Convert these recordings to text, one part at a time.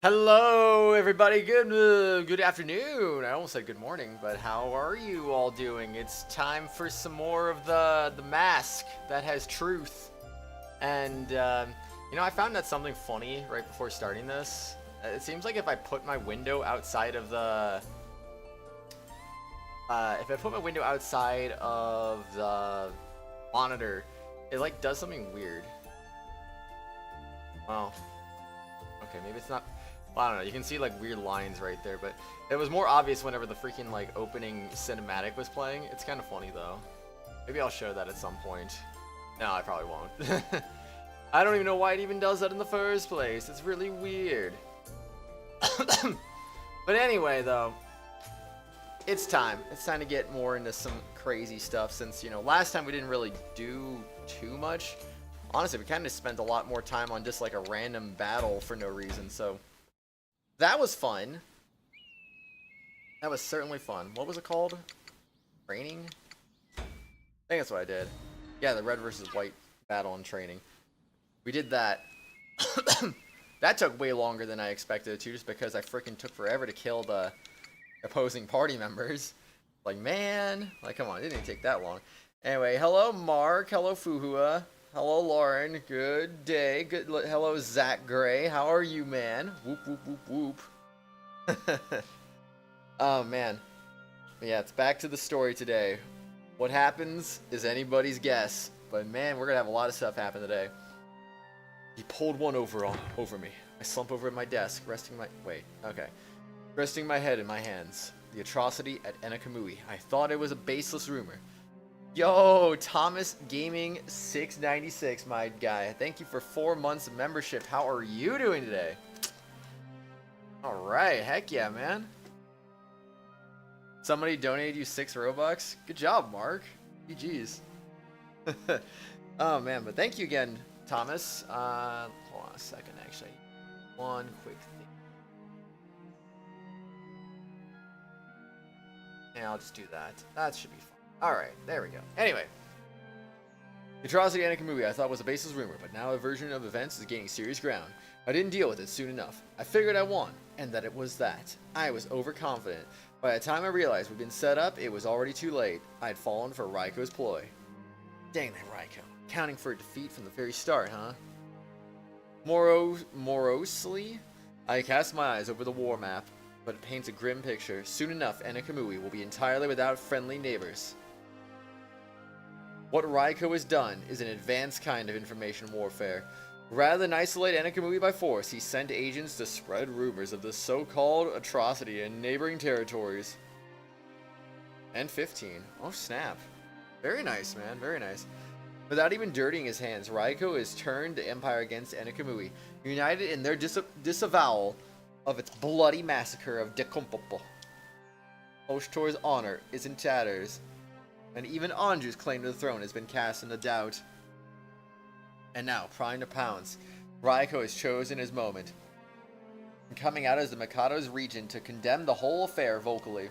Hello, everybody. Good afternoon. I almost said good morning, but how are you all doing? It's time for some more of the mask that has truth. And I found that something funny right before starting this. It seems like if I put my window outside of the monitor, it like does something weird. Well, okay, maybe it's not. Well, I don't know. You can see like weird lines right there, but it was more obvious whenever the freaking like opening cinematic was playing. It's kind of funny though. Maybe I'll show that at some point. No, I probably won't. I don't even know why it even does that in the first place. It's really weird. But anyway, though, it's time. It's time to get more into some crazy stuff since, last time we didn't really do too much. Honestly, we kind of spent a lot more time on just like a random battle for no reason, so that was fun. That was certainly fun. What was it called? Training? I think that's what I did. Yeah, the red versus white battle and training. We did that. That took way longer than I expected it to, just because I freaking took forever to kill the opposing party members. Like, man. Like, come on, it didn't even take that long. Anyway, hello, Mark. Hello, Fuhua. Hello, Lauren. Good day. Good. Hello, Zach Gray. How are you, man? Whoop, whoop, whoop, whoop. Oh, man. Yeah, it's back to the story today. What happens is anybody's guess. But, man, we're going to have a lot of stuff happen today. He pulled one over me. I slump over at my desk, resting my head in my hands. The atrocity at Enakamui. I thought it was a baseless rumor. Yo, Thomas Gaming 696, my guy. Thank you for 4 months of membership. How are you doing today? Alright, heck yeah, man. Somebody donated you 6 Robux? Good job, Mark. GG's. Oh, man, but thank you again, Thomas. Hold on a second, actually. One quick thing. Yeah, I'll just do that. That should be fine. Alright, there we go. Anyway. The atrocity of Enakamui I thought was a baseless rumor, but now a version of events is gaining serious ground. I didn't deal with it soon enough. I figured I won, and that it was that. I was overconfident. By the time I realized we'd been set up, it was already too late. I'd fallen for Raiko's ploy. Dang that Raiko. Counting for a defeat from the very start, huh? Morosely, I cast my eyes over the war map, but it paints a grim picture. Soon enough, Enakamui will be entirely without friendly neighbors. What Raiko has done is an advanced kind of information warfare. Rather than isolate Enakamui by force, he sent agents to spread rumors of the so-called atrocity in neighboring territories. And 15. Oh, snap. Very nice, man. Very nice. Without even dirtying his hands, Raiko has turned the Empire against Enakamui, united in their disavowal of its bloody massacre of Dekompopo. Oshtor's honor is in tatters, and even Anju's claim to the throne has been cast into doubt. And now, primed to pounce, Raiko has chosen his moment, coming out as the Mikado's regent to condemn the whole affair vocally.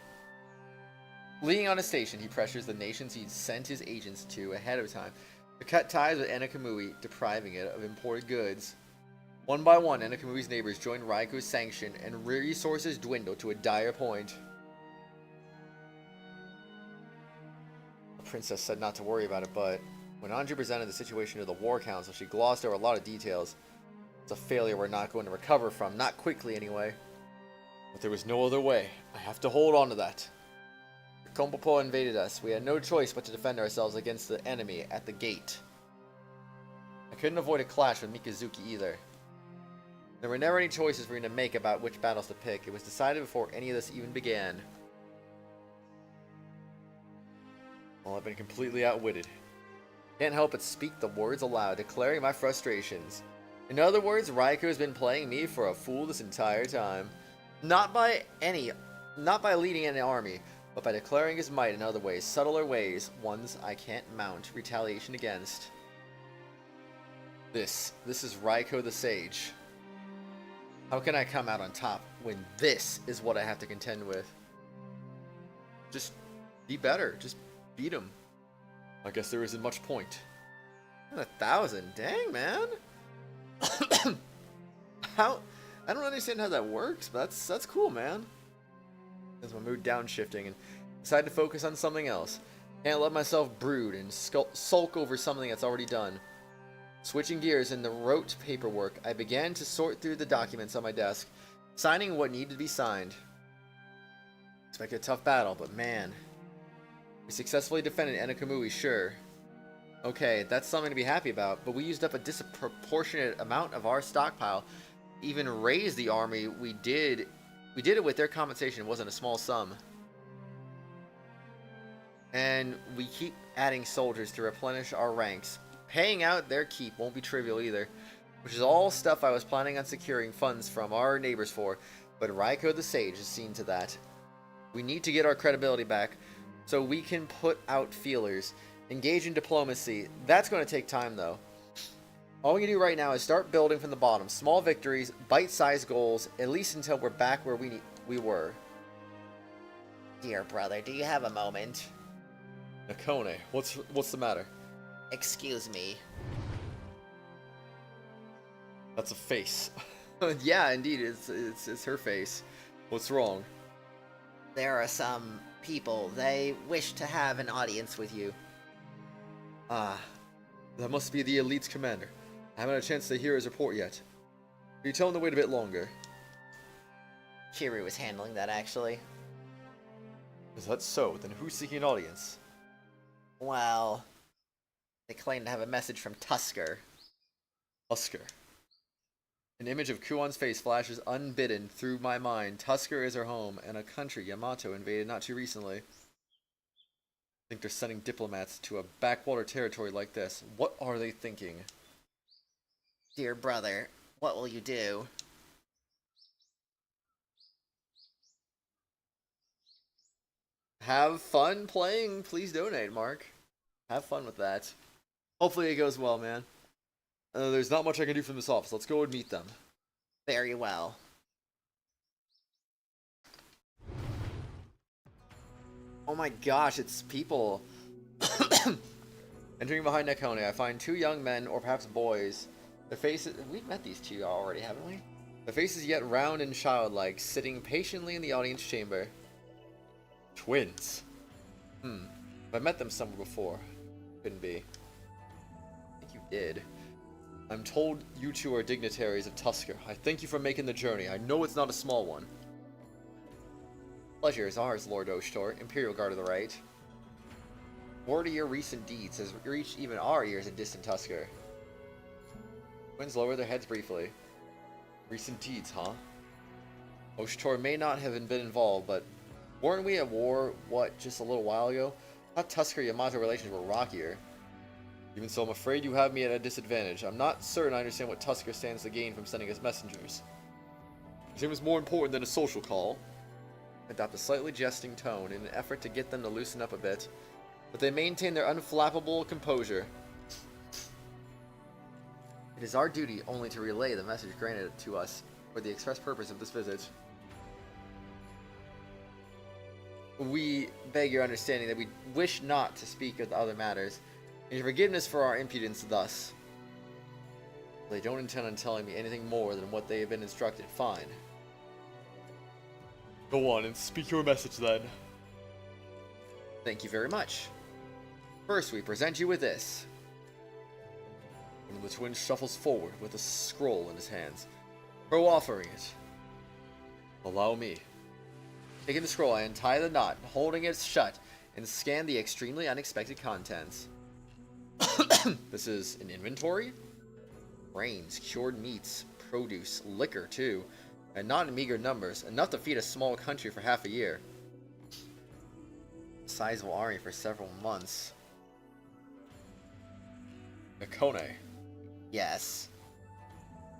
Leaning on a station, he pressures the nations he'd sent his agents to ahead of time to cut ties with Enakamui, depriving it of imported goods. One by one, Enakamui's neighbors join Raiko's sanction, and resources dwindle to a dire point. The princess said not to worry about it, but when Anju presented the situation to the War Council, she glossed over a lot of details. It's a failure we're not going to recover from, not quickly anyway. But there was no other way. I have to hold on to that. Kompopo invaded us. We had no choice but to defend ourselves against the enemy at the gate. I couldn't avoid a clash with Mikazuki either. There were never any choices for me to make about which battles to pick. It was decided before any of this even began. Well, I've been completely outwitted. Can't help but speak the words aloud, declaring my frustrations. In other words, Raiko has been playing me for a fool this entire time. Not by leading an army, but by declaring his might in other ways, subtler ways, ones I can't mount retaliation against. This is Raiko the Sage. How can I come out on top when this is what I have to contend with? Just be better. Just beat him. I guess there isn't much point. 1,000? Dang, man. How I don't understand how that works, but that's cool, man. As my mood downshifting and decide to focus on something else. Can't let myself brood and sulk over something that's already done. Switching gears in the rote paperwork, I began to sort through the documents on my desk, signing what needed to be signed. Expected a tough battle, but man, we successfully defended Enokamui, sure. Okay, that's something to be happy about, but we used up a disproportionate amount of our stockpile. Even raise the army, we did it with their compensation. It wasn't a small sum. And we keep adding soldiers to replenish our ranks. Paying out their keep won't be trivial either, which is all stuff I was planning on securing funds from our neighbors for, but Raiko the Sage has seen to that. We need to get our credibility back so we can put out feelers, engage in diplomacy. That's going to take time though. All we can do right now is start building from the bottom. Small victories, bite-sized goals, at least until we're back where we were. Dear brother, do you have a moment? Nakone, what's the matter? Excuse me. That's a face. Yeah, indeed, it's her face. What's wrong? There are some people. They wish to have an audience with you. Ah, that must be the elite's commander. I haven't had a chance to hear his report yet. Can you tell him to wait a bit longer? Kiryu is handling that, actually. Is that so? Then who's seeking an audience? Well, they claim to have a message from Tusker. Tusker. An image of Kuon's face flashes unbidden through my mind. Tusker is her home, and a country Yamato invaded not too recently. I think they're sending diplomats to a backwater territory like this. What are they thinking? Dear brother, what will you do? Have fun playing. Please donate, Mark. Have fun with that. Hopefully it goes well, man. There's not much I can do from this office. Let's go and meet them. Very well. Oh my gosh, it's people. Entering behind Nakone, I find two young men, or perhaps boys. Their faces... We've met these two already, haven't we? Their faces yet round and childlike, sitting patiently in the audience chamber. Twins. I've met them somewhere before. Couldn't be. I think you did. I'm told you two are dignitaries of Tusker. I thank you for making the journey. I know it's not a small one. Pleasure is ours, Lord Oshtor, Imperial Guard of the Right. Word of your recent deeds has reached even our ears in distant Tusker. Twins lower their heads briefly. Recent deeds, huh? Oshtor may not have been involved, but weren't we at war, just a little while ago? I thought Tusker-Yamato relations were rockier. Even so, I'm afraid you have me at a disadvantage. I'm not certain I understand what Tusker stands to gain from sending us messengers. It seems more important than a social call. Adopt a slightly jesting tone in an effort to get them to loosen up a bit, but they maintain their unflappable composure. It is our duty only to relay the message granted to us for the express purpose of this visit. We beg your understanding that we wish not to speak of other matters, and your forgiveness for our impudence thus. They don't intend on telling me anything more than what they have been instructed. Fine. Go on and speak your message then. Thank you very much. First, we present you with this. And the twin shuffles forward with a scroll in his hands. Pro offering it. Allow me. Taking the scroll, I untie the knot, holding it shut, and scan the extremely unexpected contents. This is an inventory? Grains, cured meats, produce, liquor too, and not in meager numbers, enough to feed a small country for half a year. A sizable army for several months. Nakone. Yes.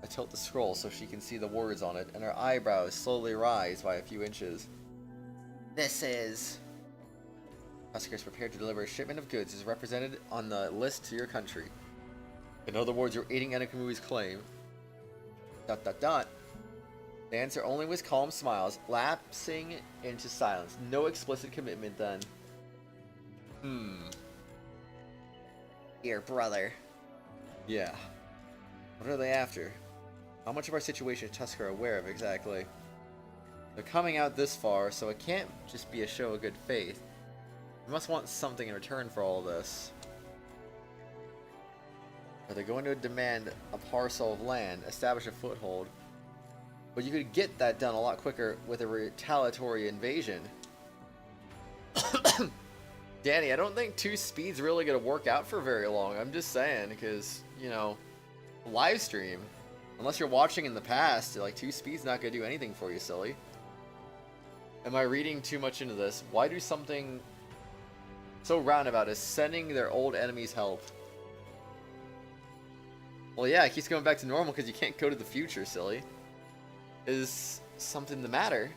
I tilt the scroll so she can see the words on it, and her eyebrows slowly rise by a few inches. This is... Tusker is prepared to deliver a shipment of goods as represented on the list to your country. In other words, you're aiding Enakamui's claim. ... The answer only was calm smiles, lapsing into silence. No explicit commitment then. Dear brother. Yeah. What are they after? How much of our situation is Tusker aware of exactly? They're coming out this far, so it can't just be a show of good faith. They must want something in return for all this. Are they going to demand a parcel of land, establish a foothold? But you could get that done a lot quicker with a retaliatory invasion. Danny, I don't think 2 speed's really going to work out for very long. I'm just saying, because, you know, live stream, unless you're watching in the past, like 2 speed's not going to do anything for you, silly. Am I reading too much into this? Why do something so roundabout as sending their old enemies help? Well, yeah, it keeps going back to normal because you can't go to the future, silly. Is something the matter?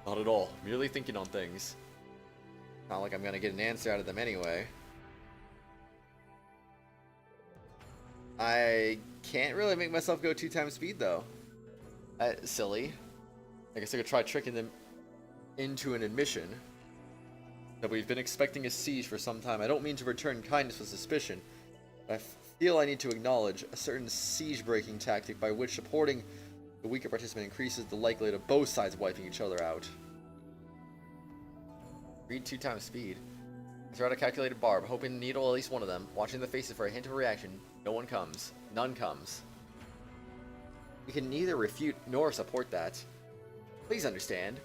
Not at all. Merely thinking on things. Not like I'm gonna get an answer out of them anyway. I can't really make myself go 2 times speed, though. Silly. I guess I could try tricking them into an admission that we've been expecting a siege for some time. I don't mean to return kindness with suspicion, but I feel I need to acknowledge a certain siege-breaking tactic by which supporting the weaker participant increases the likelihood of both sides wiping each other out. Read 2 times speed. I throw out a calculated barb, hoping to needle at least one of them, watching the faces for a hint of a reaction. No one comes. None comes. We can neither refute nor support that. Please understand.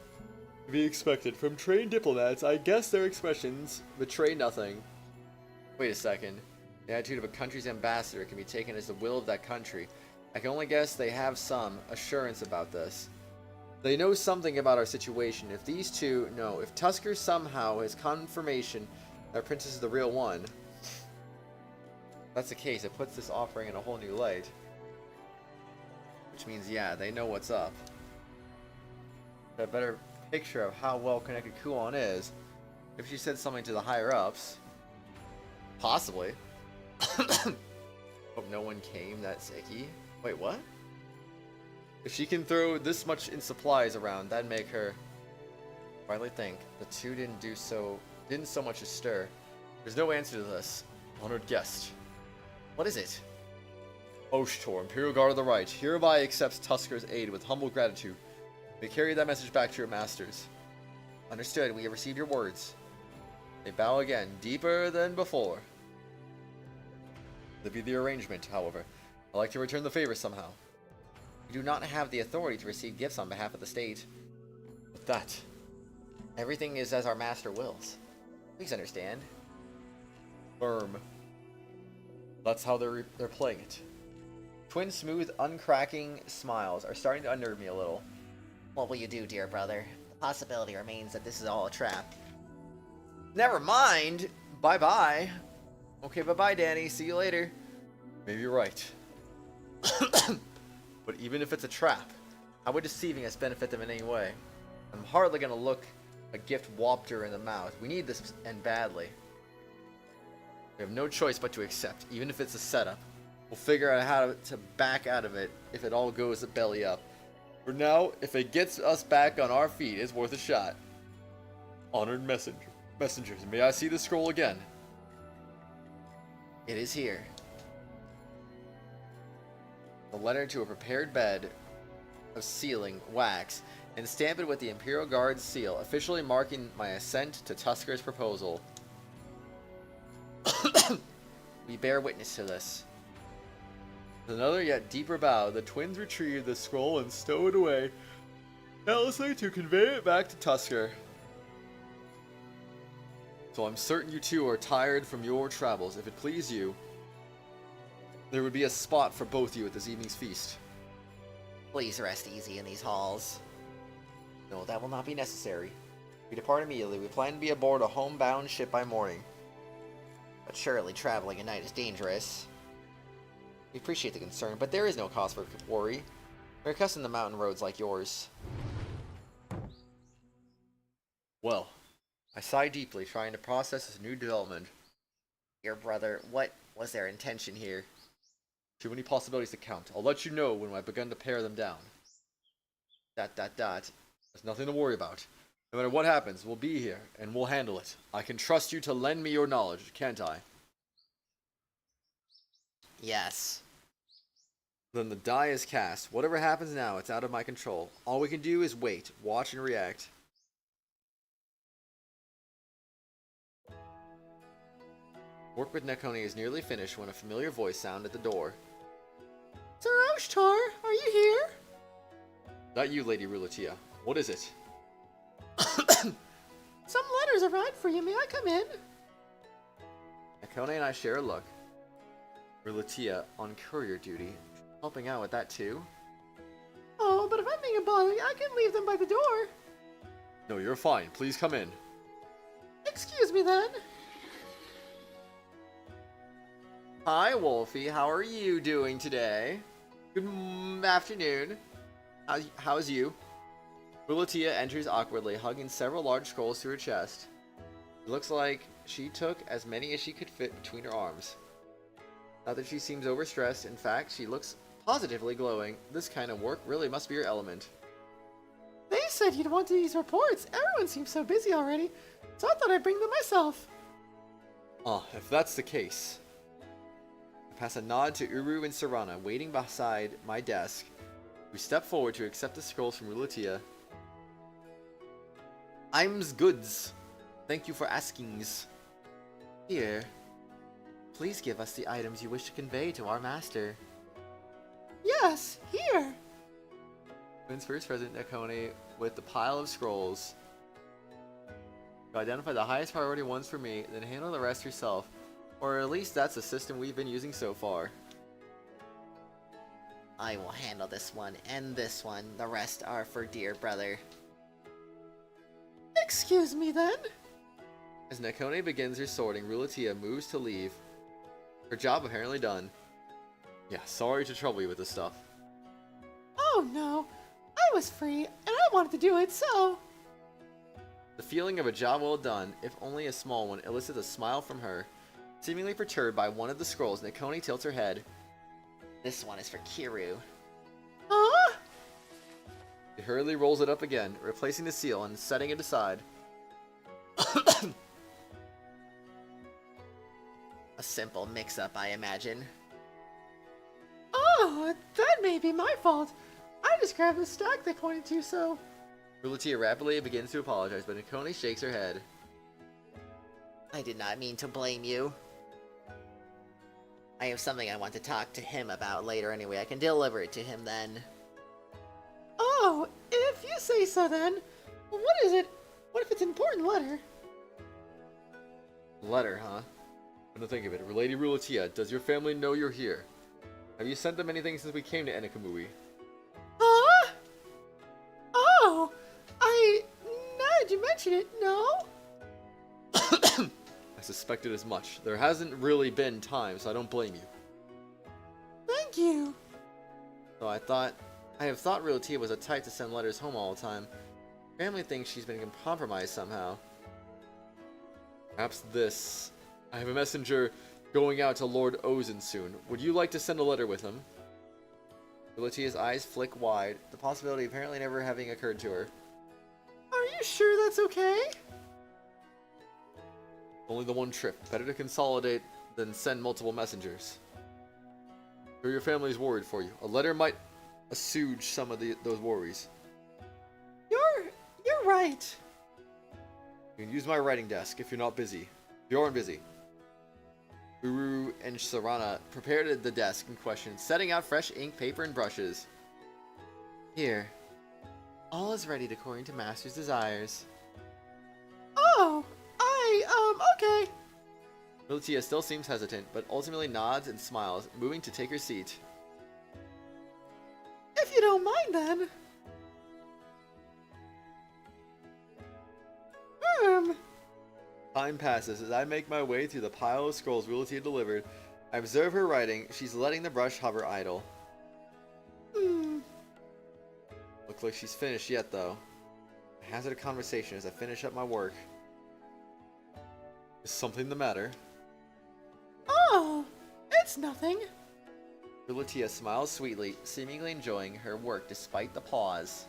To be expected from trained diplomats, I guess their expressions betray nothing. Wait a second. The attitude of a country's ambassador can be taken as the will of that country. I can only guess they have some assurance about this. They know something about our situation. If these two know, if Tusker somehow has confirmation that Princess is the real one, if that's the case, it puts this offering in a whole new light. Which means, yeah, they know what's up. A better picture of how well connected Kuon is if she said something to the higher ups. Possibly. Hope no one came, that's icky. Wait, what? If she can throw this much in supplies around, that'd make her finally think. The two didn't so much as stir. There's no answer to this. Honored guest. What is it? Oshtor, Imperial Guard of the Right, hereby accepts Tusker's aid with humble gratitude. May carry that message back to your masters. Understood, we have received your words. They bow again, deeper than before. To be the arrangement, however. I'd like to return the favor somehow. We do not have the authority to receive gifts on behalf of the state. But that... everything is as our master wills. Please understand. Firm. That's how they're playing it. Twin smooth, uncracking smiles are starting to unnerve me a little. What will you do, dear brother? The possibility remains that this is all a trap. Never mind! Bye-bye. Okay, bye-bye, Danny. See you later. Maybe you're right. But even if it's a trap, how would deceiving us benefit them in any way? I'm hardly gonna look a gift whopped her in the mouth. We need this, and badly. We have no choice but to accept, even if it's a setup. We'll figure out how to back out of it if it all goes belly up. For now, if it gets us back on our feet, it's worth a shot. Honored messengers, may I see the scroll again? It is here. The letter to a prepared bed of sealing wax and stamp it with the Imperial Guard's seal, officially marking my assent to Tusker's proposal. We bear witness to this. With another yet deeper bow, the twins retrieved the scroll and stowed it away, carelessly to convey it back to Tusker. So I'm certain you two are tired from your travels. If it please you, there would be a spot for both you at this evening's feast. Please rest easy in these halls. No, that will not be necessary. We depart immediately. We plan to be aboard a homebound ship by morning. But surely traveling at night is dangerous. We appreciate the concern, but there is no cause for worry. We're accustomed to mountain roads like yours. Well, I sigh deeply, trying to process this new development. Dear brother, what was their intention here? Too many possibilities to count. I'll let you know when I've begun to pare them down. There's nothing to worry about. No matter what happens, we'll be here, and we'll handle it. I can trust you to lend me your knowledge, can't I? Yes. Then the die is cast. Whatever happens now, it's out of my control. All we can do is wait, watch, and react. Work with Nekoni is nearly finished when a familiar voice sounded at the door. Sir Oshtar, are you here? Not you, Lady Rulatia. What is it? Some letters arrived for you. May I come in? Nekoni and I share a look. Rulatia on courier duty. Helping out with that too? Oh, but if I'm being a bother, I can leave them by the door. No, you're fine. Please come in. Excuse me then. Hi, Wolfie. How are you doing today? Good afternoon. How's you? Rulatia enters awkwardly, hugging several large scrolls to her chest. It looks like she took as many as she could fit between her arms. Not that she seems overstressed. In fact, she looks positively glowing. This kind of work really must be your element. They said you'd want these reports. Everyone seems so busy already, so I thought I'd bring them myself. Oh, if that's the case. I pass a nod to Uru and Serana, waiting beside my desk. We step forward to accept the scrolls from Rulatia. I'm's goods. Thank you for askings. Here. Please give us the items you wish to convey to our master. Yes, here! Twins first present Nekoni with the pile of scrolls. You identify the highest priority ones for me, then handle the rest yourself. Or at least that's the system we've been using so far. I will handle this one and this one. The rest are for dear brother. Excuse me then? As Nekoni begins her sorting, Rulatia moves to leave. Her job apparently done. Yeah, sorry to trouble you with this stuff. Oh no, I was free, and I wanted to do it, so... The feeling of a job well done, if only a small one, elicits a smile from her. Seemingly perturbed by one of the scrolls, Nekoni tilts her head. This one is for Kiryu. Huh? She hurriedly rolls it up again, replacing the seal and setting it aside. A simple mix-up, I imagine. Oh, that may be my fault. I just grabbed the stack they pointed to, so... Rulatia rapidly begins to apologize, but Nekoni shakes her head. I did not mean to blame you. I have something I want to talk to him about later anyway. I can deliver it to him then. Oh, if you say so then. What is it? What if it's an important letter? Letter, huh? Come to think of it, Lady Rulatia, does your family know you're here? Have you sent them anything since we came to Enekamui? Huh? Oh, now that you mention it, no? I suspected as much. There hasn't really been time, so I don't blame you. Thank you. So I have thought Rulatia was a type to send letters home all the time. Family thinks she's been compromised somehow. Perhaps this. I have a messenger going out to Lord Ozen soon. Would you like to send a letter with him? Rulatia's eyes flick wide, the possibility apparently never having occurred to her. Are you sure that's okay? Only the one trip. Better to consolidate than send multiple messengers. Sure, your family's worried for you. A letter might assuage some of those worries. You're right. You can use my writing desk if you're not busy. If you aren't busy. Uru and Serana prepared the desk in question, setting out fresh ink, paper, and brushes. Here. All is ready according to Master's desires. Oh, okay. Rulatia still seems hesitant, but ultimately nods and smiles, moving to take her seat. If you don't mind, then. Time passes as I make my way through the pile of scrolls Rulatia delivered. I observe her writing. She's letting the brush hover idle. Looks like she's finished yet, though. I hazard a conversation as I finish up my work. Is something the matter? Oh, it's nothing. Rulatia smiles sweetly, seemingly enjoying her work despite the pause.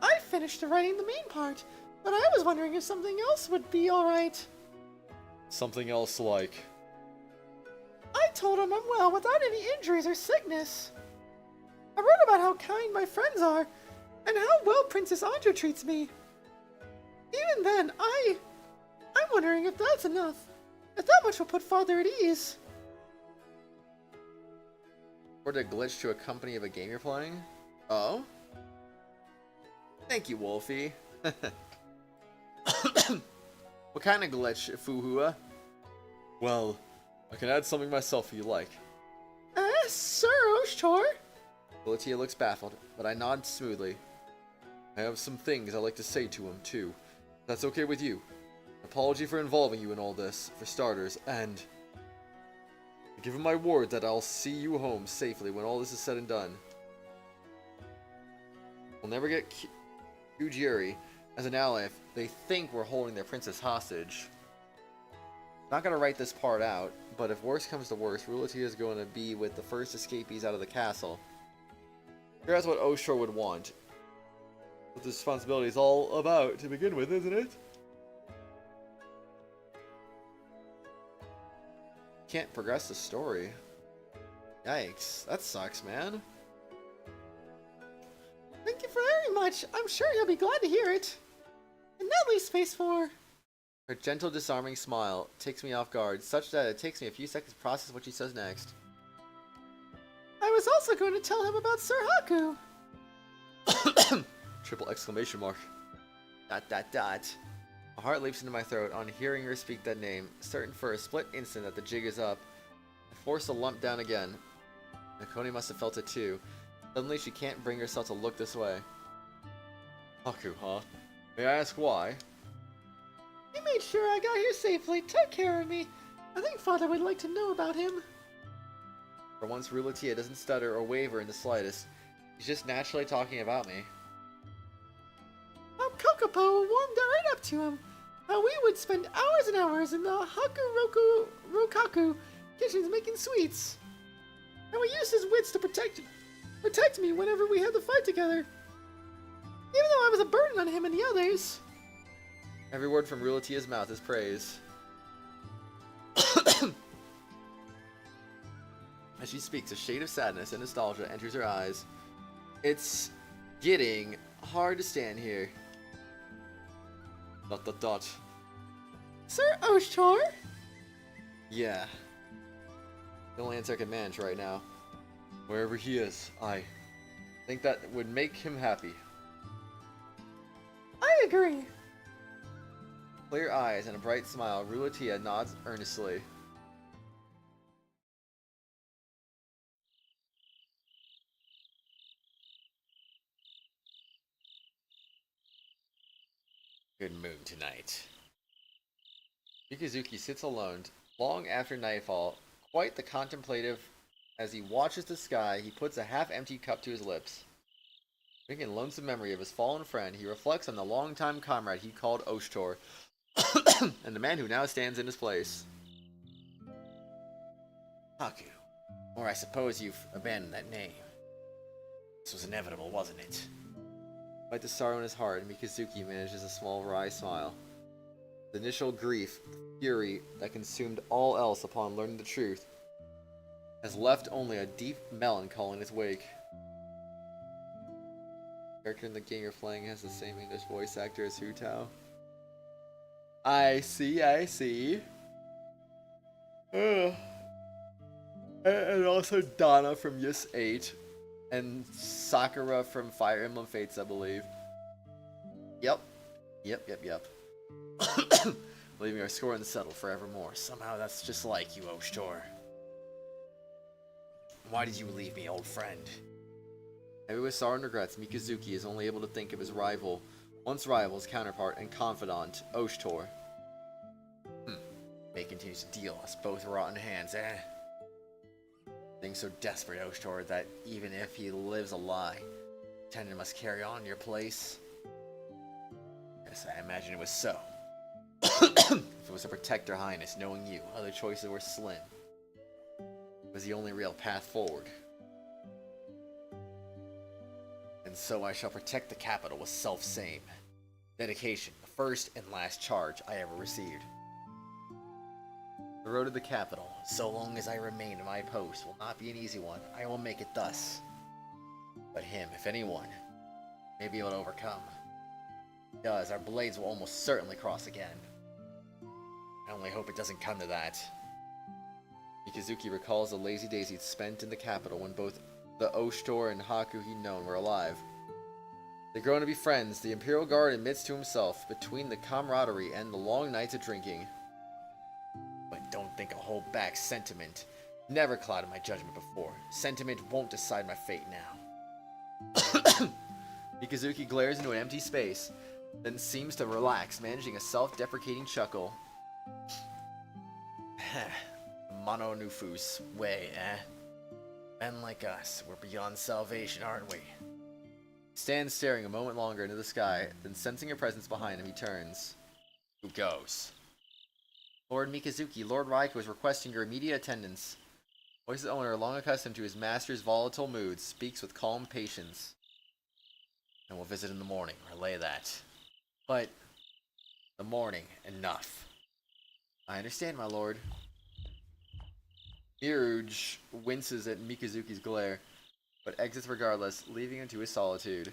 I finished writing the main part, but I was wondering if something else would be alright. Something else like? I told him I'm well without any injuries or sickness. I wrote about how kind my friends are and how well Princess Anja treats me. Even then, I'm wondering if that's enough. If that much will put Father at ease. Or to glitch to a company of a game you're playing? Oh? Thank you, Wolfie. What kind of glitch, Fuhua? Well, I can add something myself if you like. Sir Oshtor? Galatea looks baffled, but I nod smoothly. I have some things I'd like to say to him, too. If that's okay with you. An apology for involving you in all this, for starters, and I give him my word that I'll see you home safely when all this is said and done. We'll never get Kujiri as an ally if they think we're holding their princess hostage. Not gonna write this part out, but if worse comes to worse, Rulatea is going to be with the first escapees out of the castle. Here's what Oshtor would want. What this responsibility is all about to begin with, isn't it? Can't progress the story. Yikes, that sucks, man. Thank you very much. I'm sure he'll be glad to hear it. And that leaves space for... Her gentle, disarming smile takes me off guard, such that it takes me a few seconds to process what she says next. I was also going to tell him about Sir Haku. Triple exclamation mark. ... A heart leaps into my throat on hearing her speak that name, certain for a split instant that the jig is up. I force a lump down again. Nakoni must have felt it too. Suddenly she can't bring herself to look this way. Haku, huh? May I ask why? He made sure I got here safely, took care of me. I think Father would like to know about him. For once, Rulatea doesn't stutter or waver in the slightest. She's just naturally talking about me. How Kokopo warmed right up to him. How we would spend hours and hours in the Hakuroku Rokaku kitchens making sweets. And we used his wits to protect me whenever we had to fight together. Even though I was a burden on him and the others. Every word from Rulatea's mouth is praise. As she speaks, a shade of sadness and nostalgia enters her eyes. It's getting hard to stand here. ... Sir Oshtor? Yeah. The only answer I can manage right now. Wherever he is, I think that would make him happy. I agree. Clear eyes and a bright smile, Rulatea nods earnestly. Good moon tonight. Mikazuki sits alone, long after nightfall, quite the contemplative. As he watches the sky, he puts a half-empty cup to his lips. Drinking lonesome memory of his fallen friend, he reflects on the longtime comrade he called Oshtor, and the man who now stands in his place. Haku, or I suppose you've abandoned that name. This was inevitable, wasn't it? Despite the sorrow in his heart, Mikazuki manages a small wry smile. The initial grief, fury that consumed all else upon learning the truth, has left only a deep melancholy in its wake. The character in the game you're playing has the same English voice actor as Hu Tao. I see. Ugh. And also Donna from Ys 8. And Sakura from Fire Emblem Fates, I believe. Yep. Leaving our score unsettled forevermore. Somehow that's just like you, Oshtor. Why did you leave me, old friend? Heavy with sorrow and regrets, Mikazuki is only able to think of his rival, once rival's counterpart and confidant, Oshtor. May continues to deal us both rotten hands, eh? Things so desperate, Oshtor, that even if he lives a lie, Tender must carry on in your place. Yes, I imagine it was so. If it was to protect Her Highness, knowing you, other choices were slim. It was the only real path forward. And so I shall protect the capital with self-same. Dedication, the first and last charge I ever received. The The road to the capital, so long as I remain in my post, will not be an easy one. I will make it thus. But him, if anyone, may be able to overcome. If he does, our blades will almost certainly cross again. I only hope it doesn't come to that. Mikazuki recalls the lazy days he'd spent in the capital when both the Oshtor and Haku he'd known were alive. They'd grown to be friends. The Imperial Guard admits to himself, between the camaraderie and the long nights of drinking. But don't think I'll hold back sentiment. Never clouded my judgment before. Sentiment won't decide my fate now. Mikazuki glares into an empty space, then seems to relax, managing a self-deprecating chuckle. Mononufu's way, eh? Men like us, we're beyond salvation, aren't we? He stands staring a moment longer into the sky, then sensing a presence behind him, he turns. Who goes? Lord Mikazuki, Lord Raiko is requesting your immediate attendance. Voice's owner, long accustomed to his master's volatile moods, speaks with calm patience. And we'll visit in the morning, relay that. But, the morning, enough. I understand, my lord. Miruj winces at Mikazuki's glare, but exits regardless, leaving him to his solitude.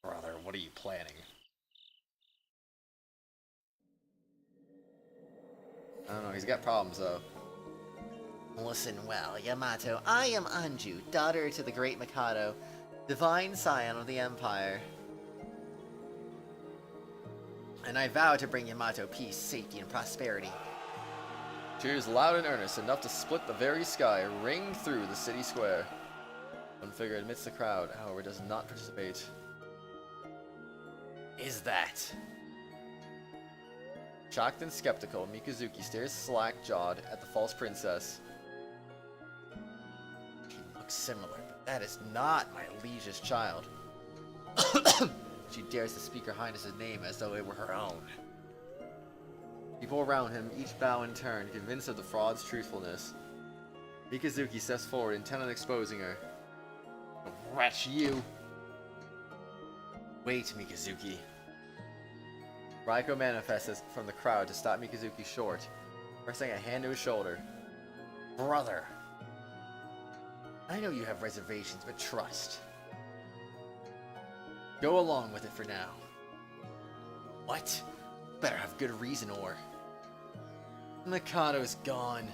Brother, what are you planning? I don't know, he's got problems though. Listen well, Yamato, I am Anju, daughter to the great Mikado, divine scion of the Empire. And I vow to bring Yamato peace, safety, and prosperity. Cheers loud and earnest, enough to split the very sky, ring through the city square. One figure amidst the crowd, however, does not participate. Is that? Shocked and skeptical, Mikazuki stares slack-jawed at the false princess. She looks similar, but that is not my liege's child. She dares to speak her highness's name as though it were her own. People around him each bow in turn, convinced of the fraud's truthfulness. Mikazuki steps forward, intent on exposing her. Wretch, you! Wait, Mikazuki. Raiko manifests from the crowd to stop Mikazuki short, pressing a hand to his shoulder. Brother! I know you have reservations, but trust. Go along with it for now. What? Better have good reason or... Mikado's gone.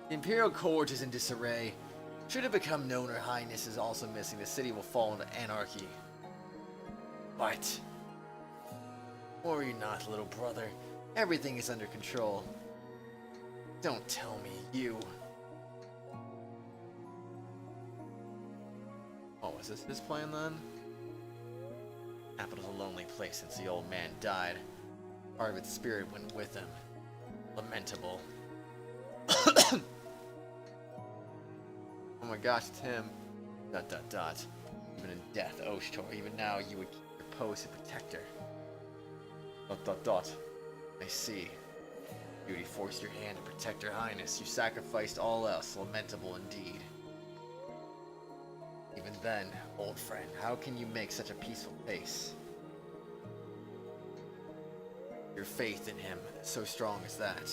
The Imperial Court is in disarray. Should it become known Her Highness is also missing, the city will fall into anarchy. What? Worry not, little brother. Everything is under control. Don't tell me you... Oh, was this his plan then? Capital's a lonely place since the old man died. Part of its spirit went with him. Lamentable. Oh my gosh, it's him. ... Even in death, Oshtor, even now you would keep your post and protect her. ... I see. Duty forced your hand to protect Her Highness. You sacrificed all else. Lamentable indeed. Even then, old friend, how can you make such a peaceful face? Your faith in him, so strong as that.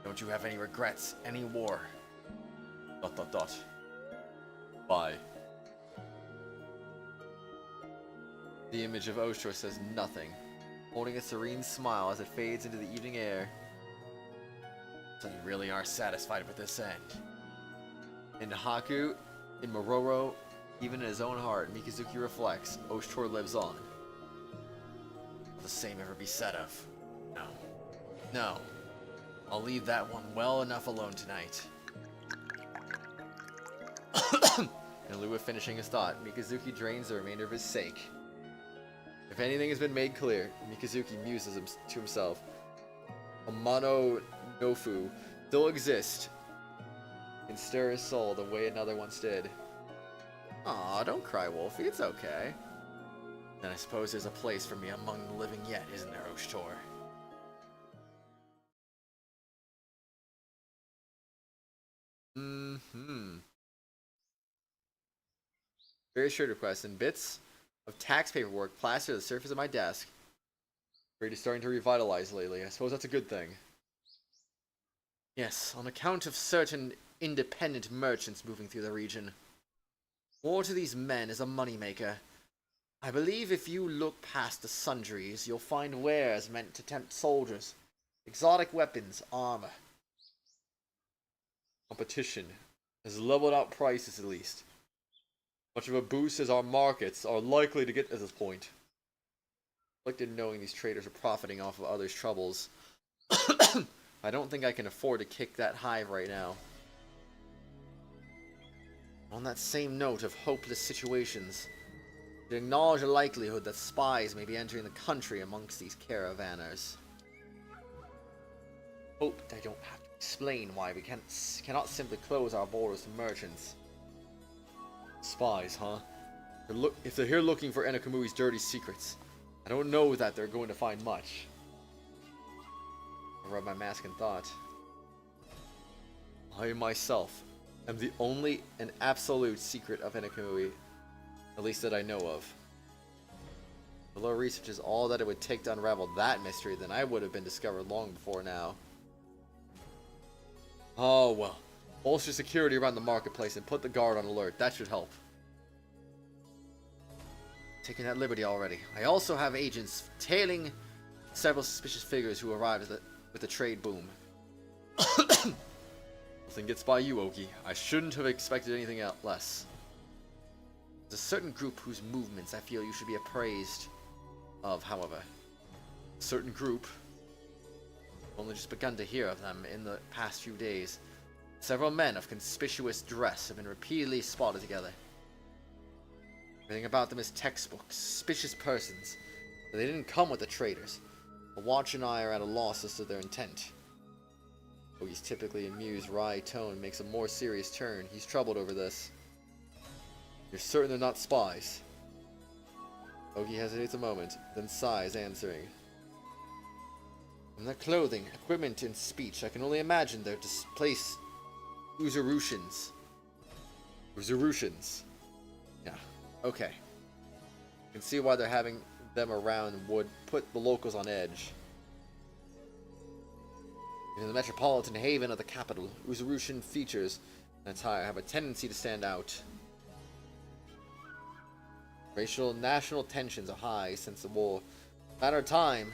Don't you have any regrets, any war? ... Bye. The image of Oshtor says nothing, holding a serene smile as it fades into the evening air. So you really are satisfied with this end. In Haku, in Mororo, even in his own heart, Mikazuki reflects, Oshtor lives on. Will the same ever be said of? No. No. I'll leave that one well enough alone tonight. In lieu of finishing his thought, Mikazuki drains the remainder of his sake. If anything has been made clear, Mikazuki muses to himself. Amano Nofu still exists. Can stir his soul the way another once did. Aw, don't cry, Wolfie. It's okay. Then I suppose there's a place for me among the living yet, isn't there, Oshtor? Very short request. In bits of tax paperwork plastered to the surface of my desk. Trade is starting to revitalize lately. I suppose that's a good thing. Yes, on account of certain independent merchants moving through the region. War to these men is a moneymaker. I believe if you look past the sundries, you'll find wares meant to tempt soldiers. Exotic weapons, armor. Competition has leveled out prices at least. Much of a boost as our markets are likely to get to this point. Conflicted knowing these traders are profiting off of others' troubles. I don't think I can afford to kick that hive right now. On that same note of hopeless situations, to acknowledge the likelihood that spies may be entering the country amongst these caravanners. Hope I don't have to explain why we cannot simply close our borders to merchants. Spies, huh? If they're here looking for Enakamui's dirty secrets, I don't know that they're going to find much. I rub my mask in thought. I myself am the only and absolute secret of Enakamui, at least that I know of. If the research is all that it would take to unravel that mystery, then I would have been discovered long before now. Oh well. Bolster security around the marketplace and put the guard on alert. That should help. Taking that liberty already. I also have agents tailing several suspicious figures who arrived with the trade boom. Nothing gets by you, Oki. I shouldn't have expected anything less. There's a certain group whose movements I feel you should be appraised of, however. A certain group. I've only just begun to hear of them in the past few days. Several men of conspicuous dress have been repeatedly spotted together. Everything about them is textbook, suspicious persons. But they didn't come with the traders. The watch and I are at a loss as to their intent. Ogi's typically amused, wry tone makes a more serious turn. He's troubled over this. You're certain they're not spies? Ogi hesitates a moment, then sighs, answering. From their clothing, equipment, and speech, I can only imagine they're displaced Uzarushans. Uzarushans. Yeah, okay. You can see why they're having them around would put the locals on edge. In the metropolitan haven of the capital, Uzarushan features and attire have a tendency to stand out. Racial and national tensions are high since the war. Matter of time,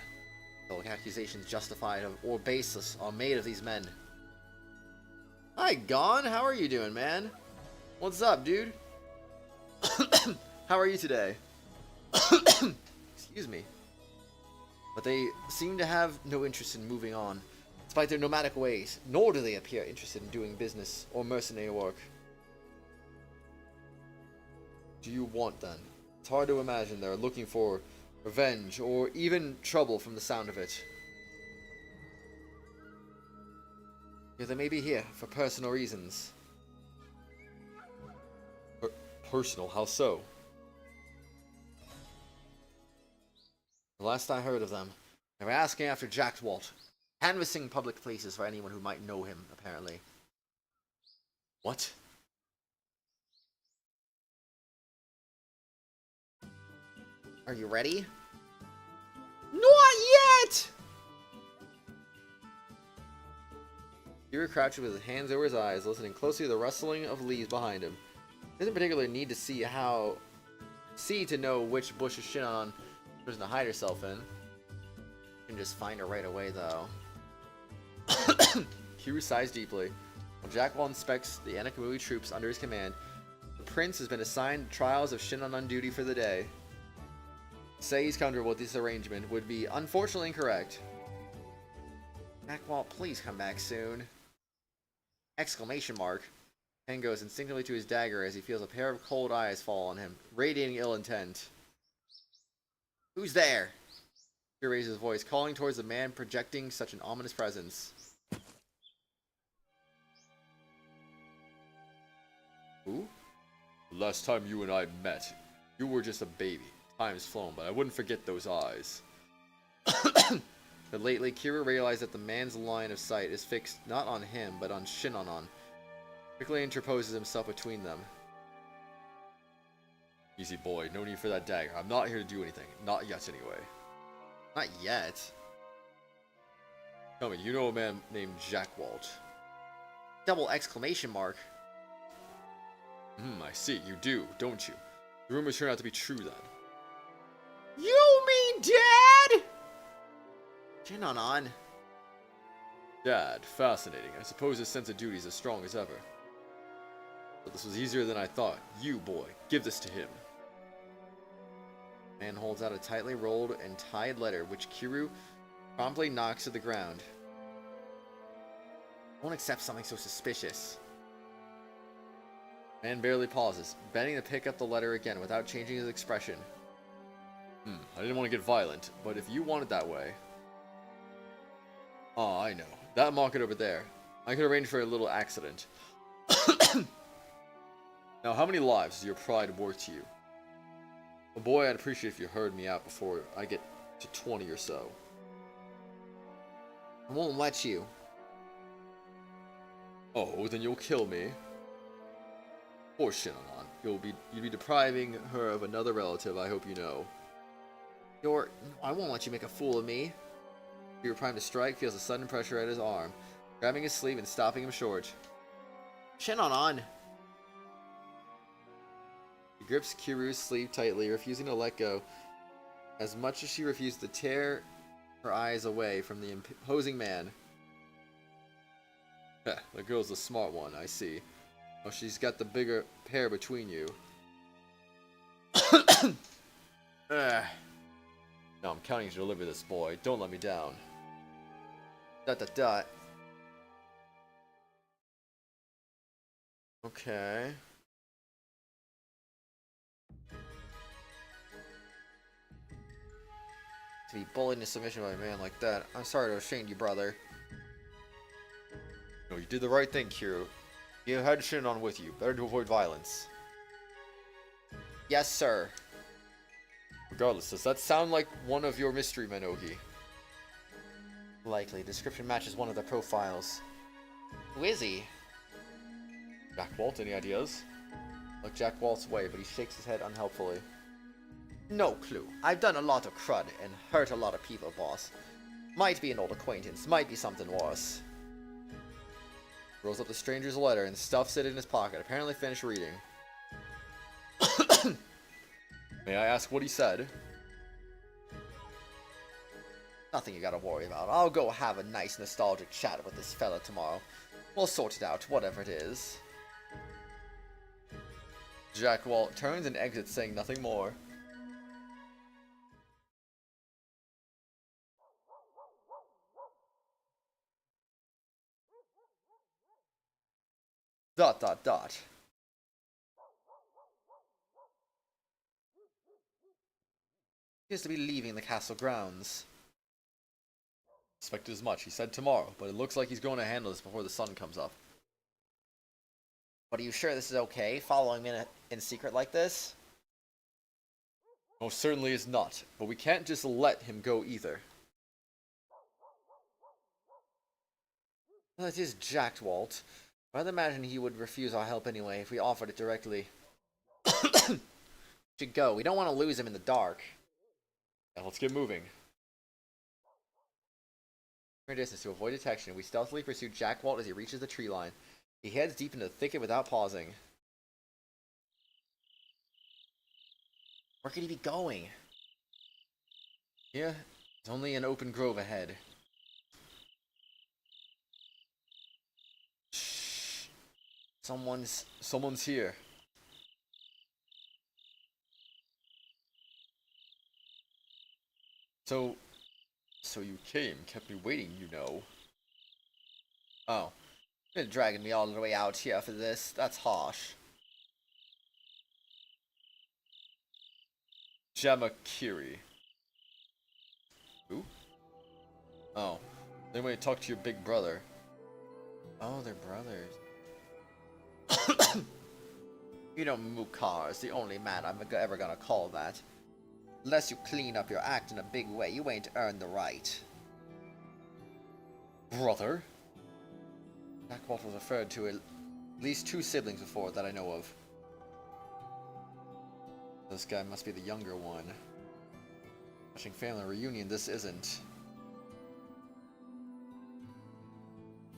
though accusations justified or baseless are made of these men. Hi, Gon. How are you doing, man? What's up, dude? How are you today? Excuse me. But they seem to have no interest in moving on, despite their nomadic ways, nor do they appear interested in doing business or mercenary work. Do you want, then? It's hard to imagine they're looking for revenge or even trouble from the sound of it. Yeah, they may be here for personal reasons. Personal? How so? The last I heard of them, they were asking after Jack Walt, canvassing public places for anyone who might know him, apparently. What? Are you ready? Not yet! Kira crouched with his hands over his eyes, listening closely to the rustling of leaves behind him. He doesn't particularly need to see to know which bush is Shinon person to hide herself in. You can just find her right away, though. Kira sighs deeply. While Jack Wall inspects the Enakamui troops under his command, the prince has been assigned trials of Shinon on duty for the day. To say he's comfortable with this arrangement would be unfortunately incorrect. Jack Wall, please come back soon. Exclamation mark. Ken goes instinctively to his dagger as he feels a pair of cold eyes fall on him, radiating ill intent. Who's there? He raises his voice, calling towards the man projecting such an ominous presence. Who? The last time you and I met, you were just a baby. Time's flown, but I wouldn't forget those eyes. But lately, Kira realized that the man's line of sight is fixed not on him, but on Shinonon. Quickly interposes himself between them. Easy boy, no need for that dagger. I'm not here to do anything. Not yet, anyway. Not yet. Tell me, you know a man named Jack Walt? Double exclamation mark. I see. You do, don't you? The rumors turn out to be true then. You mean Dad? Shinnon. Dad, fascinating. I suppose his sense of duty is as strong as ever. But this was easier than I thought. You, boy, give this to him. Man holds out a tightly rolled and tied letter, which Kiryu promptly knocks to the ground. I won't accept something so suspicious. Man barely pauses, bending to pick up the letter again without changing his expression. I didn't want to get violent, but if you want it that way... Oh, I know. That market over there. I could arrange for a little accident. Now, how many lives is your pride worth to you? Well, boy, I'd appreciate if you heard me out before I get to 20 or so. I won't let you. Oh, then you'll kill me. Poor Shinnon. You'd be depriving her of another relative, I hope you know. I won't let you make a fool of me. You're primed to strike, feels a sudden pressure at his arm, grabbing his sleeve and stopping him short. Shinnon! He grips Kiryu's sleeve tightly, refusing to let go, as much as she refused to tear her eyes away from the imposing man. The girl's the smart one, I see. Oh, she's got the bigger pair between you. No, I'm counting to deliver this, boy. Don't let me down. ... Okay. To be bullied into submission by a man like that. I'm sorry to have shamed you, brother. No, you did the right thing, Kiryu. You had Shinnon with you. Better to avoid violence. Yes, sir. Regardless, does that sound like one of your mystery men, Ogi? Likely. Description matches one of the profiles. Who is he? Jack Walt, any ideas? Look Jack Walt's way, but he shakes his head unhelpfully. No clue. I've done a lot of crud and hurt a lot of people, boss. Might be an old acquaintance, might be something worse. Rolls up the stranger's letter and stuffs it in his pocket, apparently finished reading. May I ask what he said? Nothing you gotta worry about. I'll go have a nice nostalgic chat with this fella tomorrow. We'll sort it out, whatever it is. Jack Walt turns and exits, saying nothing more. Dot dot dot. He appears to be leaving the castle grounds. Expected as much. He said tomorrow, but it looks like he's going to handle this before the sun comes up. But are you sure this is okay, following me in secret like this? Most certainly is not, but we can't just let him go either. Well, it is Jack Walt. I'd imagine he would refuse our help anyway if we offered it directly. Should go. We don't want to lose him in the dark. Yeah, let's get moving. From a distance to avoid detection, we stealthily pursue Jack Walt as he reaches the tree line. He heads deep into the thicket without pausing. Where could he be going? Yeah, there's only an open grove ahead. Shh. Someone's here. So you came, kept me waiting, you know. Oh. Been dragging me all the way out here for this. That's harsh. Jamakiri. Who? Oh. Then we talk to your big brother. Oh, they're brothers. You know, Mukar is the only man I'm ever gonna call that. Unless you clean up your act in a big way, you ain't earned the right. Brother? Jack Walt was referred to at least 2 siblings before that I know of. This guy must be the younger one. Watching family reunion, this isn't.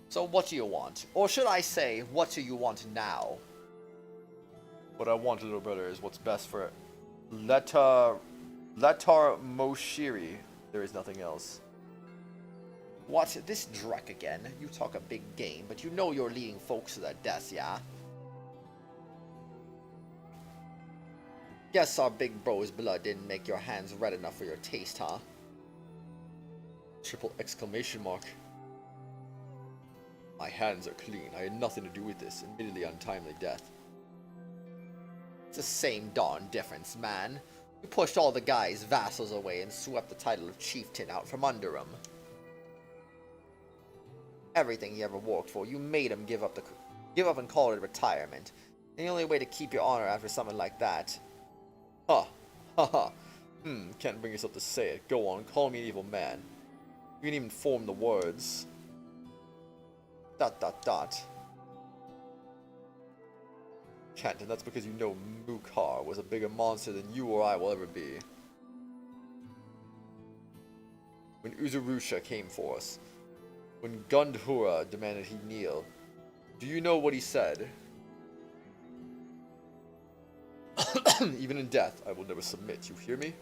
So what do you want? Or should I say, what do you want now? What I want a little better is what's best for Letar Moshiri. There is nothing else. What? This Drek again? You talk a big game, but you know you're leading folks to their deaths, yeah? Guess our big bro's blood didn't make your hands red enough for your taste, huh? Triple exclamation mark. My hands are clean. I had nothing to do with this admittedly untimely death. It's the same darn difference, man. You pushed all the guy's vassals away and swept the title of chieftain out from under him. Everything he ever worked for, you made him give up and call it retirement. And the only way to keep your honor after something like that. Ha ha. Can't bring yourself to say it. Go on, call me an evil man. You can even form the words. ... Can't, and that's because you know Mukhar was a bigger monster than you or I will ever be. When Uzurusha came for us, when Gundhura demanded he kneel, do you know what he said? Even in death, I will never submit, you hear me?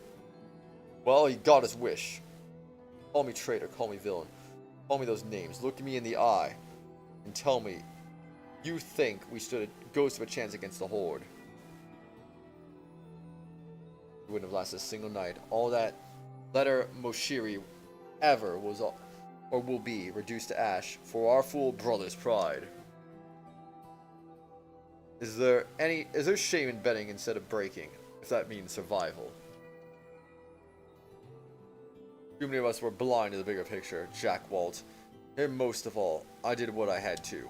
Well, he got his wish. Call me traitor, call me villain, call me those names, look me in the eye, and tell me, you think we stood a ghost of a chance against the Horde? We wouldn't have lasted a single night. All that Letar Moshiri ever was, or will be, reduced to ash for our fool brother's pride. Is there shame in betting instead of breaking, if that means survival? Too many of us were blind to the bigger picture, Jack Walt. And most of all, I did what I had to.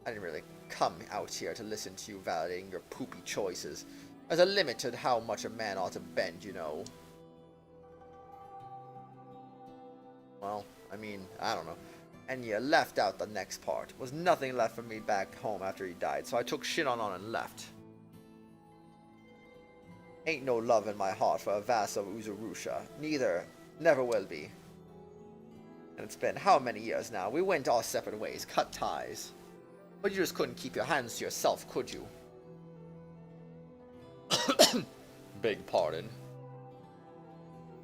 I didn't really come out here to listen to you validating your poopy choices. There's a limit to how much a man ought to bend, you know. Well, I mean, I don't know. And you left out the next part. Was nothing left for me back home after he died, so I took shit on and left. Ain't no love in my heart for a vassal of Uzurusha. Never will be. And it's been how many years now? We went our separate ways, cut ties. But you just couldn't keep your hands to yourself, could you? Beg pardon.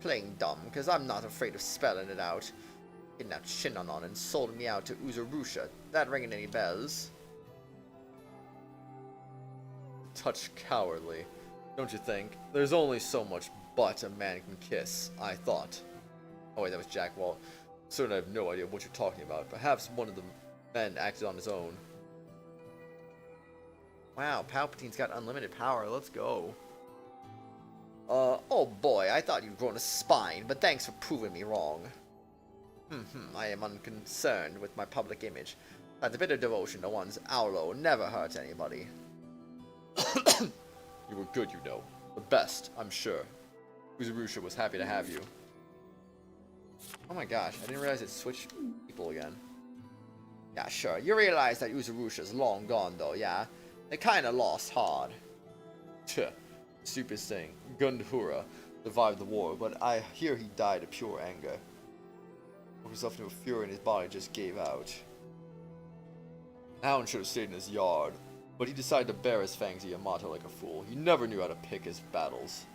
Playing dumb, because I'm not afraid of spelling it out. Kidnapped Shinnonon and sold me out to Uzurusha. That ringing any bells? Touch cowardly, don't you think? There's only so much butt a man can kiss, I thought. Oh wait, that was Jack Walt. Certainly I have no idea what you're talking about. Perhaps one of the men acted on his own. Wow, Palpatine's got unlimited power. Let's go. Oh boy, I thought you'd grown a spine, but thanks for proving me wrong. I am unconcerned with my public image. But a bit of devotion to one's Aulo never hurts anybody. You were good, you know. The best, I'm sure. Uzurusha was happy to have you. Oh my gosh, I didn't realize it switched people again. Yeah, sure. You realize that Uzurusha's long gone, though, yeah? They kinda lost hard. Tch, stupidest thing. Gundhura survived the war, but I hear he died of pure anger. Woke himself into a fury and his body just gave out. Hound should have stayed in his yard, but he decided to bare his fangs to Yamato like a fool. He never knew how to pick his battles.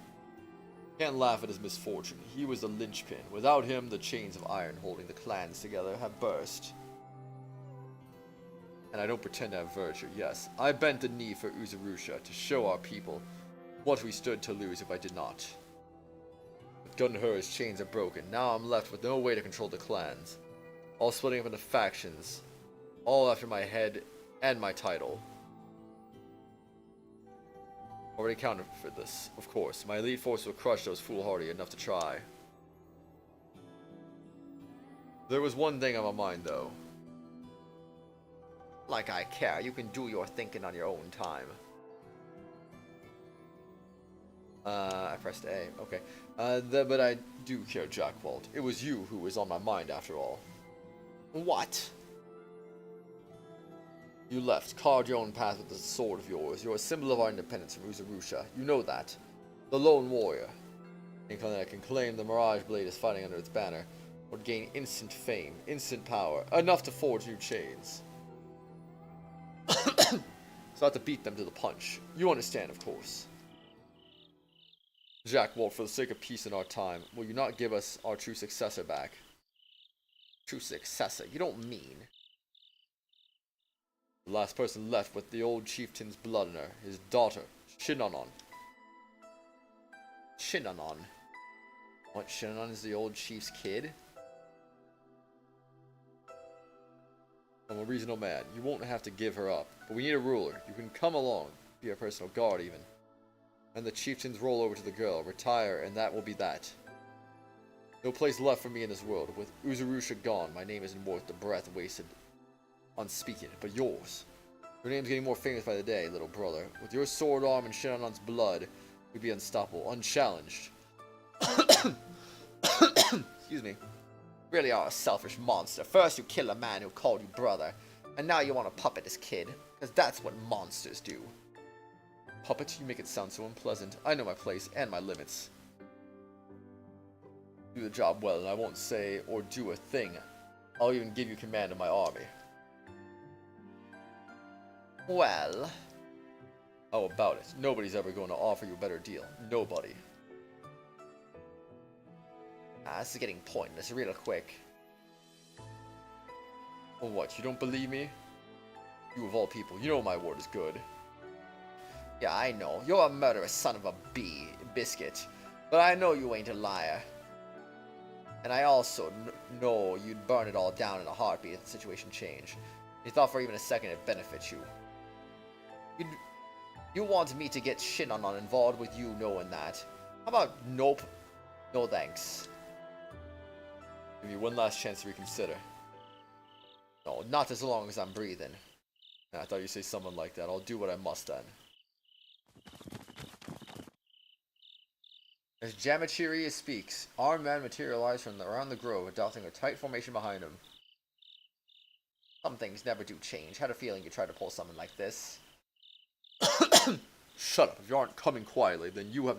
Can't laugh at his misfortune. He was the linchpin. Without him, the chains of iron holding the clans together have burst. And I don't pretend to have virtue, yes. I bent the knee for Uzurusha to show our people what we stood to lose if I did not. But Gundhura's chains are broken. Now I'm left with no way to control the clans. All splitting up into factions. All after my head and my title. Already counted for this, of course. My elite force will crush those foolhardy enough to try. There was one thing on my mind, though. Like I care, you can do your thinking on your own time. I pressed A, okay. But I do care, Jack Walt. It was you who was on my mind, after all. What? You left, carved your own path with the sword of yours. You're a symbol of our independence from Uzurusha. You know that. The lone warrior. Anyone that can claim the Mirage Blade is fighting under its banner would gain instant fame, instant power, enough to forge new chains. So I have to beat them to the punch. You understand, of course. Jack Walt, for the sake of peace in our time, will you not give us our true successor back? True successor? You don't mean. The last person left with the old chieftain's blood in her, his daughter, Shinnonon. Shinnonon? What, Shinnonon is the old chief's kid? I'm a reasonable man. You won't have to give her up. But we need a ruler. You can come along. Be our personal guard, even. And the chieftains roll over to the girl. Retire, and that will be that. No place left for me in this world. With Uzurusha gone, my name isn't worth the breath wasted on speaking it. But yours. Your name's getting more famous by the day, little brother. With your sword arm and Shinnonon's blood, we'd be unstoppable, unchallenged. Excuse me. Really are a selfish monster. First you kill a man who called you brother, and now you want to puppet his kid, because that's what monsters do. Puppet? You make it sound so unpleasant. I know my place and my limits. Do the job well, and I won't say or do a thing. I'll even give you command of my army. Well, how about it? Nobody's ever going to offer you a better deal. Nobody. This is getting pointless real quick. Well, what, you don't believe me? You of all people, you know my word is good. Yeah, I know. You're a murderous son of a biscuit. But I know you ain't a liar. And I also know you'd burn it all down in a heartbeat if the situation changed. You thought for even a second it benefits you. You want me to get Shinnonon involved with you knowing that. How about nope? No thanks. Give me one last chance to reconsider. No, not as long as I'm breathing. I thought you'd say something like that. I'll do what I must then. As Jamachiri speaks, armed men materialize from around the grove, adopting a tight formation behind him. Some things never do change. Had a feeling you tried to pull something like this. Shut up. If you aren't coming quietly, then you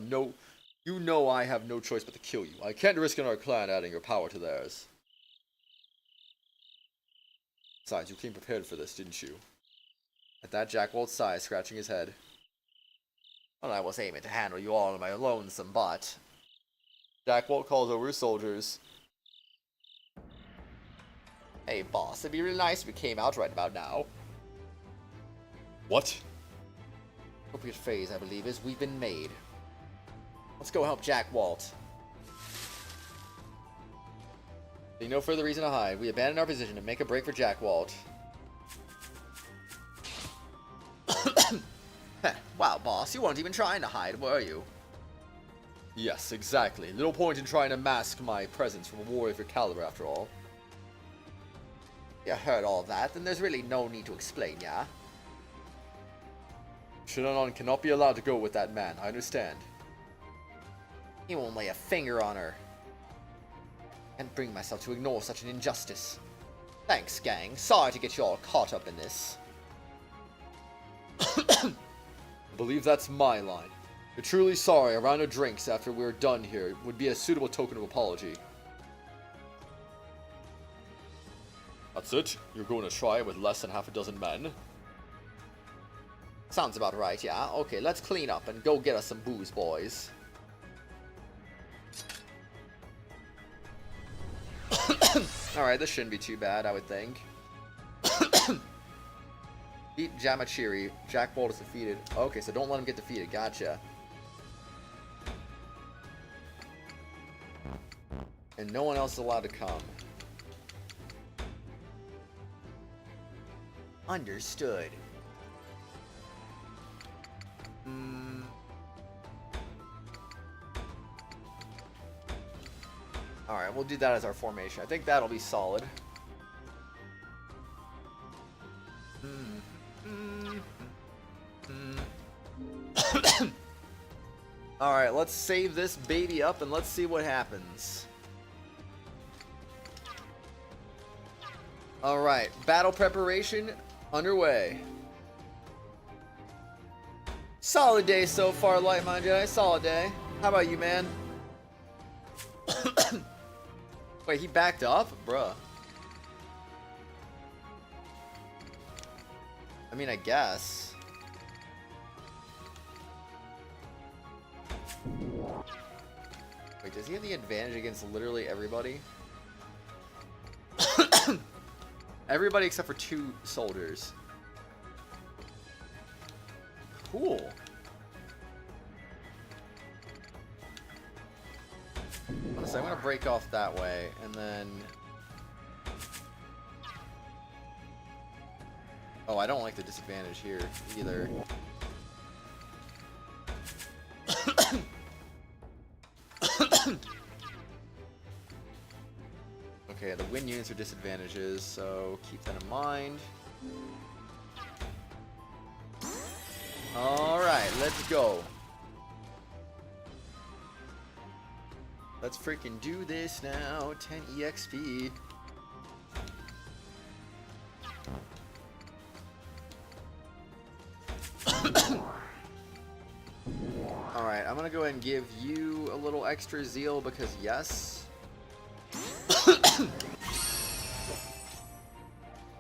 know I have no choice but to kill you. I can't risk in our clan adding your power to theirs. Besides, you came prepared for this, didn't you? At that, Jack Walt sighed, scratching his head. Well, I was aiming to handle you all in my lonesome butt. Jack Walt calls over his soldiers. Hey, boss, it'd be really nice if we came out right about now. What? Appropriate phrase, I believe, is we've been made. Let's go help Jack Walt. Being no further reason to hide, we abandon our position and make a break for Jack Walt. Wow, boss, you weren't even trying to hide, were you? Yes, exactly. Little point in trying to mask my presence from a warrior of your caliber, after all. You heard all that, then there's really no need to explain, yeah? Shinnonon cannot be allowed to go with that man, I understand. He won't lay a finger on her. Can't bring myself to ignore such an injustice. Thanks, gang. Sorry to get you all caught up in this. I believe that's my line. You're truly sorry, a round of drinks after we're done here would be a suitable token of apology. That's it? You're going to try it with less than half a dozen men? Sounds about right, yeah. Okay, let's clean up and go get us some booze, boys. Alright, this shouldn't be too bad, I would think. Beat Jamachiri. Jack Walt is defeated. Okay, so don't let him get defeated. Gotcha. And no one else is allowed to come. Understood. Alright, we'll do that as our formation. I think that'll be solid. Alright, let's save this baby up and let's see what happens. Alright, battle preparation underway. Solid day so far, Light Mind Jedi. Solid day. How about you, man? Wait, he backed up? Bruh. I mean, I guess. Wait, does he have the advantage against literally everybody? Everybody except for 2 soldiers. Cool. So I'm gonna break off that way, and then... Oh, I don't like the disadvantage here, either. Okay, the wind units are disadvantages, so keep that in mind. Alright, let's go. Let's freaking do this now. 10 EXP. Alright, I'm gonna go ahead and give you a little extra zeal because yes.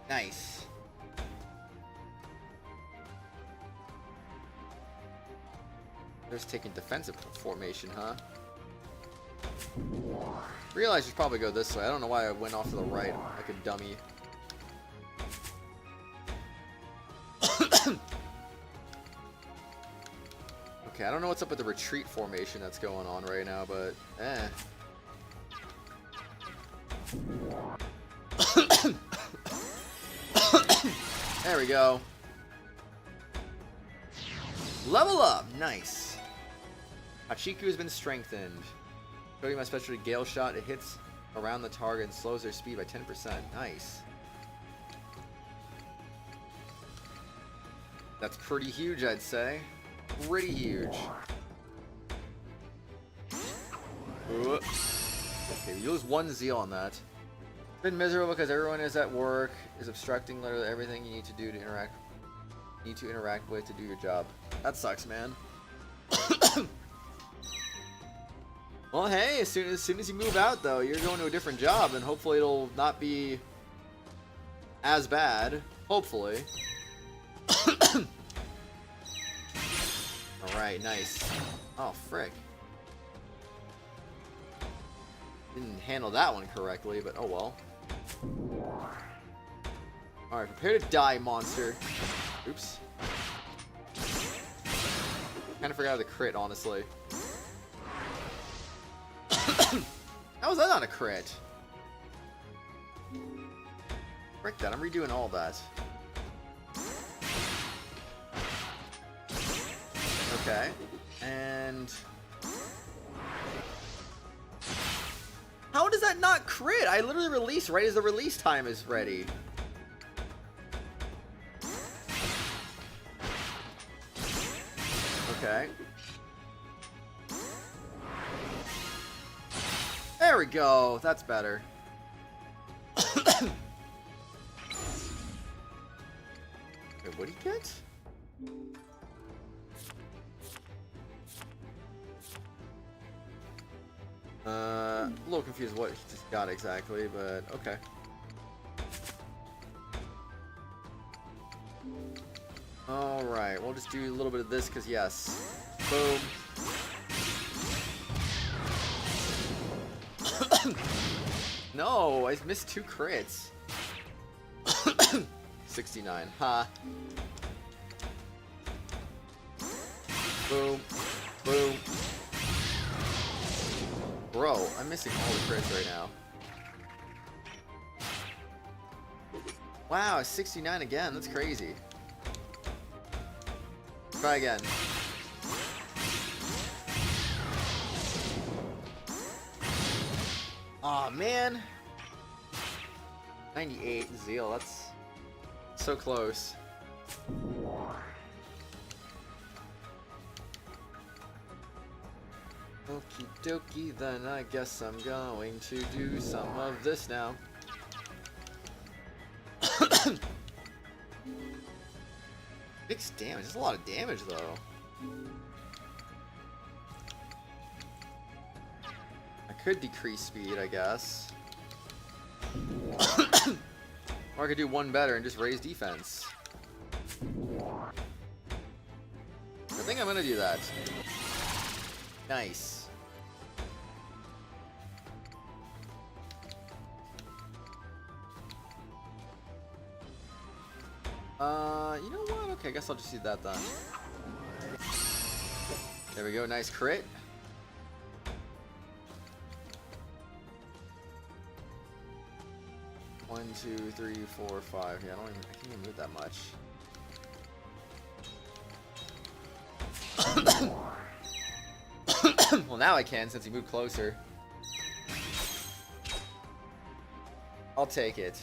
Nice. They're just taking defensive formation, huh? Realize you should probably go this way. I don't know why I went off to the right like a dummy. Okay, I don't know what's up with the retreat formation that's going on right now, but There we go. Level up! Nice. Hachiku has been strengthened. Showing my specialty Gale Shot, it hits around the target and slows their speed by 10%. Nice. That's pretty huge, I'd say. Pretty huge. Okay, you lose 1 zeal on that. It's been miserable because everyone is at work, is obstructing literally everything you need to do to interact. You need to interact with to do your job. That sucks, man. Well, hey, as soon as you move out, though, you're going to a different job, and hopefully it'll not be as bad. Hopefully. Alright, nice. Oh, frick. Didn't handle that one correctly, but oh well. Alright, prepare to die, monster. Oops. Kinda forgot the crit, honestly. How was that not a crit? Frick that, I'm redoing all that. Okay, and... How does that not crit? I literally release right as the release time is ready. Okay. There we go. That's better. Okay, what'd he get? A little confused what he just got exactly, but okay. Alright, we'll just do a little bit of this because yes. Boom. No, I missed 2 crits. 69. Ha. Boom. Boom. Bro, I'm missing all the crits right now. Wow, 69 again. That's crazy. Try again. Aw, oh, man. 98 zeal. That's so close. Okie dokie, then I guess I'm going to do some of this now. Fixed damage. That's a lot of damage, though. I could decrease speed, I guess. Or I could do one better and just raise defense. I think I'm gonna do that. Nice. You know what? Okay, I guess I'll just do that then. There we go, nice crit. One, two, three, four, five. Yeah, I can't even move that much. Well, now I can since he moved closer. I'll take it.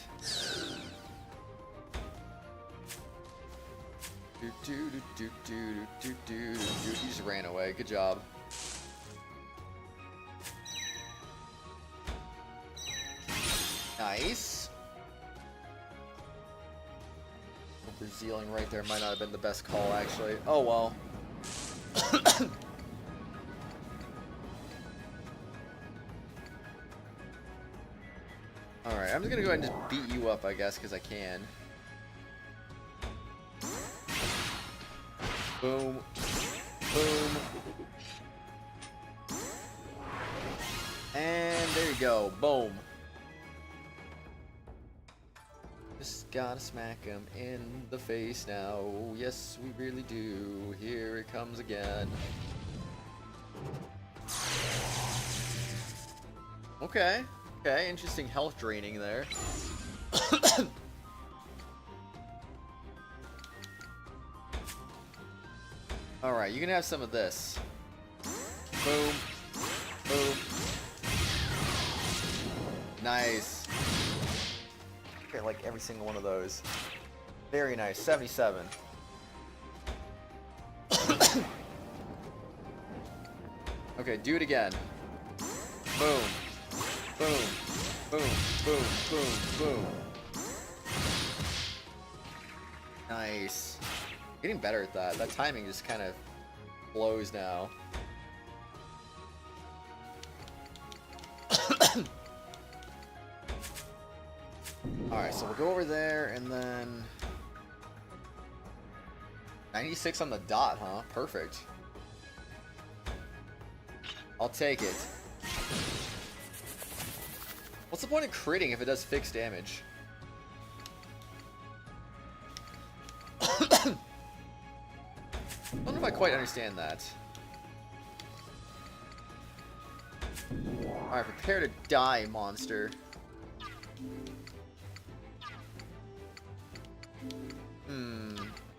He just ran away. Good job. Nice. Brazilian right there might not have been the best call, actually. Oh well. Alright, I'm just gonna go ahead and just beat you up, I guess, because I can. Boom. Boom. And there you go. Boom. Just gotta smack him in the face now. Yes, we really do. Here it comes again. Okay. Okay, interesting health draining there. Alright, you can have some of this. Boom. Boom. Nice. Okay, like every single one of those. Very nice. 77. Okay, do it again. Boom. Boom. Boom. Boom. Boom. Boom. Nice. Getting better at that. That timing just kind of blows now. Alright, so we'll go over there and then 96 on the dot, huh? Perfect. I'll take it. What's the point of critting if it does fixed damage? I don't know if I quite understand that. Alright, prepare to die, monster.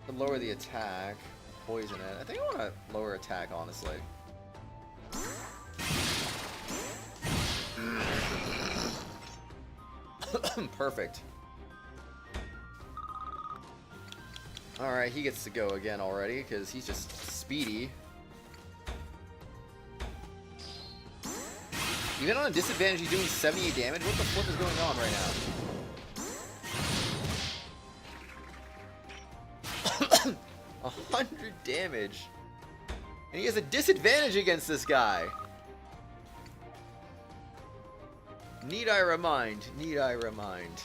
To lower the attack, poison it. I think I want to lower attack, honestly. Perfect. Alright, he gets to go again already, because he's just speedy. Even on a disadvantage, he's doing 78 damage? What the flip is going on right now? 100 damage. And he has a disadvantage against this guy. Need I remind? Need I remind?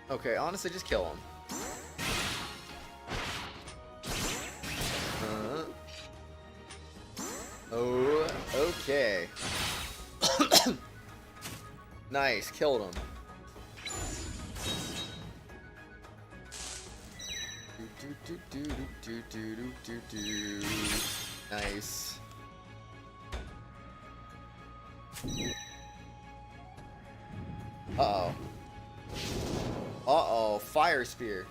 Okay, honestly, just kill him. Oh, okay. Nice, killed him. Nice. Uh-oh. Uh-oh, fire spear.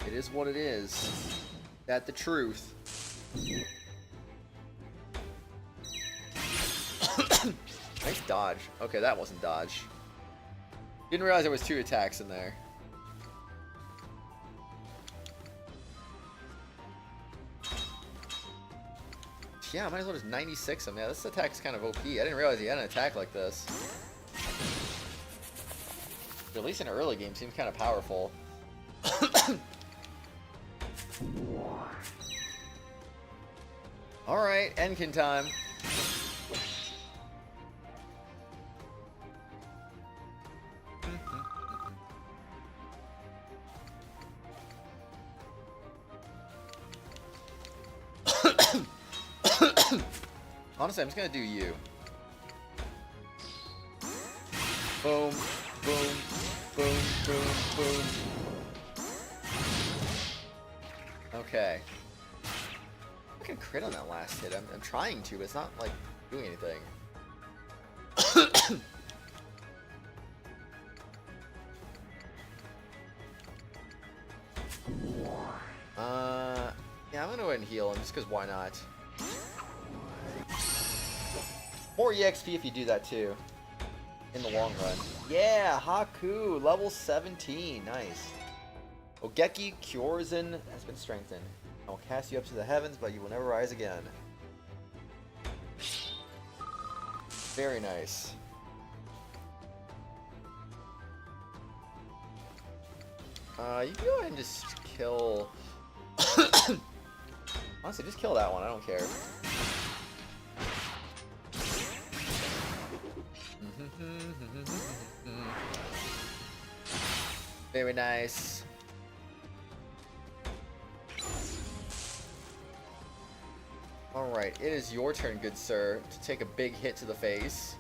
It is what it is. That's the truth. Nice dodge. Okay, that wasn't dodge. Didn't realize there was 2 attacks in there. Yeah, I might as well just 96 him. Yeah, this attack's kind of OP. I didn't realize he had an attack like this. At least in early game, seems kind of powerful. Alright, Enkin time. Honestly, I'm just gonna do you. Boom, boom, boom, boom, boom. Okay. I can crit on that last hit. I'm trying to, but it's not like doing anything. Yeah, I'm gonna go ahead and heal him just because why not? More EXP if you do that too. In the long run. Yeah, Haku, level 17. Nice. Ogeki Kyorzin has been strengthened. I will cast you up to the heavens, but you will never rise again. Very nice. You can go ahead and just kill... Honestly, just kill that one. I don't care. Very nice. Alright, it is your turn, good sir, to take a big hit to the face.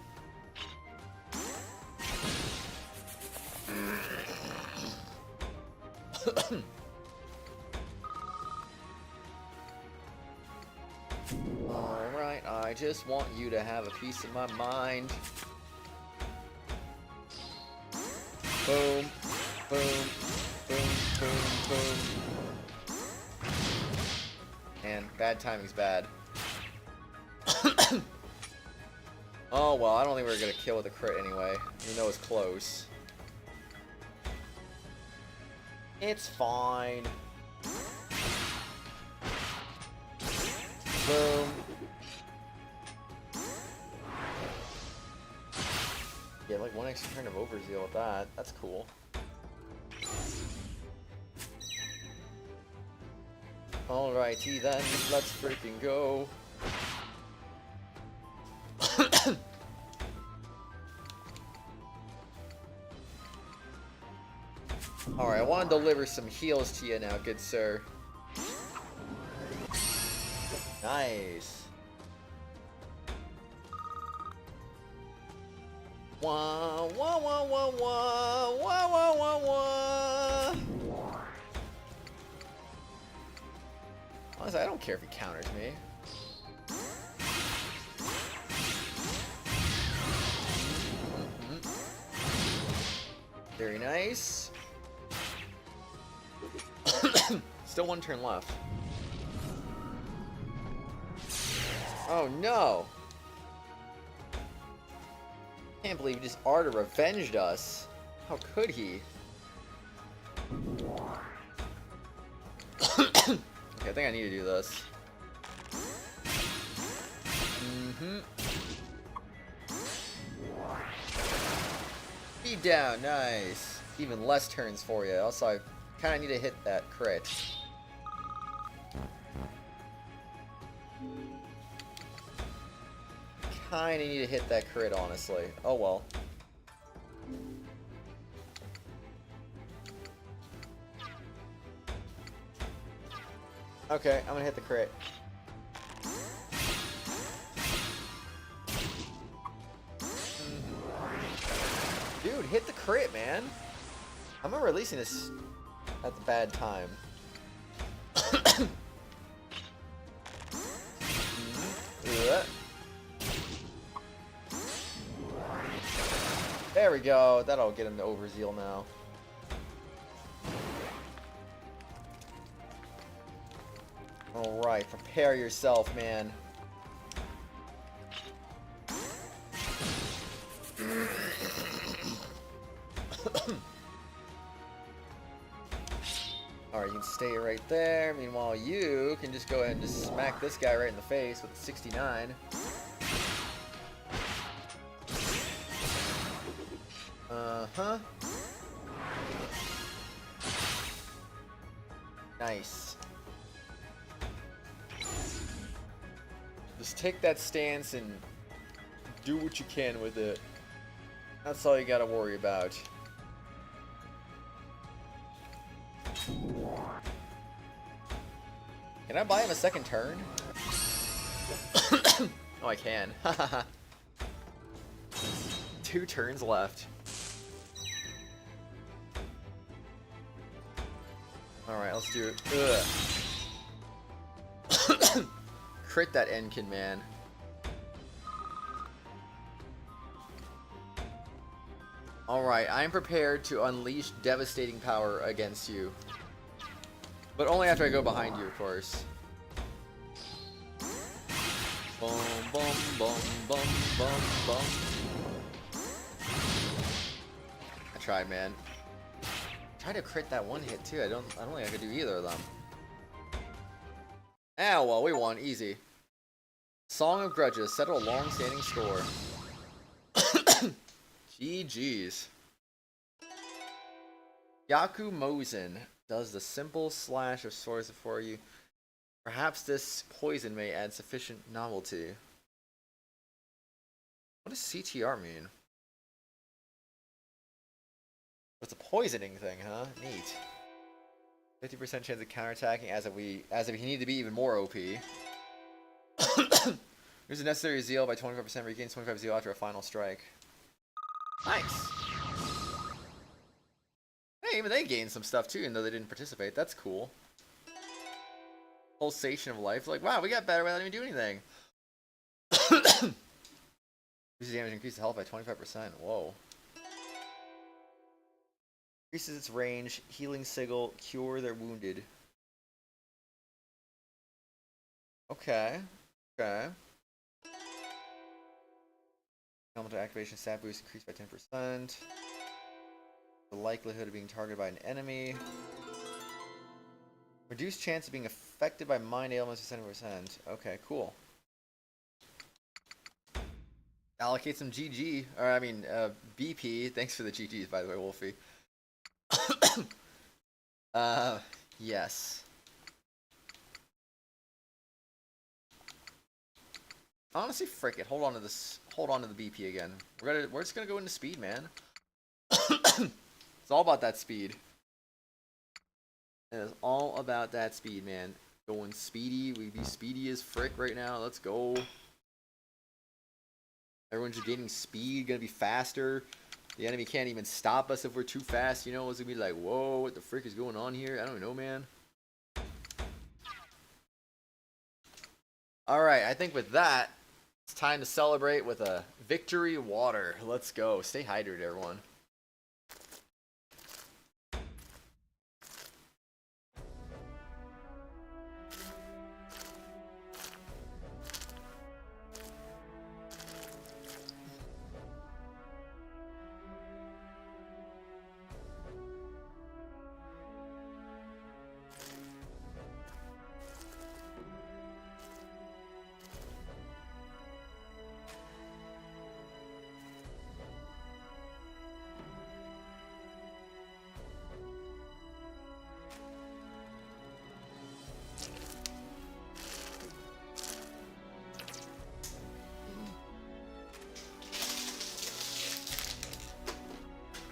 Alright, I just want you to have a piece of my mind. Boom, boom, boom, boom, boom. And bad timing's bad. Oh well, I don't think we're gonna kill with a crit anyway. You know it's close. It's fine. Boom. Yeah, like one extra turn of Overzeal with that. That's cool. Alrighty then, let's freaking go. Alright, I want to deliver some heals to you now, good sir. Nice. Wah, wah, wah, wah, wah, wah, wah, wah, wah. Honestly, I don't care if he counters me. Very nice. Still one turn left. Oh no! Can't believe just Arda revenged us. How could he? Okay, I think I need to do this. Speed down, nice. Even less turns for you. Also, I kind of need to hit that crit. Kinda need to hit that crit, honestly. Oh well. Okay, I'm gonna hit the crit. Dude, hit the crit, man. I'm not releasing this at the bad time. There we go. That'll get him to Overzeal now. Alright, prepare yourself, man. Alright, you can stay right there. Meanwhile, you can just go ahead and just smack this guy right in the face with 69. Uh-huh. Nice. Just take that stance and do what you can with it. That's all you gotta worry about. Can I buy him a second turn? Oh, I can. 2 turns left. Alright, let's do it. Ugh. Crit that Enkin, man. Alright, I am prepared to unleash devastating power against you. But only after I go behind you, of course. Boom, boom, boom, boom, boom, boom. I tried, man. Tried to crit that one hit too. I don't think I could do either of them. Ah, well, we won. Easy. Song of Grudges. Settle a long-standing score. GG's. Yaku Mozen does the simple slash of swords for you. Perhaps this poison may add sufficient novelty. What does CTR mean? It's a poisoning thing, huh? Neat. 50% chance of counterattacking as if he needed to be even more OP. Use a necessary zeal by 25%, regains 25 zeal after a final strike. Nice. Hey, even they gained some stuff too, even though they didn't participate. That's cool. Pulsation of life. Like, wow, we got better without even doing anything. Increases damage, increases health by 25%. Whoa. Increases its range, healing sigil, cure their wounded. Okay. Okay. Elemental activation stat boost increased by 10%. The likelihood of being targeted by an enemy. Reduced chance of being affected by mind ailments to 70%. Okay, cool. Allocate some GG. Or, I mean, BP. Thanks for the GGs, by the way, Wolfie. Yes. Honestly, frick it. Hold on to this. Hold on to the BP again. We're just gonna go into speed, man. It's all about that speed. It is all about that speed, man. Going speedy. We be speedy as frick right now. Let's go. Everyone's just gaining speed. Gonna be faster. The enemy can't even stop us if we're too fast. You know, it's gonna be like, whoa, what the frick is going on here? I don't know, man. Alright, I think with that, it's time to celebrate with a victory water. Let's go. Stay hydrated, everyone.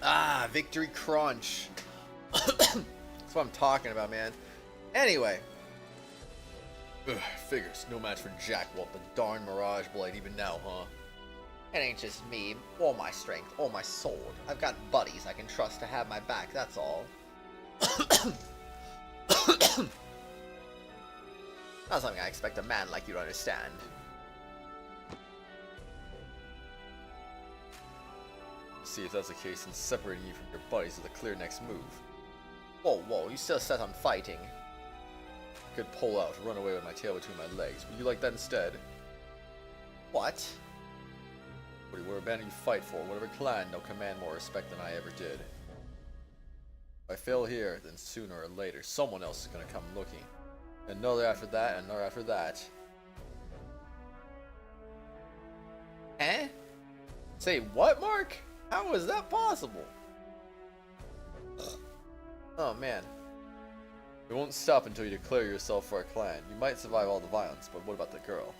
Ah, victory crunch. That's what I'm talking about, man. Anyway. Ugh, figures. No match for Jack Walt, the darn Mirage Blade, even now, huh? It ain't just me, or my strength, or my sword. I've got buddies I can trust to have my back, that's all. Not something I expect a man like you to understand. See if that's the case, and separating you from your buddies is the clear next move. Whoa, whoa, you still set on fighting. Could pull out, run away with my tail between my legs. Would you like that instead? What? What we're abandoning fight for, whatever clan no command more respect than I ever did. If I fail here, then sooner or later, someone else is gonna come looking. Another after that, and another after that. Eh? Say what, Mark? How is that possible? Oh man. It won't stop until you declare yourself for a clan. You might survive all the violence, but what about the girl? ...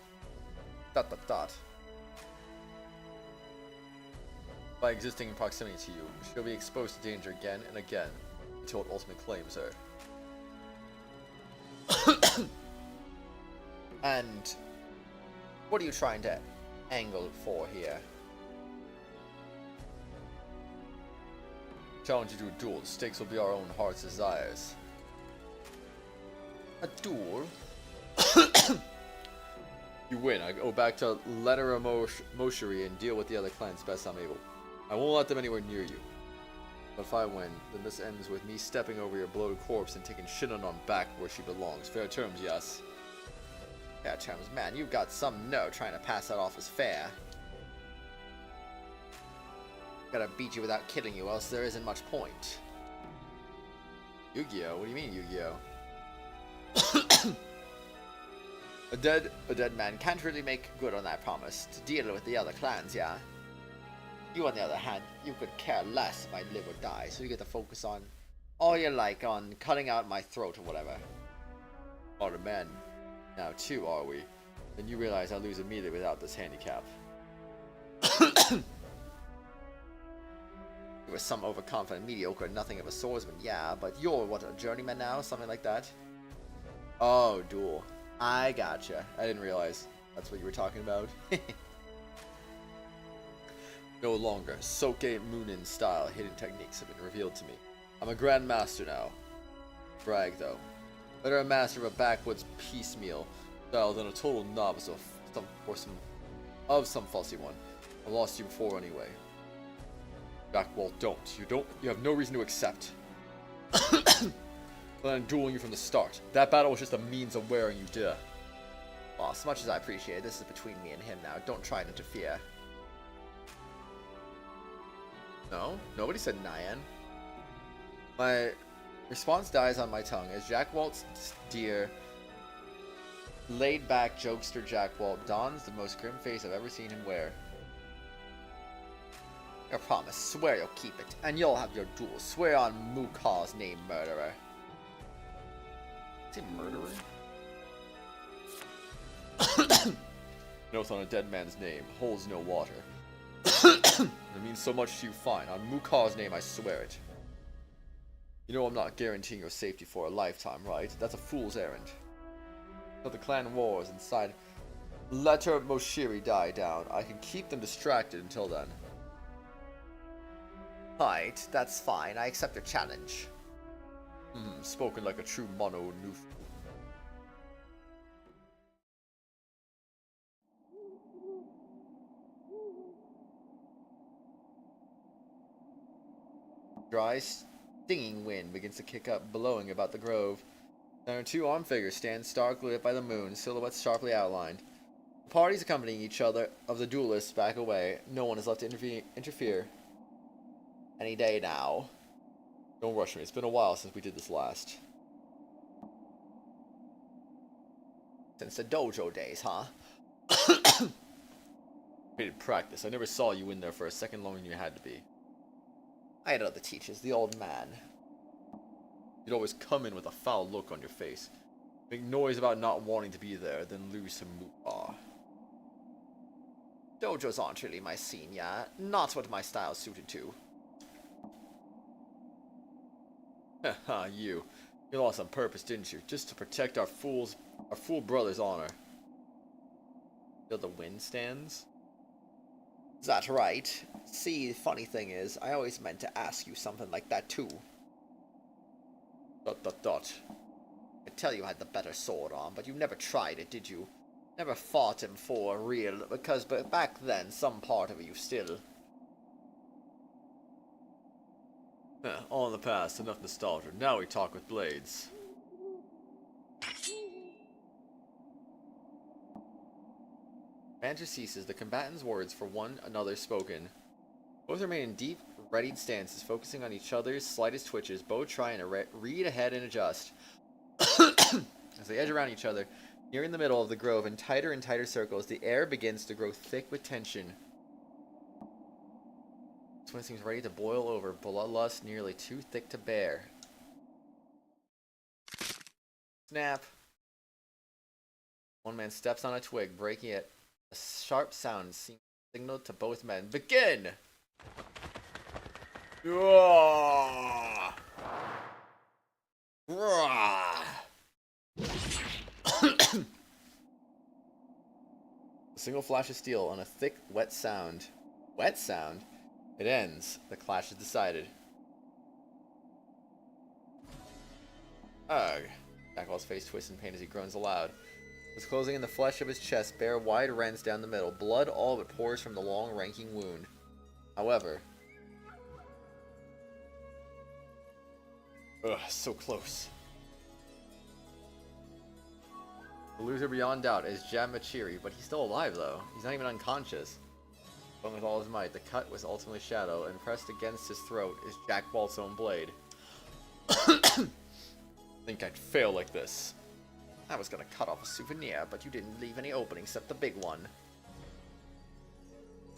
By existing in proximity to you, she'll be exposed to danger again and again, until it ultimately claims her. And What are you trying to angle for here? Challenge you to a duel. The stakes will be our own heart's desires. A duel? You win. I go back to Letter Moshiri and deal with the other clans best I'm able. I won't let them anywhere near you. But if I win, then this ends with me stepping over your bloated corpse and taking Shinnon back where she belongs. Fair terms, yes. Fair terms, man. You've got some nerve trying to pass that off as fair. Gotta beat you without killing you, else there isn't much point. Yu-Gi-Oh? What do you mean, Yu-Gi-Oh? A dead man can't really make good on that promise. To deal with the other clans, yeah? You, on the other hand, you could care less if I live or die, so you get to focus on all you like on cutting out my throat or whatever. Other men now too, are we? Then you realize I lose immediately without this handicap. You were some overconfident, mediocre, nothing of a swordsman, yeah, but you're, what, a journeyman now? Something like that? Oh, duel. I gotcha. I didn't realize that's what you were talking about. No longer. Soke Munin style hidden techniques have been revealed to me. I'm a Grand Master now. Brag, though. Better a master of a backwoods piecemeal style than a total novice of some fussy one. I lost you before anyway. Jackwalt, don't. You have no reason to accept. Plan on dueling you from the start. That battle was just a means of wearing you down. Well, as much as I appreciate it, this is between me and him now. Don't try and interfere. No? Nobody said Nyan. My response dies on my tongue as Jackwalt's dear, laid-back jokester Jackwalt dons the most grim face I've ever seen him wear. Your promise. Swear you'll keep it. And you'll have your duel. Swear on Mukaw's name, murderer. Is he murderer? An oath on a dead man's name holds no water. It means so much to you, fine. On Mukaw's name, I swear it. You know I'm not guaranteeing your safety for a lifetime, right? That's a fool's errand. Until the clan wars inside Letter Moshiri die down, I can keep them distracted until then. Right, that's fine. I accept your challenge. Spoken like a true mono Nufu. Dry, stinging wind begins to kick up, blowing about the grove. There are two armed figures stand stark lit by the moon, silhouettes sharply outlined. The parties accompanying each other of the duelists back away. No one is left to interfere. Any day now. Don't rush me. It's been a while since we did this last. Since the dojo days, huh? Hated practice. I never saw you in there for a second longer than you had to be. I had other teachers, the old man. You'd always come in with a foul look on your face. Make noise about not wanting to be there, then lose some Mukaw. Dojos aren't really my scene, yeah? Not what my style's suited to. Haha, you lost on purpose, didn't you? Just to protect our fool brother's honor. Till the wind stands? Is that right? See, the funny thing is, I always meant to ask you something like that too. ... I tell you I had the better sword on, but you never tried it, did you? Never fought him for real, because back then, some part of you still... all in the past, enough nostalgia. Now we talk with blades. Banter ceases, the combatants' words for one another spoken. Both remain in deep, readied stances, focusing on each other's slightest twitches, both trying to read ahead and adjust. As they edge around each other, nearing the middle of the grove in tighter and tighter circles, the air begins to grow thick with tension. This one seems ready to boil over, bloodlust nearly too thick to bear. Snap! One man steps on a twig, breaking it. A sharp sound signaled to both men. Begin! The single flash of steel on a thick, wet sound. Wet sound? It ends. The clash is decided. Ugh. Jackwall's face twists in pain as he groans aloud. It's closing in the flesh of his chest, bare wide rents down the middle. Blood all but pours from the long, ranking wound. However... Ugh, so close. The loser beyond doubt is Jamachiri, but he's still alive though. He's not even unconscious. But with all his might, the cut was ultimately Shadow, and pressed against his throat is Jackwall's own blade. Think I'd fail like this. I was gonna cut off a souvenir, but you didn't leave any opening except the big one.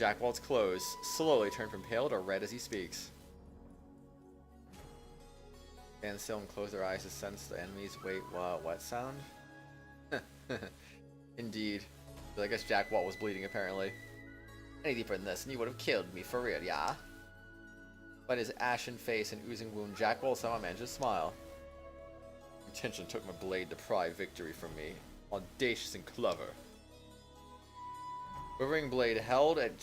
Jackwall's clothes slowly turn from pale to red as he speaks. Stand still and close their eyes to sense the enemy's weight. What sound? Indeed. But I guess Jackwall was bleeding apparently. Any deeper than this and you would have killed me for real, yeah? But his ashen face and oozing wound, Jackwall somehow managed to smile. Intention took my blade to pry victory from me. Audacious and clever. Quivering blade held at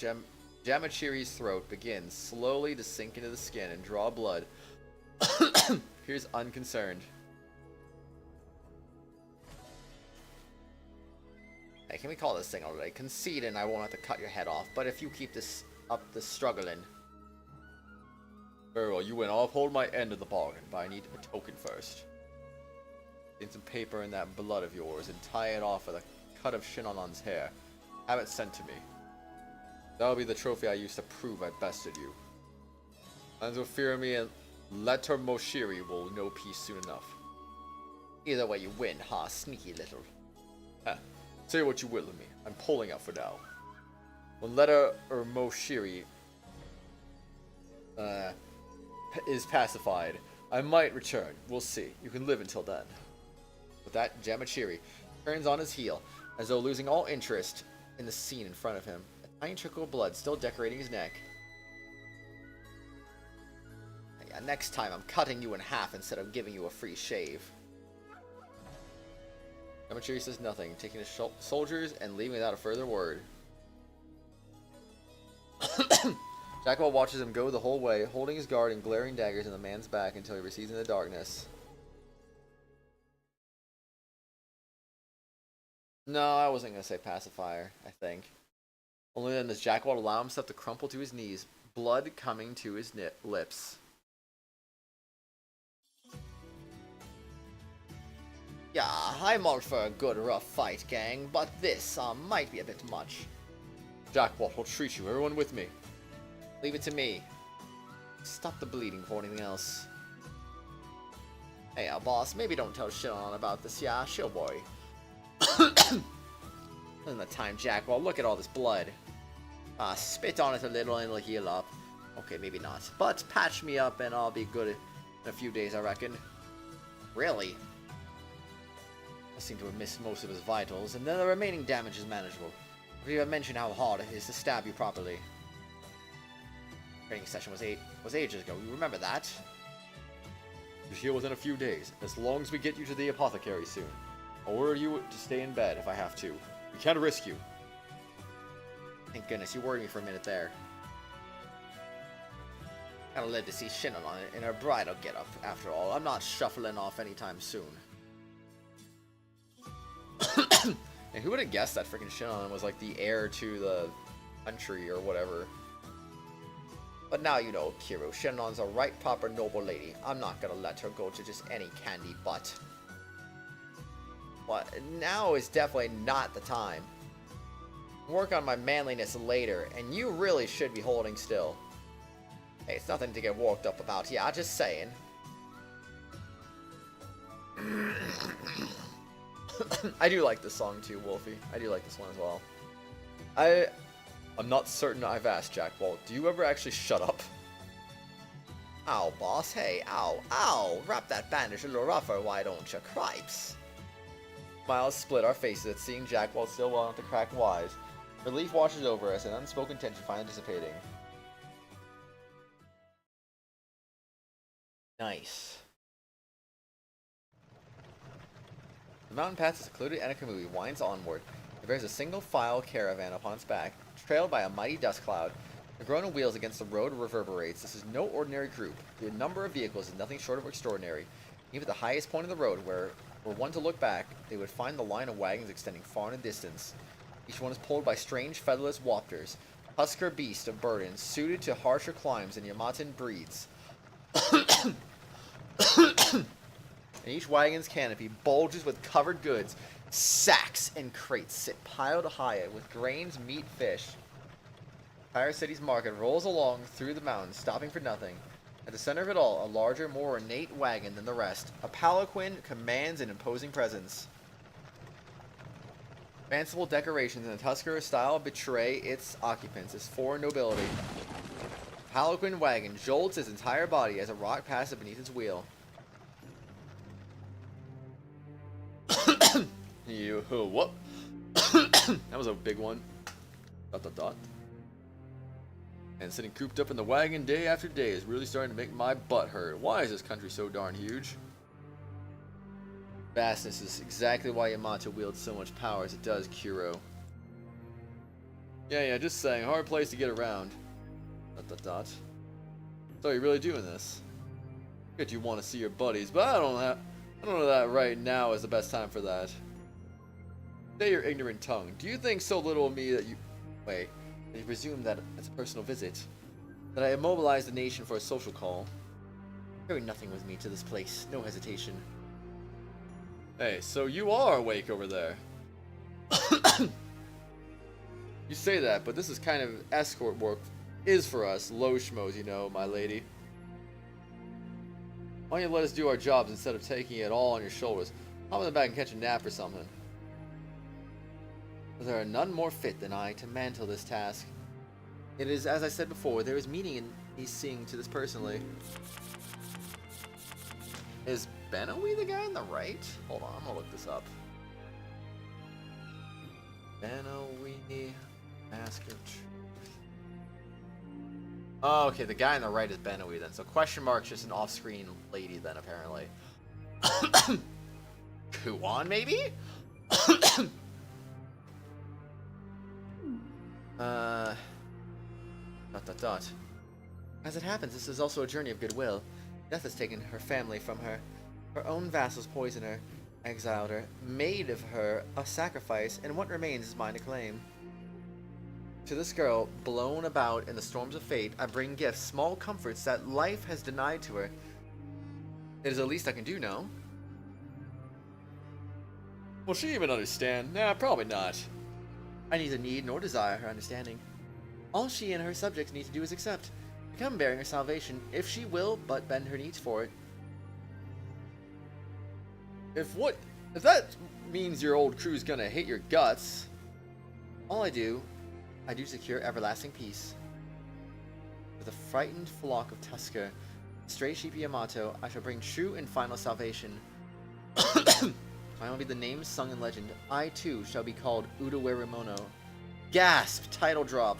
Jamachiri's throat begins slowly to sink into the skin and draw blood. Appears unconcerned. Hey, can we call this thing already? Concede and I won't have to cut your head off, but if you keep this up the struggling. Very well, you win. I'll uphold my end of the bargain, but I need a token first. Get some paper in that blood of yours and tie it off with a cut of Shinonon's hair. Have it sent to me. That'll be the trophy I used to prove I bested you. Lands will fear me and Letter Moshiri will know peace soon enough. Either way you win, ha, sneaky little. Huh. Say what you will of me. I'm pulling out for now. When Letter Moshiri is pacified, I might return. We'll see. You can live until then. With that, Jamachiri turns on his heel, as though losing all interest in the scene in front of him. A tiny trickle of blood still decorating his neck. Yeah, next time I'm cutting you in half instead of giving you a free shave. Jamachiri says nothing, taking his soldiers and leaving without a further word. Jackwall watches him go the whole way, holding his guard and glaring daggers in the man's back until he recedes in the darkness. No, I wasn't going to say pacifier, I think. Only then does Jackwall allow himself to crumple to his knees, blood coming to his lips. Yeah, I'm all for a good rough fight, gang, but this might be a bit much. Jackwall will treat you, everyone with me. Leave it to me. Stop the bleeding for anything else. Hey, boss, maybe don't tell Shinon about this, yeah? Chill, boy. In the time, Jackwall, look at all this blood. Spit on it a little and it'll heal up. Okay, maybe not. But patch me up and I'll be good in a few days, I reckon. Really? I seem to have missed most of his vitals, and then the remaining damage is manageable. Have you even mentioned how hard it is to stab you properly? Training session was ages ago. You remember that? You heal within a few days, as long as we get you to the apothecary soon. I'll order you to stay in bed if I have to. We can't risk you. Thank goodness, you worried me for a minute there. Kinda led to see Shinon on it in her bridal getup, after all. I'm not shuffling off anytime soon. And who would have guessed that freaking Shinon was like the heir to the country or whatever? But now you know, Kiro, Shinon's a right proper noble lady. I'm not gonna let her go to just any candy butt. Well, now is definitely not the time. Work on my manliness later, and you really should be holding still. Hey, it's nothing to get worked up about, yeah, just saying. I do like this song too, Wolfie. I do like this one as well. I'm not certain I've asked Jackwall. Do you ever actually shut up? Ow, boss. Hey, ow, ow. Wrap that bandage a little rougher, why don't you? Cripes. Smiles split our faces at seeing Jackwall still well enough to crack wise. Relief washes over us and unspoken tension finally dissipating. Nice. The mountain path to secluded Anakamui winds onward. The bears a single file caravan upon its back, trailed by a mighty dust cloud. The groan of wheels against the road reverberates. This is no ordinary group. The number of vehicles is nothing short of extraordinary. Even at the highest point of the road, where were one to look back, they would find the line of wagons extending far in the distance. Each one is pulled by strange featherless wafters, husker beasts of burden, suited to harsher climes than Yamatan breeds. And each wagon's canopy bulges with covered goods. Sacks and crates sit piled high with grains, meat, fish. Pyre City's market rolls along through the mountains, stopping for nothing. At the center of it all, a larger, more ornate wagon than the rest. A palanquin commands an imposing presence. Fanciful decorations in the Tusker style betray its occupants as foreign nobility. The palanquin wagon jolts its entire body as a rock passes beneath its wheel. You what? That was a big one. ... And sitting cooped up in the wagon day after day is really starting to make my butt hurt. Why is this country so darn huge? Vastness is exactly why Yamato wields so much power as it does, Kuro. Yeah, just saying. Hard place to get around. ... So you're really doing this? Good, you want to see your buddies, but I don't know that right now is the best time for that. Say your ignorant tongue. Do you think so little of me that you... Wait. They presume that it's a personal visit, that I immobilized the nation for a social call. Carry nothing with me to this place, no hesitation. Hey, so you are awake over there. You say that, but this is kind of escort work is for us, low schmoes, you know, my lady. Why don't you let us do our jobs instead of taking it all on your shoulders? Hop in the back and catch a nap or something. There are none more fit than I to mantle this task. It is, as I said before, there is meaning in me seeing to this personally. Is Benowie the guy on the right? Hold on, I'm gonna look this up. Benowie, Mask of Truth. Oh, okay, the guy on the right is Benowie then. So question mark's just an off-screen lady then, apparently. Kuon, maybe? As it happens, this is also a journey of goodwill. Death has taken her family from her. Her own vassals poisoned her, exiled her, made of her a sacrifice, and what remains is mine to claim. To this girl, blown about in the storms of fate, I bring gifts, small comforts that life has denied to her. It is the least I can do, no? Will she even understand? Nah, probably not. I neither need nor desire her understanding. All she and her subjects need to do is accept, become bearing her salvation, if she will but bend her knees for it. If that means your old crew's gonna hate your guts, all I do secure everlasting peace. For the frightened flock of Tusker, stray sheep Yamato, I shall bring true and final salvation. I will be the name sung in legend. I too shall be called Udawerumono. Gasp! Title drop.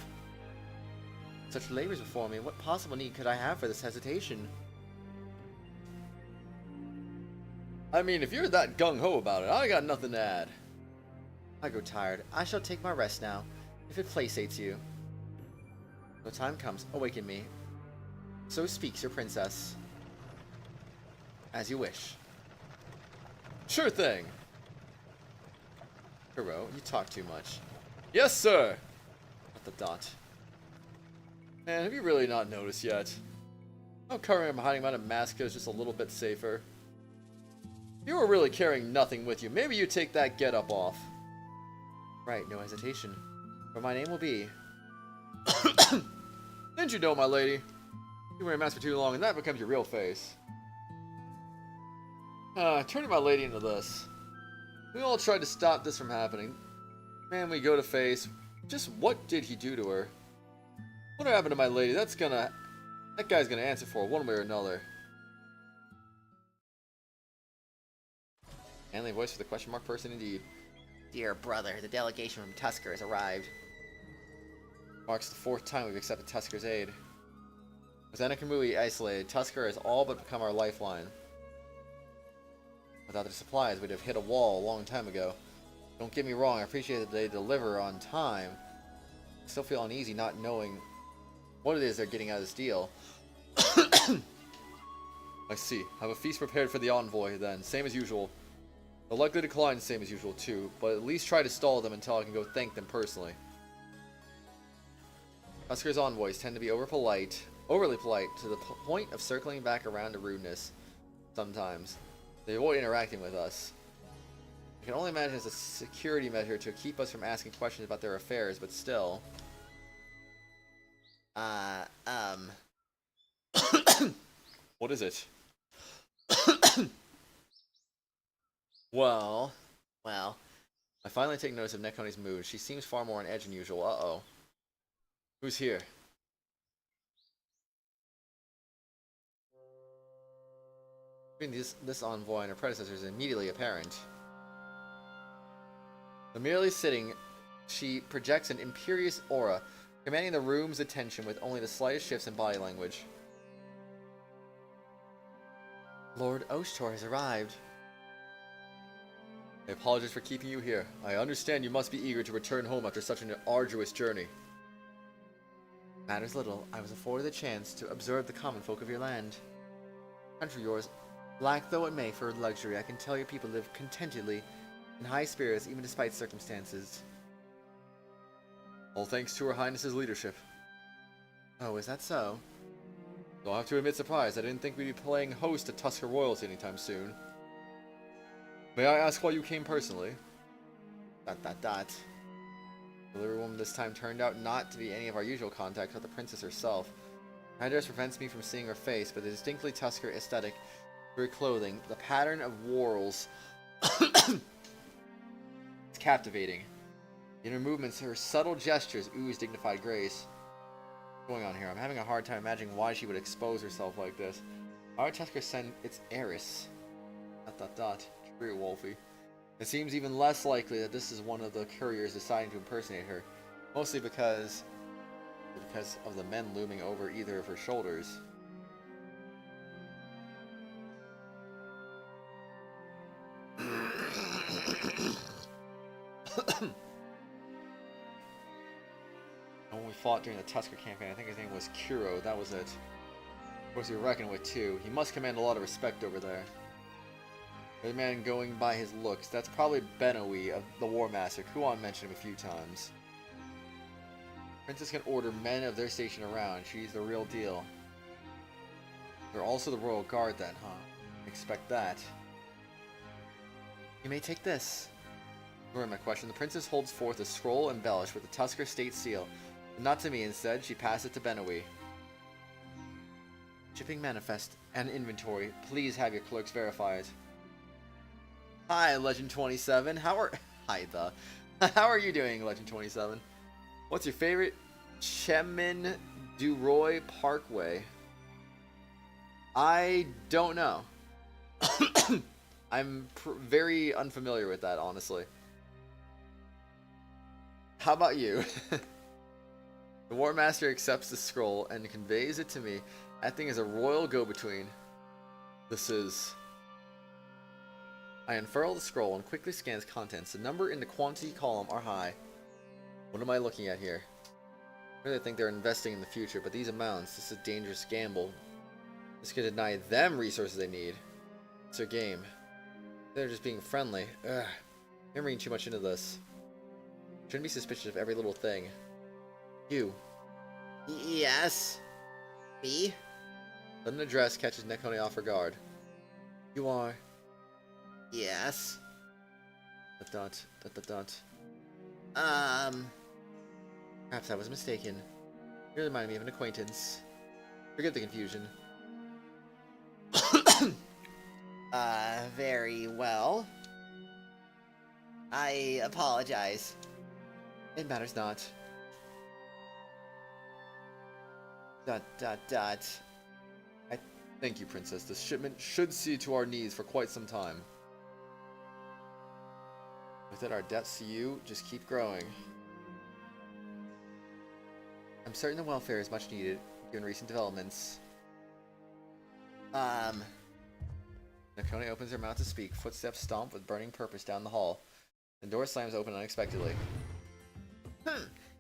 Such labors before me, what possible need could I have for this hesitation? I mean, if you're that gung-ho about it, I got nothing to add. I grow tired. I shall take my rest now, if it placates you. When the time comes, awaken me. So speaks your princess. As you wish. Sure thing. Kuro, you talk too much. Yes, sir! Man, have you really not noticed yet? How currently I'm hiding behind a mask is just a little bit safer. If you were really carrying nothing with you, maybe you take that get-up off. Right, no hesitation. For my name will be... Didn't you know, my lady? You wear a mask for too long and that becomes your real face. Turning my lady into this. We all tried to stop this from happening. Man, we go to face. Just what did he do to her? What happened to my lady? That guy's gonna answer for one way or another. Manly voice for the question mark person indeed. Dear brother, the delegation from Tusker has arrived. Marks the 4th time we've accepted Tusker's aid. With Enikamui isolated, Tusker has all but become our lifeline. Without their supplies, we'd have hit a wall a long time ago. Don't get me wrong, I appreciate that they deliver on time. I still feel uneasy not knowing what it is they're getting out of this deal. I see. Have a feast prepared for the envoy, then. Same as usual. They'll likely decline same as usual, too, but at least try to stall them until I can go thank them personally. Tusker's envoys tend to be overly polite, to the point of circling back around to rudeness. Sometimes. They avoid interacting with us. I can only imagine it's a security measure to keep us from asking questions about their affairs, but still. What is it? Well, I finally take notice of Nekoni's mood. She seems far more on edge than usual. Uh-oh. Who's here? Between this envoy and her predecessor is immediately apparent. Though merely sitting, she projects an imperious aura, commanding the room's attention with only the slightest shifts in body language. Lord Oshtor has arrived. I apologize for keeping you here. I understand you must be eager to return home after such an arduous journey. Matters little. I was afforded the chance to observe the common folk of your land. Country yours, lack though it may for luxury, I can tell your people live contentedly, in high spirits, even despite circumstances. All thanks to Her Highness's leadership. Oh, is that so? Though I have to admit surprised, I didn't think we'd be playing host to Tusker royalty anytime soon. May I ask why you came personally? ... The delivery woman this time turned out not to be any of our usual contacts, but the princess herself. Her headdress prevents me from seeing her face, but the distinctly Tusker aesthetic through her clothing, the pattern of whorls, it's captivating. In her movements, her subtle gestures ooze dignified grace. What's going on here? I'm having a hard time imagining why she would expose herself like this. Why would Tusker send its heiress? ... True, Wolfie. It seems even less likely that this is one of the couriers deciding to impersonate her, mostly because of the men looming over either of her shoulders. When we fought during the Tusker campaign, I think his name was Kuro, that was it. Of course, we were reckoned with too. He must command a lot of respect over there. The man going by his looks, that's probably Benowi of the War Master. Kuon mentioned him a few times. Princess can order men of their station around. She's the real deal. They're also the Royal Guard then, huh? Expect that. You may take this. Ignoring my question, the princess holds forth a scroll embellished with the Tusker state seal. But not to me, instead, she passes it to Benowi. Shipping manifest and inventory. Please have your clerks verify it. Hi, Legend 27. How are you doing, Legend 27? What's your favorite Chemin du Roi Parkway? I don't know. I'm very unfamiliar with that, honestly. How about you? The War Master accepts the scroll and conveys it to me, acting as a royal go-between. This is... I unfurl the scroll and quickly scan its contents. The number in the quantity column are high. What am I looking at here? I really think they're investing in the future, but these amounts, this is a dangerous gamble. This could deny them resources they need. It's their game. They're just being friendly. Ugh. I'm reading too much into this. Shouldn't be suspicious of every little thing. You. Yes? Me? Sudden address catches Nekoni off her guard. You are... Yes? ... Perhaps I was mistaken. You remind me of an acquaintance. Forget the confusion. Very well. I apologize. It matters not. ... Thank you, Princess. This shipment should see to our needs for quite some time. With it, our debts to you just keep growing. I'm certain the welfare is much needed, given recent developments. Nekoni opens her mouth to speak. Footsteps stomp with burning purpose down the hall. The door slams open unexpectedly.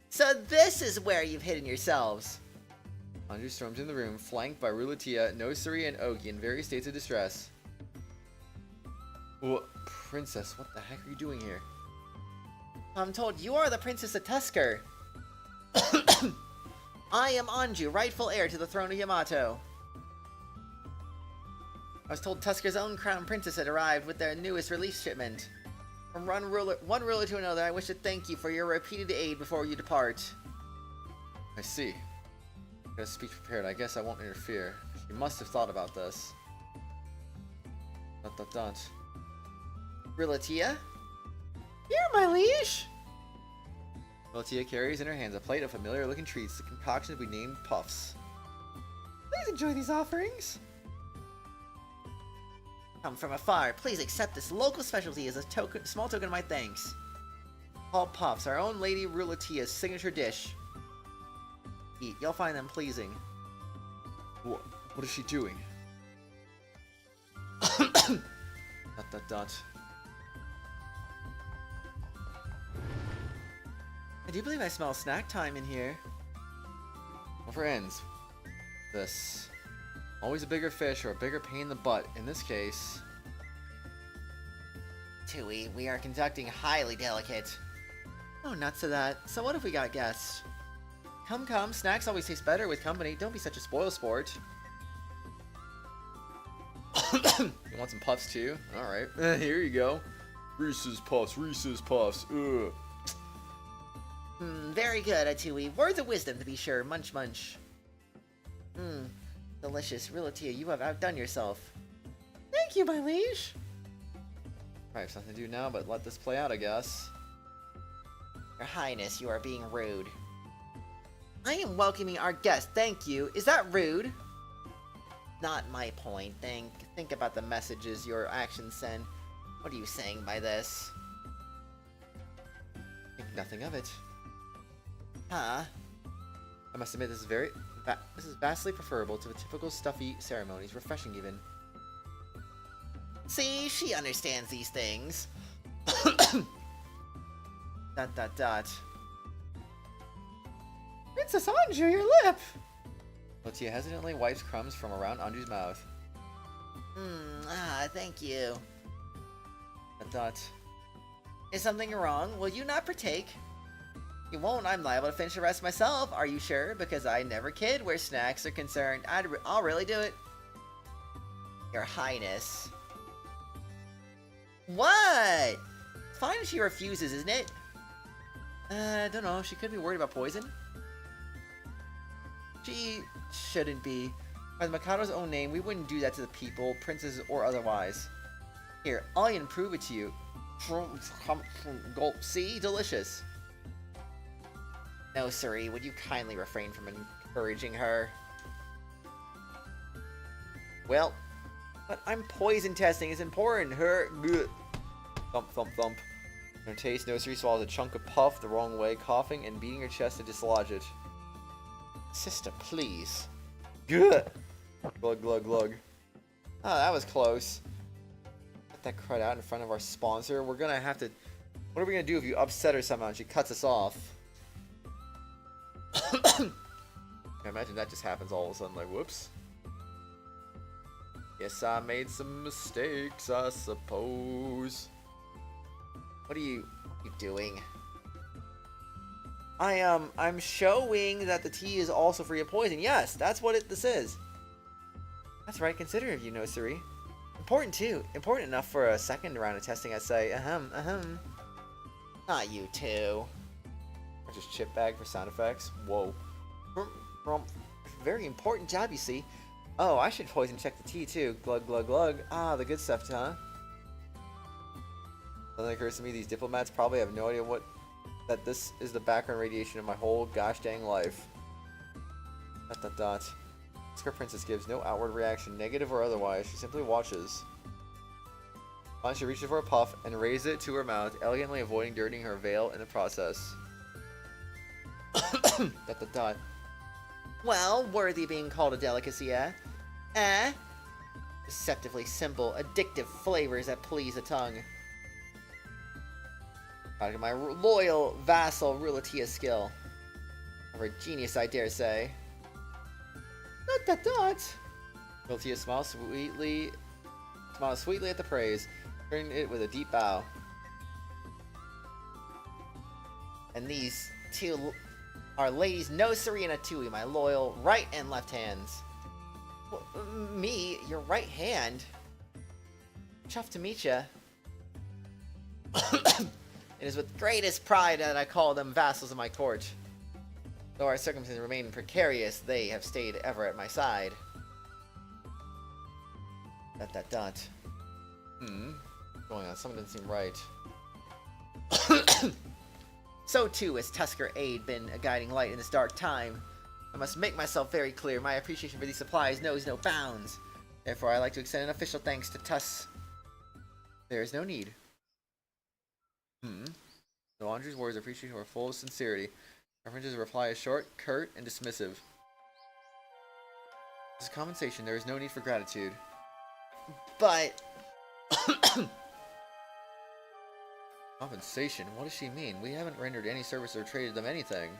So this is where you've hidden yourselves. Anju storms in the room, flanked by Rulatia, Nosuri, and Ogi in various states of distress. Princess, what the heck are you doing here? I'm told you are the Princess of Tusker. I am Anju, rightful heir to the throne of Yamato. I was told Tusker's own crown princess had arrived with their newest relief shipment. From one ruler to another, I wish to thank you for your repeated aid before you depart. I see. Got a speech prepared. I guess I won't interfere. You must have thought about this. ... Rulatia? Here, my liege! Rulatia carries in her hands a plate of familiar-looking treats, the concoctions we named Puffs. Please enjoy these offerings. Come from afar, please accept this local specialty as a small token of my thanks. Called Puffs, our own Lady Rulatia's signature dish. Eat, you'll find them pleasing. What is she doing? ... I do believe I smell snack time in here. Well, for ends, this. Always a bigger fish or a bigger pain in the butt. In this case... Tui, we are conducting highly delicate. Oh, nuts to that. So what if we got guests? Come, snacks always taste better with company. Don't be such a spoil sport. You want some puffs too? Alright, here you go. Reese's Puffs, Reese's Puffs, ugh. Very good, Atui. Words of wisdom, to be sure. Munch, munch. Delicious. Rulatia, you have outdone yourself. Thank you, my liege. I have something to do now, but let this play out, I guess. Your Highness, you are being rude. I am welcoming our guest, thank you. Is that rude? Not my point. Think about the messages your actions send. What are you saying by this? Think nothing of it. Huh? I must admit, this is vastly preferable to the typical stuffy ceremonies, refreshing even. See, she understands these things. ... Princess Anju, your lip! Rulatia hesitantly wipes crumbs from around Anju's mouth. Thank you. ... Is something wrong? Will you not partake? You won't. I'm liable to finish the rest myself. Are you sure? Because I never kid where snacks are concerned. I'll really do it. Your Highness. What? It's fine if she refuses, isn't it? Don't know. She could be worried about poison. She shouldn't be. By the Mikado's own name, we wouldn't do that to the people, princes or otherwise. Here, I'll even prove it to you. See? Delicious. No, Suri, would you kindly refrain from encouraging her? Well, but I'm poison testing. It's important. Her... Thump, thump, thump. In her taste, Nosuri swallows a chunk of puff the wrong way, coughing and beating her chest to dislodge it. Sister, please. Good. Glug, glug, glug. Oh, that was close. Get that crud out in front of our sponsor. We're gonna have to... What are we gonna do if you upset her somehow and she cuts us off? I imagine that just happens all of a sudden, like, whoops. Yes, I made some mistakes, I suppose. What are you doing? I'm showing that the tea is also free of poison. Yes, that's what this is. That's right, considerate of you, Nosuri. Important too. Important enough for a second round of testing, I'd say. Not you two. Or just chip bag for sound effects. Whoa. Very important job, you see. Oh, I should poison check the tea too. Glug, glug, glug. Ah, the good stuff, huh? Something occurs to me, these diplomats probably have no idea that this is the background radiation of my whole gosh dang life. ... Tusker Princess gives no outward reaction, negative or otherwise. She simply watches. Finally, she reaches for a puff and raises it to her mouth, elegantly avoiding dirtying her veil in the process. ... Well, worthy of being called a delicacy, eh? Eh? Deceptively simple, addictive flavors that please the tongue. Out of my loyal vassal Rulatia skill. Of a genius, I dare say. Dot. Rulatia smiles sweetly at the praise, turning it with a deep bow. And these two are ladies Nosuri and Atui, my loyal right and left hands. Well, me, your right hand? Chuffed to meet ya. It is with greatest pride that I call them vassals of my court. Though our circumstances remain precarious, they have stayed ever at my side. Dot. What's going on? Something doesn't seem right. So too has Tusker Aid been a guiding light in this dark time. I must make myself very clear. My appreciation for these supplies knows no bounds. Therefore, I'd like to extend an official thanks to There is no need. So Andrew's words of appreciation were full of sincerity. Reference's reply is short, curt, and dismissive. This is compensation. There is no need for gratitude. But... Compensation? What does she mean? We haven't rendered any service or traded them anything.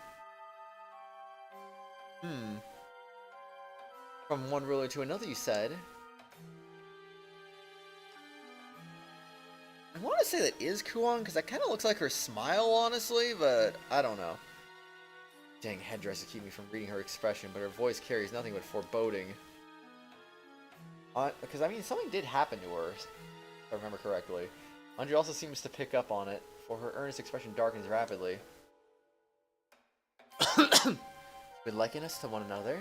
From one ruler to another, you said. I want to say that is Kuon, because that kind of looks like her smile, honestly, but I don't know. Dang headdresses keep me from reading her expression, but her voice carries nothing but foreboding. Because, I mean, something did happen to her, if I remember correctly. Andre also seems to pick up on it, for her earnest expression darkens rapidly. Would liken us to one another?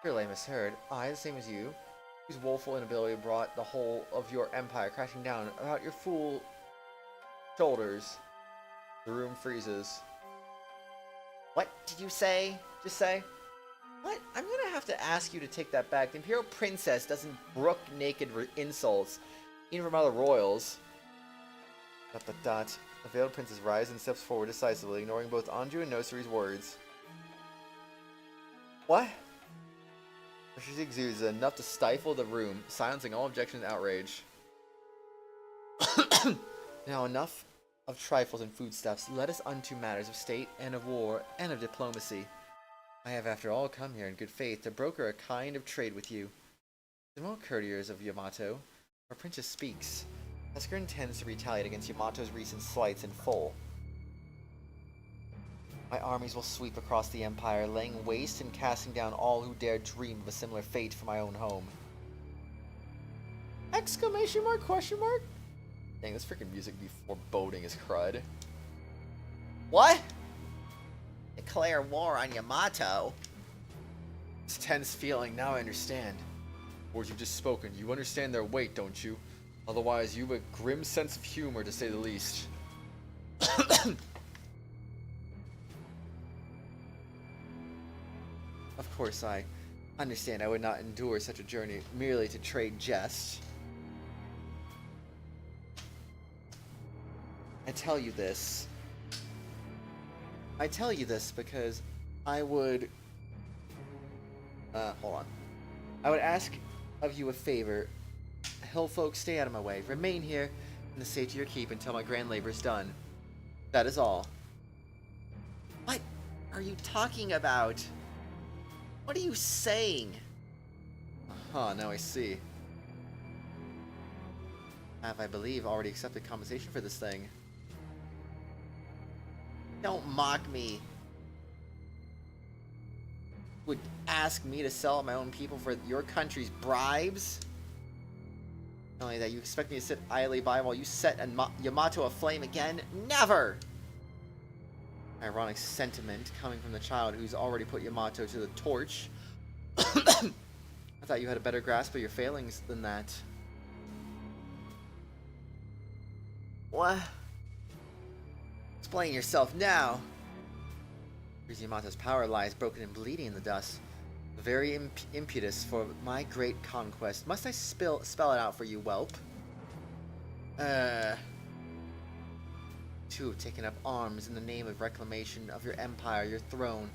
Surely I misheard. I, the same as you, whose woeful inability brought the whole of your empire crashing down about your fool shoulders. The room freezes. What did you say? Just say? What? I'm gonna have to ask you to take that back. The Imperial Princess doesn't brook naked insults, even from other royals. The veiled princess rises and steps forward decisively, ignoring both Anju and Nosuri's words. What? She exudes enough to stifle the room, silencing all objection and outrage. Now enough of trifles and foodstuffs. Let us unto matters of state and of war and of diplomacy. I have after all come here in good faith to broker a kind of trade with you. The more courtiers of Yamato, our princess speaks. Tusker intends to retaliate against Yamato's recent slights in full. My armies will sweep across the empire, laying waste and casting down all who dare dream of a similar fate for my own home. Exclamation mark, question mark? Dang, this freaking music be foreboding as crud. What? Declare war on Yamato? This tense feeling, now I understand. Words you've just spoken, you understand their weight, don't you? Otherwise, you've a grim sense of humor, to say the least. Of course, I understand I would not endure such a journey merely to trade jests. I tell you this because I would... hold on. I would ask of you a favor. Hill folk, stay out of my way. Remain here in the safety of your keep until my grand labor is done. That is all. What are you talking about? What are you saying? Huh, now I see. Have, I believe, already accepted compensation for this thing. Don't mock me. Would ask me to sell my own people for your country's bribes? Not only that, you expect me to sit idly by while you set Yamato aflame again? Never! Ironic sentiment coming from the child who's already put Yamato to the torch. I thought you had a better grasp of your failings than that. What? Explain yourself now. Yamato's power lies broken and bleeding in the dust. The very impetus for my great conquest. Must I spell it out for you, whelp? Two have taken up arms in the name of reclamation of your empire, your throne,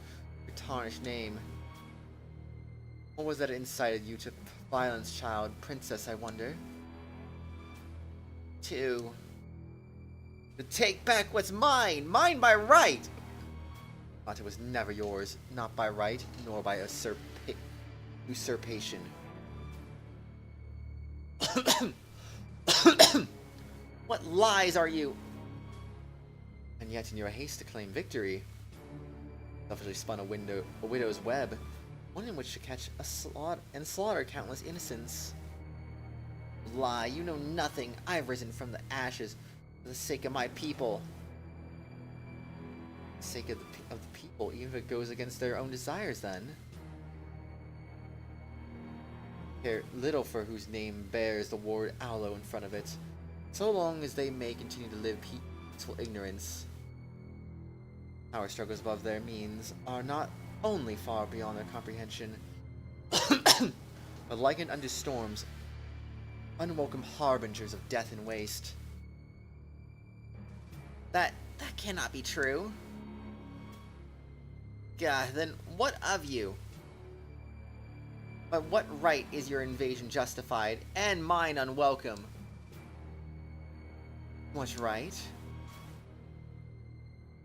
your tarnished name. What was that incited you to violence, child? Princess, I wonder? Two. To take back what's mine! Mine by right! Yamato was never yours, not by right, nor by usurpation. What lies are you? And yet, in your haste to claim victory, selfishly spun a widow's web, one in which to catch and slaughter countless innocents. Lie, you know nothing. I've risen from the ashes for the sake of my people. For the sake of the people, even if it goes against their own desires, then. Care little for whose name bears the word Aloe in front of it, so long as they may continue to live peaceful ignorance. Power struggles above their means are not only far beyond their comprehension, but likened unto storms, unwelcome harbingers of death and waste. That cannot be true. God, then what of you? By what right is your invasion justified, and mine unwelcome? What right?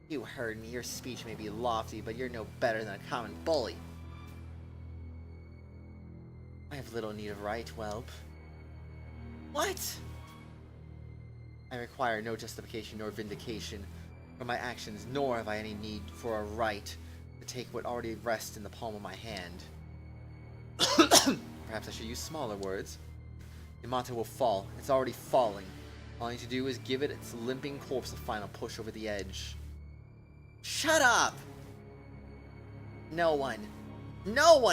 You heard me. Your speech may be lofty, but you're no better than a common bully. I have little need of right, whelp. What? I require no justification nor vindication for my actions, nor have I any need for a right to take what already rests in the palm of my hand. Perhaps I should use smaller words. Yamato will fall. It's already falling. All I need to do is give it its limping corpse a final push over the edge. Shut up! No one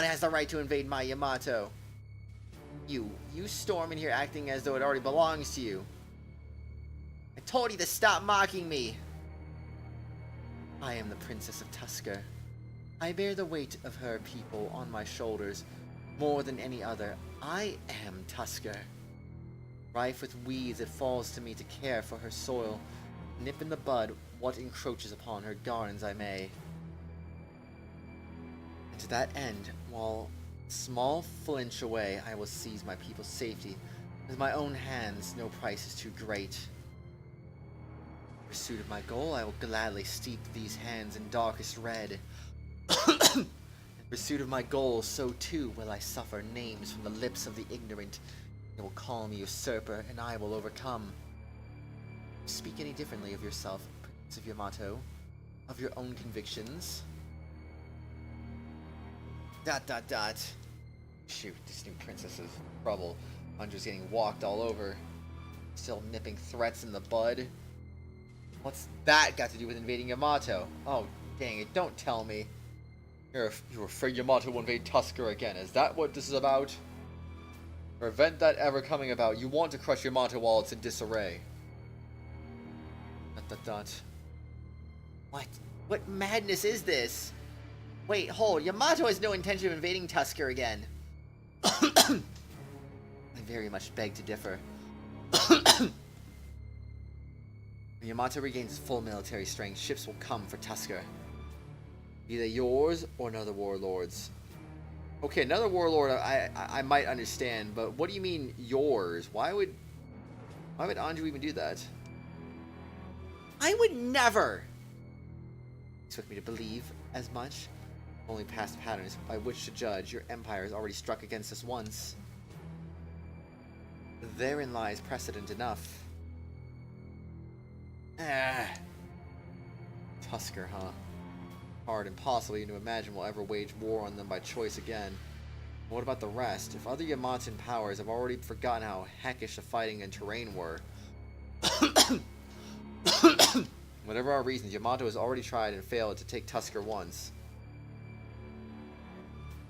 has the right to invade my Yamato. You storm in here acting as though it already belongs to you. I told you to stop mocking me. I am the Princess of Tusker. I bear the weight of her people on my shoulders more than any other. I am Tusker. Rife with weeds, it falls to me to care for her soil, nip in the bud what encroaches upon her gardens I may. And to that end, while small flinch away, I will seize my people's safety. With my own hands, no price is too great. In pursuit of my goal, I will gladly steep these hands in darkest red. In pursuit of my goal, so too will I suffer names from the lips of the ignorant. They will call me usurper, and I will overcome. Speak any differently of yourself, Prince of Yamato, of your own convictions. ... Shoot, this new princess is in trouble. Anju's getting walked all over. Still nipping threats in the bud. What's that got to do with invading Yamato? Oh, dang it, don't tell me. You're afraid Yamato will invade Tusker again. Is that what this is about? Prevent that ever coming about. You want to crush Yamato while it's in disarray. ... What madness is this? Wait, hold. Yamato has no intention of invading Tusker again. I very much beg to differ. When Yamato regains full military strength, ships will come for Tusker. Be they yours or another warlord's. Okay, another warlord I might understand, but what do you mean yours? Why would Anju even do that? I would never! It took me to believe as much. Only past patterns by which to judge. Your empire has already struck against us once. Therein lies precedent enough. Tusker, huh? Hard, impossible even to imagine we'll ever wage war on them by choice again. What about the rest? If other Yamatan powers have already forgotten how heckish the fighting and terrain were. Whatever our reasons, Yamato has already tried and failed to take Tusker once.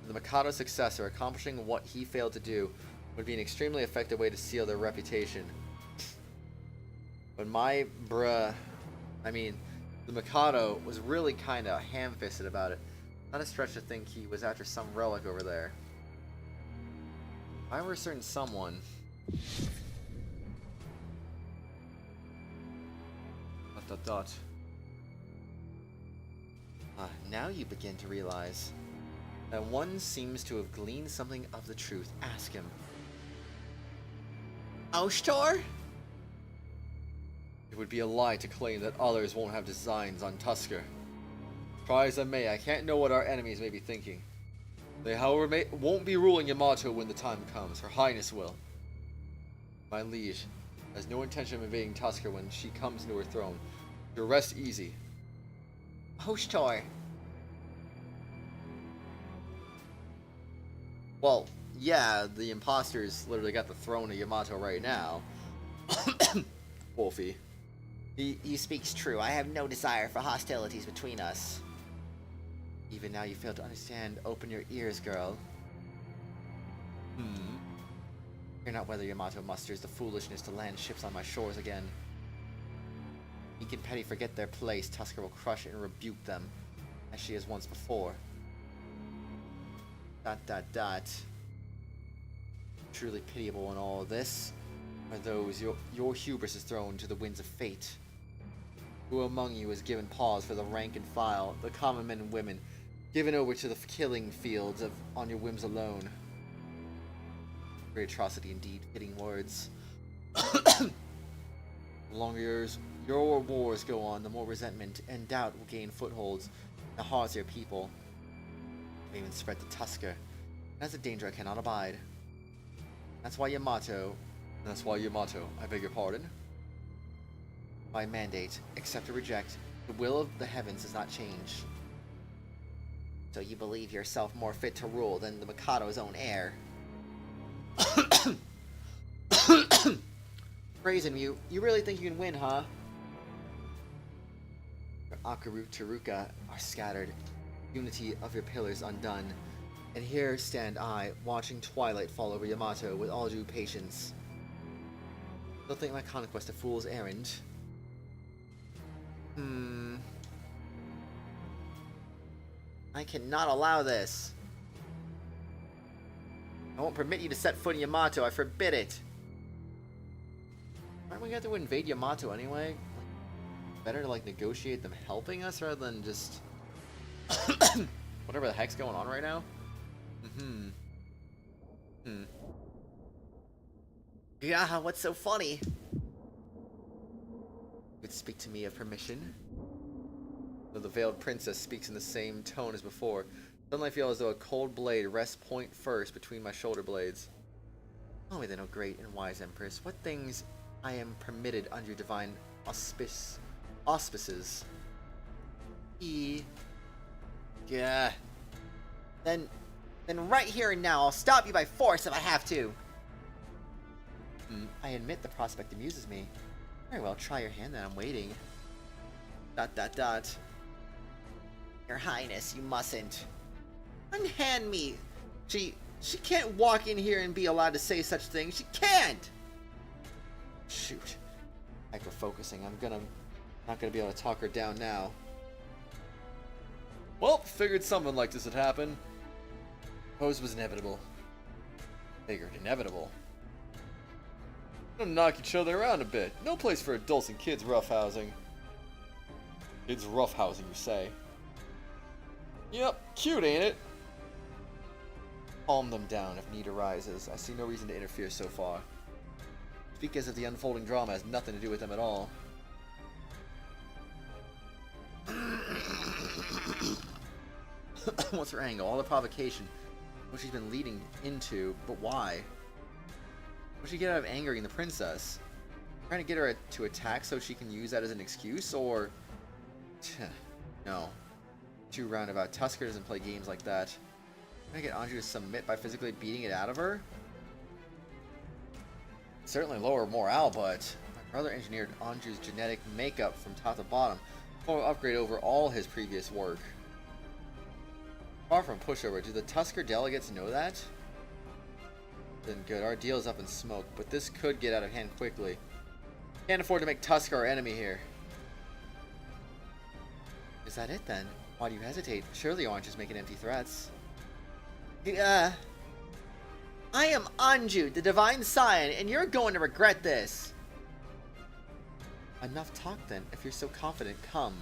The Mikado's successor accomplishing what he failed to do would be an extremely effective way to seal their reputation. But the Mikado was really kind of ham-fisted about it. Not a stretch to think he was after some relic over there. If I were a certain someone... Now you begin to realize that one seems to have gleaned something of the truth. Ask him. Oshtor? It would be a lie to claim that others won't have designs on Tusker. Try as I may, I can't know what our enemies may be thinking. They, however, won't be ruling Yamato when the time comes. Her Highness will. My liege has no intention of invading Tusker when she comes into her throne. So rest easy. Hoshtor. Well, yeah, the imposters literally got the throne of Yamato right now. Wolfie. He speaks true. I have no desire for hostilities between us. Even now you fail to understand. Open your ears, girl. Hear not whether Yamato musters the foolishness to land ships on my shores again. Meek and Petty forget their place. Tusker will crush and rebuke them, as she has once before. ... Truly pitiable in all of this are those your hubris is thrown to the winds of fate. Who among you has given pause for the rank and file, the common men and women, given over to the killing fields on your whims alone? Great atrocity indeed, fitting words. The longer your wars go on, the more resentment and doubt will gain footholds in the hearts of your people. May even spread to Tusker. That's a danger I cannot abide. That's why Yamato, I beg your pardon? by mandate, accept or reject, the will of the heavens does not change. So you believe yourself more fit to rule than the Mikado's own heir? Brazen, you really think you can win, huh? Your Akaru Taruka are scattered, unity of your pillars undone, and here stand I, watching twilight fall over Yamato with all due patience. Still think my conquest a fool's errand? I cannot allow this. I won't permit you to set foot in Yamato, I forbid it. Aren't we going to invade Yamato anyway? Better to negotiate them helping us rather than just whatever the heck's going on right now? Yeah, what's so funny? Would speak to me of permission? Though the veiled princess speaks in the same tone as before, suddenly I feel as though a cold blade rests point first between my shoulder blades. Tell me then, O great and wise empress, what things I am permitted under your divine auspices? Yeah. Then right here and now, I'll stop you by force if I have to. I admit the prospect amuses me. Very well, try your hand then, I'm waiting. ... Your Highness, you mustn't. Unhand me! She can't walk in here and be allowed to say such things. She can't! Shoot. Hyper-focusing. I'm not gonna be able to talk her down now. Well, figured something like this would happen. Suppose it was inevitable. Figured inevitable. Gonna knock each other around a bit. No place for adults and kids roughhousing. Kids roughhousing, you say? Yep, cute, ain't it? Calm them down if need arises. I see no reason to interfere so far. Speak as if the unfolding drama has nothing to do with them at all. What's her angle? All the provocation. What she's been leading into, but why? What she get out of angering the princess? Trying to get her to attack so she can use that as an excuse, or... No. Too roundabout. Tusker doesn't play games like that. Trying to get Anju to submit by physically beating it out of her? Certainly lower morale, but my brother engineered Anju's genetic makeup from top to bottom. Or upgrade over all his previous work. Far from pushover, do the Tusker delegates know that? Then good, our deal's up in smoke, but this could get out of hand quickly. Can't afford to make Tusker our enemy here. Is that it then? Why do you hesitate? Surely you aren't just making empty threats. I am Anju, the Divine Scion, and you're going to regret this. Enough talk then. If you're so confident, come.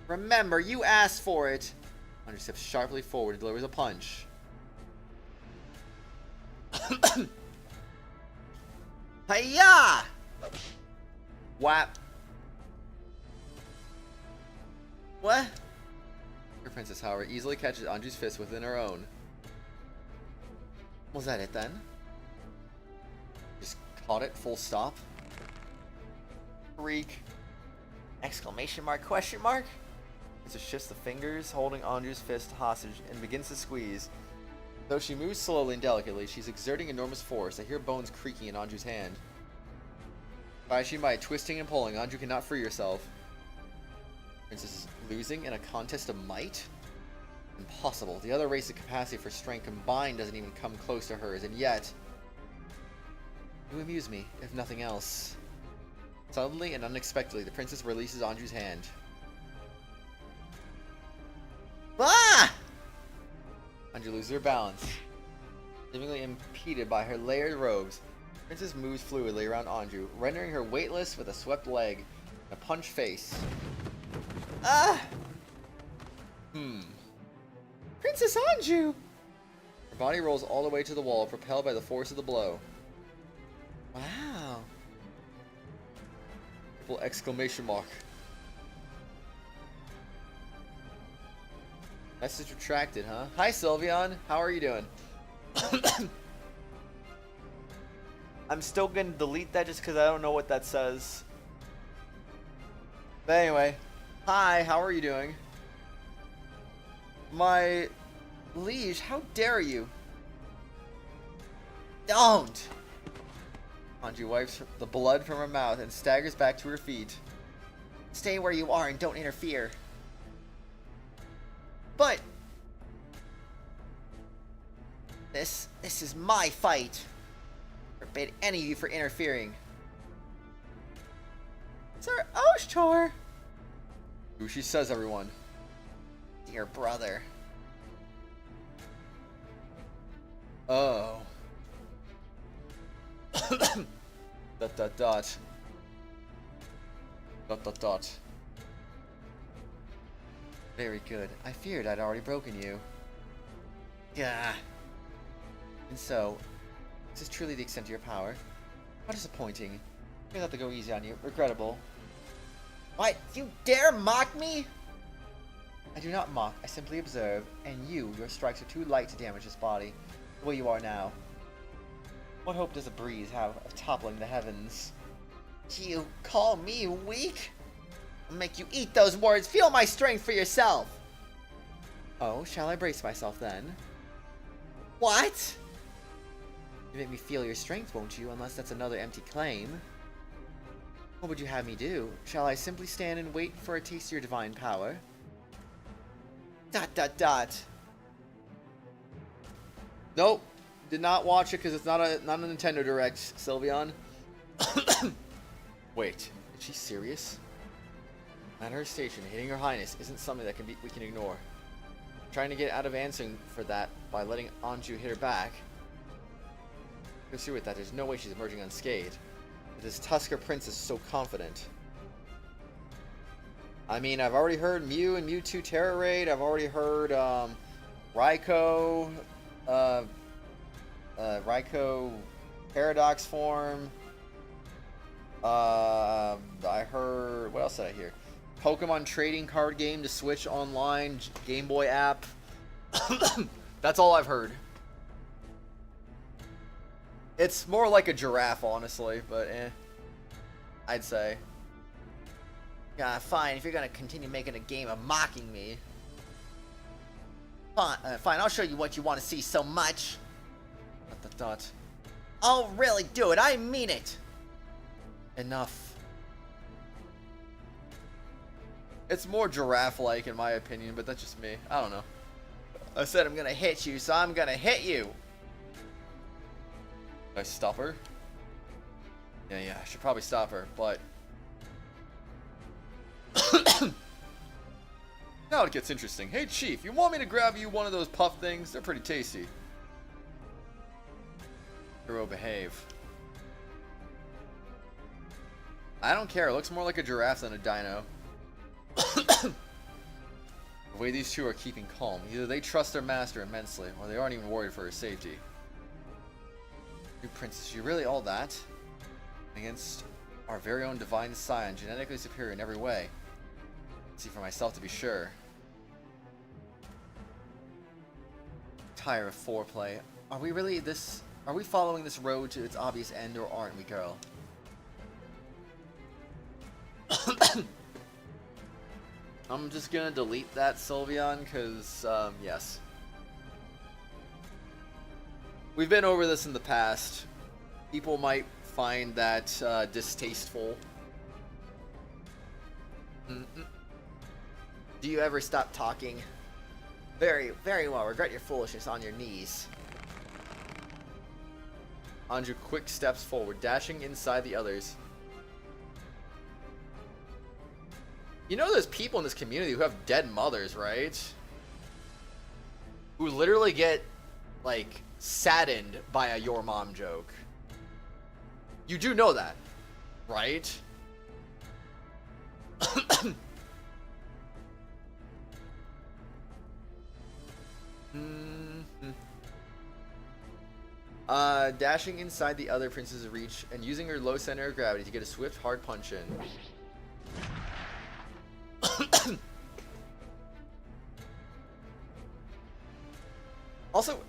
Remember, you asked for it. Anju steps sharply forward and delivers a punch. Hiya! Whap. What? Your princess, however, easily catches Anju's fist within her own. Was that it then? Just caught it, full stop. Freak. Exclamation mark, question mark? Princess shifts the fingers, holding Anju's fist hostage, and begins to squeeze. Though she moves slowly and delicately, she's exerting enormous force. I hear bones creaking in Anju's hand. Try as she might, twisting and pulling, Anju cannot free herself. Princess is losing in a contest of might? Impossible. The other race's capacity for strength combined doesn't even come close to hers, and yet... You amuse me, if nothing else. Suddenly and unexpectedly, the princess releases Anju's hand. Ah! Anju loses her balance. Seemingly impeded by her layered robes, Princess moves fluidly around Anju, rendering her weightless with a swept leg and a punched face. Ah! Princess Anju! Her body rolls all the way to the wall, propelled by the force of the blow. Wow. Triple exclamation mark. Message retracted, huh? Hi, Sylveon. How are you doing? I'm still gonna delete that just because I don't know what that says. But anyway. Hi, how are you doing? My liege, how dare you? Don't! Anju wipes the blood from her mouth and staggers back to her feet. Stay where you are and don't interfere. But this is my fight. Forbid any of you for interfering. Sir Oshtor! Who she says, everyone. Dear brother. Oh. Dot dot dot. Dot dot dot. Very good. I feared I'd already broken you. Gah. And so, this is truly the extent of your power. How disappointing. You'll have to go easy on you. Regrettable. What? You dare mock me? I do not mock, I simply observe, and your strikes are too light to damage this body, the way you are now. What hope does a breeze have of toppling the heavens? You call me weak? I'll make you eat those words. Feel my strength for yourself. Oh, shall I brace myself then? What? You make me feel your strength, won't you? Unless that's another empty claim. What would you have me do? Shall I simply stand and wait for a taste of your divine power? Dot dot dot. Nope. Did not watch it because it's not a Nintendo Direct, Sylveon. Wait, is she serious? At her station, hitting Her Highness isn't something that we can ignore. Trying to get out of answering for that by letting Anju hit her back. Go through with that, there's no way she's emerging unscathed. With this Tusker Princess so confident. I mean, I've already heard Mew and Mewtwo Terra Raid. I've already heard Raikou, Raikou Paradox form. I heard, what else did I hear? Pokemon trading card game to Switch online, Game Boy app. That's all I've heard. It's more like a giraffe, honestly, but I'd say. Yeah, fine. If you're gonna continue making a game of mocking me. Fine, I'll show you what you want to see so much. Dot. I'll really do it. I mean it. Enough. It's more giraffe-like in my opinion, but that's just me. I don't know. I said I'm gonna hit you, so I'm gonna hit you. Did I stop her? Yeah, I should probably stop her, but... Now it gets interesting. Hey, Chief, you want me to grab you one of those puff things? They're pretty tasty. Hero, behave. I don't care. It looks more like a giraffe than a dino. The way these two are keeping calm. Either they trust their master immensely, or they aren't even worried for his safety. You princess, you really all that? Against our very own divine scion, genetically superior in every way. See for myself to be sure. Tired of foreplay. Are we really this? Are we following this road to its obvious end, or aren't we, girl? I'm just gonna delete that, Sylveon, because, yes. We've been over this in the past. People might find that distasteful. Do you ever stop talking? Very, very well. Regret your foolishness on your knees. Anju quick steps forward, dashing inside the others. You know there's people in this community who have dead mothers, right? Who literally get, like, saddened by a your mom joke. You do know that, right? Dashing inside the other princess's reach and using her low center of gravity to get a swift, hard punch in. Also,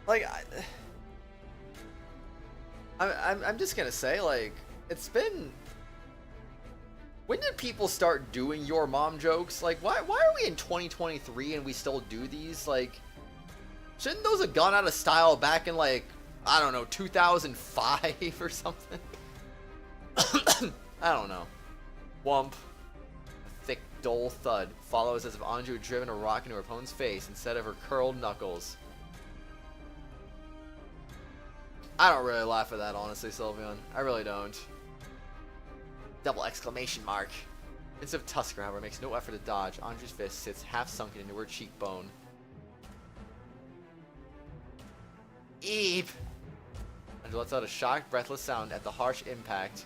like, I'm just gonna say, like, it's been. When did people start doing your mom jokes? Like, why are we in 2023 and we still do these? Like, shouldn't those have gone out of style back in, like, I don't know, 2005 or something? I don't know. Wump. A thick, dull thud follows as if Anju had driven a rock into her opponent's face instead of her curled knuckles. I don't really laugh at that, honestly, Sylveon. I really don't. Double exclamation mark. Prince of Tusker, however, makes no effort to dodge. Anju's fist sits half sunken into her cheekbone. Eep! Anju lets out a shocked, breathless sound at the harsh impact,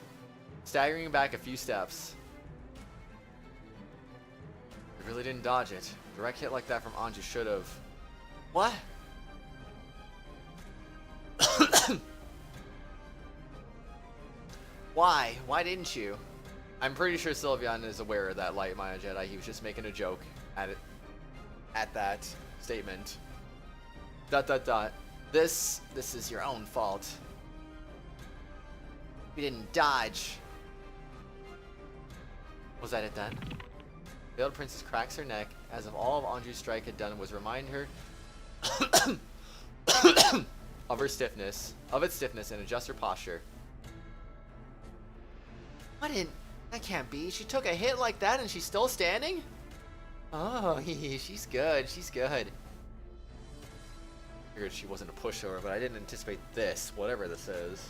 staggering back a few steps. I really didn't dodge it. Direct hit like that from Anju should have. What? Why? Why didn't you? I'm pretty sure Sylveon is aware of that, Light Maya Jedi. He was just making a joke at it, at that statement. ... This is your own fault. We didn't dodge. Was that it then? The Veiled Princess cracks her neck, as if all of Anju's strike had done was remind her of its stiffness, and adjust her posture. What in? That can't be. She took a hit like that and she's still standing? Oh, she's good. She's good. Figured she wasn't a pushover, but I didn't anticipate this, whatever this is.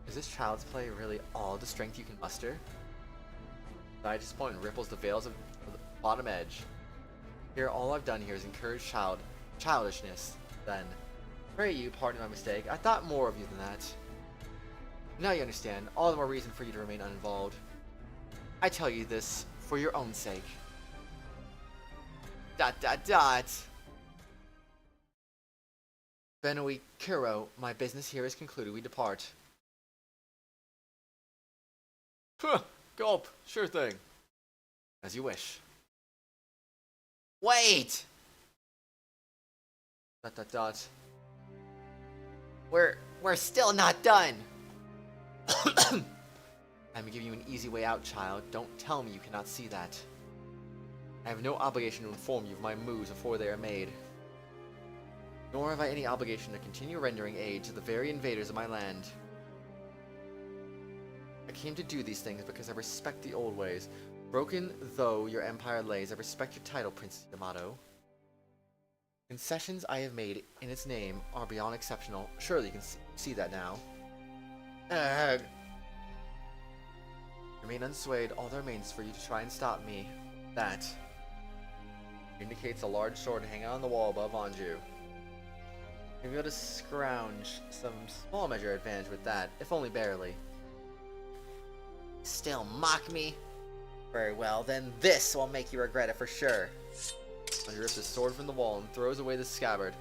Is this child's play really all the strength you can muster? I disappointment ripples the veils of the bottom edge. Here, all I've done here is encourage childishness, then. Pray you pardon my mistake. I thought more of you than that. Now you understand. All the more reason for you to remain uninvolved. I tell you this for your own sake. ... Benui Kuro, my business here is concluded. We depart. Huh, gulp. Sure thing. As you wish. Wait! ... We're still not done! I'm giving you an easy way out, child. Don't tell me you cannot see that. I have no obligation to inform you of my moves before they are made. Nor have I any obligation to continue rendering aid to the very invaders of my land. I came to do these things because I respect the old ways. Broken though your empire lays, I respect your title, Princess Yamato. Concessions I have made in its name are beyond exceptional. Surely you can see that now. Remain unswayed. All that remains for you to try and stop me. That indicates a large sword hanging on the wall above Anju. You'll be able to scrounge some small measure advantage with that, if only barely. Still mock me? Very well, then this will make you regret it for sure. Anju rips his sword from the wall and throws away the scabbard,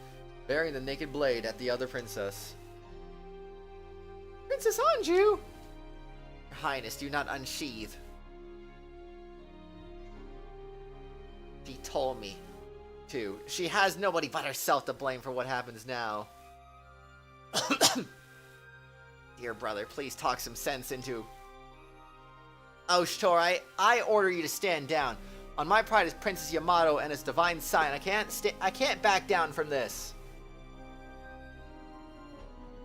bearing the naked blade at the other princess. Princess Anju! Your Highness, do not unsheathe. She told me to. She has nobody but herself to blame for what happens now. Dear brother, please talk some sense into... Oshtor, I order you to stand down. On my pride as Princess Yamato and as divine sign, I can't back down from this.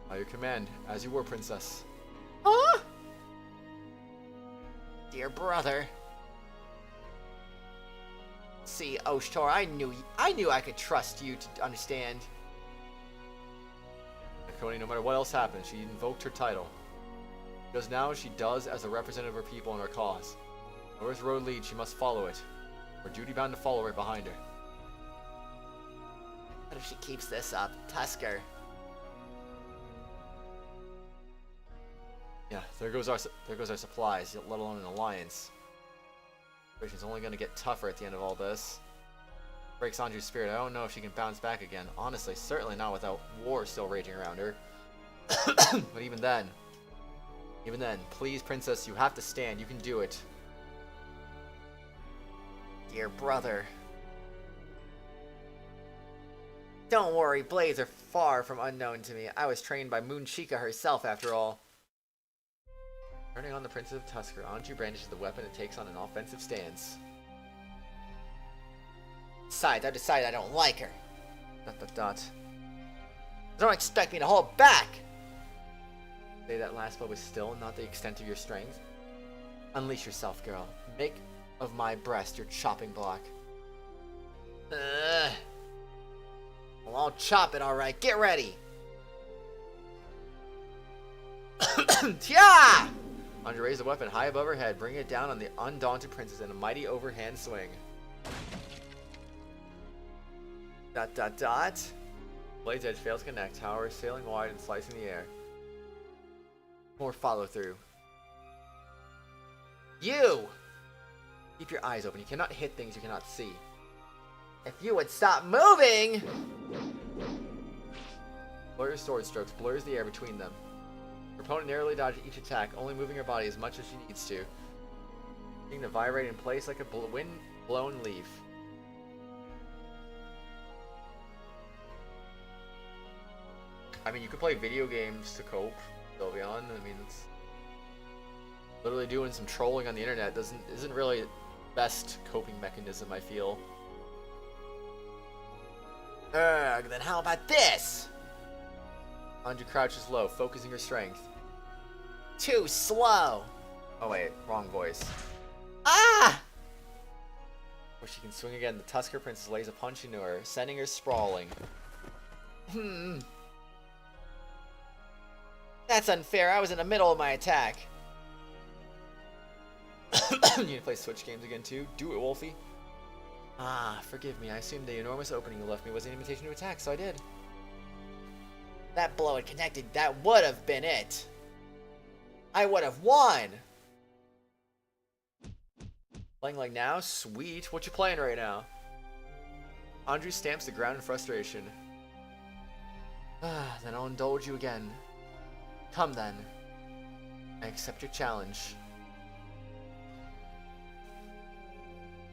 By your command, as you were, Princess. Huh? Dear brother. See, Oshtor, I knew I could trust you to understand. Akoni, no matter what else happens, she invoked her title. Because now she does as a representative of her people and her cause. Where his road leads, she must follow it. We're duty-bound to follow right behind her. What if she keeps this up? Tusker. Yeah, there goes our supplies, let alone an alliance. Situation's only going to get tougher at the end of all this. Breaks Anju's spirit. I don't know if she can bounce back again. Honestly, certainly not without war still raging around her. But even then, please, Princess, you have to stand. You can do it. Dear brother. Don't worry, blades are far from unknown to me. I was trained by Moon Chica herself, after all. Turning on the Princess of Tusker, Anju brandishes the weapon and takes on an offensive stance. Besides, I decided I don't like her. ... Don't expect me to hold back! Say that last blow was still not the extent of your strength? Unleash yourself, girl. Make of my breast your chopping block. Well, I'll chop it, alright. Get ready! Tia! Anju raised the weapon high above her head, bringing it down on the undaunted princess in a mighty overhand swing. ... Blade's edge fails to connect, however, sailing wide and slicing the air. More follow through. You! Keep your eyes open. You cannot hit things you cannot see. If you would stop moving! Blur's sword strokes blurs the air between them. Her opponent narrowly dodges each attack, only moving her body as much as she needs to. Being to vibrate in place like a wind-blown leaf. I mean, you could play video games to cope, Sylveon. I mean, it's literally doing some trolling on the internet isn't really the best coping mechanism, I feel. Then how about this? Anju crouches low, focusing her strength. Too slow. Oh wait, wrong voice. Ah! Where she can swing again, the Tusker Princess lays a punch into her, sending her sprawling. That's unfair. I was in the middle of my attack. You need to play Switch games again too? Do it, Wolfie. Ah, forgive me. I assumed the enormous opening you left me was an invitation to attack, so I did. That blow had connected. That would have been it. I would have won. Playing like now? Sweet. What you playing right now? Anju stamps the ground in frustration. Then I'll indulge you again. Come then. I accept your challenge.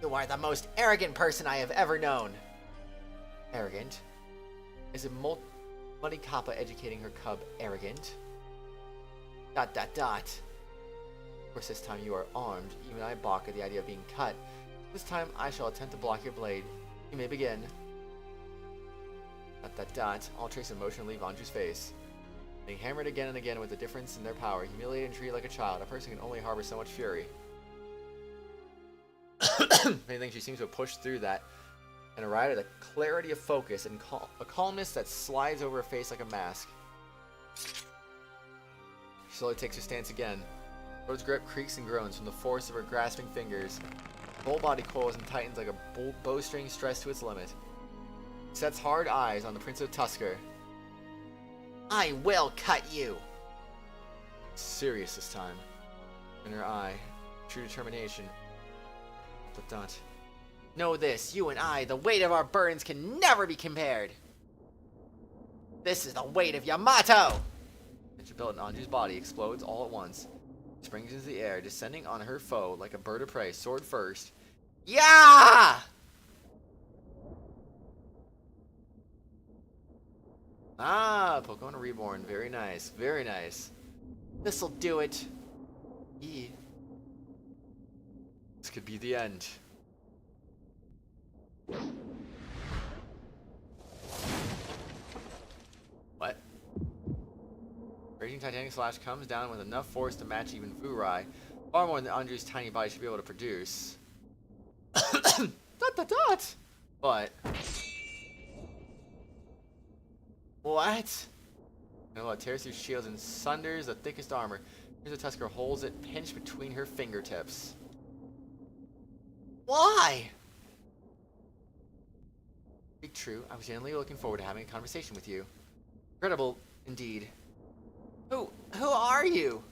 You are the most arrogant person I have ever known. Arrogant? Is it Muddy Kappa educating her cub arrogant? ... Of course, this time you are armed. Even I balk at the idea of being cut. This time I shall attempt to block your blade. You may begin. ... All trace of emotion leave Anju's face. Being hammered again and again with the difference in their power, humiliated and treated like a child, a person can only harbor so much fury. Many things she seems to have pushed through that, and arrived at a clarity of focus and a calmness that slides over her face like a mask. She slowly takes her stance again. Rhoda's grip creaks and groans from the force of her grasping fingers. Her whole body coils and tightens like a bowstring stressed to its limit. She sets hard eyes on the Prince of Tusker. I will cut you. Serious this time. In her eye, true determination. ... Know this, you and I, the weight of our burdens can never be compared. This is the weight of Yamato. The built in Anju's body explodes all at once. She springs into the air, descending on her foe like a bird of prey, sword first. Yeah! Ah, Pokemon Reborn. Very nice. Very nice. This'll do it. Yee. This could be the end. What? Raging Titanic Slash comes down with enough force to match even Vurai. Far more than Anju's tiny body should be able to produce. Dot. But... What? And what tears through shields and sunders the thickest armor. Here's a Tusker holds it pinched between her fingertips. Why? Speak true, I was genuinely looking forward to having a conversation with you. Incredible, indeed. Who are you?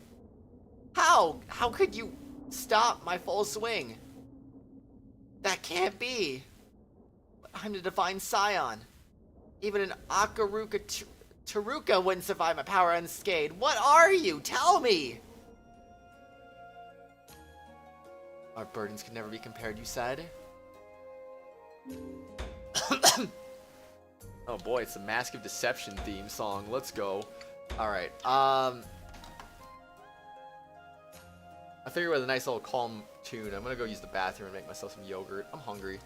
How could you stop my full swing? That can't be. I'm the Divine Scion. Even an Akaruka Taruka wouldn't survive my power unscathed. What are you? Tell me! Our burdens could never be compared, you said? Oh boy, it's the Mask of Deception theme song. Let's go. Alright, I figured with a nice little calm tune, I'm gonna go use the bathroom and make myself some yogurt. I'm hungry.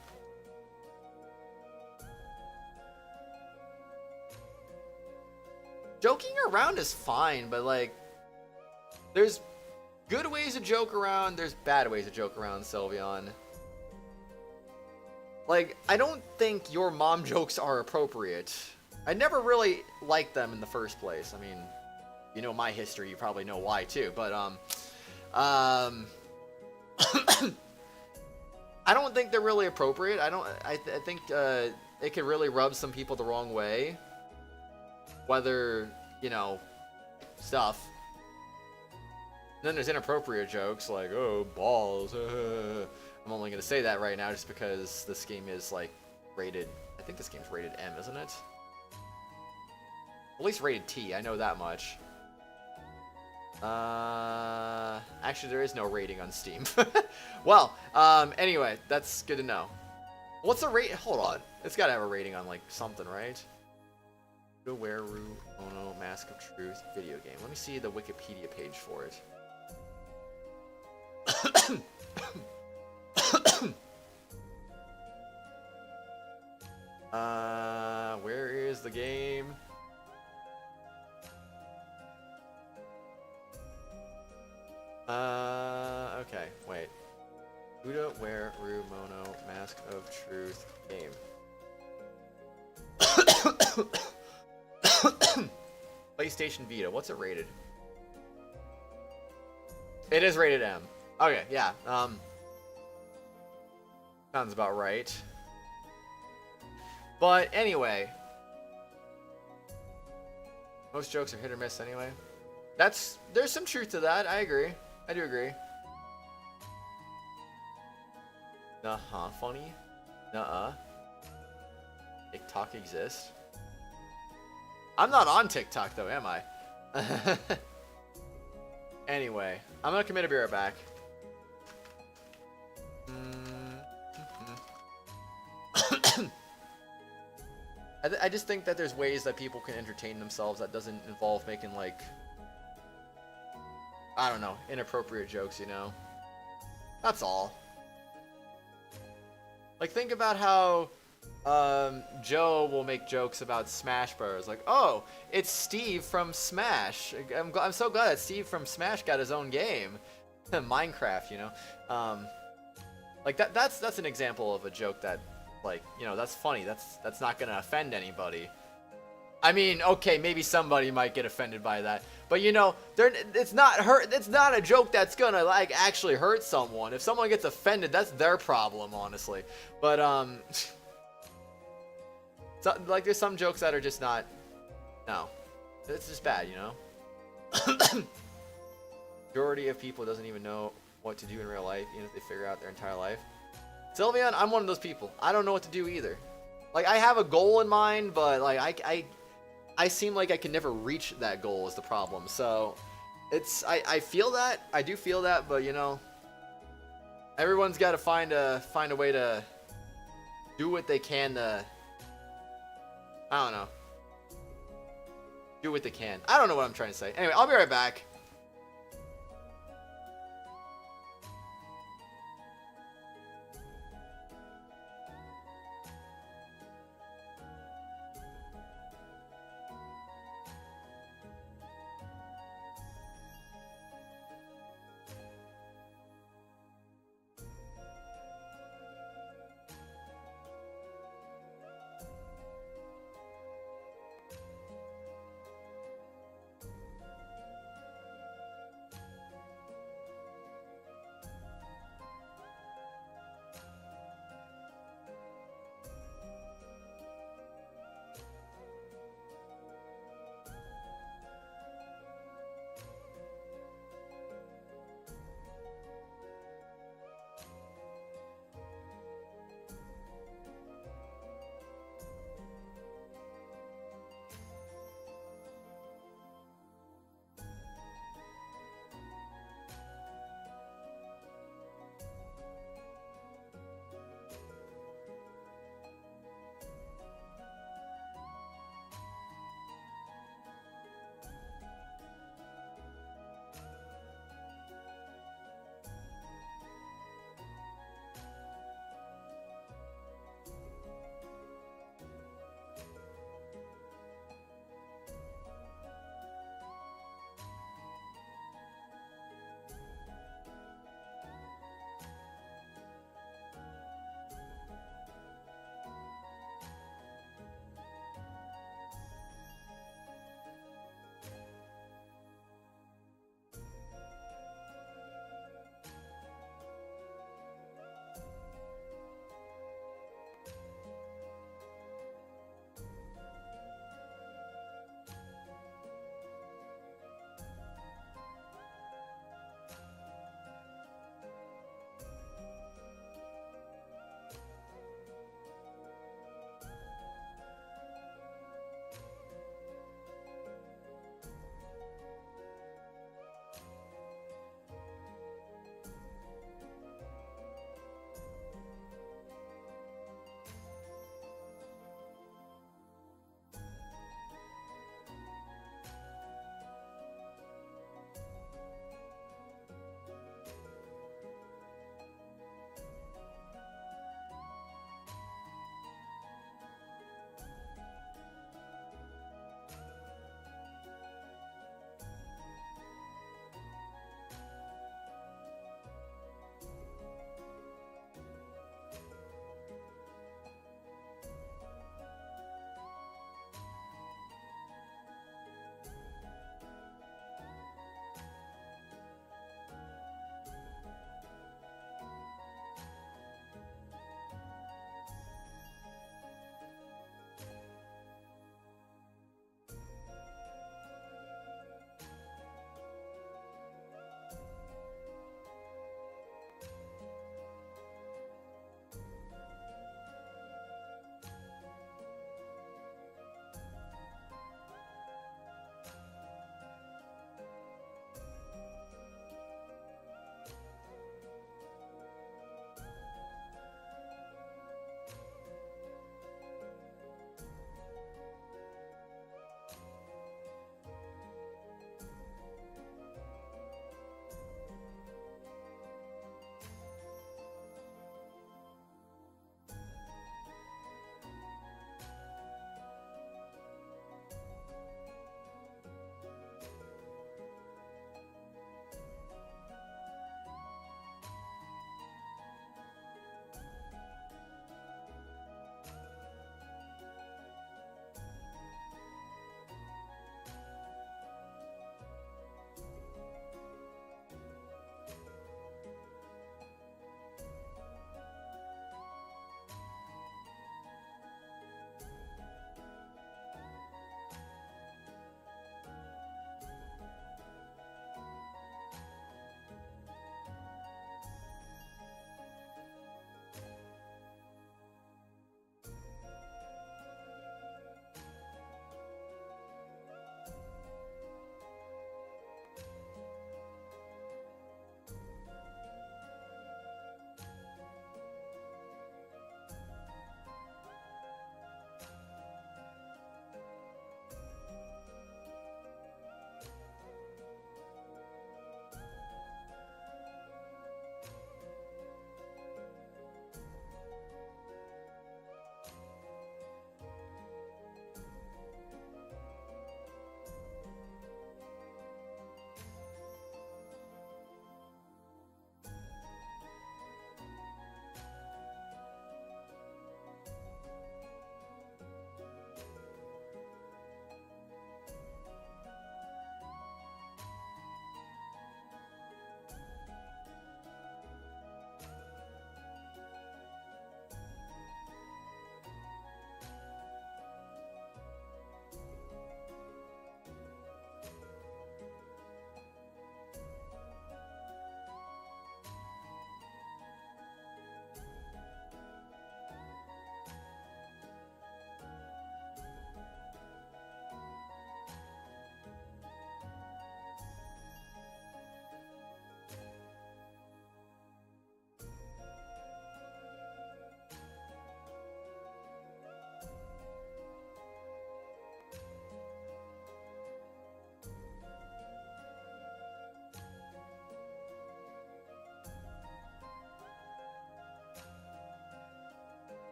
Joking around is fine, but like, there's good ways to joke around, there's bad ways to joke around, Sylveon. Like, I don't think your mom jokes are appropriate. I never really liked them in the first place. I mean, you know my history, you probably know why too, but I don't think they're really appropriate. I think it could really rub some people the wrong way. Whether, you know, stuff. And then there's inappropriate jokes like, oh, balls. I'm only going to say that right now just because this game is, like, rated... I think this game's rated M, isn't it? At least rated T, I know that much. Actually, there is no rating on Steam. Well, anyway, that's good to know. What's the rate? Hold on. It's got to have a rating on, like, something, right? The Weru Ono Mask of Truth video game. Let me see the Wikipedia page for it. Where is the game? Okay, wait. Buddha Weru Mono Mask of Truth game. PlayStation Vita. What's it rated? It is rated M. Okay, yeah. Sounds about right. But anyway, most jokes are hit or miss anyway. There's some truth to that. I agree. I do agree. Nuh-huh. Funny. Nuh-uh. TikTok exists. I'm not on TikTok though, am I? Anyway, I'm gonna commit a beer back. I just think that there's ways that people can entertain themselves that doesn't involve making, like, I don't know, inappropriate jokes, you know? That's all. Like, think about how Joe will make jokes about Smash Bros. Like, oh, it's Steve from Smash. I'm so glad that Steve from Smash got his own game. Minecraft, you know? Like, that's an example of a joke that, like, you know, that's funny. That's not gonna offend anybody. I mean, okay, maybe somebody might get offended by that, but you know, it's not a joke that's gonna, like, actually hurt someone. If someone gets offended, that's their problem, honestly. But so, like, there's some jokes that are just not. No, it's just bad, you know. Majority of people doesn't even know what to do in real life, even if they figure out their entire life. Sylveon, I'm one of those people. I don't know what to do either. Like, I have a goal in mind, but like I seem like I can never reach that goal is the problem. So I feel that. I do feel that, but you know, everyone's got to find a way to do what they can to, I don't know. Do what they can. I don't know what I'm trying to say. Anyway, I'll be right back.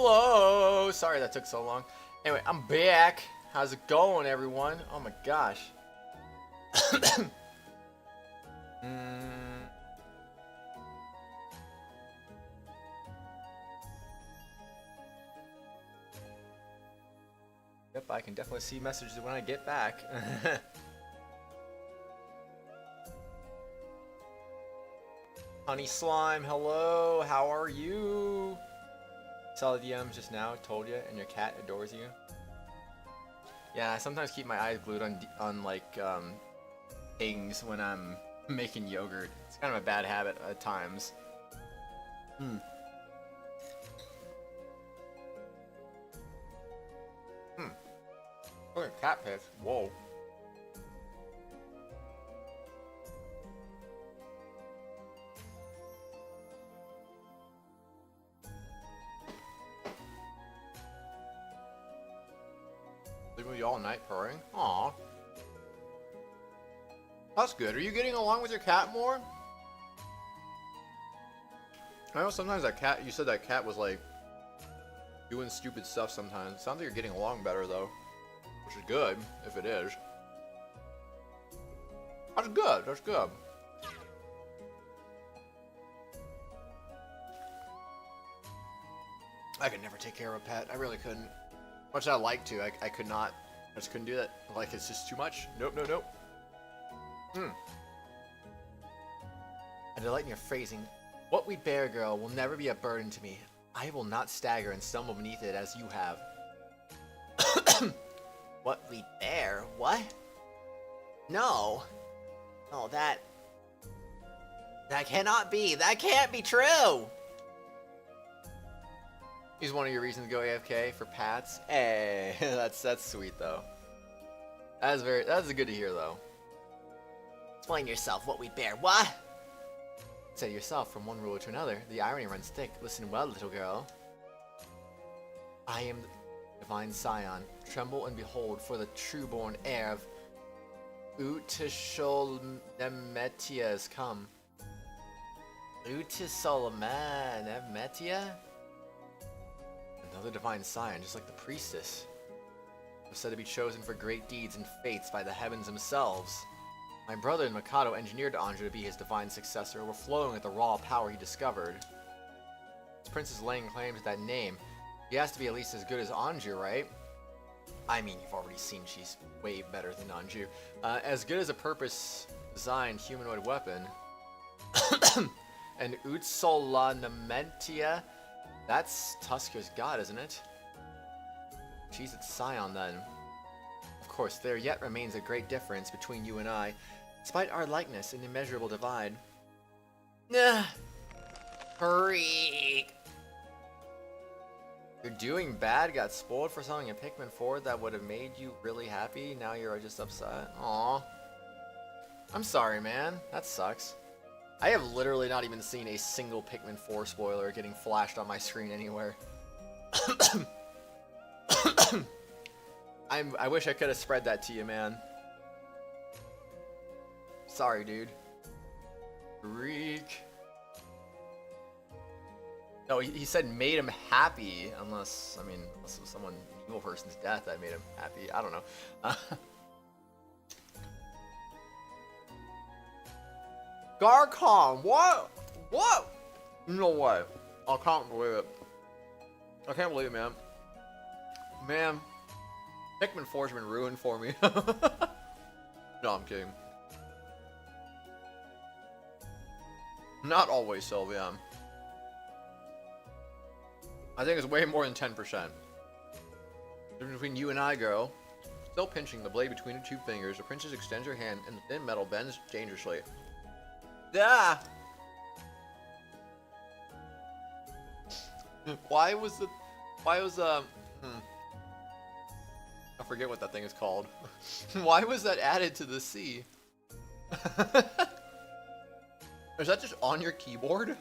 Hello! Sorry that took so long. Anyway, I'm back. How's it going, everyone? Oh my gosh. Yep, I can definitely see messages when I get back. Honey Slime, hello, how are you? Saw the DMs just now, told you, and your cat adores you. Yeah, I sometimes keep my eyes glued on like things when I'm making yogurt. It's kind of a bad habit at times. Look at cat piss. Whoa. Leaving you all night purring? Aw. That's good. Are you getting along with your cat more? I know sometimes that cat, you said that cat was like doing stupid stuff sometimes. Sounds like you're getting along better though. Which is good, if it is. That's good, that's good. I could never take care of a pet. I really couldn't. Much I'd like to, I could not. I just couldn't do that. Like, it's just too much. Nope, nope, nope. A delight in your phrasing. What we bear, girl, will never be a burden to me. I will not stagger and stumble beneath it as you have. What we bear? What? No. No, that cannot be. That can't be true. Is one of your reasons to go AFK for Pats? Hey, that's sweet though. That's good to hear though. Explain yourself. What we bear? What? Say yourself from one ruler to another. The irony runs thick. Listen well, little girl. I am divine Scion. Tremble and behold, for the true-born heir of Utisholnemetia has come. Utisholnemetia? Another divine Scion, just like the priestess. Was said to be chosen for great deeds and fates by the heavens themselves. My brother and Mikado engineered Anju to be his divine successor, overflowing with the raw power he discovered. This prince is laying claim to that name. He has to be at least as good as Anju, right? I mean, you've already seen she's way better than Anju. As good as a purpose-designed humanoid weapon. And Utsolanamentia, that's Tusker's god, isn't it? She's its scion then. Of course, there yet remains a great difference between you and I, despite our likeness and immeasurable divide. Freak! You're doing bad, got spoiled for something in Pikmin 4 that would have made you really happy, now you're just upset. Aww. I'm sorry, man. That sucks. I have literally not even seen a single Pikmin 4 spoiler getting flashed on my screen anywhere. I wish I could have spread that to you, man. Sorry, dude. Freak. No, he said made him happy, unless it was someone, evil person's death that made him happy. I don't know. Garcon, what? What? No way. I can't believe it. I can't believe it, man. Man, Pikmin 4's been ruined for me. No, I'm kidding. Not always, Sylvia. I think it's way more than 10%. The difference between you and I, girl. Still pinching the blade between her two fingers, the princess extends her hand and the thin metal bends dangerously. Ah! I forget what that thing is called. Why was that added to the C? Is that just on your keyboard?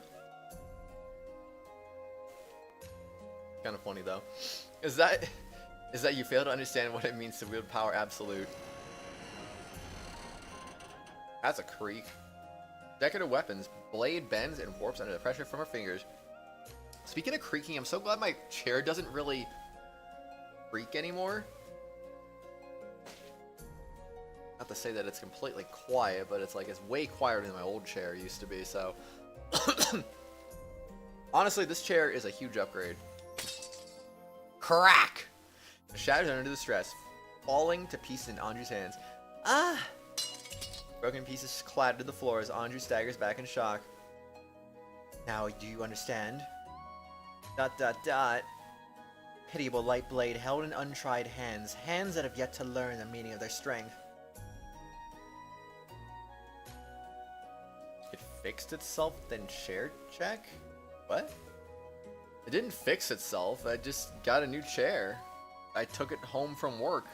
Kind of funny though. Is that you fail to understand what it means to wield power absolute? That's a creak. Decorative weapons. Blade bends and warps under the pressure from her fingers. Speaking of creaking, I'm so glad my chair doesn't really creak anymore. Not to say that it's completely quiet, but it's like it's way quieter than my old chair used to be, so. Honestly, this chair is a huge upgrade. Crack! The shatters under the stress, falling to pieces in Andrew's hands. Ah! Broken pieces clatter to the floor as Andrew staggers back in shock. Now, do you understand? ... Pitiable light blade held in untried hands, hands that have yet to learn the meaning of their strength. It fixed itself, then chair check? What? It didn't fix itself, I just got a new chair. I took it home from work.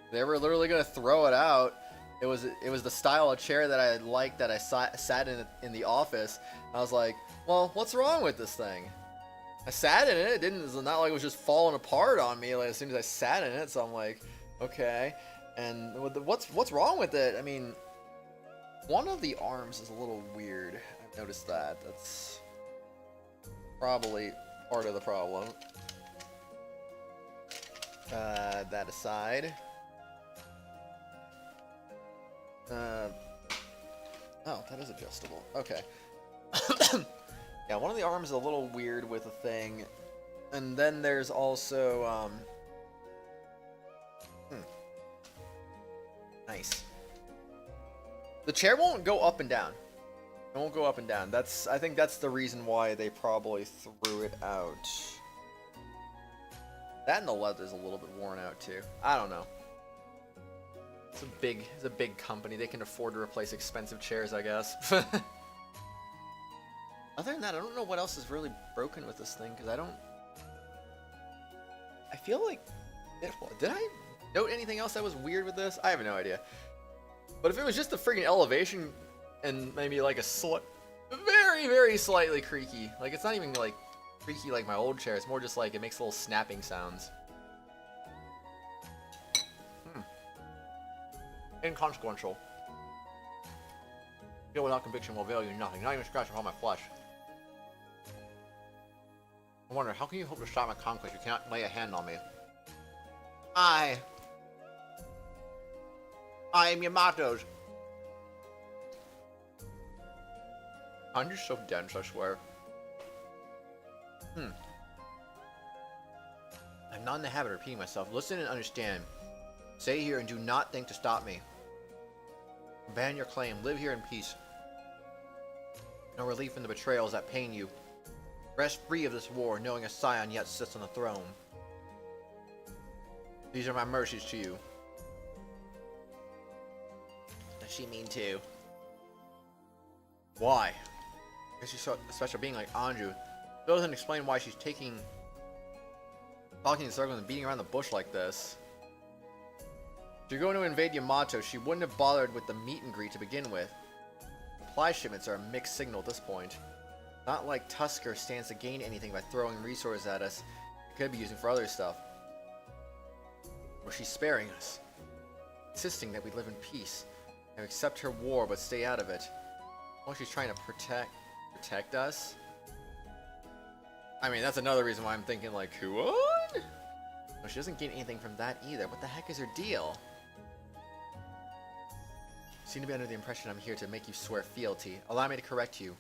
They were literally gonna throw it out. It was the style of chair that I liked, that I sat in the office. I was like, well, what's wrong with this thing? I sat in it. It's not like it was just falling apart on me like as soon as I sat in it. So I'm like, okay. And what's wrong with it? I mean, one of the arms is a little weird. I've noticed that. That's probably part of the problem. That aside. Oh, that is adjustable. Okay. Yeah, one of the arms is a little weird with a thing. And then there's also, Nice. The chair won't go up and down. It won't go up and down. I think that's the reason why they probably threw it out. That and the leather's a little bit worn out too. I don't know. It's a big company. They can afford to replace expensive chairs, I guess. Other than that, I don't know what else is really broken with this thing, because I feel like... Did I note anything else that was weird with this? I have no idea. But if it was just the friggin' elevation and maybe like a very, very slightly creaky. Like, it's not even like creaky like my old chair. It's more just like it makes little snapping sounds. Inconsequential. Feel without conviction will avail you nothing. Not even scratch upon my flesh. I wonder, how can you hope to stop my conquest? You cannot lay a hand on me. I am Yamato's. I'm just so dense, I swear. I'm not in the habit of repeating myself. Listen and understand. Stay here and do not think to stop me. Abandon your claim. Live here in peace. No relief from the betrayals that pain you. Rest free of this war, knowing a scion yet sits on the throne. These are my mercies to you. Does she mean to? Why? Because she's so a special being like Anju. It doesn't explain why she's talking in circles and beating around the bush like this. If you're going to invade Yamato, she wouldn't have bothered with the meet and greet to begin with. Supply shipments are a mixed signal at this point. Not like Tusker stands to gain anything by throwing resources at us it could be using for other stuff. Or she's sparing us, insisting that we live in peace and accept her war but stay out of it. Well, she's trying to protect us? I mean, that's another reason why I'm thinking like, what? No, she doesn't gain anything from that either. What the heck is her deal? You seem to be under the impression I'm here to make you swear fealty. Allow me to correct you.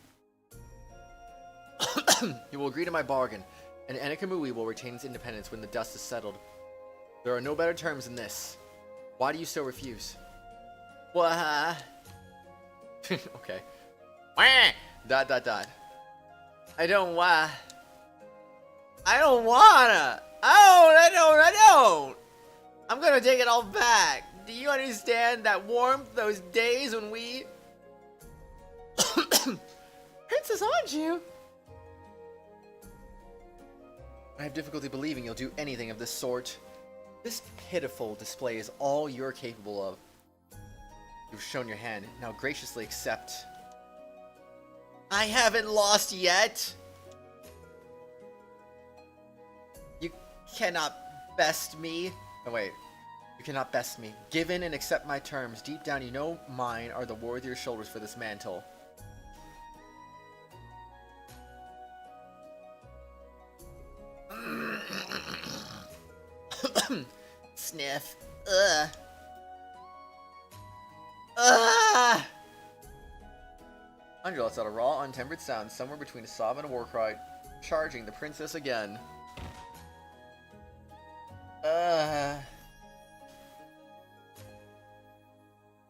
You will agree to my bargain, and Enikamui will retain its independence when the dust is settled. There are no better terms than this. Why do you still refuse? What? Okay. Wah! ... I don't wanna. I don't. I'm gonna take it all back. Do you understand that warmth, those days when we... Princess Anju! I have difficulty believing you'll do anything of this sort. This pitiful display is all you're capable of. You've shown your hand. Now graciously accept. I haven't lost yet! You cannot best me. Oh wait. You cannot best me. Give in and accept my terms. Deep down you know mine are the worthier shoulders for this mantle. Sniff. Ugh. Ugh. Anju lets out a raw, untempered sound somewhere between a sob and a war cry, charging the princess again.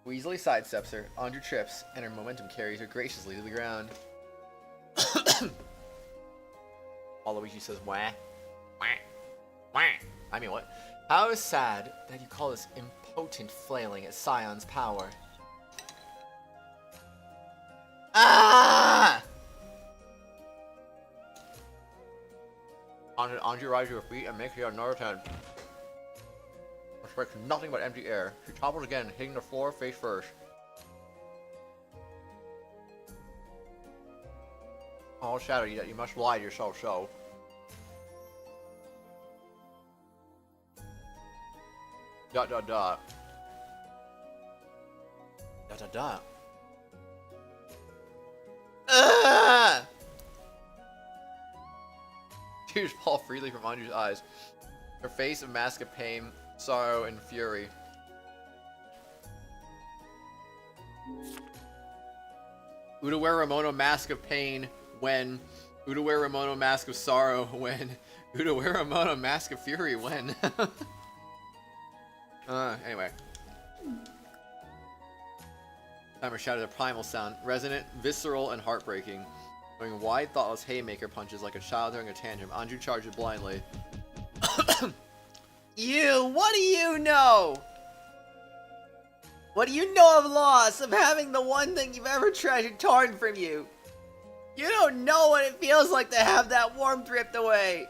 Weasley sidesteps her, Anju trips, and her momentum carries her graciously to the ground. Waluigi says, wah. Wah. Wah. I mean, what? How sad that you call this impotent flailing at Scion's power. Ah! Anju rises to her feet and makes another attempt. Expects nothing but empty air. She topples again, hitting the floor face first. Oh, Shadow, you must lie to yourself so. Dot dot dot. Dot dot dot. Tears fall freely from Anju's eyes. Her face a mask of pain, sorrow, and fury. Udaware Ramono mask of pain when. Udaware Ramono mask of sorrow when. Udaware Ramono mask of fury when. Anyway. Timer shouted a primal sound, resonant, visceral, and heartbreaking. Throwing wide, thoughtless haymaker punches like a child during a tantrum, Anju charges blindly. You! What do you know? What do you know of loss, of having the one thing you've ever treasured torn from you? You don't know what it feels like to have that warmth ripped away!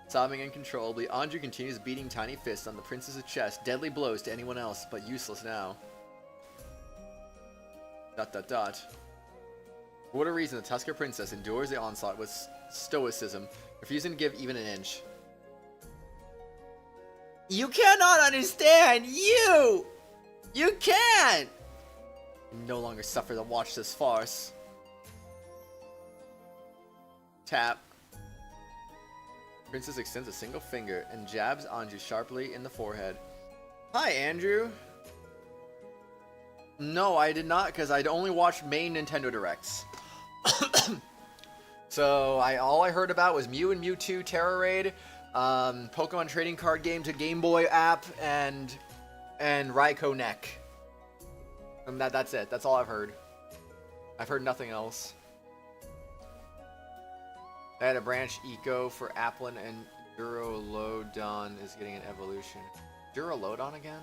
Sobbing uncontrollably, Anju continues beating tiny fists on the princess's chest, deadly blows to anyone else, but useless now. Dot dot dot. For what a reason, the Tusker princess endures the onslaught with stoicism, refusing to give even an inch. You cannot understand! You! You can't! You no longer suffer to watch this farce. Tap. Princess extends a single finger and jabs Anju sharply in the forehead. Hi, Andrew. No, I did not, because I'd only watched main Nintendo Directs. So, all I heard about was Mew and Mewtwo Terra Raid, Pokemon trading card game to Game Boy app, and Raikou Neck. And that's it. That's all I've heard. I've heard nothing else. I had a branch Eco for Applin, and Duraludon is getting an evolution. Duraludon again?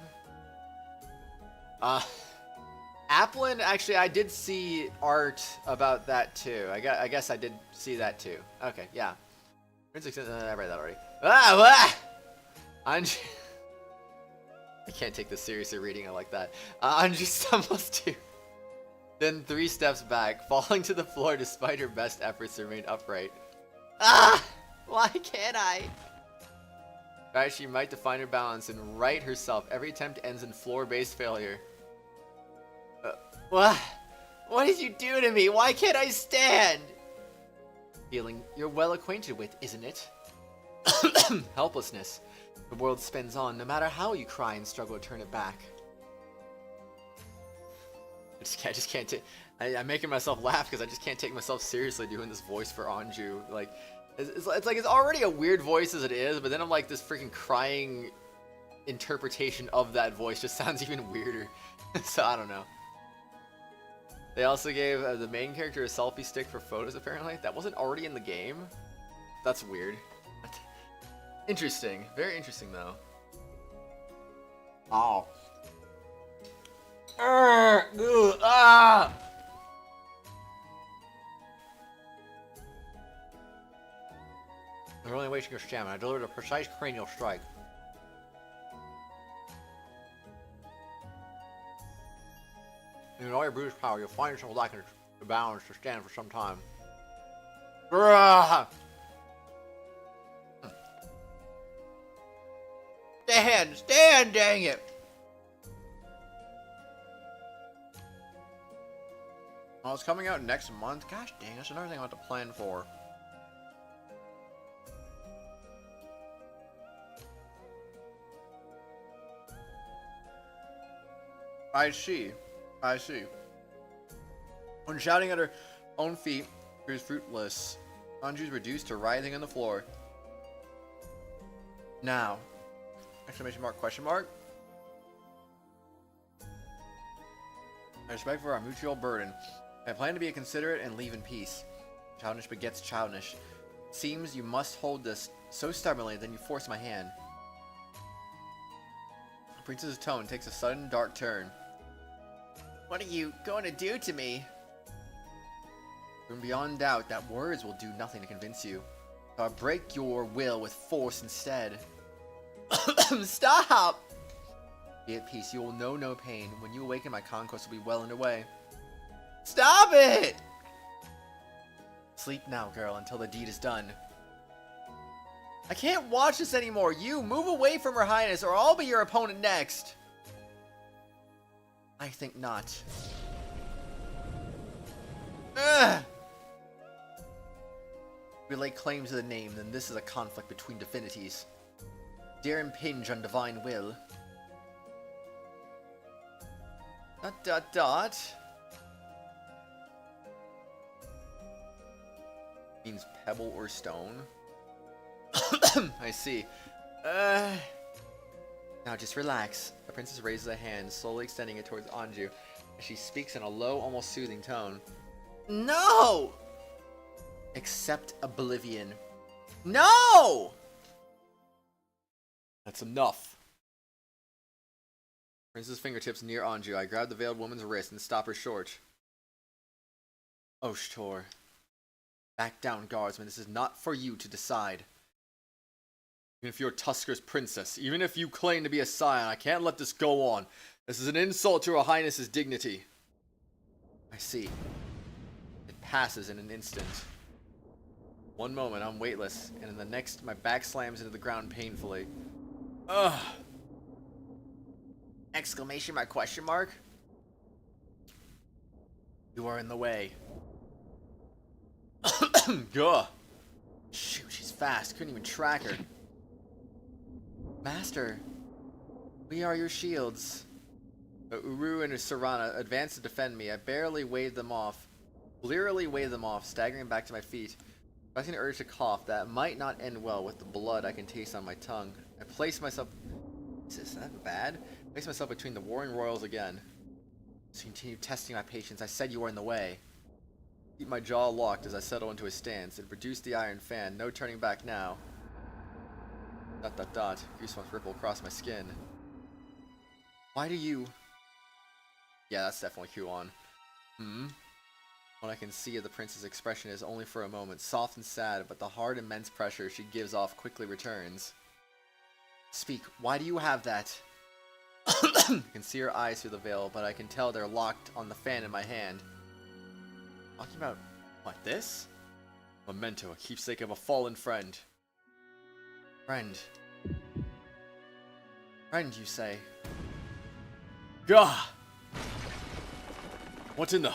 Applin, actually, I did see art about that too. I guess I did see that too. Okay, yeah. I read that already. Anju. I can't take this seriously reading it like that. Anju stumbles to. Then 3 steps back, falling to the floor despite her best efforts to remain upright. Ah! Why can't I? Right, she might to find her balance and right herself. Every attempt ends in floor-based failure. What? What did you do to me? Why can't I stand? Feeling you're well acquainted with, isn't it? Helplessness. The world spins on, no matter how you cry and struggle to turn it back. I just can't take. I'm making myself laugh because I just can't take myself seriously doing this voice for Anju. Like, it's like it's already a weird voice as it is, but then I'm like this freaking crying interpretation of that voice just sounds even weirder. So I don't know. They also gave the main character a selfie stick for photos. Apparently, that wasn't already in the game. That's weird. Interesting. Very interesting though. Oh. Ah! You're only wasting your stamina. I delivered a precise cranial strike. In all your brutish power, you'll find yourself lacking the balance to stand for some time. Stand, dang it! Well, it's coming out next month. Gosh dang, that's another thing I have to plan for. I see. I see. When shouting at her own feet proves fruitless, Anju's reduced to writhing on the floor. Now, exclamation mark, question mark. I respect for our mutual burden. I plan to be considerate and leave in peace. Childish begets childish. Seems you must hold this so stubbornly, then you force my hand. The princess's tone takes a sudden dark turn. What are you going to do to me? From beyond doubt that words will do nothing to convince you. So I'll break your will with force instead. Stop! Be at peace. You will know no pain. When you awaken, my conquest will be well underway. Stop it! Sleep now, girl, until the deed is done. I can't watch this anymore. You, move away from Her Highness, or I'll be your opponent next. I think not. Ugh! We lay claim to the name, then this is a conflict between divinities. Dare impinge on divine will. ... Means pebble or stone. I see. Now just relax. The princess raises a hand, slowly extending it towards Anju, as she speaks in a low, almost soothing tone. No! Accept oblivion. No! That's enough. Princess' fingertips near Anju. I grab the veiled woman's wrist and stop her short. Oshtor. Back down, guardsman. This is not for you to decide. Even if you're Tusker's princess, even if you claim to be a scion, I can't let this go on. This is an insult to Her Highness's dignity. I see. It passes in an instant. One moment, I'm weightless, and in the next, my back slams into the ground painfully. Ugh. Exclamation mark, question mark? You are in the way. Gah. Shoot, she's fast. Couldn't even track her. Master, we are your shields. Uru and Serana advance to defend me. I barely waved them off. Blearily waved them off, staggering back to my feet. Fighting an urge to cough that might not end well with the blood I can taste on my tongue. I place myself... Is that bad? I place myself between the warring royals again. So continue testing my patience. I said you were in the way. Keep my jaw locked as I settle into a stance and produce the iron fan. No turning back now. ... Goosebumps ripple across my skin. Why do you... Yeah, that's definitely Kuon. What I can see of the prince's expression is only for a moment, soft and sad, but the hard, immense pressure she gives off quickly returns. Speak, why do you have that? I can see her eyes through the veil, but I can tell they're locked on the fan in my hand. Talking about, what, this? Memento, a keepsake of a fallen friend. Friend. Friend, you say? Gah! What's in the...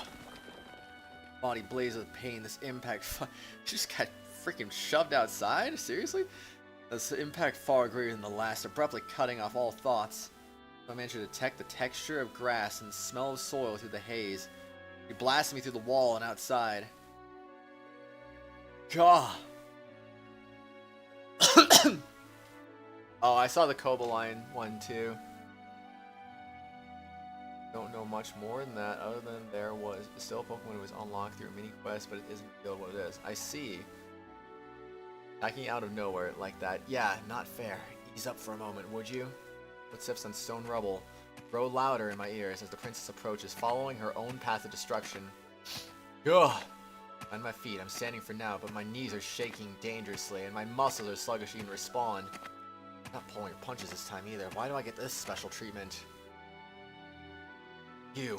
Body blazes with pain. This impact... She just got freaking shoved outside? Seriously? This impact far greater than the last, abruptly cutting off all thoughts. I managed to detect the texture of grass and the smell of soil through the haze. He blasted me through the wall and outside. Gah! Oh, I saw the Kobaline one too. Don't know much more than that, other than there was still a Pokemon was unlocked through a mini quest, but it isn't revealed what it is. I see. Attacking out of nowhere like that. Yeah, not fair. Ease up for a moment, would you? Footsteps on stone rubble grow louder in my ears as the princess approaches, following her own path of destruction. Ugh! On my feet, I'm standing for now, but my knees are shaking dangerously, and my muscles are sluggish to even respond. I'm not pulling her punches this time either. Why do I get this special treatment? You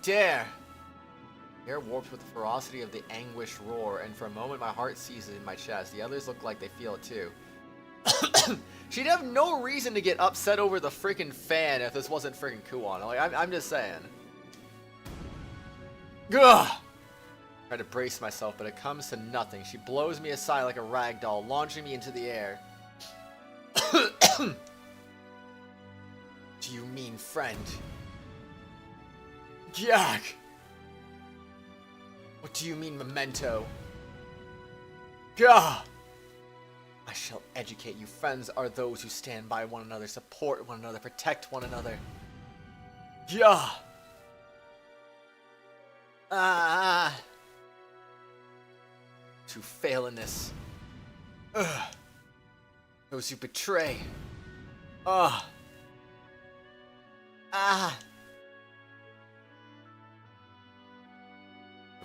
dare! Air warps with the ferocity of the anguished roar, and for a moment my heart seizes in my chest. The others look like they feel it too. She'd have no reason to get upset over the freaking fan if this wasn't freaking Kuon. Like, I'm just saying. Gah! Try to brace myself, but it comes to nothing. She blows me aside like a rag doll, launching me into the air. Do you mean friend? Jack! What do you mean, memento? Gah! I shall educate you. Friends are those who stand by one another, support one another, protect one another. Yeah. To fail in this. Those who betray. From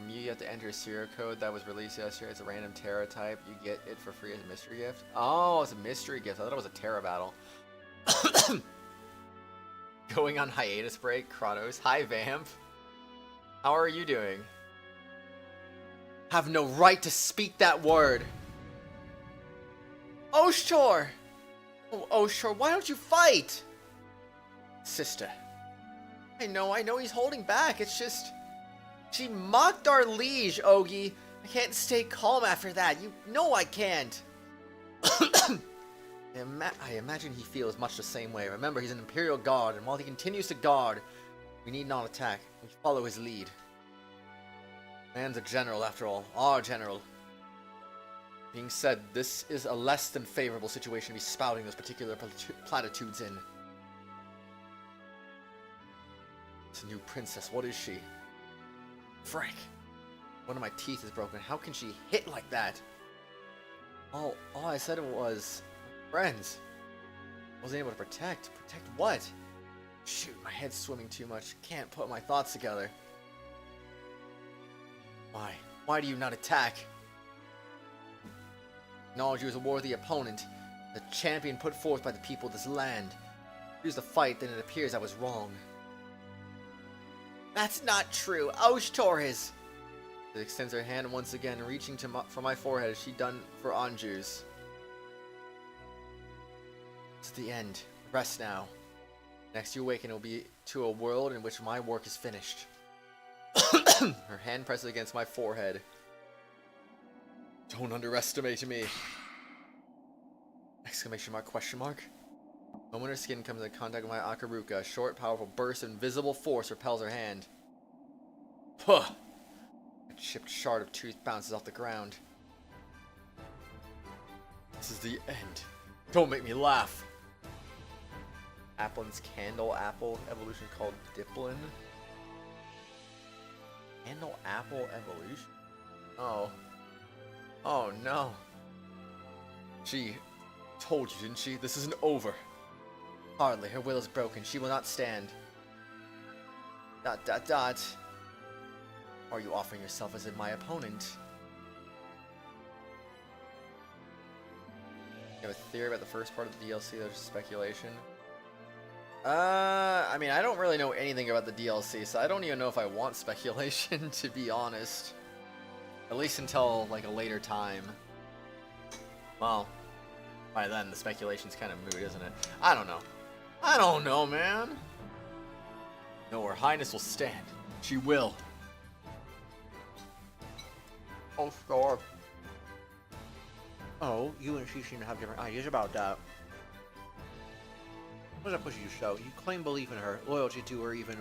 you have to enter a serial code that was released yesterday. It's a random Terra type. You get it for free as a mystery gift. Oh, it's a mystery gift. I thought it was a Terra battle. Going on hiatus break, Kratos. Hi, Vamp. How are you doing? Have no right to speak that word. Oshtor! Oh, Oshtor, why don't you fight? Sister. I know he's holding back. It's just... She mocked our liege, Ogi. I can't stay calm after that. You know I can't. I imagine he feels much the same way. Remember, he's an Imperial Guard, and while he continues to guard, we need not attack. We follow his lead. Man's a general, after all. Our general. Being said, this is a less than favorable situation to be spouting those particular platitudes in. This new princess, what is she? Frank, one of my teeth is broken. How can she hit like that? All I said was, friends. Wasn't able to protect. Protect what? Shoot, my head's swimming too much. Can't put my thoughts together. Why? Why do you not attack? Acknowledge you as a worthy opponent. The champion put forth by the people of this land. Choose the fight, then it appears I was wrong. That's not true. Oshtor is. She extends her hand once again, reaching for my forehead as she done for Anju's. It's the end. Rest now. Next you awaken will be to a world in which my work is finished. Her hand presses against my forehead. Don't underestimate me. Exclamation mark, question mark. The moment her skin comes in contact with my Akaruka, a short, powerful burst of invisible force repels her hand. Puh! A chipped shard of tooth bounces off the ground. This is the end. Don't make me laugh. Applin's Candle Apple evolution called Diplin. Candle Apple evolution? Oh. Oh no. She told you, didn't she? This isn't over. Hardly. Her will is broken. She will not stand. ... Are you offering yourself as my opponent? You have a theory about the first part of the DLC? There's speculation. I mean, I don't really know anything about the DLC, so I don't even know if I want speculation, to be honest. At least until, like, a later time. Well, by then, the speculation's kind of moot, isn't it? I don't know. I don't know, man. No, Her Highness will stand. She will. Oh, sure. Oh, you and she seem to have different ideas about that. What does that push you to show? You claim belief in her, loyalty to her even.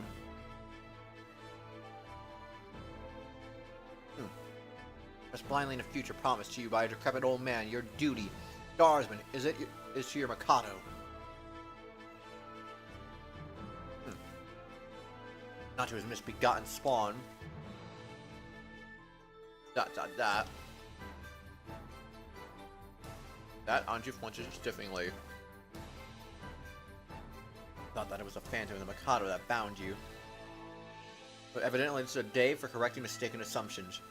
That's blindly in a future promised to you by a decrepit old man. Your duty, guardsman, is to your Mikado. Not to his misbegotten spawn. ... That Anju flinches stiffingly. Thought that it was a phantom of the Mikado that bound you. But evidently it's a day for correcting mistaken assumptions.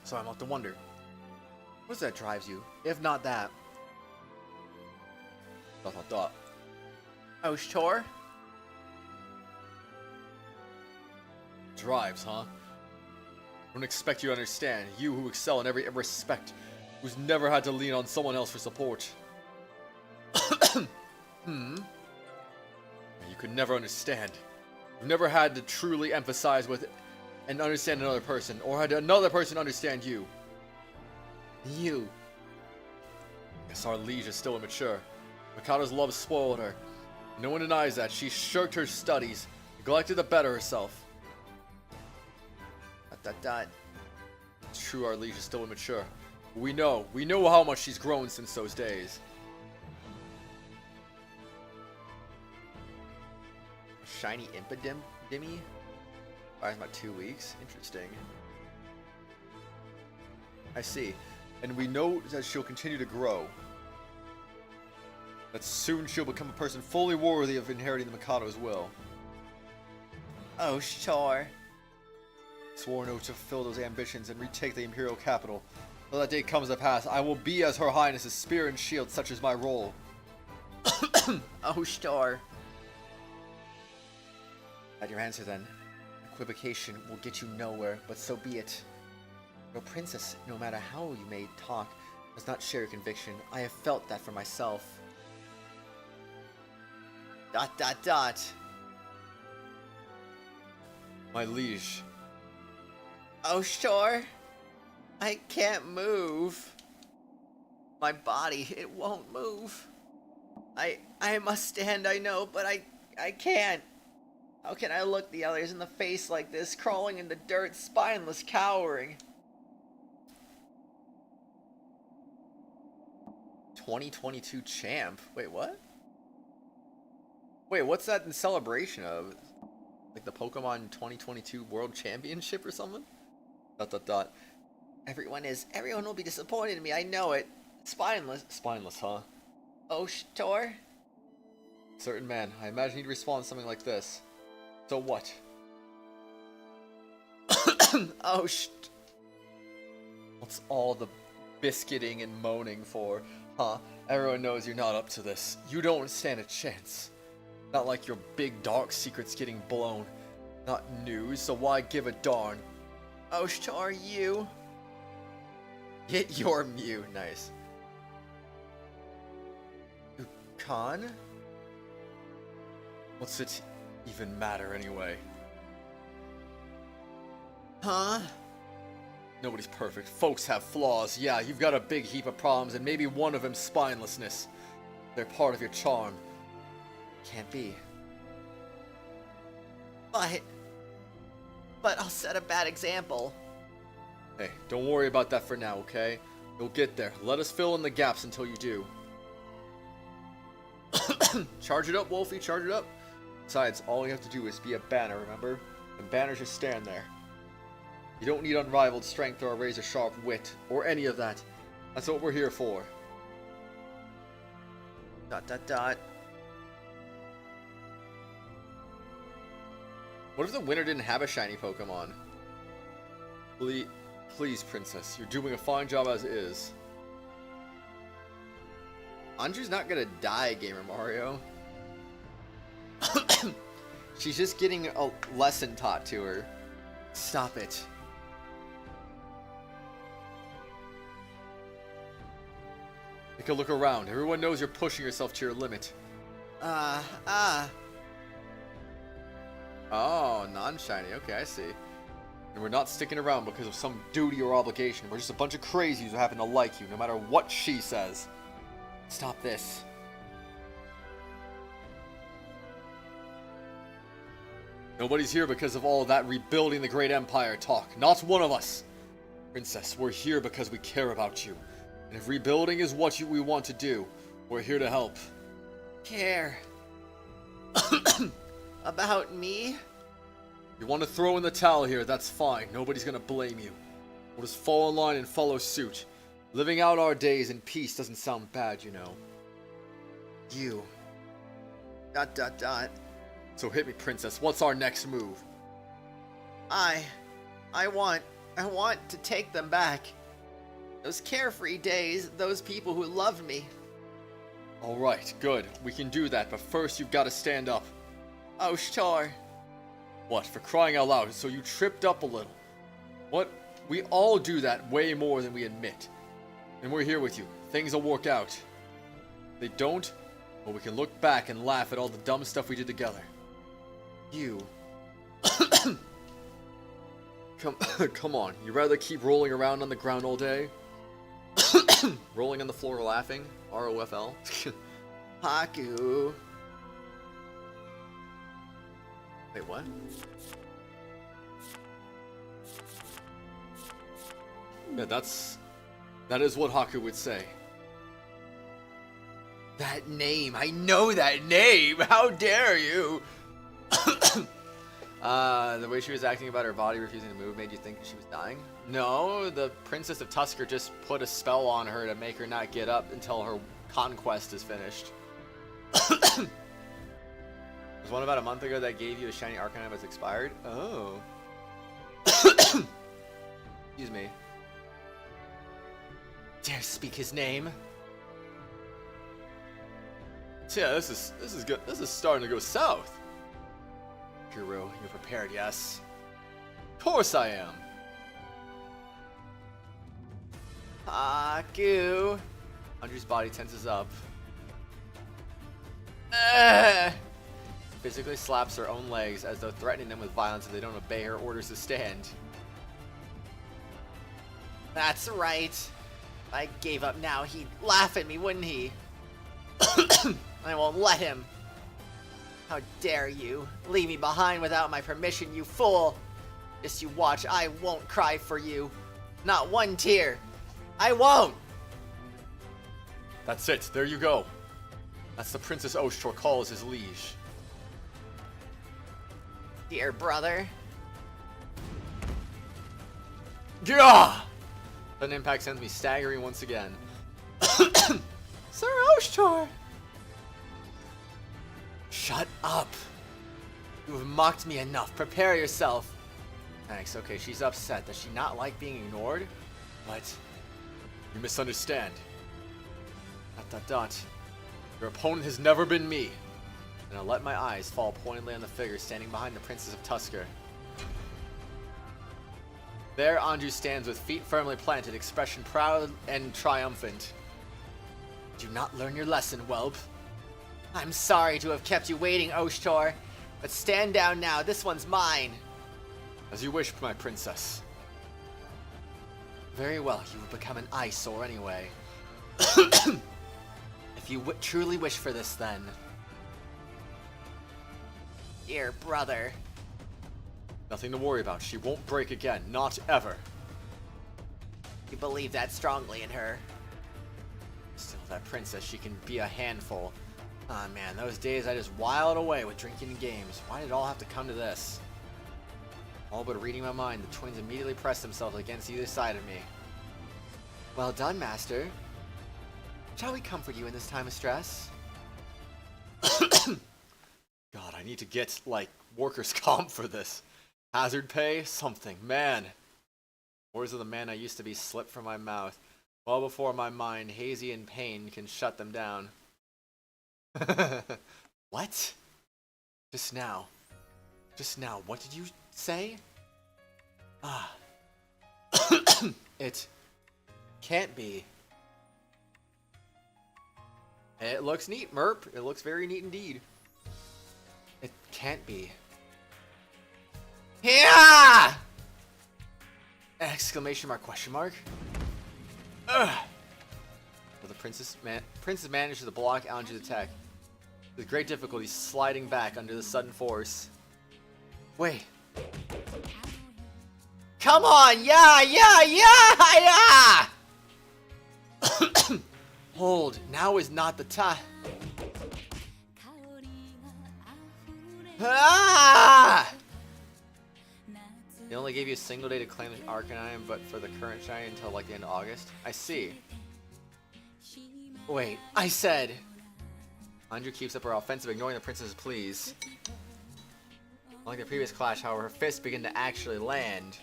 So I'm left to wonder, what is that drives you, if not that? ... Oshtor? Drives, huh? I don't expect you to understand. You who excel in every respect, who's never had to lean on someone else for support. You could never understand. You've never had to truly empathize with and understand another person, or had another person understand you. You. Yes, our liege is still immature. Mikado's love spoiled her. No one denies that. She shirked her studies, Neglected to better herself. ... Dot. It's true our liege is still immature. We know how much she's grown since those days. Shiny Impidimmy? Fires about 2 weeks. Interesting. I see. And we know that she'll continue to grow. That soon she'll become a person fully worthy of inheriting the Mikado's will. Oh, sure. Sworn oath to fulfill those ambitions and retake the Imperial capital. Till that day comes to pass, I will be as Her Highness's spear and shield, such is my role. Oh, sure. At your answer then. Equivocation will get you nowhere, but so be it. Your princess, no matter how you may talk, does not share your conviction. I have felt that for myself. ... My liege. Oh, sure. I can't move. My body, it won't move. I must stand, I know, but I can't. How can I look the others in the face like this, crawling in the dirt, spineless, cowering? 2022 champ? Wait, what? Wait, what's that in celebration of? Like the Pokemon 2022 World Championship or something? ... Everyone will be disappointed in me, I know it. Spineless, huh? Oh, sure. Certain man, I imagine he'd respond something like this. So what? Oh, What's all the biscuiting and moaning for, huh? Everyone knows you're not up to this. You don't stand a chance. Not like your big dark secret's getting blown. Not news, so why give a darn? Oh, sure, you. Get your Mew. Nice. Khan? What's it even matter anyway? Huh? Nobody's perfect. Folks have flaws. Yeah, you've got a big heap of problems, and maybe one of them's spinelessness. They're part of your charm. Can't be. But I'll set a bad example. Hey, don't worry about that for now, okay? You'll get there. Let us fill in the gaps until you do. Charge it up, Wolfie, charge it up. Besides, all you have to do is be a banner, remember? And banners just stand there. You don't need unrivaled strength or a razor-sharp wit, or any of that. That's what we're here for. ... What if the winner didn't have a shiny Pokemon? Please, princess, you're doing a fine job as is. Anju's not gonna die, Gamer Mario. She's just getting a lesson taught to her. Stop it. Take a look around. Everyone knows you're pushing yourself to your limit. Oh, non-shiny. Okay, I see. And we're not sticking around because of some duty or obligation. We're just a bunch of crazies who happen to like you, no matter what she says. Stop this. Nobody's here because of all that rebuilding the great empire talk. Not one of us. Princess, we're here because we care about you. And if rebuilding is what we want to do, we're here to help. Care? About me? You want to throw in the towel here, that's fine. Nobody's gonna blame you. We'll just fall in line and follow suit. Living out our days in peace doesn't sound bad, you know. You. ... So hit me, princess. What's our next move? I want to take them back. Those carefree days, those people who loved me. Alright, good. We can do that, but first you've got to stand up. Oh, sure. What, for crying out loud, so you tripped up a little. What? We all do that way more than we admit. And we're here with you. Things will work out. If they don't, well, we can look back and laugh at all the dumb stuff we did together. You. Come on, you rather keep rolling around on the ground all day? Rolling on the floor laughing? ROFL? Haku. Wait, what? Yeah, that is what Haku would say. That name, I know that name. How dare you? The way she was acting about her body refusing to move made you think she was dying? No, the Princess of Tusker just put a spell on her to make her not get up until her conquest is finished. There's one about a month ago that gave you a shiny Arcanine that's expired? Oh. Excuse me. Dare speak his name? Yeah, this is good. This is starting to go south. Kuro, you're prepared, yes? Of course I am. Haku. Andrew's body tenses up. Physically slaps her own legs as though threatening them with violence if they don't obey her orders to stand. That's right. If I gave up now, he'd laugh at me, wouldn't he? I won't let him. How dare you? Leave me behind without my permission, you fool! Just you watch, I won't cry for you. Not one tear. I won't! That's it, there you go. That's the Princess Oshtor calls his liege. Dear brother. Gah! Sudden impact sends me staggering once again. Sir Oshtor! Shut up! You have mocked me enough. Prepare yourself. Thanks. Okay, she's upset. Does she not like being ignored? But you misunderstand. ... Your opponent has never been me. And I let my eyes fall pointedly on the figure standing behind the Princess of Tusker. There Anju stands with feet firmly planted, expression proud and triumphant. Do not learn your lesson, whelp. I'm sorry to have kept you waiting, Oshtor, but stand down now. This one's mine. As you wish, my princess. Very well, you will become an eyesore anyway. If you truly wish for this, then. Dear brother. Nothing to worry about. She won't break again. Not ever. You believe that strongly in her. Still, that princess, she can be a handful. Ah, man, those days I just wiled away with drinking and games. Why did it all have to come to this? All but reading my mind, the twins immediately pressed themselves against either side of me. Well done, master. Shall we comfort you in this time of stress? God, I need to get, like, workers' comp for this. Hazard pay? Something. Man. Words of the man I used to be slipped from my mouth. Well before my mind, hazy in pain, can shut them down. What? Just now, what did you say? Ah. It can't be. It looks neat, Merp. It looks very neat indeed. It can't be. Yeah! Exclamation mark, question mark. Ugh. Well, the princess manages to block Anju's attack. With great difficulty, sliding back under the sudden force. Wait. Come on! Yeah! Hold. Now is not the time. Ah! They only gave you a single day to claim the Arcanine, but for the current shiny until like the end of August. I see. Wait, I said. Anju keeps up her offensive, ignoring the princess's pleas. Unlike the previous clash, however, her fists begin to actually land.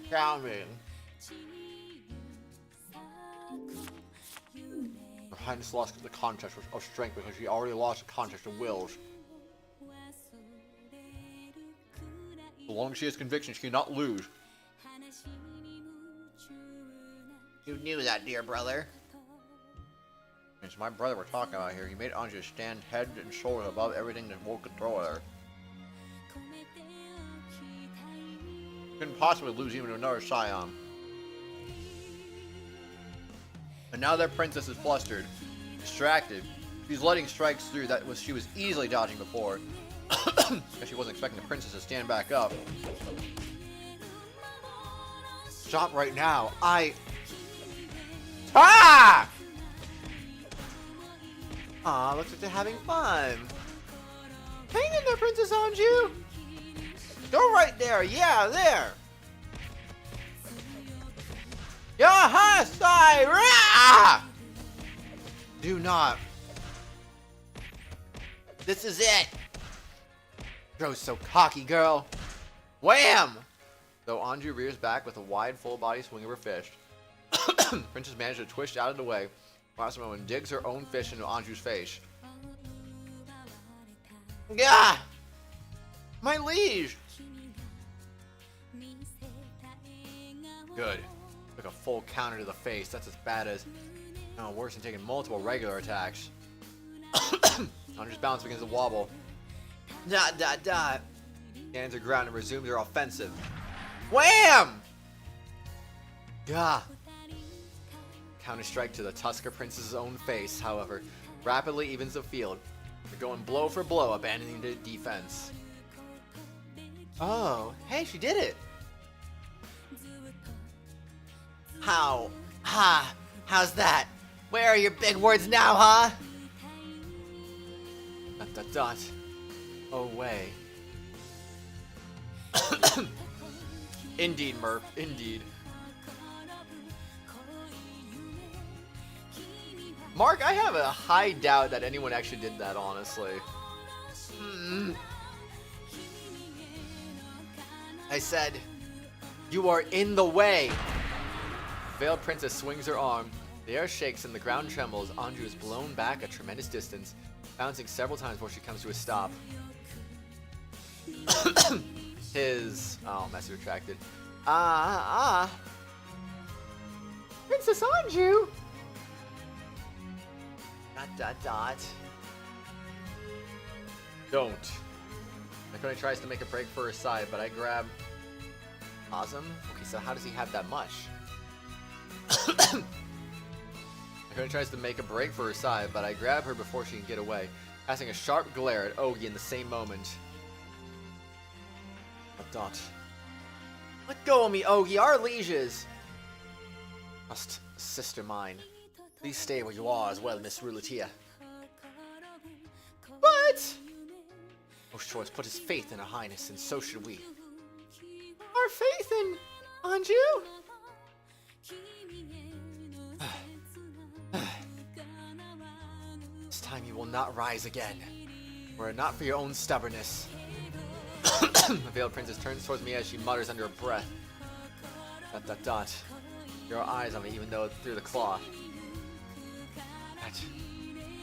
Astounding. Her Highness lost the contest of strength because she already lost the contest of wills. So long as she has conviction, she cannot lose. You knew that, dear brother. It's my brother we're talking about here. He made Anju stand head and shoulders above everything that Wolf could throw at her. Couldn't possibly lose even to another Scion. And now their princess is flustered, distracted. She's letting strikes through that she was easily dodging before. Because she wasn't expecting the princess to stand back up. Stop right now. Ah! Aw, looks like they're having fun. Hang in there, Princess Anju! Go right there. Yeah, there. Yaha, Saira! Do not. This is it. You're so cocky, girl. Wham! Though Anju rears back with a wide, full body swing of her fish, the princess manages to twist out of the way. Masamoa digs her own fish into Anju's face. Gah! My liege! Good. Took a full counter to the face. That's as bad as... No, worse than taking multiple regular attacks. Anju's balance begins to wobble. Dot, dot, dot. Hands her ground and resumes her offensive. Wham! Gah! Counter-strike to the Tusker Princess's own face, however, rapidly evens the field. They're going blow for blow, abandoning the defense. Oh, hey, she did it! How? Ha! How's that? Where are your big words now, huh? Dot dot dot. Oh, way. Indeed, Murph, indeed. Mark, I have a high doubt that anyone actually did that, honestly. I said, you are in the way. Veiled Princess swings her arm. The air shakes and the ground trembles. Anju is blown back a tremendous distance, bouncing several times before she comes to a stop. Message retracted. Princess Anju! Dot dot dot. Don't. Nakone tries to make a break for her side, but I grab... Awesome. Okay, so how does he have that much? Nakone tries to make a break for her side, but I grab her before she can get away, casting a sharp glare at Ogi in the same moment. Dot. Let go of me, Ogi, our lieges! Must, sister mine. Please stay where you are as well, Miss Rulatia. But Oshtor has put his faith in Her Highness, and so should we. our faith in Anju? This time you will not rise again. Were it not for your own stubbornness. The Veiled Princess turns towards me as she mutters under her breath. Dot dot dot. Your eyes on me even though it's through the cloth. That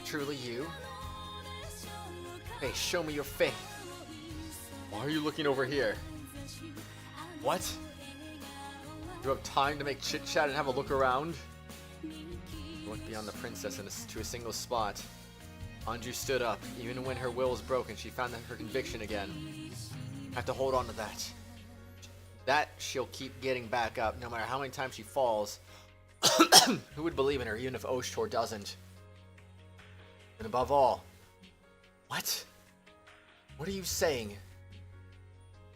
truly you? Hey, show me your faith. Why are you looking over here? What? You have time to make chit-chat and have a look around? You looked beyond the princess and to a single spot. Anju stood up. Even when her will was broken, she found her conviction again. I have to hold on to that. That she'll keep getting back up, no matter how many times she falls. Who would believe in her, even if Oshtor doesn't? And above all... What? What are you saying?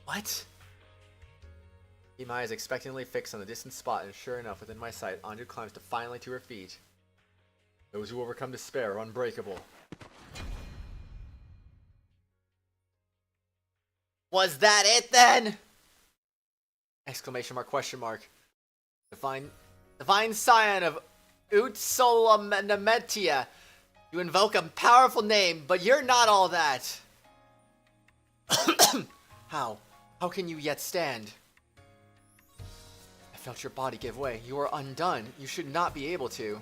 What? Keep my eyes expectantly fixed on the distant spot, and sure enough, within my sight, Anju climbs defiantly to her feet. Those who overcome despair are unbreakable. Was that it then? Exclamation mark, question mark. Divine scion of Utsolamentia. You invoke a powerful name, but you're not all that. How? How can you yet stand? I felt your body give way. You are undone. You should not be able to.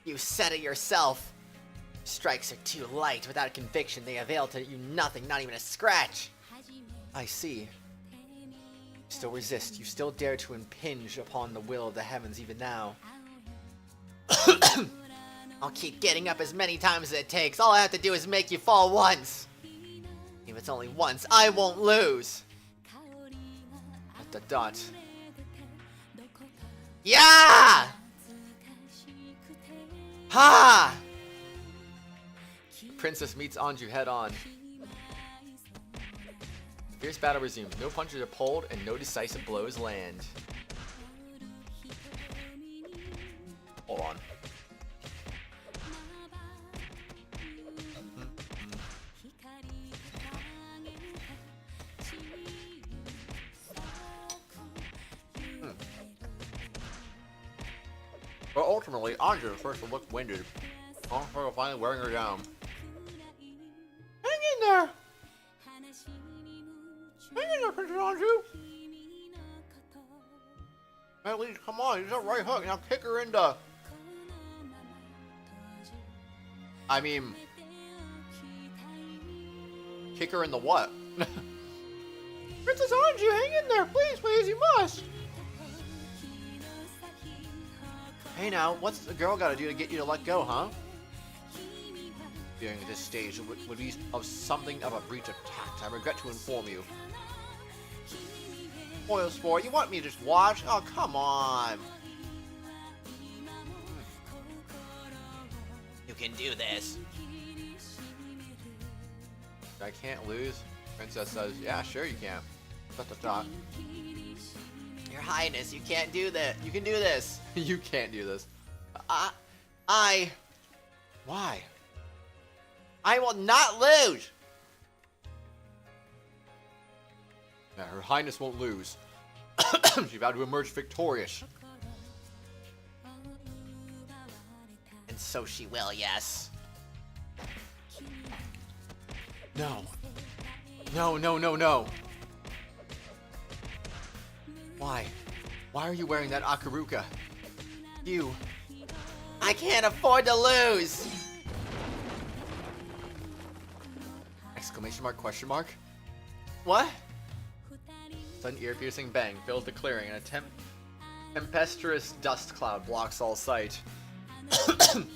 You said it yourself. Strikes are too light. Without conviction, they avail to you nothing, not even a scratch. I see. You still resist. You still dare to impinge upon the will of the heavens even now. I'll keep getting up as many times as it takes. All I have to do is make you fall once. If it's only once, I won't lose. ... Yeah! Ha! Princess meets Anju head on. Fierce battle resumes. No punches are pulled and no decisive blows land. Hold on. But ultimately, Anju at first looked winded. Also, finally wearing her down. Hang in there! Hang in there, Princess Anju! At least, come on, use that right hook. Now kick her into... I mean... Kick her in the what? Princess Anju, hang in there, please, please, you must! Hey now, what's the girl gotta do to get you to let go, huh? Fearing at this stage would be of something of a breach of tact. I regret to inform you. Spoil sport, you want me to just watch? Oh, come on. You can do this. I can't lose. Princess says, yeah, sure you can. Dot, dot, dot. Your Highness, you can't do that. You can do this. You can't do this. Why? I will not lose. Yeah, Her Highness won't lose. She vowed to emerge victorious. And so she will, yes. No. No, no, no, no. Why? Why are you wearing that Akaruka? I can't afford to lose! Exclamation mark, question mark? What? Sudden ear-piercing bang fills the clearing and a tempestuous dust cloud blocks all sight. And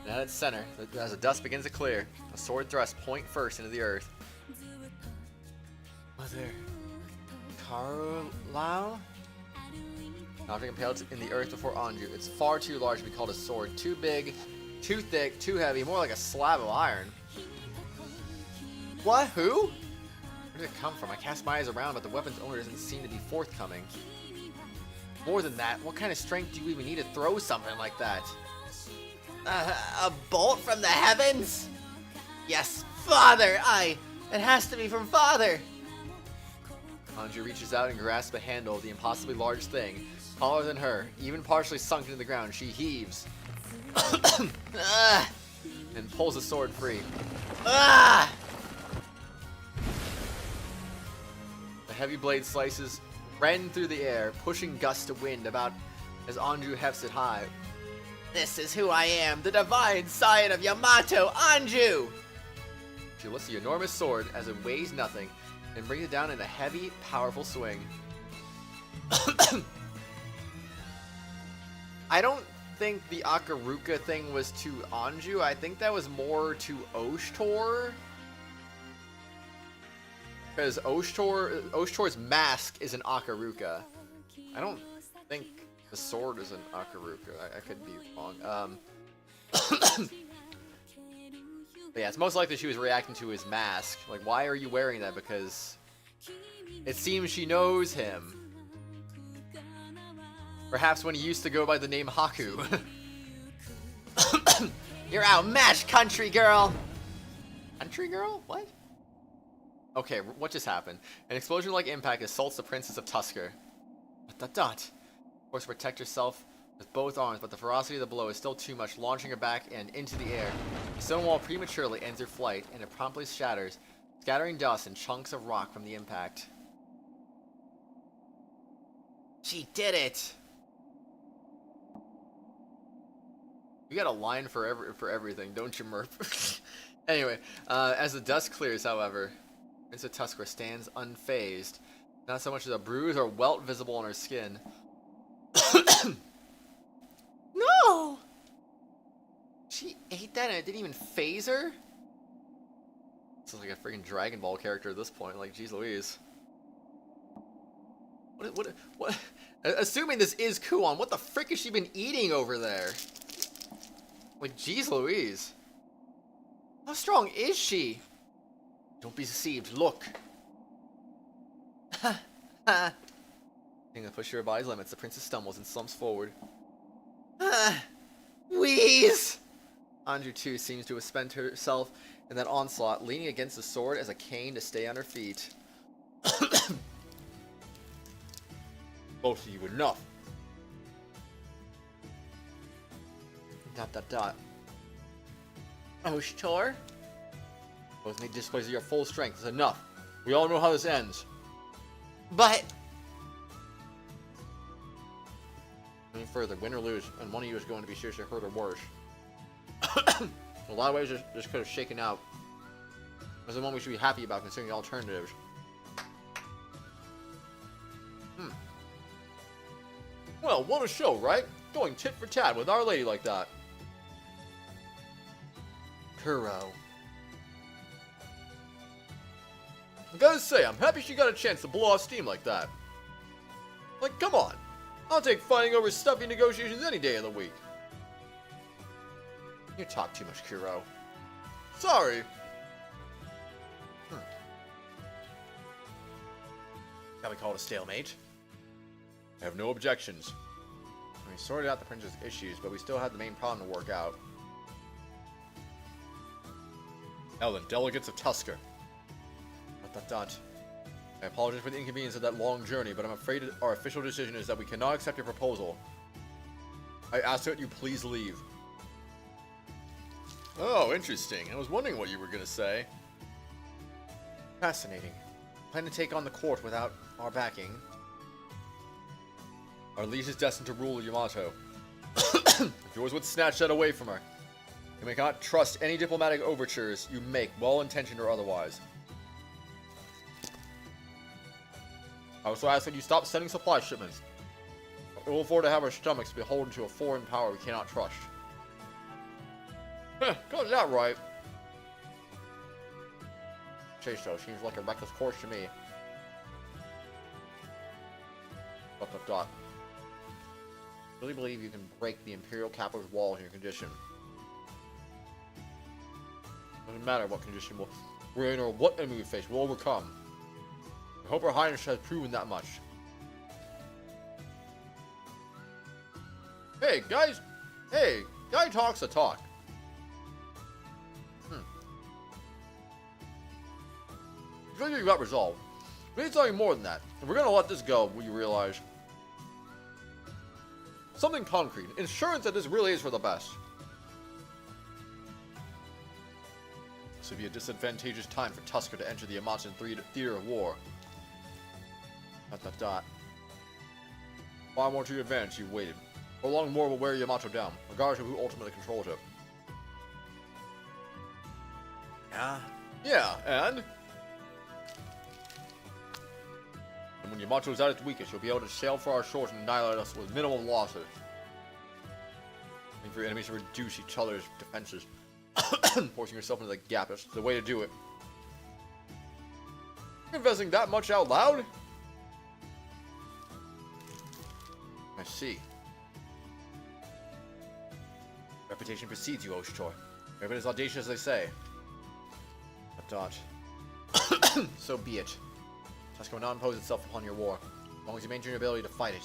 at its center, as the dust begins to clear, a sword thrust point first into the earth. Mother... Carlisle? An object impaled in the earth before Anju. It's far too large to be called a sword. Too big, too thick, too heavy, more like a slab of iron. What? Who? Where did it come from? I cast my eyes around, but the weapon's owner doesn't seem to be forthcoming. More than that, what kind of strength do you even need to throw something like that? A bolt from the heavens? Yes, Father! It has to be from Father! Anju reaches out and grasps the handle of the impossibly large thing, taller than her, even partially sunk into the ground. She heaves and pulls the sword free. The heavy blade slices rend through the air, pushing gusts of wind about as Anju hefts it high. This is who I am, the divine scion of Yamato, Anju! She lifts the enormous sword as it weighs nothing and brings it down in a heavy, powerful swing. I don't think the Akaruka thing was to Anju. I think that was more to Oshtor. Because Oshtor's mask is an Akaruka. I don't think the sword is an Akaruka. I could be wrong. But yeah, it's most likely she was reacting to his mask. Like, why are you wearing that? Because it seems she knows him. Perhaps when he used to go by the name Haku. You're outmatched, country girl! Country girl? What? Okay, what just happened? An explosion-like impact assaults the Princess of Tusker. Of course, protect yourself with both arms, but the ferocity of the blow is still too much, launching her back and into the air. The stone wall prematurely ends her flight, and it promptly shatters, scattering dust and chunks of rock from the impact. She did it! You got a line for everything, don't you, Murph? Anyway, as the dust clears, however, Princess Tusker stands unfazed. Not so much as a bruise or welt visible on her skin. No! She ate that and it didn't even phase her? This is like a freaking Dragon Ball character at this point, like, geez Louise. What? Assuming this is Kuon, what the frick has she been eating over there? Like, geez Louise. How strong is she? Don't be deceived, look. Ha ha. Being to push her body's limits, the princess stumbles and slumps forward. Wheeze! Anju too seems to have spent herself in that onslaught, leaning against the sword as a cane to stay on her feet. Both of you, enough. ... Oshtor? Both need displays of your full strength. It's enough. We all know how this ends. But... Any further, win or lose, and one of you is going to be seriously hurt or worse. In a lot of ways, this could have shaken out. This is one we should be happy about, considering the alternatives. Well, what a show, right? Going tit for tat with Our Lady like that. Kuro. I gotta say, I'm happy she got a chance to blow off steam like that. Like, come on. I'll take fighting over stuffy negotiations any day of the week. You talk too much, Kuro. Sorry. Shall we call it a stalemate? I have no objections. We sorted out the princess' issues, but we still have the main problem to work out. Ellen, delegates of Tusker. ... I apologize for the inconvenience of that long journey, but I'm afraid our official decision is that we cannot accept your proposal. I ask that you please leave. Oh, interesting. I was wondering what you were gonna say. Fascinating. Plan to take on the court without our backing. Our liege is destined to rule Yamato. If yours would snatch that away from her. You may not trust any diplomatic overtures you make, well-intentioned or otherwise. I also ask that you stop sending supply shipments. We will afford to have our stomachs beholden to a foreign power we cannot trust. Got that right. Chase-o seems like a reckless course to me. ... Really believe you can break the Imperial capital's walls in your condition. Doesn't matter what condition we're in or what enemy we face, we'll overcome. I hope Her Highness has proven that much. Hey, guys! Hey, guy talks the talk. You got resolved. We need something more than that. If we're gonna let this go, will you realize? Something concrete. Insurance that this really is for the best. This would be a disadvantageous time for Tusker to enter the Yamato theater of war. ... Far more to your advantage, you waited. How long more will wear Yamato down, regardless of who ultimately controls it. Yeah, and when Yamato is at its weakest, you'll be able to sail for our shores and annihilate us with minimum losses. Waiting for your enemies to reduce each other's defenses. Forcing yourself into the gap is the way to do it. You're investing that much out loud? I see. Reputation precedes you, Oshtor. If it is audacious as they say. So be it. Tusker will not impose itself upon your war, as long as you maintain your ability to fight it.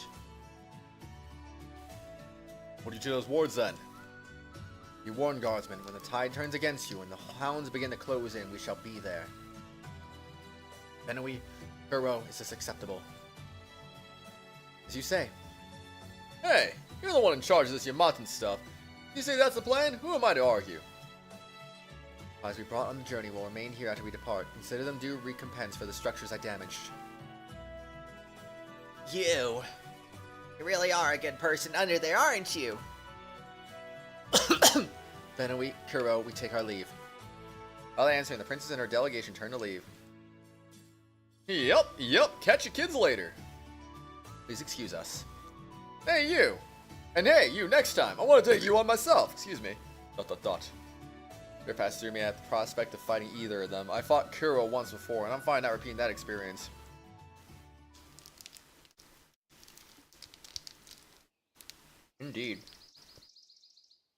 What do you do to those wards then? You warn guardsmen, when the tide turns against you and the hounds begin to close in, we shall be there. Benowi, Kuro, is this acceptable? As you say. Hey, you're the one in charge of this Yamato stuff. You say that's the plan? Who am I to argue? As we brought on the journey will remain here after we depart. Consider them due recompense for the structures I damaged. You really are a good person under there, aren't you? Benowi, Kuro, we take our leave. While answering, the princess and her delegation turn to leave. Yep, catch your kids later. Please excuse us. Hey, you! And hey, you, next time, I want to take you on myself. Excuse me. ... Fear passed through me at the prospect of fighting either of them. I fought Kuro once before, and I'm fine not repeating that experience. indeed.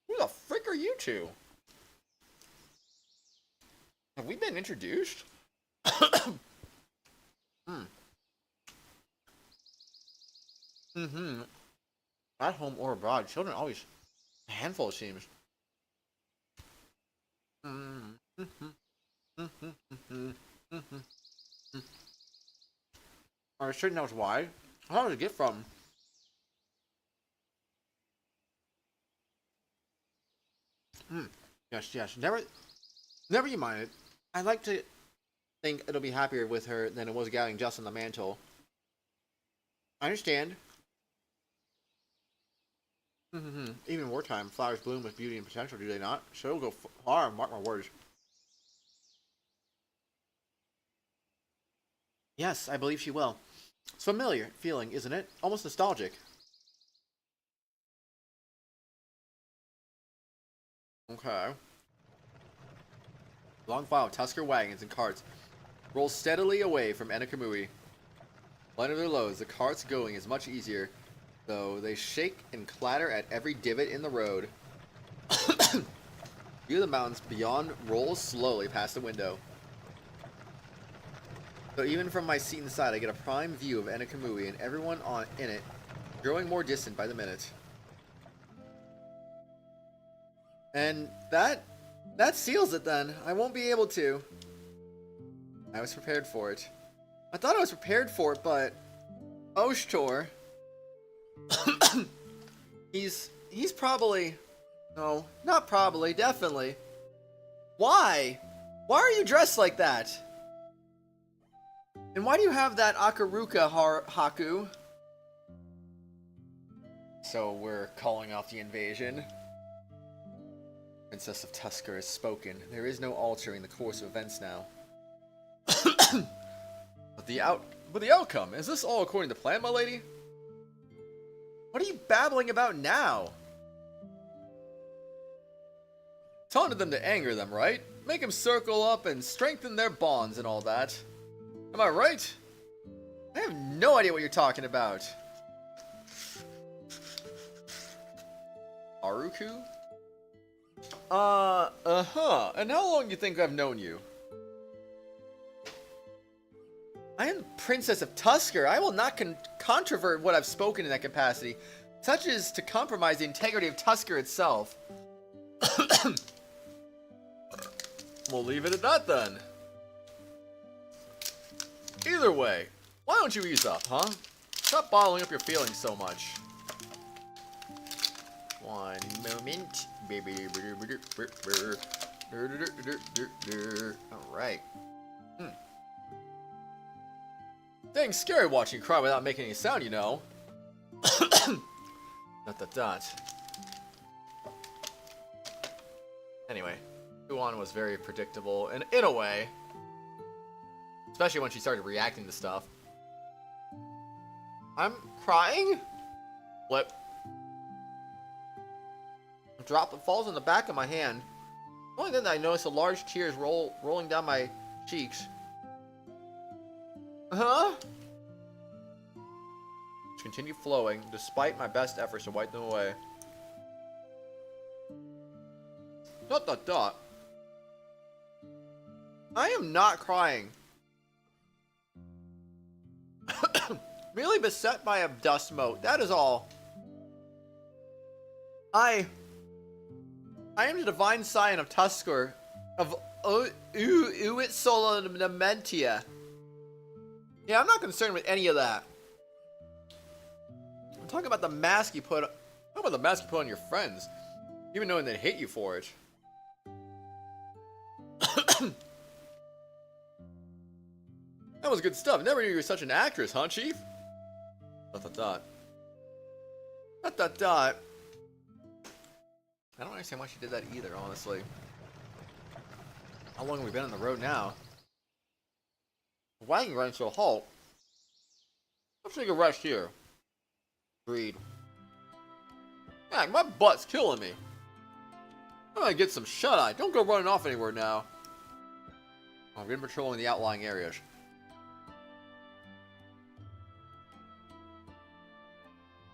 Who the frick are you two? Have we been introduced? At home or abroad, children always a handful, it seems. Are certain knows why? How did it get from? Yes. Never you mind it. I'd like to think it'll be happier with her than it was getting just on the mantle. I understand. Even wartime, flowers bloom with beauty and potential, do they not? So it'll go far, mark my words. Yes, I believe she will. It's a familiar feeling, isn't it? Almost nostalgic. Okay. Long file of Tusker wagons and carts roll steadily away from Enikamui. Light of their loads, the carts going is much easier, though they shake and clatter at every divot in the road. View of the mountains beyond rolls slowly past the window. So even from my seat inside, I get a prime view of Enikamui and everyone in it, growing more distant by the minute. And that seals it then. I won't be able to. I was prepared for it. I thought I was prepared for it, but Oshtor, he's probably, no, not probably, definitely. Why? Why are you dressed like that? And why do you have that Akaruka Haku? So we're calling off the invasion. Princess of Tusker has spoken. There is no altering the course of events now. But the outcome, is this all according to plan, my lady? What are you babbling about now? Taunted them to anger them, right? Make them circle up and strengthen their bonds and all that. Am I right? I have no idea what you're talking about. Aruku? And how long do you think I've known you? I am the Princess of Tusker. I will not controvert what I've spoken in that capacity, such as to compromise the integrity of Tusker itself. We'll leave it at that then. Either way, why don't you ease up, huh? Stop bottling up your feelings so much. One moment. Alright. Dang scary watching you cry without making any sound, you know. Dot. Anyway, Huan was very predictable, and in a way. Especially when she started reacting to stuff. I'm crying? Flip. A drop that falls on the back of my hand. Only then I notice the large tears rolling down my cheeks. Huh? Which continue flowing, despite my best efforts to wipe them away. Dot. I am not crying. Merely beset by a dust mote, that is all. I am the divine scion of Tusker, of Uitsolamentia. Yeah, I'm not concerned with any of that. I'm talking about the mask you put. How about the mask you put on your friends, even knowing they hate you for it? That was good stuff. Never knew you were such an actress, huh, Chief? Dot. I don't understand why she did that either, honestly. How long have we been on the road now? The wagon grinds to a halt. Let's take a rest here. Agreed. Man, my butt's killing me. I'm gonna get some shut-eye. Don't go running off anywhere now. I've been patrolling the outlying areas.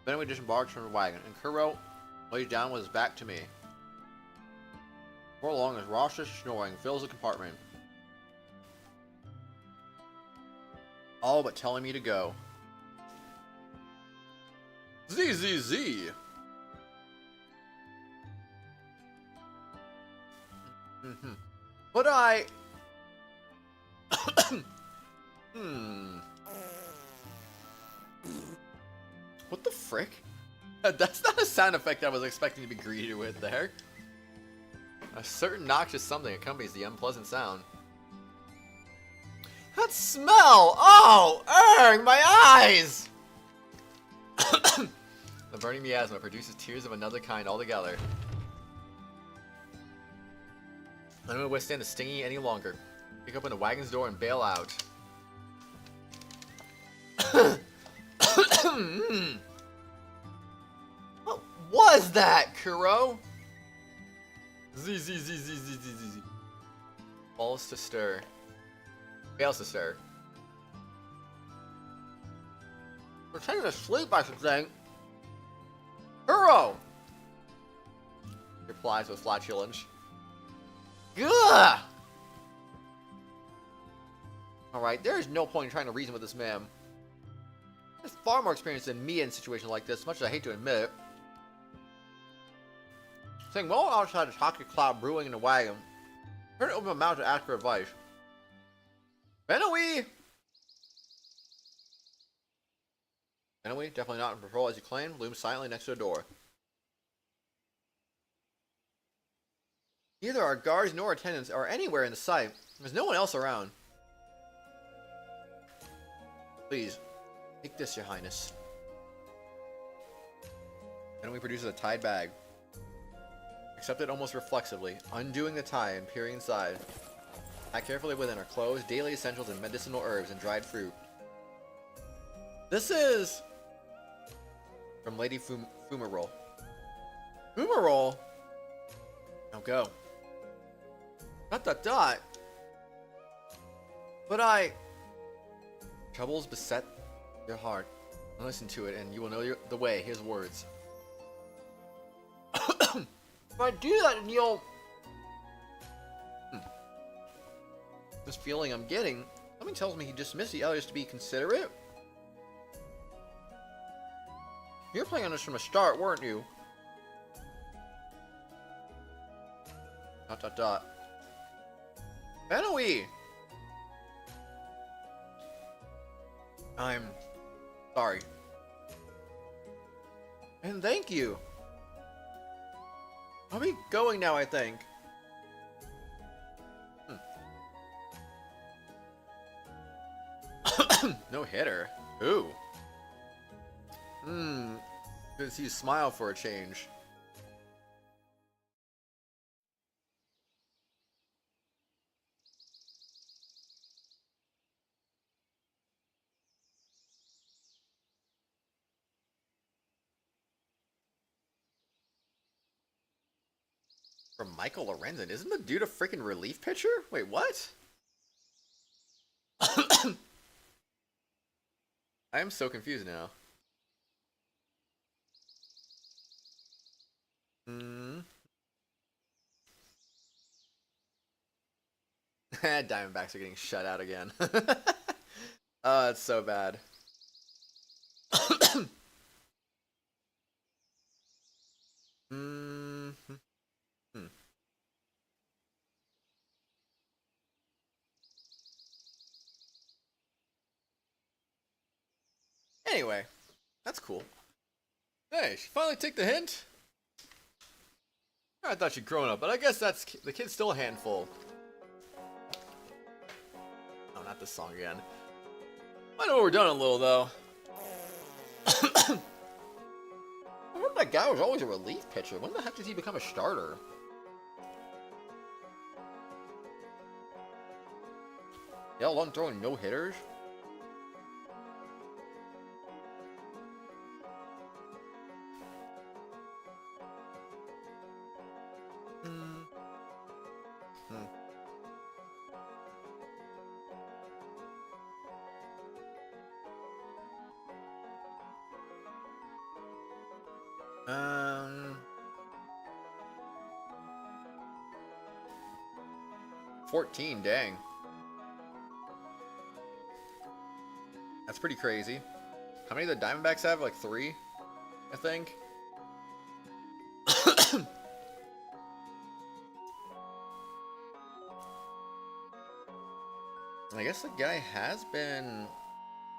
Then we disembarked from the wagon, and Kuro lays down with his back to me. Before long, his raucous snoring fills the compartment. All but telling me to go. Z. But I... What the frick? That's not a sound effect I was expecting to be greeted with there. A certain noxious something accompanies the unpleasant sound. That smell! Oh! Urgh! My eyes! The burning miasma produces tears of another kind altogether. I'm not going to withstand the stinging any longer. Pick open the wagon's door and bail out. What was that, Kuro? Z. Falls to stir. Fails to stir. Pretending to sleep, I should think. Kuro! Replies with flatulence. Gah! Alright, there is no point in trying to reason with this man. He's far more experienced than me in situations like this, much as I hate to admit it. Saying well outside a toxic cloud brewing in the wagon, I turned to open my mouth to ask for advice. Benowie! Benowie, definitely not in patrol as you claim, looms silently next to the door. Neither our guards nor attendants are anywhere in the sight. There's no one else around. Please, take this, your highness. Benowie produces a tied bag. Accept it almost reflexively, undoing the tie and peering inside. Pack carefully within are clothes, daily essentials, and medicinal herbs and dried fruit. This is from Lady Fumarole. Fumarole? Now go. ... But troubles beset your heart. Listen to it, and you will know the way. His words. If I do that, and you'll... This feeling I'm getting, something tells me he dismissed the others to be considerate. You were playing on this from the start, weren't you? ... Benowie! I'm sorry. And thank you. I'll be going now, I think. No hitter. Ooh. Good to see you smile for a change. From Michael Lorenzen. Isn't the dude a freaking relief pitcher? Wait, what? I am so confused now. Diamondbacks are getting shut out again. Oh, it's so bad. Anyway, that's cool. Hey, she finally took the hint? I thought she'd grown up, but I guess that's the kid's still a handful. Oh, not this song again. I know we're done a little though. I remember that guy was always a relief pitcher. When the heck did he become a starter? Yeah, long throwing no hitters. 14, dang. That's pretty crazy. How many do the Diamondbacks have? Like 3, I think. I guess the guy has been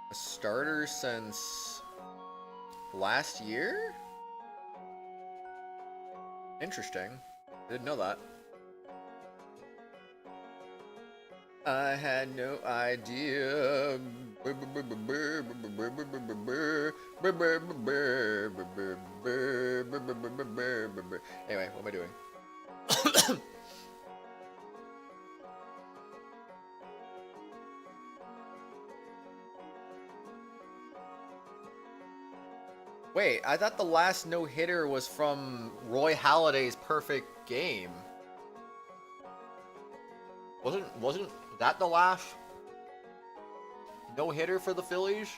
a starter since last year? Interesting. Didn't know that. I had no idea. Anyway, what am I doing? Wait, I thought the last no-hitter was from Roy Halladay's perfect game. Wasn't that the last no-hitter for the Phillies?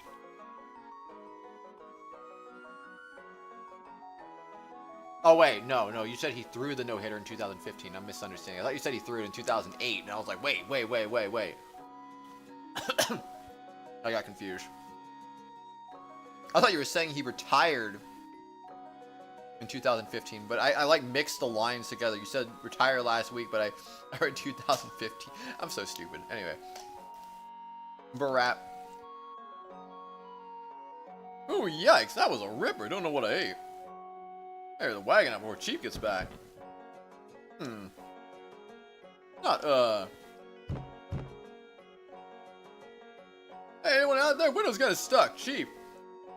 Oh wait, no, you said he threw the no-hitter in 2015. I'm misunderstanding. I thought you said he threw it in 2008, and I was like, wait. I got confused. I thought you were saying he retired in 2015, but I like mixed the lines together. You said retire last week, but I heard 2015. I'm so stupid. Anyway. Barat. Oh, yikes. That was a ripper. Don't know what I ate. There's the wagon up before Chief gets back. Not, Hey, anyone out there? Window's kind of stuck. Chief.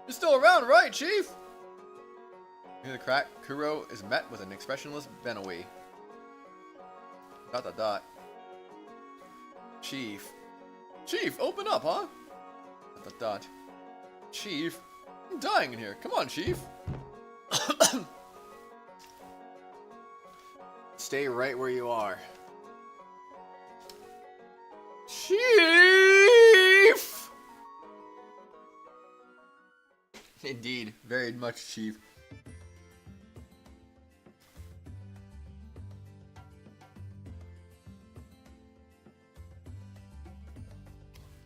You're still around, right, Chief? Near the crack, Kuro is met with an expressionless Benowi. ... Chief. Chief, open up, huh? ... Chief, I'm dying in here. Come on, Chief. Stay right where you are. Chief! Indeed, very much, Chief.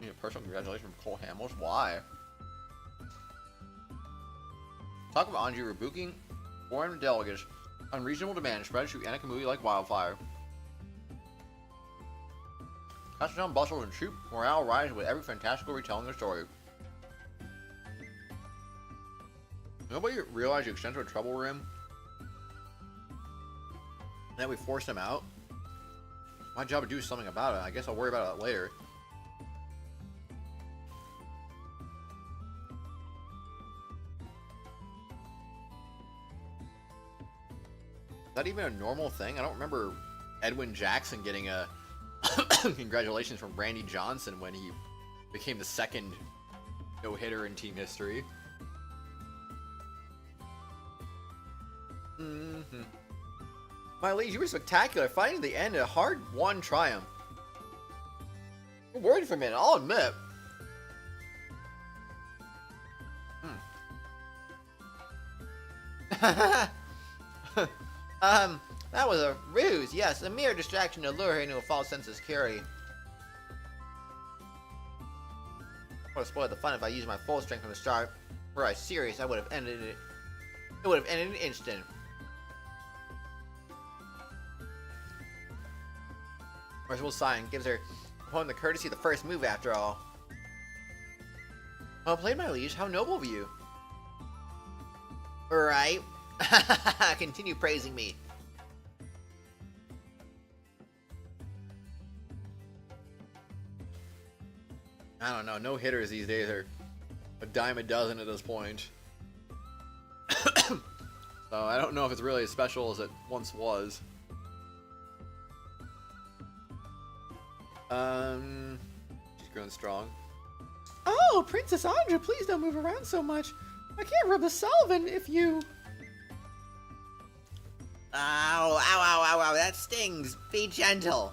Need a personal congratulations from Cole Hamels. Why? Talk about Anji rebuking foreign delegates. Unreasonable demand spread through Anakamui like wildfire. Kassan bustles and troop morale rises with every fantastical retelling of the story. Nobody realized the extent of the trouble we're in? And then we forced him out? My job to do something about it. I guess I'll worry about it later. Is that even a normal thing? I don't remember Edwin Jackson getting a congratulations from Randy Johnson when he became the second no-hitter in team history. My liege, you were spectacular, fighting to the end a hard-won triumph. I'm worried for a minute, I'll admit. That was a ruse, yes, a mere distraction to lure her into a false sense of security. Would have spoiled the fun if I used my full strength from the start. Were I serious, I would have ended it. It would have ended in an instant. Merciful sign gives her opponent the courtesy of the first move after all. Well played, my liege. How noble of you. Right. Continue praising me. I don't know. No hitters these days are a dime a dozen at this point. So I don't know if it's really as special as it once was. She's growing strong. Oh, Princess Andra, please don't move around so much. I can't rub the solvent if you... Ow, ow, ow, ow, ow, that stings. Be gentle.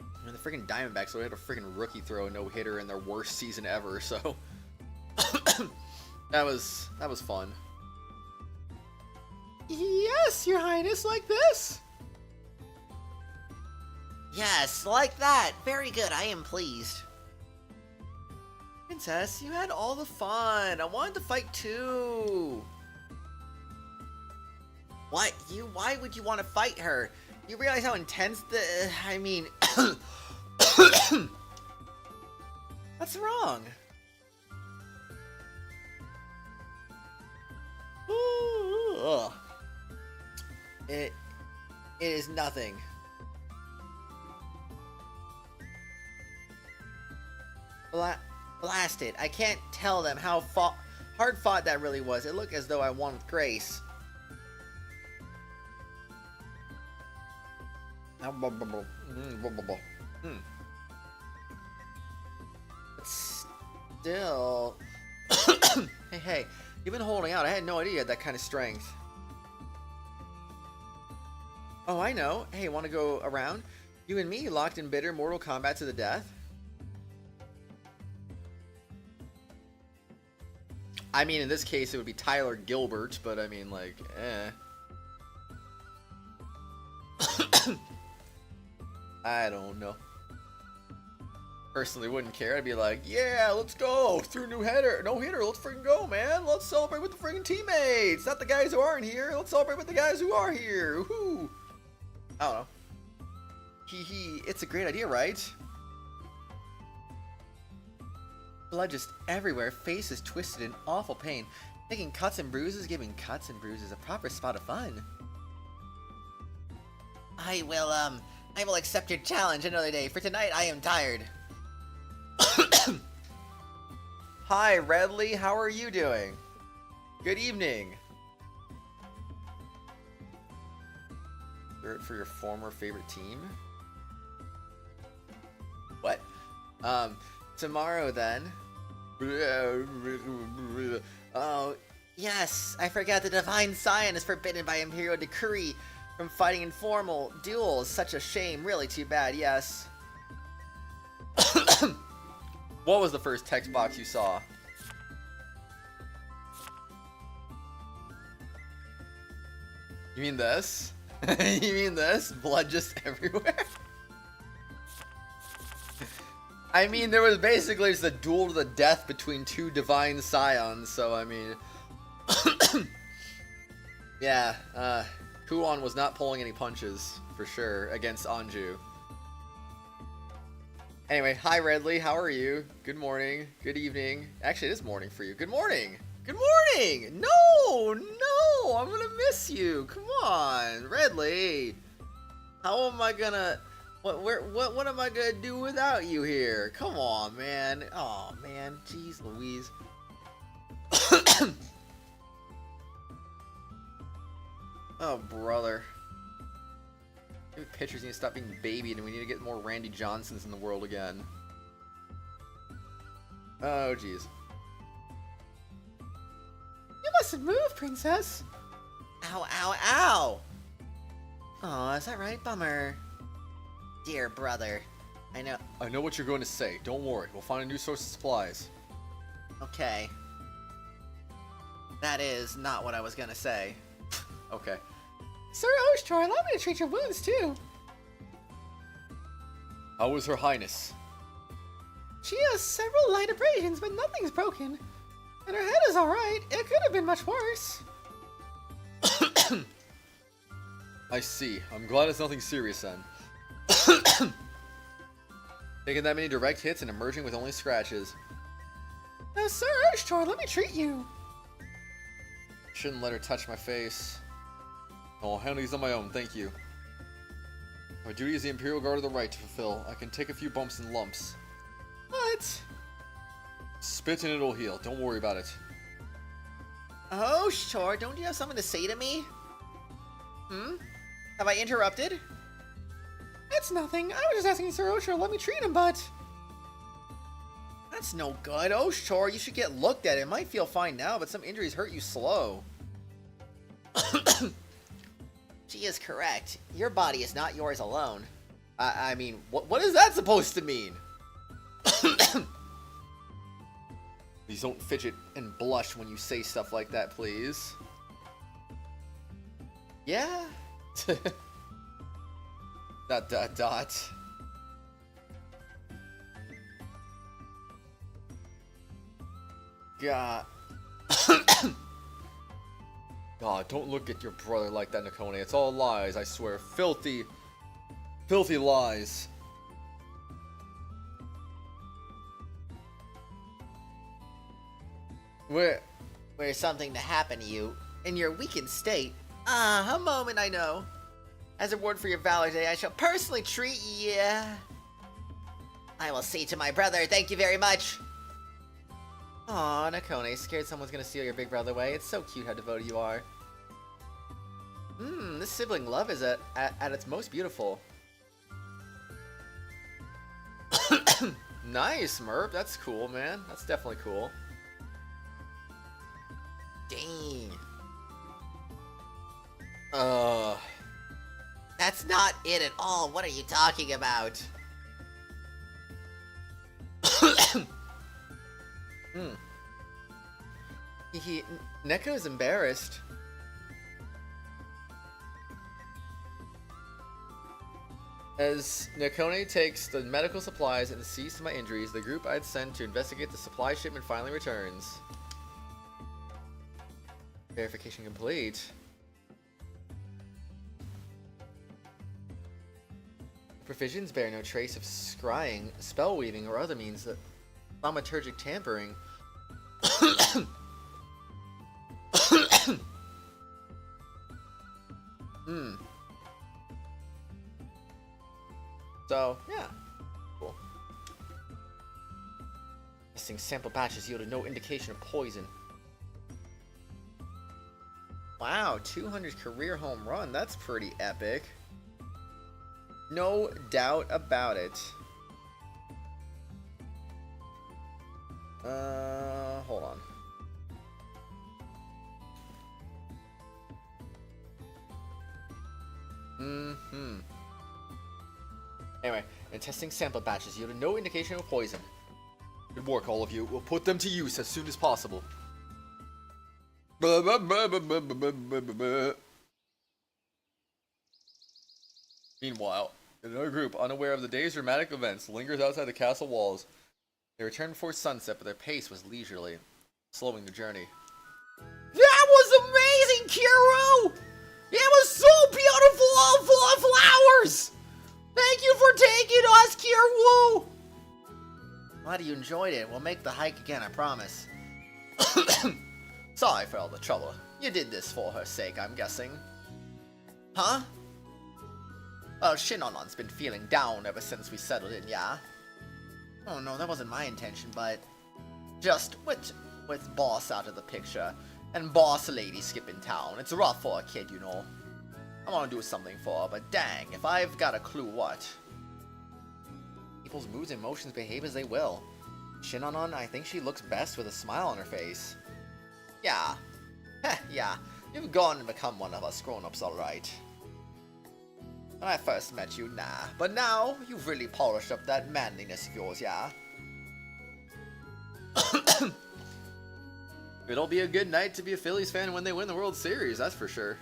I mean, the freaking Diamondbacks, so they had a freaking rookie throw a no-hitter in their worst season ever, so... that was fun. Yes, Your Highness, like this. Yes, like that. Very good. I am pleased. Princess, you had all the fun. I wanted to fight too. What? Why would you want to fight her? You realize how intense I mean... What's wrong? Ugh. It is nothing. Blast it. I can't tell them how hard fought that really was. It looked as though I won with grace. But still... Hey, you've been holding out. I had no idea you had that kind of strength. Oh, I know. Hey, want to go around? You and me locked in bitter mortal combat to the death? I mean, in this case, it would be Tyler Gilbert, but I mean, like, I don't know. Personally, wouldn't care. I'd be like, yeah, let's go. Through no hitter, let's freaking go, man. Let's celebrate with the freaking teammates. Not the guys who aren't here. Let's celebrate with the guys who are here. Woohoo. I don't know. It's a great idea, right? Blood just everywhere, faces twisted in awful pain. Taking cuts and bruises, giving cuts and bruises a proper spot of fun. I will accept your challenge another day. For tonight, I am tired. Hi, Redley. How are you doing? Good evening. For your former favorite team? What? Tomorrow then. Oh, yes. I forgot the Divine Scion is forbidden by Imperial decree from fighting in formal duels. Such a shame. Really too bad, yes. What was the first text box you saw? You mean this? You mean this? Blood just everywhere? I mean, there was basically just a duel to the death between two Divine Scions, so I mean... yeah, Kuon was not pulling any punches, for sure, against Anju. Anyway, hi Redley, how are you? Good morning, good evening. Actually, it is morning for you. Good morning! Good morning! No! No! I'm gonna miss you! Come on, Redley! How am I gonna... What am I gonna do without you here? Come on, man. Oh, man. Jeez Louise. Oh, brother. Maybe pitchers need to stop being babied and we need to get more Randy Johnsons in the world again. Oh, jeez. You mustn't move, Princess. Ow, ow, ow! Oh, is that right? Bummer. Dear brother. I know what you're going to say. Don't worry. We'll find a new source of supplies. Okay. That is not what I was gonna say. Okay. Sir Oshtar, allow me to treat your wounds too. How is Her Highness? She has several light abrasions, but nothing's broken. And her head is alright. It could have been much worse. I see. I'm glad it's nothing serious then. Taking that many direct hits and emerging with only scratches. Now, Sir Oshtar, let me treat you. Shouldn't let her touch my face. I'll handle these on my own, thank you. My duty as the Imperial Guard of the right to fulfill. I can take a few bumps and lumps. What? Spit and it'll heal. Don't worry about it. Oh, sure. Don't you have something to say to me? Have I interrupted? It's nothing. I was just asking Sir Oshtar, let me treat him, but... That's no good. Oh, sure. You should get looked at. It might feel fine now, but some injuries hurt you slow. She is correct. Your body is not yours alone. I mean, what is that supposed to mean? Please don't fidget And blush when you say stuff like that, please. Yeah? ... God. God, don't look at your brother like that, Nakone. It's all lies, I swear. Filthy, filthy lies. We're something to happen to you in your weakened state. Ah, a moment I know. As a reward for your valor today, I shall personally treat you. I will see to my brother. Thank you very much. Aw, Nakone, scared someone's gonna steal your big brother away. It's so cute how devoted you are. This sibling love is at its most beautiful. Nice, Merp. That's cool, man. That's definitely cool. Dang. That's not it at all. What are you talking about? Neko's embarrassed. As Nakone takes the medical supplies and sees to my injuries, the group I'd sent to investigate the supply shipment finally returns. Verification complete. Provisions bear no trace of scrying, spell weaving, or other means of thaumaturgic tampering. So, yeah. Cool. Testing sample batches yielded no indication of poison. Wow, 200 career home run. That's pretty epic. No doubt about it. Hold on. Anyway, and testing sample batches yielded no indication of poison. Good work, all of you. We'll put them to use as soon as possible. Meanwhile, another group, unaware of the day's dramatic events, lingers outside the castle walls. They returned before sunset, but their pace was leisurely, slowing their journey. That was amazing, Kiro! It was so beautiful, all full of flowers! Thank you for taking us, Kiro! Glad you enjoyed it. We'll make the hike again, I promise. Sorry for all the trouble. You did this for her sake, I'm guessing. Huh? Oh, Shinonon's been feeling down ever since we settled in, yeah? Oh no, that wasn't my intention, but... Just with Boss out of the picture, and Boss Lady skipping town, it's rough for a kid, you know. I want to do something for her, but dang, if I've got a clue what. People's moods and emotions behave as they will. Shinonon, I think she looks best with a smile on her face. Yeah. Heh, yeah. You've gone and become one of us grown-ups, alright. When I first met you, nah. But now, you've really polished up that manliness of yours, yeah? It'll be a good night to be a Phillies fan when they win the World Series, that's for sure.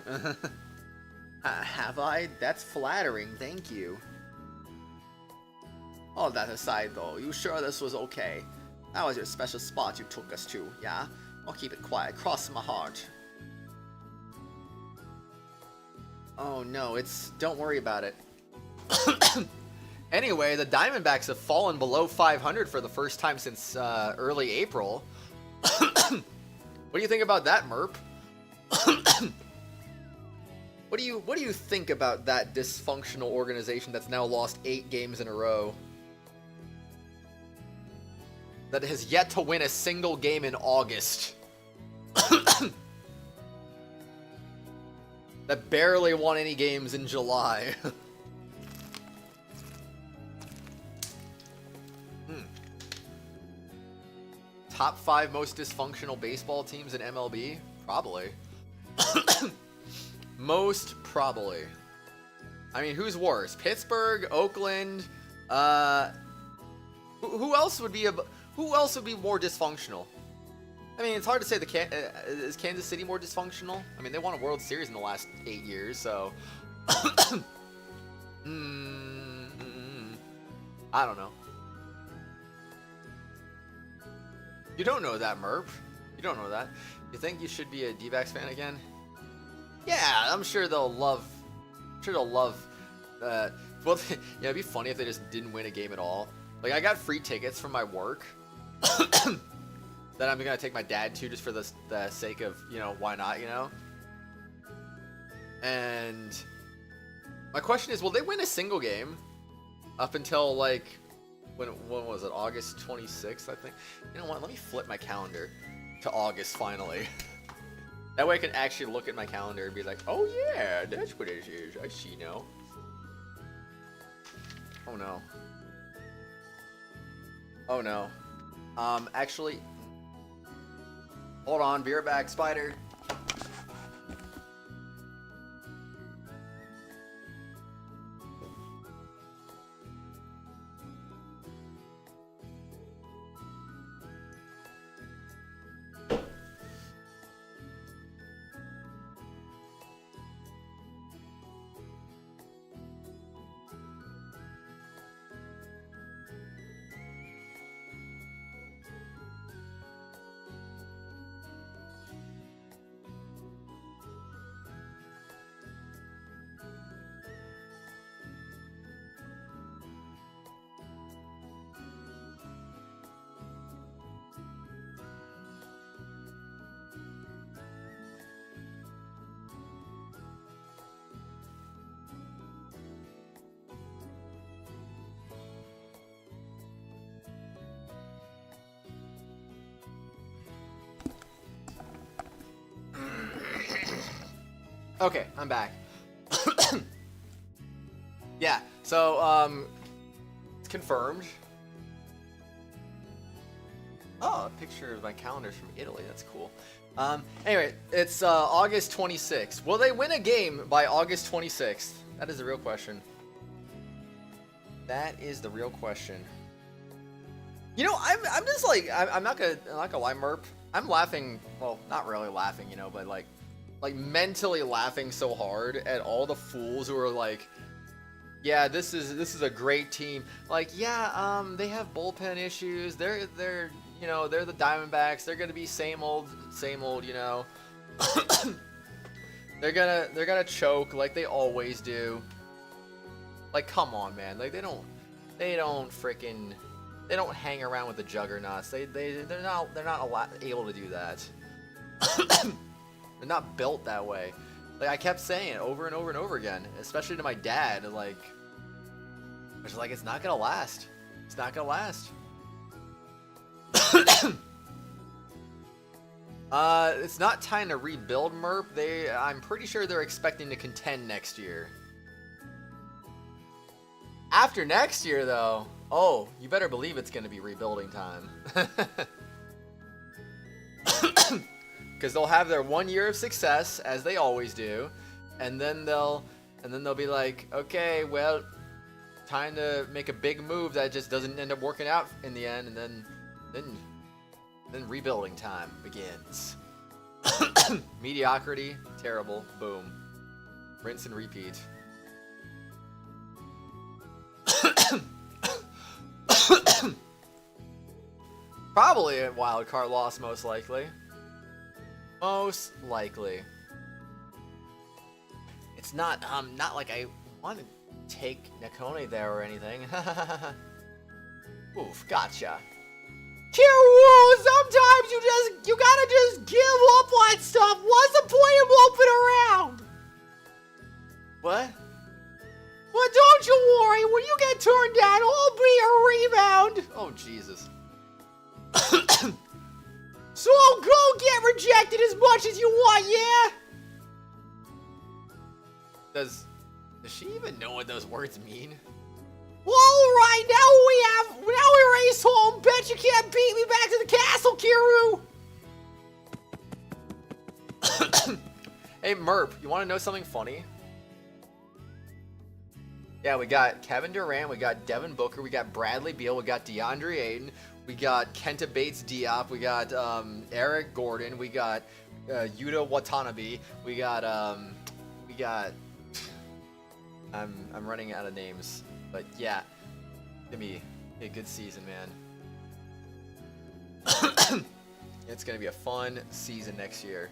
Have I? That's flattering, thank you. All that aside though, you sure this was okay? That was your special spot you took us to, yeah? I'll keep it quiet, cross my heart. Oh no, don't worry about it. Anyway, the Diamondbacks have fallen below 500 for the first time since early April. What do you think about that, Merp? What do you think about that dysfunctional organization that's now lost 8 games in a row? That has yet to win a single game in August. That barely won any games in July. Top 5 most dysfunctional baseball teams in MLB? Probably. Most probably. I mean, who's worse? Pittsburgh, Oakland, who else would be more dysfunctional? I mean, it's hard to say is Kansas City more dysfunctional? I mean, they won a World Series in the last 8 years, so I don't know. You don't know that, Merp. You don't know that. You think you should be a D-backs fan again? Yeah, I'm sure they'll love. Well, yeah, it'd be funny if they just didn't win a game at all. Like, I got free tickets from my work that I'm gonna take my dad to just for the sake of, you know, why not, you know? And my question is, will they win a single game up until, like, when was it? August 26th, I think. You know what? Let me flip my calendar to August finally. That way I can actually look at my calendar and be like, oh yeah, that's what it is. I see now. Oh no. Oh no. Actually, hold on, be right back, Spider. Okay, I'm back. Yeah, so, it's confirmed. Oh, a picture of my calendars from Italy, that's cool. Anyway, it's August 26th. Will they win a game by August 26th? That is the real question. That is the real question. You know, I'm just like, I'm not gonna lie, Merp. I'm laughing, well, not really laughing, you know, but like mentally laughing so hard at all the fools who are like, yeah, this is a great team. Like, yeah, they have bullpen issues. They're you know, they're the Diamondbacks. They're gonna be same old, you know. they're gonna choke like they always do. Like, come on, man. Like, they don't hang around with the juggernauts. They're not able to do that. They're not built that way. Like, I kept saying it over and over and over again, especially to my dad. Like, I was like, it's not gonna last. It's not gonna last. It's not time to rebuild, Merp. I'm pretty sure they're expecting to contend next year. After next year, though, oh, you better believe it's gonna be rebuilding time. Because they'll have their 1 year of success, as they always do, and then they'll be like, okay, well, time to make a big move that just doesn't end up working out in the end, and then rebuilding time begins. Mediocrity, terrible, boom, rinse and repeat. Probably a wild card loss, most likely. Most likely. It's not like I want to take Nakone there or anything. Oof, gotcha. Kiro, sometimes you gotta just give up on stuff. What's the point of moping around? What? Well, don't you worry. When you get turned down, I'll be a rebound. Oh, Jesus. So I'll go get rejected as much as you want, yeah? Does she even know what those words mean? Well, alright, now we race home. Bet you can't beat me back to the castle, Kiru. Hey, Merp, you want to know something funny? Yeah, we got Kevin Durant, we got Devin Booker, we got Bradley Beal, we got DeAndre Ayton, we got Kenta Bates Diop, we got Eric Gordon, we got Yuta Watanabe, we got I'm running out of names, but yeah, give me a good season, man. It's going to be a fun season next year.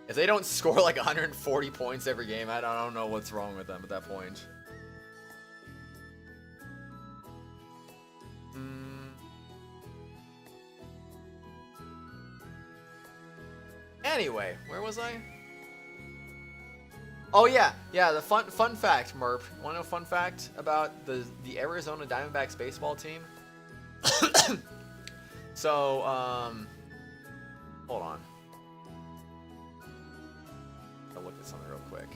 If they don't score like 140 points every game, I don't know what's wrong with them at that point. Anyway, where was I? Oh yeah, the fun fact, Merp. Want to know a fun fact about the Arizona Diamondbacks baseball team? So, hold on. I'll look at something real quick.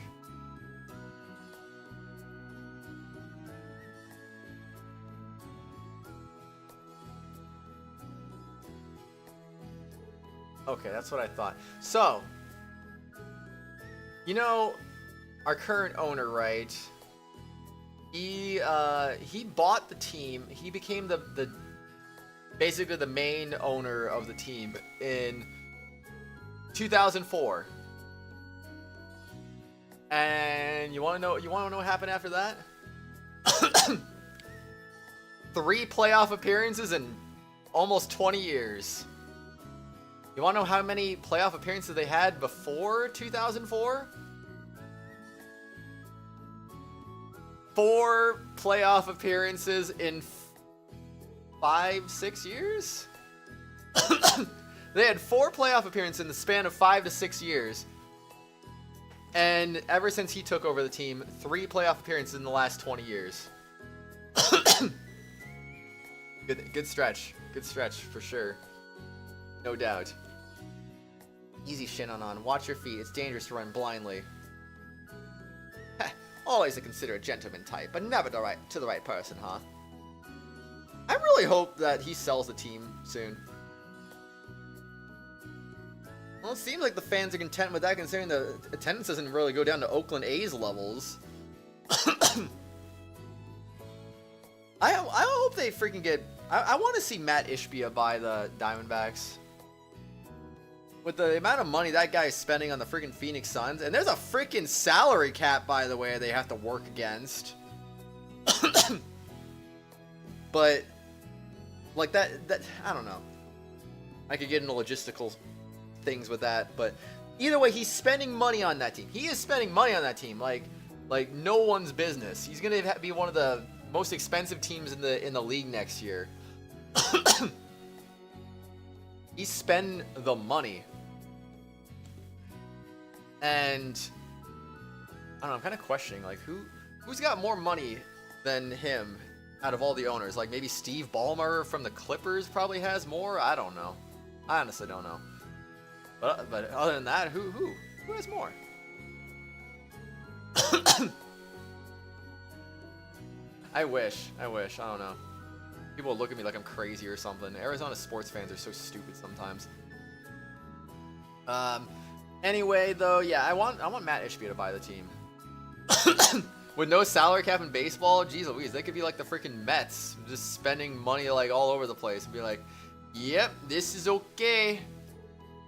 Okay, that's what I thought. So, you know, our current owner, right? He bought the team. He became the basically the main owner of the team in 2004. And you want to know what happened after that? 3 playoff appearances in almost 20 years. You want to know how many playoff appearances they had before 2004? 4 playoff appearances in 5-6 years? They had 4 playoff appearances in the span of 5 to 6 years. And ever since he took over the team, 3 playoff appearances in the last 20 years. Good stretch. Good stretch for sure. No doubt. Easy Shinnon. Watch your feet. It's dangerous to run blindly. Always a considerate gentleman type, but never to the right person, huh? I really hope that he sells the team soon. Well, it seems like the fans are content with that, considering the attendance doesn't really go down to Oakland A's levels. I hope they freaking get... I want to see Matt Ishbia buy the Diamondbacks. With the amount of money that guy is spending on the freaking Phoenix Suns, and there's a freaking salary cap, by the way, they have to work against. But, like, that, I don't know. I could get into logistical things with that, but either way, he's spending money on that team. He is spending money on that team, like no one's business. He's gonna be one of the most expensive teams in the league next year. He spend the money, and I don't know. I'm kind of questioning, like, who's got more money than him out of all the owners. Like, maybe Steve Ballmer from the Clippers probably has more. I don't know. I honestly don't know. But other than that, who has more? I wish. I don't know. People will look at me like I'm crazy or something. Arizona sports fans are so stupid sometimes. Anyway, though, yeah, I want Matt Ishbia to buy the team. With no salary cap in baseball, geez Louise, they could be like the freaking Mets, just spending money like all over the place and be like, yep, this is okay.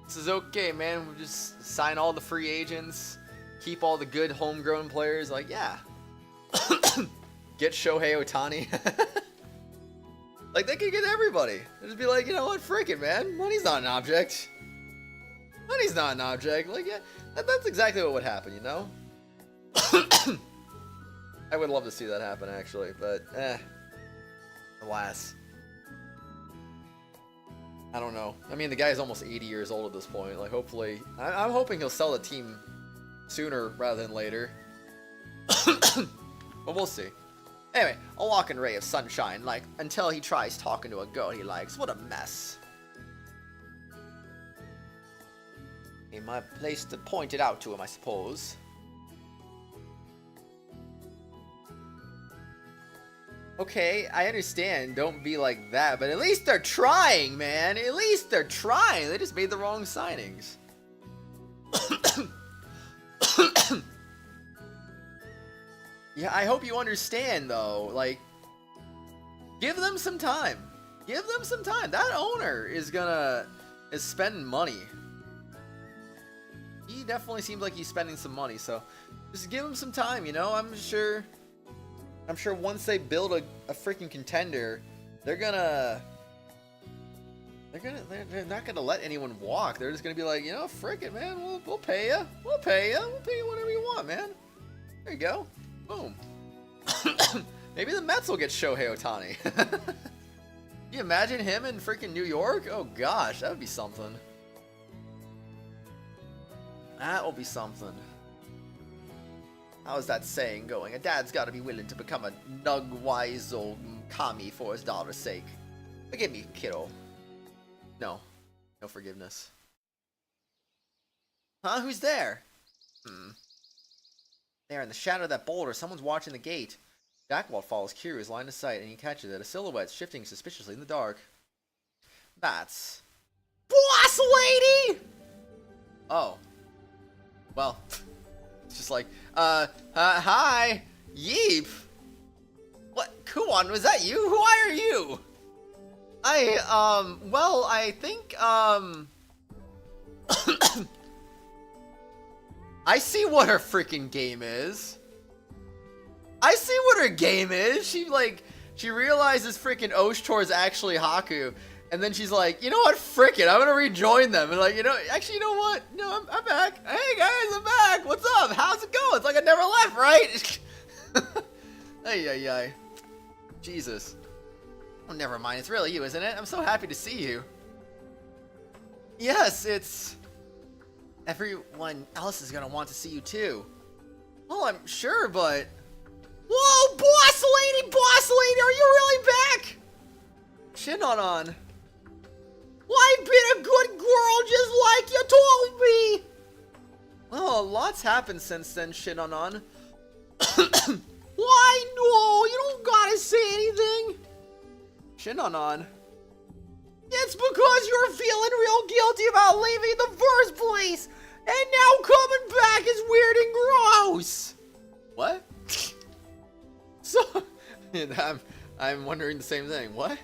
This is okay, man. We'll just sign all the free agents, keep all the good homegrown players. Like, yeah. Get Shohei Ohtani. Like, they could get everybody. They'd just be like, you know what, frick it, man. Money's not an object. Money's not an object. Like, yeah, that's exactly what would happen, you know? I would love to see that happen, actually, but, alas. I don't know. I mean, the guy's almost 80 years old at this point. Like, hopefully... I'm hoping he'll sell the team sooner rather than later. But we'll see. Anyway, a walking ray of sunshine, like, until he tries talking to a girl he likes. What a mess. Ain't my place to point it out to him, I suppose. Okay, I understand. Don't be like that, but at least they're trying, man. At least they're trying. They just made the wrong signings. Yeah, I hope you understand, though. Like, give them some time. Give them some time. That owner is spending money. He definitely seems like he's spending some money, so just give him some time, you know? I'm sure once they build a freaking contender, they're gonna They're not gonna let anyone walk. They're just gonna be like, you know, frick it, man. We'll pay you. We'll pay you. We'll pay you whatever you want, man. There you go. Boom. Maybe the Mets will get Shohei Ohtani. Can you imagine him in freaking New York? Oh gosh, that would be something. That will be something. How's that saying going? A dad's gotta be willing to become a nug-wise old kami for his daughter's sake. Forgive me, kiddo. No. No forgiveness. Huh? Who's there? There in the shadow of that boulder, someone's watching the gate. Jackwalt follows Kiru's line of sight and he catches it. A silhouette shifting suspiciously in the dark. That's... Boss lady! Oh. Well. It's just like, hi! Yeep! What? Kuon, was that you? Who are you? Well, I think, I see what her freaking game is. I see what her game is. She realizes freaking Oshtor is actually Haku. And then she's like, you know what? Frick it. I'm going to rejoin them. And like, you know, actually, you know what? No, I'm back. Hey, guys, I'm back. What's up? How's it going? It's like I never left, right? Ay. Jesus. Oh, never mind. It's really you, isn't it? I'm so happy to see you. Yes, it's... Everyone else is gonna want to see you too. Well, I'm sure, but... Whoa, boss lady, are you really back? Shinnonon. Well, I've been a good girl just like you told me. Well, a lot's happened since then, Shinnonon. Why, no, you don't gotta say anything. Shinnonon. It's because you're feeling real guilty about leaving in the first place. And now coming back is weird and gross. What? So, I'm wondering the same thing. What?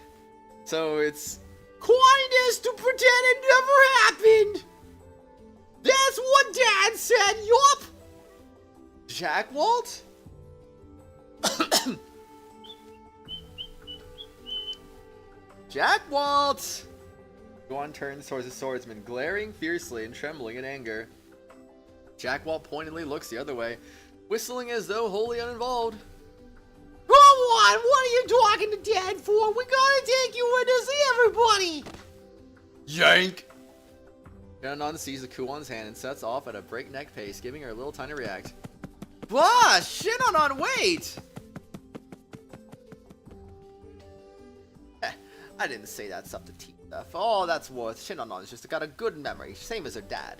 So it's... kindness to pretend it never happened. That's what Dad said, yup. Jackwalt? Jackwalt! Guan turns towards the swordsman, glaring fiercely and trembling in anger. Jackwalt pointedly looks the other way, whistling as though wholly uninvolved. Come on, what are you talking to Dad for? We gotta take you in to see everybody. Yank! Shinnonon sees the Kuon's hand and sets off at a breakneck pace, giving her a little time to react. Bah! Shinnonon, wait! I didn't say that stuff to teach stuff. Oh, that's worth. Shinnonon's just got a good memory, same as her dad.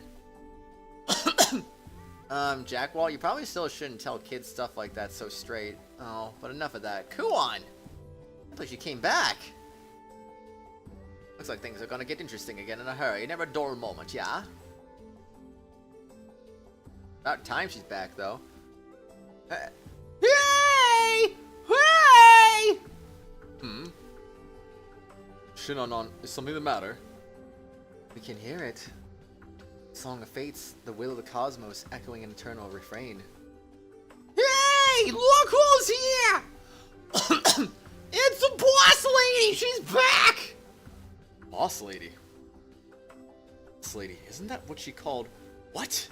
Jackwalt, you probably still shouldn't tell kids stuff like that so straight. Oh, but enough of that. Kuon! I thought you came back. Looks like things are gonna get interesting again in a hurry. Never a dull moment, yeah? About time she's back, though. Hey! Hey! Shinnonon, is something the matter? We can hear it. Song of Fates, the will of the cosmos, echoing an eternal refrain. Hey! Look who's here! It's the boss lady! She's back! Boss lady? Boss lady, isn't that what she called? What?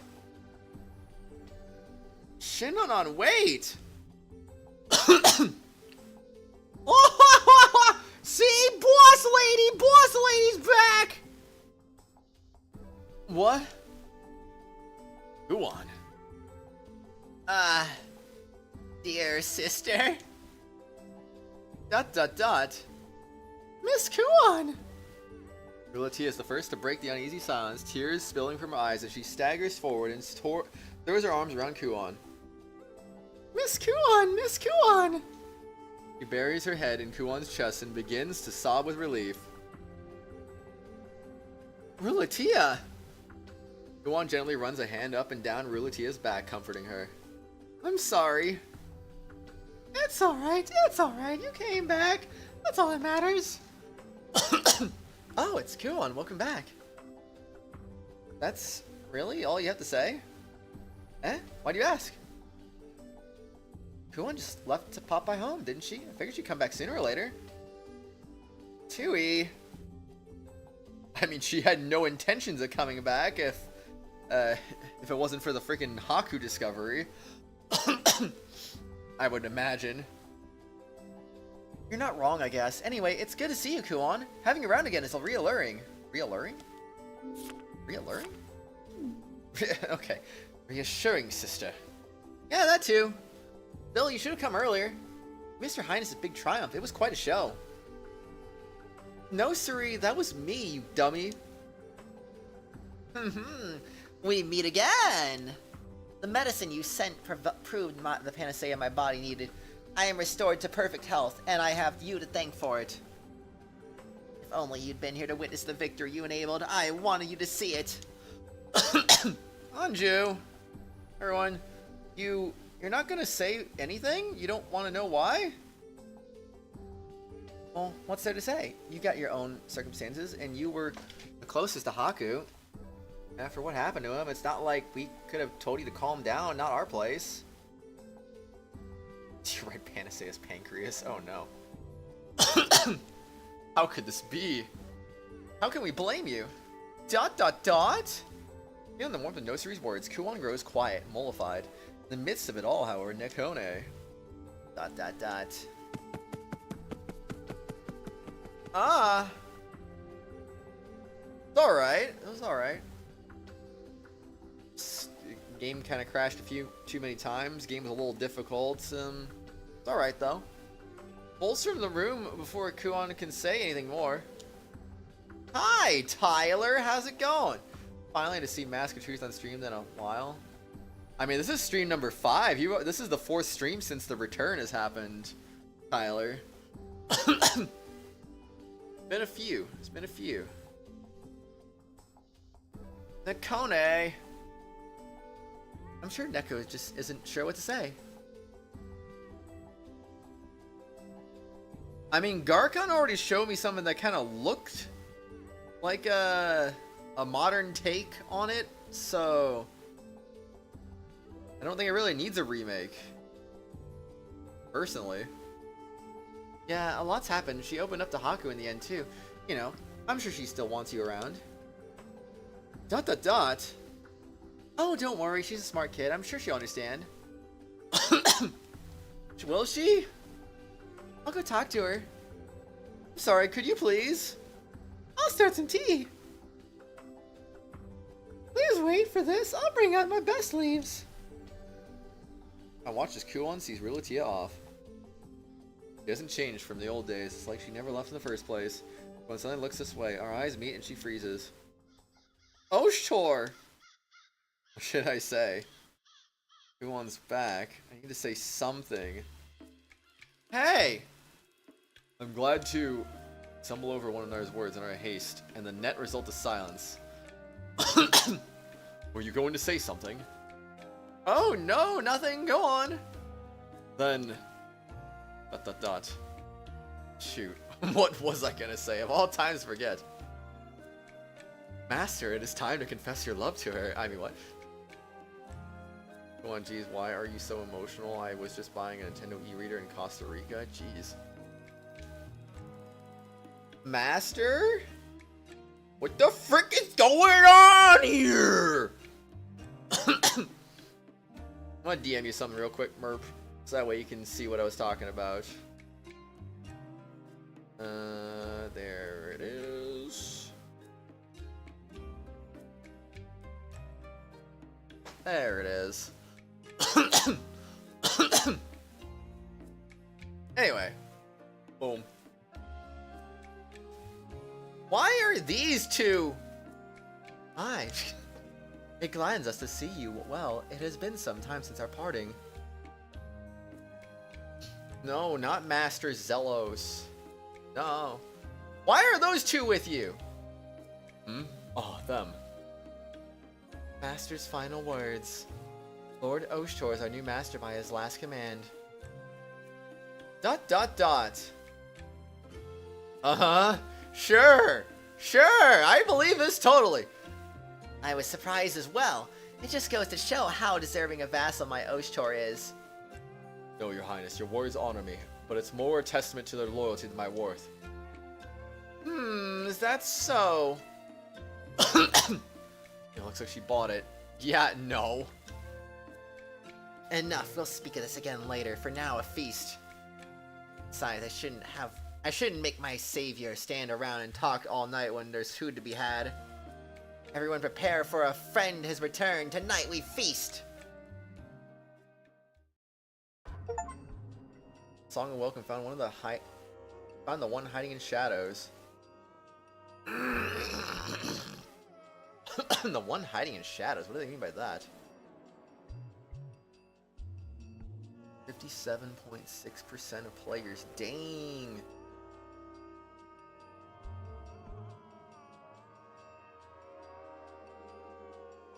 Shinnonon, wait! See? Boss lady's back! What? Guan. Dear sister? ... Miss Kuon! Rulatia is the first to break the uneasy silence, tears spilling from her eyes as she staggers forward and throws her arms around Kuon. Miss Kuon! She buries her head in Kuon's chest and begins to sob with relief. Rulatia! Kuon gently runs a hand up and down Rulatia's back, comforting her. I'm sorry. It's alright, you came back. That's all that matters. Oh, it's Kuon. Welcome back. That's really all you have to say? Eh? Why do you ask? Kuon just left to pop by home, didn't she? I figured she'd come back sooner or later. Tui. I mean, she had no intentions of coming back if it wasn't for the freaking Haku discovery. I would imagine. You're not wrong, I guess. Anyway, it's good to see you, Kuon. Having you around again is reassuring. Reassuring? Reassuring? Okay. Reassuring, sister. Yeah, that too. Bill, you should have come earlier. Mr. Highness's big triumph. It was quite a show. No, siree, that was me, you dummy. We meet again. The medicine you sent proved the panacea my body needed. I am restored to perfect health, and I have you to thank for it. If only you'd been here to witness the victory you enabled. I wanted you to see it. Anju, everyone, you're not gonna say anything? You don't want to know why? Well, what's there to say? You got your own circumstances, and you were the closest to Haku. After what happened to him, it's not like we could have told you to calm down, not our place. You're right, Panacea's pancreas. Oh no. How could this be? How can we blame you? ... Feeling the warmth of Nosiri's words, Kuon grows quiet, mollified. In the midst of it all, however, Nekone... ... Ah! It's alright. It was alright. Game kind of crashed too many times. Game was a little difficult. It's alright though. Bolts from the room before Kuon can say anything more. Hi, Tyler. How's it going? Finally to see Mask of Truth on stream in a while. I mean, this is stream number 5. This is the 4th stream since the return has happened, Tyler. Been a few. It's been a few. Nekone. I'm sure Neko just isn't sure what to say. I mean, Garkon already showed me something that kind of looked like a modern take on it, so I don't think it really needs a remake. Personally. Yeah, a lot's happened. She opened up to Haku in the end too. You know, I'm sure she still wants you around. ... Oh, don't worry, she's a smart kid. I'm sure she'll understand. Will she? I'll go talk to her. I'm sorry, could you please? I'll start some tea. Please wait for this. I'll bring out my best leaves. I watch as Kuon sees Rilutia off. She hasn't changed from the old days. It's like she never left in the first place. When suddenly looks this way, our eyes meet and she freezes. Oshtor! What should I say? Kuon's back. I need to say something. Hey! I'm glad to stumble over one another's words in our haste, and the net result is silence. Were you going to say something? Oh no, nothing, go on! Then... ... Shoot, what was I gonna say? Of all times, forget. Master, it is time to confess your love to her. I mean, what? Come on, geez, why are you so emotional? I was just buying a Nintendo e-reader in Costa Rica. Jeez. Master? What the frick is going on here? I'm gonna DM you something real quick, Merp. So that way you can see what I was talking about. There it is. There it is. Anyway. Boom. Why are these two? Hi. It gladdens us to see you. Well, it has been some time since our parting. No, not Master Zelos. No. Why are those two with you? Hmm? Oh, them. Master's final words. Lord Oshtor is our new master by his last command. ... Uh-huh. Sure. Sure. I believe this totally. I was surprised as well. It just goes to show how deserving a vassal my Oshtor is. No, your highness, your words honor me, but it's more a testament to their loyalty than my worth. Is that so? It looks like she bought it. Yeah, no. Enough. We'll speak of this again later. For now, a feast. Besides, I shouldn't make my savior stand around and talk all night when there's food to be had. Everyone prepare for a friend has returned. Tonight we feast. Song of Welcome found the one hiding in shadows. The one hiding in shadows. What do they mean by that? 57.6% of players. Dang.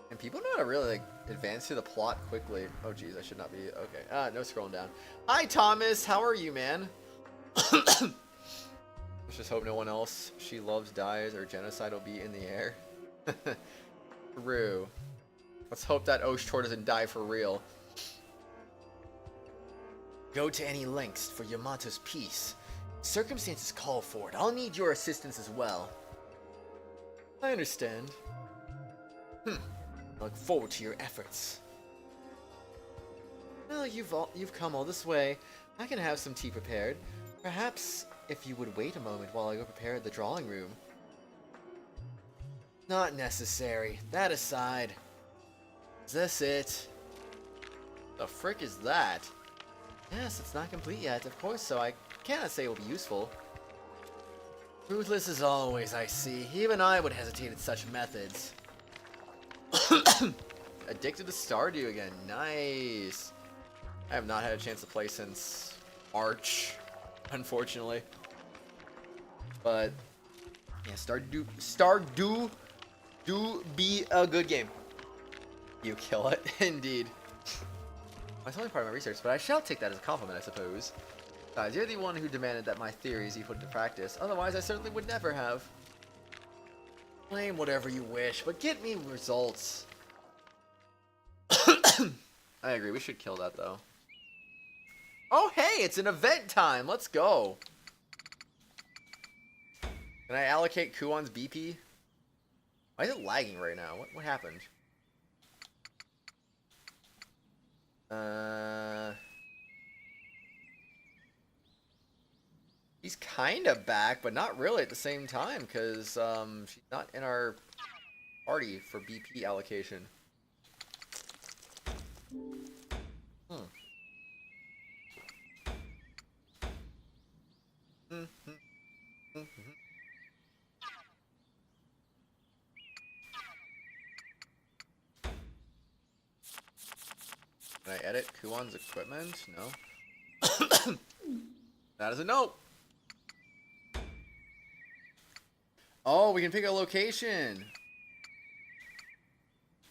And people know how to really like advance through the plot quickly. Oh geez, I should not be okay. No scrolling down. Hi Thomas, how are you, man? Let's just hope no one else she loves dies or genocide will be in the air. True. Let's hope that Oshtor doesn't die for real. Go to any lengths for Yamato's peace. Circumstances call for it. I'll need your assistance as well. I understand. I look forward to your efforts. Well, you've come all this way. I can have some tea prepared. Perhaps if you would wait a moment while I go prepare the drawing room. Not necessary. That aside. Is this it? The frick is that? Yes, it's not complete yet, of course, so I cannot say it will be useful. Ruthless as always, I see. Even I would hesitate at such methods. Addicted to Stardew again. Nice. I have not had a chance to play since March, unfortunately. But yeah, Stardew do be a good game. You kill it, indeed. That's only part of my research, but I shall take that as a compliment, I suppose. Guys, you're the one who demanded that my theories be put into practice. Otherwise, I certainly would never have. Claim whatever you wish, but get me results. I agree, we should kill that, though. Oh, hey, it's an event time. Let's go. Can I allocate Kuon's BP? Why is it lagging right now? What happened? He's kind of back, but not really at the same time, because she's not in our party for BP allocation. Can I edit Kuon's equipment? No. That is a no. Oh, we can pick a location.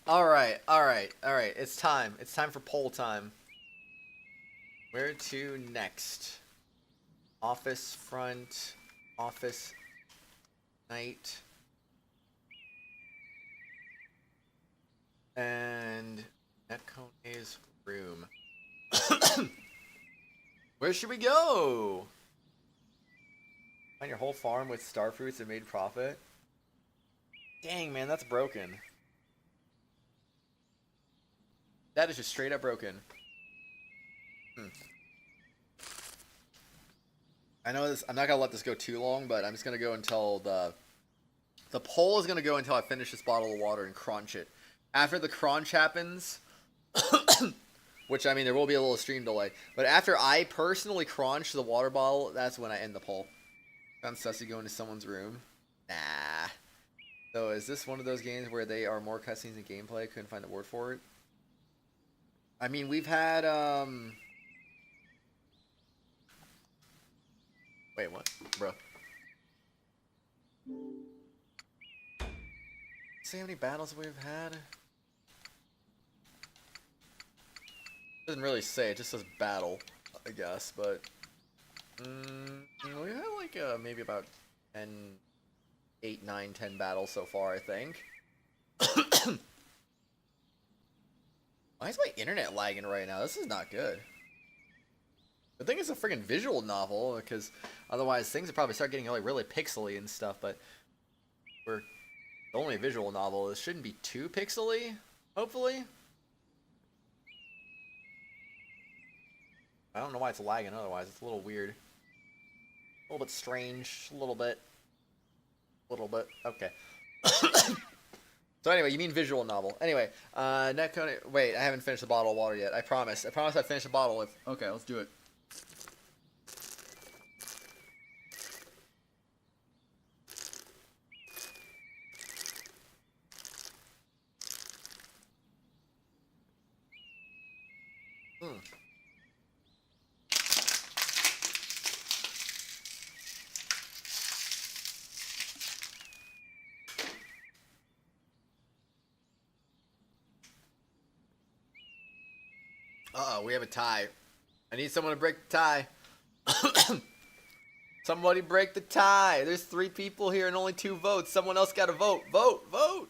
Alright. It's time. It's time for poll time. Where to next? Office front. Office night. And Netcone's room. Where should we go? Find your whole farm with star fruits and made profit. Dang, man, that's broken. That is just straight up broken. I know this. I'm not gonna let this go too long, but I'm just gonna go until the poll is gonna go until I finish this bottle of water and crunch it. After the crunch happens, which I mean there will be a little stream delay, but after I personally crunch the water bottle, that's when I end the poll. Sounds sussy going to someone's room. Nah. So is this one of those games where they are more cutscenes than gameplay? Couldn't find the word for it. I mean, we've had Wait, what? Bro. See how many battles we've had? Doesn't really say, it just says battle, I guess, but we had like maybe about 8, 9, 10 battles so far, I think. Why is my internet lagging right now? This is not good. I think it's a freaking visual novel, because otherwise things would probably start getting like really pixely and stuff, but we're only a visual novel. This shouldn't be too pixely, hopefully. I don't know why it's lagging otherwise. It's a little weird. A little bit strange. A little bit. Okay. So anyway, you mean visual novel. Anyway, Netcode... Wait, I haven't finished the bottle of water yet. I promise. I promise I finished the bottle with... Okay, let's do it. Uh-oh, we have a tie. I need someone to break the tie. Somebody break the tie. There's 3 people here and only 2 votes. Someone else got to vote. Vote! Vote!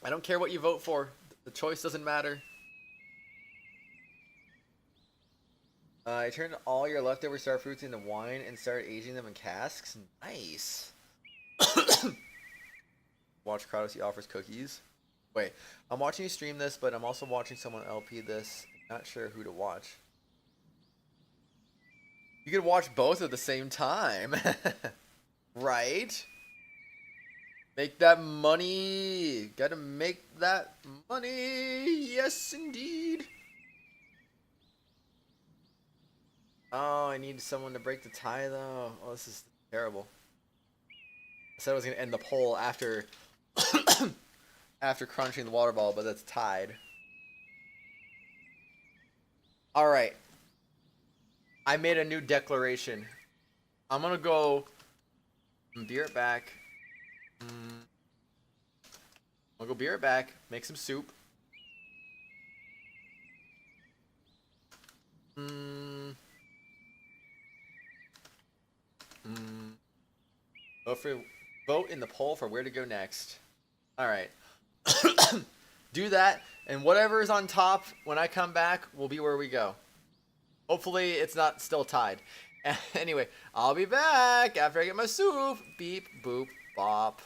I don't care what you vote for. The choice doesn't matter. I turned all your leftover star fruits into wine and started aging them in casks. Nice. Watch Kratos, he offers cookies. Wait, I'm watching you stream this, but I'm also watching someone LP this. Not sure who to watch. You could watch both at the same time. Right? Make that money. Gotta make that money. Yes, indeed. Oh, I need someone to break the tie, though. Oh, this is terrible. I said I was going to end the poll after... after crunching the water ball, but that's tied. Alright. I made a new declaration. I'm gonna go... Be right back. I'll go be right back. Make some soup. Vote in the poll for where to go next. Alright. Do that, and whatever is on top when I come back will be where we go. Hopefully it's not still tied. Anyway, I'll be back after I get my soup. Beep, boop, bop.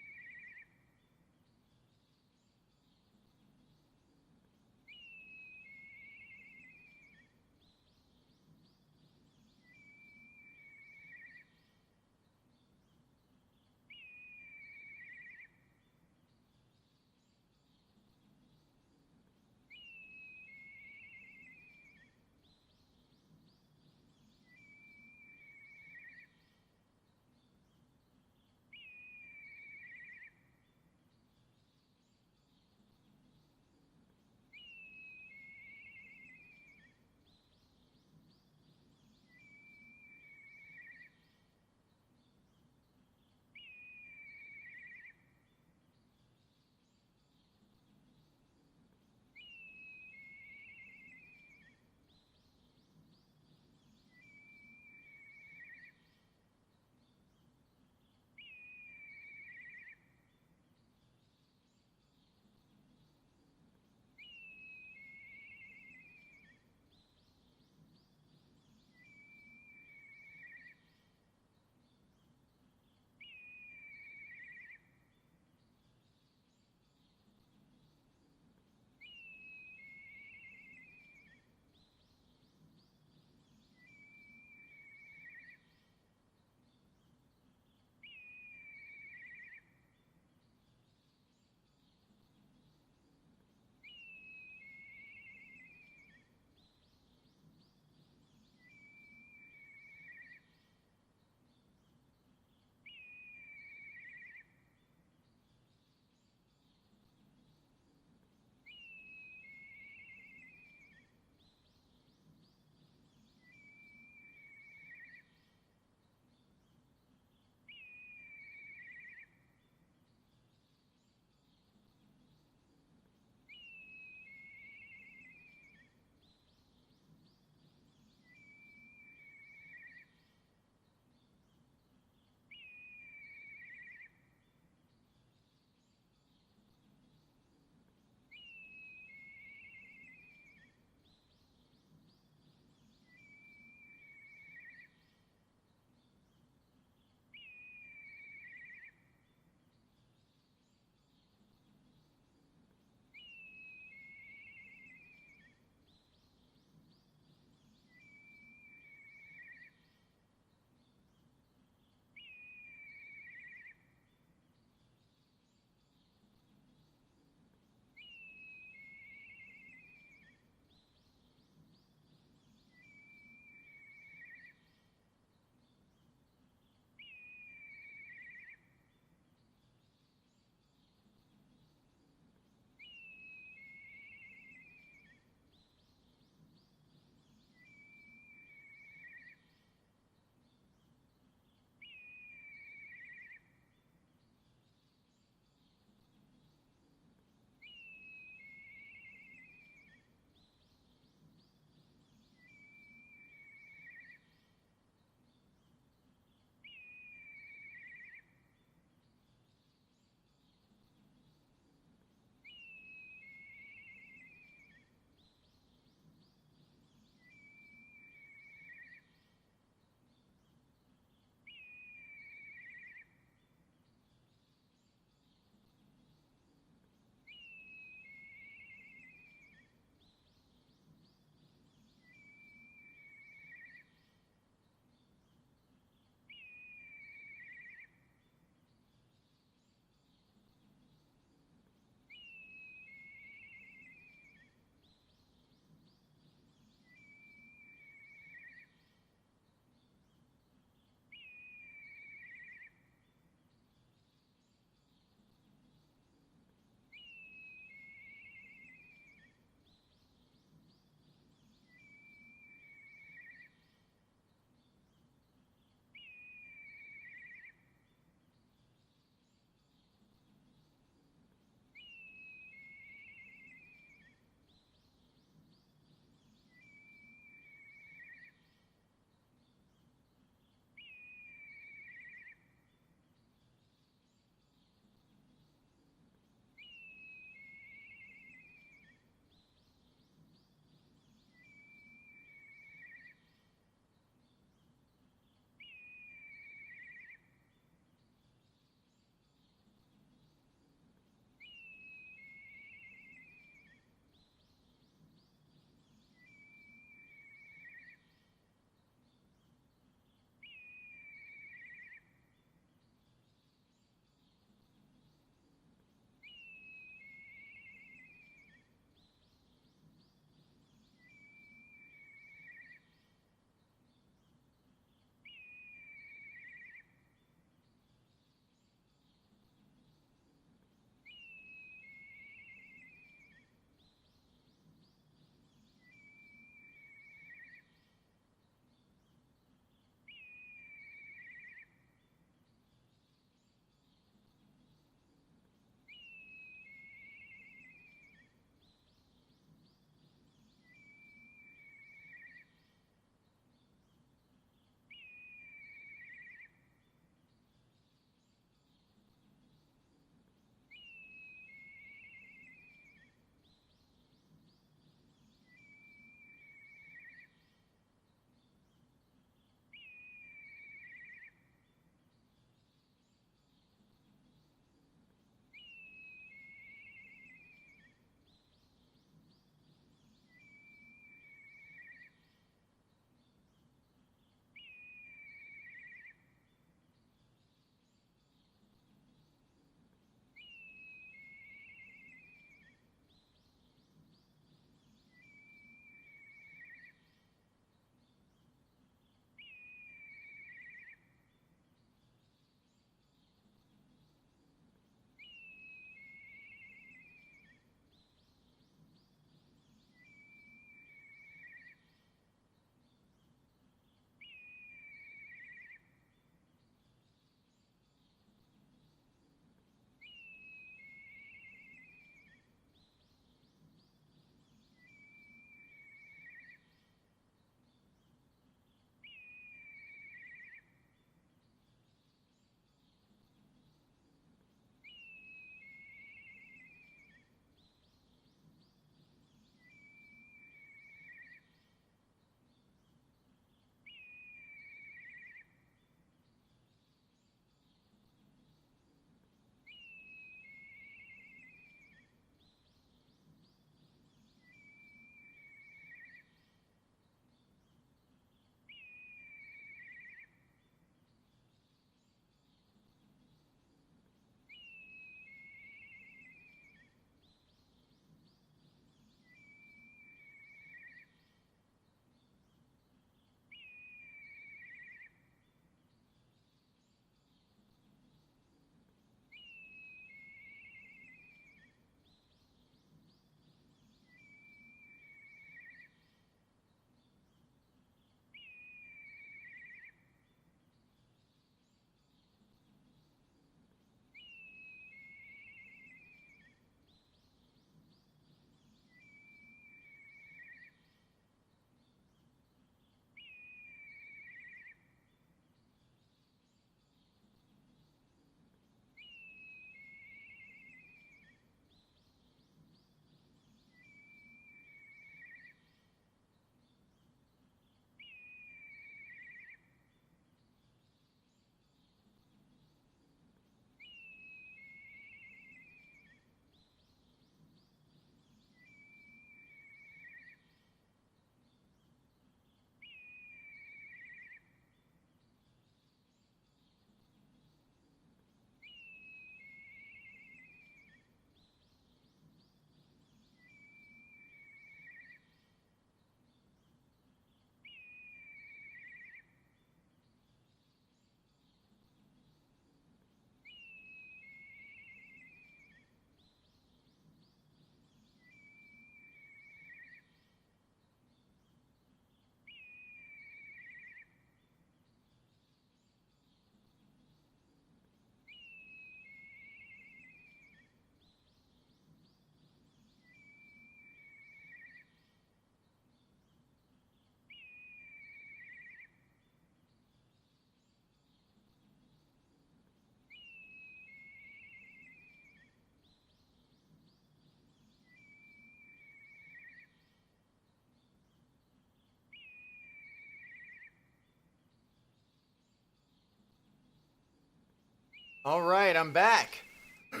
Alright, I'm back. It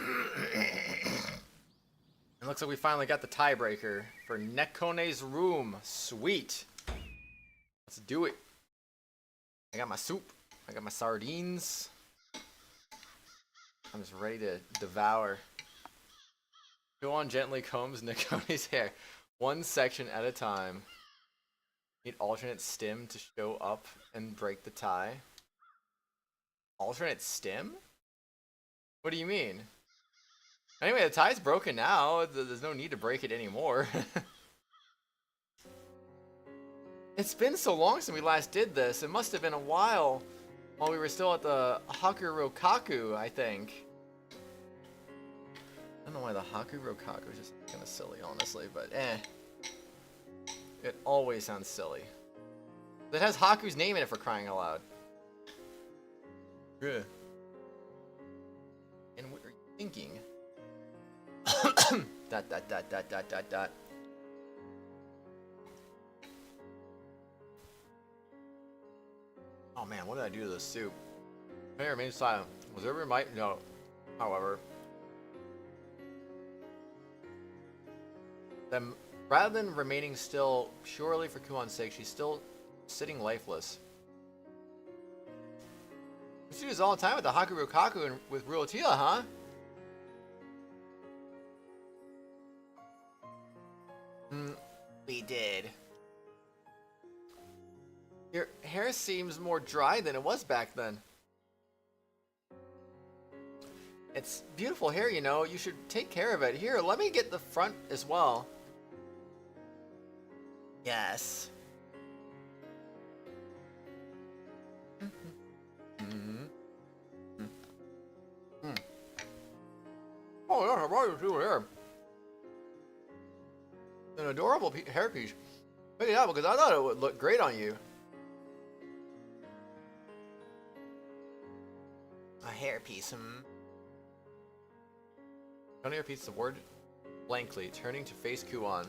looks like we finally got the tiebreaker for Nekone's room. Sweet. Let's do it. I got my soup. I got my sardines. I'm just ready to devour. Kuon gently combs Nekone's hair, one section at a time. Need alternate stim to show up and break the tie. Alternate stim? What do you mean? Anyway, the tie's broken now. There's no need to break it anymore. It's been so long since we last did this. It must have been a while we were still at the Hakurokaku, I think. I don't know why the Hakurokaku is just kind of silly, honestly, but eh. It always sounds silly. It has Haku's name in it, for crying out loud. Yeah. And what are you thinking? Dot dot dot dot dot dot dot. Oh man, what did I do to the soup? May remain silent. Was there ever might no. However, then rather than remaining still purely for Kuon's sake, she's still sitting lifeless. We do this all the time with the Hakurokaku and with Ruotila, huh? We did. Your hair seems more dry than it was back then. It's beautiful hair, you know. You should take care of it. Here, let me get the front as well. Yes. Oh, yeah, I brought you hair. An adorable hairpiece. Pick it up because I thought it would look great on you. A hairpiece, Tony repeats the word blankly, turning to face Kuon.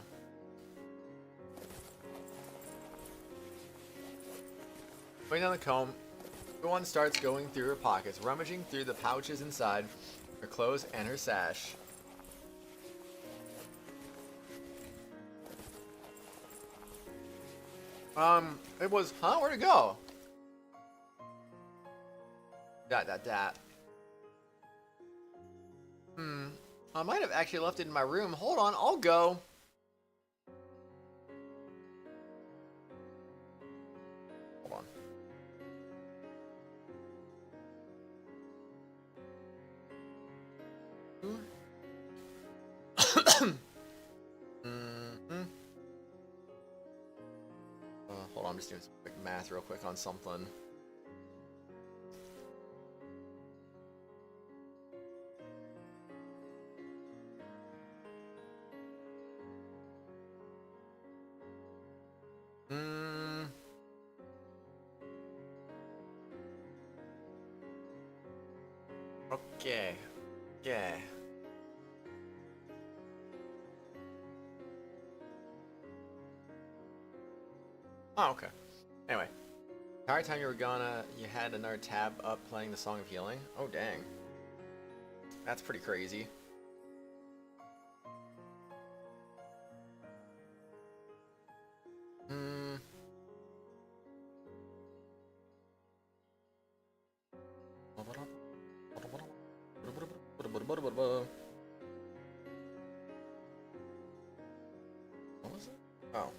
Putting down the comb, Kuon starts going through her pockets, rummaging through the pouches inside her clothes and her sash. It was, huh? Where'd it go? That. I might have actually left it in my room. Hold on, I'll go. Hold on. Hold on, I'm just doing some quick math real quick on something. Okay. Oh, okay. Anyway. Entire time you were gone, you had another tab up playing the Song of Healing? Oh, dang. That's pretty crazy. What was it? Oh.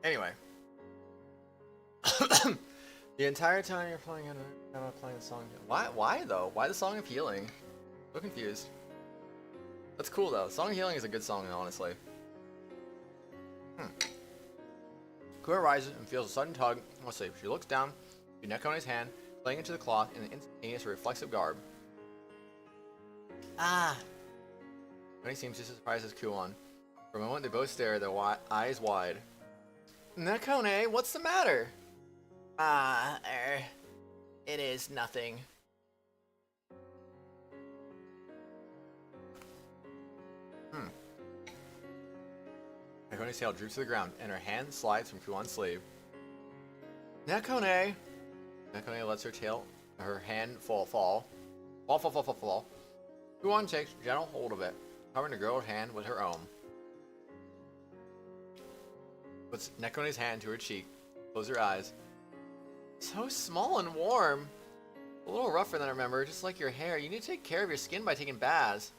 Anyway. The entire time you're playing it, I'm not playing the song. Why though? Why the Song of Healing? So confused. That's cool though. Song of Healing is a good song, honestly. Kura rises and feels a sudden tug. Let's see. She looks down, her neck on his hand, playing into the cloth in an instantaneous reflexive garb. Ah! When he seems just as surprised as Kuon. For a moment, they both stare, their eyes wide. Nekone, what's the matter? It is nothing. Nekone's tail droops to the ground, and her hand slides from Kuon's sleeve. Nekone! Nekone lets her hand fall. Kuon takes gentle hold of it, covering the girl's hand with her own. Puts Nekone's hand to her cheek, closes her eyes. So small and warm. A little rougher than I remember, just like your hair. You need to take care of your skin by taking baths.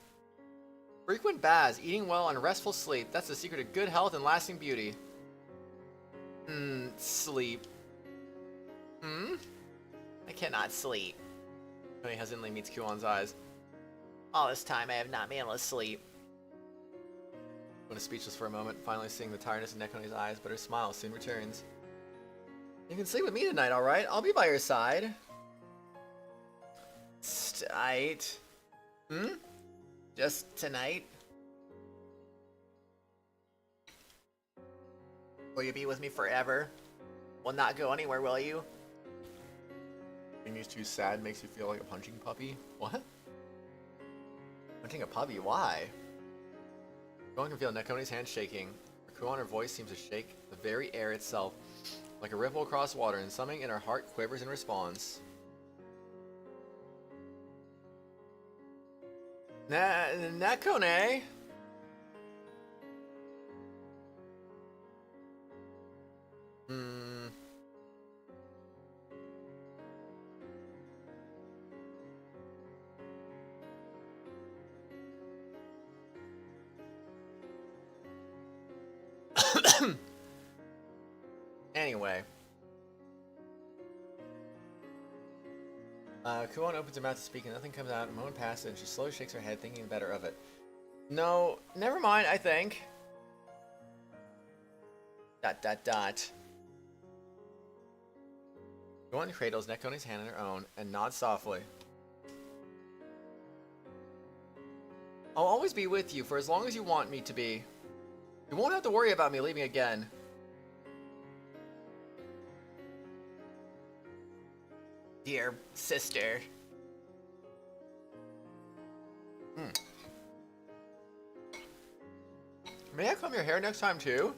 Frequent baths, eating well, and restful sleep. That's the secret of good health and lasting beauty. Sleep. I cannot sleep. Nekone hesitantly meets Kuon's eyes. All this time I have not been able to sleep. Kuon is speechless for a moment, finally seeing the tiredness in Nekone's eyes, but her smile soon returns. You can sleep with me tonight, alright? I'll be by your side. Tight. Just tonight? Will you be with me forever? Will not go anywhere, will you? Being these two sad makes you feel like a punching puppy? What? Punching a puppy? Why? Kuon can feel Nekone's hand shaking. For Kuon, her voice seems to shake the very air itself, like a ripple across water, and something in her heart quivers in response. Nekone? Anyway. Kuon opens her mouth to speak and nothing comes out. A moment passes and she slowly shakes her head, thinking better of it. No, never mind, I think. ... Kuon cradles Nekone's hand in her own and nods softly. I'll always be with you for as long as you want me to be. You won't have to worry about me leaving again. Dear sister. May I comb your hair next time too?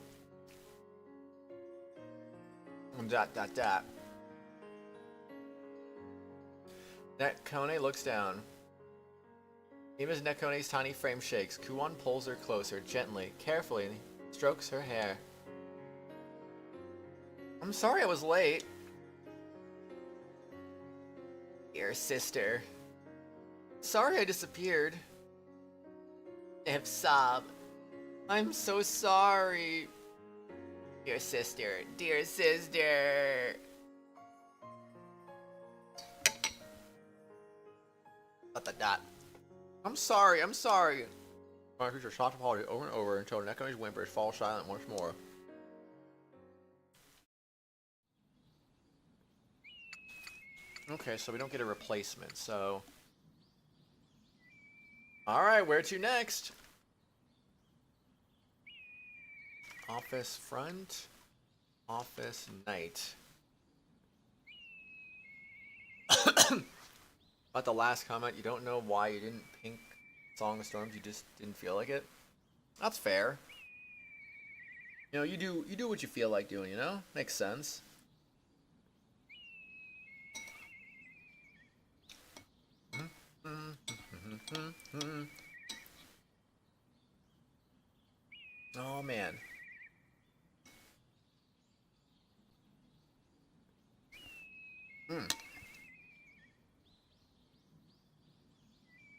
Nekone looks down. Even as Nekone's tiny frame shakes, Kuon pulls her closer, gently, carefully, and strokes her hair. I'm sorry I was late. Dear sister. Sorry I disappeared. If sob. I'm so sorry. Dear sister. Dear sister. I'm sorry, I'm sorry. My creature shot apology over and over until Nekone's whimpers fall silent once more. Okay, so we don't get a replacement, so... Alright, where to next? Office front. Office night. About the last comment, you don't know why you didn't pink Song of Storms, you just didn't feel like it. That's fair. You know, you do what you feel like doing, you know? Makes sense. Oh man.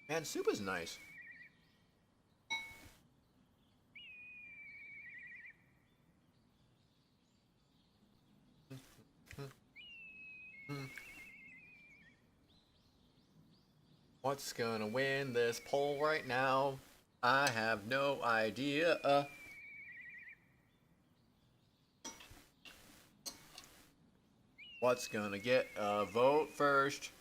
Man, soup is nice. What's gonna win this poll right now? I have no idea. What's gonna get a vote first?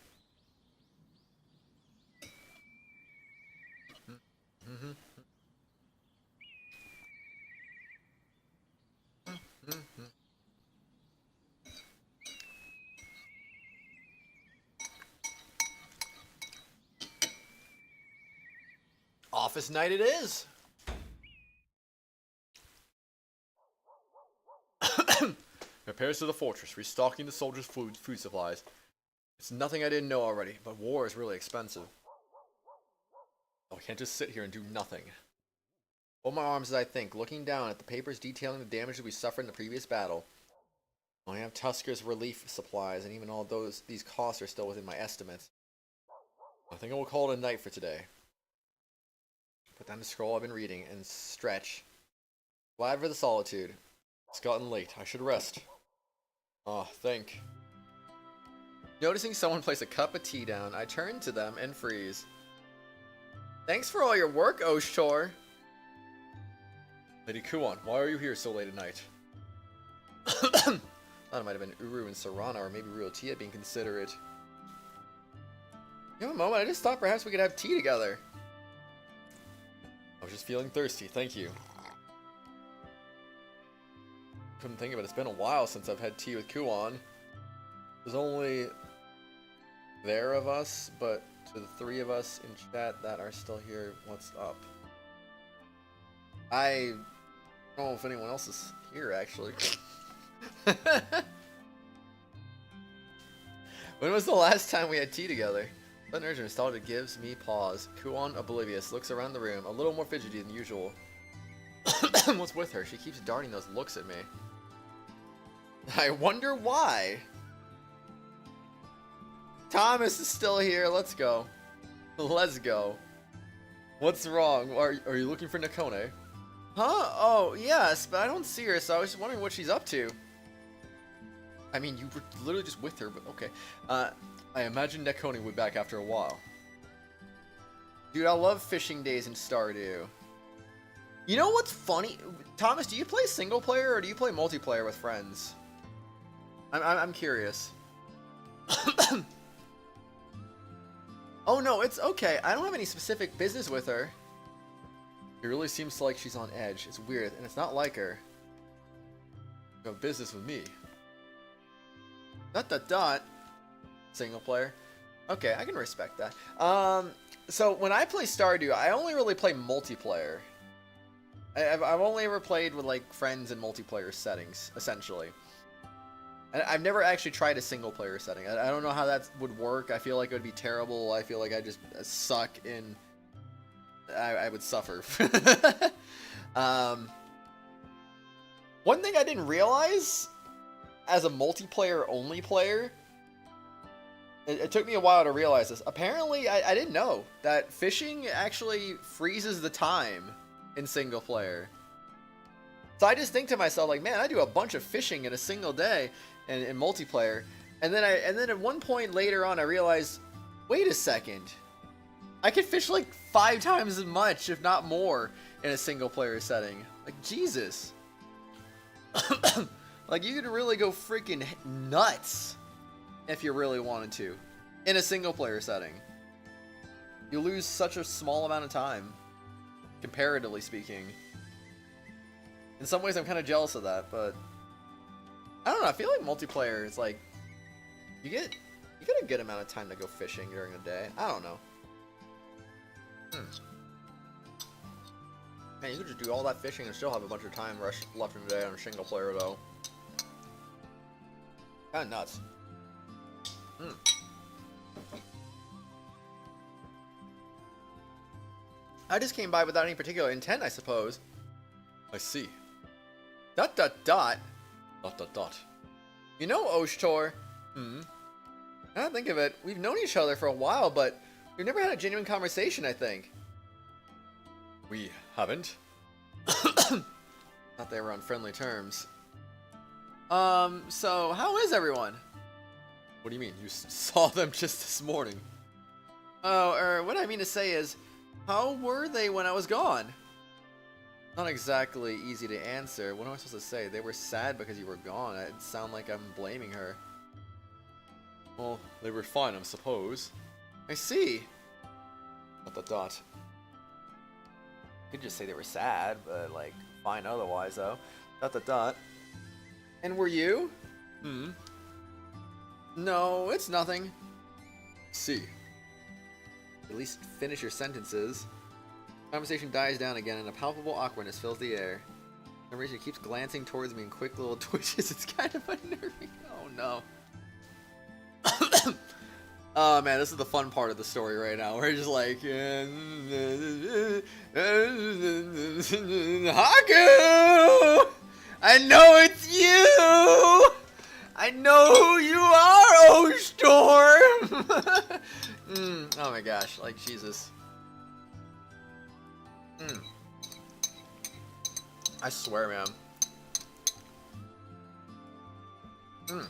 Office night it is. Repairs to the fortress, restocking the soldiers' food supplies. It's nothing I didn't know already, but war is really expensive. Oh, I can't just sit here and do nothing. Hold my arms as I think, looking down at the papers detailing the damage that we suffered in the previous battle. I have Tusker's relief supplies, and even all these costs are still within my estimates. I think I will call it a night for today. Put down the scroll I've been reading and stretch. Glad for the solitude. It's gotten late. I should rest. Ah, think. Noticing someone place a cup of tea down, I turn to them and freeze. Thanks for all your work, Oshtor. Lady Kuon, why are you here so late at night? Thought it might have been Uru and Serana, or maybe Realtia being considerate. You have a moment, I just thought perhaps we could have tea together. I was just feeling thirsty, thank you. Couldn't think of it, it's been a while since I've had tea with Kuon. There's only there of us, but to the three of us in chat that are still here, what's up? I don't know if anyone else is here, actually. When was the last time we had tea together? Sudden urge and nostalgia gives me pause. Kuon, oblivious, looks around the room, a little more fidgety than usual. What's with her? She keeps darting those looks at me. I wonder why. Thomas is still here. Let's go. Let's go. What's wrong? Are you looking for Nakone? Huh? Oh, yes, but I don't see her, so I was just wondering what she's up to. I mean, you were literally just with her, but okay. I imagine Nakone will be back after a while. Dude, I love fishing days in Stardew. You know what's funny? Thomas, do you play single player or do you play multiplayer with friends? I'm curious. Oh no, it's okay. I don't have any specific business with her. It really seems like she's on edge. It's weird, and it's not like her. You have business with me. ... Single player. Okay, I can respect that. So when I play Stardew, I only really play multiplayer. I've only ever played with like friends in multiplayer settings, essentially. And I've never actually tried a single player setting. I don't know how that would work. I feel like it would be terrible. I feel like I just suck in. I would suffer. One thing I didn't realize as a multiplayer only player, it took me a while to realize this. Apparently, I didn't know that fishing actually freezes the time in single player. So I just think to myself, like, man, I do a bunch of fishing in a single day in multiplayer, and then at one point later on, I realized, wait a second, I could fish like 5 times as much, if not more, in a single player setting. Like, Jesus. Like, you could really go freaking nuts if you really wanted to in a single player setting. You lose such a small amount of time, comparatively speaking. In some ways, I'm kind of jealous of that, but I don't know. I feel like multiplayer is like you get a good amount of time to go fishing during the day. I don't know. Man, you could just do all that fishing and still have a bunch of time left in the day on a single player, though. Kind of nuts. I just came by without any particular intent, I suppose. I see. ... You know, Oshtor. I don't think of it. We've known each other for a while, but we've never had a genuine conversation, I think. We haven't? Thought they were on friendly terms. So, how is everyone? What do you mean? You saw them just this morning. Oh, what I mean to say is, how were they when I was gone? Not exactly easy to answer. What am I supposed to say? They were sad because you were gone. It sounds like I'm blaming her. Well, they were fine, I suppose. I see. ... You could just say they were sad, but like, fine otherwise, though. ... And were you? No, it's nothing. See. At least finish your sentences. Conversation dies down again, and a palpable awkwardness fills the air. For some reason, he keeps glancing towards me in quick little twitches. It's kind of unnerving. Oh no. Oh man, this is the fun part of the story right now. We're just like, Haku! I know it's you! I know who you are, oh Storm! Oh my gosh, like Jesus. I swear, man. I'm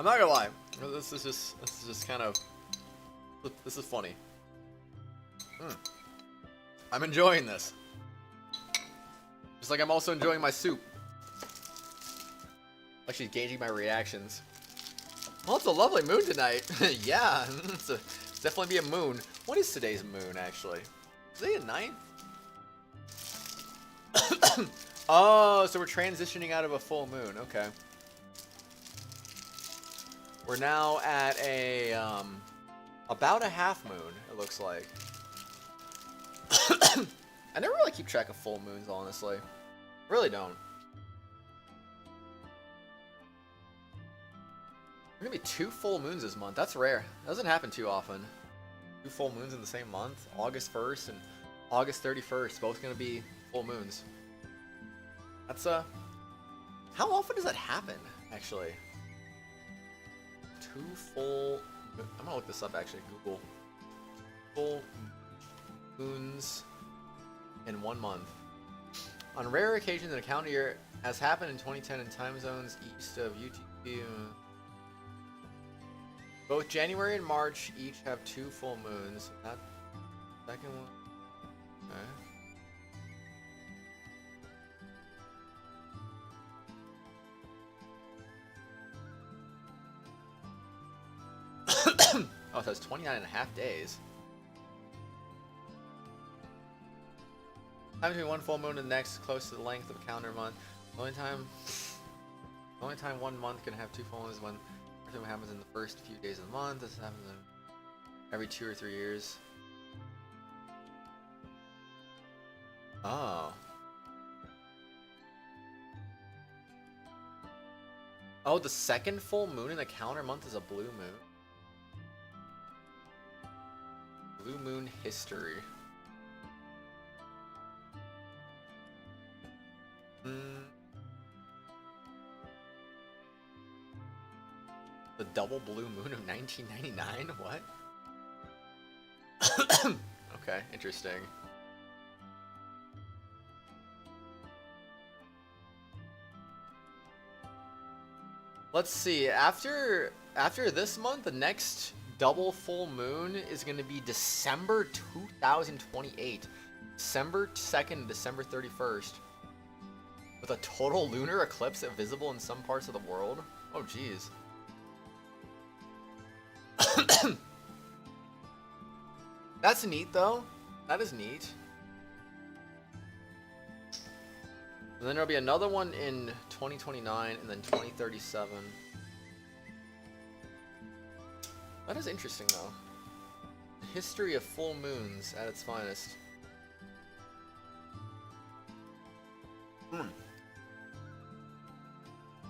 not gonna lie. This is just kind of. This is funny. I'm enjoying this. Just like I'm also enjoying my soup. Like she's gauging my reactions. Well, it's a lovely moon tonight. Yeah, it's definitely be a moon. What is today's moon, actually? Is it a 9th? Oh, so we're transitioning out of a full moon. Okay. We're now at a, about a half moon, it looks like. I never really keep track of full moons, honestly. Really don't. There's gonna be 2 full moons this month. That's rare. That doesn't happen too often. 2 full moons in the same month. August 1st and August 31st. Both gonna be full moons. That's, how often does that happen, actually? 2 full... I'm gonna look this up, actually. Google. Full moons in 1 month. On rare occasions in a calendar year, as happened in 2010 in time zones east of UTC... Both January and March each have 2 full moons. That second one. Okay. Oh, it says 29 and a half days. Time between one full moon and the next, close to the length of a calendar month. The only time 1 month can have 2 full moons is when what happens in the first few days of the month. This happens every 2 or 3 years. Oh. Oh, the second full moon in the calendar month is a blue moon. Blue moon history. The double blue moon of 1999? What? Okay, interesting. Let's see. After this month, the next double full moon is going to be December 2028. December 2nd, December 31st. With a total lunar eclipse visible in some parts of the world. Oh, jeez. That's neat, though. That is neat. And then there'll be another one in 2029 and then 2037. That is interesting, though. The history of full moons at its finest. Yeah,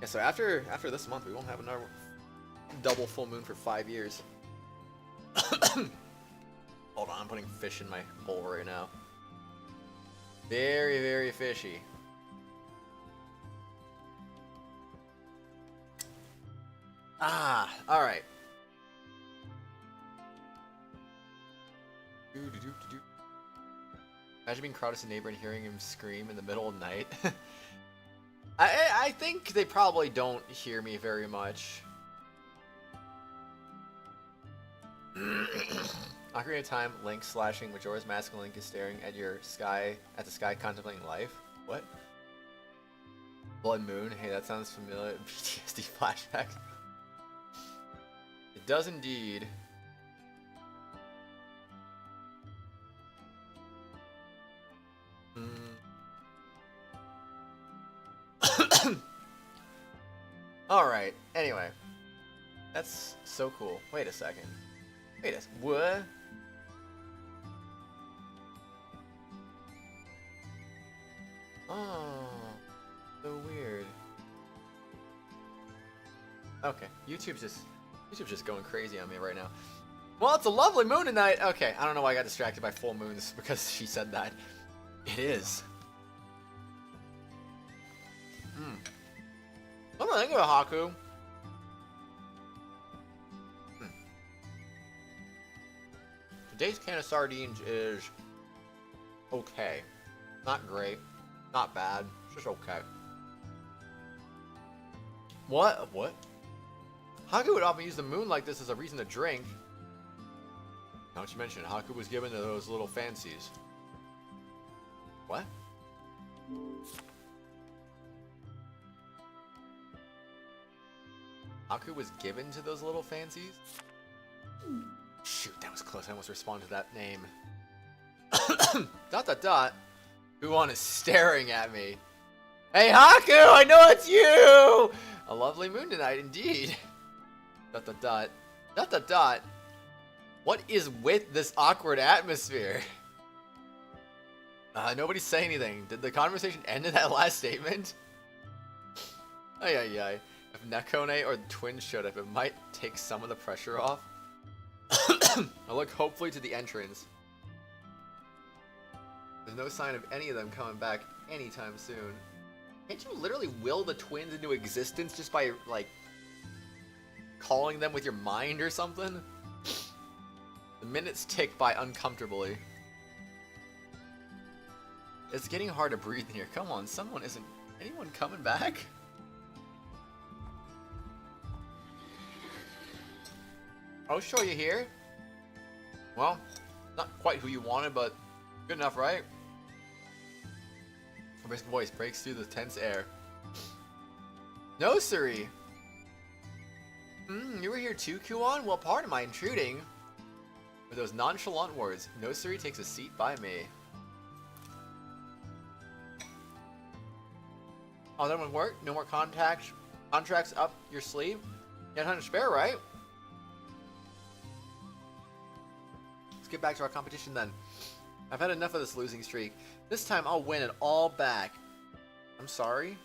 so after this month, we won't have another double full moon for 5 years. Hold on, I'm putting fish in my bowl right now. Very, very fishy. Ah, alright. Imagine being Kratos' neighbor and hearing him scream in the middle of the night. I think they probably don't hear me very much. Ocarina of Time, Link slashing Majora's Mask, and Link is staring at the sky contemplating life. What? Blood Moon, hey, that sounds familiar. PTSD flashback. It does indeed. Alright, anyway. That's so cool. Wait a second. What? Oh, so weird. Okay, YouTube's just going crazy on me right now. Well, it's a lovely moon tonight. Okay, I don't know why I got distracted by full moons because she said that. It is. What do I think about Haku? Today's can of sardines is okay. Not great. Not bad. It's just okay. What? What? Haku would often use the moon like this as a reason to drink. Now that you mentioned, Haku was given to those little fancies. What? Haku was given to those little fancies? Shoot, that was close. I almost responded to that name. Dot dot dot. Kuon is staring at me. Hey Haku, I know it's you! A lovely moon tonight indeed. Dot dot dot. Dot dot dot. What is with this awkward atmosphere? Nobody's saying anything. Did the conversation end in that last statement? Ay ay ay. If Nekone or the twins showed up, it might take some of the pressure off. I look hopefully to the entrance. There's no sign of any of them coming back anytime soon. Can't you literally will the twins into existence just by, like, calling them with your mind or something? The minutes tick by uncomfortably. It's getting hard to breathe in here. Come on, anyone coming back? I'll show you here. Well, not quite who you wanted, but good enough, right? A brisk voice breaks through the tense air. Nosuri! You were here too, Kuon? Well, pardon my intruding. With those nonchalant words, Nosuri takes a seat by me. Oh, that one work? No more contracts up your sleeve? You got 100 spare, right? Let's get back to our competition then. I've had enough of this losing streak. This time I'll win it all back. I'm sorry?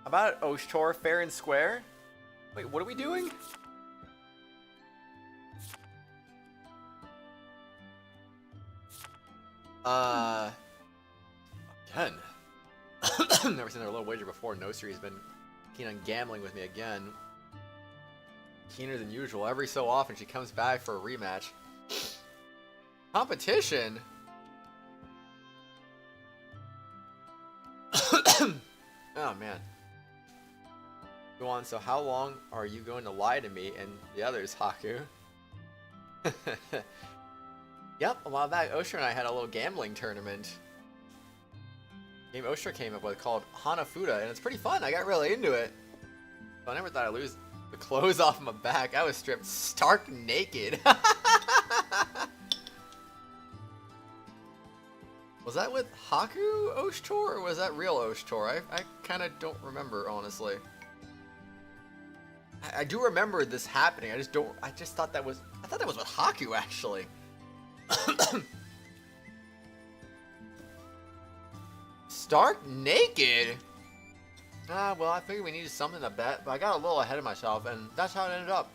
About Oshtor, fair and square? Wait, what are we doing? Again. Never seen her low wager before. Nosuri's been keen on gambling with me again. Keener than usual. Every so often she comes back for a rematch. Competition? Oh man. Go on, so how long are you going to lie to me and the others, Haku? Yep, a while back, Oshra and I had a little gambling tournament. Game Oshra came up with called Hanafuda, and it's pretty fun. I got really into it. But I never thought I'd lose the clothes off my back. I was stripped stark naked. Was that with Haku Oshtor, or was that real Oshtor? I kind of don't remember, honestly. I do remember this happening. I just thought that was with Haku, actually. Stark naked? Well, I figured we needed something to bet, but I got a little ahead of myself, and that's how it ended up.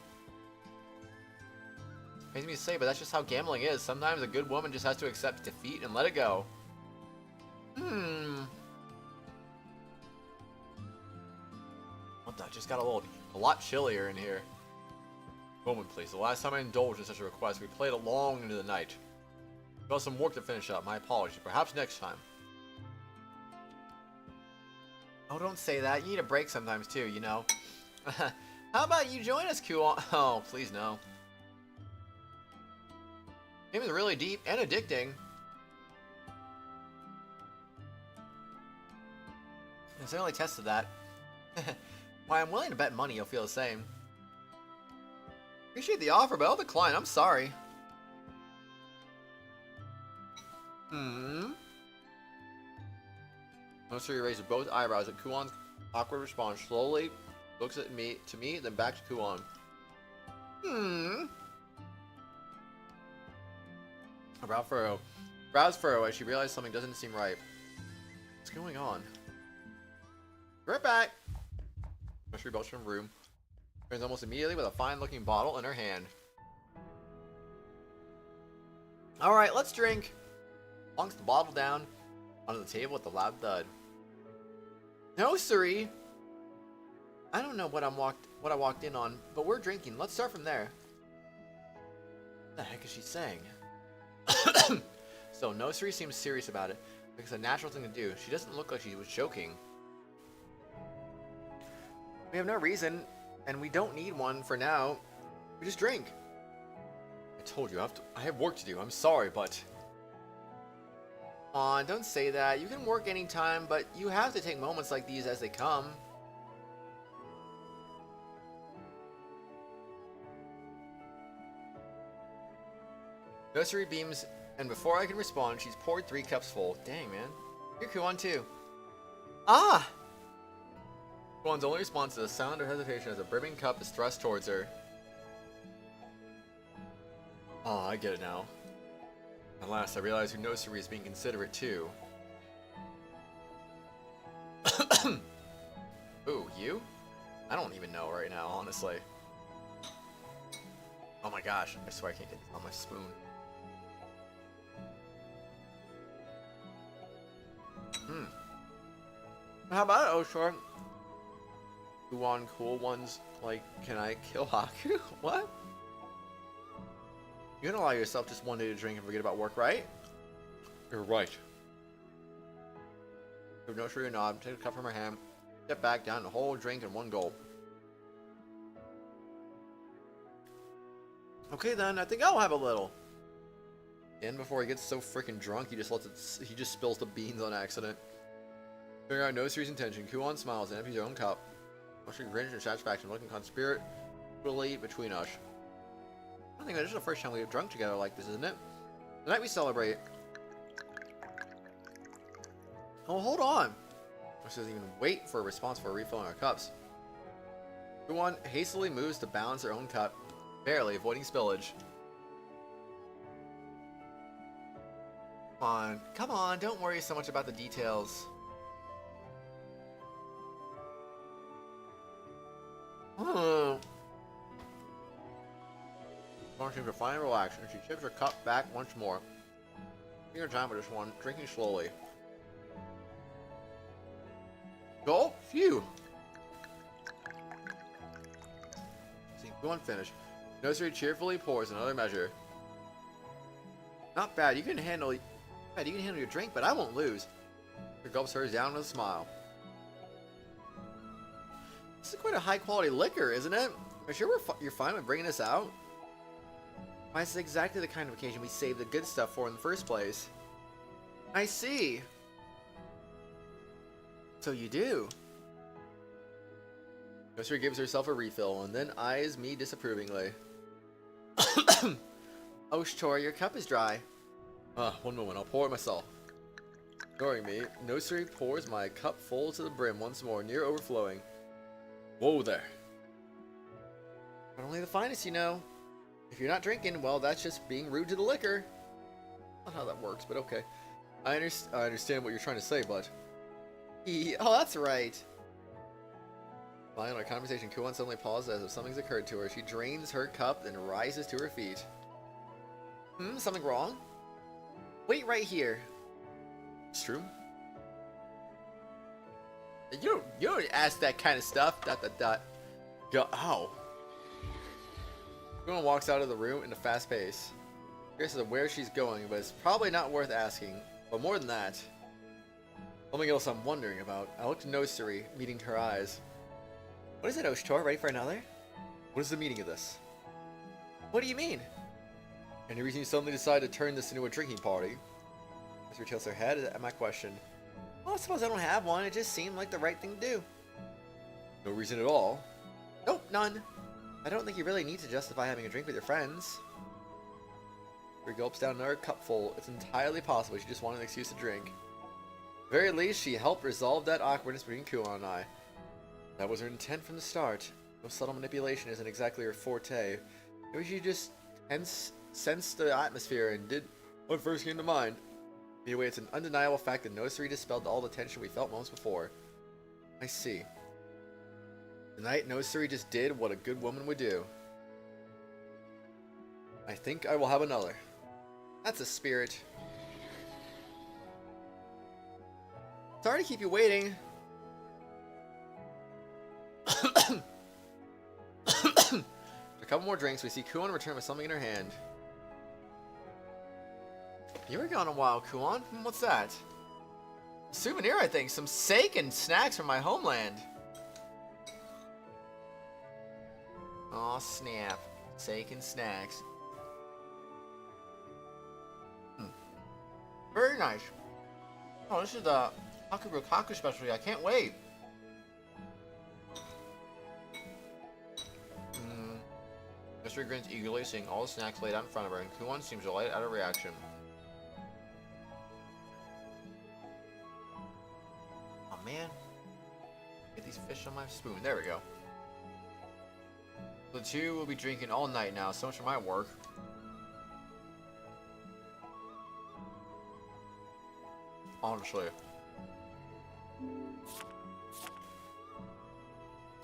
Pains me to say, but that's just how gambling is. Sometimes a good woman just has to accept defeat and let it go. What the? Just got a lot chillier in here. Moment, please. The last time I indulged in such a request, we played it long into the night. We have some work to finish up. My apologies. Perhaps next time. Oh, don't say that. You need a break sometimes too, you know. How about you join us, Kuon? Oh, please no. Game is really deep and addicting. I certainly tested that. Why, I'm willing to bet money you'll feel the same. Appreciate the offer, but I'll decline. I'm sorry. Nosuri raises both eyebrows at Kuon's awkward response. Slowly looks at me, then back to Kuon. Brows furrow as she realizes something doesn't seem right. What's going on? Right back. Mystery belches from room. Turns almost immediately with a fine-looking bottle in her hand. All right, let's drink. Plunks the bottle down onto the table with a loud thud. No, siree. I don't know what I walked in on, but we're drinking. Let's start from there. What the heck is she saying? So Nosuri seems serious about it. It's a natural thing to do. She doesn't look like she was joking. We have no reason, and we don't need one for now. We just drink. I told you, I have work to do. I'm sorry, but... Come on, don't say that. You can work anytime, but you have to take moments like these as they come. Nosuri beams, and before I can respond, she's poured 3 cups full. Dang, man. You're Kuon too. Ah! Kuon's only response is a sound of hesitation as a brimming cup is thrust towards her. Oh, I get it now. At last, I realize who Nosuri is being considerate too. Ooh, you? I don't even know right now, honestly. Oh my gosh, I swear I can't get this on my spoon. How about it, Oshor? Kuon cool ones, like, can I kill Haku? What? You don't allow yourself just one day to drink and forget about work, right? You're right. Give Nosuri a nod, take a cup from her hand, step back down the whole drink in one gulp. Okay then, I think I'll have a little. And before he gets so freaking drunk, he just spills the beans on accident. Figuring out Nosuri's intention, Kuon smiles and empties her own cup. Nosuri grins in satisfaction, looking conspiratorially between us. I think this is the first time we've drunk together like this, isn't it? Tonight we celebrate. Oh, hold on. Nosuri doesn't even wait for a response for refilling our cups. Kuon hastily moves to balance her own cup, barely avoiding spillage. Come on, don't worry so much about the details. Kuon seems to finally relax, and she tips her cup back once more. Taking her time with this one, drinking slowly. Go? Phew! Seeing Kuon finish, Nosuri cheerfully pours another measure. Not bad, you can handle your drink, but I won't lose. She gulps hers down with a smile. This is quite a high quality liquor, isn't it? Are you sure you're fine with bringing this out? Why, this is exactly the kind of occasion we saved the good stuff for in the first place. I see. So you do. Nosuri gives herself a refill and then eyes me disapprovingly. Oshtor, your cup is dry. One moment, I'll pour it myself. Ignoring me, Nosuri pours my cup full to the brim once more, near overflowing. Whoa there. But only the finest, you know. If you're not drinking, well, that's just being rude to the liquor. Not how that works, but okay. I understand what you're trying to say, bud. Oh, that's right. Lying on our conversation, Kuon suddenly pauses as if something's occurred to her. She drains her cup and rises to her feet. Something wrong? Wait right here. It's true. You don't ask that kind of stuff. ... Go, ow. Kuon walks out of the room in a fast pace. Curious as to where she's going, but it's probably not worth asking. But more than that, something else I'm wondering about. I look to Nosuri, meeting her eyes. What is it, Oshtor? Ready for another? What is the meaning of this? What do you mean? Any reason you suddenly decide to turn this into a drinking party? Nosuri tilts her head at my question. Well, I suppose I don't have one. It just seemed like the right thing to do. No reason at all? Nope, none. I don't think you really need to justify having a drink with your friends. She gulps down another cupful. It's entirely possible she just wanted an excuse to drink. At the very least, she helped resolve that awkwardness between Kuon and I. That was her intent from the start. No subtle manipulation isn't exactly her forte. Maybe she just sensed the atmosphere and did what first came to mind. Anyway, it's an undeniable fact that Nosuri dispelled all the tension we felt moments before. I see. Tonight, Nosuri just did what a good woman would do. I think I will have another. That's a spirit. Sorry to keep you waiting. A couple more drinks, we see Kuon return with something in her hand. You were gone a while, Kuon. What's that? A souvenir, I think. Some sake and snacks from my homeland. Aw, snap. Sake and snacks. Very nice. Oh, this is the Hakurokaku specialty. I can't wait. Mystery grins eagerly, seeing all the snacks laid out in front of her, and Kuon seems delighted at her reaction. Oh man. Get these fish on my spoon. There we go. The two will be drinking all night now. So much for my work. Honestly.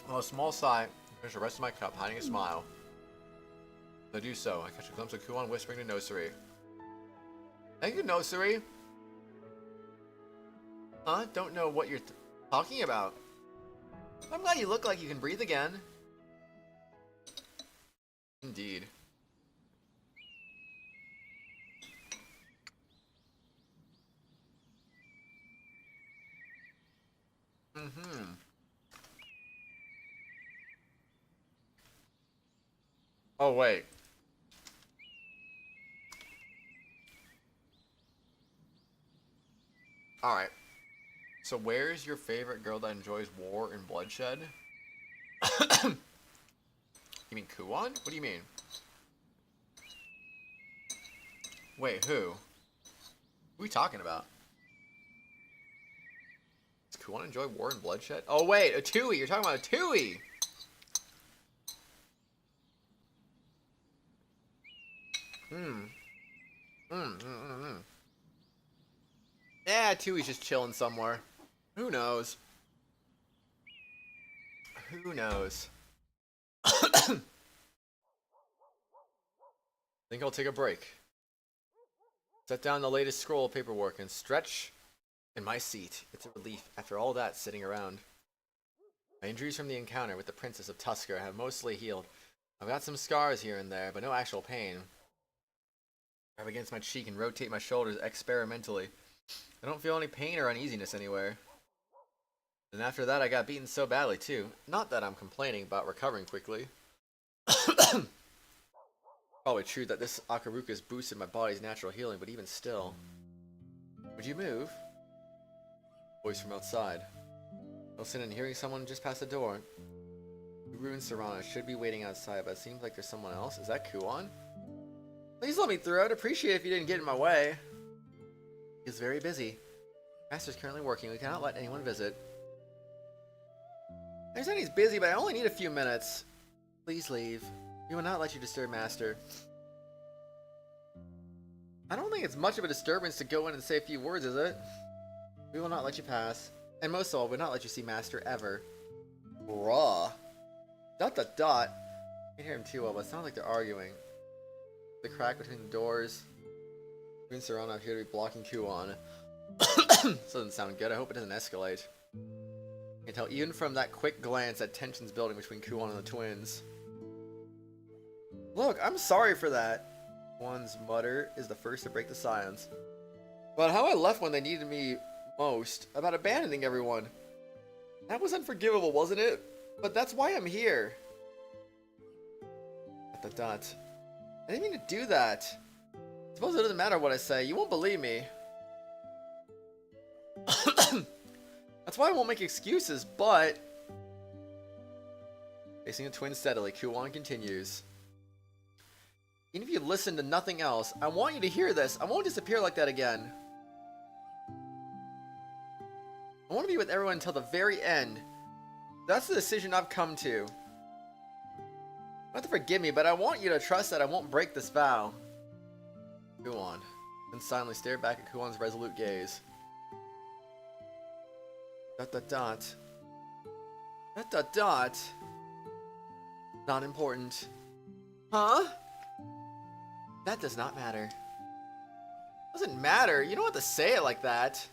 Well, a small sigh. Finish the rest of my cup, hiding a smile. As I do so, I catch a glimpse of Kuon whispering to Nosuri. Thank you, Nosuri. Huh? Don't know what you're talking about. I'm glad you look like you can breathe again. Indeed. Oh, wait. Alright. So where's your favorite girl that enjoys war and bloodshed? You mean Kuon? What do you mean? Wait, who? Who are we talking about? Does Kuon enjoy war and bloodshed? Oh wait, a Tui! You're talking about a Tui! Yeah, Tui's just chilling somewhere. Who knows? Who knows? Think I'll take a break. Set down the latest scroll of paperwork and stretch in my seat. It's a relief after all that sitting around. My injuries from the encounter with the Princess of Tusker have mostly healed. I've got some scars here and there, but no actual pain. I rub against my cheek and rotate my shoulders experimentally. I don't feel any pain or uneasiness anywhere. And after that I got beaten so badly too. Not that I'm complaining about recovering quickly. Probably true that this Akaruka's boosted my body's natural healing, but even still. Would you move? Voice from outside. Listening and hearing someone just past the door. Uru and Serana should be waiting outside, but it seems like there's someone else. Is that Kuon? Please let me through. I'd appreciate it if you didn't get in my way. He's very busy. Master's currently working. We cannot let anyone visit. I understand he's busy, but I only need a few minutes. Please leave. We will not let you disturb Master. I don't think it's much of a disturbance to go in and say a few words, is it? We will not let you pass. And most of all, we will not let you see Master ever. Bruh. ... I can't hear him too well, but it sounds like they're arguing. The crack between the doors. Me and Serana appear to be blocking Kuon. This doesn't sound good. I hope it doesn't escalate. I can tell even from that quick glance that tension's building between Kuon and the twins. Look, I'm sorry for that. Kuon's mutter is the first to break the silence. About how I left when they needed me most. About abandoning everyone. That was unforgivable, wasn't it? But that's why I'm here. ... I didn't mean to do that. Suppose it doesn't matter what I say. You won't believe me. That's why I won't make excuses, but... Facing the twins steadily, Kuon continues. Even if you listen to nothing else, I want you to hear this. I won't disappear like that again. I want to be with everyone until the very end. That's the decision I've come to. You don't have to forgive me, but I want you to trust that I won't break this vow. Go on. and silently stared back at Kuon's resolute gaze. Dot dot dot. Dot dot dot. Not important. Huh? That does not matter. Doesn't matter. You don't have to say it like that.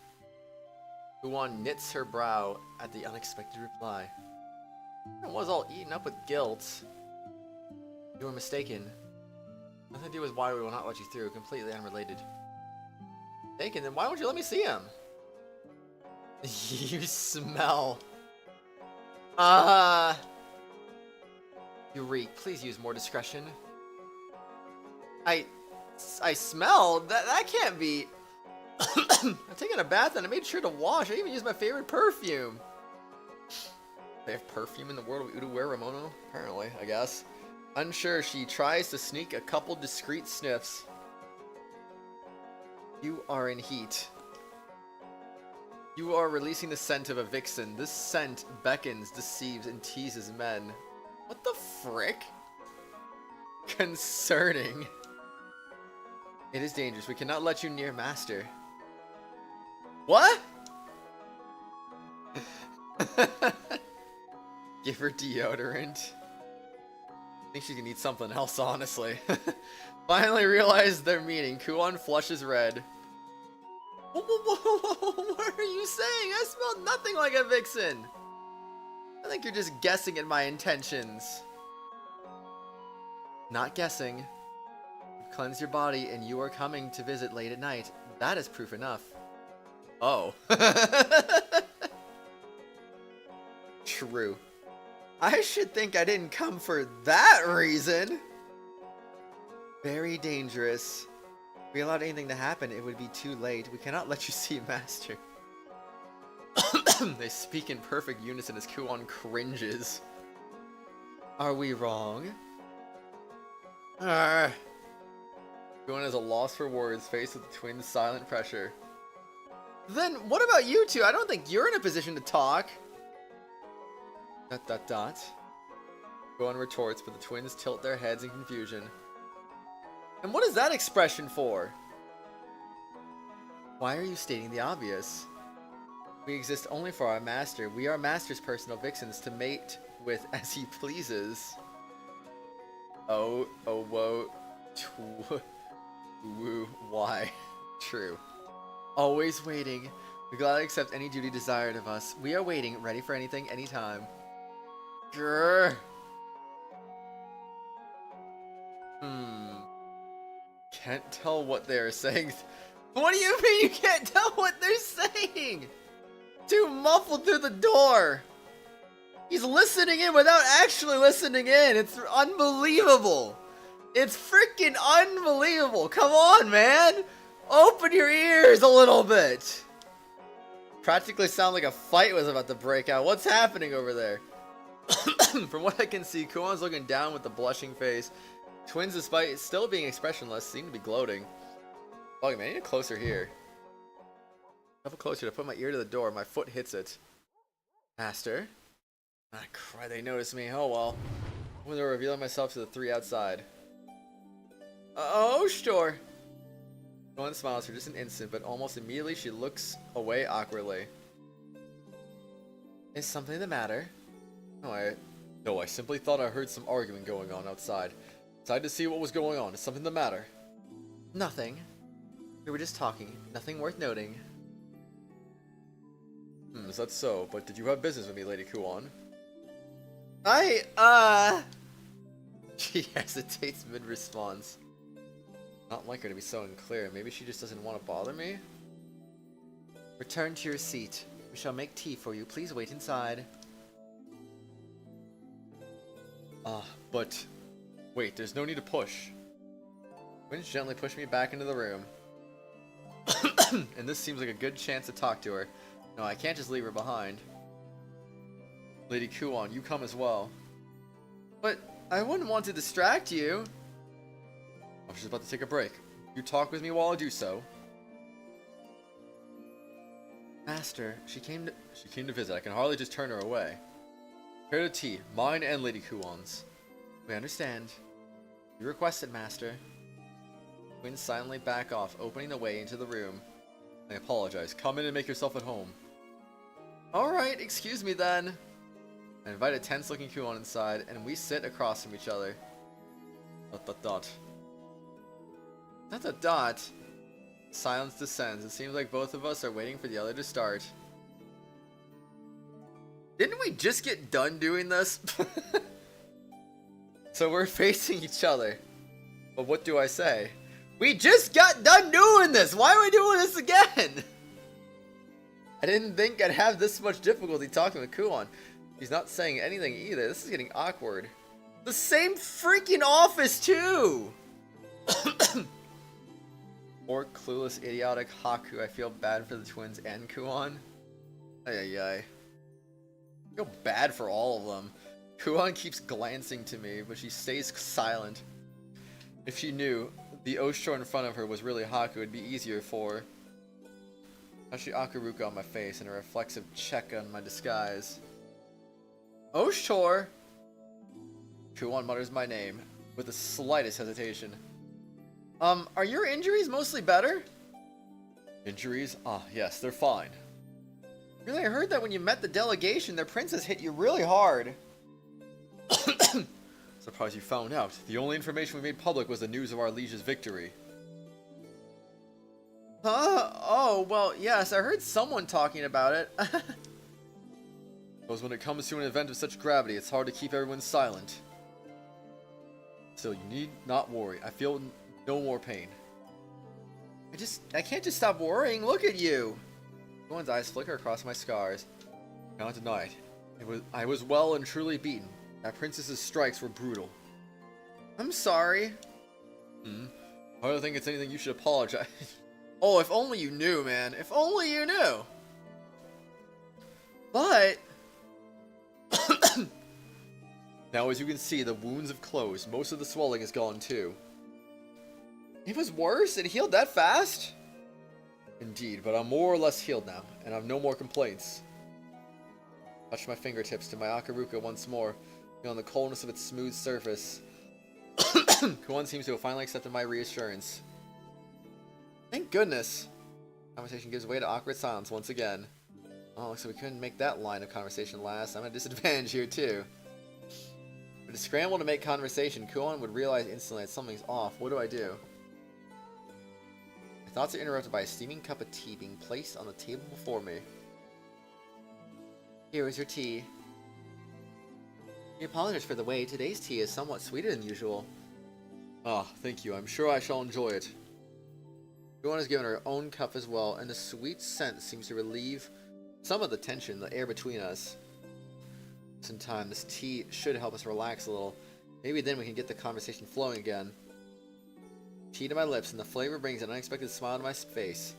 Kuon knits her brow at the unexpected reply. I was all eaten up with guilt. You were mistaken. Nothing to do with why we will not let you through. Completely unrelated. Mistaken? Then why won't you let me see him? You smell. You reek. Please use more discretion. I smell? That can't be. I'm taking a bath and I made sure to wash. I even used my favorite perfume. They have perfume in the world of Udo-ware Ramono? Apparently, I guess. Unsure, she tries to sneak a couple discreet sniffs. You are in heat. You are releasing the scent of a vixen. This scent beckons, deceives, and teases men. What the frick? Concerning. It is dangerous. We cannot let you near Master. What? Give her deodorant. I think she can eat something else, honestly. Finally realized their meaning. Kuon flushes red. What are you saying? I smell nothing like a vixen. I think you're just guessing at my intentions. Not guessing. Cleanse your body and you are coming to visit late at night. That is proof enough. Oh. True. I should think I didn't come for that reason. Very dangerous. If we allowed anything to happen, it would be too late. We cannot let you see Master. They speak in perfect unison as Kuon cringes. Are we wrong? Kuon is a loss for words, faced with the twins' silent pressure. Then what about you two? I don't think you're in a position to talk. Dot dot dot. Kuon retorts, but the twins tilt their heads in confusion. And what is that expression for? Why are you stating the obvious? We exist only for our master. We are Master's personal vixens to mate with as he pleases. Oh, whoa. Woo, why? True. Always waiting. We gladly accept any duty desired of us. We are waiting, ready for anything, anytime. Grrr. Can't tell what they're saying. What do you mean you can't tell what they're saying? Too muffled through the door. He's listening in without actually listening in. It's unbelievable. It's freaking unbelievable. Come on, man. Open your ears a little bit. Practically sound like a fight was about to break out. What's happening over there? From what I can see, Kuon's looking down with a blushing face. Twins, despite still being expressionless, seem to be gloating. Oh, man, I need to closer here. Up closer to put my ear to the door. My foot hits it. Master? Ah, crap, they noticed me. Oh, well. When they're revealing myself to the three outside. Oh, sure. Kuon smiles for just an instant, but almost immediately she looks away awkwardly. Is something the matter? No, I simply thought I heard some arguing going on outside. Decided to see what was going on. Is something the matter? Nothing. We were just talking. Nothing worth noting. Is that so? But did you have business with me, Lady Kuon? She hesitates mid-response. Not like her to be so unclear. Maybe she just doesn't want to bother me? Return to your seat. We shall make tea for you. Please wait inside. But... Wait, there's no need to push. Twins gently push me back into the room. And this seems like a good chance to talk to her. No, I can't just leave her behind. Lady Kuon, you come as well. But I wouldn't want to distract you. I'm just about to take a break. You talk with me while I do so. Master, she came to visit. I can hardly just turn her away. Prepare the tea, mine and Lady Kuon's. We understand. You requested, Master. Twins silently back off, opening the way into the room. I apologize. Come in and make yourself at home. Alright, excuse me then. I invite a tense-looking Kuon inside, and we sit across from each other. ... Silence descends. It seems like both of us are waiting for the other to start. Didn't we just get done doing this? So we're facing each other. But what do I say? We just got done doing this! Why are we doing this again? I didn't think I'd have this much difficulty talking with Kuon. He's not saying anything either. This is getting awkward. The same freaking office, too! Poor, clueless, idiotic Haku. I feel bad for the twins and Kuon. Ay. I feel bad for all of them. Kuon keeps glancing to me, but she stays silent. If she knew the Oshtor in front of her was really Haku, it'd be easier for her. Actually, Akaruka on my face and a reflexive check on my disguise. Oshtor! Kuon mutters my name with the slightest hesitation. Are your injuries mostly better? Injuries? Ah, yes, they're fine. Really, I heard that when you met the delegation, their princess hit you really hard. Surprised you found out. The only information we made public was the news of our liege's victory. Huh? Oh, well, yes, I heard someone talking about it. Because when it comes to an event of such gravity, it's hard to keep everyone silent. Still, you need not worry. I feel no more pain. I can't just stop worrying. Look at you. Kuon's eyes flicker across my scars. Cannot deny it. I was well and truly beaten. That princess's strikes were brutal. I'm sorry. I don't think it's anything you should apologize. Oh, if only you knew, man. If only you knew. But... Now, as you can see, the wounds have closed. Most of the swelling is gone, too. It was worse? It healed that fast? Indeed, but I'm more or less healed now, and I've no more complaints. Touch my fingertips to my Akaruka once more, feeling the coldness of its smooth surface. Kuon seems to have finally accepted my reassurance. Thank goodness. Conversation gives way to awkward silence once again. Oh, so we couldn't make that line of conversation last. I'm at a disadvantage here, too. But to scramble to make conversation, Kuon would realize instantly that something's off. What do I do? My thoughts are interrupted by a steaming cup of tea being placed on the table before me. Here is your tea. We apologize for the wait. Today's tea is somewhat sweeter than usual. Ah, thank you. I'm sure I shall enjoy it. Kuon has given her own cup as well, and the sweet scent seems to relieve some of the tension in the air between us. In time, this tea should help us relax a little. Maybe then we can get the conversation flowing again. Tea to my lips, and the flavor brings an unexpected smile to my face.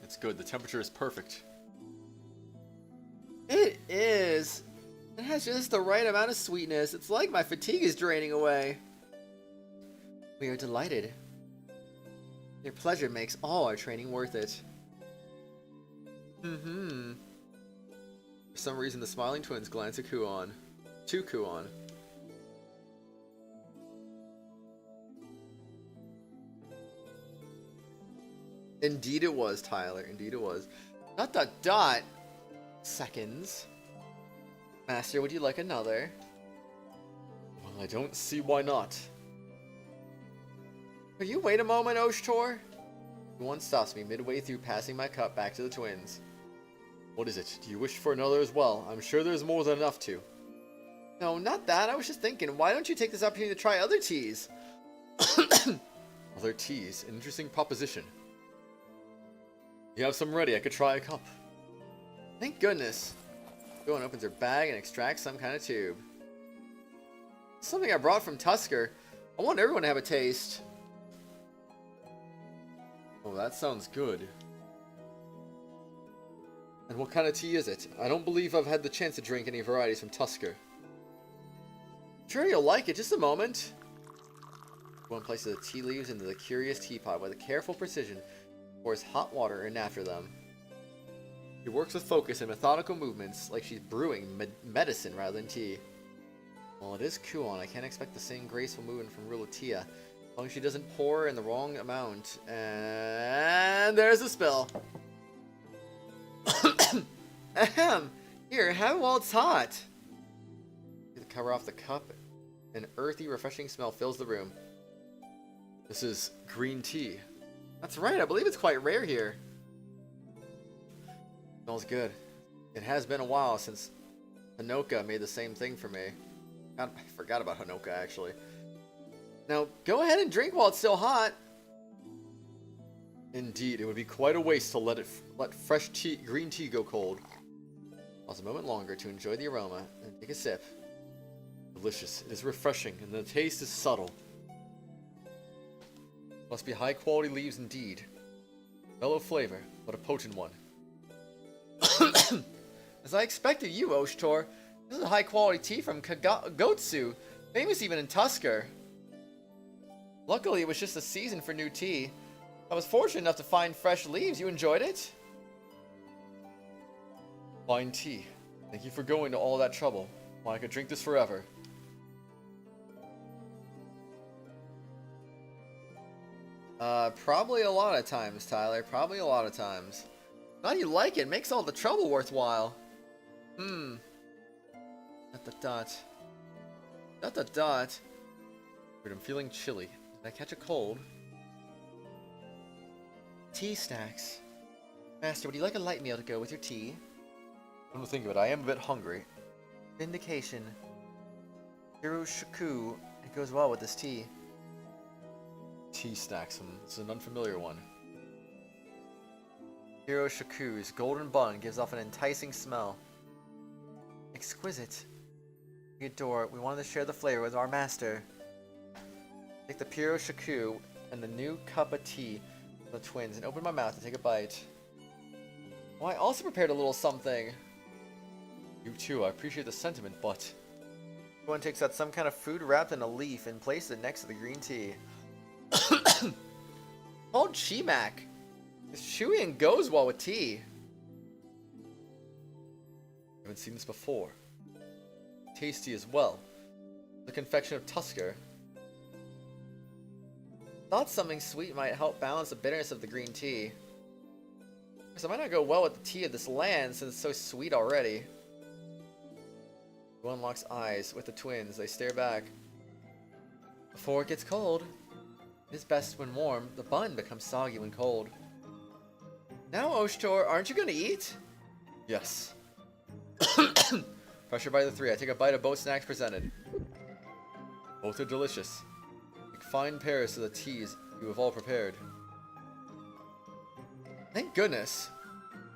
It's good. The temperature is perfect. It is. It has just the right amount of sweetness. It's like my fatigue is draining away. We are delighted. Your pleasure makes all our training worth it. For some reason, the smiling twins glance at Kuon. To Kuon. Indeed it was, Tyler. Indeed it was. ... Seconds. Master, would you like another? Well, I don't see why not. Could you wait a moment, Oshtor? Kuon stops me midway through passing my cup back to the twins. What is it? Do you wish for another as well? I'm sure there's more than enough to. No, not that. I was just thinking, why don't you take this opportunity to try other teas? Other teas? An interesting proposition. You have some ready. I could try a cup. Thank goodness. Kuon opens her bag and extracts some kind of tube. Something I brought from Tusker. I want everyone to have a taste. Oh, that sounds good. And what kind of tea is it? I don't believe I've had the chance to drink any varieties from Tusker. Sure you'll like it. Just a moment. Kuon places the tea leaves into the curious teapot with a careful precision, pours hot water in after them. She works with focus and methodical movements, like she's brewing medicine rather than tea. Well, it is Kuon. I can't expect the same graceful movement from Rulatia. As long as she doesn't pour in the wrong amount. And there's the spill. Ahem. Here, have it while it's hot. Get the cover off the cup. An earthy, refreshing smell fills the room. This is green tea. That's right, I believe it's quite rare here. Smells good. It has been a while since Hanoka made the same thing for me. I forgot about Hanoka, actually. Now, go ahead and drink while it's still hot. Indeed, it would be quite a waste to let fresh tea, green tea go cold. Pause a moment longer to enjoy the aroma and take a sip. Delicious. It is refreshing, and the taste is subtle. Must be high quality leaves indeed. Mellow flavor, but a potent one. As I expected you, Oshtor. This is high quality tea from Kagotsu, famous even in Tusker. Luckily, it was just the season for new tea. I was fortunate enough to find fresh leaves. You enjoyed it? Fine tea. Thank you for going to all that trouble. Well, I could drink this forever. Probably a lot of times, Tyler. Probably a lot of times. Now you like it. Makes all the trouble worthwhile. Dot. But I'm feeling chilly. Did I catch a cold? Tea snacks. Master, would you like a light meal to go with your tea? Come to think of it, I am a bit hungry. Vindication. Hiroshiku. It goes well with this tea. Tea snacks. It's an unfamiliar one. Hiroshaku's golden bun gives off an enticing smell. Exquisite. We adore. We wanted to share the flavor with our master. Take the Puro Shaku and the new cup of tea from the twins and open my mouth to take a bite. Oh, I also prepared a little something. You too, I appreciate the sentiment, but... Everyone takes out some kind of food wrapped in a leaf and places it next to the green tea. Called Chimak. It's chewy and goes well with tea. I haven't seen this before. Tasty as well. The confection of Tusker. Thought something sweet might help balance the bitterness of the green tea. Because it might not go well with the tea of this land since it's so sweet already. One locks eyes with the twins. They stare back. Before it gets cold. It is best when warm. The bun becomes soggy when cold. Now, Oshtor, aren't you going to eat? Yes. Pressure by the three. I take a bite of both snacks presented. Both are delicious. Like fine pairs to the teas you have all prepared. Thank goodness.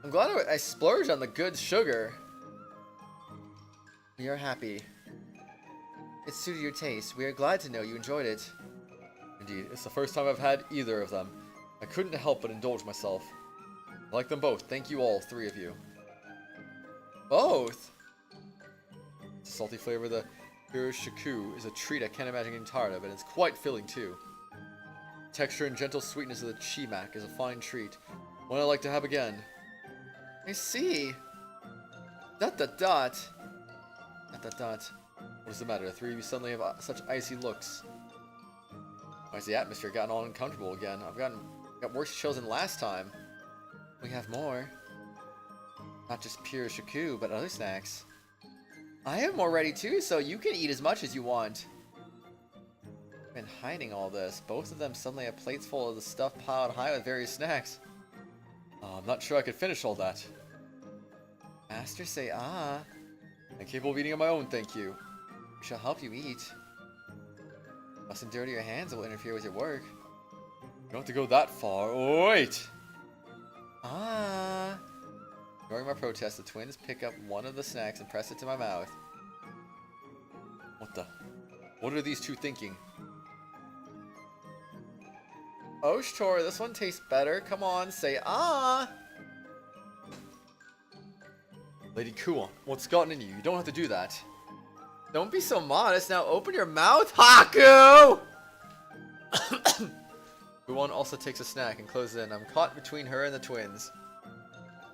I'm glad I splurged on the good sugar. We are happy. It suited your taste. We are glad to know you enjoyed it. Indeed, it's the first time I've had either of them. I couldn't help but indulge myself. I like them both. Thank you all, three of you. Both? The salty flavor of the Hiroshiku is a treat I can't imagine getting tired of, and it's quite filling too. Texture and gentle sweetness of the Chimak is a fine treat. One I'd like to have again. I see. ... What is the matter? The three of you suddenly have such icy looks. Why has the atmosphere gotten all uncomfortable again? I've got worse chills than last time. We have more. Not just pure shaku, but other snacks. I have more ready too, so you can eat as much as you want. I've been hiding all this. Both of them suddenly have plates full of the stuff piled high with various snacks. I'm not sure I could finish all that. Master say ah. I'm capable of eating on my own, thank you. We shall help you eat. Mustn't dirty your hands, it will interfere with your work. You don't have to go that far. Oh, wait! Ah! Ignoring my protest, the twins pick up one of the snacks and press it to my mouth. What are these two thinking? Oshtor, this one tastes better. Come on, say ah! Lady Kuon, what's gotten in you? You don't have to do that. Don't be so modest. Now open your mouth, Haku! Kuon also takes a snack and closes in. I'm caught between her and the twins.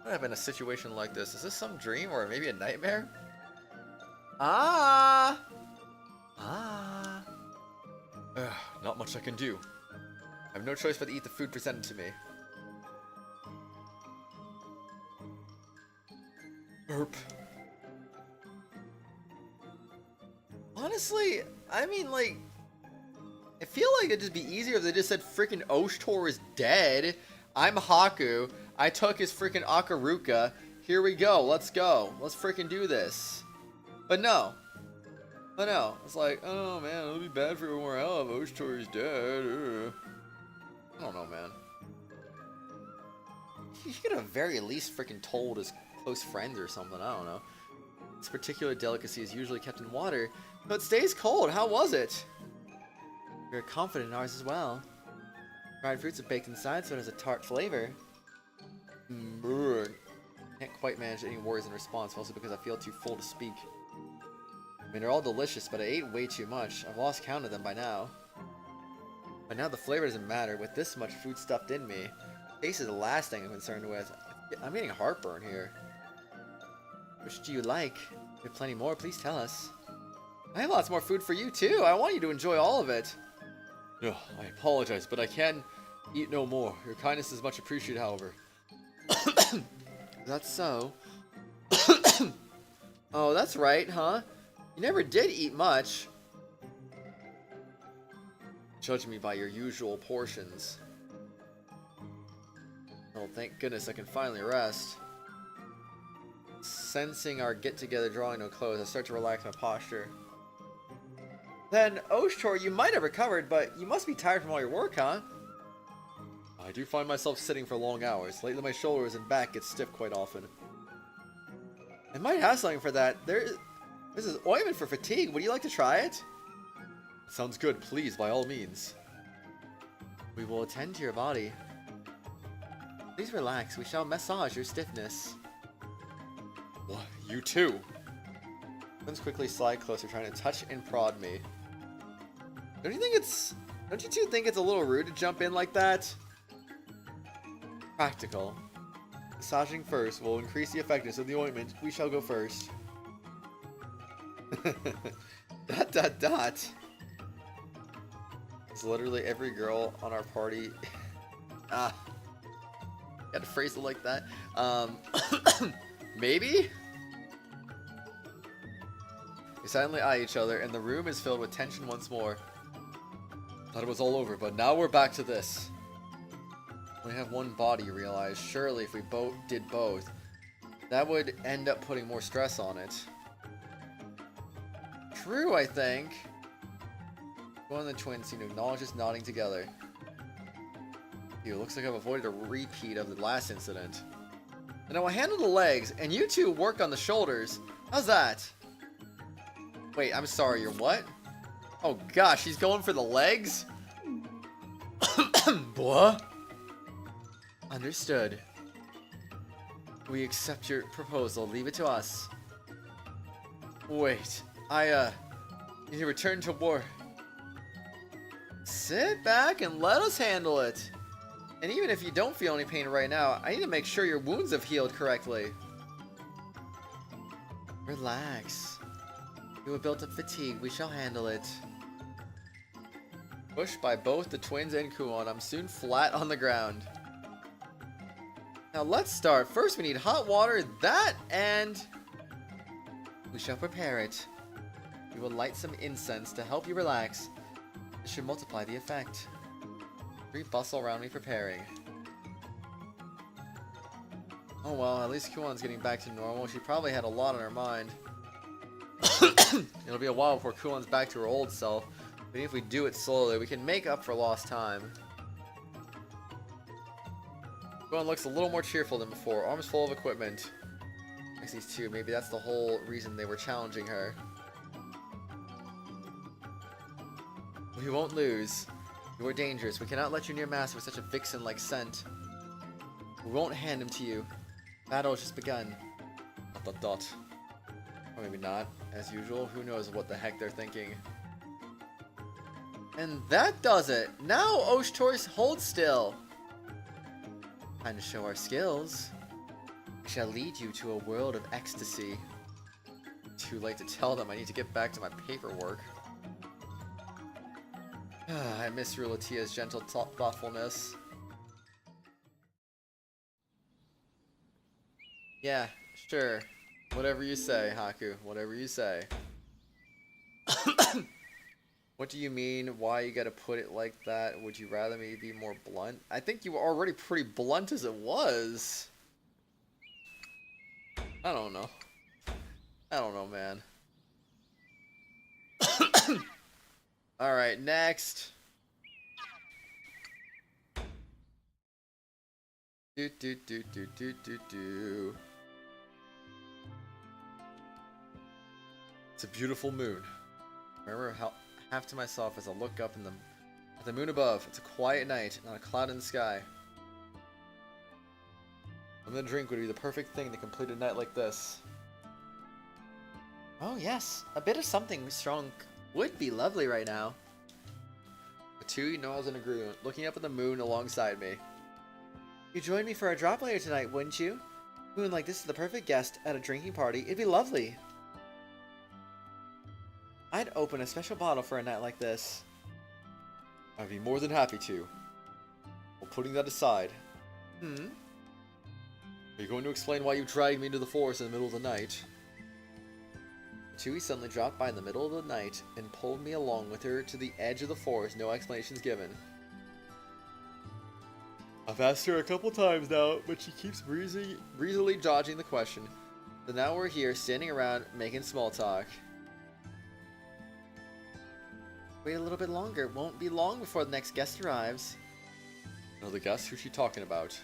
What happened in a situation like this? Is this some dream or maybe a nightmare? Ah! Ah! Ugh, Not much I can do. I have no choice but to eat the food presented to me. Burp. Honestly, I mean, like, I feel like it'd just be easier if they just said freaking Oshtor is dead. I'm Haku. I took his freaking Akaruka. Here we go. Let's go. Let's freaking do this. But no. But no. It's like, oh man, it'll be bad for everyone else. Oshtor is dead. Ugh. I don't know, man. He could have very least freaking told his close friends or something. I don't know. This particular delicacy is usually kept in water, but it stays cold. How was it? We're confident in ours as well. Dried fruits are baked inside, so it has a tart flavor. Can't quite manage any words in response, mostly because I feel too full to speak. I mean, they're all delicious, but I ate way too much. I've lost count of them by now. But now the flavor doesn't matter. With this much food stuffed in me, taste is the last thing I'm concerned with. I'm getting heartburn here. Which do you like? If you have plenty more, please tell us. I have lots more food for you too. I want you to enjoy all of it. No, I apologize, but I can eat no more. Your kindness is much appreciated, however. That's so. Oh, that's right, huh? You never did eat much. Judge me by your usual portions. Oh, thank goodness I can finally rest. Sensing our get-together drawing no close, I start to relax my posture. Then, Oshtor, you might have recovered, but you must be tired from all your work, huh? I do find myself sitting for long hours. Lately, my shoulders and back get stiff quite often. I might have something for that. This is ointment for fatigue. Would you like to try it? Sounds good. Please, by all means. We will attend to your body. Please relax. We shall massage your stiffness. What? You too? Twins quickly slide closer, trying to touch and prod me. Don't you two think it's a little rude to jump in like that? Practical. Massaging first will increase the effectiveness of the ointment. We shall go first. Dot dot dot. It's literally every girl on our party. Had to phrase it like that. Maybe? We silently eye each other, and the room is filled with tension once more. Thought it was all over, but now we're back to this. We have one body, you realize. Surely if we both did both, that would end up putting more stress on it. True, I think. One of the twins seem to acknowledge us nodding together. Ew, looks like I've avoided a repeat of the last incident. And I will handle the legs, and you two work on the shoulders. How's that? Wait, I'm sorry, you're what? Oh gosh, he's going for the legs? Boy. Understood. We accept your proposal. Leave it to us. Wait, I need to return to war. Sit back and let us handle it. And even if you don't feel any pain right now, I need to make sure your wounds have healed correctly. Relax. You have built up fatigue. We shall handle it. Pushed by both the twins and Kuon, I'm soon flat on the ground. Now let's start. First we need hot water, that, and we shall prepare it. We will light some incense to help you relax. It should multiply the effect. Three bustle around me preparing. Oh well, at least Kuon's getting back to normal. She probably had a lot on her mind. It'll be a while before Kuon's back to her old self, but if we do it slowly, we can make up for lost time. Kuon looks a little more cheerful than before, arms full of equipment. Next these two, maybe that's the whole reason they were challenging her. We won't lose. You are dangerous. We cannot let you near Master with such a vixen-like scent. We won't hand him to you. Battle has just begun. ... Or maybe not. As usual, who knows what the heck they're thinking. And that does it! Now, Oshtor, hold still! Time to show our skills. We shall lead you to a world of ecstasy. Too late to tell them I need to get back to my paperwork. I miss Rulatia's gentle thoughtfulness. Yeah, sure. Whatever you say, Haku. Whatever you say. What do you mean? Why you gotta put it like that? Would you rather me be more blunt? I think you were already pretty blunt as it was. I don't know. I don't know, man. Alright, next. Do do do do do do do. It's a beautiful moon. Remember how half to myself as I look up at the moon above. It's a quiet night, not a cloud in the sky. A drink would be the perfect thing to complete a night like this. Oh yes, a bit of something strong would be lovely right now. Matsui nods in agreement, looking up at the moon alongside me. You'd join me for a drop later tonight, wouldn't you? A moon like this is the perfect guest at a drinking party. It'd be lovely. I'd open a special bottle for a night like this. I'd be more than happy to. Well, putting that aside. Hmm? Are you going to explain why you dragged me into the forest in the middle of the night? Chewie suddenly dropped by in the middle of the night and pulled me along with her to the edge of the forest, no explanations given. I've asked her a couple times now, but she keeps breezily dodging the question. So now we're here, standing around, making small talk. Wait a little bit longer. It won't be long before the next guest arrives. Another guest? Who's she talking about?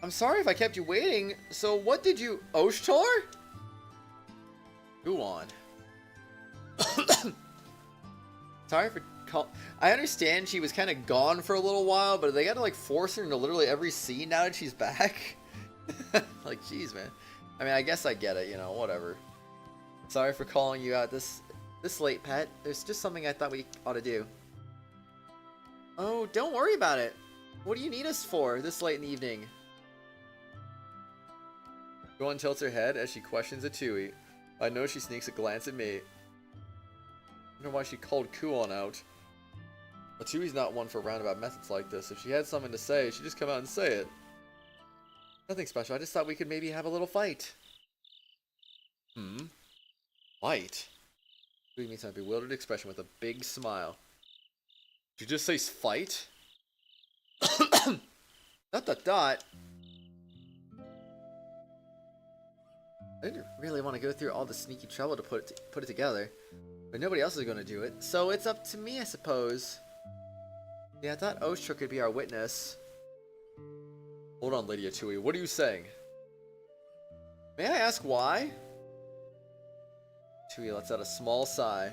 I'm sorry if I kept you waiting. So what did you... Oshtor? Go on. Sorry for I understand she was kind of gone for a little while, but they got to like force her into literally every scene now that she's back. Like, jeez, man. I mean, I guess I get it, you know, whatever. Sorry for calling you out this late, Pet. There's just something I thought we ought to do. Oh, don't worry about it. What do you need us for this late in the evening? Gohan tilts her head as she questions Atui. I know she sneaks a glance at me. I wonder why she called Kuon out. Atui's not one for roundabout methods like this. If she had something to say, she'd just come out and say it. Nothing special. I just thought we could maybe have a little fight. Fight? Atui meets my bewildered expression with a big smile. Did you just say fight? Dot. I didn't really want to go through all the sneaky trouble to put it together, but nobody else is going to do it, so it's up to me, I suppose. Yeah, I thought Oshtra could be our witness. Hold on, Lady Atui. What are you saying? May I ask why? Atui lets out a small sigh.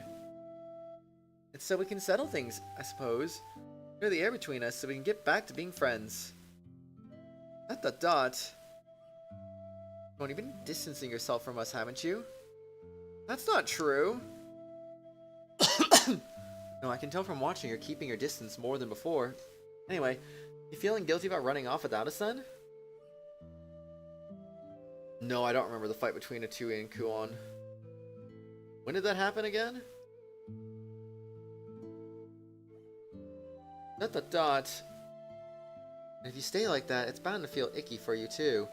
It's so we can settle things, I suppose. Clear the air between us so we can get back to being friends. Dot. You've been distancing yourself from us, haven't you? That's not true. No, I can tell from watching you're keeping your distance more than before. Anyway, you feeling guilty about running off without us then? No, I don't remember the fight between Atui and Kuon. When did that happen again? Dot. And if you stay like that, it's bound to feel icky for you too.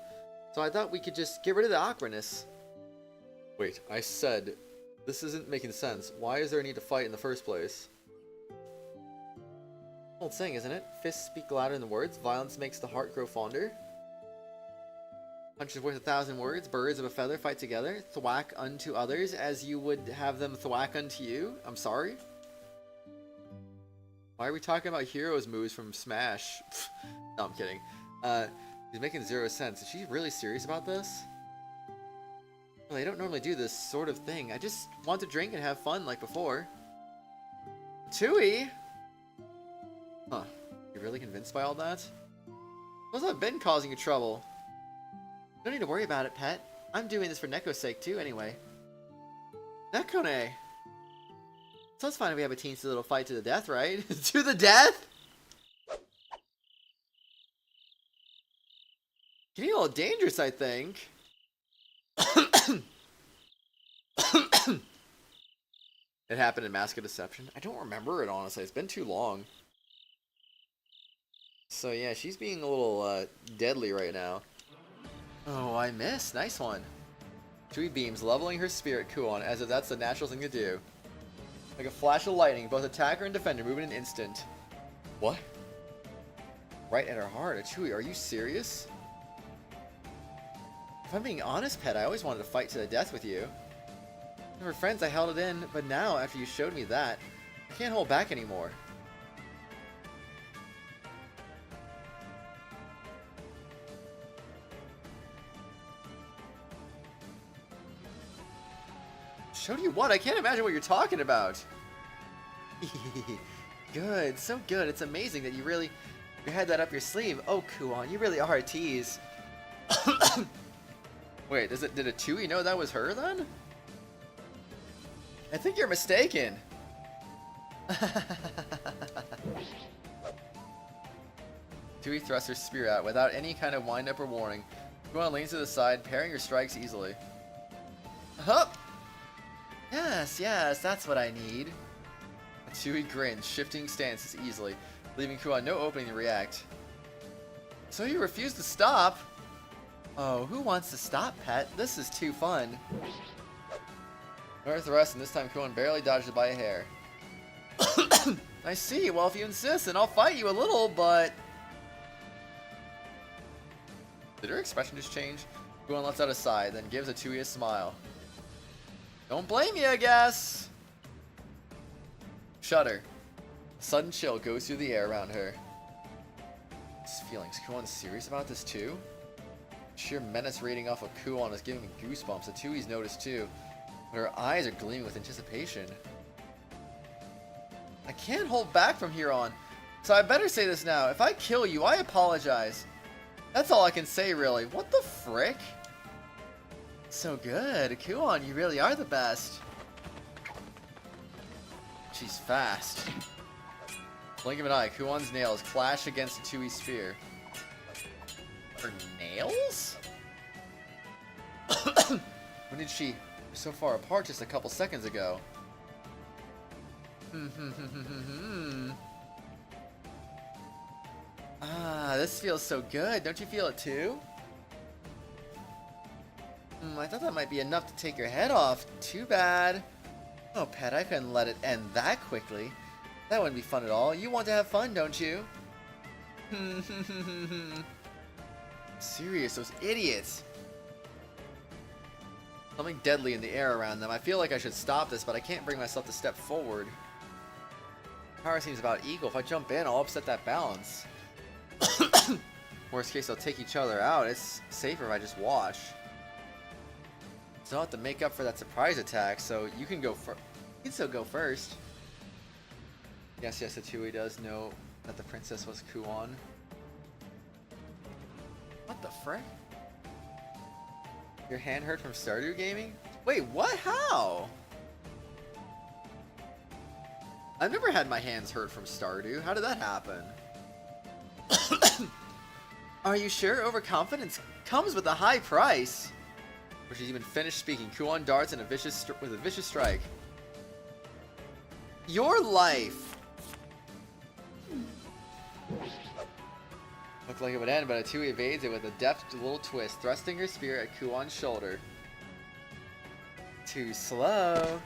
So I thought we could just get rid of the awkwardness. Wait, I said... This isn't making sense. Why is there a need to fight in the first place? Old saying, isn't it? Fists speak louder than words. Violence makes the heart grow fonder. Punches worth 1,000 words. Birds of a feather fight together. Thwack unto others as you would have them thwack unto you. I'm sorry. Why are we talking about heroes moves from Smash? No, I'm kidding. He's making zero sense. Is she really serious about this? Well, I don't normally do this sort of thing. I just want to drink and have fun like before. Tui? Huh. You really convinced by all that? Suppose I've been causing you trouble. No need to worry about it, Pet. I'm doing this for Neko's sake too, anyway. Nekone! So it's fine if we have a teensy little fight to the death, right? To the death? Getting a little dangerous, I think. It happened in Mask of Deception. I don't remember it, honestly. It's been too long. So yeah, she's being a little deadly right now. Oh, I missed. Nice one. Tui beams, leveling her spear at Kuon, as if that's the natural thing to do. Like a flash of lightning, both attacker and defender move in an instant. What? Right at her heart. Tui, are you serious? If I'm being honest, Pet, I always wanted to fight to the death with you. We were friends, I held it in, but now, after you showed me that, I can't hold back anymore. Showed you what? I can't imagine what you're talking about. Good, so good. It's amazing that you had that up your sleeve. Oh, Kuon, you really are a tease. Wait, did a Tui know that was her then? I think you're mistaken. Tui thrusts her spear out without any kind of wind-up or warning. Kuon leans to the side, parrying her strikes easily. Hup! Yes, that's what I need. Tui grins, shifting stances easily, leaving Kuon no opening to react. So you refuse to stop? Oh, who wants to stop, Pet? This is too fun. North thrust, and this time Kuon barely dodges it by a hair. I see. Well, if you insist, then I'll fight you a little, but... Did her expression just change? Kuon lets out a sigh, then gives a Tui a smile. Don't blame you, I guess. Shudder. A sudden chill goes through the air around her. His feelings. Kuon's serious about this too? Sheer menace rating off of Kuon is giving me goosebumps. The Tui's noticed too. But her eyes are gleaming with anticipation. I can't hold back from here on. So I better say this now. If I kill you, I apologize. That's all I can say, really. What the frick? So good. Kuon, you really are the best. She's fast. Blink of an eye, Kuon's nails clash against Tui's spear. Her nails? When did she... so far apart just a couple seconds ago. Ah, this feels so good. Don't you feel it too? I thought that might be enough to take your head off. Too bad. Oh, Pet, I couldn't let it end that quickly. That wouldn't be fun at all. You want to have fun, don't you? Serious, those idiots. Something deadly in the air around them. I feel like I should stop this, but I can't bring myself to step forward. Power seems about equal. If I jump in, I'll upset that balance. Worst case, they'll take each other out. It's safer if I just watch. So I'll have to make up for that surprise attack, so you can go first. You can still go first. Yes, the Tui does know that the princess was Kuon. What the frick? Your hand hurt from Stardew Gaming? Wait, what? How? I've never had my hands hurt from Stardew. How did that happen? Are you sure? Overconfidence comes with a high price. Before she's even finished speaking, Kuon darts in with a vicious strike. Your life! Looked like it would end, but Tui evades it with a deft little twist, thrusting her spear at Kuon's shoulder. Too slow.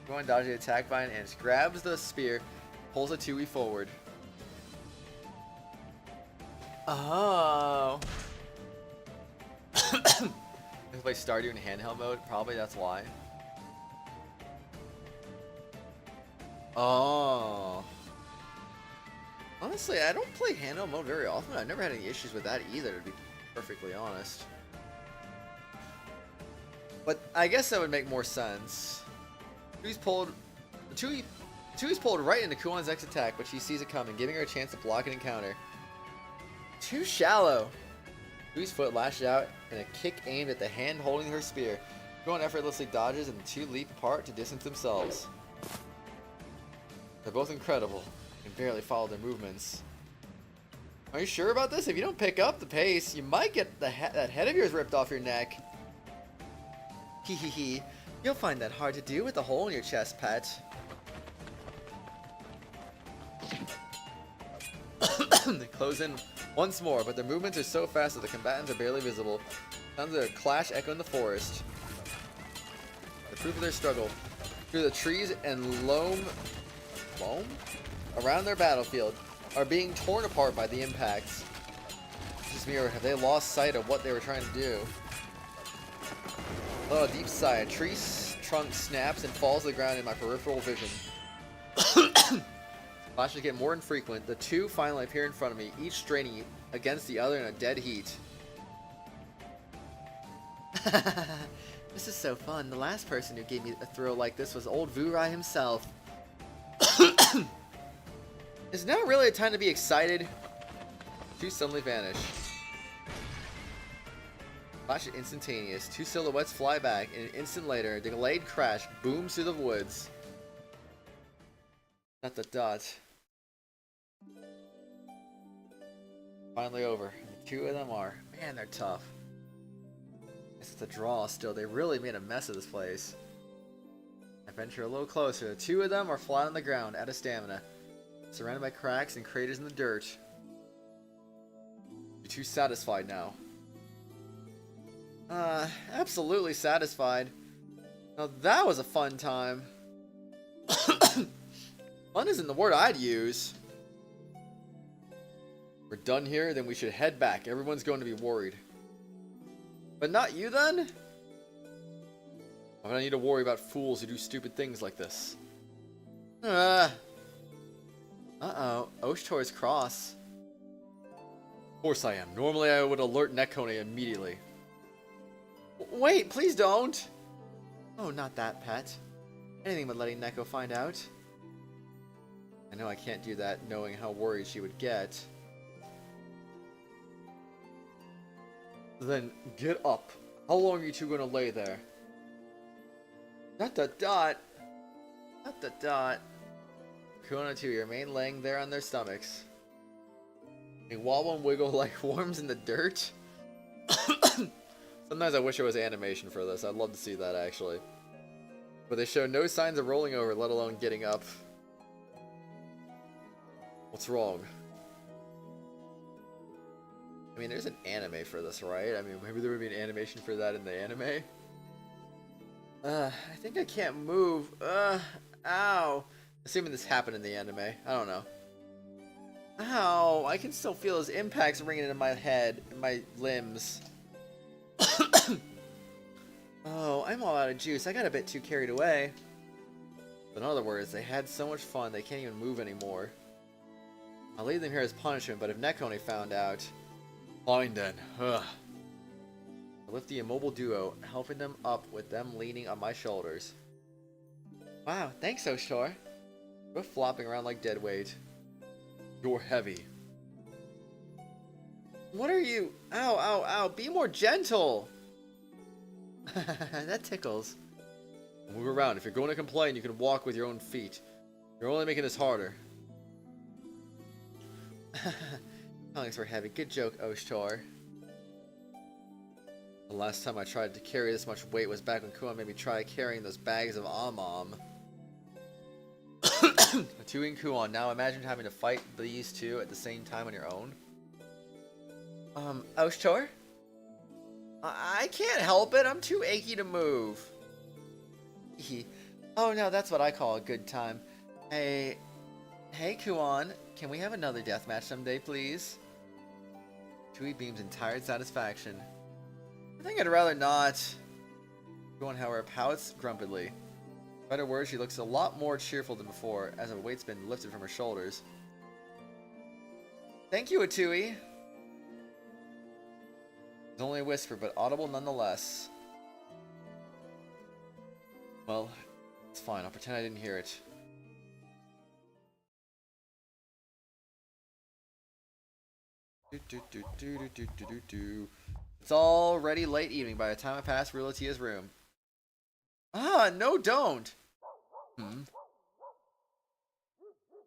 Kuon dodges the attack by an inch, grabs the spear, pulls a Tui forward. Oh. If I play Stardew in handheld mode, probably that's why. Oh. Honestly, I don't play handheld mode very often. I've never had any issues with that either, to be perfectly honest. But I guess that would make more sense. Tui's pulled right into Kuon's next attack, but she sees it coming, giving her a chance to block it and counter. Too shallow. Tui's foot lashes out in a kick aimed at the hand holding her spear. Kuon effortlessly dodges, and the two leap apart to distance themselves. They're both incredible. Can barely follow their movements. Are you sure about this? If you don't pick up the pace, you might get that head of yours ripped off your neck. Hee hee hee. You'll find that hard to do with a hole in your chest, pet. They close in once more, but their movements are so fast that the combatants are barely visible. Sounds of a clash echo in the forest. The proof of their struggle. Through the trees and loam around their battlefield are being torn apart by the impacts. Just me, or have they lost sight of what they were trying to do? Oh, a deep sigh. A tree trunk snaps and falls to the ground in my peripheral vision. Flashes get more infrequent. The two finally appear in front of me, each straining against the other in a dead heat. This is so fun. The last person who gave me a thrill like this was old Vurai himself. Is now really a time to be excited? Two suddenly vanish. Flash instantaneous. Two silhouettes fly back, and an instant later, a delayed crash booms through the woods. Dot dot dot. Finally over. The two of them are. Man, they're tough. Guess it's a draw still. They really made a mess of this place. I venture a little closer. The two of them are flat on the ground, out of stamina. Surrounded by cracks and craters in the dirt. You're too satisfied now. Absolutely satisfied. Now that was a fun time. Fun isn't the word I'd use. We're done here, then we should head back. Everyone's going to be worried. But not you then? I don't need to worry about fools who do stupid things like this. Uh-oh. Oshtor's cross. Of course I am. Normally I would alert Nekone immediately. Wait, please don't! Oh, not that, pet. Anything but letting Neko find out. I know I can't do that, knowing how worried she would get. Then, get up. How long are you two gonna lay there? Dot dot dot. Dot dot dot. Kuona 2, you remain laying there on their stomachs. They wobble and wiggle like worms in the dirt. Sometimes I wish it was animation for this. I'd love to see that, actually. But they show no signs of rolling over, let alone getting up. What's wrong? I mean, there's an anime for this, right? I mean, maybe there would be an animation for that in the anime? I think I can't move. Ow. Assuming this happened in the anime. I don't know. Ow. I can still feel those impacts ringing in my head, in my limbs. Oh, I'm all out of juice. I got a bit too carried away. In other words, they had so much fun they can't even move anymore. I'll leave them here as punishment, but if Nekone found out... Fine then. Ugh. I lift the immobile duo, helping them up with them leaning on my shoulders. Wow, thanks, Oshtor. We're flopping around like dead weight. You're heavy. What are you? Ow, ow, ow. Be more gentle. That tickles. Move around. If you're going to complain, you can walk with your own feet. You're only making this harder. Feelings were heavy. Good joke, Oshtor. The last time I tried to carry this much weight was back when Kuon made me try carrying those bags of Amam. Two and Kuon. Now imagine having to fight these two at the same time on your own. Oshtor? I can't help it. I'm too achy to move. Oh no, that's what I call a good time. Hey Kuon, can we have another deathmatch someday, please? Tui beams in tired satisfaction. I think I'd rather not. Kuon, however, pouts grumpily. Better words, she looks a lot more cheerful than before, as a weight's been lifted from her shoulders. Thank you, Atui. It's only a whisper, but audible nonetheless. Well, it's fine. I'll pretend I didn't hear it. It's already late evening by the time I pass Rulatia's room. Ah, no, don't!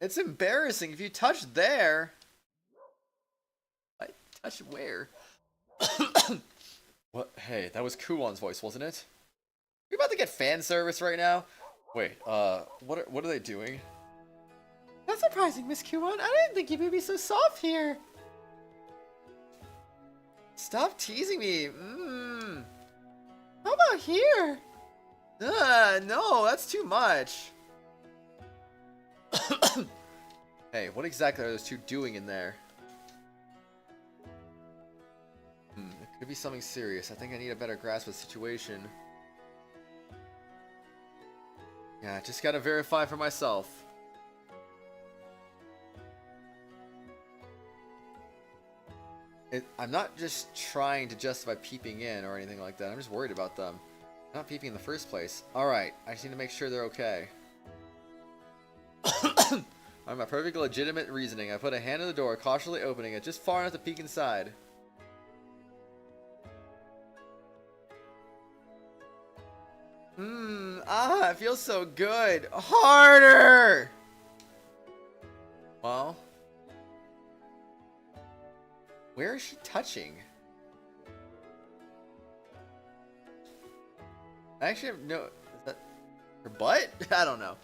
It's embarrassing if you touch there. I touch where? What? Hey, that was Kuon's voice, wasn't it? We about to get fan service right now? Wait, what are they doing? That's surprising, Miss Kuon. I didn't think you'd be so soft here. Stop teasing me. Mmm. How about here? No, that's too much. Hey, what exactly are those two doing in there? It could be something serious. I think I need a better grasp of the situation. Yeah, just gotta verify for myself. I'm not just trying to justify peeping in or anything like that. I'm just worried about them. I'm not peeping in the first place. Alright, I just need to make sure they're okay. On my perfect legitimate reasoning, I put a hand on the door, cautiously opening it, just far enough to peek inside. It feels so good. Harder! Well, where is she touching? I actually have no... Is that her butt? I don't know.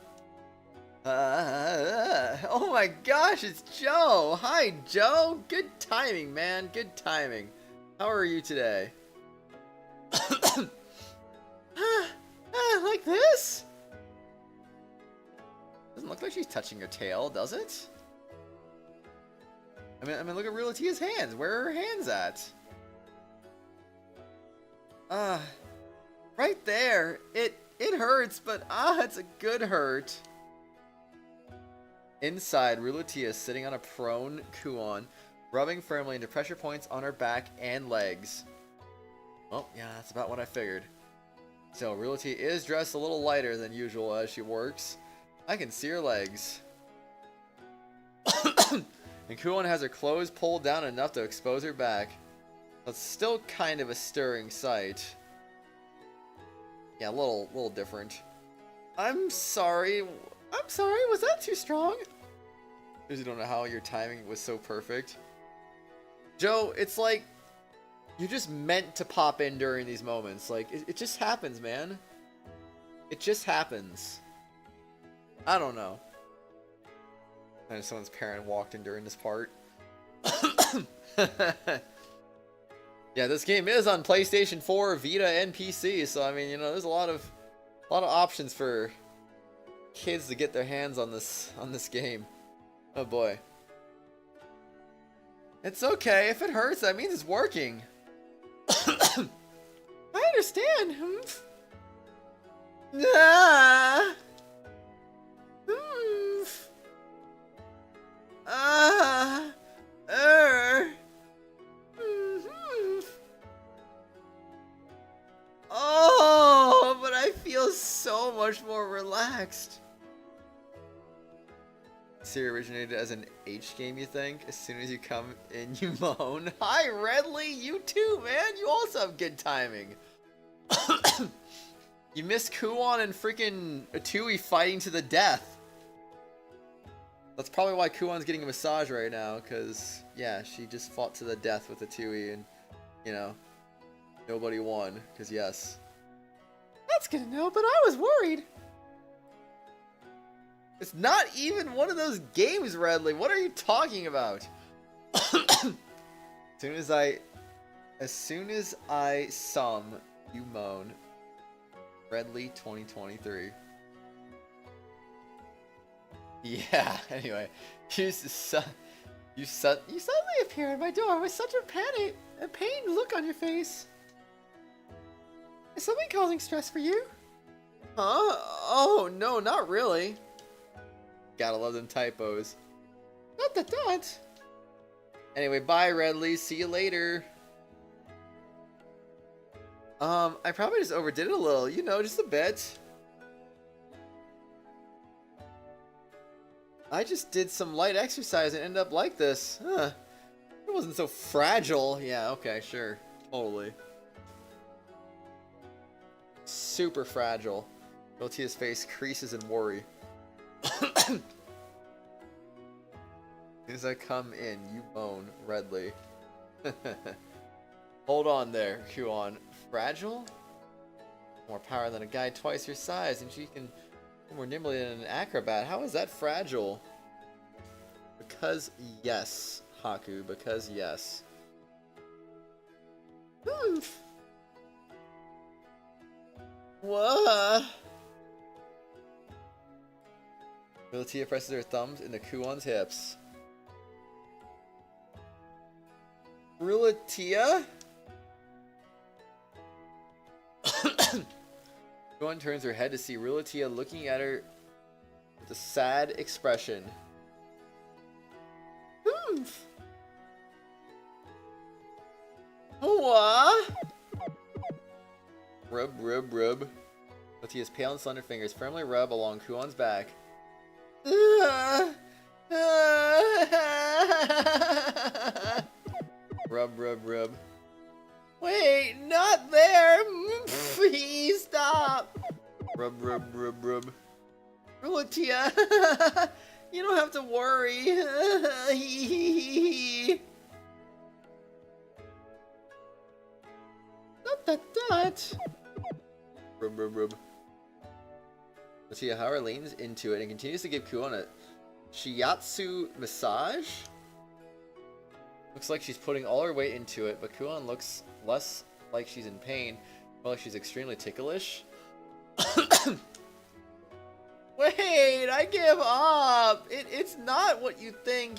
Oh my gosh, it's Joe! Hi, Joe! Good timing, man. Good timing. How are you today? Like this? Doesn't look like she's touching her tail, does it? I mean, look at Realtia's hands. Where are her hands at? Right there. It hurts, but it's a good hurt. Inside, Realtia is sitting on a prone Kuon, rubbing firmly into pressure points on her back and legs. Well, yeah, that's about what I figured. So, Realtia is dressed a little lighter than usual as she works. I can see her legs. And Kuon has her clothes pulled down enough to expose her back. That's still kind of a stirring sight. Yeah, a little different. I'm sorry. I'm sorry, was that too strong? Because you don't know how your timing was so perfect. Joe, it's like you're just meant to pop in during these moments. Like, it just happens, man. It just happens. I don't know. And someone's parent walked in during this part. Yeah, this game is on PlayStation 4, Vita, and PC, so I mean, you know, there's a lot of options for kids to get their hands on this game. Oh boy. It's okay. If it hurts, that means it's working. I understand. Ah! Oh, but I feel so much more relaxed. Siri originated as an H game, you think? As soon as you come in, you moan. Hi, Redley! You too, man! You also have good timing. You missed Kuon and freaking Atui fighting to the death. That's probably why Kuon's getting a massage right now, because, yeah, she just fought to the death with Atui and, you know, nobody won, because yes. That's good to know, but I was worried. It's not even one of those games, Redley. What are you talking about? As soon as I sum, you moan. Redley 2023. Yeah, anyway. You suddenly appear at my door with such a pained look on your face. Is something causing stress for you? Huh? Oh, no, not really. Gotta love them typos. Not that. Anyway, bye, Redley. See you later. I probably just overdid it a little, you know, just a bit. I just did some light exercise and ended up like this. Huh. It wasn't so fragile. Yeah, okay, sure. Totally. Super fragile. Realtia's face creases in worry. As I come in, you moan, Redley. Hold on there, Kuon. Fragile? More power than a guy twice your size, and she can move more nimbly than an acrobat. How is that fragile? Because yes, Haku, because yes. Oomph. What? Rilatia presses her thumbs into Kuon's hips. Rilatia? Kuon turns her head to see Rilatia looking at her with a sad expression. Oomph. What? Rub, rub, rub. Latia's pale and slender fingers firmly rub along Kuon's back. Rub, rub, rub. Wait, not there! Please stop! Rub, rub, rub, rub. Latia, you don't have to worry. Dot. Rub, rub, rub. Latia Hauer leans into it and continues to give Kuon a shiatsu massage. Looks like she's putting all her weight into it, but Kuon looks less like she's in pain, more like she's extremely ticklish. Wait, I give up! It's not what you think.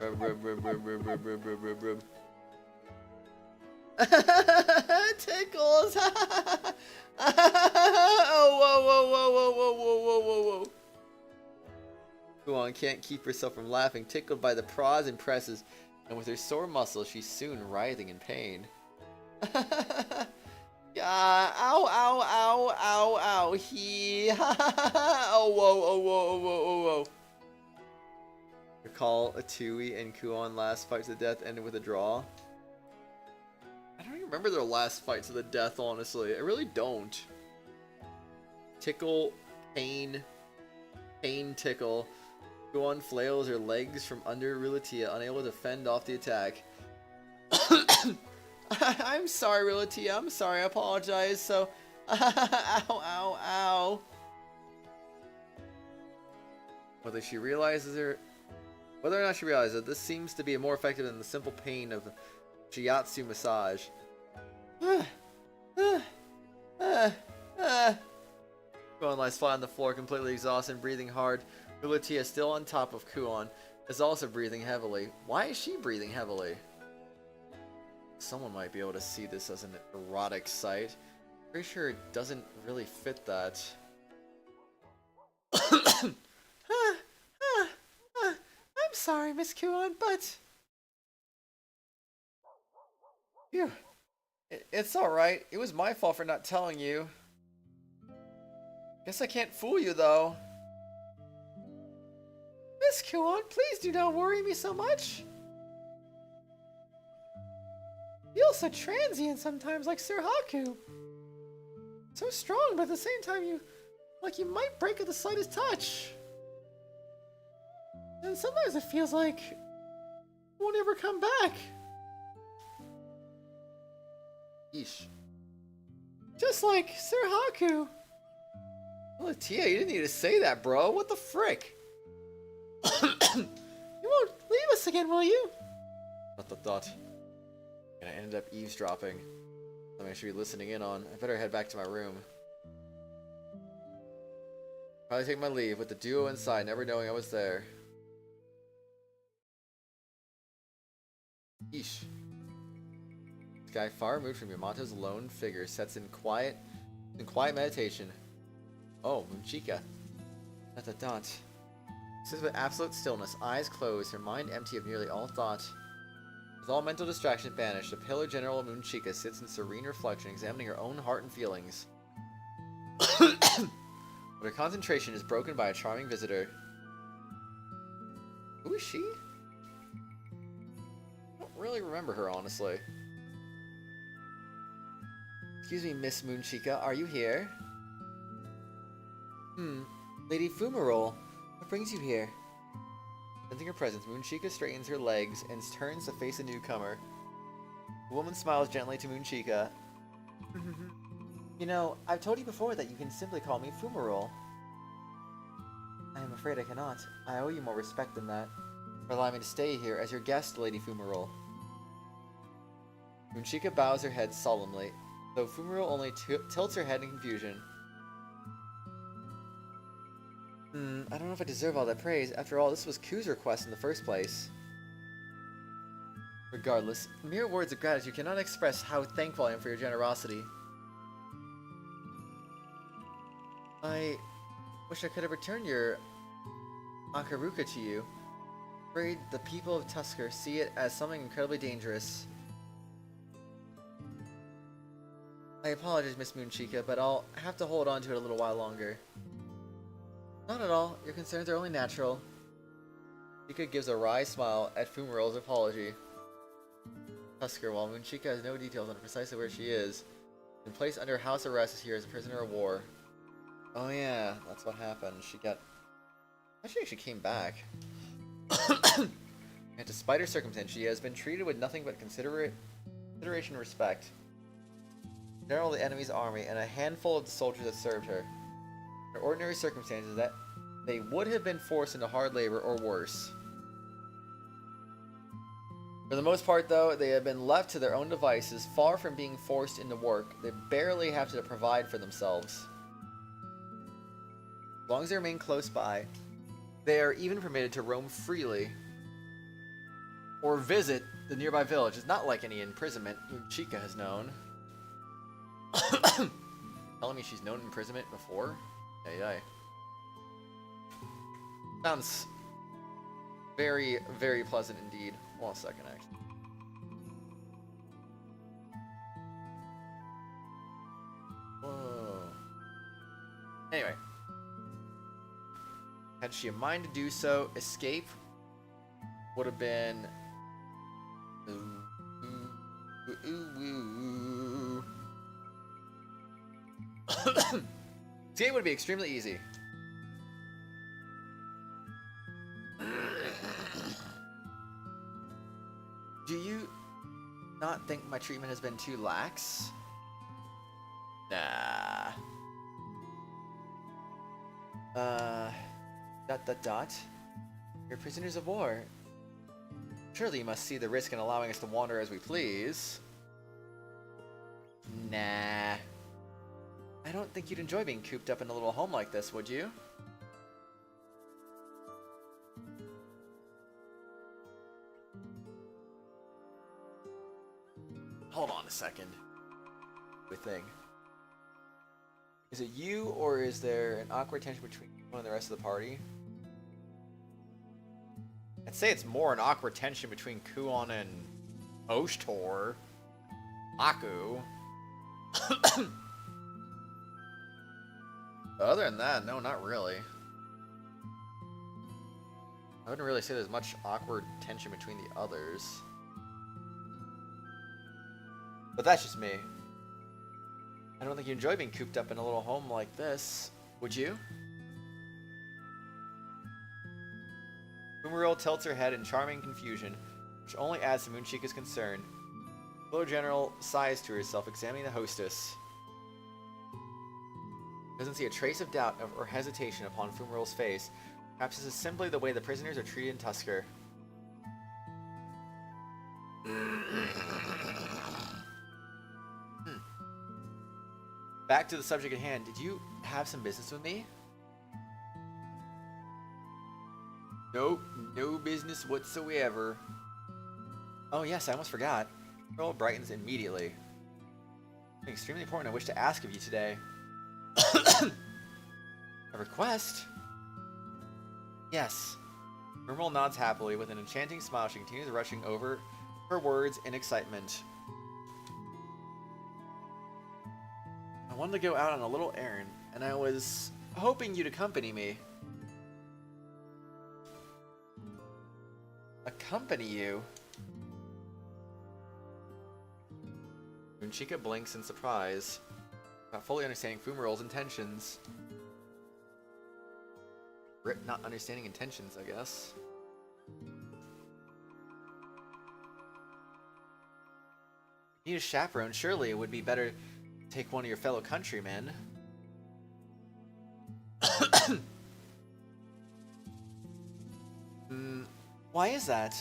Rub, rub, rub, rub, rub, rub, rub, rub, rub, rub. Tickles! Oh, whoa, whoa, whoa, whoa, whoa, whoa, whoa, whoa, whoa. Kuon can't keep herself from laughing, tickled by the prods and presses, and with her sore muscles, she's soon writhing in pain. Yeah, ow, ow, ow, ow, ow, he. Oh, whoa, oh, whoa, oh, whoa, oh, whoa. Recall Atui and Kuon last fight to the death ended with a draw. I don't even remember their last fight to the death, honestly. I really don't. Tickle, pain, tickle. Kuon flails her legs from under Rilatia, unable to fend off the attack. I'm sorry, Rilatia. I'm sorry. I apologize. So, ow, ow, ow. Whether or not she realizes this seems to be more effective than the simple pain of shiatsu massage. Kuon lies flat on the floor, completely exhausted and breathing hard. Rilatia, still on top of Kuon, is also breathing heavily. Why is she breathing heavily? Someone might be able to see this as an erotic sight. Pretty sure it doesn't really fit that. I'm sorry, Miss Kuon, but... Phew. It's alright. It was my fault for not telling you. Guess I can't fool you, though. Miss Kuon, please do not worry me so much. Feel so transient sometimes, like Sir Haku. So strong, but at the same time, you might break at the slightest touch. And sometimes it feels like you won't ever come back. Yeesh. Just like Sir Haku. Well, Tia, you didn't need to say that, bro. What the frick? You won't leave us again, will you? Dot. And I ended up eavesdropping. Something I should be listening in on. I better head back to my room. Probably take my leave with the duo inside, never knowing I was there. Yeesh. This guy, far removed from Yamato's lone figure, sets in quiet meditation. Oh, Munchika. Dot. Sits with absolute stillness, eyes closed, her mind empty of nearly all thought. With all mental distraction banished, the Pillar General Munchika sits in serene reflection, examining her own heart and feelings. But her concentration is broken by a charming visitor. Who is she? I don't really remember her, honestly. Excuse me, Miss Munchika, are you here? Lady Fumarole, what brings you here? Sensing her presence, Munchika straightens her legs and turns to face a newcomer. The woman smiles gently to Munchika. You know, I've told you before that you can simply call me Fumarole. I am afraid I cannot. I owe you more respect than that. Allow me to stay here as your guest, Lady Fumarole. Moonchica bows her head solemnly, though Fumarole only tilts her head in confusion. I don't know if I deserve all that praise. After all, this was Ku's request in the first place. Regardless, mere words of gratitude cannot express how thankful I am for your generosity. I wish I could have returned your Akaruka to you. Afraid the people of Tusker see it as something incredibly dangerous. I apologize, Miss Moonchica, but I'll have to hold on to it a little while longer. Not at all. Your concerns are only natural. Moonchica gives a wry smile at Fumarole's apology. Tusker, while Moonchica has no details on precisely where she is, been placed under house arrest here as a prisoner of war. Oh yeah, that's what happened. She got... Actually, she came back. And despite her circumstance, she has been treated with nothing but consideration and respect. General of the enemy's army and a handful of the soldiers that served her. Under ordinary circumstances, that they would have been forced into hard labor or worse. For the most part, though, they have been left to their own devices, far from being forced into work. They barely have to provide for themselves. As long as they remain close by, they are even permitted to roam freely or visit the nearby village. It's not like any imprisonment Moonchica has known. Telling me she's known imprisonment before? Ay. Sounds very, very pleasant indeed. Hold on a second, actually. Whoa. Anyway. Had she a mind to do so, escape would have been... Escape would be extremely easy. Do you not think my treatment has been too lax? Nah. You're prisoners of war. Surely you must see the risk in allowing us to wander as we please. Nah. I don't think you'd enjoy being cooped up in a little home like this, would you? Hold on a second. Good thing. Is it you, or is there an awkward tension between you and the rest of the party? I'd say it's more an awkward tension between Kuon and Oshtor. Aku. Other than that, no, not really. I wouldn't really say there's much awkward tension between the others. But that's just me. I don't think you enjoy being cooped up in a little home like this, would you? Fumarole tilts her head in charming confusion, which only adds to Moonchica's concern. The Little General sighs to herself, examining the hostess. Doesn't see a trace of doubt or hesitation upon Fumarole's face. Perhaps this is simply the way the prisoners are treated in Tusker. Back to the subject at hand. Did you have some business with me? Nope, no business whatsoever. Oh yes, I almost forgot. Fumarole brightens immediately. Something extremely important I wish to ask of you today. A request? Yes. Fumarole nods happily. With an enchanting smile, she continues rushing over her words in excitement. I wanted to go out on a little errand, and I was hoping you'd accompany me. Accompany you? Moonchica blinks in surprise, not fully understanding Fumarole's intentions. Rip not understanding intentions, I guess. Need a chaperone. Surely it would be better take one of your fellow countrymen. Why is that?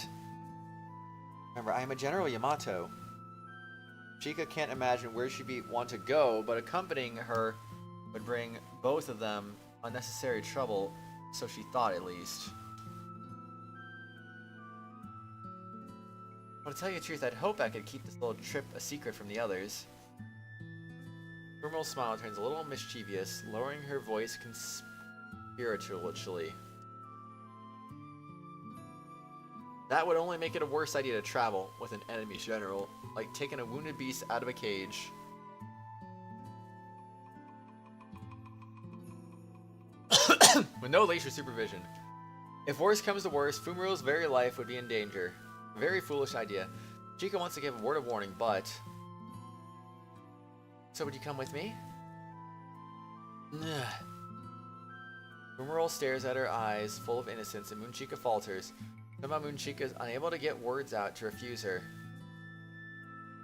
Remember, I am a General Yamato. Chika can't imagine where she'd want to go, but accompanying her would bring both of them unnecessary trouble, so she thought at least. Well, to tell you the truth, I'd hope I could keep this little trip a secret from the others. Fumarole's smile turns a little mischievous, lowering her voice conspiratorially. That would only make it a worse idea to travel with an enemy general, like taking a wounded beast out of a cage. With no later supervision. If worse comes to worse, Fumarole's very life would be in danger. A very foolish idea. Chika wants to give a word of warning, but... So would you come with me? Fumarole stares at her eyes, full of innocence, and Moonchika falters. Somehow Moonchika is unable to get words out to refuse her.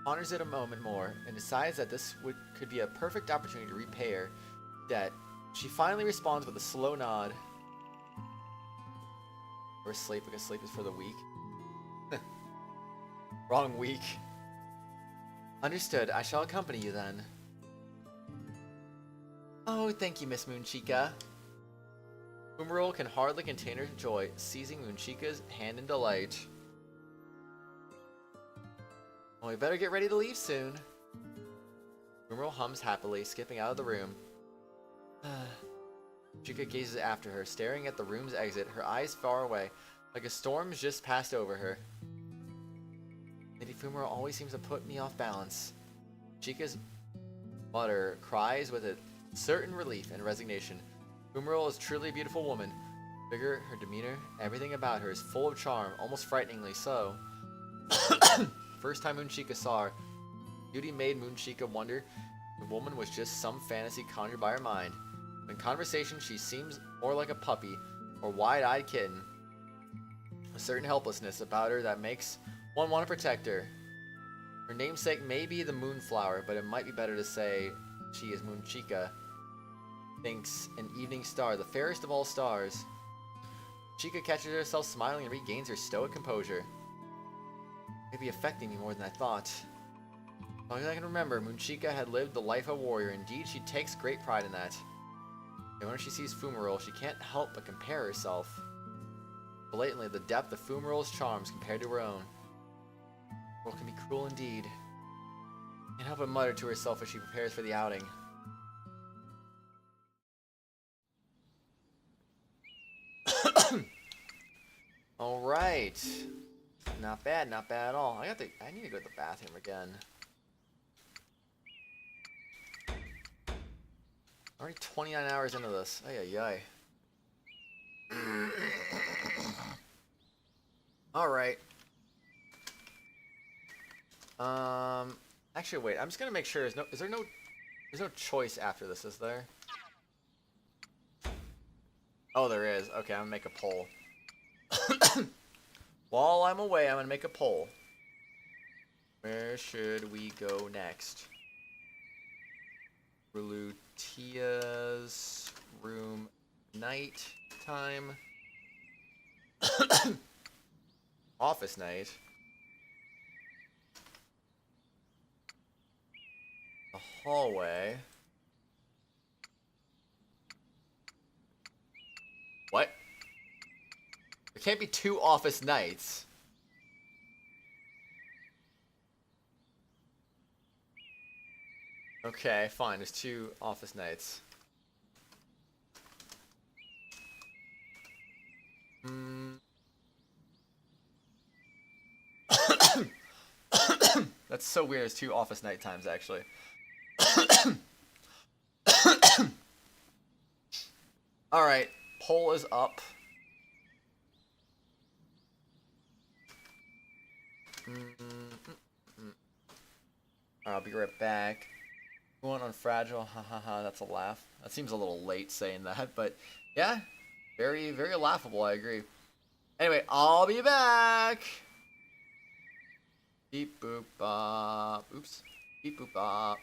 Ponders it a moment more, and decides that this could be a perfect opportunity to repay her debt. She finally responds with a slow nod. Or sleep, because sleep is for the weak. Wrong week. Understood. I shall accompany you then. Oh, thank you, Miss Moonchika. Fumarole can hardly contain her joy, seizing Moonchika's hand in delight. Well, we better get ready to leave soon. Fumarole hums happily, skipping out of the room. Chika gazes after her, staring at the room's exit, her eyes far away, like a storm's just passed over her. Lady Fumarole always seems to put me off balance. Chika's mutter cries with a certain relief and resignation. Fumarole is truly a beautiful woman. Figure, her demeanor, everything about her is full of charm, almost frighteningly so. First time Moonchika saw her, beauty made Moonchika wonder if the woman was just some fantasy conjured by her mind. In conversation, she seems more like a puppy or wide-eyed kitten. A certain helplessness about her that makes one want to protect her. Her namesake may be the Moonflower, but it might be better to say she is Moonchika. Thinks an evening star, the fairest of all stars. Chika catches herself smiling and regains her stoic composure. May be affecting me more than I thought. As long as I can remember, Moonchika had lived the life of a warrior. Indeed, she takes great pride in that. And when she sees Fumarole, she can't help but compare herself. Blatantly, the depth of Fumarole's charms compared to her own. The world can be cruel indeed. Can't help but mutter to herself as she prepares for the outing. Alright. Not bad, not bad at all. I need to go to the bathroom again. Already 29 hours into this. Ay ay ay. Alright. Actually wait, I'm just gonna make sure there's no choice after this, is there? Oh, there is. Okay, I'm gonna make a poll. While I'm away, I'm gonna make a poll. Where should we go next? Lutia's room, night time. Office night. The hallway. What? There can't be two office nights. Okay, fine. There's two office nights. That's so weird. There's two office night times, actually. Alright, poll is up. Alright, I'll be right back. Going on fragile, hahaha, that's a laugh. That seems a little late saying that, but yeah, very, very laughable, I agree. Anyway, I'll be back! Beep boop bop. Oops. Beep boop bop.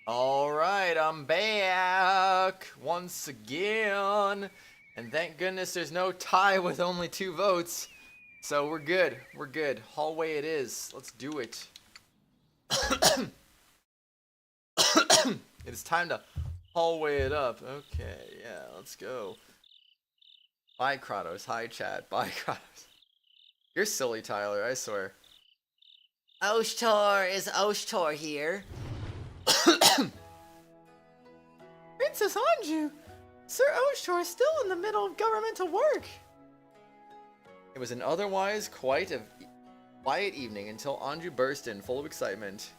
Alright, I'm back once again. And thank goodness there's no tie with only 2 votes. So we're good. We're good. Hallway it is. Let's do it. It is time to hallway it up. Okay, yeah, let's go. Bye, Kratos. Hi, chat. Bye, Kratos. You're silly, Tyler, I swear. Oshtor is Oshtor here. Princess Anju! Sir Oshtor is still in the middle of governmental work. It was an otherwise quite a quiet evening until Anju burst in, full of excitement.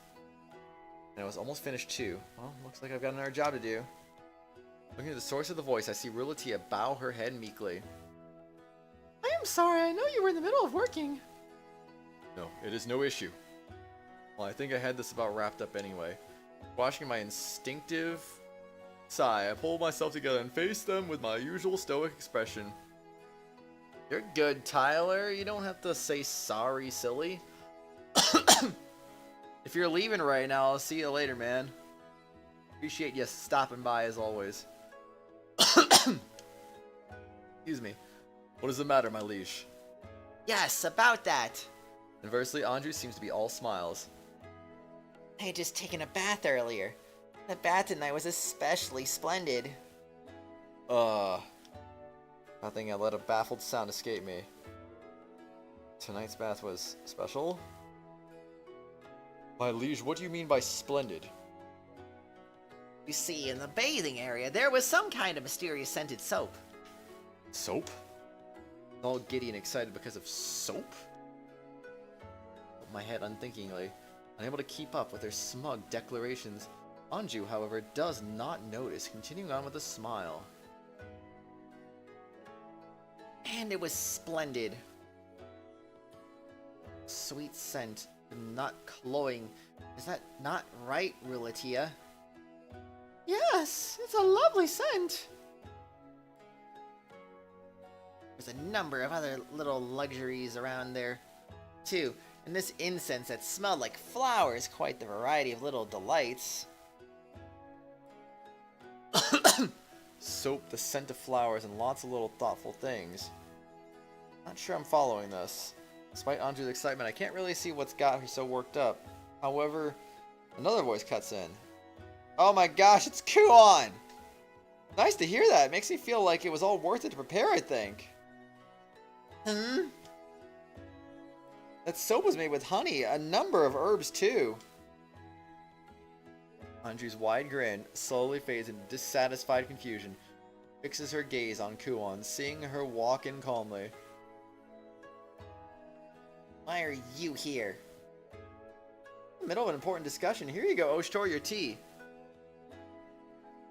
And I was almost finished too. Well, looks like I've got another job to do. Looking at the source of the voice, I see Rilatia bow her head meekly. I am sorry, I know you were in the middle of working. No, it is no issue. Well, I think I had this about wrapped up anyway. Watching my instinctive sigh, I pulled myself together and faced them with my usual stoic expression. You're good, Tyler. You don't have to say sorry, silly. If you're leaving right now, I'll see you later, man. Appreciate you stopping by as always. Excuse me. What is the matter, my liege? Yes, about that. Inversely, Anju seems to be all smiles. I had just taken a bath earlier. The bath tonight was especially splendid. Nothing. I let a baffled sound escape me. Tonight's bath was special? My liege, what do you mean by splendid? You see, in the bathing area, there was some kind of mysterious scented soap. Soap? All giddy and excited because of soap? Put my head unthinkingly, unable to keep up with their smug declarations. Anju, however, does not notice, continuing on with a smile. And it was splendid. Sweet scent, not cloying. Is that not right, Rilatia? Yes, it's a lovely scent. There's a number of other little luxuries around there, too. And this incense that smelled like flowers, quite the variety of little delights. Soap, the scent of flowers, and lots of little thoughtful things. Not sure I'm following this. Despite Anju's excitement, I can't really see what's got her so worked up. However, another voice cuts in. Oh my gosh, it's Kuon! Nice to hear that. It makes me feel like it was all worth it to prepare, I think. That soap was made with honey, a number of herbs too. Anju's wide grin slowly fades into dissatisfied confusion. Fixes her gaze on Kuon, seeing her walk in calmly. Why are you here? In the middle of an important discussion. Here you go, Oshtor, your tea.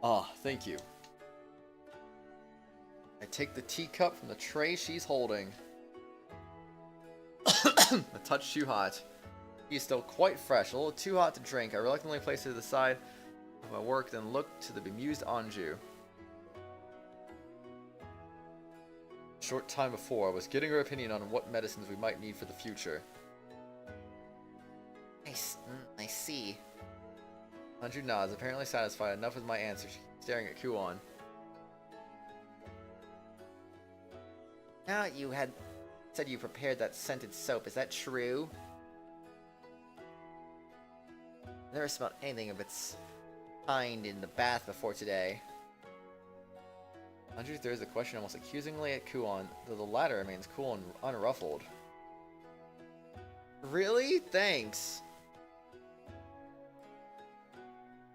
Ah, thank you. I take the teacup from the tray she's holding. A touch too hot. Tea is still quite fresh, a little too hot to drink. I reluctantly place it to the side of my work, then look to the bemused Anju. A short time before, I was getting her opinion on what medicines we might need for the future. I see. Anju nods, apparently satisfied enough with my answer. She keeps staring at Kuon. Now you had said you prepared that scented soap. Is that true? I never smelled anything of its kind in the bath before today. Anju throws the question almost accusingly at Kuon, though the latter remains cool and unruffled. Really? Thanks.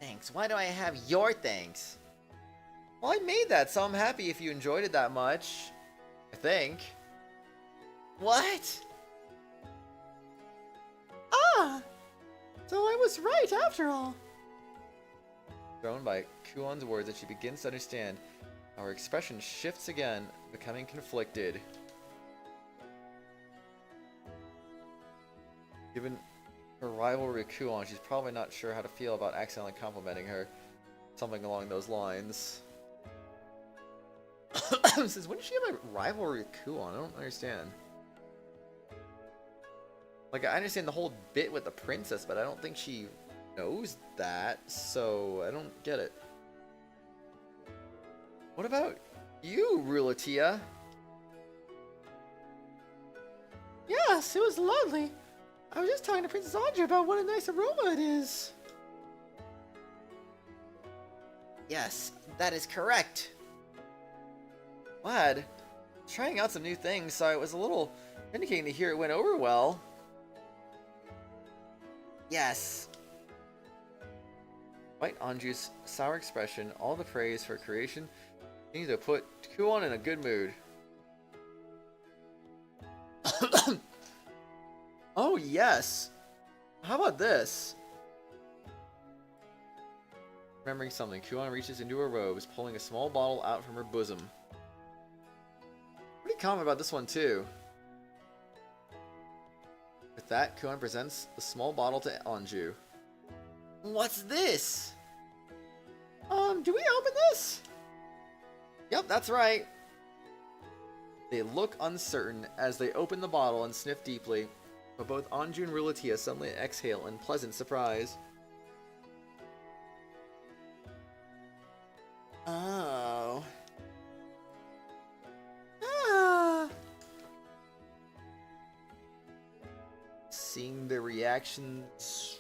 Thanks. Why do I have your thanks? Well, I made that, so I'm happy if you enjoyed it that much. I think. What? Ah! So I was right after all. Thrown by Kuon's words, that she begins to understand. Our expression shifts again, becoming conflicted. Given her rivalry with Kuon, she's probably not sure how to feel about accidentally complimenting her. Something along those lines. Since when did she have a rivalry with Kuon? I don't understand. Like, I understand the whole bit with the princess, but I don't think she knows that, so I don't get it. What about you, Rulatia? Yes, it was lovely. I was just talking to Princess Audrey about what a nice aroma it is. Yes, that is correct. Glad. Trying out some new things, so it was a little indicating to hear it went over well. Yes. Despite Anju's sour expression, all the praise for creation seemed to put Kuon in a good mood. Oh yes! How about this? Remembering something, Kuon reaches into her robes, pulling a small bottle out from her bosom. Pretty common about this one too. With that, Kuon presents the small bottle to Anju. What's this? Do we open this? Yep, that's right. They look uncertain as they open the bottle and sniff deeply, but both Anju and Rulatia suddenly exhale in pleasant surprise. Oh. Ah. Seeing the reactions.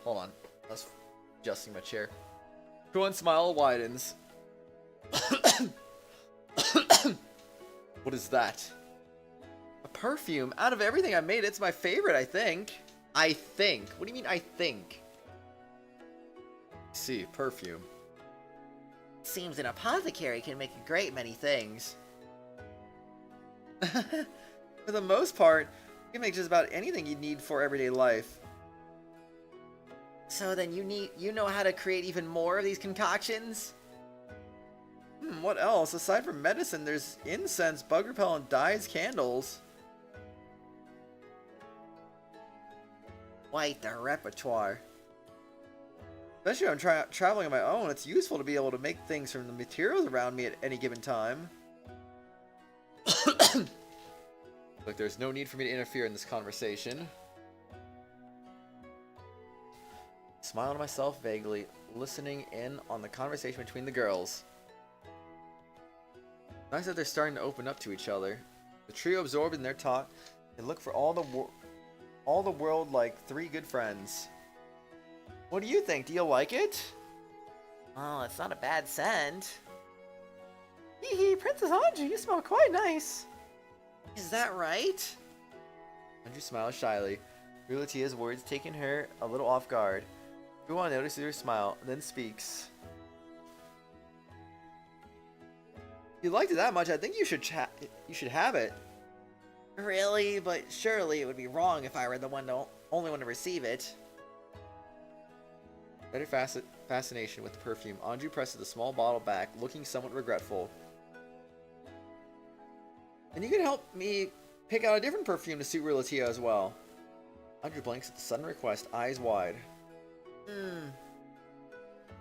Hold on. I was adjusting my chair. Kuon's smile widens. What is that? A perfume. Out of everything I made, it's my favorite, I think. I think. What do you mean, I think? See, perfume. Seems an apothecary can make a great many things. For the most part, you can make just about anything you need for everyday life. So then you know how to create even more of these concoctions? What else? Aside from medicine, there's incense, bug repellent, dyes, candles. Quite the repertoire. Especially when I'm traveling on my own, it's useful to be able to make things from the materials around me at any given time. Look, there's no need for me to interfere in this conversation. Smile to myself vaguely, listening in on the conversation between the girls. Nice that they're starting to open up to each other. The trio absorbed in their talk, they look for all the world like three good friends. What do you think? Do you like it? Oh, it's not a bad scent. Hee hee, Princess Audrey, you smell quite nice. Is that right? Andrew smiles shyly, Rulatia's words taking her a little off guard. Kuon notices her smile, then speaks. If you liked it that much, I think you should have it. Really? But surely it would be wrong if I were the only one to receive it. Better fascination with the perfume, Anju presses the small bottle back, looking somewhat regretful. And you can help me pick out a different perfume to suit Rulatia as well. Anju blinks at the sudden request, eyes wide.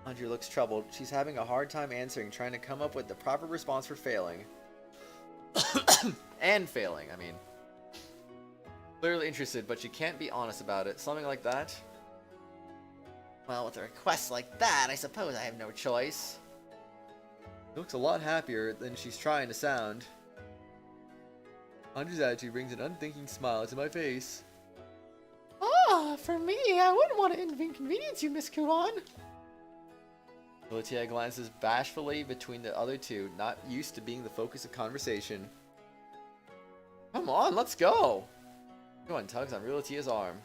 Anju looks troubled. She's having a hard time answering, trying to come up with the proper response for failing. And failing, I mean. Clearly interested, but she can't be honest about it. Something like that? Well, with a request like that, I suppose I have no choice. She looks a lot happier than she's trying to sound. Anju's attitude brings an unthinking smile to my face. Ah, for me, I wouldn't want to inconvenience you, Miss Kuon. Rulatia glances bashfully between the other two, not used to being the focus of conversation. Come on, let's go! Kuon tugs on Rulatia's arm.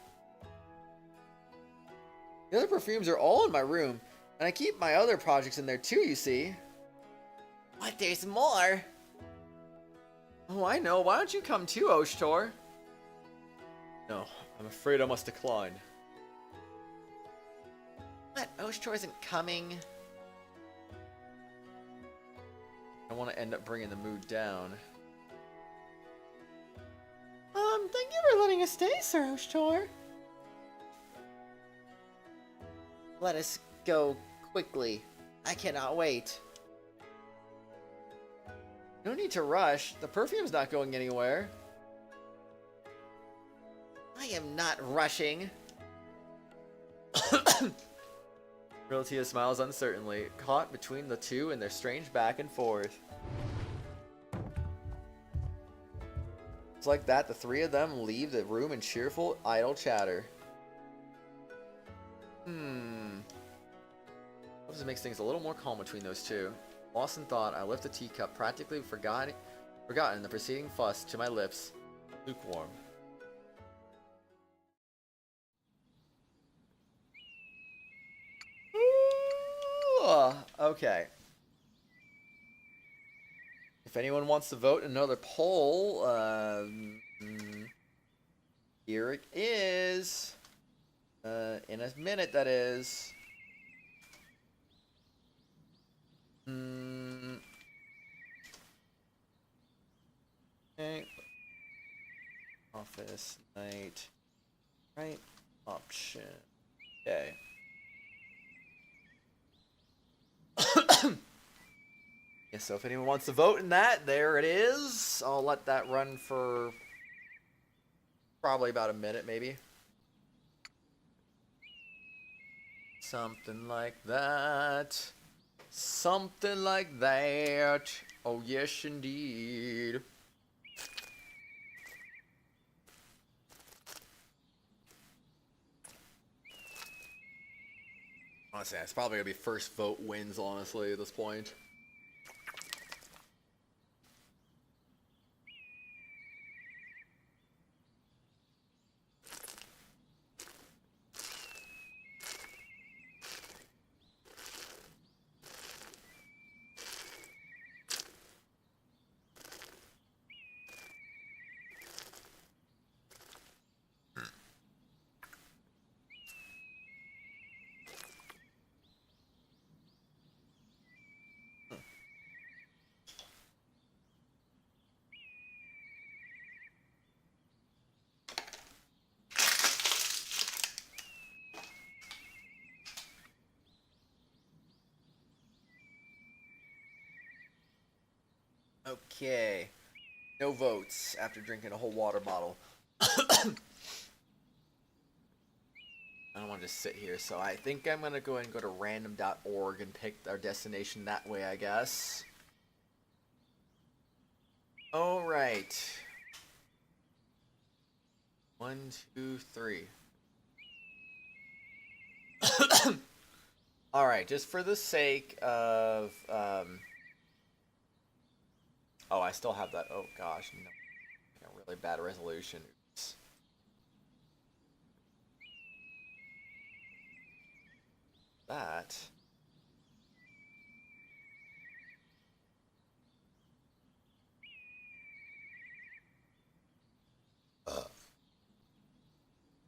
The other perfumes are all in my room, and I keep my other projects in there too, you see. What, there's more? Oh, I know. Why don't you come too, Oshtor? No, I'm afraid I must decline. What, Oshtor isn't coming? I want to end up bringing the mood down. Thank you for letting us stay, Sir Oshtor. Let us go quickly. I cannot wait. No need to rush. The perfume's not going anywhere. I am not rushing. Realtia smiles uncertainly, caught between the two in their strange back and forth. It's like that, the three of them leave the room in cheerful, idle chatter. This makes things a little more calm between those two. Lost in thought, I lift the teacup, practically forgotten the preceding fuss, to my lips. Lukewarm. Okay. If anyone wants to vote in another poll, here it is. In a minute, that is. Okay. Office night. Right option. Okay. Yeah, so if anyone wants to vote in that, there it is. I'll let that run for probably about a minute, maybe. Something like that. Something like that. Oh, yes, indeed. Honestly, it's probably gonna be first vote wins, honestly, at this point. Okay. No votes after drinking a whole water bottle. I don't want to just sit here, so I think I'm going to go ahead and go to random.org and pick our destination that way, I guess. Alright. 1, 2, 3. Alright, just for the sake of... Oh, I still have that. Oh, gosh. No. A really bad resolution. Oops. That.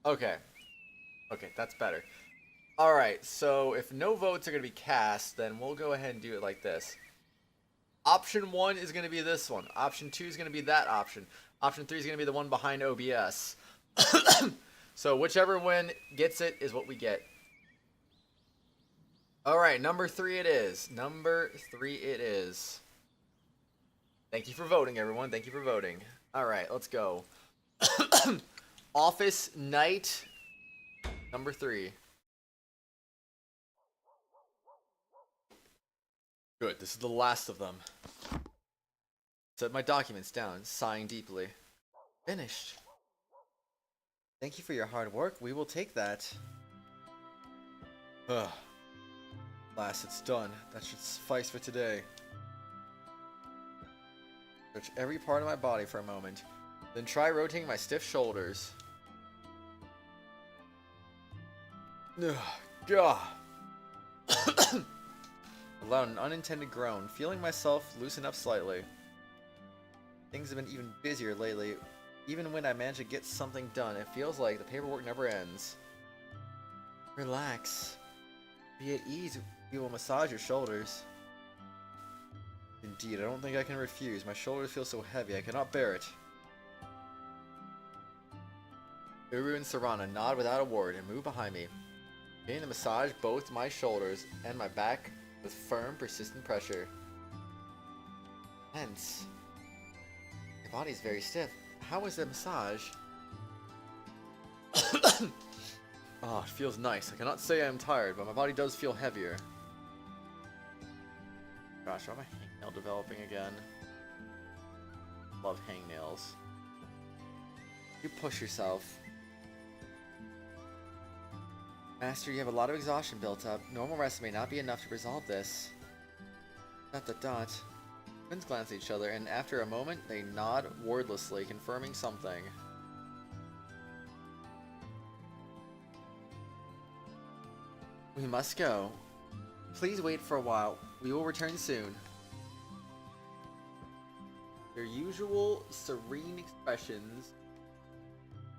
Okay. Okay, that's better. Alright, so if no votes are going to be cast, then we'll go ahead and do it like this. Option 1 is going to be this one. Option 2 is going to be that option. Option 3 is going to be the one behind OBS. So whichever one gets it is what we get. Alright, number 3 it is. Number 3 it is. Thank you for voting, everyone. Thank you for voting. Alright, let's go. Office Night, number 3. Good, this is the last of them. Set my documents down, sighing deeply. Finished. Thank you for your hard work. We will take that. Ugh. Alas, it's done. That should suffice for today. Stretch every part of my body for a moment. Then try rotating my stiff shoulders. Ugh. Gah. Allowed an unintended groan, feeling myself loosen up slightly. Things have been even busier lately. Even when I manage to get something done, it feels like the paperwork never ends. Relax. Be at ease. We will massage your shoulders. Indeed, I don't think I can refuse. My shoulders feel so heavy, I cannot bear it. Uru and Serana nod without a word and move behind me. Beginning to massage both my shoulders and my back with firm, persistent pressure. Hence, my body's very stiff. How is the massage? Ah, it feels nice. I cannot say I'm tired, but my body does feel heavier. Gosh, why am I hangnail developing again? Love hangnails. You push yourself. Master, you have a lot of exhaustion built up. Normal rest may not be enough to resolve this. ... Twins glance at each other, and after a moment, they nod wordlessly, confirming something. We must go. Please wait for a while. We will return soon. Their usual serene expressions.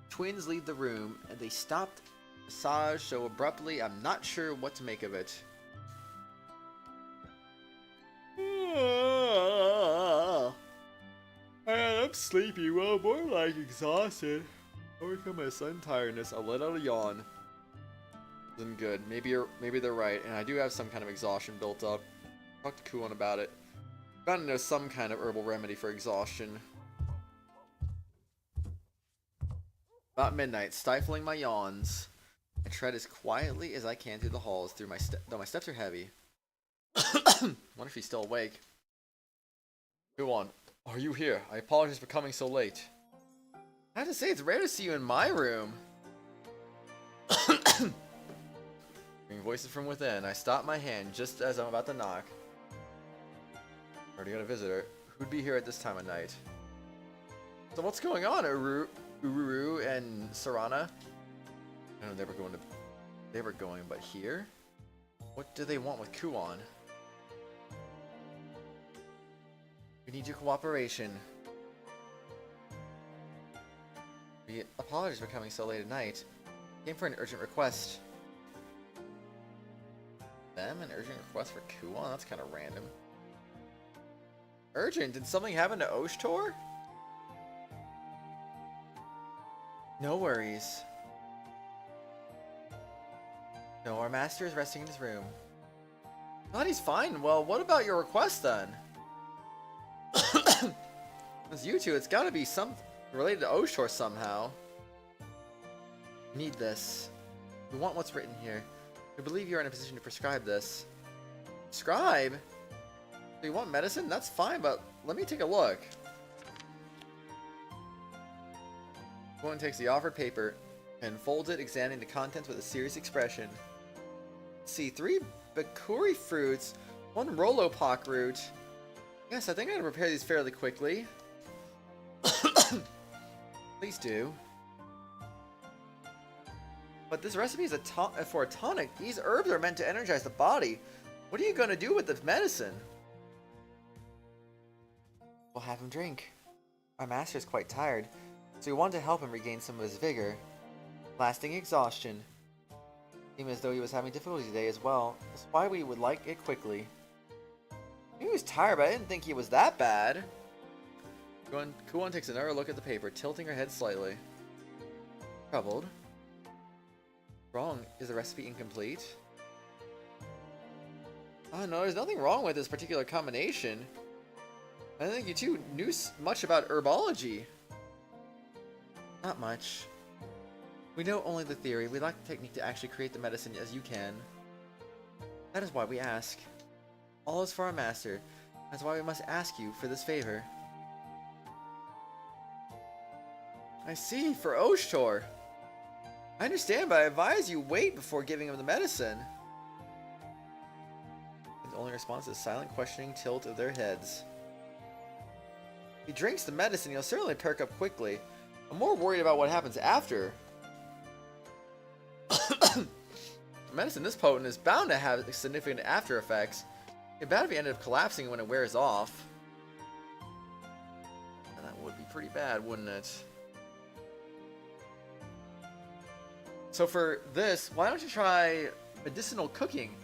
Twins leave the room, and they stopped massage so abruptly I'm not sure what to make of it. I'm sleepy, well, more like exhausted. Overcome my sudden tiredness, I let out a yawn. Isn't good. Maybe they're right, and I do have some kind of exhaustion built up. Talk to Kuon about it. Gotta know some kind of herbal remedy for exhaustion. About midnight, stifling my yawns, I tread as quietly as I can through the halls. Though my steps are heavy. Wonder if he's still awake. Kuon, are you here? I apologize for coming so late. I have to say, it's rare to see you in my room. Hearing voices from within, I stop my hand just as I'm about to knock. Already got a visitor. Who'd be here at this time of night? So what's going on, Ururu and Sarana? I know they were going, but here? What do they want with Kuon? We need your cooperation. We apologize for coming so late at night. Came for an urgent request. Them? An urgent request for Kuon? That's kind of random. Urgent? Did something happen to Oshtor? No worries. No, our master is resting in his room. Thought he's fine. Well, what about your request then? It's you two. It's gotta be some related to Oshtor somehow. We need this. We want what's written here. We believe you're in a position to prescribe this. Prescribe? Do you want medicine? That's fine, but let me take a look. One takes the offered paper and folds it, examining the contents with a serious expression. Let's see, 3 Bakuri fruits, 1 Rolopok root. Yes, I think I can prepare these fairly quickly. Please do. But this recipe is for a tonic. These herbs are meant to energize the body. What are you going to do with this medicine? We'll have him drink. Our master is quite tired, so we want to help him regain some of his vigor. Lasting exhaustion. Seemed as though he was having difficulty today as well. That's why we would like it quickly. He was tired, but I didn't think he was that bad. Kuon takes another look at the paper, tilting her head slightly. Troubled. Wrong. Is the recipe incomplete? Oh no, there's nothing wrong with this particular combination. I don't think you two knew much about herbology. Not much. We know only the theory. We lack the technique to actually create the medicine as you can. That is why we ask. All is for our master. That's why we must ask you for this favor. I see, for Oshtor. I understand, but I advise you wait before giving him the medicine. The only response is silent questioning tilt of their heads. If he drinks the medicine, he'll certainly perk up quickly. I'm more worried about what happens after. Medicine this potent is bound to have significant after effects. It'd be bad if he ended up collapsing when it wears off. And that would be pretty bad, wouldn't it? So for this, why don't you try medicinal cooking?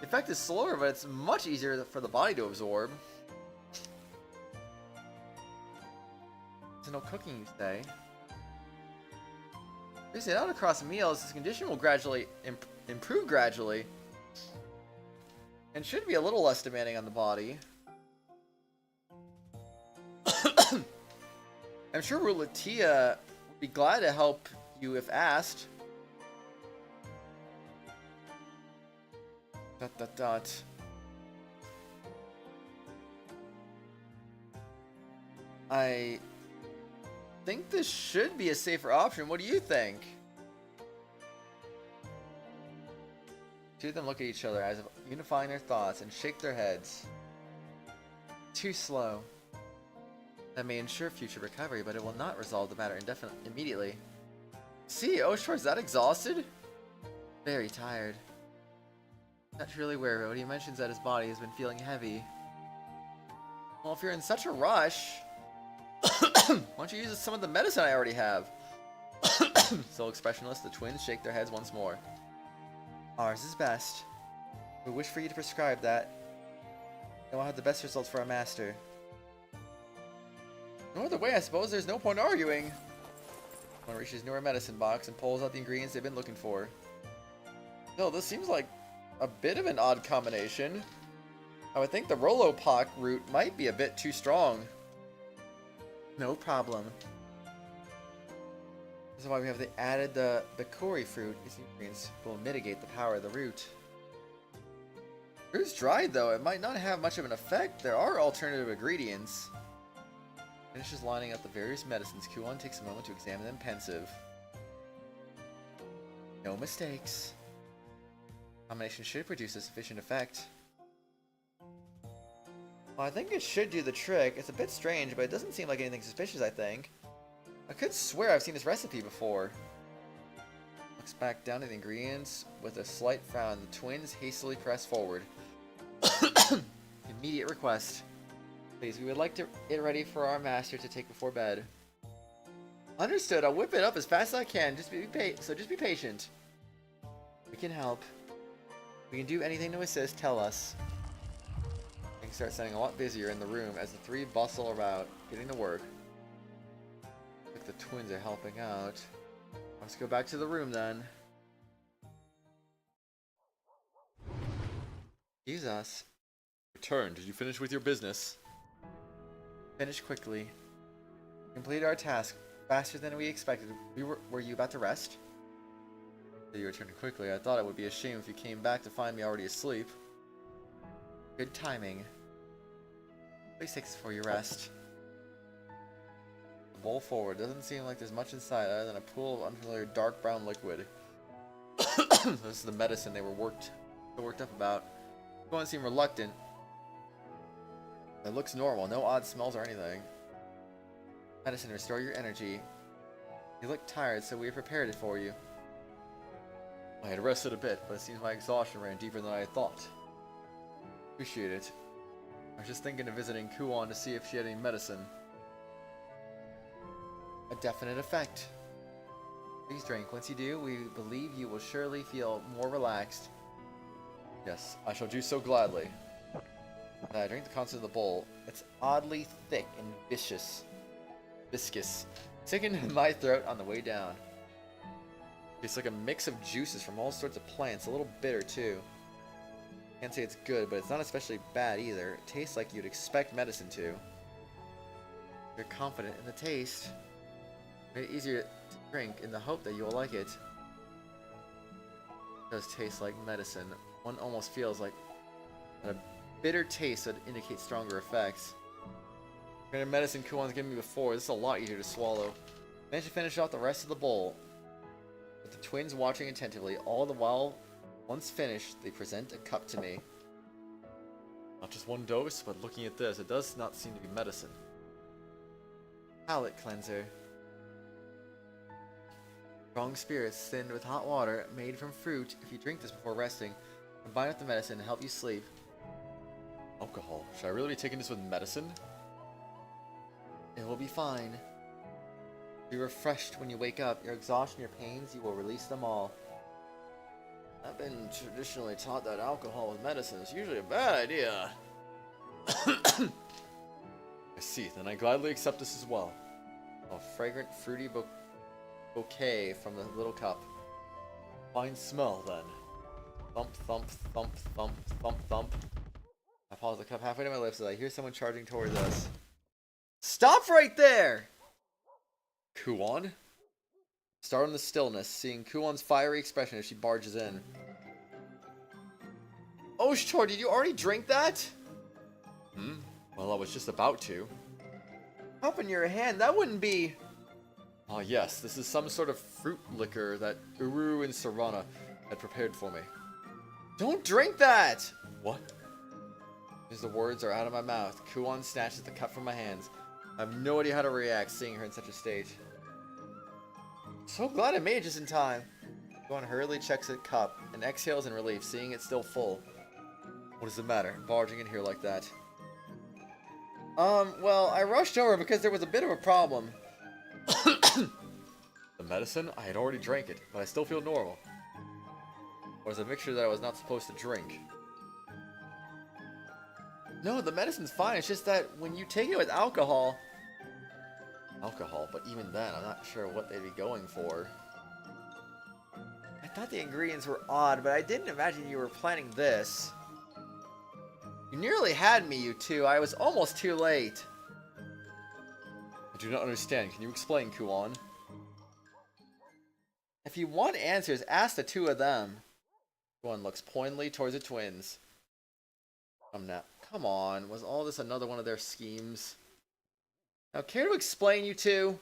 The effect is slower, but it's much easier for the body to absorb. Medicinal cooking, you say? Placing it out across meals, this condition will gradually improve gradually, and should be a little less demanding on the body. I'm sure Rulatia would be glad to help you if asked. Dot dot dot. I think this should be a safer option. What do you think? Two of them look at each other as if unifying their thoughts and shake their heads. Too slow. That may ensure future recovery, but it will not resolve the matter immediately. See, Oshor is that exhausted? Very tired. Not truly aware, but he mentions that his body has been feeling heavy. Well, if you're in such a rush, why don't you use some of the medicine I already have? Still expressionless, the twins shake their heads once more. Ours is best. We wish for you to prescribe that. It will have the best results for our master. No other way, I suppose. There's no point arguing. One reaches newer medicine box and pulls out the ingredients they've been looking for. No, this seems like a bit of an odd combination. I would think the Rolopak root might be a bit too strong. No problem. This is why we have added the Kori fruit. These ingredients will mitigate the power of the root. Root's dried though, it might not have much of an effect. There are alternative ingredients. Finishes lining up the various medicines. Kuon takes a moment to examine them pensive. No mistakes. Combination should produce a sufficient effect. Well, I think it should do the trick. It's a bit strange, but it doesn't seem like anything suspicious, I think. I could swear I've seen this recipe before. Looks back down at the ingredients with a slight frown. The twins hastily press forward. Immediate request. Please, we would like it ready for our master to take before bed. Understood. I'll whip it up as fast as I can. Just be patient. We can help. We can do anything to assist. Tell us. Things start sounding a lot busier in the room as the three bustle about, getting to work. Like the twins are helping out. Let's go back to the room then. Jesus. Return. Did you finish with your business? Finish quickly. Completed our task faster than we expected. Were you about to rest? You returned quickly. I thought it would be a shame if you came back to find me already asleep. Good timing. Please take this for your rest. The bowl forward. Doesn't seem like there's much inside other than a pool of unfamiliar dark brown liquid. This is the medicine they were worked up about. Everyone seemed reluctant. It looks normal. No odd smells or anything. Medicine, restore your energy. You look tired, so we have prepared it for you. I had rested a bit, but it seems my exhaustion ran deeper than I had thought. Appreciate it. I was just thinking of visiting Kuon to see if she had any medicine. A definite effect. Please drink. Once you do, we believe you will surely feel more relaxed. Yes, I shall do so gladly. I drink the contents of the bowl. It's oddly thick and viscous. Sickened my throat on the way down. It's like a mix of juices from all sorts of plants, a little bitter too. Can't say it's good, but it's not especially bad either. It tastes like you'd expect medicine to. You're confident in the taste. Made it easier to drink in the hope that you will like it. It does taste like medicine. One almost feels like a bitter taste that indicates stronger effects. The kind of medicine Kuon's given me before, this is a lot easier to swallow. Managed to finish off the rest of the bowl. With the twins watching attentively, all the while, once finished, they present a cup to me. Not just one dose, but looking at this, it does not seem to be medicine. Palate cleanser. Strong spirits thinned with hot water, made from fruit. If you drink this before resting, combine with the medicine to help you sleep. Alcohol. Should I really be taking this with medicine? It will be fine. Be refreshed when you wake up. Your exhaustion, your pains, you will release them all. I've been traditionally taught that alcohol with medicine is usually a bad idea. I see, then I gladly accept this as well. A fragrant, fruity bouquet from the little cup. Fine smell, then. Thump, thump, thump, thump, thump, thump. I pause the cup halfway to my lips as I hear someone charging towards us. Stop right there! Kuon? Start in the stillness, seeing Kuon's fiery expression as she barges in. Oshtor, did you already drink that? Well, I was just about to. Cup in your hand, that wouldn't be... Ah, yes, this is some sort of fruit liquor that Uru and Serana had prepared for me. Don't drink that! What? As the words are out of my mouth, Kuon snatches the cup from my hands. I have no idea how to react seeing her in such a state. So glad I made it just in time. Kuon hurriedly checks the cup and exhales in relief, seeing it still full. What does it matter, barging in here like that? Well, I rushed over because there was a bit of a problem. The medicine? I had already drank it, but I still feel normal. Or is it a mixture that I was not supposed to drink? No, the medicine's fine. It's just that when you take it with alcohol... Alcohol, but even then, I'm not sure what they'd be going for. I thought the ingredients were odd, but I didn't imagine you were planning this. You nearly had me, you two. I was almost too late. I do not understand. Can you explain, Kuon? If you want answers, ask the two of them. Kuon looks pointedly towards the twins. Come on, was all this another one of their schemes? Now, care to explain, you two?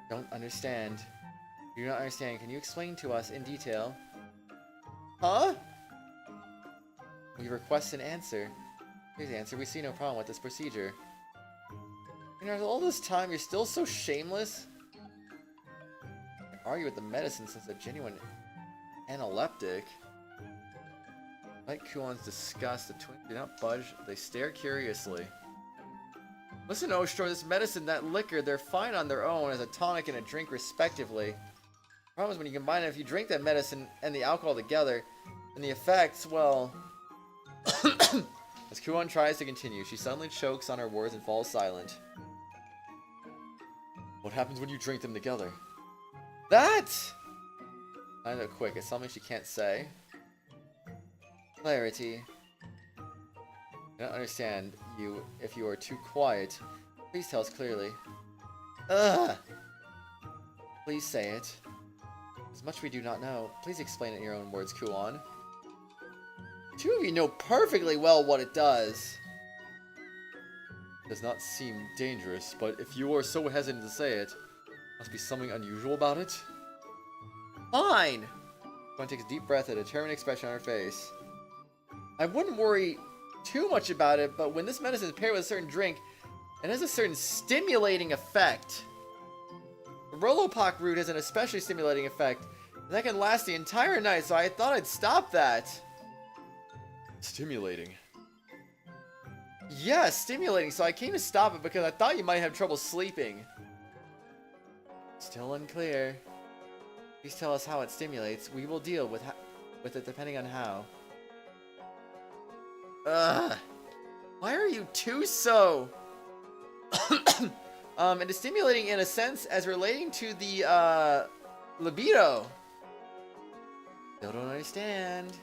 Don't understand. Do not understand. Can you explain to us in detail? Huh? We request an answer. Please answer. We see no problem with this procedure. You know, all this time, you're still so shameless. Argue with the medicine since a genuine analeptic. Like Kuon's disgust, the twins do not budge. They stare curiously. Listen, Oshtor, this medicine, that liquor, they're fine on their own as a tonic and a drink respectively. The problem is when you combine it, if you drink that medicine and the alcohol together, and the effects, well... As Kuon tries to continue, she suddenly chokes on her words and falls silent. What happens when you drink them together? That! Kinda quick, it's something she can't say. Clarity. I don't understand you. If you are too quiet, please tell us clearly. Ugh! Please say it. As much we do not know, please explain it in your own words, Kuon. Two of you know perfectly well what it does. It does not seem dangerous, but if you are so hesitant to say it, must be something unusual about it? Fine! Kuon takes a deep breath, a determined expression on her face. I wouldn't worry too much about it, but when this medicine is paired with a certain drink, it has a certain stimulating effect. The Rolopak root has an especially stimulating effect, and that can last the entire night, so I thought I'd stop that. Stimulating. Yeah, stimulating, so I came to stop it because I thought you might have trouble sleeping. Still unclear. Please tell us how it stimulates. We will deal with it depending on how. Ugh. Why are you two so... it is stimulating in a sense as relating to the, libido. Still don't understand.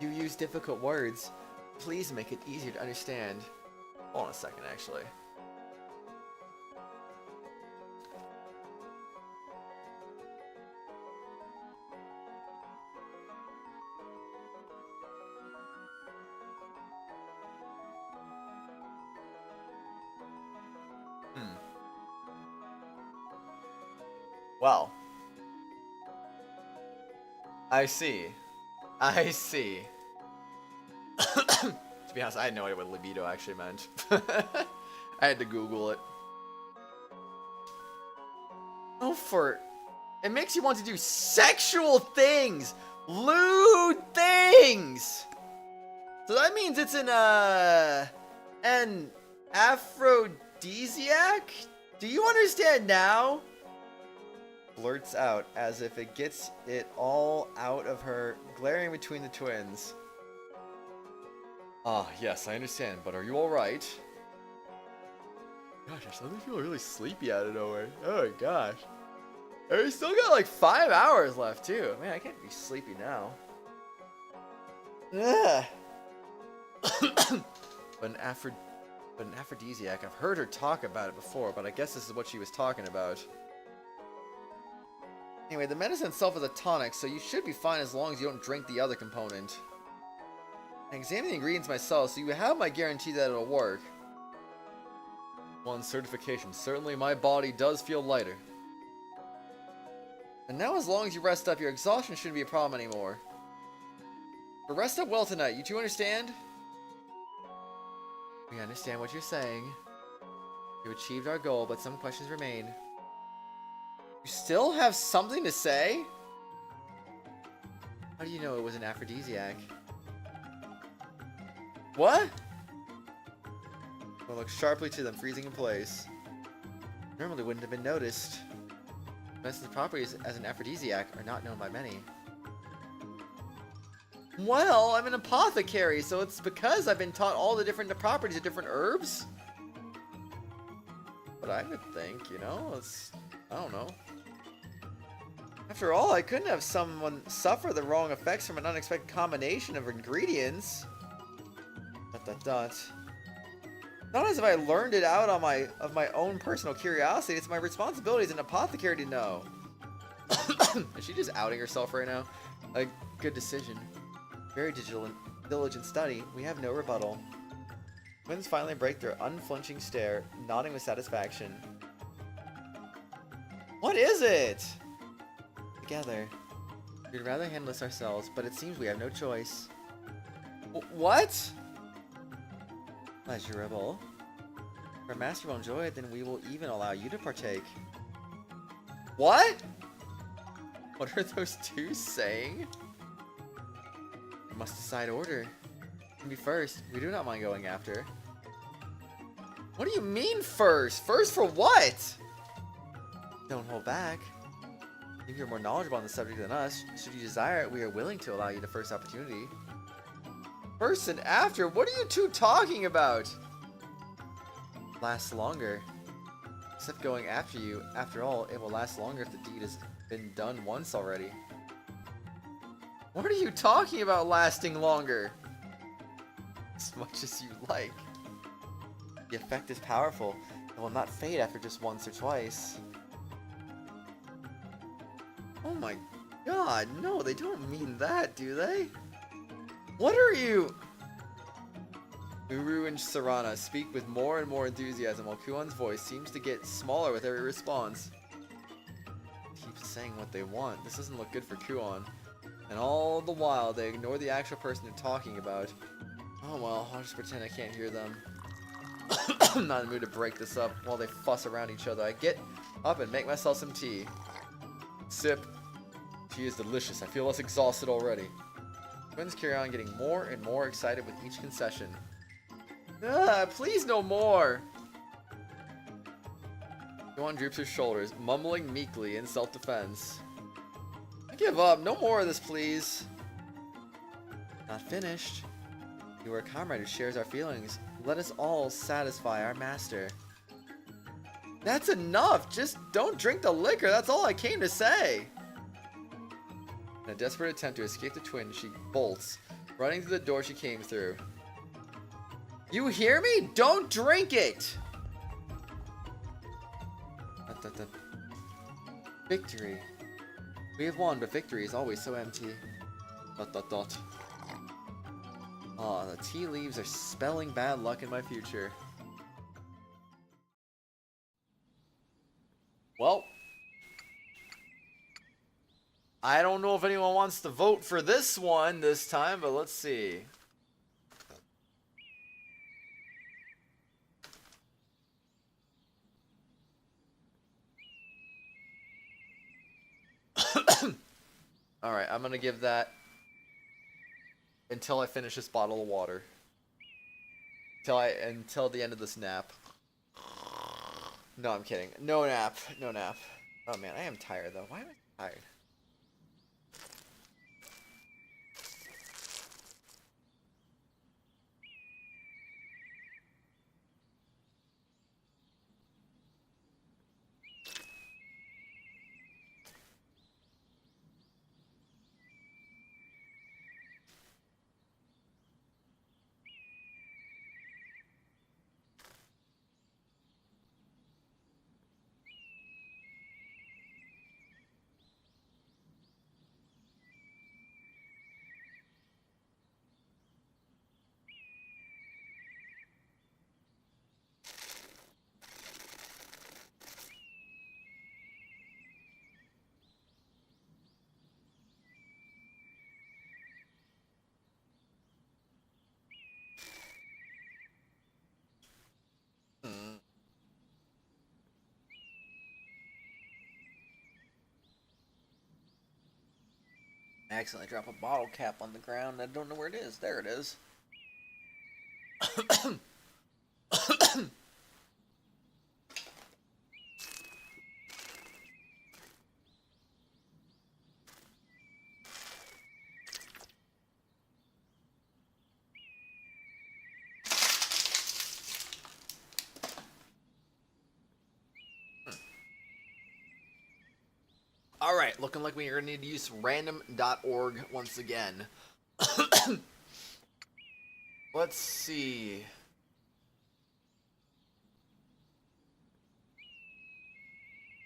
You use difficult words. Please make it easier to understand. Hold on a second, actually. Well, I see. I see. To be honest, I had no idea what libido actually meant. I had to Google it. Oh, it makes you want to do sexual things! Lewd things! So that means it's an aphrodisiac? Do you understand now? Blurts out as if it gets it all out of her, glaring between the twins. Ah, yes, I understand, but are you alright? Gosh, I suddenly feel really sleepy out of nowhere. Oh my gosh. I still got like 5 hours left too. Man, I can't be sleepy now. Ugh. But an aphrodisiac, I've heard her talk about it before, but I guess this is what she was talking about. Anyway, the medicine itself is a tonic, so you should be fine as long as you don't drink the other component. I examined the ingredients myself, so you have my guarantee that it'll work. One certification. Certainly my body does feel lighter. And now as long as you rest up, your exhaustion shouldn't be a problem anymore. But rest up well tonight, you two understand? We understand what you're saying. You achieved our goal, but some questions remain. You still have something to say? How do you know it was an aphrodisiac? What? I'll look sharply to them, freezing in place. Normally wouldn't have been noticed. Medicine's properties as an aphrodisiac are not known by many. Well, I'm an apothecary, so it's because I've been taught all the different properties of different herbs? But I would think, you know, I don't know. After all, I couldn't have someone suffer the wrong effects from an unexpected combination of ingredients. ... Not as if I learned it out on of my own personal curiosity. It's my responsibility as an apothecary to know. Is she just outing herself right now? A good decision. Very diligent study. We have no rebuttal. Twins finally break their unflinching stare, nodding with satisfaction. What is it? Together. We'd rather handle this ourselves, but it seems we have no choice. What? Pleasurable. If our master will enjoy it, then we will even allow you to partake. What? What are those two saying? We must decide order. Me first. We do not mind going after. What do you mean first? First for what? Don't hold back. If you're more knowledgeable on the subject than us, should you desire it, we are willing to allow you the first opportunity. First and after? What are you two talking about? Lasts longer. Except going after you. After all, it will last longer if the deed has been done once already. What are you talking about lasting longer? As much as you like. The effect is powerful and will not fade after just once or twice. Oh my god, no, they don't mean that, do they? What are you? Uru and Sarana speak with more and more enthusiasm while Kuon's voice seems to get smaller with every response. Keeps saying what they want. This doesn't look good for Kuon. And all the while, they ignore the actual person they're talking about. Oh well, I'll just pretend I can't hear them. I'm not in the mood to break this up while they fuss around each other. I get up and make myself some tea. Sip. Tea is delicious. I feel less exhausted already. Twins carry on getting more and more excited with each concession. Please no more! Kuon droops his shoulders, mumbling meekly in self-defense. I give up. No more of this, please. Not finished. You are a comrade who shares our feelings. Let us all satisfy our master. That's enough! Just don't drink the liquor, that's all I came to say! In a desperate attempt to escape the twin, she bolts, running through the door she came through. You hear me? Don't drink it! Victory. We have won, but victory is always so empty. ... Ah, the tea leaves are spelling bad luck in my future. Well, I don't know if anyone wants to vote for this one this time, but let's see. Alright, I'm gonna give that until I finish this bottle of water. Until the end of this nap. No, I'm kidding. No nap. No nap. Oh man, I am tired though. Why am I tired? I accidentally drop a bottle cap on the ground. I don't know where it is. There it is. Alright, looking like we're going to need to use random.org once again. Let's see.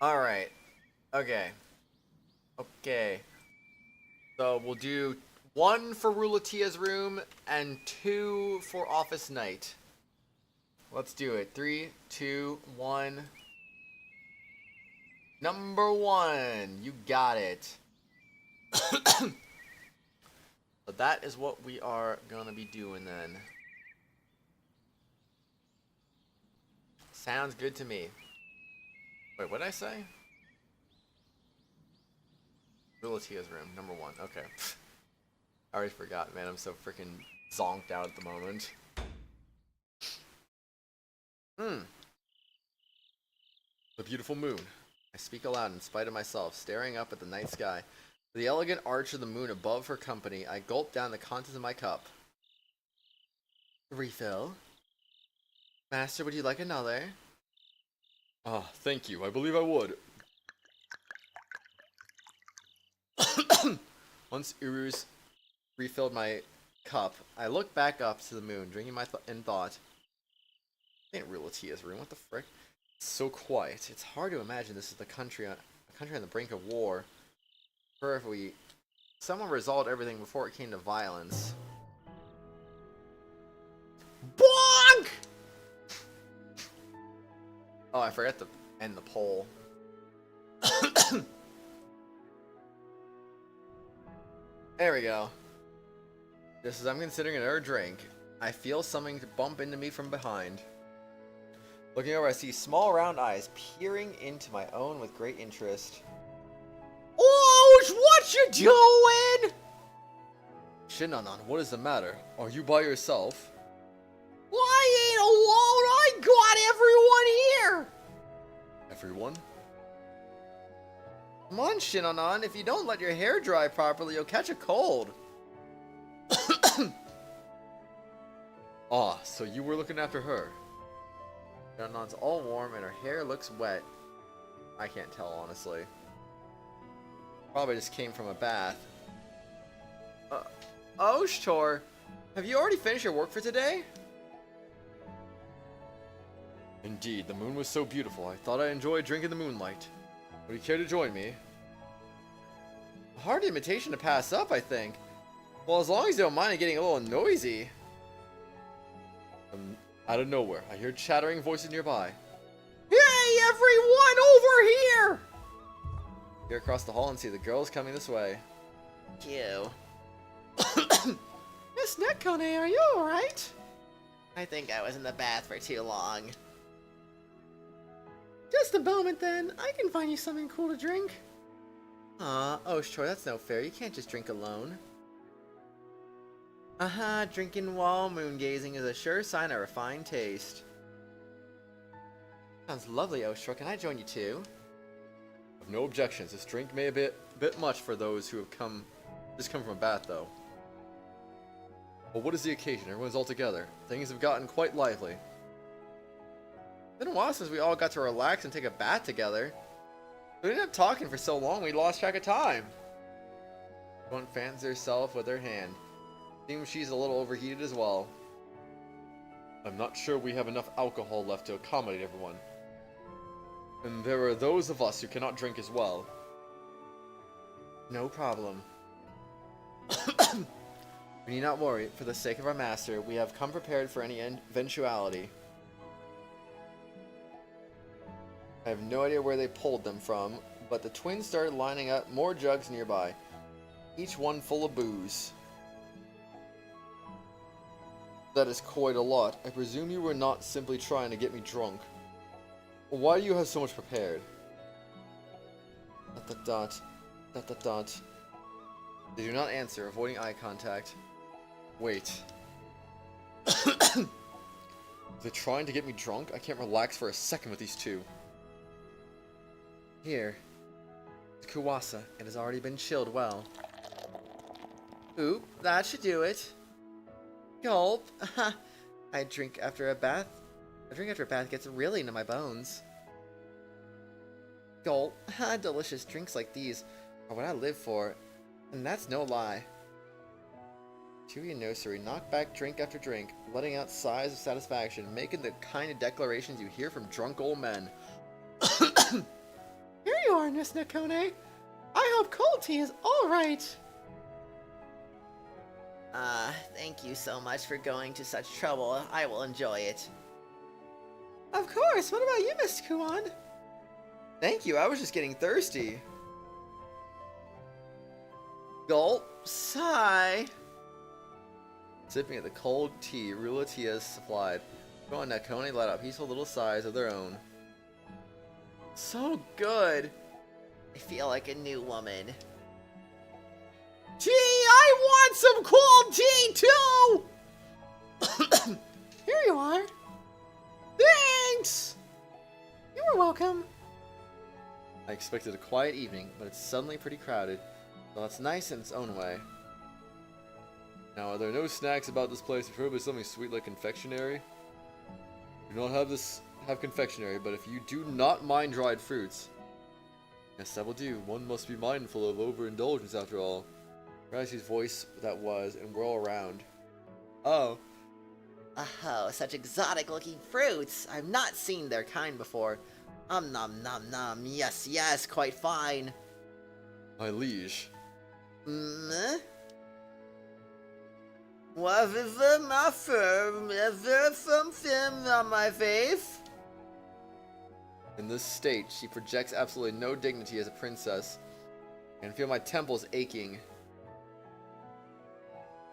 Alright. Okay. Okay. So we'll do 1 for Rulatia's room and 2 for Office Night. Let's do it. 3, 2, 1. Number 1. You got it. So that is what we are gonna be doing then. Sounds good to me. Wait, what did I say? Rulatia's room, number 1. Okay. I already forgot, man. I'm so freaking zonked out at the moment. The beautiful moon. I speak aloud in spite of myself, staring up at the night sky. The elegant arch of the moon above her company, I gulp down the contents of my cup. Refill? Master, would you like another? Ah, thank you. I believe I would. Once Uru's refilled my cup, I look back up to the moon, drinking my in thought. This ain't Rulatia's room, what the frick? It's so quiet. It's hard to imagine this is a country on the brink of war. Or if someone resolved everything before it came to violence. Bonk! Oh, I forgot to end the poll. There we go. Just as I'm considering another drink, I feel something bump into me from behind. Looking over, I see small round eyes peering into my own with great interest. Oh, what you doing? Shin'Anon, what is the matter? Are you by yourself? I ain't alone. I got everyone here. Everyone? Come on, Shin'Anon. If you don't let your hair dry properly, you'll catch a cold. Ah, so you were looking after her. Shin'Anon's all warm and her hair looks wet. I can't tell, honestly. Probably just came from a bath. Oshtor, have you already finished your work for today? Indeed, the moon was so beautiful. I thought I enjoyed drinking the moonlight. Would you care to join me? A hard invitation to pass up, I think. Well, as long as you don't mind it getting a little noisy. Out of nowhere, I hear chattering voices nearby. Hey, everyone, over here! Peer across the hall and see the girls coming this way. You. Miss Nekone, are you alright? I think I was in the bath for too long. Just a moment then. I can find you something cool to drink. Aw, Oshtor, that's no fair. You can't just drink alone. Drinking while moon gazing is a sure sign of refined taste. Sounds lovely, Oshtor. Can I join you too? I have no objections. This drink may be a bit much for those who have just come from a bath, though. Well, what is the occasion? Everyone's all together. Things have gotten quite lively. It's been a while since we all got to relax and take a bath together. We ended up talking for so long we lost track of time. Everyone fans herself with her hand. Seems she's a little overheated as well. I'm not sure we have enough alcohol left to accommodate everyone. And there are those of us who cannot drink as well. No problem. We need not worry. For the sake of our master, we have come prepared for any eventuality. I have no idea where they pulled them from, but the twins started lining up more jugs nearby, each one full of booze. That is quite a lot. I presume you were not simply trying to get me drunk. Why do you have so much prepared? ... They do not answer, avoiding eye contact. Wait. They're trying to get me drunk? I can't relax for a second with these two. Here. It's Kuwasa. It has already been chilled well. Oop, that should do it. Gulp. I drink after a bath. A drink after a bath gets really into my bones. Gulp. Delicious drinks like these are what I live for. And that's no lie. Chewy nursery, knock back drink after drink, letting out sighs of satisfaction, making the kind of declarations you hear from drunk old men. Here you are, Miss Nakone. I hope cold tea is alright. Thank you so much for going to such trouble. I will enjoy it. Of course, what about you, Miss Kuon? Thank you, I was just getting thirsty. Gulp, sigh. Sipping at the cold tea Rulatia has supplied. Go on, Nakone let out peaceful little sighs of their own. So good. I feel like a new woman. Tea! I want some cold tea too! Here you are. Thanks! You are welcome. I expected a quiet evening, but it's suddenly pretty crowded. Well, it's nice in its own way. Now, are there no snacks about this place? Preferably something sweet like confectionery? Do not have confectionery, but if you do not mind dried fruits. Yes, I will do. One must be mindful of overindulgence after all. Ralsei's voice that was, and whirl around. Oh. Oh, such exotic looking fruits. I've not seen their kind before. Nom nom nom. Yes, yes, quite fine. My liege. Whatever my firm, ever from film on my face. In this state, she projects absolutely no dignity as a princess. I can feel my temples aching.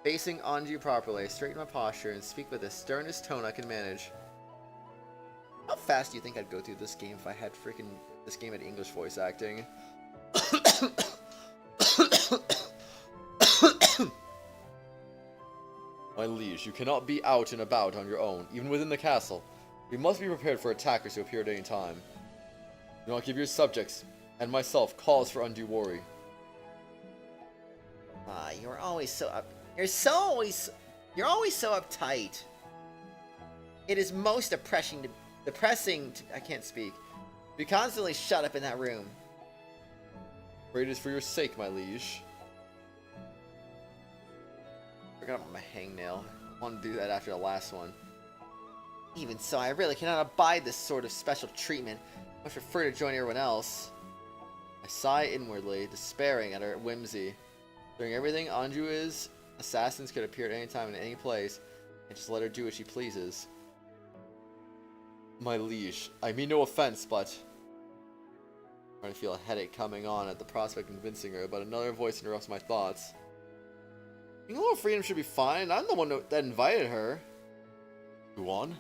Facing Anju properly, I straighten my posture and speak with the sternest tone I can manage. How fast do you think I'd go through this game if I had this game had English voice acting? My liege, you cannot be out and about on your own, even within the castle. We must be prepared for attackers who appear at any time. Do not give your subjects and myself cause for undue worry. You're always so uptight. It is most depressing to, I can't speak. Be constantly shut up in that room. Afraid it is for your sake, my liege. Forgot about my hangnail. I want to do that after the last one. Even so, I really cannot abide this sort of special treatment. I much prefer to join everyone else. I sigh inwardly, despairing at her whimsy. During everything Anju is, assassins could appear at any time in any place, and just let her do what she pleases. My liege, I mean no offense, but... I'm starting to feel a headache coming on at the prospect of convincing her, but another voice interrupts my thoughts. A little freedom should be fine. I'm the one that invited her. Go on.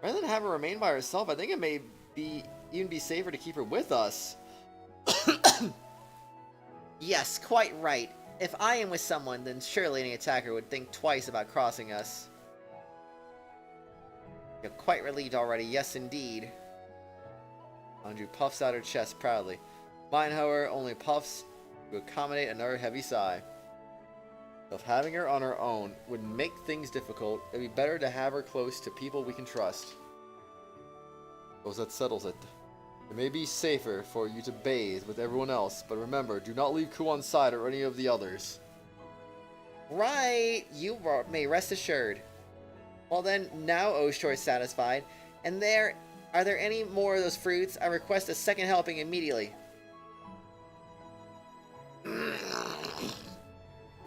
Rather than have her remain by herself, I think it may even be safer to keep her with us. Yes, quite right. If I am with someone, then surely any attacker would think twice about crossing us. You're quite relieved already, yes indeed. Anju puffs out her chest proudly. Mine, however, only puffs to accommodate another heavy sigh. If having her on her own would make things difficult, it would be better to have her close to people we can trust. Suppose that settles it. It may be safer for you to bathe with everyone else, but remember, do not leave Kuon's side or any of the others. Right, you may rest assured. Well then, now Oshor is satisfied, and are there any more of those fruits? I request a second helping immediately.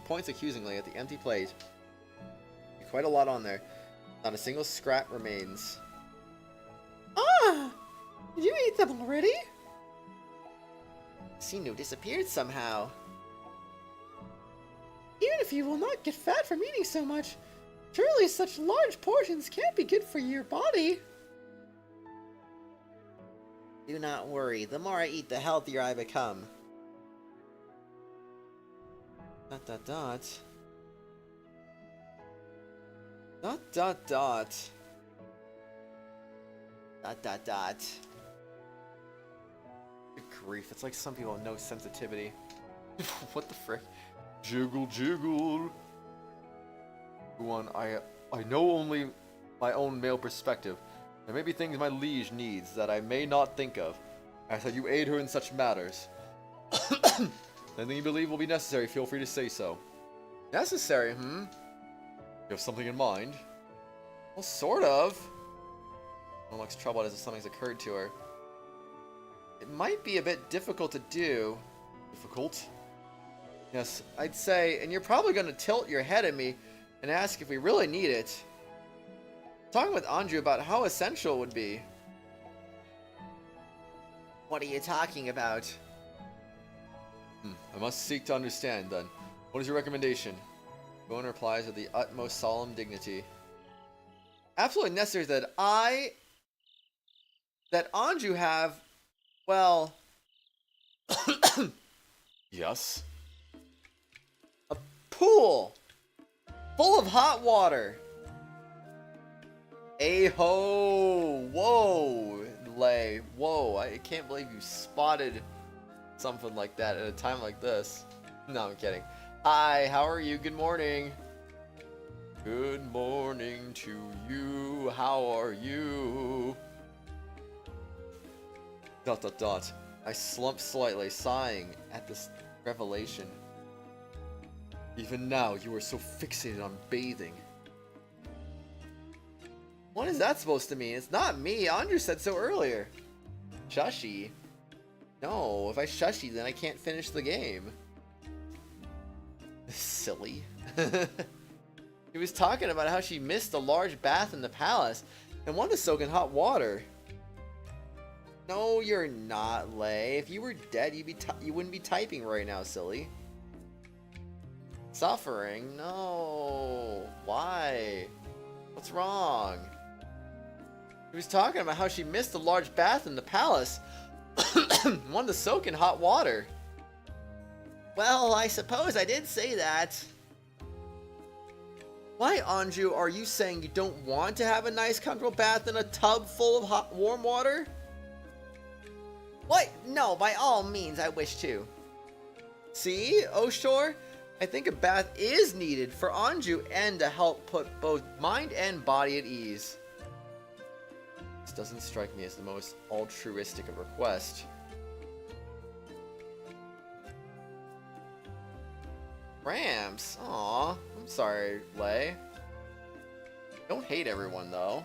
Points accusingly at the empty plate. Quite a lot on there. Not a single scrap remains. Ah! Did you eat them already? Seem to have disappeared somehow. Even if you will not get fat from eating so much, surely such large portions can't be good for your body. Do not worry, the more I eat, the healthier I become. Dot dot dot. Dot dot dot. Dot dot dot. Good grief, it's like some people have no sensitivity. What the frick? Jiggle jiggle. One, I know only my own male perspective. There may be things my liege needs that I may not think of. I said you aid her in such matters. Anything you believe will be necessary, feel free to say so. Necessary, hmm? You have something in mind? Well, sort of. One looks troubled as if something's occurred to her. It might be a bit difficult to do. Difficult? Yes, I'd say, and you're probably going to tilt your head at me and ask if we really need it. Talking with Anju about how essential it would be. What are you talking about? I must seek to understand, then. What is your recommendation? Gohan replies with the utmost solemn dignity. Absolutely necessary that Anju have, well, Yes? a pool full of hot water. Ho! Whoa, Lei. Whoa, I can't believe you spotted something like that at a time like this. No, I'm kidding. Hi, how are you? Good morning. Good morning to you. How are you? Dot dot dot. I slumped slightly, sighing at this revelation. Even now, you are so fixated on bathing. What is that supposed to mean? It's not me. Andrew said so earlier. Shushy. No, if I shushy, then I can't finish the game. Silly. He was talking about how she missed a large bath in the palace and wanted to soak in hot water. No, you're not, Lei. If you were dead, you wouldn't be typing right now, silly. Suffering? No. Why? What's wrong? He was talking about how she missed a large bath in the palace and wanted to soak in hot water. Well, I suppose I did say that. Why, Anju, are you saying you don't want to have a nice comfortable bath in a tub full of hot warm water? What? No, by all means I wish to. See, Oshore? I think a bath is needed for Anju and to help put both mind and body at ease. This doesn't strike me as the most altruistic of requests. Ramps? Aw, I'm sorry, Lei. Don't hate everyone, though.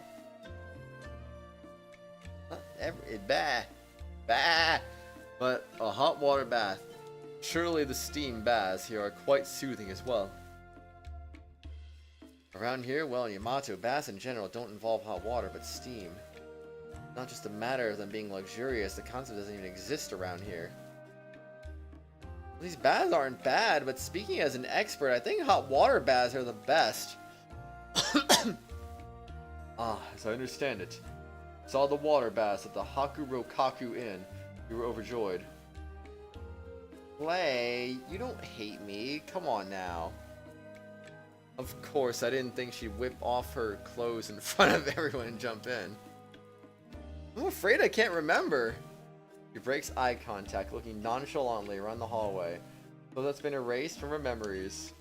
Bah. But a hot water bath. Surely the steam baths here are quite soothing as well. Around here, well, in Yamato, baths in general don't involve hot water, but steam. Not just a matter of them being luxurious, the concept doesn't even exist around here. These baths aren't bad, but speaking as an expert, I think hot water baths are the best. As I understand it, saw the water baths at the Hakurokaku Inn. You were overjoyed. Lei, you don't hate me. Come on now. Of course, I didn't think she'd whip off her clothes in front of everyone and jump in. I'm afraid I can't remember. She breaks eye contact, looking nonchalantly around the hallway, so that's been erased from her memories.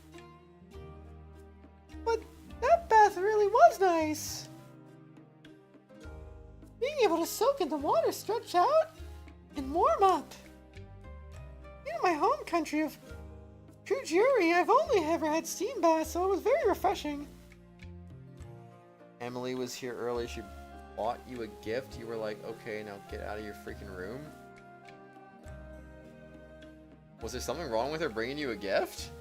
But that bath really was nice. Being able to soak in the water, stretch out, and warm up. In my home country of Kujuri, I've only ever had steam baths, so it was very refreshing. Emily was here early. She bought you a gift. You were like, okay, now get out of your freaking room. Was there something wrong with her bringing you a gift?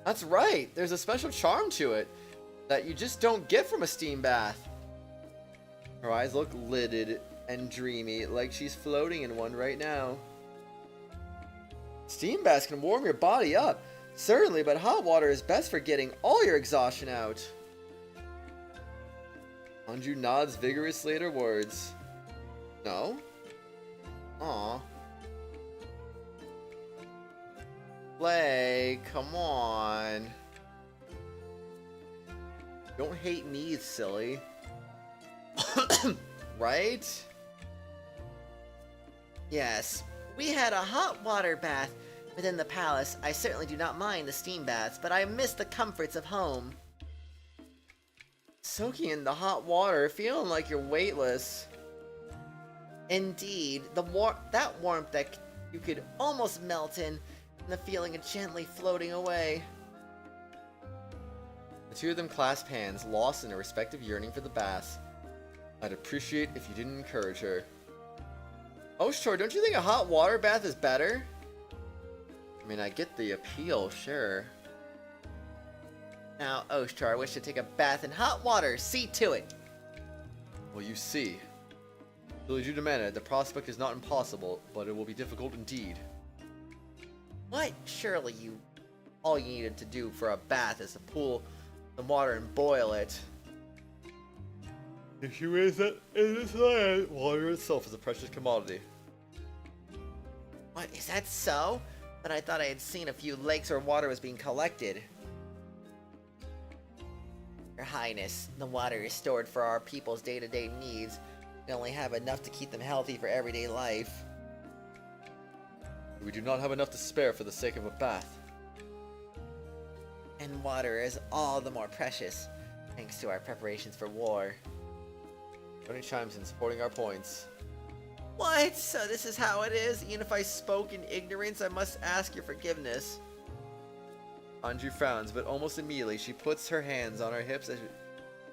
That's right. There's a special charm to it that you just don't get from a steam bath. Her eyes look lidded and dreamy, like she's floating in one right now. Steam baths can warm your body up, certainly, but hot water is best for getting all your exhaustion out. Anju nods vigorously at her words. No? Aw. Play, come on. Don't hate me, silly. Right? Yes, we had a hot water bath within the palace. I certainly do not mind the steam baths, but I miss the comforts of home. Soaking in the hot water, feeling like you're weightless. Indeed, that warmth that you could almost melt in, and the feeling of gently floating away. The two of them clasp hands, lost in a respective yearning for the bath. I'd appreciate if you didn't encourage her. Oh, sure, don't you think a hot water bath is better? I mean, I get the appeal, sure. Now, Oshtar, I wish to take a bath in hot water. See to it. Well, you see. Till you do demand it, the prospect is not impossible, but it will be difficult indeed. What? Surely all you needed to do for a bath is to pool the water and boil it. If you raise that in this land, water itself is a precious commodity. What? Is that so? But I thought I had seen a few lakes where water was being collected. Your Highness, the water is stored for our people's day-to-day needs. We only have enough to keep them healthy for everyday life. We do not have enough to spare for the sake of a bath. And water is all the more precious, thanks to our preparations for war. Tony chimes in, supporting our points. What? So this is how it is? Even if I spoke in ignorance, I must ask your forgiveness. Anju frowns, but almost immediately she puts her hands on her hips as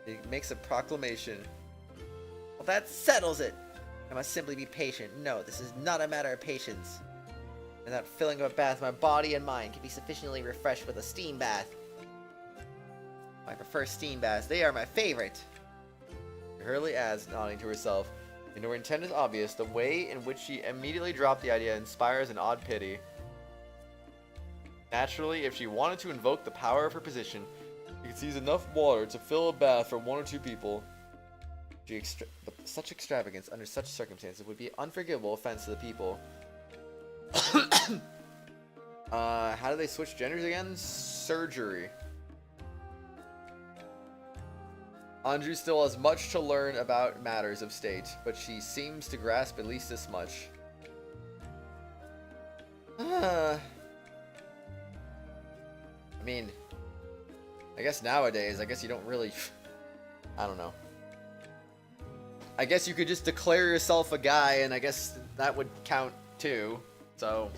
she makes a proclamation. Well, that settles it. I must simply be patient. No, this is not a matter of patience. In that feeling of a bath, my body and mind can be sufficiently refreshed with a steam bath. I prefer steam baths. They are my favorite. Hurley adds, nodding to herself. And her intent is obvious. The way in which she immediately dropped the idea inspires an odd pity. Naturally, if she wanted to invoke the power of her position, she could seize enough water to fill a bath for 1 or 2 people. But such extravagance under such circumstances would be unforgivable offense to the people. How do they switch genders again? Surgery. Anju still has much to learn about matters of state, but she seems to grasp at least this much. I mean, I guess nowadays, you don't really... I don't know. I guess you could just declare yourself a guy, and I guess that would count too. So...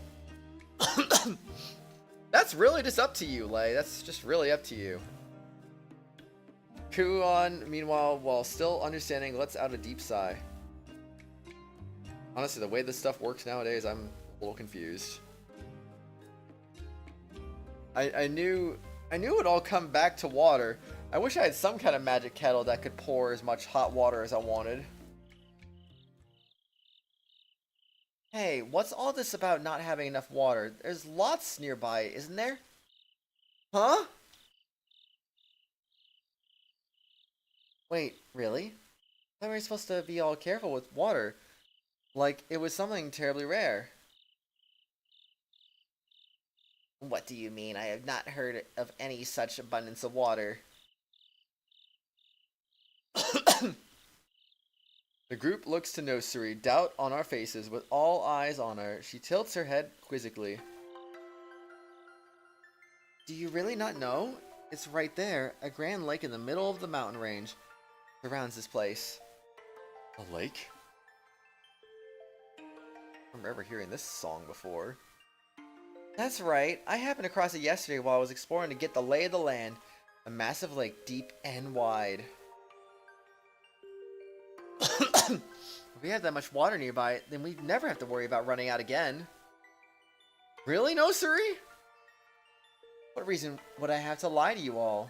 That's really just up to you, Lei. That's just really up to you. Kuon, meanwhile, while still understanding, lets out a deep sigh. Honestly, the way this stuff works nowadays, I'm a little confused. I knew it would all come back to water. I wish I had some kind of magic kettle that could pour as much hot water as I wanted. Hey, what's all this about not having enough water? There's lots nearby, isn't there? Huh? Wait, really? I thought we were supposed to be all careful with water. Like, it was something terribly rare. What do you mean? I have not heard of any such abundance of water. The group looks to Nosuri, doubt on our faces, with all eyes on her. She tilts her head quizzically. Do you really not know? It's right there. A grand lake in the middle of the mountain range surrounds this place. A lake? I remember hearing this song before. That's right. I happened across it yesterday while I was exploring to get the lay of the land. A massive lake, deep and wide. If we had that much water nearby, then we'd never have to worry about running out again. Really, Nosuri? What reason would I have to lie to you all?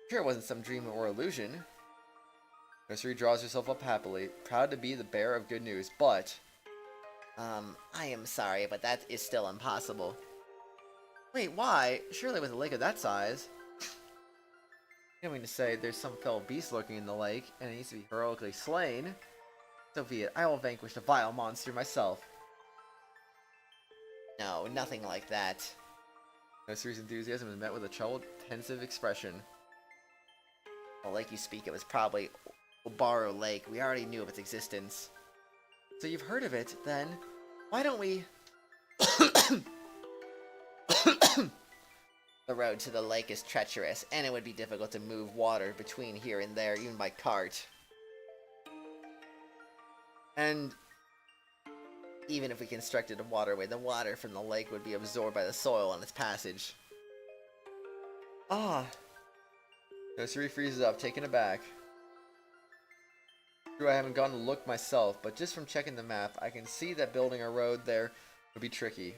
Sure it wasn't some dream or illusion. Nosuri draws herself up happily, proud to be the bearer of good news, but... I am sorry, but that is still impossible. Wait, why? Surely with a lake of that size. You don't mean to say there's some fell beast lurking in the lake, and it needs to be heroically slain? So be it. I will vanquish the vile monster myself. No, nothing like that. My series enthusiasm is met with a troubled, pensive expression. Well, like you speak, it was probably Obaro Lake. We already knew of its existence. So you've heard of it, then? Why don't we... The road to the lake is treacherous, and it would be difficult to move water between here and there, even by cart. And Even if we constructed a waterway, the water from the lake would be absorbed by the soil on its passage. ah, Nursery freezes up, taken aback. True, I haven't gone to look myself, but just from checking the map, I can see that building a road there would be tricky.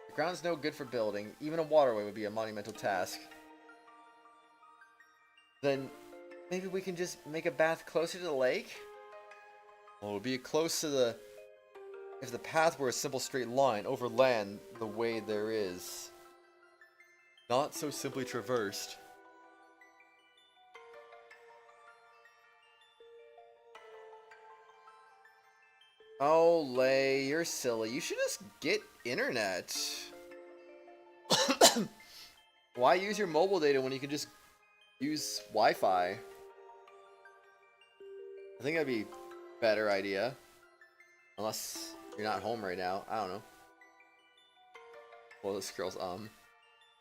The ground's no good for building. Even a waterway would be a monumental task. Then maybe we can just make a path closer to the lake? Well, it would be close to the... If the path were a simple straight line over land the way there is. Not so simply traversed. Oh, Lay, you're silly. You should just get internet. Why use your mobile data when you can just use Wi-Fi? I think that'd be a better idea. Unless you're not home right now. I don't know. Well, this girl's,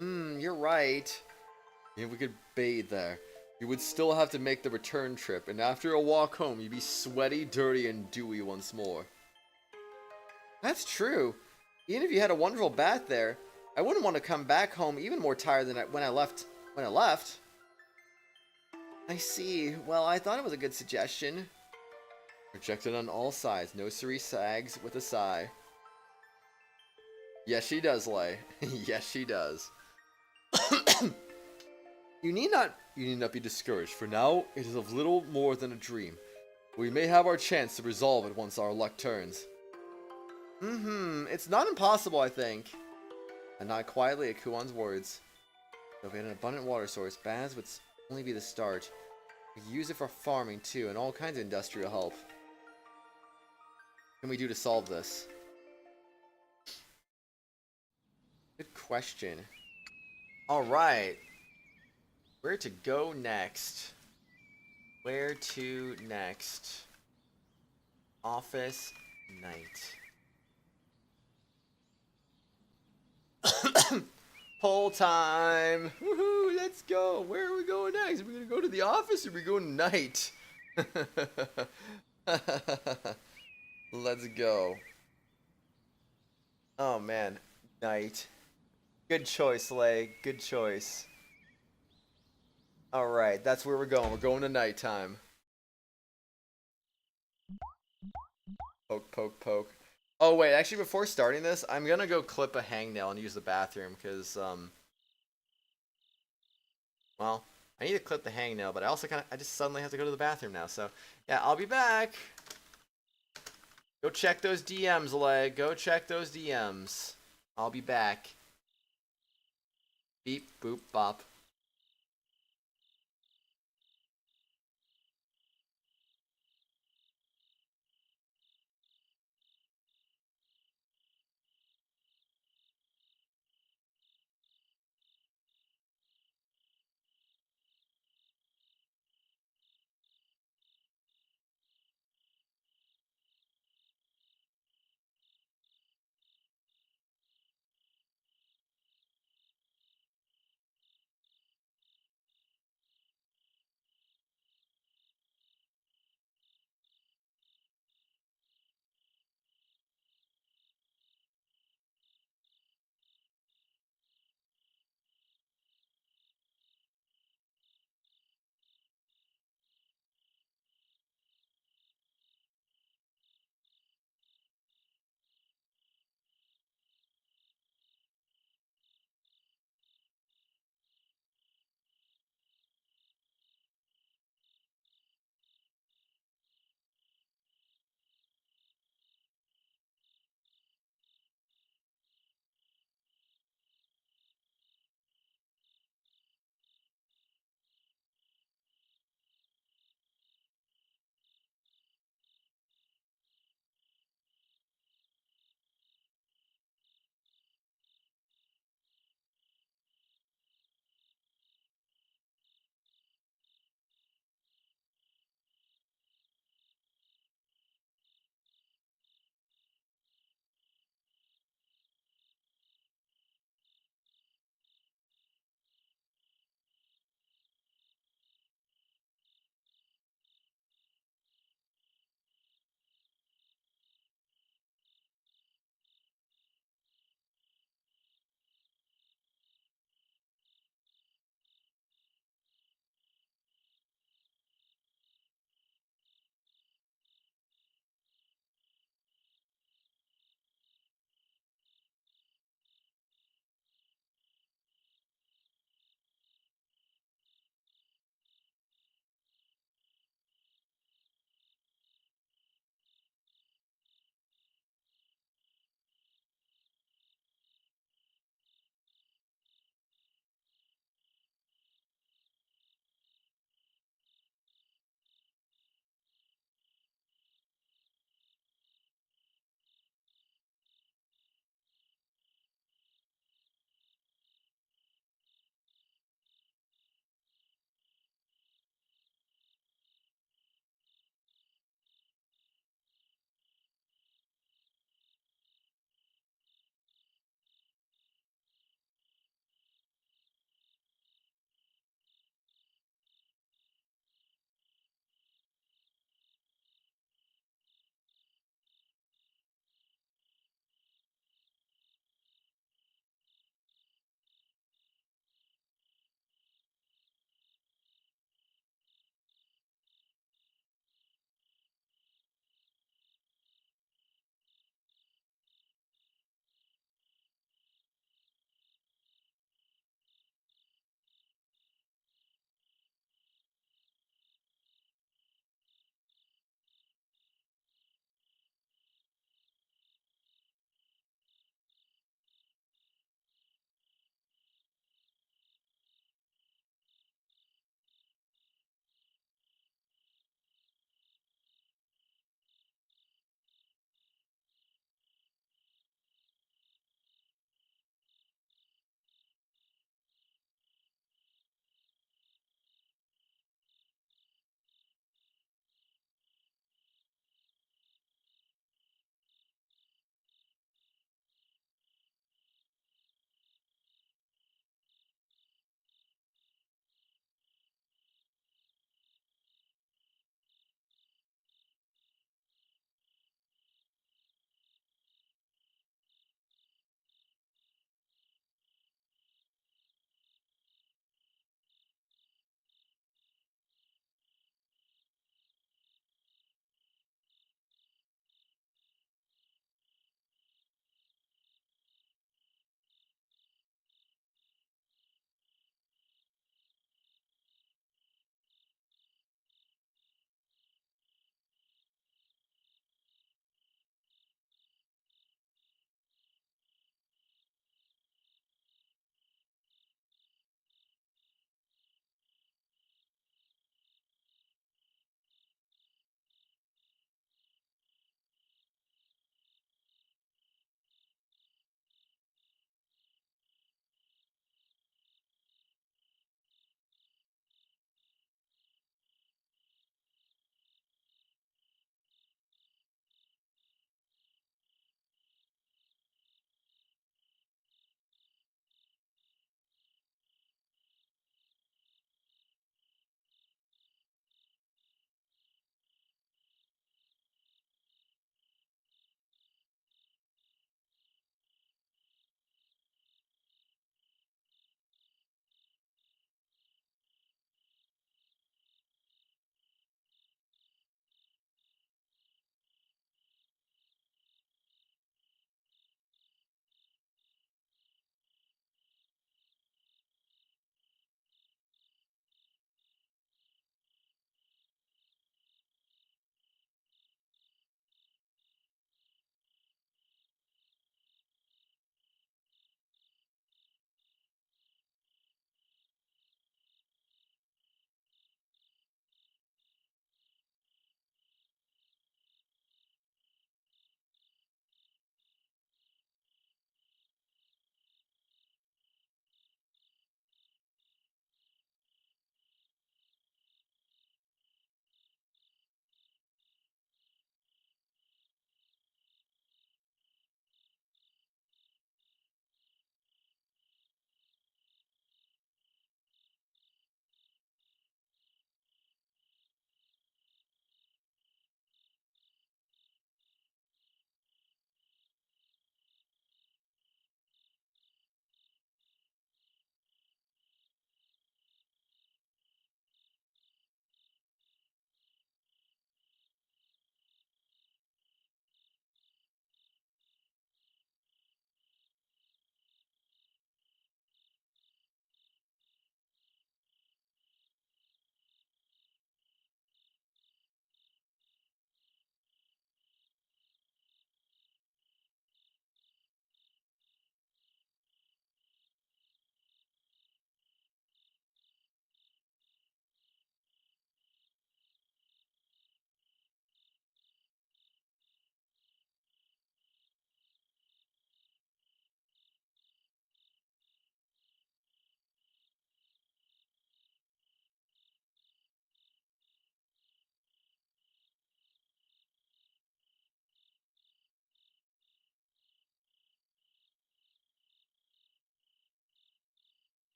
you're right. Maybe we could bathe there. You would still have to make the return trip, and after a walk home, you'd be sweaty, dirty, and dewy once more. That's true. Even if you had a wonderful bath there, I wouldn't want to come back home even more tired than when I left. I see. Well, I thought it was a good suggestion. Rejected on all sides. No Cerise sags with a sigh. Yes, she does, Lay. Yes, she does. You need not be discouraged, for now it is of little more than a dream. We may have our chance to resolve it once our luck turns. It's not impossible, I think. And nod quietly at Kuon's words. If we had an abundant water source, baths would only be the start. We could use it for farming too, and all kinds of industrial help. What can we do to solve this? Good question. Alright. Where to go next? Where to next? Office night. Poll time! Woohoo! Let's go! Where are we going next? Are we gonna go to the office or are we going night? Let's go. Oh man, night. Good choice, Lay. Good choice. Alright, that's where we're going. We're going to nighttime. Poke, poke, poke. Oh, wait. Actually, before starting this, I'm going to go clip a hangnail and use the bathroom because, well, I need to clip the hangnail, but I just suddenly have to go to the bathroom now. So, yeah, I'll be back. Go check those DMs, Lay. Go check those DMs. I'll be back. Beep, boop, bop.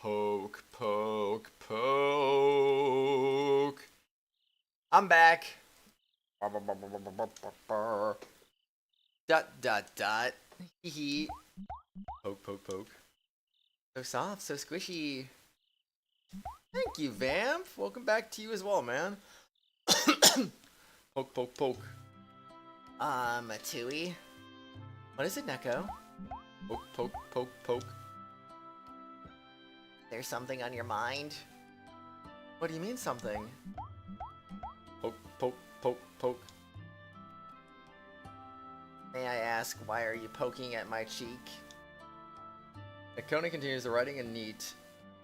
Poke, poke, poke. I'm back. Dot, dot, dot. Hee hee. Poke, poke, poke. So soft, so squishy. Thank you, Vamp. Welcome back to you as well, man. Poke, poke, poke. Tui? What is it, Neko? Poke, poke, poke, poke. There's something on your mind? What do you mean something? Poke, poke, poke, poke. May I ask, why are you poking at my cheek? Nakoni continues the writing a neat,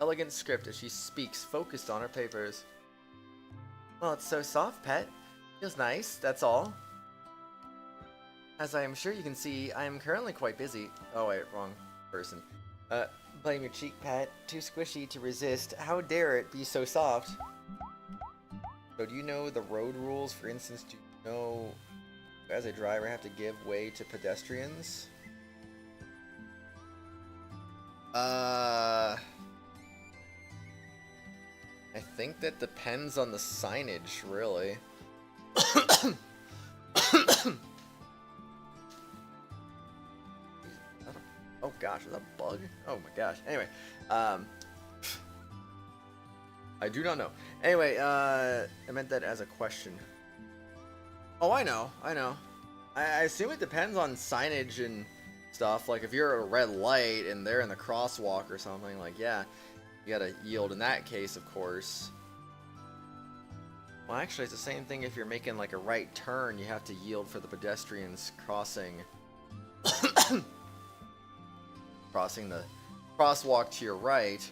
elegant script as she speaks, focused on her papers. Well, it's so soft, pet. Feels nice, that's all. As I am sure you can see, I am currently quite busy. Oh wait, wrong person. Blame your cheek, pet. Too squishy to resist. How dare it be so soft? So do you know the road rules? For instance, do you know as a driver have to give way to pedestrians? I think that depends on the signage, really. Oh gosh, is that a bug? Oh my gosh. Anyway, I do not know. Anyway, I meant that as a question. Oh, I know. I assume it depends on signage and stuff. Like, if you're at a red light and they're in the crosswalk or something, like, yeah, you gotta yield in that case, of course. Well, actually, it's the same thing if you're making, like, a right turn. You have to yield for the pedestrians crossing. Crossing the crosswalk to your right.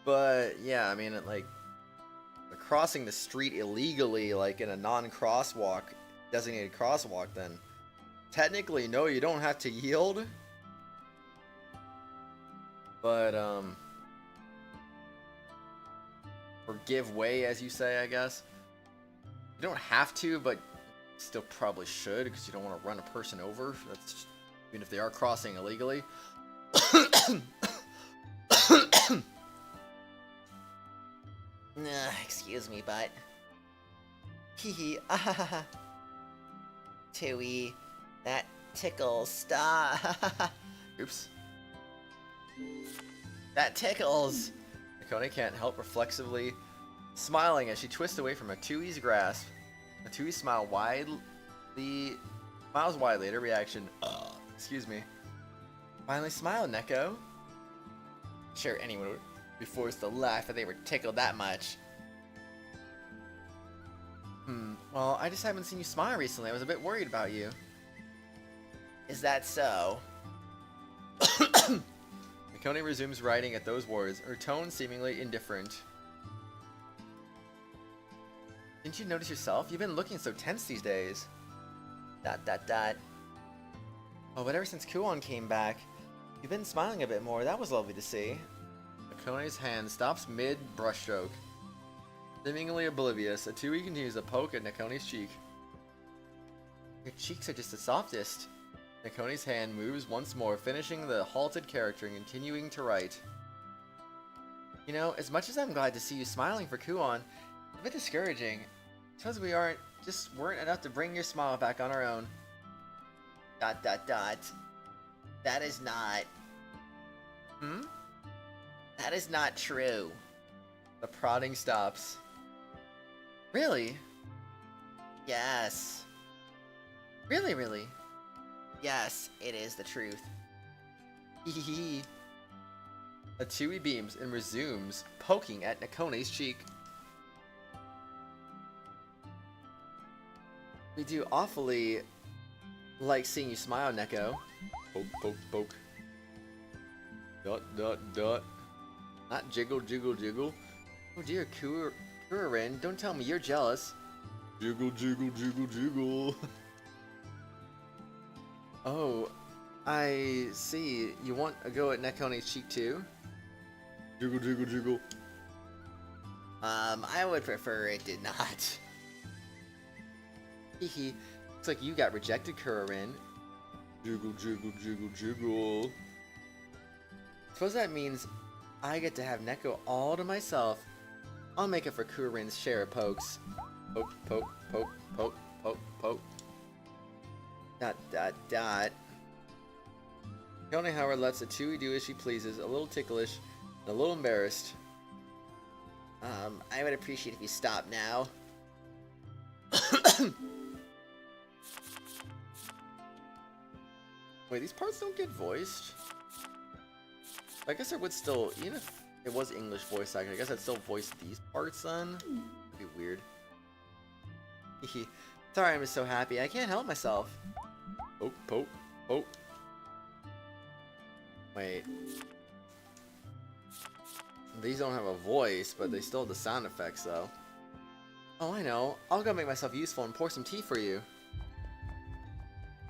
But yeah, I mean, crossing the street illegally, like in a non-crosswalk, designated crosswalk, then technically, no, you don't have to yield. But or give way, as you say, I guess. You don't have to, but still probably should, because you don't want to run a person over. That's just, even if they are crossing illegally. Excuse me, but... Hehe, ah, Tui, that tickles, stop. Oops. That tickles. Nakoni can't help reflexively smiling as she twists away from Atui's grasp. Atui smiles widely at her reaction. Excuse me. Finally smile, Neko. Sure, anyone would be forced to laugh if they were tickled that much. Well, I just haven't seen you smile recently. I was a bit worried about you. Is that so? Nakoni resumes writing at those words, her tone seemingly indifferent. Didn't you notice yourself? You've been looking so tense these days. ... Oh, but ever since Kuon came back, you've been smiling a bit more. That was lovely to see. Nakoni's hand stops mid-brushstroke. Seemingly oblivious, Atui continues to poke at Nakoni's cheek. Your cheeks are just the softest. Nakoni's hand moves once more, finishing the halted character and continuing to write. You know, as much as I'm glad to see you smiling for Kuon, it's a bit discouraging. Because we weren't enough to bring your smile back on our own. ... That is not... That is not true. The prodding stops. Really? Yes. Really? Yes, it is the truth. Hehehe. Atui beams and resumes, poking at Nakoni's cheek. We do awfully like seeing you smile, Neko. Poke, poke, poke. Dot, dot, dot. Not jiggle, jiggle, jiggle. Oh dear, Kuririn, don't tell me you're jealous. Jiggle, jiggle, jiggle, jiggle. Oh, I see. You want a go at Nakoni's cheek too? Jiggle, jiggle, jiggle. I would prefer it did not. Hehe. Looks like you got rejected, Kuririn. Jiggle, jiggle, jiggle, jiggle. Suppose that means I get to have Neko all to myself. I'll make it for Kuririn's share of pokes. Poke, poke, poke, poke, poke, poke. Dot, dot, dot. Yone, however, lets Atsui do as she pleases, a little ticklish, and a little embarrassed. I would appreciate if you stop now. Wait, these parts don't get voiced? I guess I would still, even if it was English voice acting, I guess I'd still voice these parts then. That'd be weird. Sorry, I'm just so happy. I can't help myself. Poke, poke, poke. Wait. These don't have a voice, but they still have the sound effects, though. Oh, I know. I'll go make myself useful and pour some tea for you.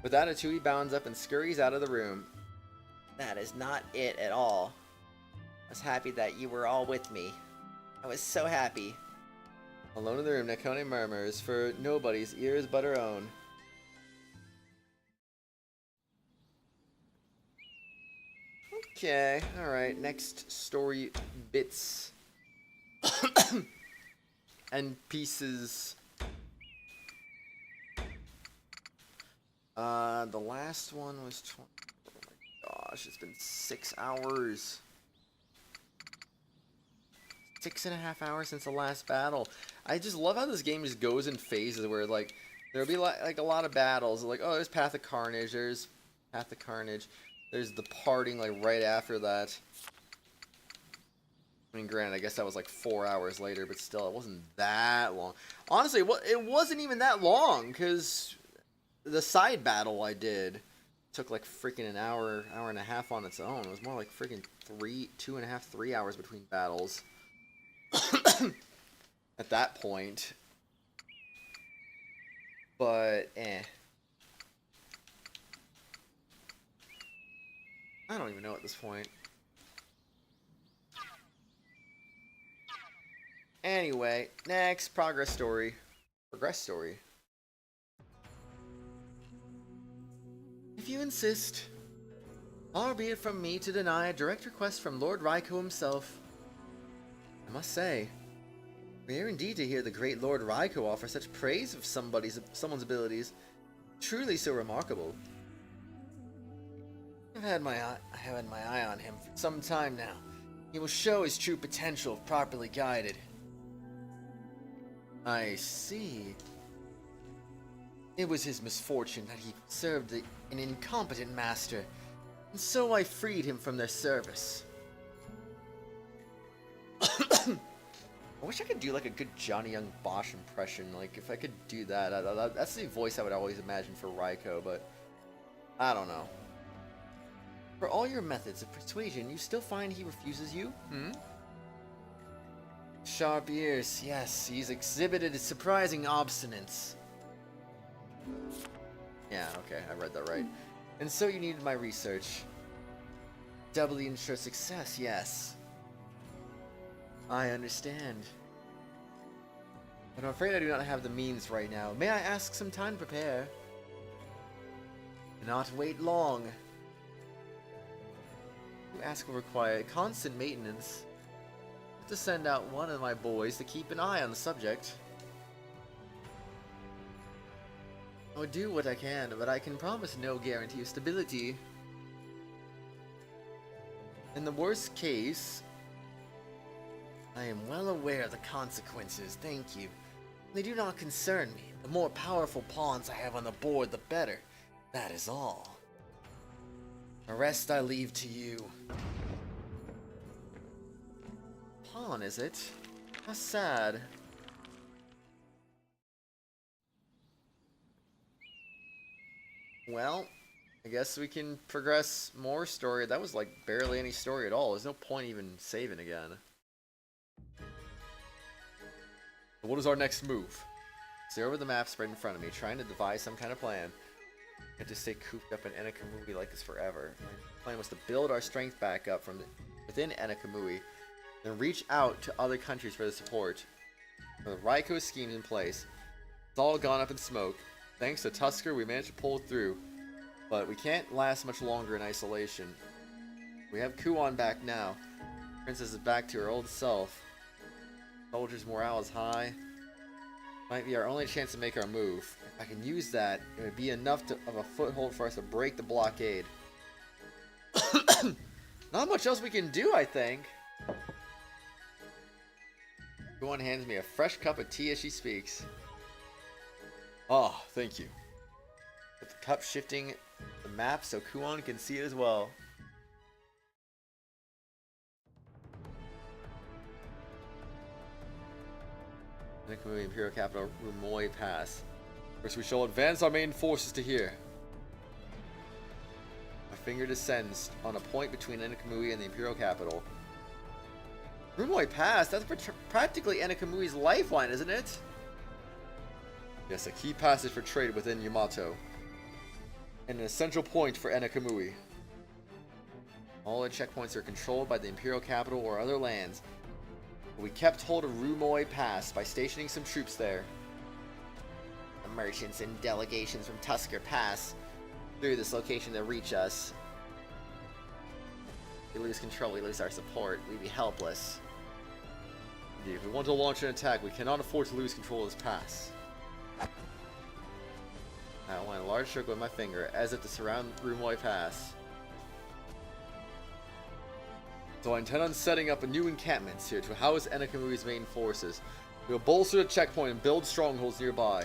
With that, Atsui bounds up and scurries out of the room. That is not it at all. I was happy that you were all with me. I was so happy. Alone in the room, Nekone murmurs, for nobody's ears but her own. Okay, alright, next story bits and pieces. The last one was 20. Oh my gosh, it's been 6 hours. 6.5 hours since the last battle. I just love how this game just goes in phases where, like, there'll be like a lot of battles. Like, oh, there's Path of Carnage. There's Path of Carnage. There's the parting, like, right after that. I mean, granted, I guess that was like 4 hours later, but still, it wasn't that long. Honestly, it wasn't even that long, because the side battle I did took like freaking an hour, hour and a half on its own. It was more like freaking 2.5, 3 hours between battles. At that point. But, I don't even know at this point. Anyway, next progress story. Progress story. If you insist, far be it from me to deny a direct request from Lord Raikou himself. I must say, rare indeed to hear the great Lord Raikou offer such praise of someone's abilities. Truly so remarkable. I've had my eye on him for some time now. He will show his true potential if properly guided. I see. It was his misfortune that he served an incompetent master, and so I freed him from their service. I wish I could do like a good Johnny Young Bosch impression. Like, if I could do that, that's the voice I would always imagine for Raikou, but I don't know. For all your methods of persuasion, you still find he refuses you? Sharp ears, yes, he's exhibited a surprising obstinance. Yeah, okay, I read that right. And so you needed my research. Doubly ensure success, yes. I understand. But I'm afraid I do not have the means right now. May I ask some time to prepare? Do not wait long. You ask will require constant maintenance. I have to send out one of my boys to keep an eye on the subject. I will do what I can, but I can promise no guarantee of stability. In the worst case, I am well aware of the consequences, thank you. They do not concern me. The more powerful pawns I have on the board, the better. That is all. The rest I leave to you. Pawn, is it? How sad. Well, I guess we can progress more story. That was like barely any story at all. There's no point even saving again. So what is our next move? Stare over the map spread in front of me, trying to devise some kind of plan. I had to stay cooped up in Enekamui like this forever. My plan was to build our strength back up from within Enekamui, then reach out to other countries for the support. With Raikou's schemes in place, it's all gone up in smoke. Thanks to Tusker, we managed to pull through. But we can't last much longer in isolation. We have Kuon back now. Princess is back to her old self. Soldiers' morale is high. Might be our only chance to make our move. If I can use that, it would be enough of a foothold for us to break the blockade. Not much else we can do, I think. Kuon hands me a fresh cup of tea as she speaks. Ah, thank you. With the cup shifting the map so Kuon can see it as well. Nekomui Imperial Capital, Rumoi Pass. First, we shall advance our main forces to here. My finger descends on a point between Enekamui and the Imperial Capital. Rumoi Pass? That's practically Enekamui's lifeline, isn't it? Yes, a key passage for trade within Yamato. And an essential point for Enekamui. All the checkpoints are controlled by the Imperial Capital or other lands. We kept hold of Rumoi Pass by stationing some troops there. The merchants and delegations from Tusker pass through this location to reach us. We lose control, we lose our support, we'd be helpless. Indeed, if we want to launch an attack, we cannot afford to lose control of this pass. I outline a large circle with my finger, as if to surround Rumoi Pass. So I intend on setting up a new encampment here to house Enekamui's main forces. We'll bolster the checkpoint and build strongholds nearby.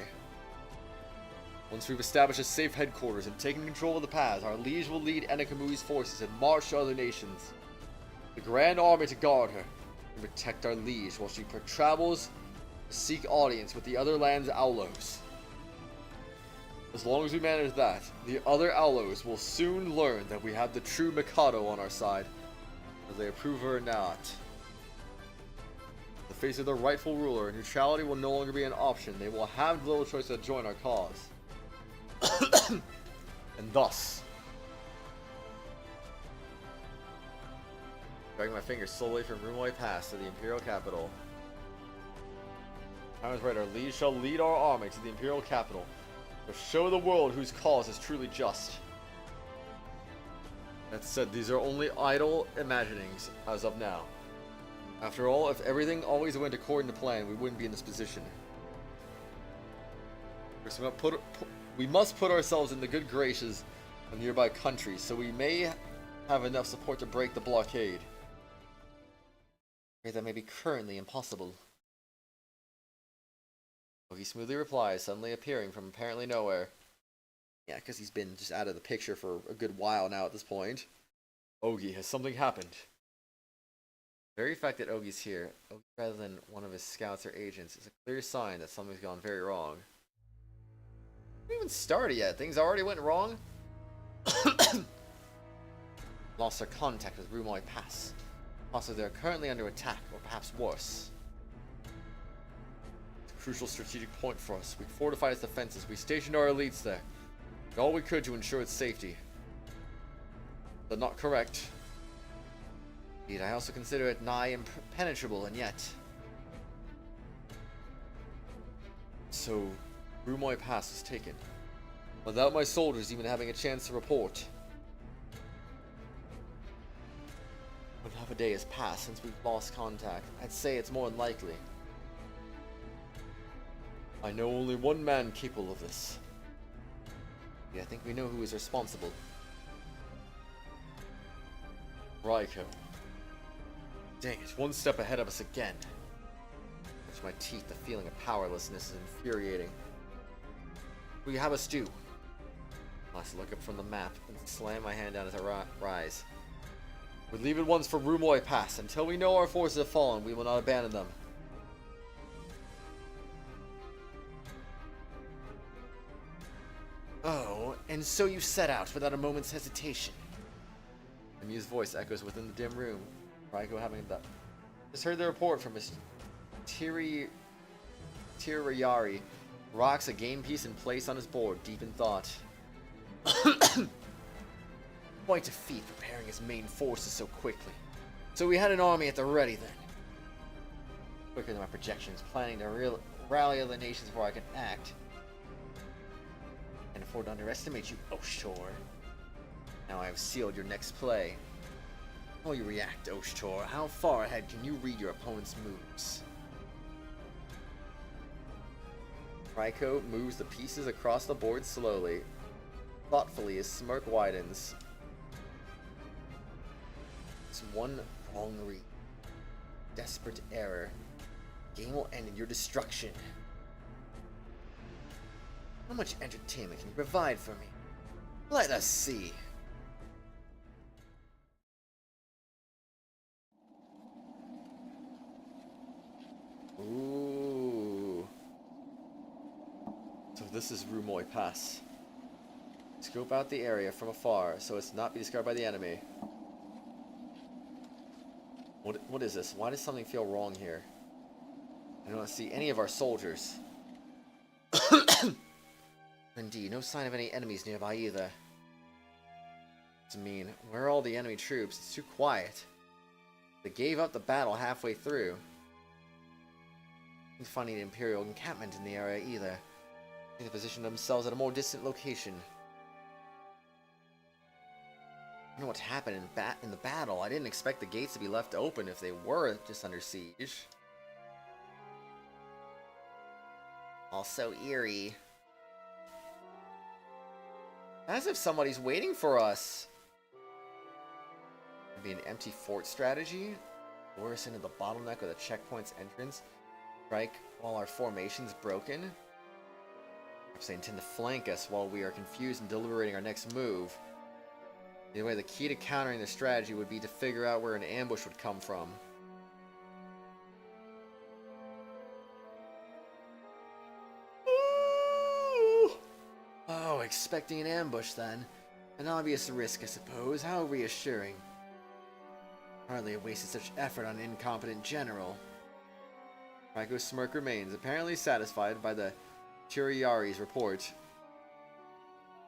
Once we've established a safe headquarters and taken control of the pass, our liege will lead Enekamui's forces and march to other nations. The Grand Army to guard her and protect our liege while she travels to seek audience with the other land's Aulos. As long as we manage that, the other Aulos will soon learn that we have the true Mikado on our side. Whether they approve her or not. In the face of their rightful ruler, neutrality will no longer be an option. They will have little choice to join our cause. And thus, dragging my fingers slowly from Rumoi Pass to the Imperial Capital. Time is right, our liege shall lead our army to the Imperial Capital to show the world whose cause is truly just. That said, these are only idle imaginings as of now. After all, if everything always went according to plan, we wouldn't be in this position. We must put ourselves in the good graces of nearby countries, so we may have enough support to break the blockade. That may be currently impossible. He smoothly replies, suddenly appearing from apparently nowhere. Yeah, because he's been just out of the picture for a good while now at this point. Ogi, has something happened? The very fact that Ogi's here, Ogi rather than one of his scouts or agents, is a clear sign that something's gone very wrong. We haven't even started yet. Things already went wrong? Lost our contact with Rumoi Pass. Also, they're currently under attack, or perhaps worse. It's a crucial strategic point for us. We fortified its defenses. We stationed our elites there. Did all we could to ensure its safety. But not correct. Indeed, I also consider it nigh impenetrable, and yet... So, Rumoi Pass was taken, without my soldiers even having a chance to report. When half a day has passed since we've lost contact, I'd say it's more than likely. I know only one man capable of this. I think we know who is responsible. Raiko. Dang it, one step ahead of us again. Touch my teeth, the feeling of powerlessness is infuriating. We have us do. I look up from the map and slam my hand down as I rise. We leave at once for Rumoi Pass. Until we know our forces have fallen, we will not abandon them. Oh, and so you set out without a moment's hesitation. The amused voice echoes within the dim room. Raiko having that. Just heard the report from Miss Tirayari. Rocks a game piece in place on his board, deep in thought. Quite a feat preparing his main forces so quickly. So we had an army at the ready then. Quicker than my projections, planning to rally other nations before I can act. afford to underestimate you, Oshtor. Now I have sealed your next play. How will you react, Oshtor? How far ahead can you read your opponent's moves? Raiko moves the pieces across the board slowly, thoughtfully. His smirk widens. It's one wrong read. Desperate error. Game will end in your destruction. How much entertainment can you provide for me? Let us see. Ooh. So this is Rumoy Pass. Scope out the area from afar so as to not be discovered by the enemy. What is this? Why does something feel wrong here? I don't see any of our soldiers. Indeed, no sign of any enemies nearby either. It's mean. Where are all the enemy troops? It's too quiet. They gave up the battle halfway through. Didn't find any Imperial encampment in the area either. I think they positioned themselves at a more distant location. I don't know what happened in the battle. I didn't expect the gates to be left open if they were just under siege. All so eerie. As if somebody's waiting for us. Maybe an empty fort strategy? Lure us into the bottleneck with a checkpoint's entrance? Strike while our formation's broken? Perhaps they intend to flank us while we are confused and deliberating our next move. Either way, the key to countering the strategy would be to figure out where an ambush would come from. Ooh. Oh, expecting an ambush then. An obvious risk, I suppose. How reassuring. Hardly have wasted such effort on an incompetent general. Raiko's smirk remains, apparently satisfied by the Chiriari's report.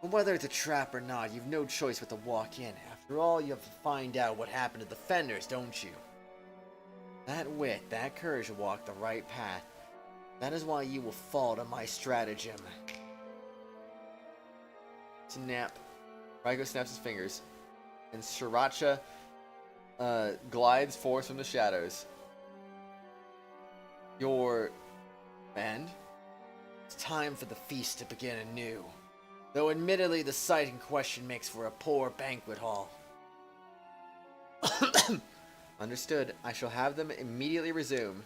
But whether it's a trap or not, you've no choice but to walk in. After all, you have to find out what happened to the defenders, don't you? That wit, that courage to walk the right path. That is why you will fall to my stratagem. Snap. Raiko snaps his fingers, and Sriracha glides forth from the shadows. Your men? It's time for the feast to begin anew. Though admittedly the site in question makes for a poor banquet hall. Understood. I shall have them immediately resume.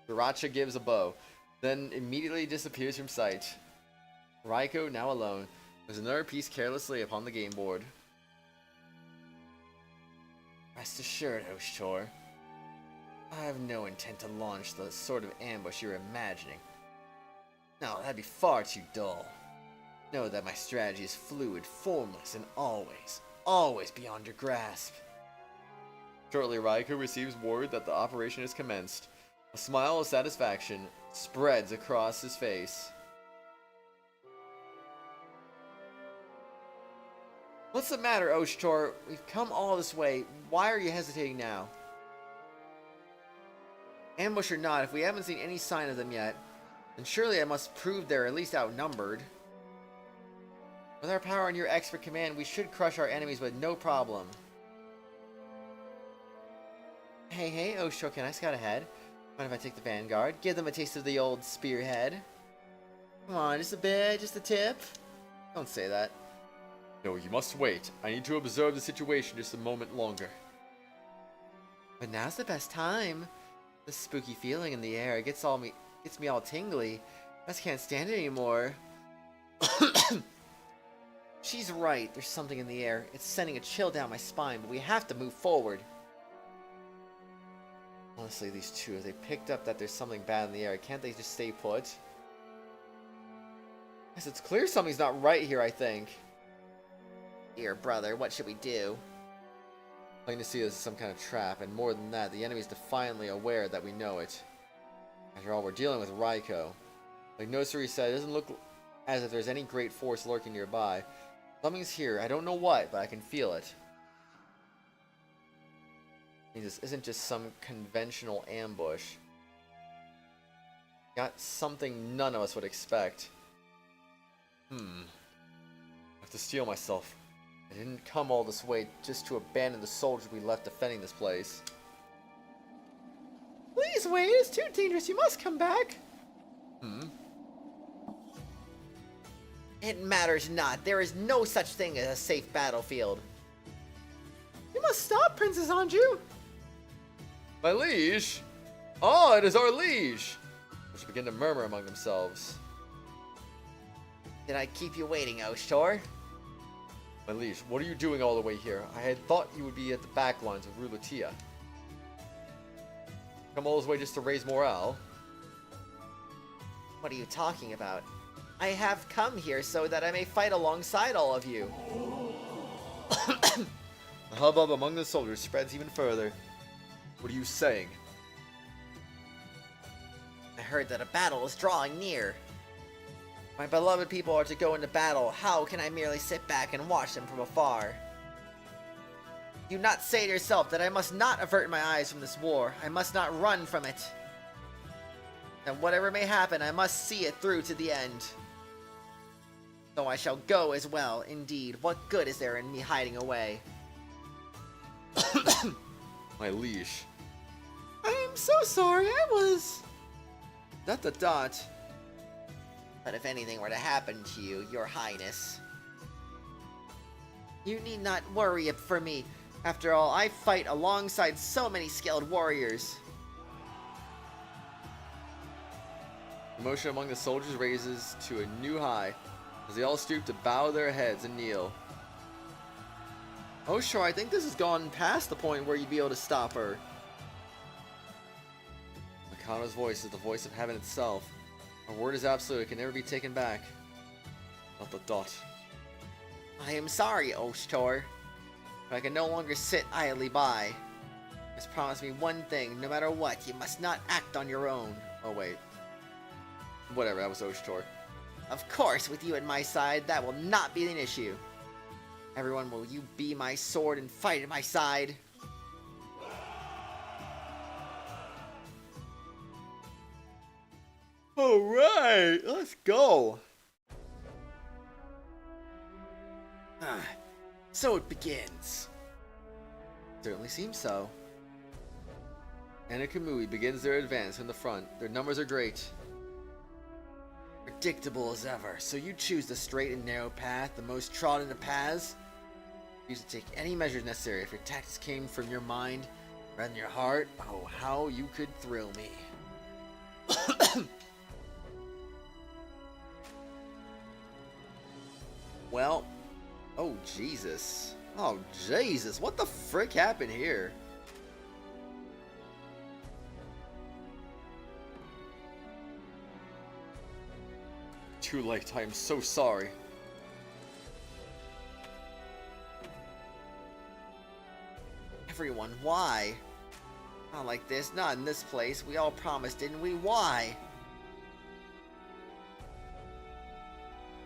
Sriracha gives a bow, then immediately disappears from sight. Raiko, now alone, moves another piece carelessly upon the game board. Rest assured, Oshtor, I have no intent to launch the sort of ambush you're imagining. No, that'd be far too dull. Know that my strategy is fluid, formless, and always beyond your grasp. Shortly, Raiko receives word that the operation has commenced. A smile of satisfaction spreads across his face. What's the matter, Oshtor? We've come all this way. Why are you hesitating now? Ambush or not, if we haven't seen any sign of them yet, then surely I must prove they're at least outnumbered. With our power and your expert command, we should crush our enemies with no problem. Hey, Oshtor, can I scout ahead? Mind if I take the vanguard? Give them a taste of the old spearhead. Come on, just a bit, just a tip. Don't say that. No, you must wait. I need to observe the situation just a moment longer. But now's the best time. The spooky feeling in the air gets me all tingly. I just can't stand it anymore. She's right. There's something in the air. It's sending a chill down my spine, but we have to move forward. Honestly, these two, if they picked up that there's something bad in the air, can't they just stay put? Yes, it's clear something's not right here, I think. Dear brother, what should we do? Plain to see this is some kind of trap, and more than that, the enemy's defiantly aware that we know it. After all, we're dealing with Raiko. Like Nosuri said, it doesn't look as if there's any great force lurking nearby. Something's here, I don't know what, but I can feel it. This isn't just some conventional ambush. Got something none of us would expect. I have to steel myself. I didn't come all this way just to abandon the soldiers we left defending this place. Please wait, it's too dangerous. You must come back. It matters not. There is no such thing as a safe battlefield. You must stop, Princess Anju. My liege! Ah, it is our liege! Which begin to murmur among themselves. Did I keep you waiting, Oshtor? My liege, what are you doing all the way here? I had thought you would be at the back lines of Rulatia. Come all this way just to raise morale? What are you talking about? I have come here so that I may fight alongside all of you. The hubbub among the soldiers spreads even further. What are you saying? I heard that a battle is drawing near. My beloved people are to go into battle. How can I merely sit back and watch them from afar? Do not say to yourself that I must not avert my eyes from this war. I must not run from it. And whatever may happen, I must see it through to the end. So I shall go as well. Indeed, what good is there in me hiding away? My liege. I am so sorry. I was. ... Dot. But if anything were to happen to you, your highness, you need not worry for me. After all, I fight alongside so many skilled warriors. Emotion among the soldiers raises to a new high as they all stoop to bow their heads and kneel. Oh sure, I think this has gone past the point where you'd be able to stop her. Makano's voice is the voice of heaven itself. Our word is absolute, it can never be taken back. Dot. I am sorry, Oshtor, but I can no longer sit idly by. Just promise me one thing, no matter what, you must not act on your own. Oh wait. Whatever, that was Oshtor. Of course, with you at my side, that will not be an issue. Everyone, will you be my sword and fight at my side? Alright, let's go. So it begins. Certainly seems so. Anakamui begins their advance from the front. Their numbers are great. Predictable as ever. So you choose the straight and narrow path, the most trodden of paths? Use to take any measures necessary. If your tactics came from your mind rather than your heart, oh, how you could thrill me. Well, oh Jesus. Oh Jesus, what the frick happened here? Too late, I am so sorry. Everyone, why? Not like this, not in this place. We all promised, didn't we? Why?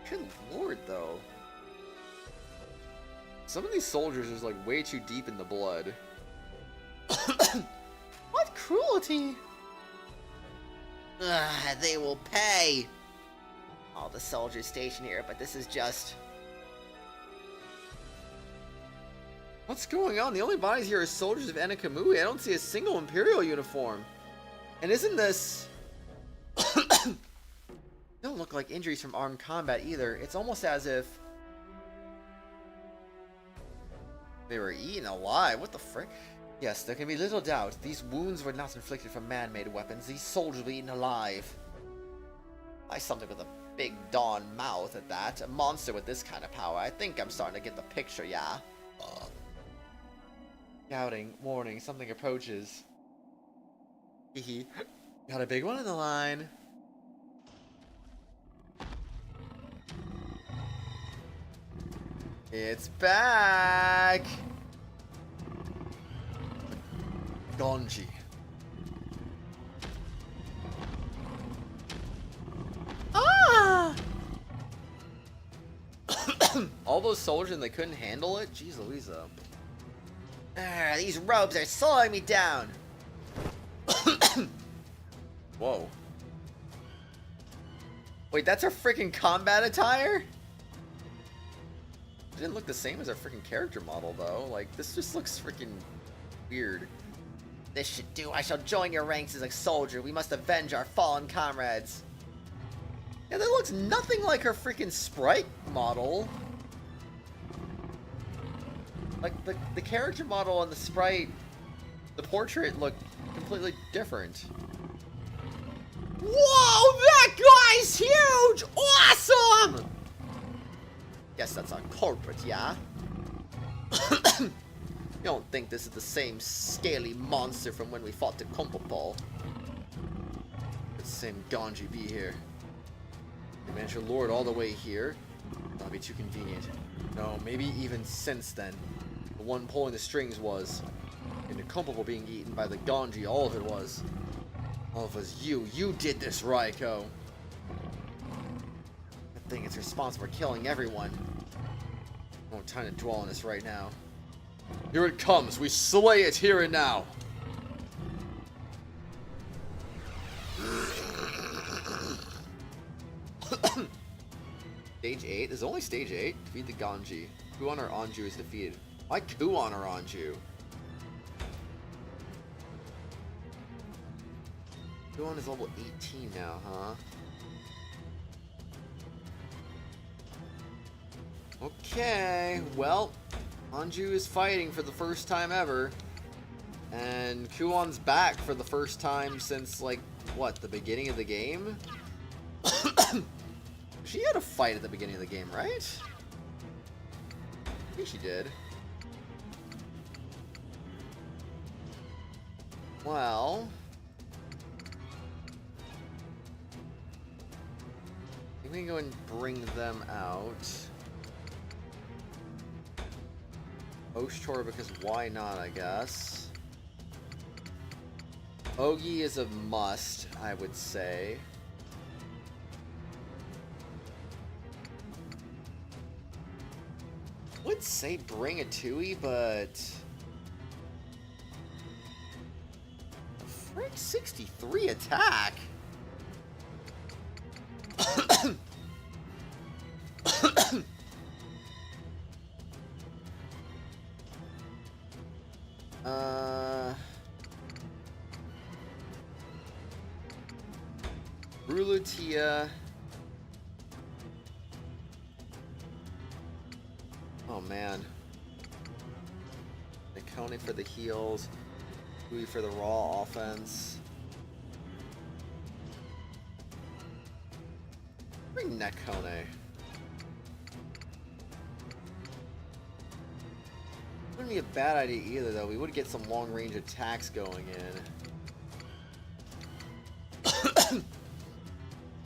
Good lord, though. Some of these soldiers is like way too deep in the blood. What cruelty! Ugh, they will pay! All the soldiers stationed here, but this is just... What's going on? The only bodies here are soldiers of Anakamui. I don't see a single Imperial uniform. And isn't this... don't look like injuries from armed combat either. It's almost as if... they were eaten alive. What the frick? Yes, there can be little doubt. These wounds were not inflicted from man-made weapons. These soldiers were eaten alive. By something with a big dawn mouth at that. A monster with this kind of power. I think I'm starting to get the picture, yeah? Shouting, warning, something approaches. Hehe. Got a big one on the line. It's back! Gonji. Ah! All those soldiers and they couldn't handle it? Jeez Louisa. These robes are slowing me down. Whoa. Wait, that's our freaking combat attire? didn't look the same as our freaking character model, though. Like, this just looks freaking weird. This should do. I shall join your ranks as a soldier. We must avenge our fallen comrades. Yeah, that looks nothing like her freaking sprite model. Like, the character model and the sprite, the portrait look completely different. Whoa, that guy's huge! Awesome! Guess that's our corporate, yeah? You don't think this is the same scaly monster from when we fought the Kumpopol? It's the same Ganji be here. They managed to lure it all the way here. That'll be too convenient. No, maybe even since then. The one pulling the strings was. And the Kumpopol being eaten by the Ganji, all of it was. All of us, you did this, Raiko. That thing is responsible for killing everyone. No time to dwell on this right now. Here it comes, we slay it here and now. Stage 8? There's only stage 8. Defeat the Ganji. Kuon or Anju is defeated. Why Kuon or Anju? Kuon is level 18 now, huh? Okay, well, Anju is fighting for the first time ever. And Kuon's back for the first time since, like, what, the beginning of the game? She had a fight at the beginning of the game, right? I think she did. Well... I'm gonna go and bring them out. Oshtor, because why not, I guess. Ogi is a must, I would say. Would say bring a Tui, but... Frick, 63 attack? Rulutia. Oh man. Nekone for the heals. Hui for the raw offense. Bring Nekone. Wouldn't be a bad idea either, though. We would get some long range attacks going in.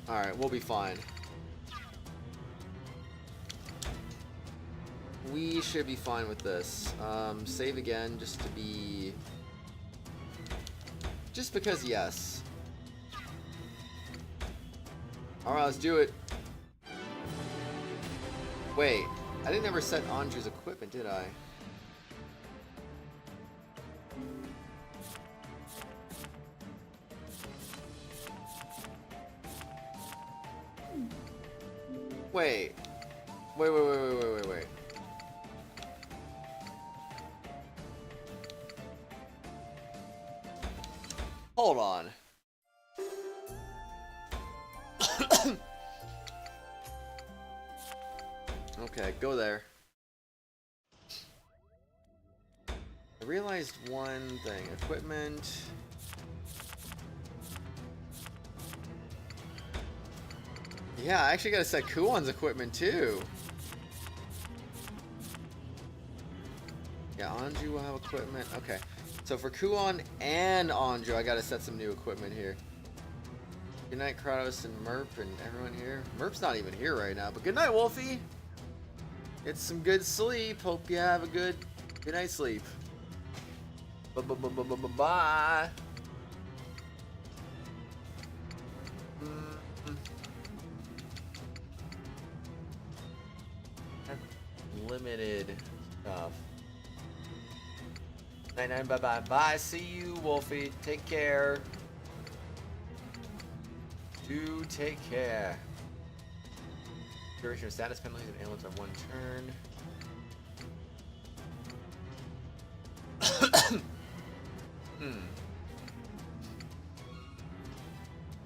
Alright, we'll be fine. We should be fine with this. Save again just to be... Just because, yes. Alright, let's do it. Wait, I didn't ever set Anju's equipment, did I? Wait. Wait. Hold on. Okay, go there. I realized one thing. Equipment. Yeah, I actually gotta set Kuon's equipment too. Yeah, Anju will have equipment. Okay. So for Kuon and Anju, I gotta set some new equipment here. Good night, Kratos and Merp and everyone here. Merp's not even here right now, but good night, Wolfie. Get some good sleep. Hope you have a good night's sleep. Bye. Limited stuff. Night, bye. See you, Wolfie. Take care. Do take care. Duration of status penalties and ailments on one turn.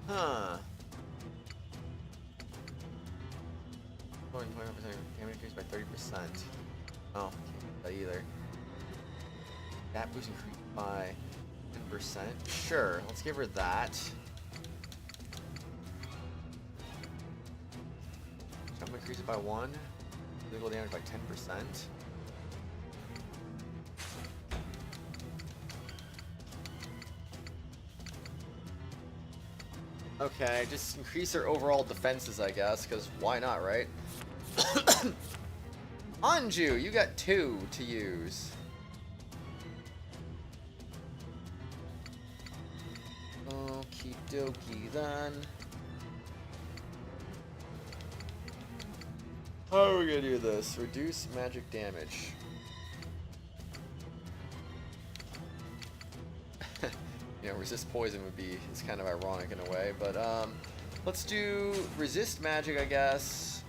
Huh. Oh, 25% damage increased by 30%. Oh, can't get that either. That boost increased by 10%. Sure, let's give her that. Jump increases by 1. Physical damage by 10%. Okay, just increase her overall defenses, I guess, because why not, right? Anju, you got 2 to use. Okie dokie then. How are we gonna do this? Reduce magic damage. You know, resist poison would be, it's kind of ironic in a way, but let's do resist magic, I guess.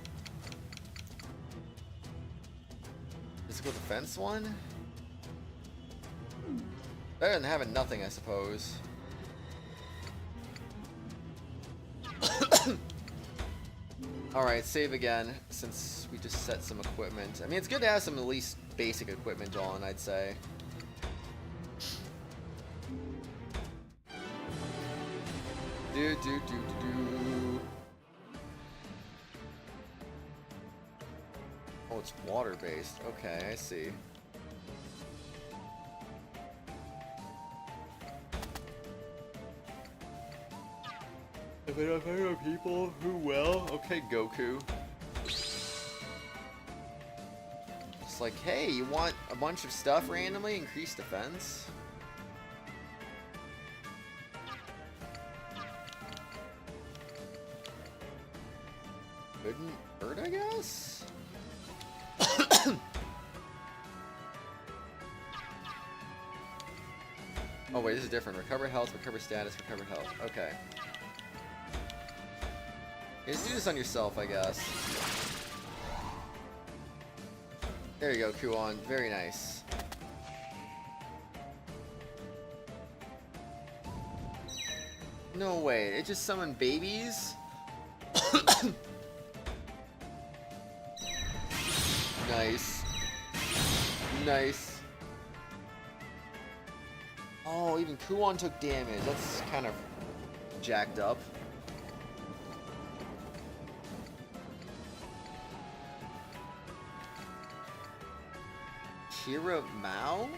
Physical defense one? Better than having nothing, I suppose. Alright, save again, since we just set some equipment. I mean, it's good to have some at least basic equipment on, I'd say. Oh, it's water-based. Okay, I see. If I don't know people who will, okay, Goku. It's like, hey, you want a bunch of stuff randomly? Increase defense? Couldn't hurt, I guess? Oh wait, this is different. Recover health, recover status, recover health. Okay. Okay, just do this on yourself, I guess. There you go, Kuon. Very nice. No way, it just summoned babies? Nice. Nice. Oh, even Kuon took damage. That's kind of jacked up. Kira Mao?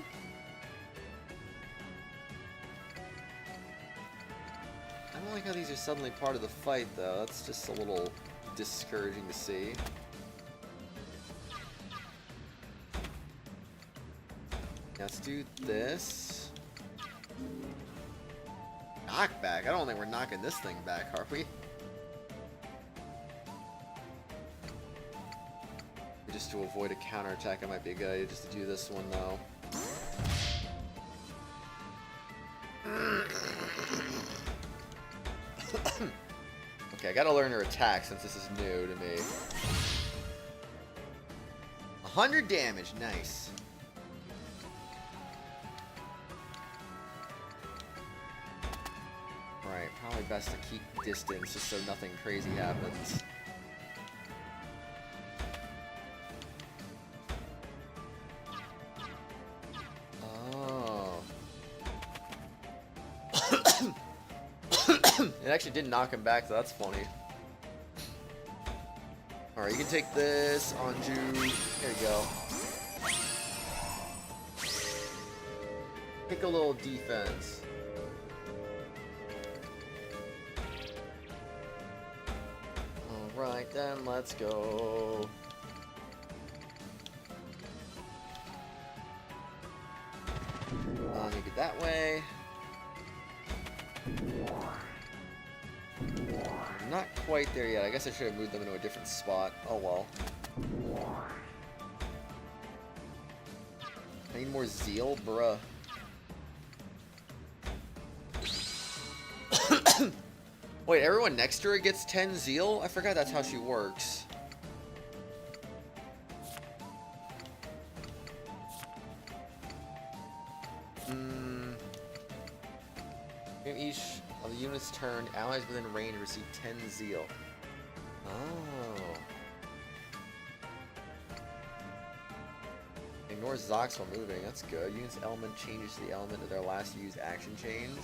I don't like how these are suddenly part of the fight, though. That's just a little discouraging to see. Let's do this. Knockback? I don't think we're knocking this thing back, are we? Just to avoid a counterattack, it might be a good idea just to do this one, though. Okay, I gotta learn her attack since this is new to me. 100 damage, nice. Alright, probably best to keep distance just so nothing crazy happens. Oh. It actually did knock him back, so that's funny. Alright, you can take this, Anju. There you go. Pick a little defense. Alright then, let's go. Let me get that way. Not quite there yet. I guess I should have moved them into a different spot. Oh well. I need more zeal, bruh. Wait, everyone next to her gets 10 zeal? I forgot that's how she works. Each of the units turned, allies within range receive 10 zeal. Oh. Ignores Zox while moving, that's good. Unit's element changes to the element of their last used action change.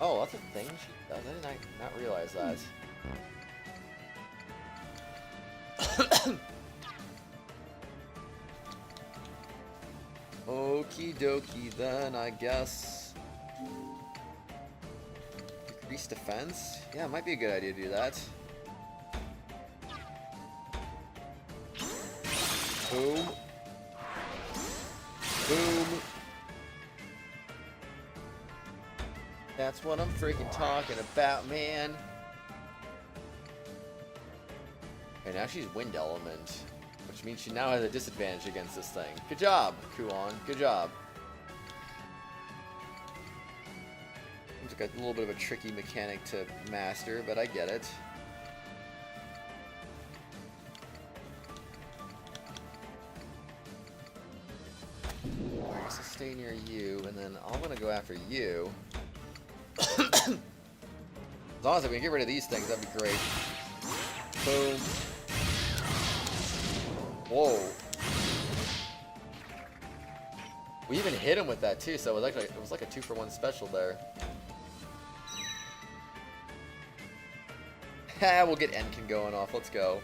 Oh, that's a thing she does? I did not realize that. Okie dokie then, I guess. Increase defense? Yeah, it might be a good idea to do that. Boom. Boom. That's what I'm freaking talking about, man. Okay, now she's wind element, which means she now has a disadvantage against this thing. Good job, Kuon. Good job. Seems like a little bit of a tricky mechanic to master, but I get it. Alright, so stay near you, and then I'm gonna go after you. As long as we can get rid of these things, that'd be great. Boom. Whoa. We even hit him with that too, so it was like a 2-for-1 special there. Ha, we'll get Enkin going off. Let's go.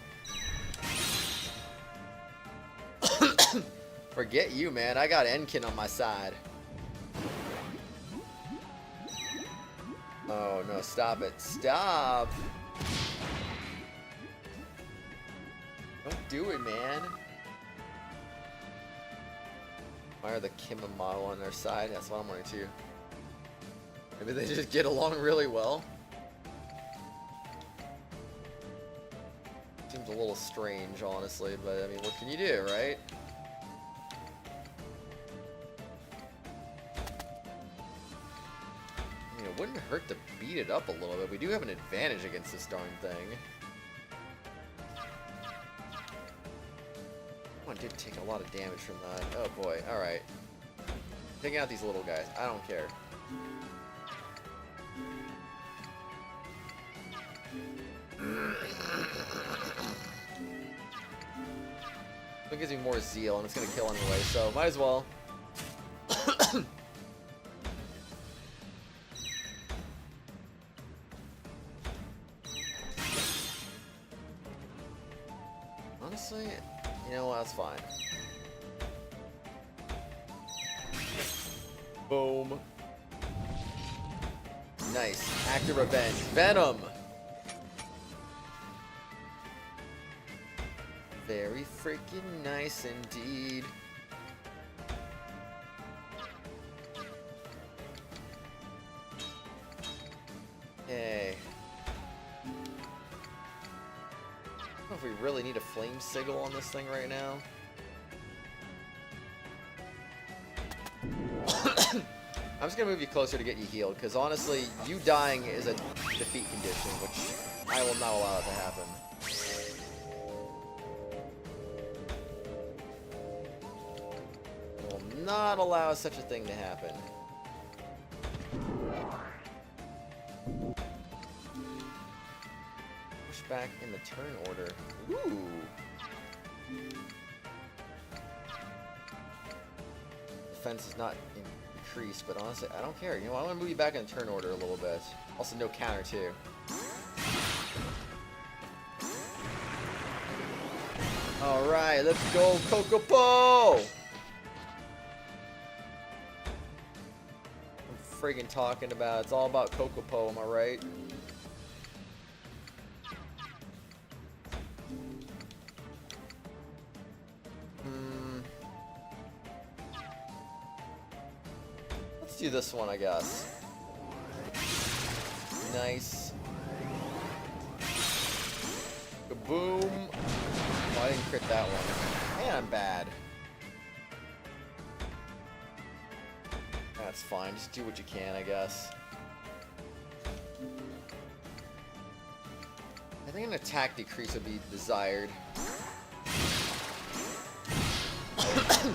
Forget you, man. I got Enkin on my side. Oh no, stop it. Stop! Don't do it, man. Why are the Kima model on their side? That's what I'm wondering too. Maybe they just get along really well. Seems a little strange, honestly, but I mean, what can you do, right? I mean, it wouldn't hurt to beat it up a little bit. We do have an advantage against this darn thing. One did take a lot of damage from that. Oh boy, alright. Taking out these little guys. I don't care. It gives me more zeal and it's gonna kill anyway, so might as well. Honestly, you know what, that's fine. Boom. Nice. Act of revenge. Venom! Very freaking nice indeed. Hey. I don't know if we really need a flame sigil on this thing right now. I'm just gonna move you closer to get you healed, because honestly, you dying is a defeat condition, which I will not allow it to happen. I will not allow such a thing to happen. Push back in the turn order. Ooh. Defense is not increased, but honestly, I don't care. You know, I want to move you back in the turn order a little bit. Also, no counter too. All right, let's go, Kokopo! I'm friggin' talking about. It's all about Kokopo, am I right? Let's do this one, I guess. Nice. Kaboom. Oh, I didn't crit that one. Man, I'm bad. That's fine. Just do what you can, I guess. I think an attack decrease would be desired. I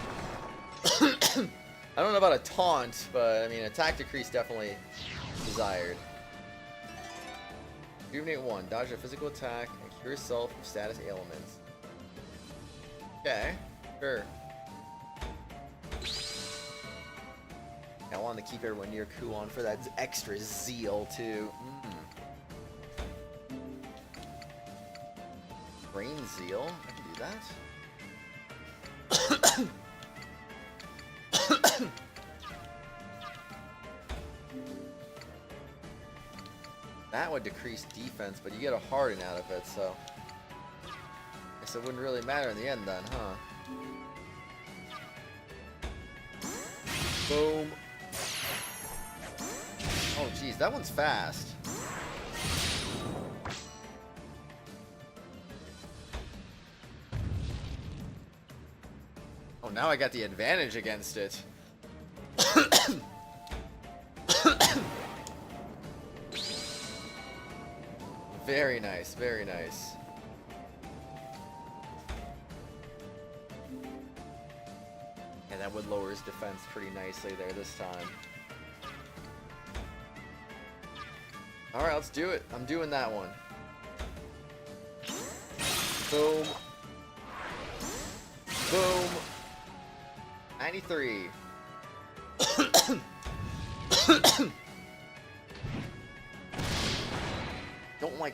don't know about a taunt, but I mean, attack decrease definitely desired. Rejuvenate 1, dodge a physical attack, and cure yourself of status ailments. Okay, sure. I wanted to keep everyone near Kuon for that extra zeal, too. Brain zeal? I can do that. That would decrease defense, but you get a harden out of it, so... I guess it wouldn't really matter in the end then, huh? Boom. Oh, jeez, that one's fast. Oh, now I got the advantage against it. Very nice, very nice. And that would lower his defense pretty nicely there this time. Alright, let's do it. I'm doing that one. Boom. Boom. 93. Don't like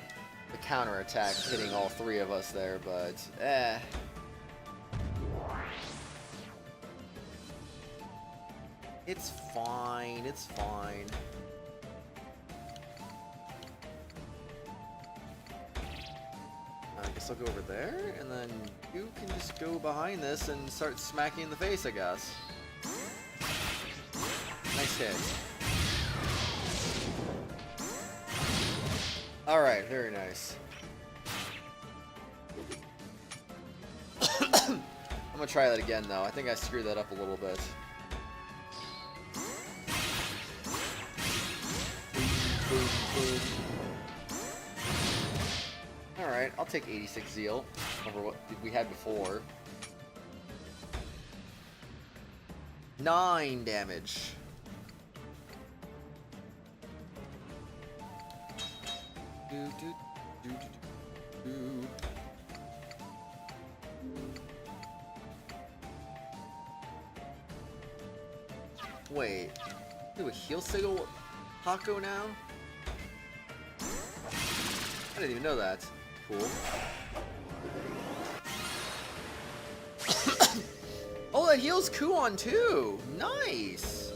the counterattack hitting all three of us there, but it's fine, it's fine. I guess I'll go over there, and then you can just go behind this and start smacking in the face, I guess. Nice hit. Alright, very nice. I'm gonna try that again, though. I think I screwed that up a little bit. Boom, boom. Alright, I'll take 86 Zeal over what we had before. 9 damage. Wait, do a heal sigil Hako now? I didn't even know that. Cool. Oh, that heals Kuon too! Nice!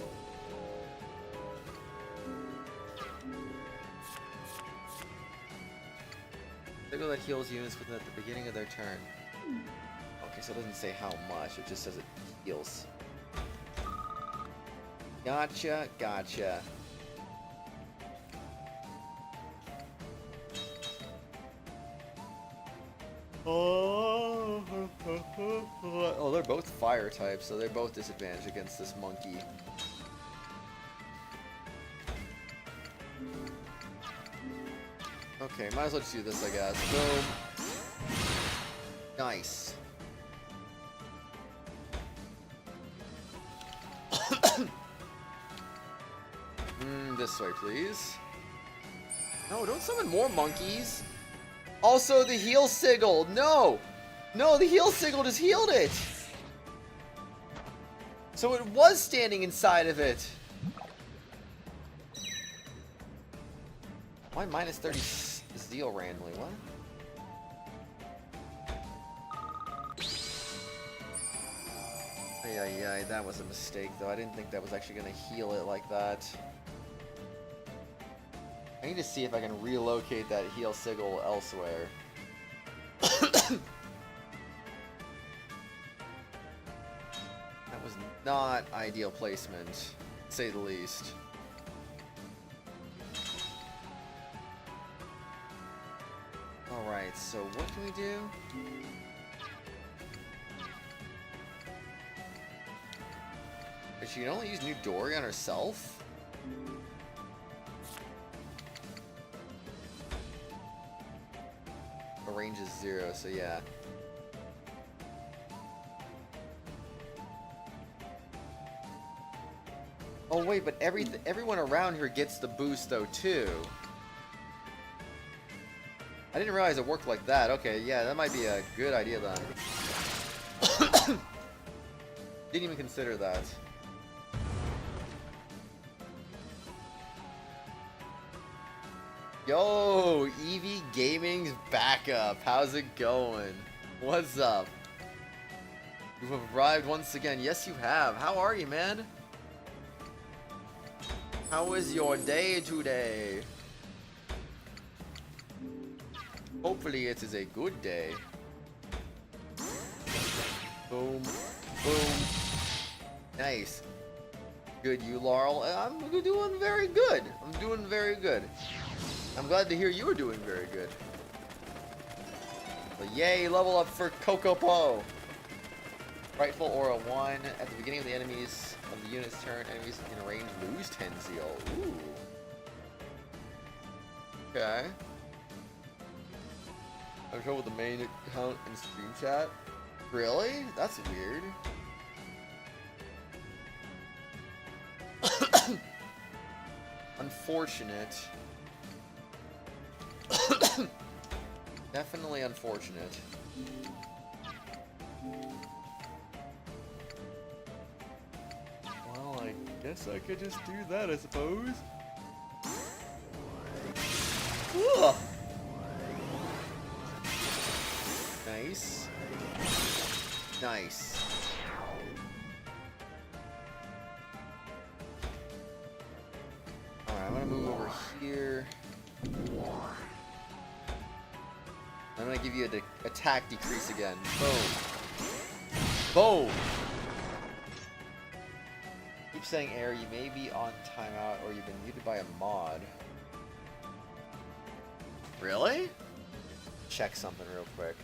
Sigil that heals units within at the beginning of their turn. Okay, so it doesn't say how much, it just says it heals. Gotcha, gotcha. Oh, they're both fire types, so they're both disadvantaged against this monkey. Okay, might as well just do this, I guess. Boom. Nice. This way, please. No, don't summon more monkeys. Also, the heal sigil. No! No, the heal sigil just healed it. So it was standing inside of it. Why minus 30 zeal randomly? What? Yeah, that was a mistake, though. I didn't think that was actually going to heal it like that. I need to see if I can relocate that heal sigil elsewhere. That was not ideal placement, to say the least. Alright, so what can we do? She can only use New Dory on herself? The range is 0, so yeah. Oh wait, but everyone around here gets the boost though too. I didn't realize it worked like that. Okay, yeah, that might be a good idea then. Didn't even consider that. Yo, Eevee Gaming's back up. How's it going? What's up? You have arrived once again. Yes, you have. How are you, man? How was your day today? Hopefully it is a good day. Boom. Boom. Nice. Good, you, Laurel. I'm doing very good. I'm doing very good. I'm glad to hear you are doing very good. But yay, level up for Kokopo. Frightful Aura 1. At the beginning of the enemies of the unit's turn, enemies in range lose 10 zeal. Ooh. Okay. I'm trouble with the main account and stream chat. Really? That's weird. Unfortunate. Definitely unfortunate. Well, I guess I could just do that, I suppose. Ugh. Nice. Nice. Alright, I'm gonna move over here. I'm gonna give you an attack decrease again. Boom. Boom! Keep saying error, you may be on timeout or you've been muted by a mod. Really? Check something real quick.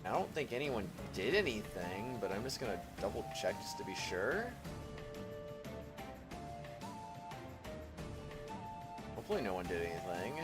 I don't think anyone did anything, but I'm just gonna double check just to be sure. Hopefully no one did anything.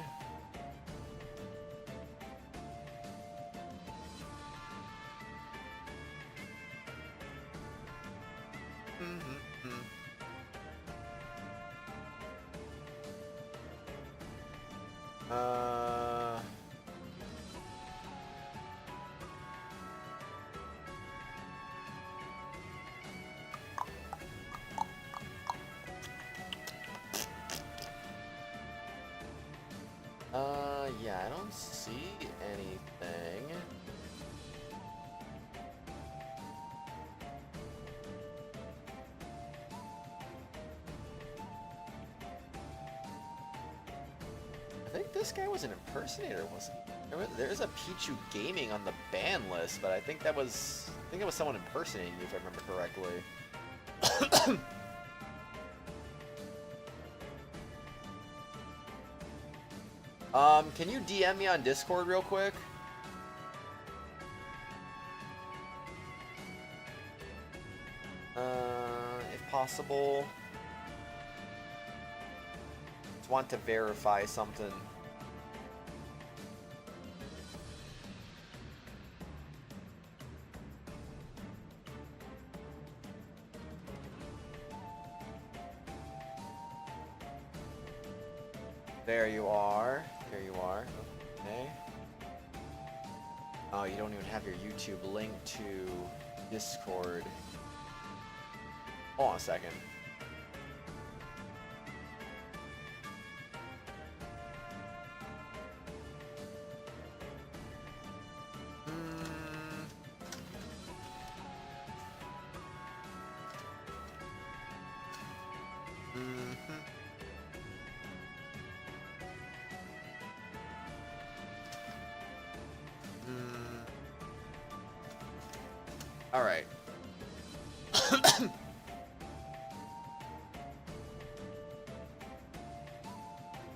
Yeah, I don't see anything. I think this guy was an impersonator, wasn't he? There's a Pichu Gaming on the ban list, but I think that was someone impersonating you, if I remember correctly. Can you DM me on Discord real quick? If possible. Just want to verify something. There you are. There you are. Okay. Oh, you don't even have your YouTube link to Discord. Hold on a second. All right.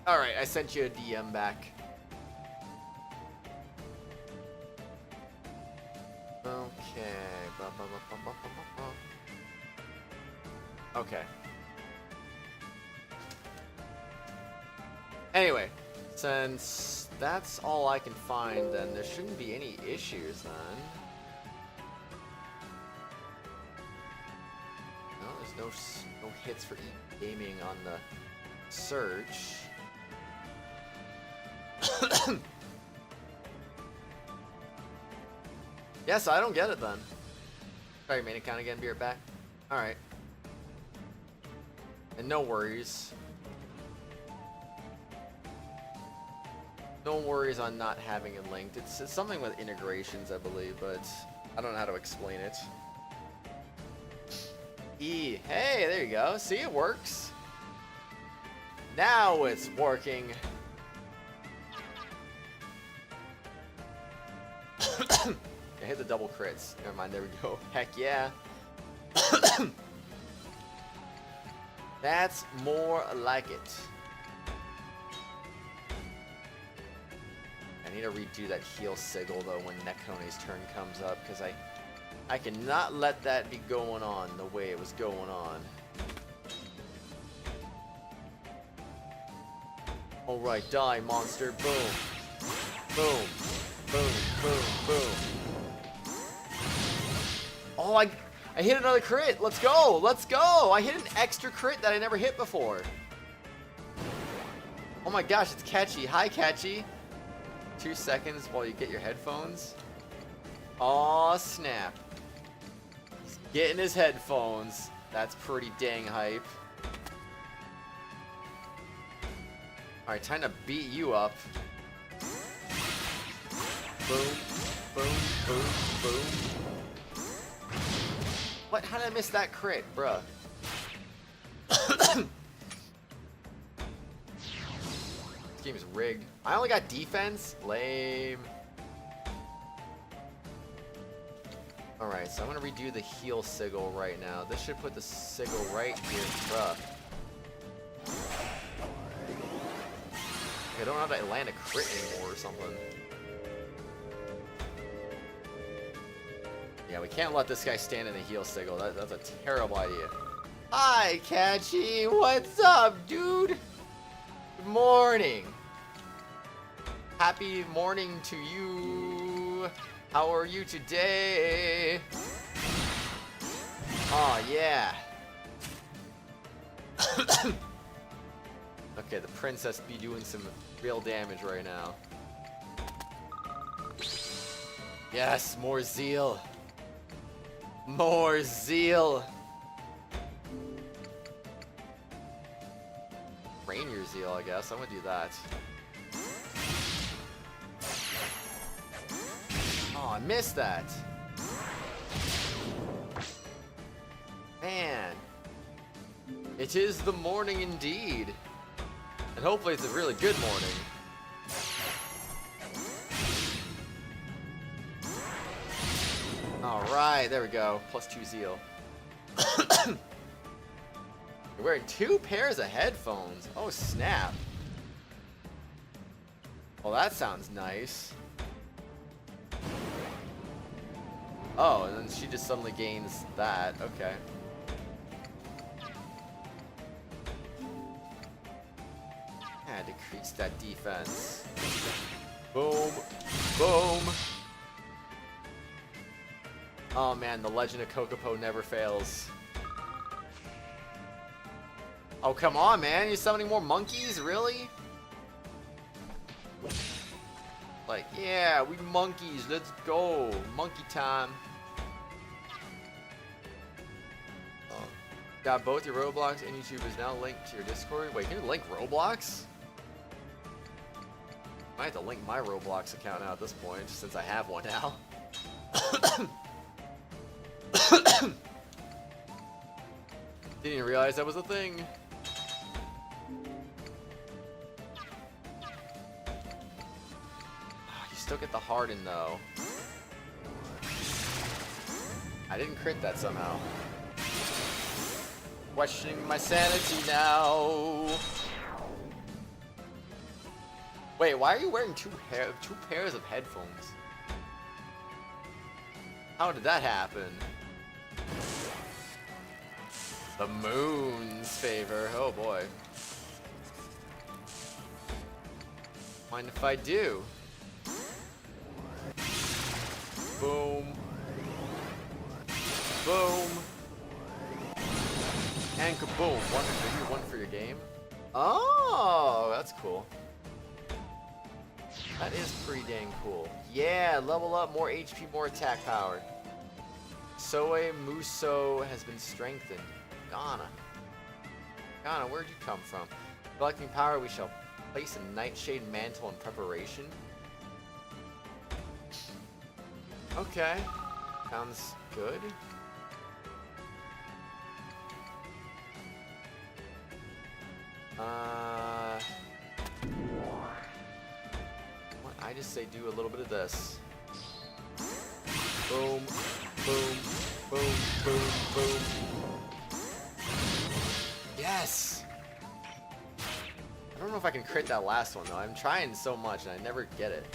All right, I sent you a DM back. Okay. Okay. Anyway, since that's all I can find, then there shouldn't be any issues then. no hits for gaming on the search. Yes, I don't get it then. Sorry, main account again. Be right back. All right. And no worries. No worries on not having it linked. It's something with integrations, I believe, but I don't know how to explain it. E. Hey, there you go. See, it works. Now it's working. I hit the double crits. Never mind, there we go. Heck yeah. That's more like it. I need to redo that heal sigil though when Nekone's turn comes up, because I cannot let that be going on the way it was going on. Alright, die, monster. Boom. Boom. Boom, boom, boom. Oh, I hit another crit. Let's go. Let's go. I hit an extra crit that I never hit before. Oh my gosh, it's Catchy. Hi, Catchy. 2 seconds while you get your headphones. Aw, snap. He's getting his headphones. That's pretty dang hype. Alright, time to beat you up. Boom, boom, boom, boom. What? How did I miss that crit, bruh? This game is rigged. I only got defense? Lame. Alright, so I'm gonna redo the heal sigil right now. This should put the sigil right here, bruh. I don't know how to land a crit anymore or something. Yeah, we can't let this guy stand in the heal sigil. That's a terrible idea. Hi, Catchy. What's up, dude? Good morning. Happy morning to you. How are you today? Oh, yeah. Okay, the princess be doing some real damage right now. Yes, more zeal. More zeal. Rain your zeal, I guess. I'm gonna do that. Oh, I missed that. Man. It is the morning indeed. And hopefully it's a really good morning. Alright, there we go. +2 zeal. You're wearing 2 pairs of headphones. Oh, snap. Well, that sounds nice. Oh, and then she just suddenly gains that. Okay. Yeah, decrease that defense. Boom. Boom. Oh man, the Legend of Kokopo never fails. Oh, come on, man. You're summoning more monkeys? Really? Like, yeah, we monkeys. Let's go. Monkey time. Oh. Got both your Roblox and YouTube is now linked to your Discord. Wait, can you link Roblox? I have to link my Roblox account now at this point, since I have one now. Didn't even realize that was a thing. You still get the harden though. I didn't crit that somehow. Questioning my sanity now. Wait, why are you wearing two pairs of headphones? How did that happen? The moon's favor. Oh boy. Mind if I do? Boom. Boom. And kaboom! One for you, one for your game. Oh, that's cool. That is pretty dang cool. Yeah, level up, more HP, more attack power. Soe Muso has been strengthened. Ghana. Ghana, where'd you come from? Collecting power, we shall place a Nightshade Mantle in preparation. Okay. Sounds good. What? I just say do a little bit of this. Boom, boom, boom, boom, boom. Yes! I don't know if I can crit that last one though. I'm trying so much and I never get it.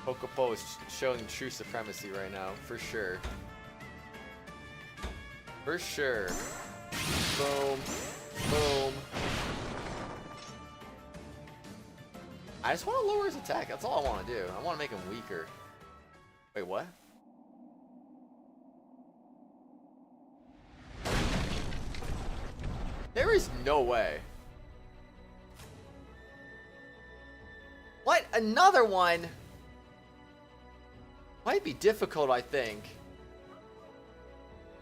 Pocopo is showing true supremacy right now, for sure. For sure. Boom. Boom. I just want to lower his attack. That's all I want to do. I want to make him weaker. Wait, what? There is no way. What? Another one? Might be difficult, I think.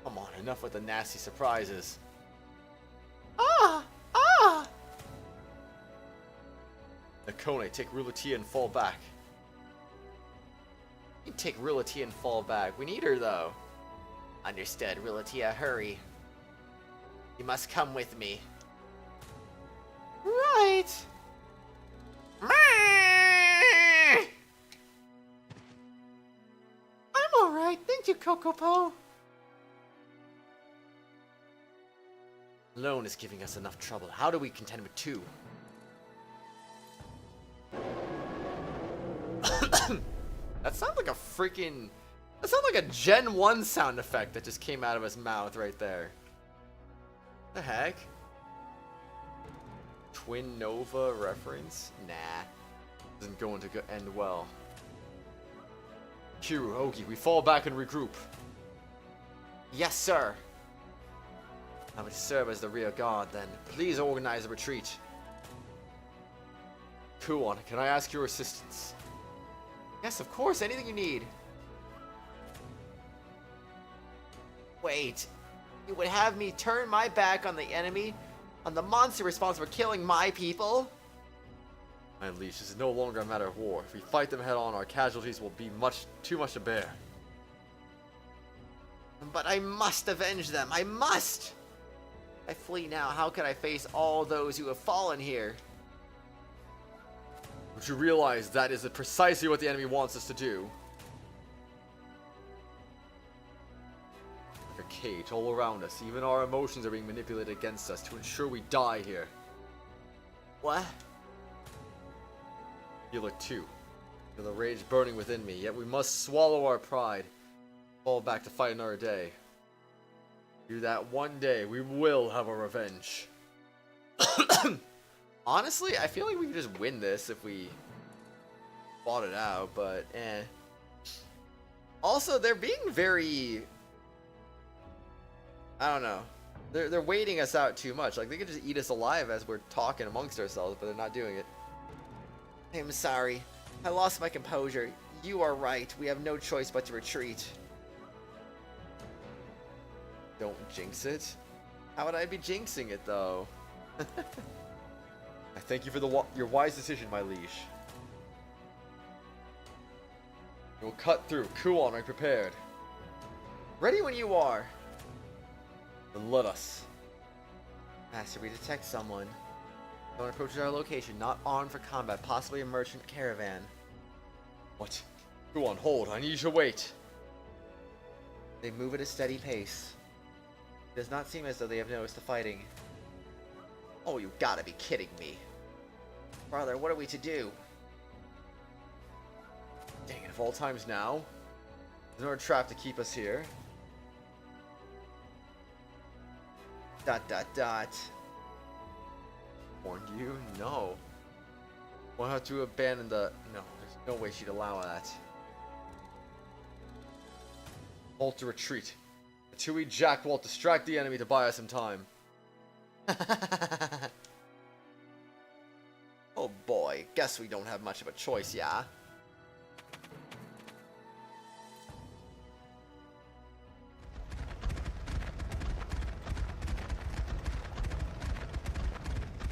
Come on, enough with the nasty surprises. Ah! Ah! Nakone, take Rulatia and fall back. You take Rulatia and fall back. We need her, though. Understood, Rulatia, hurry. You must come with me. Right! I'm alright, thank you, Kokopo. Alone is giving us enough trouble. How do we contend with two? That sounds like a freaking... That sounds like a Gen 1 sound effect that just came out of his mouth right there. The heck? Twin Nova reference? Nah. Isn't going to end well. Kiru, Ogi, we fall back and regroup. Yes, sir. I would serve as the rear guard then. Please organize a retreat. Kuon, can I ask your assistance? Yes, of course, anything you need. Wait, you would have me turn my back on the enemy? On the monster responsible for killing my people? My liege, this is no longer a matter of war. If we fight them head on, our casualties will be too much to bear. But I must avenge them. I must! If I flee now, how can I face all those who have fallen here? But you realize that is precisely what the enemy wants us to do. Like a cage all around us. Even our emotions are being manipulated against us to ensure we die here. What? Feel it too. Feel the rage burning within me, yet we must swallow our pride. Fall back to fight another day. Do that one day, we will have a revenge. Honestly, I feel like we could just win this if we fought it out, but eh. Also, they're being very... I don't know. They're waiting us out too much. Like, they could just eat us alive as we're talking amongst ourselves, but they're not doing it. I'm sorry. I lost my composure. You are right. We have no choice but to retreat. Don't jinx it. How would I be jinxing it, though? I thank you for your wise decision, my liege. We'll cut through. Kuon, are prepared? Ready when you are. Then let us. Master, we detect someone. Someone approaches our location, not armed for combat, possibly a merchant caravan. What? Kuon, hold. I need you to wait. They move at a steady pace. It does not seem as though they have noticed the fighting. Oh, you gotta be kidding me. Brother, what are we to do? Dang it, of all times now. There's another trap to keep us here. Dot dot dot. Warned you? No. We'll have to abandon the... No, there's no way she'd allow that. Halt to retreat. Tui Jack will distract the enemy to buy us some time. Oh boy, guess we don't have much of a choice, yeah?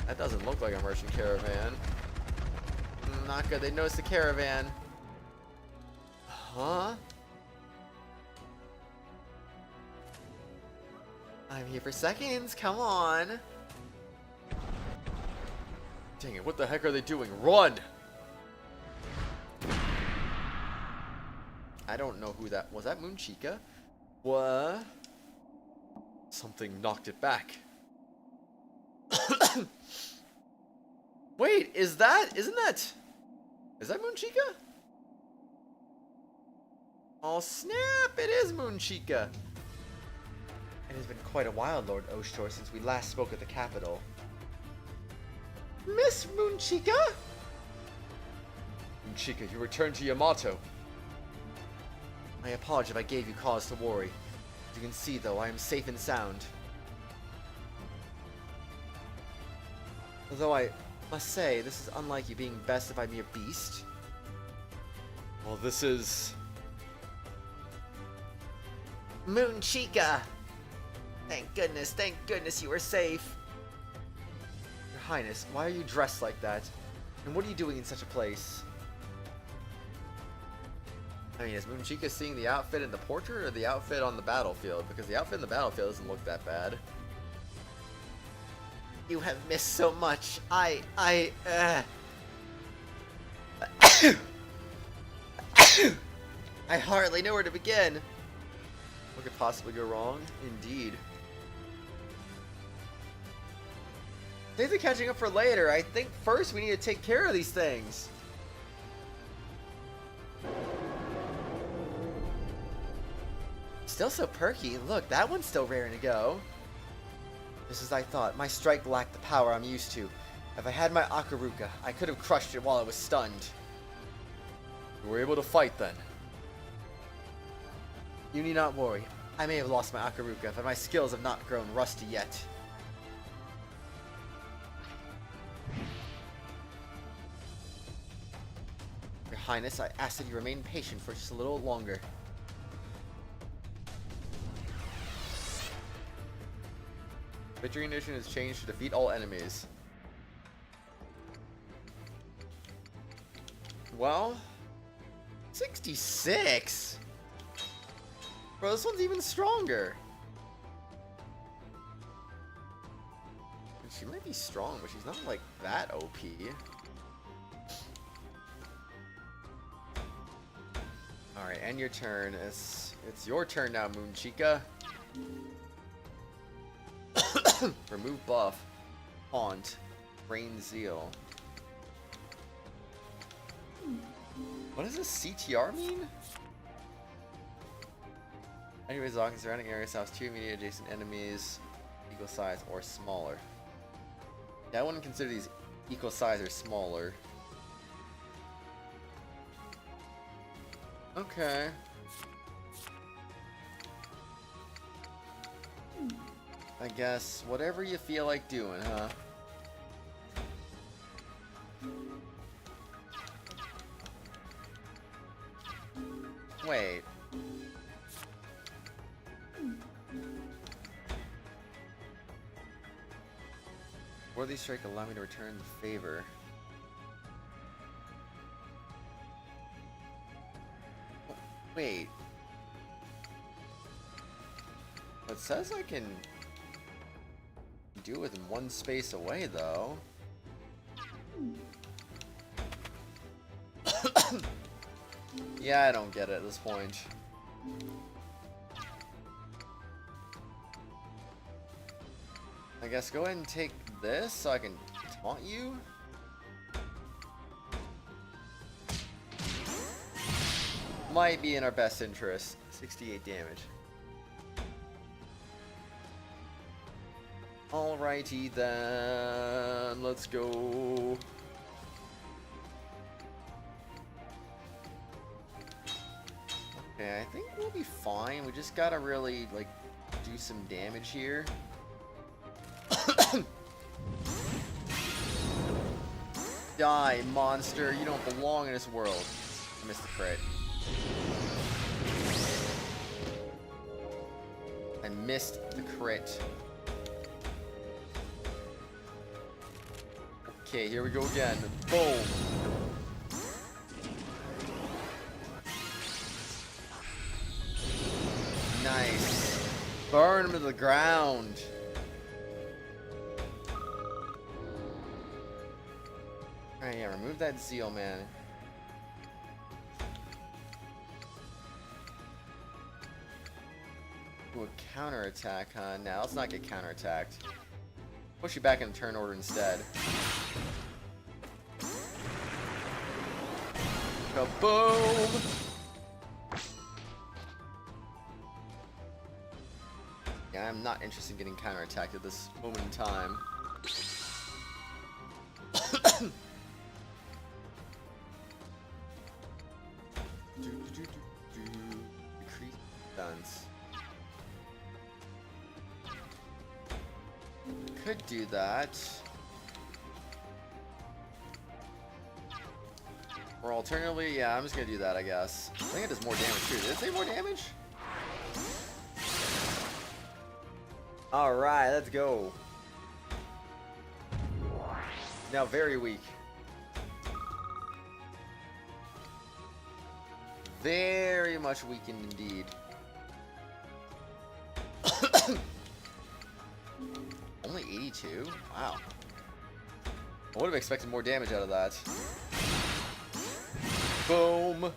That doesn't look like a merchant caravan. Not good, they noticed the caravan. Huh? I'm here for seconds, come on. Dang it, what the heck are they doing? Run! I don't know who that was. That Moonchica? What? Something knocked it back. Wait, isn't that Moonchica? Oh snap, it is Moonchica. It has been quite a while, Lord Oshtor, since we last spoke at the capital. Miss Moonchica? Moonchica, you returned to Yamato. I apologize if I gave you cause to worry. As you can see, though, I am safe and sound. Although I must say, this is unlike you being bested by a mere beast. Well, this is... Moonchica! Thank goodness you are safe. Your Highness, why are you dressed like that? And what are you doing in such a place? I mean, is Moonchica seeing the outfit in the portrait or the outfit on the battlefield? Because the outfit in the battlefield doesn't look that bad. You have missed so much. I hardly know where to begin. What could possibly go wrong? Indeed. Save the catching up for later. I think first we need to take care of these things. Still so perky. Look, that one's still raring to go. Just as I thought, my strike lacked the power I'm used to. If I had my Akaruka, I could have crushed it while I was stunned. You were able to fight then. You need not worry. I may have lost my Akaruka, but my skills have not grown rusty yet. Your Highness, I ask that you remain patient for just a little longer. Victory condition is changed to defeat all enemies. Well, 66? Bro, this one's even stronger. She might be strong, but she's not like that OP. Alright, end your turn. It's your turn now, Moonchica. Remove buff. Haunt. Rain Zeal. What does this CTR mean? Anyways, blocking surrounding areas house 2 immediate adjacent enemies equal size or smaller. Yeah, I wouldn't consider these equal size or smaller. Okay. I guess whatever you feel like doing, huh? Wait. Worthy strike allow me to return the favor. Wait. It says I can do it within one space away, though. Yeah, I don't get it at this point. I guess go ahead and take this so I can taunt you. Might be in our best interest. 68 damage. Alrighty then, let's go. Okay, I think we'll be fine. We just gotta really, like, do some damage here. Die, monster. You don't belong in this world. I missed the crit. I missed the crit. Okay, here we go again. Boom. Nice. Burn him to the ground. Alright, yeah, remove that zeal, man. Do a counterattack, huh? Now let's not get counterattacked. Push you back in turn order instead. Kaboom! Yeah, I'm not interested in getting counterattacked at this moment in time. Decrease stunts. Could do that. Or alternatively, yeah, I'm just gonna do that, I guess. I think it does more damage too. Did it say more damage? Alright, let's go. Now very weak. Very much weakened indeed. Only 82? Wow. I would have expected more damage out of that. Boom.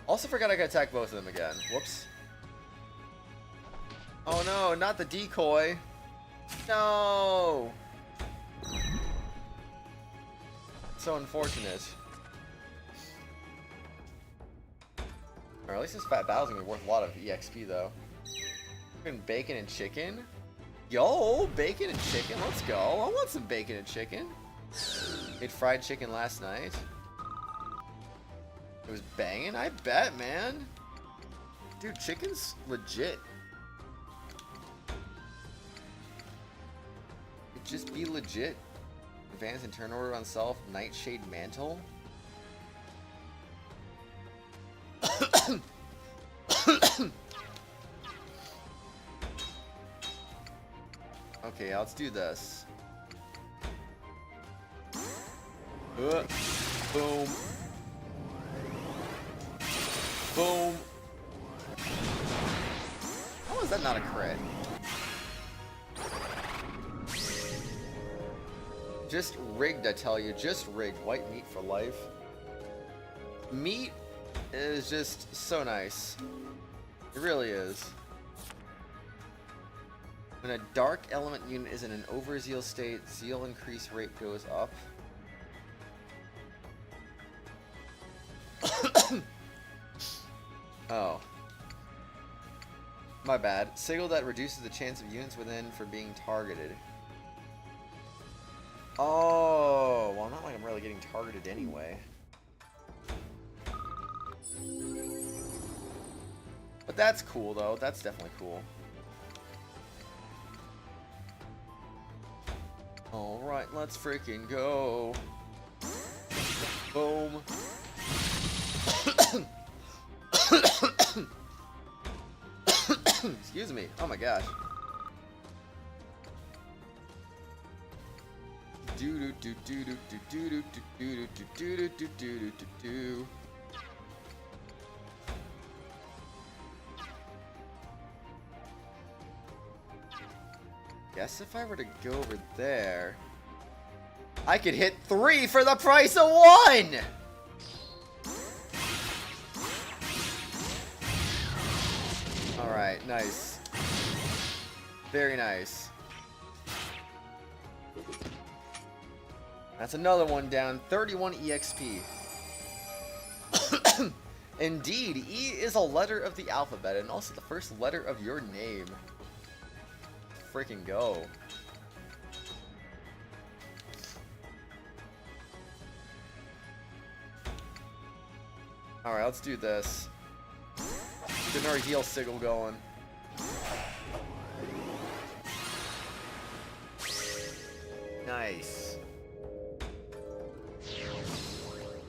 Also forgot I could attack both of them again. Whoops. Oh no, not the decoy. No. So unfortunate. Or at least this fat battle's gonna be worth a lot of EXP though. Fucking bacon and chicken? Yo, bacon and chicken, let's go. I want some bacon and chicken. Ate fried chicken last night. It was banging, I bet, man. Dude, chicken's legit. It'd just be legit. Advance and turn order on self, Nightshade Mantle. Okay, let's do this. Boom. Boom. How is that not a crit? Just rigged, I tell you. Just rigged. White meat for life. Meat is just so nice. It really is. When a dark element unit is in an overzeal state, zeal increase rate goes up. Oh. My bad. Sigil that reduces the chance of units within for being targeted. Oh, well, not like I'm really getting targeted anyway. But that's cool, though. That's definitely cool. Alright, let's freaking go. Boom. Excuse me. Oh my gosh. Do do do do do do do do do do do do do do do. Guess if I were to go over there, I could hit 3 for the price of 1! Alright, nice. Very nice. That's another one down. 31 EXP. Indeed, E is a letter of the alphabet and also the first letter of your name. Freaking go. Alright, let's do this. Getting our heal sigil going. Nice.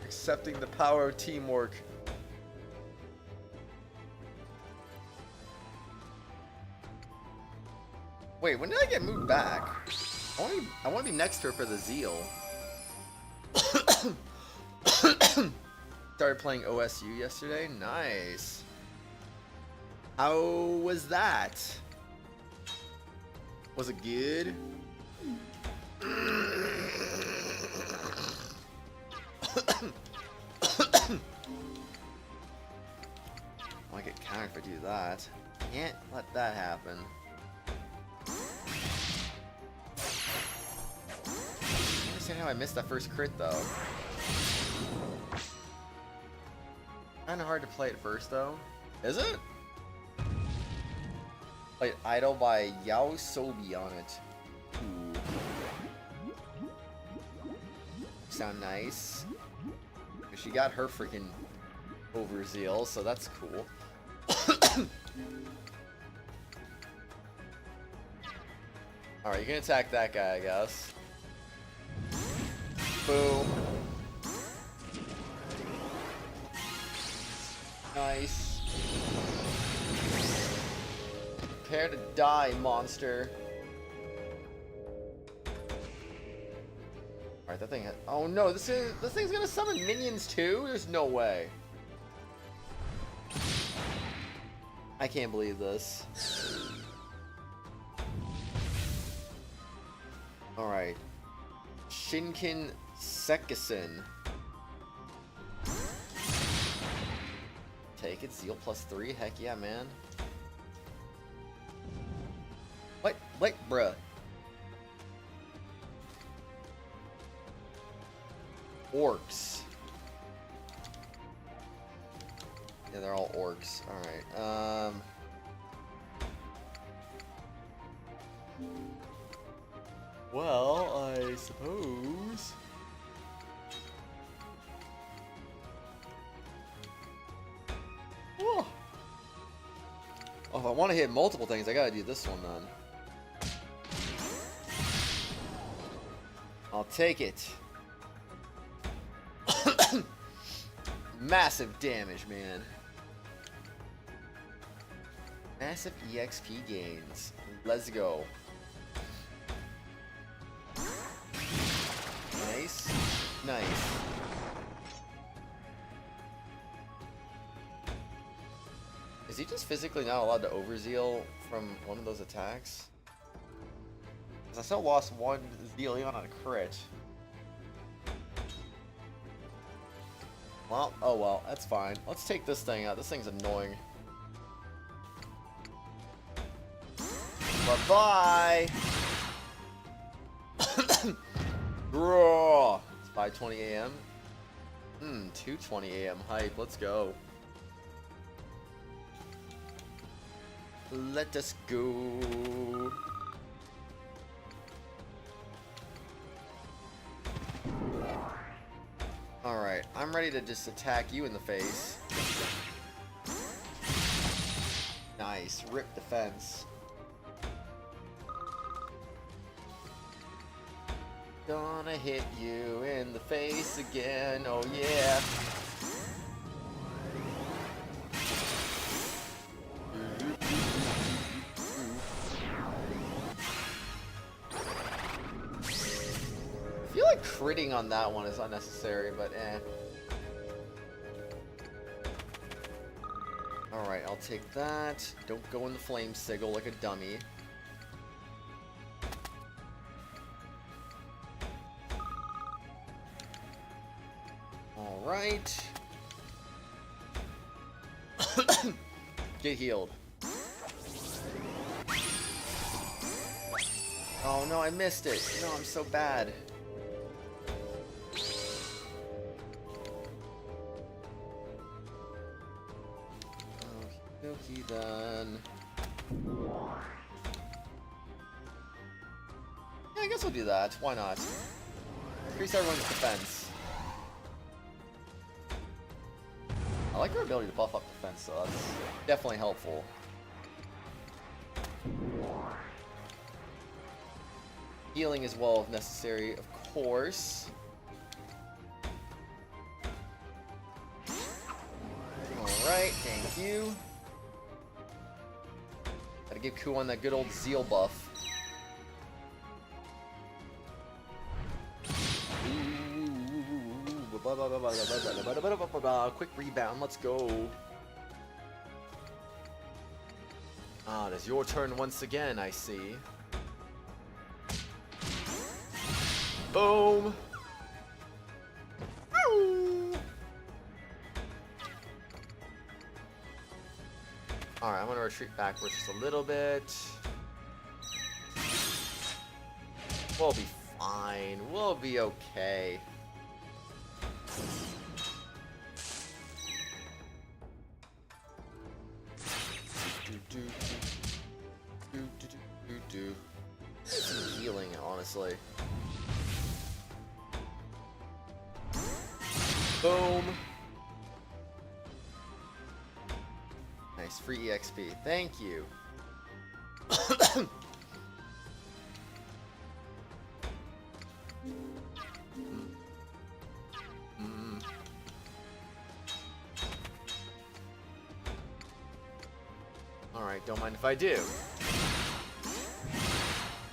Accepting the power of teamwork. Wait, when did I get moved back? I want to be next to her for the Zeal. Started playing OSU yesterday. Nice. How was that? Was it good? I get countered if I do that. Can't let that happen. I don't understand how I missed that first crit though. Kinda hard to play at first though. Is it? Played Idol by Yao Sobi on it. Ooh. Sound nice. She got her freaking overzeal, so that's cool. Alright, you can attack that guy, I guess. Boom. Nice. Prepare to die, monster. Alright, that thing. Oh no, this thing's gonna summon minions too? There's no way. I can't believe this. Alright. Shinken Sekisen. Take it, Zeal +3. Heck yeah, man. What, bruh? Orcs. Yeah, they're all orcs. Alright, well, I suppose... Oh, if I want to hit multiple things, I gotta do this one then. I'll take it. Massive damage, man. Massive EXP gains. Let's go. Nice. Nice. Is he just physically not allowed to overzeal from one of those attacks? Because I still lost one Zealion on a crit. Well, oh well, that's fine. Let's take this thing out. This thing's annoying. Bye-bye! Raw! It's 5:20 a.m. 2:20 a.m. Hype. Let's go. Let us go. Alright, I'm ready to just attack you in the face. Nice, rip defense. Gonna hit you in the face again, oh yeah. I feel like critting on that one is unnecessary, but eh. Alright, I'll take that. Don't go in the flame sigil like a dummy. Alright. Get healed. Oh no, I missed it. No, I'm so bad. Okie then. Yeah, I guess I'll do that. Why not? Increase everyone's defense. I like her ability to buff up defense, so that's definitely helpful. Healing as well if necessary, of course. Alright, thank you. Gotta give Kuon that good old Zeal buff. Quick rebound, let's go. Ah, it is your turn once again, I see. Boom! Alright, I'm gonna retreat backwards just a little bit. We'll be fine. We'll be okay. Some healing, honestly. Boom. Nice, free EXP. Thank you. Alright, don't mind if I do.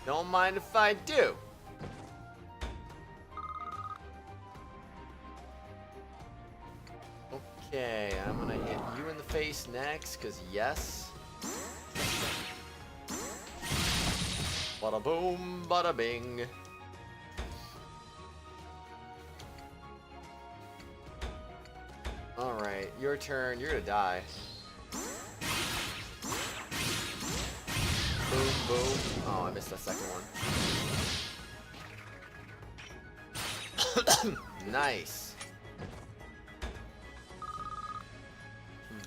Don't mind if I do. Okay, I'm gonna hit you in the face next, cause yes. Bada boom, bada bing. Alright, your turn, you're gonna die. Boom, boom. Oh, I missed that second one. Nice.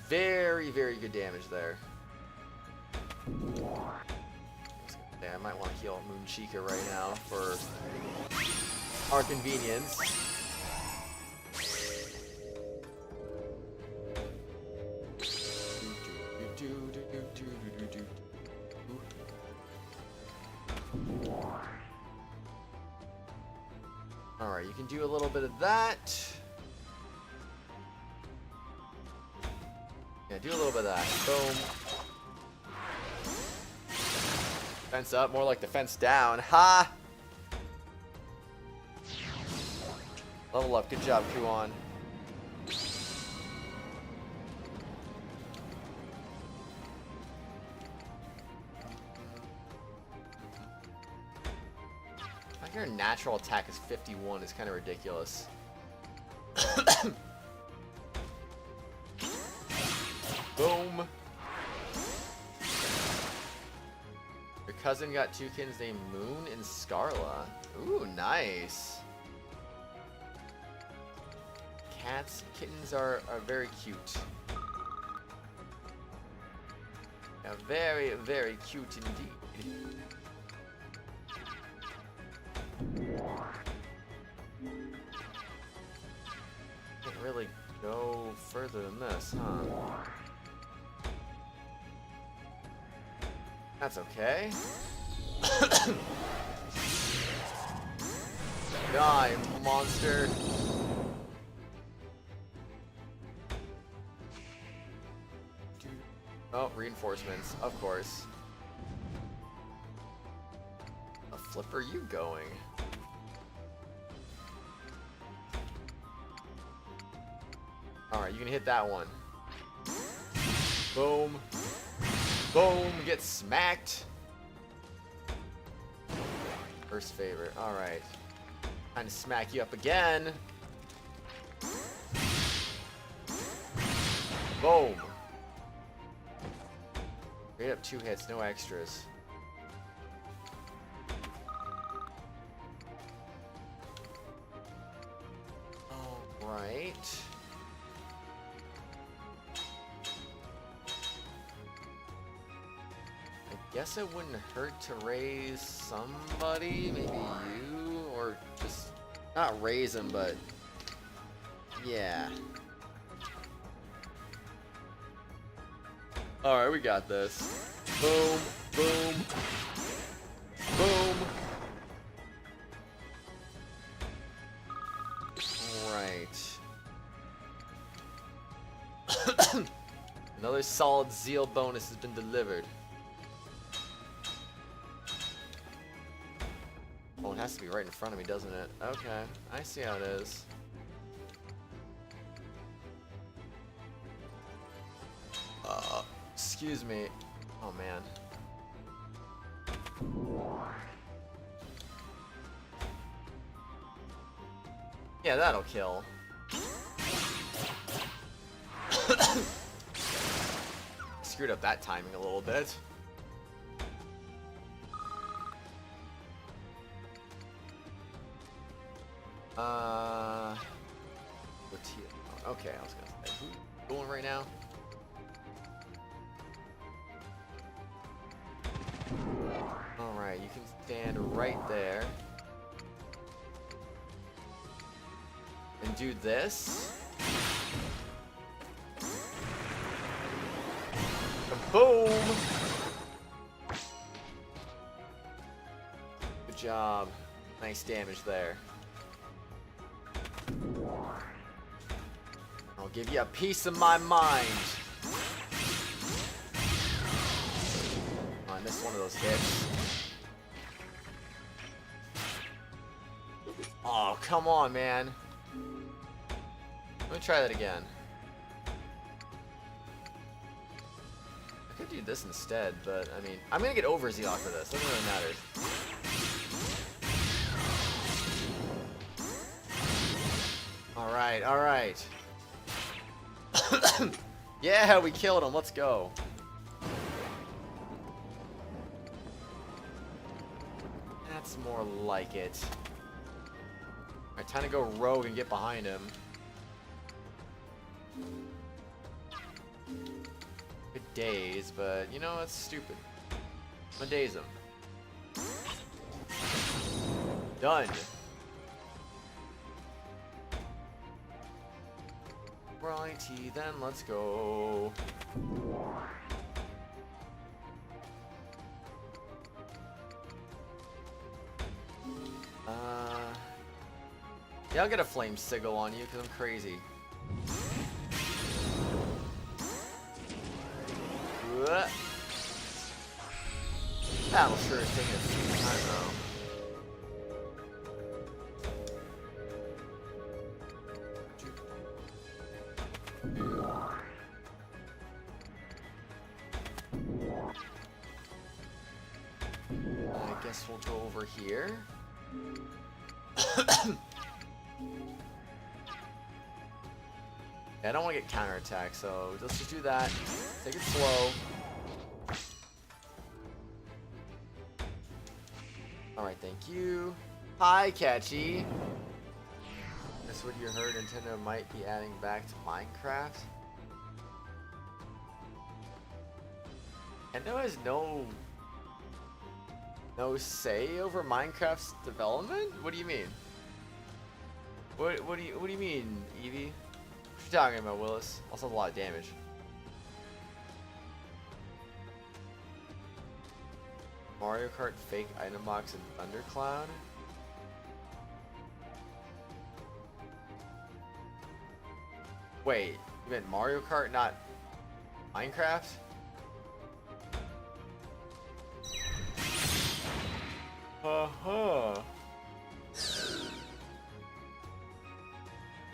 Very, very good damage there. Yeah, I might want to heal Moon Chica right now for our convenience. Alright, you can do a little bit of that. Yeah, do a little bit of that. Boom. Fence up, more like the fence down. Ha! Level up. Good job, Kuon. I think your natural attack is 51 is kind of ridiculous. Boom. Your cousin got two kittens named Moon and Scarla. Ooh, nice. Kittens are very cute. Yeah, very, very cute indeed. Can't really go further than this, huh? That's okay. Die, monster. Oh, reinforcements, of course. The flip are you going? Alright, you can hit that one. Boom. Boom, get smacked. First favorite, alright. Time to smack you up again. Boom. Straight up 2 hits, no extras. Alright. I guess it wouldn't hurt to raise somebody, maybe you, or just not raise him, but yeah. Alright, we got this. Boom, boom, boom. Alright. Another solid zeal bonus has been delivered. Oh, it has to be right in front of me, doesn't it? Okay, I see how it is. Excuse me. Oh, man. Yeah, that'll kill. Screwed up that timing a little bit. Okay, I was gonna say, who's going right now? Alright, you can stand right there. And do this. Boom! Good job. Nice damage there. I'll give you a piece of my mind. Oh, I missed one of those hits. Oh, come on, man. Let me try that again. I could do this instead, but I mean, I'm gonna get over Zeal for this. Doesn't really matter. Alright, alright. Yeah, we killed him. Let's go. That's more like it. Alright, time to go rogue and get behind him. Good daze, but you know, it's stupid. I'm gonna daze him. Done. Righty, then let's go. Yeah, I'll get a flame sigil on you because I'm crazy. That'll sure take a few time though. I guess we'll go over here. Yeah, I don't want to get counterattacked, so let's just do that. Take it slow. Alright, thank you. Hi, Catchy. That's what you heard Nintendo might be adding back to Minecraft? Nintendo has no say over Minecraft's development? What do you mean? What do you mean, Eevee? What you talking about, Willis? Also a lot of damage. Mario Kart fake item box and Thundercloud? Wait, you meant Mario Kart, not Minecraft?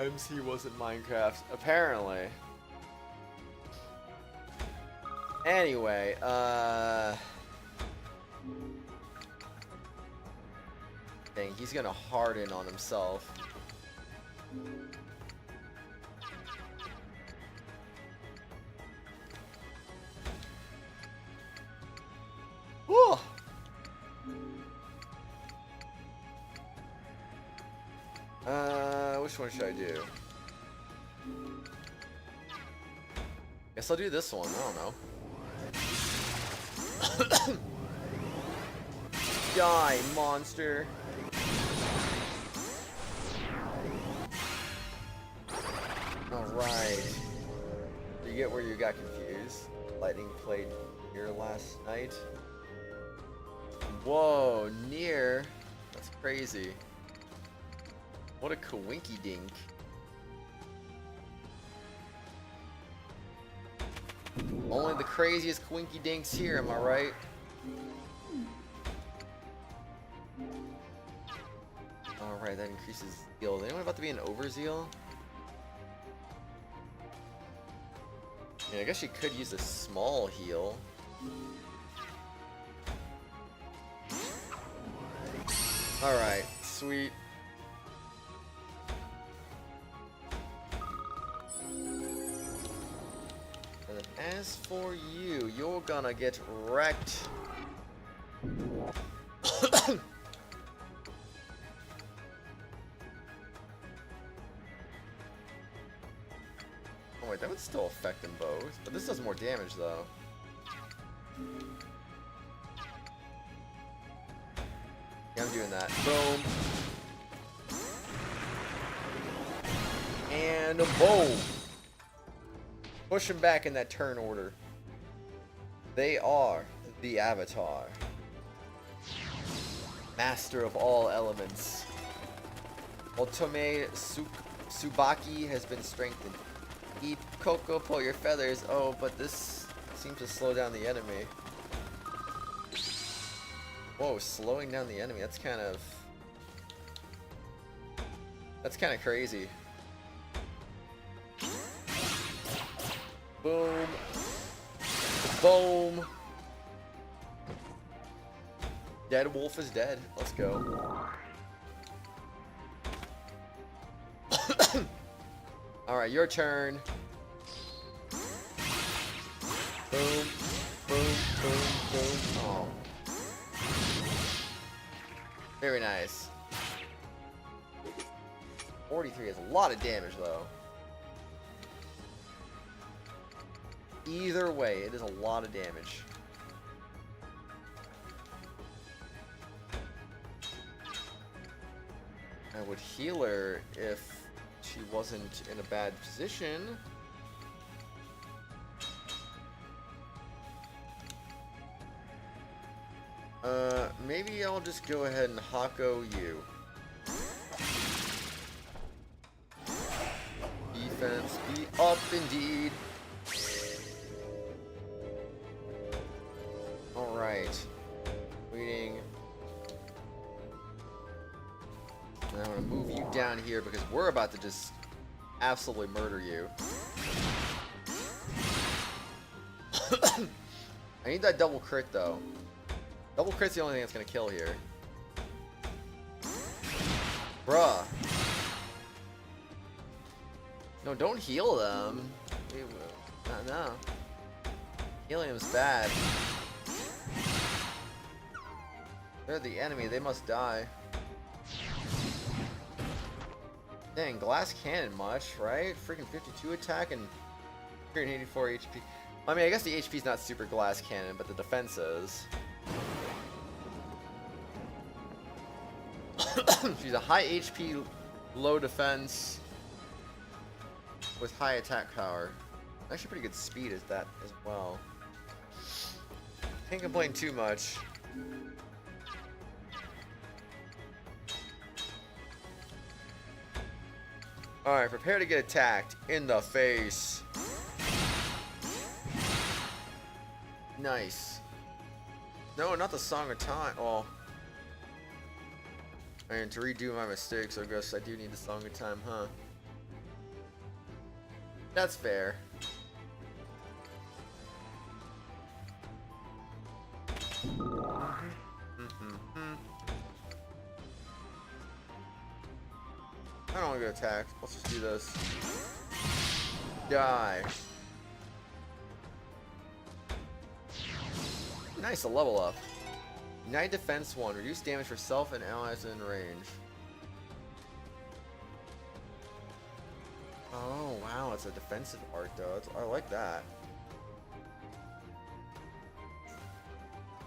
MC wasn't Minecraft, apparently. Anyway, dang, he's gonna harden on himself. Whoa! Which one should I do? Guess I'll do this one, I don't know. Die, monster! Alright. You get where you got confused? Lightning played here last night. Whoa, near. That's crazy. What a coinky dink. Only the craziest coinky dinks here, am I right? Alright, that increases zeal. Is anyone about to be an overzeal? I mean, I guess she could use a small heal. Alright, sweet. And then as for you, you're gonna get wrecked. Oh wait, that would still affect them both. But this does more damage though. Yeah, I'm doing that. Boom. And boom. Push them back in that turn order. They are the Avatar. Master of all elements. Otome Tsubaki has been strengthened. Eat cocoa, pull your feathers. Oh, but this seems to slow down the enemy. Whoa, slowing down the enemy. That's kind of crazy. Boom. Boom. Dead wolf is dead. Let's go. Alright, your turn. Boom. Boom. Boom. Boom. Oh. Very nice. 43 is a lot of damage though. Either way, it is a lot of damage. I would heal her if she wasn't in a bad position. Maybe I'll just go ahead and Hako you. Defense be up indeed. Alright. Waiting. And I'm gonna move you down here because we're about to just absolutely murder you. I need that double crit though. Double crit's the only thing that's gonna kill here. Bruh. No, don't heal them. No. Healing them's bad. They're the enemy, they must die. Dang, glass cannon much, right? Freaking 52 attack and 384 HP. I mean, I guess the HP's not super glass cannon, but the defense is. She's a high HP, low defense, with high attack power. Actually pretty good speed is that as well. Can't complain too much. Alright, prepare to get attacked in the face. Nice. No, not the Song of Time. Oh. And to redo my mistakes, I guess I do need the Song of Time, huh? That's fair. I don't want to go attack. Let's just do this. Die. Nice, a level up. Ignite defense 1. Reduce damage for self and allies in range. Oh, wow. It's a defensive art, though. I like that.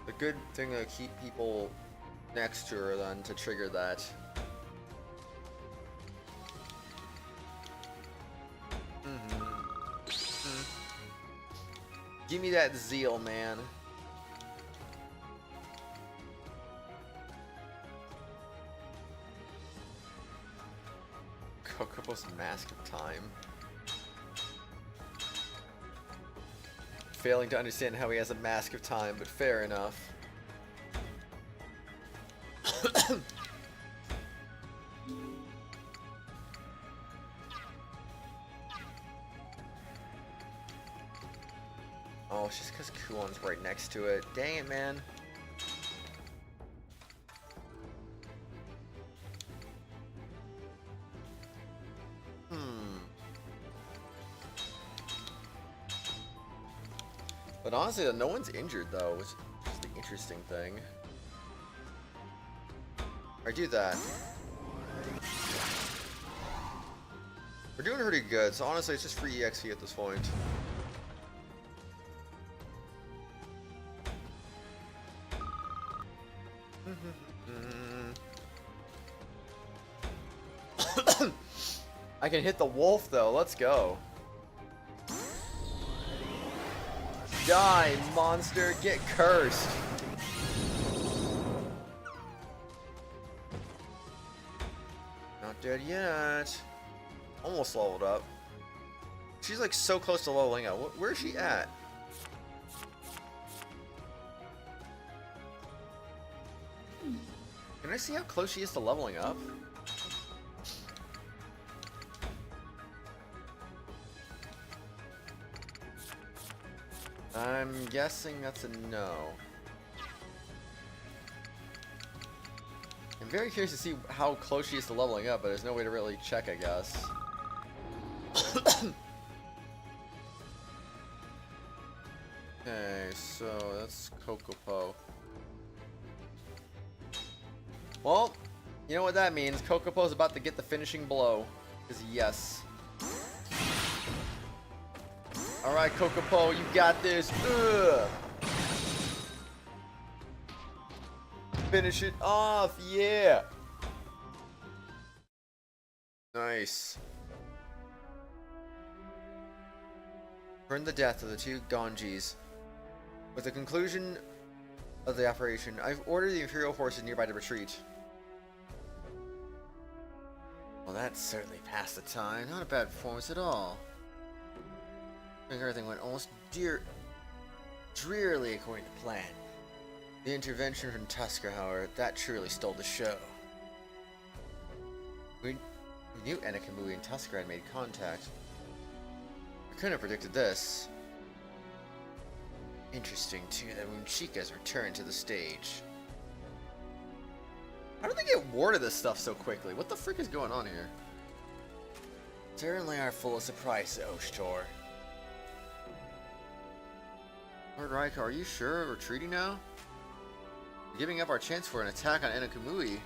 The good thing to keep people next to her, then, to trigger that. Give me that zeal, man. Kokopo's Mask of Time. Failing to understand how he has a Mask of Time, but fair enough. Oh, it's just because Kuon's right next to it. Dang it, man. But honestly, no one's injured though, which is the interesting thing. Or do that. We're doing pretty good, so honestly, it's just free EXP at this point. I can hit the wolf though, let's go. Die, monster, get cursed. Not dead yet. Almost leveled up. She's like so close to leveling up. Where's she at? Can I see how close she is to leveling up? I'm guessing that's a no. I'm very curious to see how close she is to leveling up, but there's no way to really check, I guess. Okay, so that's Kokopo. Well, you know what that means. Kokopo's about to get the finishing blow. Because yes. Alright, Kokopo, you got this. Ugh. Finish it off, yeah. Nice. Burn the death of the two Ganjis. With the conclusion of the operation, I've ordered the Imperial forces nearby to retreat. Well, that certainly passed the time. Not a bad performance at all. I think everything went almost drearily according to plan. The intervention from Tusker, however, that truly stole the show. We knew Enakamui and Tusker had made contact. I couldn't have predicted this. Interesting, too, that Munchika's returned to the stage. How did they get word of this stuff so quickly? What the frick is going on here? Certainly are full of surprise, Oshtor. Lord Raika, are you sure we're retreating now? We're giving up our chance for an attack on Enakamui.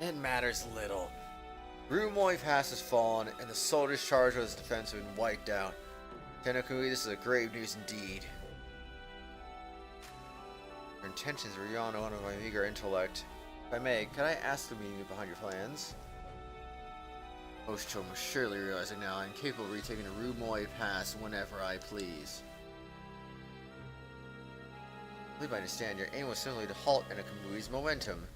It matters little. Rumoi Pass has fallen, and the soldiers charged with its defense have been wiped out. Enakamui, this is a grave news indeed. Your intentions were beyond one of my meager intellect. If I may, could I ask the meaning behind your plans? Oshto must surely realizing now I'm capable of retaking the Rumoi Pass whenever I please. I believe I understand your aim was simply to halt Enakamui's momentum.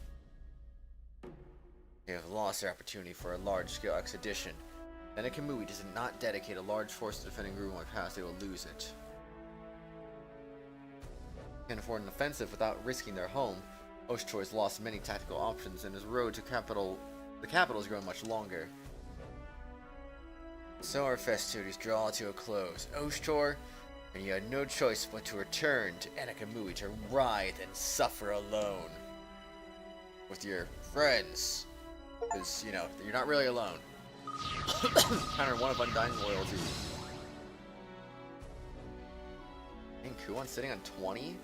They have lost their opportunity for a large-scale expedition. Enakamui does not dedicate a large force to defending Rumoi Pass, they will lose it. Can't afford an offensive without risking their home. Oshtor has lost many tactical options, and his road to the capital has grown much longer. So our festivities draw to a close. Oshtor, and you had no choice but to return to Enakamui to writhe and suffer alone. With your friends. Because, you know, you're not really alone. Kind of one of Undying Loyalty. And Kuon sitting on 20?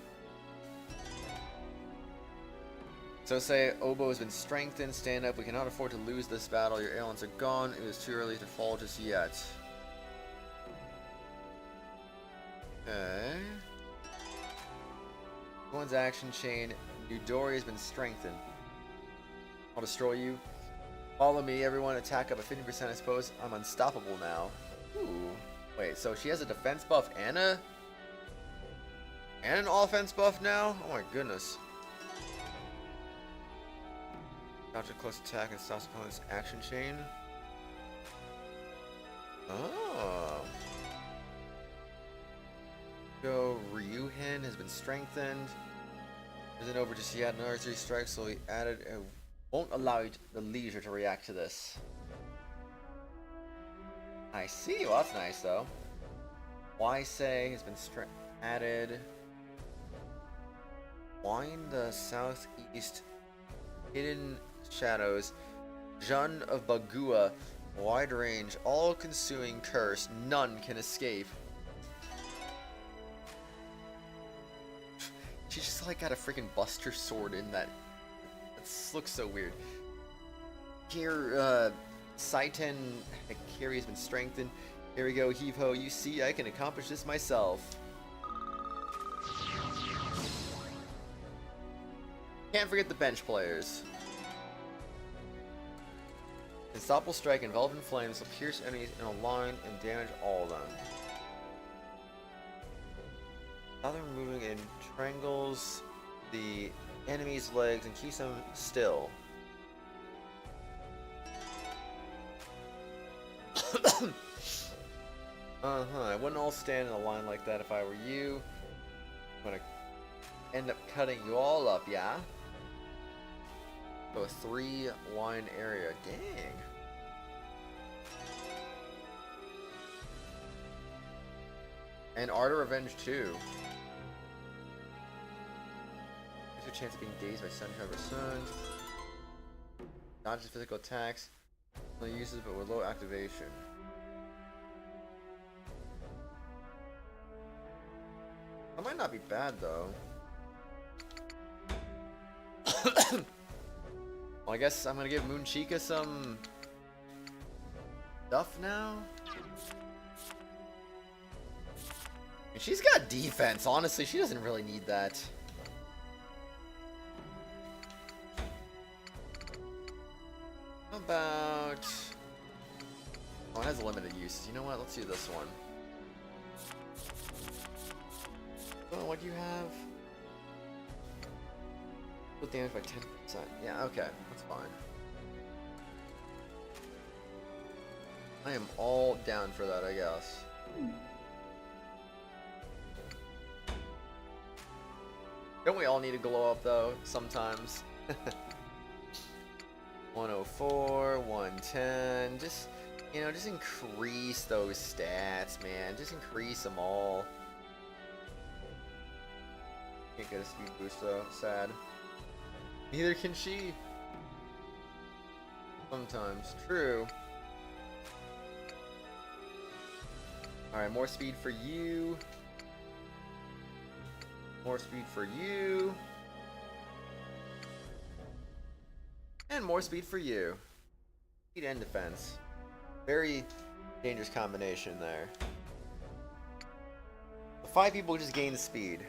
So say, Obo has been strengthened, stand up, we cannot afford to lose this battle, your ailments are gone, it is too early to fall just yet. Okay. Kuon's action chain, Yudori has been strengthened. I'll destroy you. Follow me, everyone, attack up at 50% I suppose. I'm unstoppable now. Ooh. Wait, so she has a defense buff and an offense buff now? Oh my goodness. Dodge a close attack and stops opponent's action chain. Oh. Go Ryuhen has been strengthened. Isn't over just yet. Another 3 strikes will be added. It won't allow you the leisure to react to this. I see. Well, that's nice though. Waisei has been added. Wind the southeast. Hidden shadows. Jun of Bagua. Wide range. All-consuming curse. None can escape. She just like got a freaking Buster Sword in that. That looks so weird. Here, Saiten Hikari has been strengthened. Here we go, Heave Ho. You see, I can accomplish this myself. Can't forget the bench players. Unstoppable Strike, enveloped in flames, will pierce enemies in a line and damage all of them. Other moving in triangles the enemy's legs and keeps them still. I wouldn't all stand in a line like that if I were you. I'm gonna end up cutting you all up, yeah? So a 3-line area. Dang. And Art of Revenge too. There's a chance of being dazed by Sunshine or Sun. Dodges physical attacks. No uses but with low activation. That might not be bad though. Well, I guess I'm gonna give Moon Chica some stuff now. And she's got defense, honestly, she doesn't really need that. How about... Oh, it has a limited use. You know what? Let's do this one. Oh, what do you have? Put damage by 10%. Yeah, okay. That's fine. I am all down for that, I guess. Don't we all need to glow up, though, sometimes? 104, 110, just, you know, just increase those stats, man. Just increase them all. Can't get a speed boost, though. Sad. Neither can she. Sometimes. True. Alright, more speed for you. More speed for you. And more speed for you. Speed and defense. Very dangerous combination there. The 5 people just gain speed.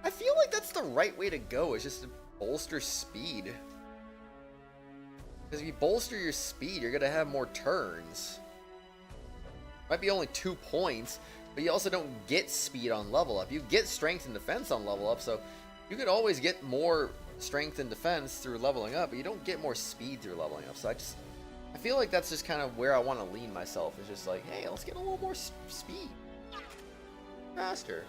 I feel like that's the right way to go, is just to bolster speed. Because if you bolster your speed, you're going to have more turns. Might be only 2 points, but you also don't get speed on level up. You get strength and defense on level up, so you could always get more strength and defense through leveling up, but you don't get more speed through leveling up. So I feel like that's just kind of where I want to lean myself. It's just like, hey, let's get a little more speed. Faster.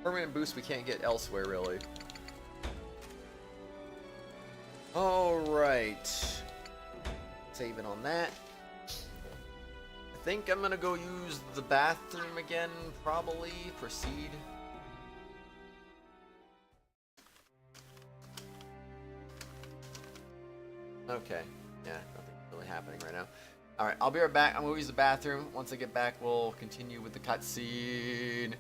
Permanent boost we can't get elsewhere, really. Alright. Saving on that. I think I'm gonna go use the bathroom again, probably. Proceed. Okay. Yeah, nothing's really happening right now. Alright, I'll be right back. I'm gonna use the bathroom. Once I get back, we'll continue with the cutscene.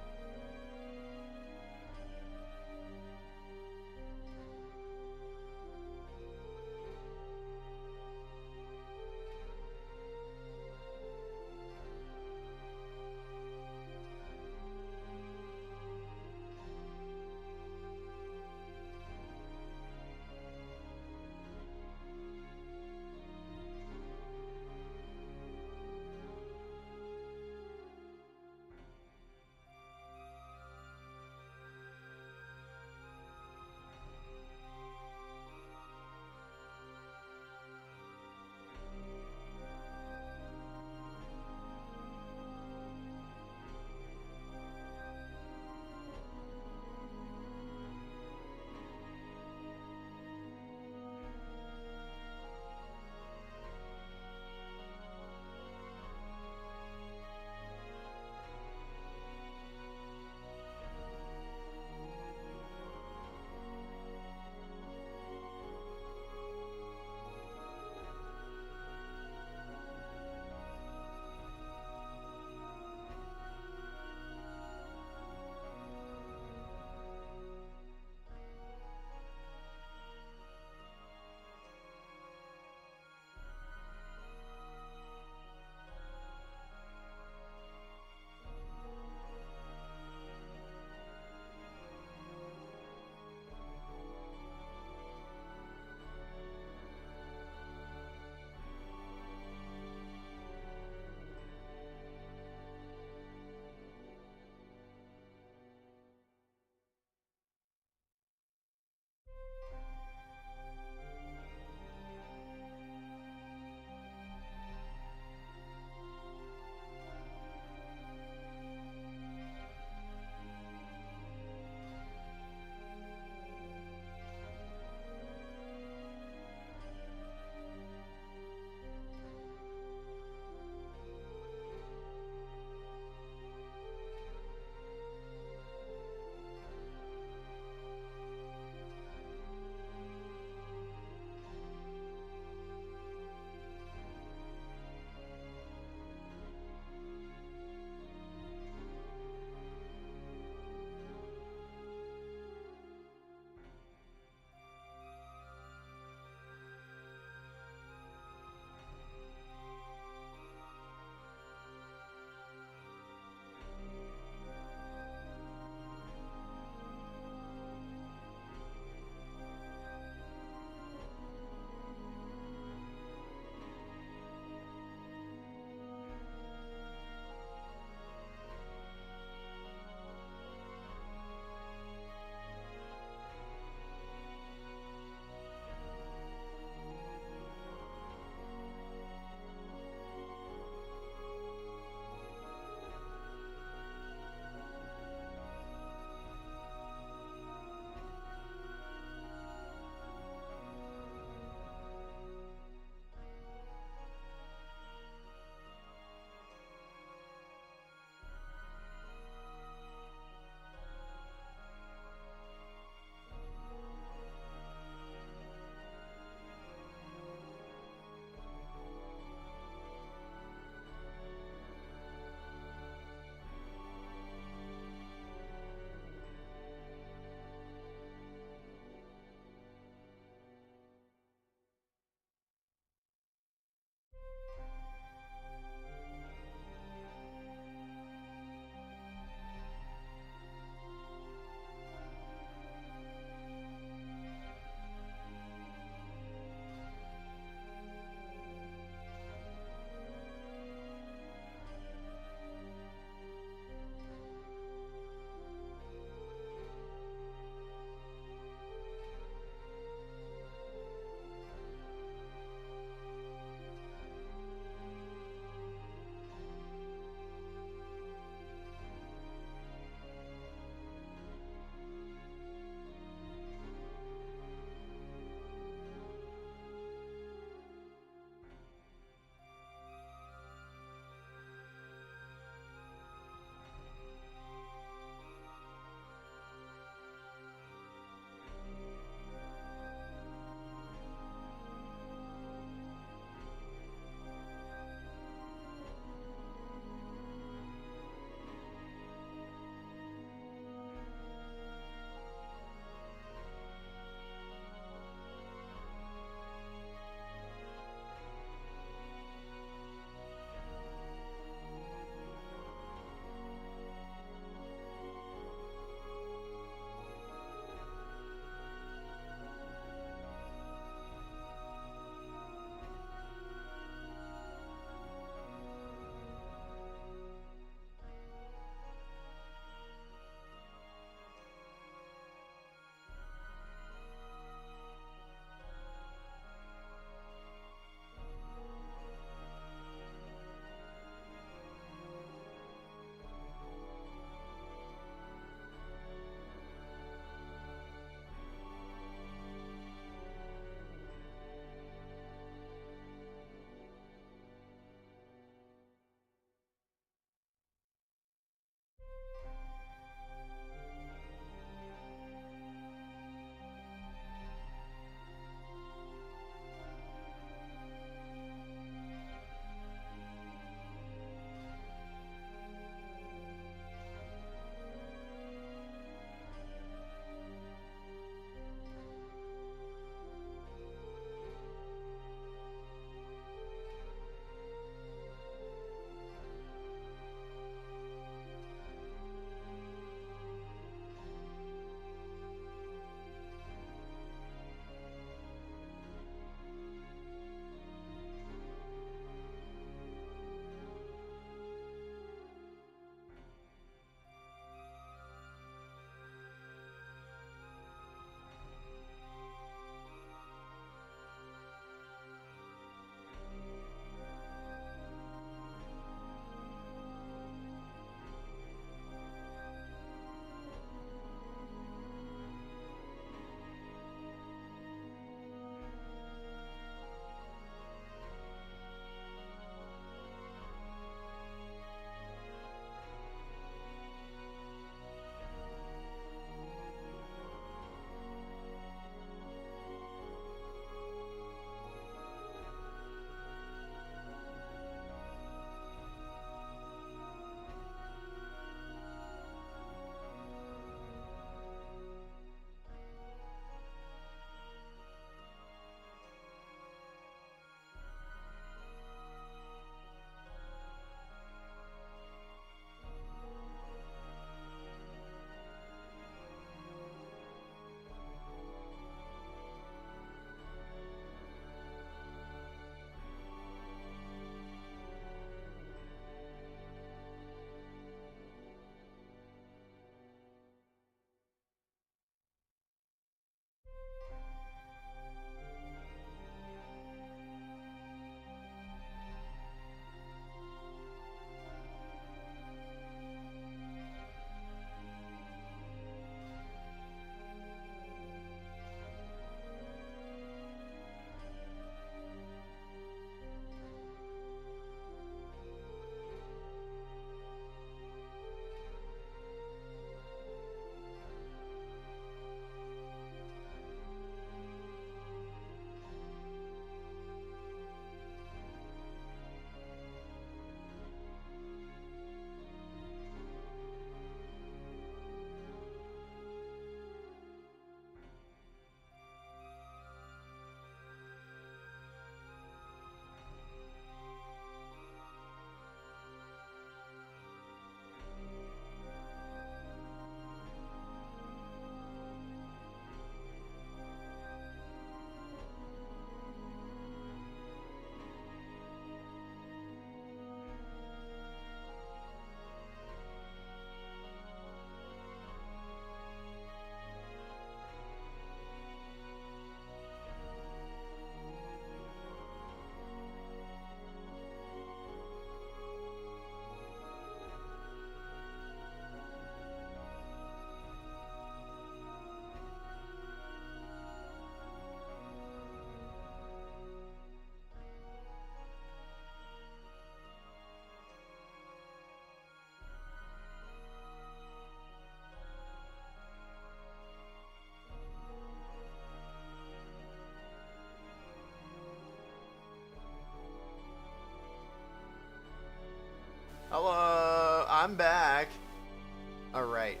Alright,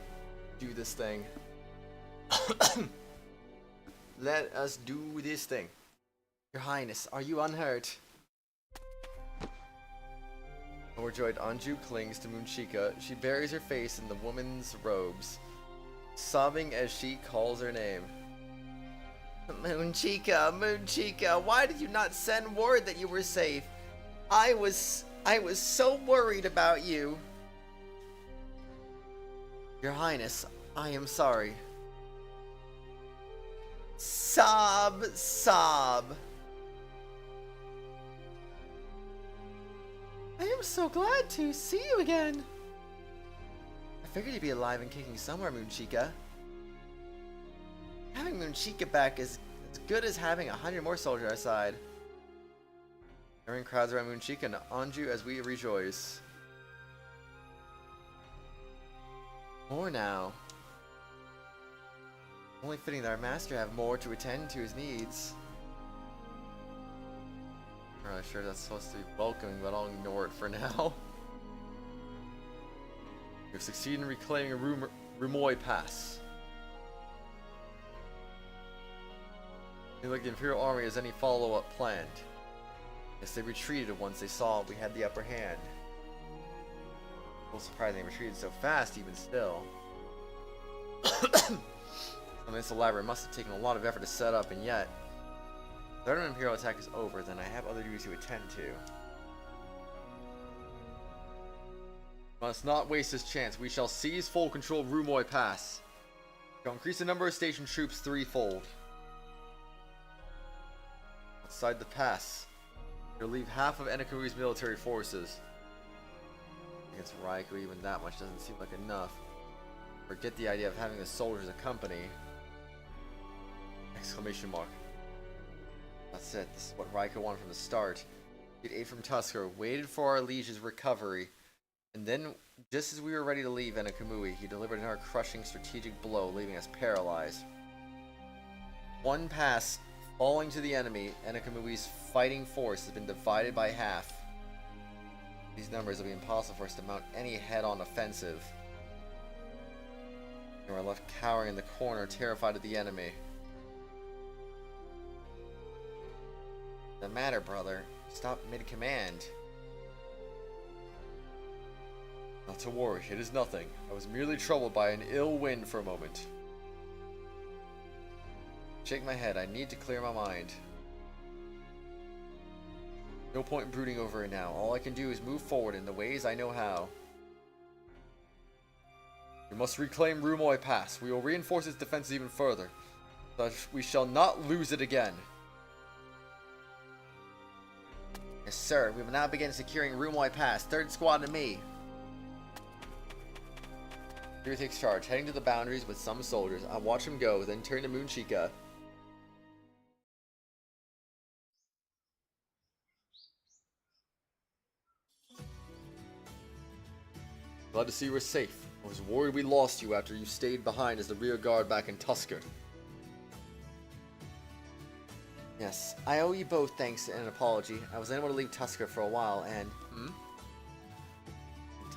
do this thing. Let us do this thing. Your Highness, are you unhurt? Overjoyed, Anju clings to Moonchika. She buries her face in the woman's robes, sobbing as she calls her name. Moonchika, Moonchika, why did you not send word that you were safe? I was so worried about you. Your Highness, I am sorry. Sob, sob. I am so glad to see you again. I figured you'd be alive and kicking somewhere, Moonchika. Having Moonchika back is as good as having 100 more soldiers at our side. Everyone crowds around Moonchika and Anju as we rejoice. More now. Only fitting that our master have more to attend to his needs. I'm not really sure that's supposed to be welcoming, but I'll ignore it for now. We've succeeded in reclaiming Rumoi Pass. Seems like the Imperial Army has any follow-up planned. Yes, they retreated once they saw we had the upper hand. A little surprising they retreated so fast, even still. I mean, this elaborate must have taken a lot of effort to set up, and yet, if the third Imperial attack is over, then I have other duties to attend to. Must not waste this chance. We shall seize full control of Rumoi Pass. We shall increase the number of station troops threefold. Outside the pass, we'll leave half of Enakui's military forces. Against Raikou, even that much doesn't seem like enough. Forget the idea of having the soldiers accompany. Exclamation mark. That's it. This is what Raikou wanted from the start. Get aid from Tusker, waited for our liege's recovery, and then, just as we were ready to leave Enakamui, he delivered another crushing strategic blow, leaving us paralyzed. One pass falling to the enemy, Enakamui's fighting force has been divided by half. These numbers will be impossible for us to mount any head-on offensive. And we're left cowering in the corner, terrified of the enemy. The matter, brother? Stop mid-command. Not to worry, it is nothing. I was merely troubled by an ill wind for a moment. Shake my head, I need to clear my mind. No point in brooding over it now. All I can do is move forward in the ways I know how. We must reclaim Rumoi Pass. We will reinforce its defenses even further, so that we shall not lose it again. Yes, sir. We will now begin securing Rumoi Pass. Third squad and me. Here takes charge, heading to the boundaries with some soldiers. I watch him go, then turn to Moonchika. Glad to see you were safe. I was worried we lost you after you stayed behind as the rear guard back in Tusker. Yes, I owe you both thanks and an apology. I was unable to leave Tusker for a while and...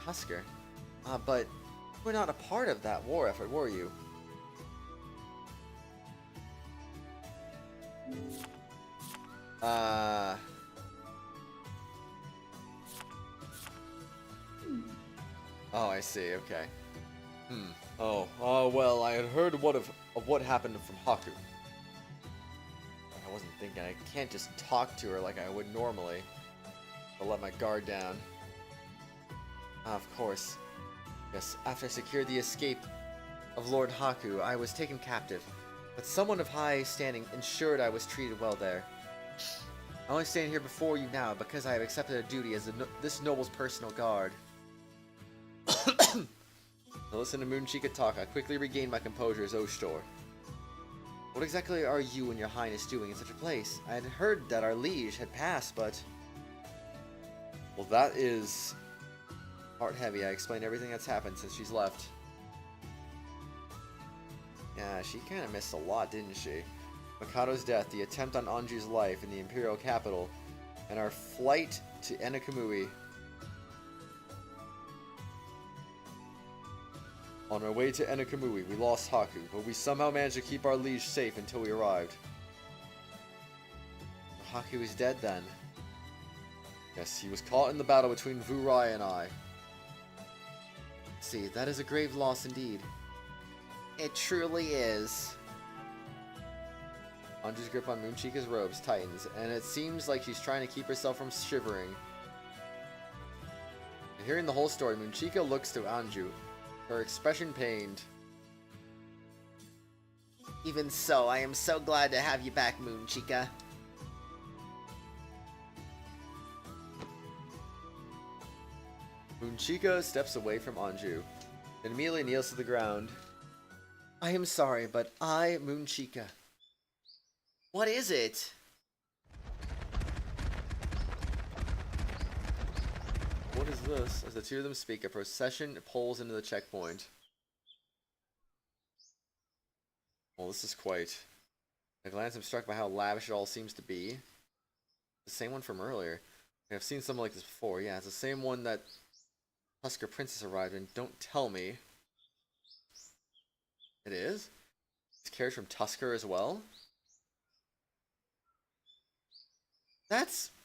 Tusker? But you were not a part of that war effort, were you? Oh, I see, okay. Well, I had heard of what happened from Haku. I wasn't thinking, I can't just talk to her like I would normally. I'll let my guard down. Of course. Yes, after I secured the escape of Lord Haku, I was taken captive. But someone of high standing ensured I was treated well there. I only stand here before you now because I have accepted a duty as this noble's personal guard. To listen to Moonchika talk, I quickly regained my composure as Oshtor. What exactly are you and your highness doing in such a place? I had heard that our liege had passed, but... Well, that is... heart heavy. I explained everything that's happened since she's left. Yeah, she kind of missed a lot, didn't she? Mikado's death, the attempt on Anju's life in the Imperial capital, and our flight to Enakamui. On our way to Enakamui, we lost Haku, but we somehow managed to keep our liege safe until we arrived. Haku is dead then. Yes, he was caught in the battle between Vurai and I. See, that is a grave loss indeed. It truly is. Anju's grip on Moonchika's robes tightens, and it seems like she's trying to keep herself from shivering. And hearing the whole story, Moonchika looks to Anju, her expression pained. Even so, I am so glad to have you back, Moonchika. Moonchika steps away from Anju, and immediately kneels to the ground. I am sorry, but I, Moonchika. What is it? What is this? As the two of them speak, a procession pulls into the checkpoint. Well, this is quite... At a glance, I'm struck by how lavish it all seems to be. The same one from earlier. I've seen something like this before. Yeah, it's the same one that Tusker Princess arrived in. Don't tell me. It is? It's carriage from Tusker as well?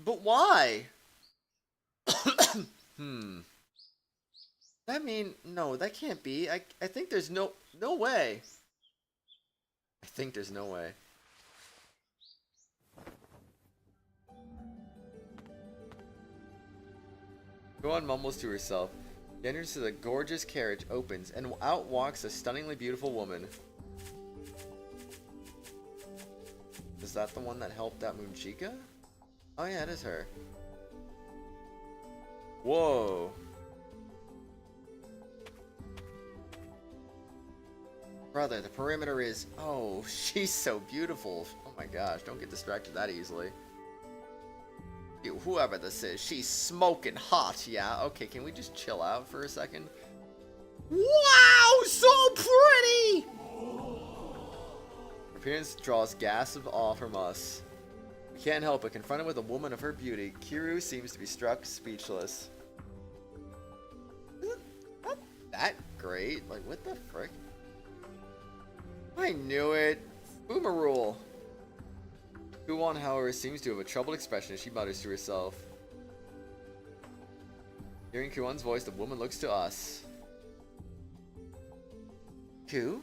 But why? That mean, no, that can't be. I think there's no way. I think there's no way. Gohan mumbles to herself. She enters the gorgeous carriage, opens, and out walks a stunningly beautiful woman. Is that the one that helped out Moonchika? Oh yeah, it is her. Whoa. Brother, the perimeter is... Oh, she's so beautiful. Oh my gosh, don't get distracted that easily. You, whoever this is, she's smoking hot, yeah? Okay, can we just chill out for a second? Wow, so pretty! Her appearance draws gasps of awe from us. We can't help but confronted with a woman of her beauty, Kiryu seems to be struck speechless. Not that great. Like, what the frick? I knew it. Boomerule. Kuon, however, seems to have a troubled expression as she mutters to herself. Hearing Kuon's voice, the woman looks to us. Ku?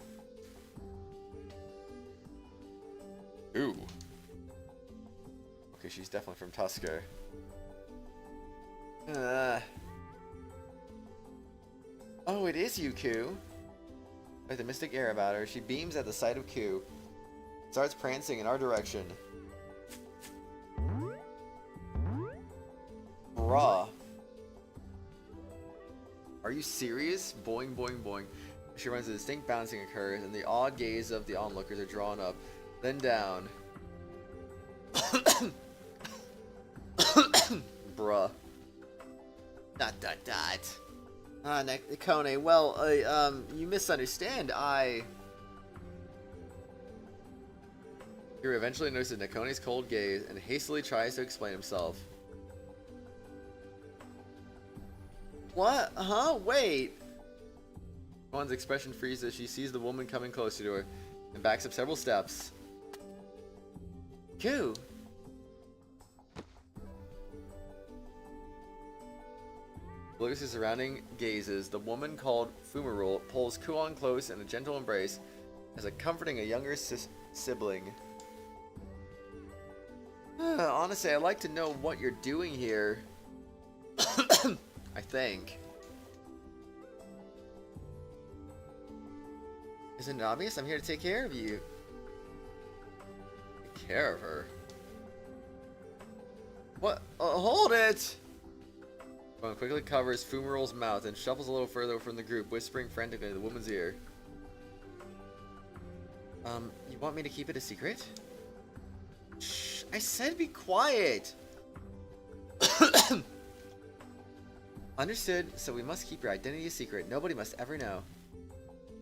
Ooh. Okay, she's definitely from Tusker. Oh, it is you, Ku. With a mystic air about her, she beams at the sight of Ku. Starts prancing in our direction. Bruh. Are you serious? Boing, boing, boing. She runs a distinct bouncing occurs, and the awed gaze of the onlookers are drawn up, then down. Bruh. Nekone, well, you misunderstand, Kira eventually notices Nekone's cold gaze and hastily tries to explain himself. What? Huh? Wait. Kuon's expression freezes as she sees the woman coming closer to her and backs up several steps. Ku. Oblivious to surrounding gazes, the woman called Fumarule pulls Kuon close in a gentle embrace as if comforting a younger sibling. Honestly, I'd like to know what you're doing here. I think. Isn't it obvious? I'm here to take care of you. Take care of her? What? Hold it! Kuon quickly covers Fumarule's mouth and shuffles a little further from the group, whispering frantically in the woman's ear. You want me to keep it a secret? Shh, I said be quiet! Understood, so we must keep your identity a secret. Nobody must ever know.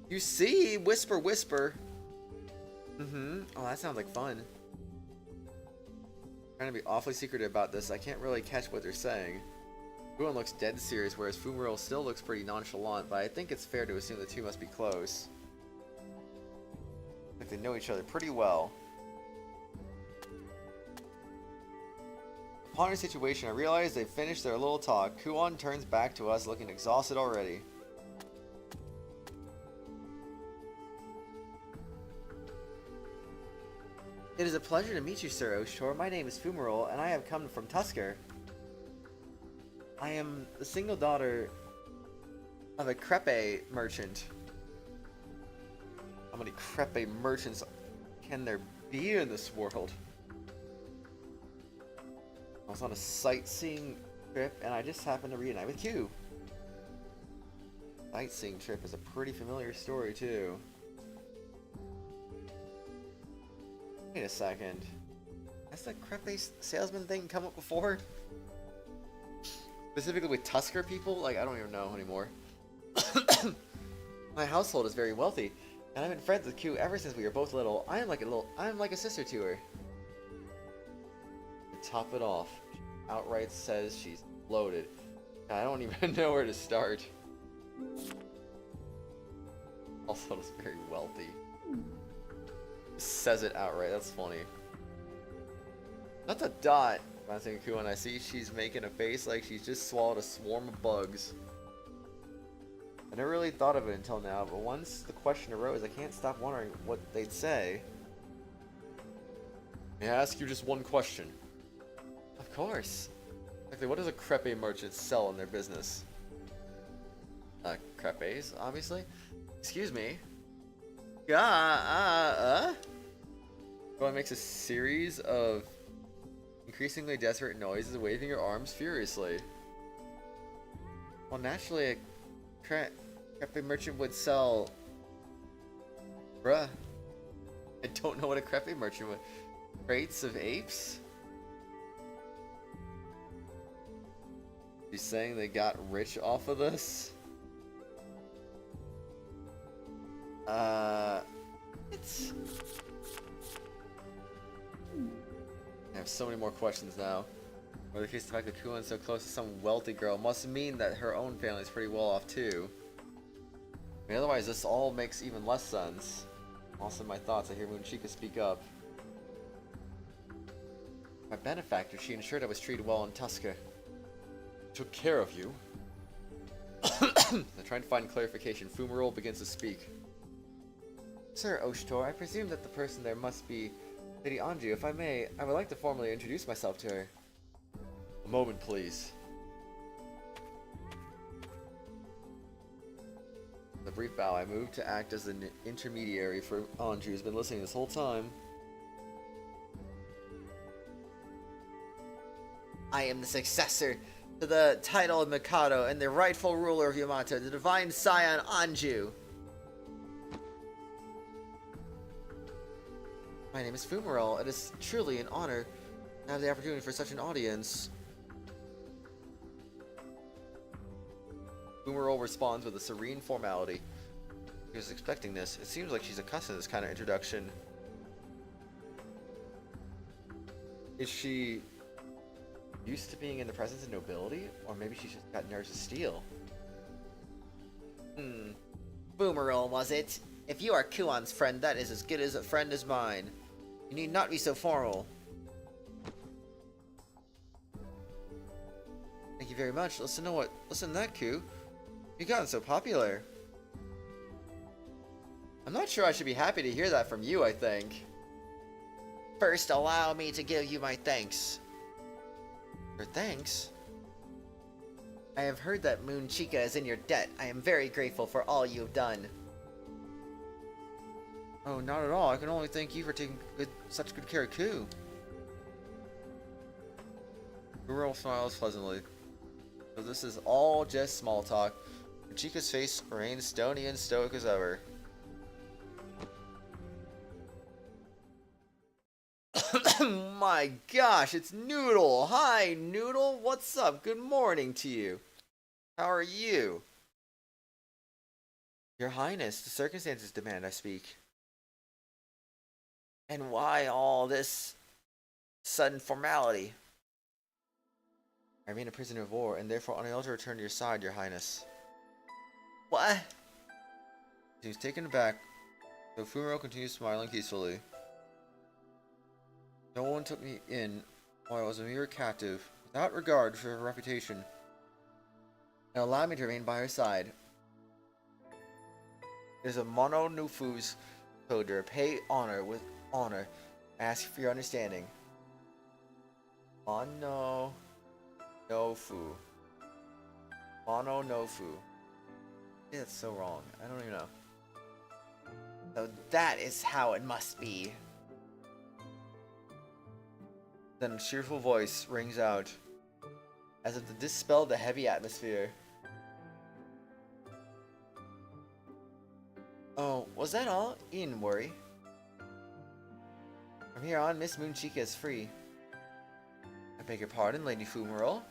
You see? Whisper, whisper. Oh, that sounds like fun. Trying to be awfully secretive about this. I can't really catch what they're saying. Everyone looks dead serious, whereas Fumero still looks pretty nonchalant, but I think it's fair to assume the two must be close. Like they know each other pretty well. Upon our situation, I realize they've finished their little talk. Kuon turns back to us looking exhausted already. It is a pleasure to meet you, Sir Oshtor. My name is Fumarole, and I have come from Tusker. I am the single daughter of a crepe merchant. How many crepe merchants can there be in this world? I was on a sightseeing trip, and I just happened to reunite with Q. Sightseeing trip is a pretty familiar story, too. Wait a second. Has the crepe salesman thing come up before? Specifically with Tusker people? Like, I don't even know anymore. My household is very wealthy, and I've been friends with Q ever since we were both little. I am like a sister to her. To top it off, she outright says she's loaded. I don't even know where to start. Also, is very wealthy. Says it outright. That's funny. Not the dot. I think Q, and I see she's making a face like she's just swallowed a swarm of bugs. I never really thought of it until now, but once the question arose, I can't stop wondering what they'd say. May I ask you just one question? Of course. Exactly, what does a crepe merchant sell in their business? Crepes, obviously. Excuse me. Everyone makes a series of increasingly desperate noises, waving your arms furiously. Well, naturally, a crepe merchant would sell... Bruh. I don't know what a crepe merchant would... Crates of apes? You saying they got rich off of this? It's... I have so many more questions now. Or the case the fact that Kuon's so close to some wealthy girl must mean that her own family's pretty well off too. I mean, otherwise this all makes even less sense. Also my thoughts, I hear Moonchika speak up. My benefactor, she ensured I was treated well in Tusker. Took care of you? I'm trying to find clarification. Fumarole begins to speak. Sir Oshtor, I presume that the person there must be Lady Anju. If I may, I would like to formally introduce myself to her. A moment, please. With a brief bow, I move to act as an intermediary for Anju, who's been listening this whole time. I am the successor to the title of Mikado and the rightful ruler of Yamato, the divine scion Anju. My name is Fumarole. It is truly an honor to have the opportunity for such an audience. Fumarole responds with a serene formality. She was expecting this. It seems like she's accustomed to this kind of introduction. Is she used to being in the presence of nobility? Or maybe she's just got nerves of steel? Boomerol, was it? If you are Kuon's friend, that is as good as a friend as mine. You need not be so formal. Thank you very much. Listen to that, Ku. You've gotten so popular. I'm not sure I should be happy to hear that from you, I think. First, allow me to give you my thanks. Your thanks? I have heard that Moonchika is in your debt. I am very grateful for all you have done. Oh, not at all. I can only thank you for taking such good care of Ku. Fumarole smiles pleasantly. So this is all just small talk. Moonchika's face remains stony and stoic as ever. My gosh, it's Noodle! Hi, Noodle! What's up? Good morning to you. How are you? Your Highness, the circumstances demand I speak. And why all this sudden formality? I remain a prisoner of war, and therefore unable to return to your side, your highness. What? He was taken aback, though Fumaro continued smiling peacefully. No one took me in while I was a mere captive, without regard for her reputation, and allowed me to remain by her side. It is a Mono Nufu's soldier. Pay honor with honor. I ask for your understanding. Mono Nofu. Mono Nofu. Yeah, that's so wrong. I don't even know. So that is how it must be. Then a cheerful voice rings out, as if to dispel the heavy atmosphere. Oh, was that all? You needn't worry. From here on, Miss Moonchica is free. I beg your pardon, Lady Fumaro.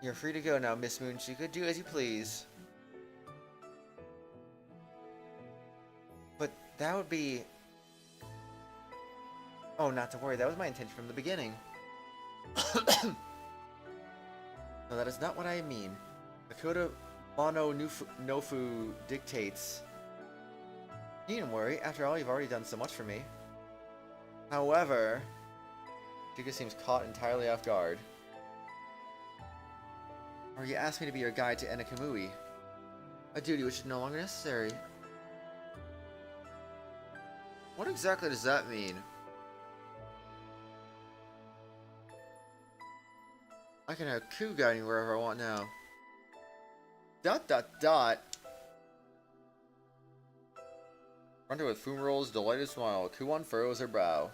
You're free to go now, Miss Moonchica. Do as you please. But that would be... Oh, not to worry. That was my intention from the beginning. No, that is not what I mean. The Code of Mono Nofu dictates... You needn't worry. After all, you've already done so much for me. However... Chica seems caught entirely off guard. Or you asked me to be your guide to Enakamui. A duty which is no longer necessary. What exactly does that mean? I can have Ku guiding wherever I want now. ... Fronted with Fumaro's delighted smile, Ku unfurrows her brow.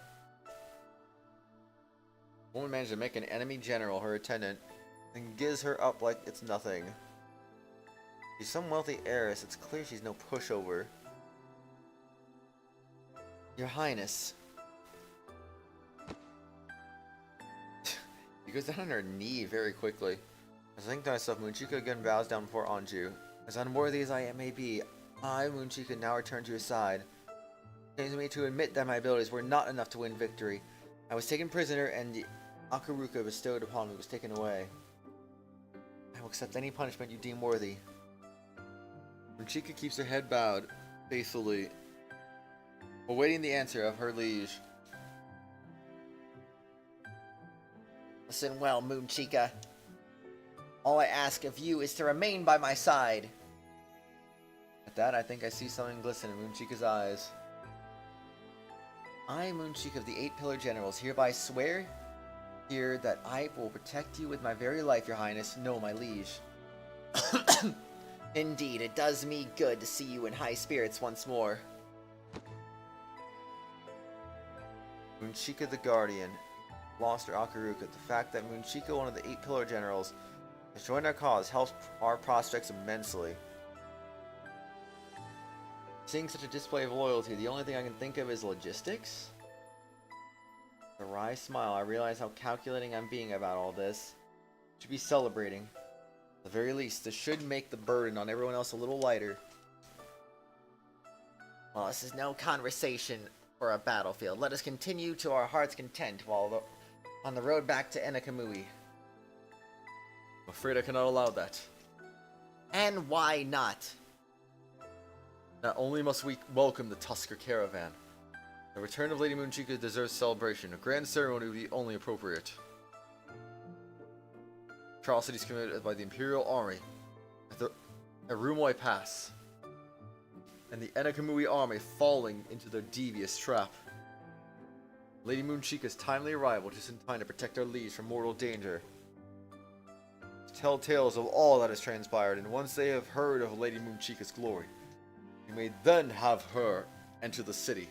The woman managed to make an enemy general her attendant, and gives her up like it's nothing. She's some wealthy heiress, it's clear she's no pushover. Your Highness. She goes down on her knee very quickly. I think to myself, Moonchica again bows down before Anju. As unworthy as I may be, I, Moonchica, now return to your side. It seems to me to admit that my abilities were not enough to win victory. I was taken prisoner, and the Akaruka bestowed upon me was taken away. I will accept any punishment you deem worthy. Moonchica keeps her head bowed, faithfully, awaiting the answer of her liege. Listen well, Moonchica. All I ask of you is to remain by my side. At that, I think I see something glisten in Moonchica's eyes. I, Moonchica of the 8 Pillar Generals, hereby swear here that I will protect you with my very life, your highness. No, my liege. Indeed, it does me good to see you in high spirits once more. Moonchica the Guardian lost her Akaruka. The fact that Moonchica, one of the 8 Pillar Generals, has joined our cause helps our prospects immensely. Seeing such a display of loyalty, the only thing I can think of is logistics? With a wry smile, I realize how calculating I'm being about all this. Should be celebrating. At the very least, this should make the burden on everyone else a little lighter. Well, this is no conversation for a battlefield. Let us continue to our heart's content while on the road back to Enakamui. I'm afraid I cannot allow that. And why not? Not only must we welcome the Tusker caravan, the return of Lady Moonchica deserves celebration. A grand ceremony would be only appropriate. Atrocities committed by the Imperial Army at the Arumoi Pass, and the Enakamui army falling into their devious trap. Lady Moonchica's timely arrival just in time to protect our liege from mortal danger. To tell tales of all that has transpired, and once they have heard of Lady Moonchica's glory, we may then have her enter the city.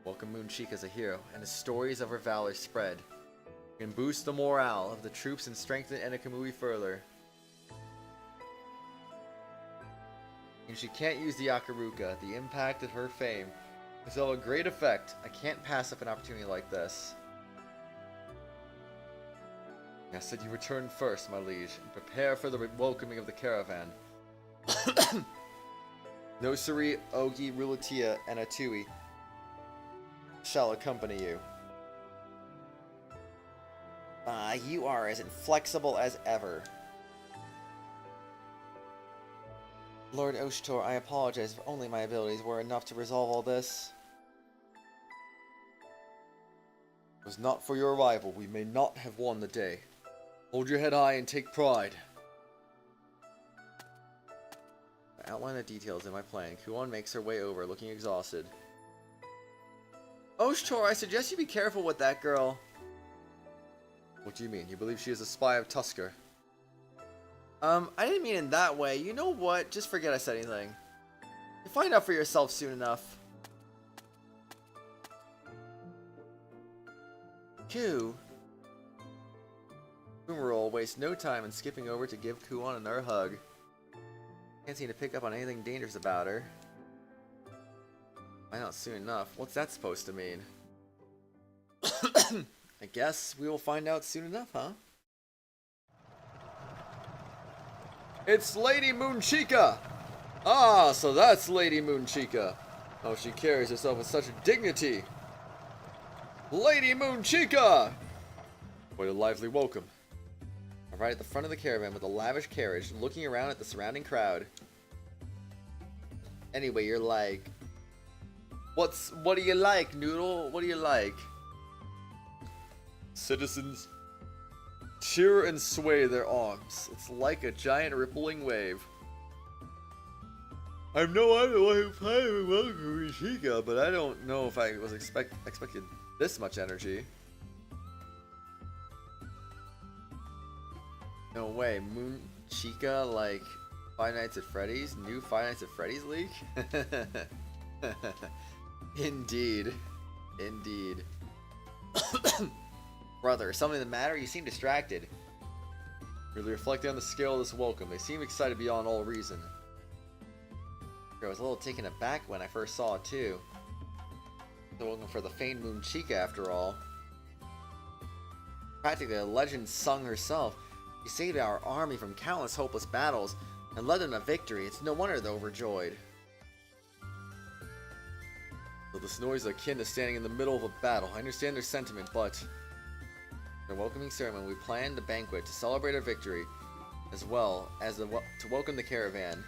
Welcome Moonchica as a hero, and as stories of her valor spread, we can boost the morale of the troops and strengthen Enakamui further. And she can't use the Akaruka. The impact of her fame is of a great effect. I can't pass up an opportunity like this. I said you return first, my liege, and prepare for the welcoming of the caravan. Nosuri, Ogi, Rulatia, and Atui shall accompany you. You are as inflexible as ever. Lord Oshtor, I apologize if only my abilities were enough to resolve all this. It was not for your arrival, we may not have won the day. Hold your head high and take pride. I outline the details in my plan. Kuon makes her way over, looking exhausted. Oshtor, I suggest you be careful with that girl. What do you mean? You believe she is a spy of Tusker? I didn't mean in that way. You know what? Just forget I said anything. You'll find out for yourself soon enough. Ku. Boomerang will waste no time in skipping over to give Kuon another hug. Can't seem to pick up on anything dangerous about her. Find out soon enough. What's that supposed to mean? I guess we will find out soon enough, huh? It's Lady Moonchica! Ah, so that's Lady Moonchica. Oh, she carries herself with such dignity. Lady Moonchica! What a lively welcome. I'm right at the front of the caravan with a lavish carriage, looking around at the surrounding crowd. Anyway, you're like... What do you like, Noodle? What do you like? Citizens, cheer and sway their arms. It's like a giant rippling wave. I'm the one who played welcome Moonchica, but I don't know if I was expected this much energy. No way, Moonchica like Five Nights at Freddy's? New Five Nights at Freddy's leak? Indeed. Indeed. Brother, something the matter? You seem distracted. Really reflecting on the scale of this welcome, they seem excited beyond all reason. I was a little taken aback when I first saw it too. The welcome for the famed Moonchica after all. Practically a legend sung herself. She saved our army from countless hopeless battles and led them to victory. It's no wonder they're overjoyed. So this noise is akin to standing in the middle of a battle. I understand their sentiment, but... The welcoming ceremony, we planned a banquet to celebrate our victory, as well as to welcome the caravan.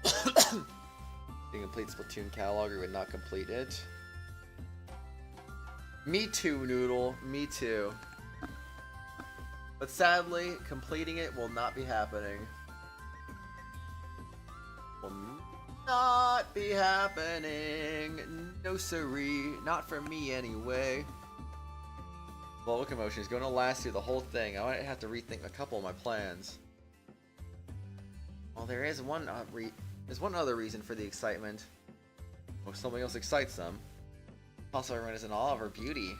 To complete Splatoon catalog, we would not complete it. Me too, Noodle. Me too. But sadly, completing it will not be happening. Will not be happening. No siree. Not for me anyway. The locomotion is going to last through the whole thing. I might have to rethink a couple of my plans. Well, there is one other reason for the excitement. Well, something else excites them. Also, everyone is in awe of her beauty.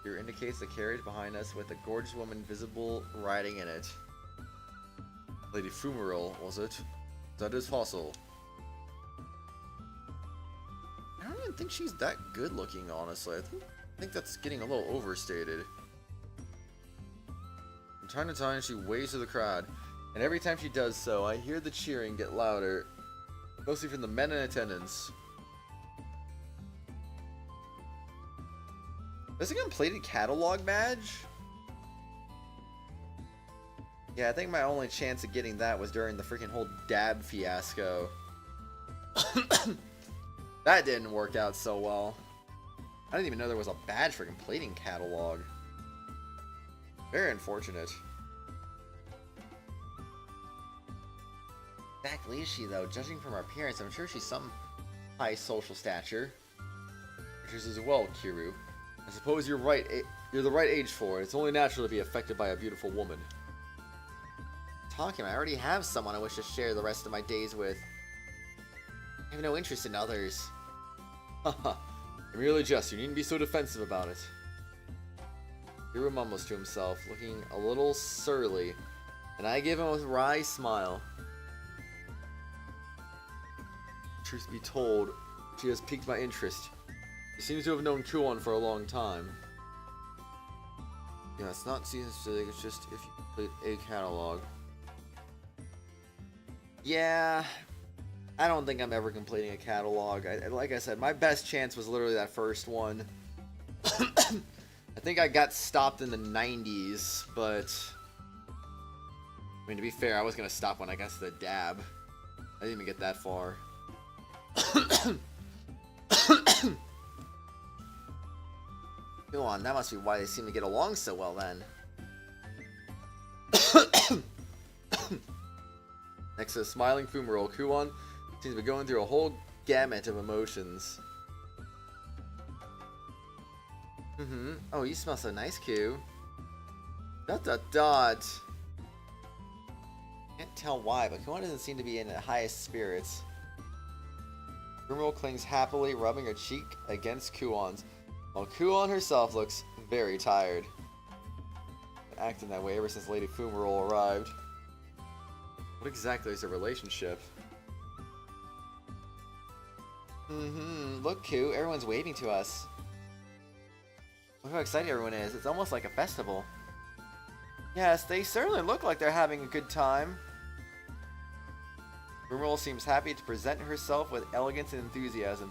Here indicates the carriage behind us with a gorgeous woman visible riding in it. Lady Fumarole, was it? That is fossil. I don't even think she's that good looking, honestly. I think that's getting a little overstated. From time to time, she waves to the crowd, and every time she does so, I hear the cheering get louder, mostly from the men in attendance. There's a completed catalog badge? Yeah, I think my only chance of getting that was during the freaking whole dab fiasco. That didn't work out so well. I didn't even know there was a badge for completing catalog. Very unfortunate. Exactly is she though? Judging from her appearance, I'm sure she's some high social stature. Which as well, Kiru. I suppose you're right. You're the right age for it. It's only natural to be affected by a beautiful woman. Talking, I already have someone I wish to share the rest of my days with. I have no interest in others. Haha. I merely jest. You needn't be so defensive about it. Kiru mumbles to himself, looking a little surly, and I give him a wry smile. Truth be told, she has piqued my interest. She seems to have known Kuon for a long time. Yeah, it's not season specific, it's just if you complete a catalog. Yeah, I don't think I'm ever completing a catalog. Like I said, my best chance was literally that first one. I think I got stopped in the 90s, but I mean, to be fair, I was gonna stop when I got to the dab. I didn't even get that far. Go on, that must be why they seem to get along so well then. Next to the smiling Fumarole, Kuon seems to be going through a whole gamut of emotions. Oh, you smell so nice, Q. Dot dot dot. Can't tell why, but Kuon doesn't seem to be in the highest spirits. Fumarole clings happily, rubbing her cheek against Kuon's, while Kuon herself looks very tired. Been acting that way ever since Lady Fumarole arrived. What exactly is a relationship? Look, Q, everyone's waving to us. Look how excited everyone is. It's almost like a festival. Yes, they certainly look like they're having a good time. Fumarole seems happy to present herself with elegance and enthusiasm.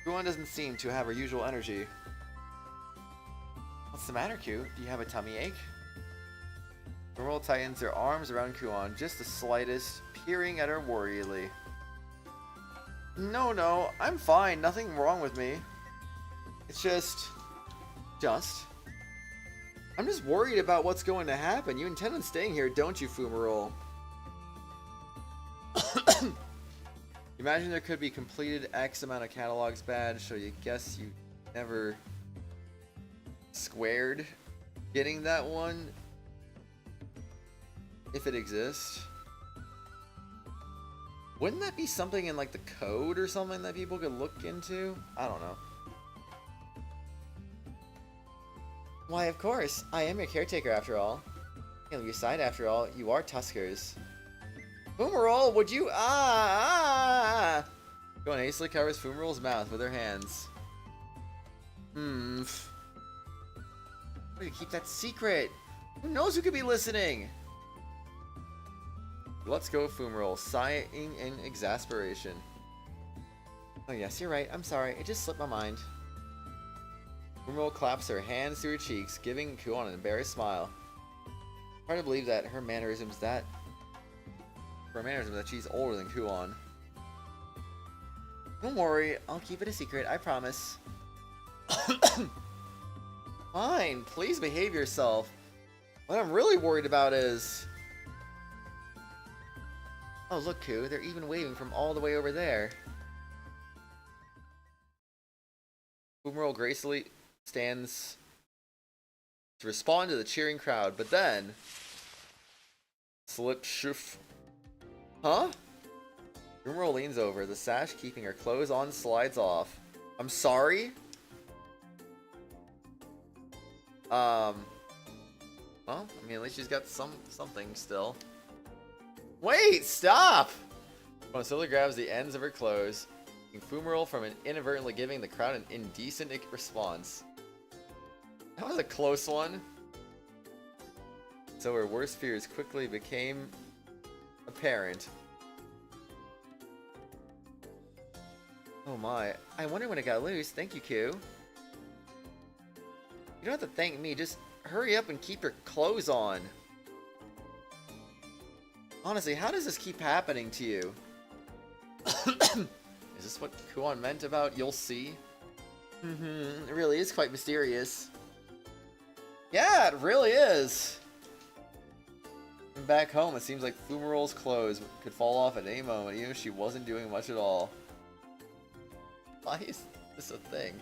Kuon doesn't seem to have her usual energy. What's the matter, Q? Do you have a tummy ache? Fumarole tightens her arms around Kuon, just the slightest, peering at her worriedly. No, I'm fine. Nothing wrong with me. It's just... I'm just worried about what's going to happen. You intend on staying here, don't you, Fumarole? Imagine there could be completed X amount of catalogs badge, so you guess you never squared getting that one, if it exists. Wouldn't that be something in like the code or something that people could look into? I don't know. Why, of course. I am your caretaker after all. I am your side after all. You are Tuskers. Fumarole, would you... Kuon hastily covers Fumarole's mouth with her hands. Way to keep that secret. Who knows who could be listening? Let's go, Fumarole, sighing in exasperation. Oh yes, you're right. I'm sorry. It just slipped my mind. Fumarole claps her hands to her cheeks, giving Kuon an embarrassed smile. Hard to believe that her mannerisms that she's older than Kuon. Don't worry, I'll keep it a secret, I promise. Fine, please behave yourself. What I'm really worried about is... Oh, look, Ku, they're even waving from all the way over there. Fumarole gracefully stands to respond to the cheering crowd, but then... Slip shoof. Huh? Fumarole leans over, the sash keeping her clothes on slides off. I'm sorry? Well, I mean, at least she's got something still. Wait, stop! Consola grabs the ends of her clothes, keeping Fumarole from inadvertently giving the crowd an indecent response. That was a close one. So her worst fears quickly became apparent. Oh my, I wonder when it got loose. Thank you, Q. You don't have to thank me, just hurry up and keep your clothes on. Honestly, how does this keep happening to you? Is this what Kuon meant about you'll see? It really is quite mysterious. Yeah, it really is. And back home, it seems like Fumarole's clothes could fall off at any moment, even if she wasn't doing much at all. Why is this a thing?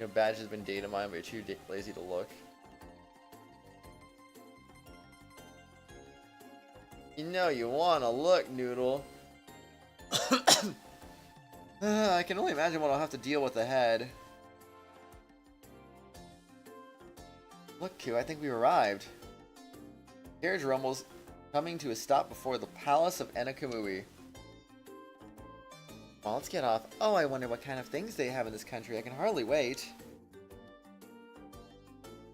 You know, badge has been data mined, but you're too lazy to look. You know you wanna look, Noodle. I can only imagine what I'll have to deal with ahead. Look, Q, I think we've arrived. Carriage rumbles, coming to a stop before the Palace of Enakamui. Well, let's get off. Oh, I wonder what kind of things they have in this country. I can hardly wait.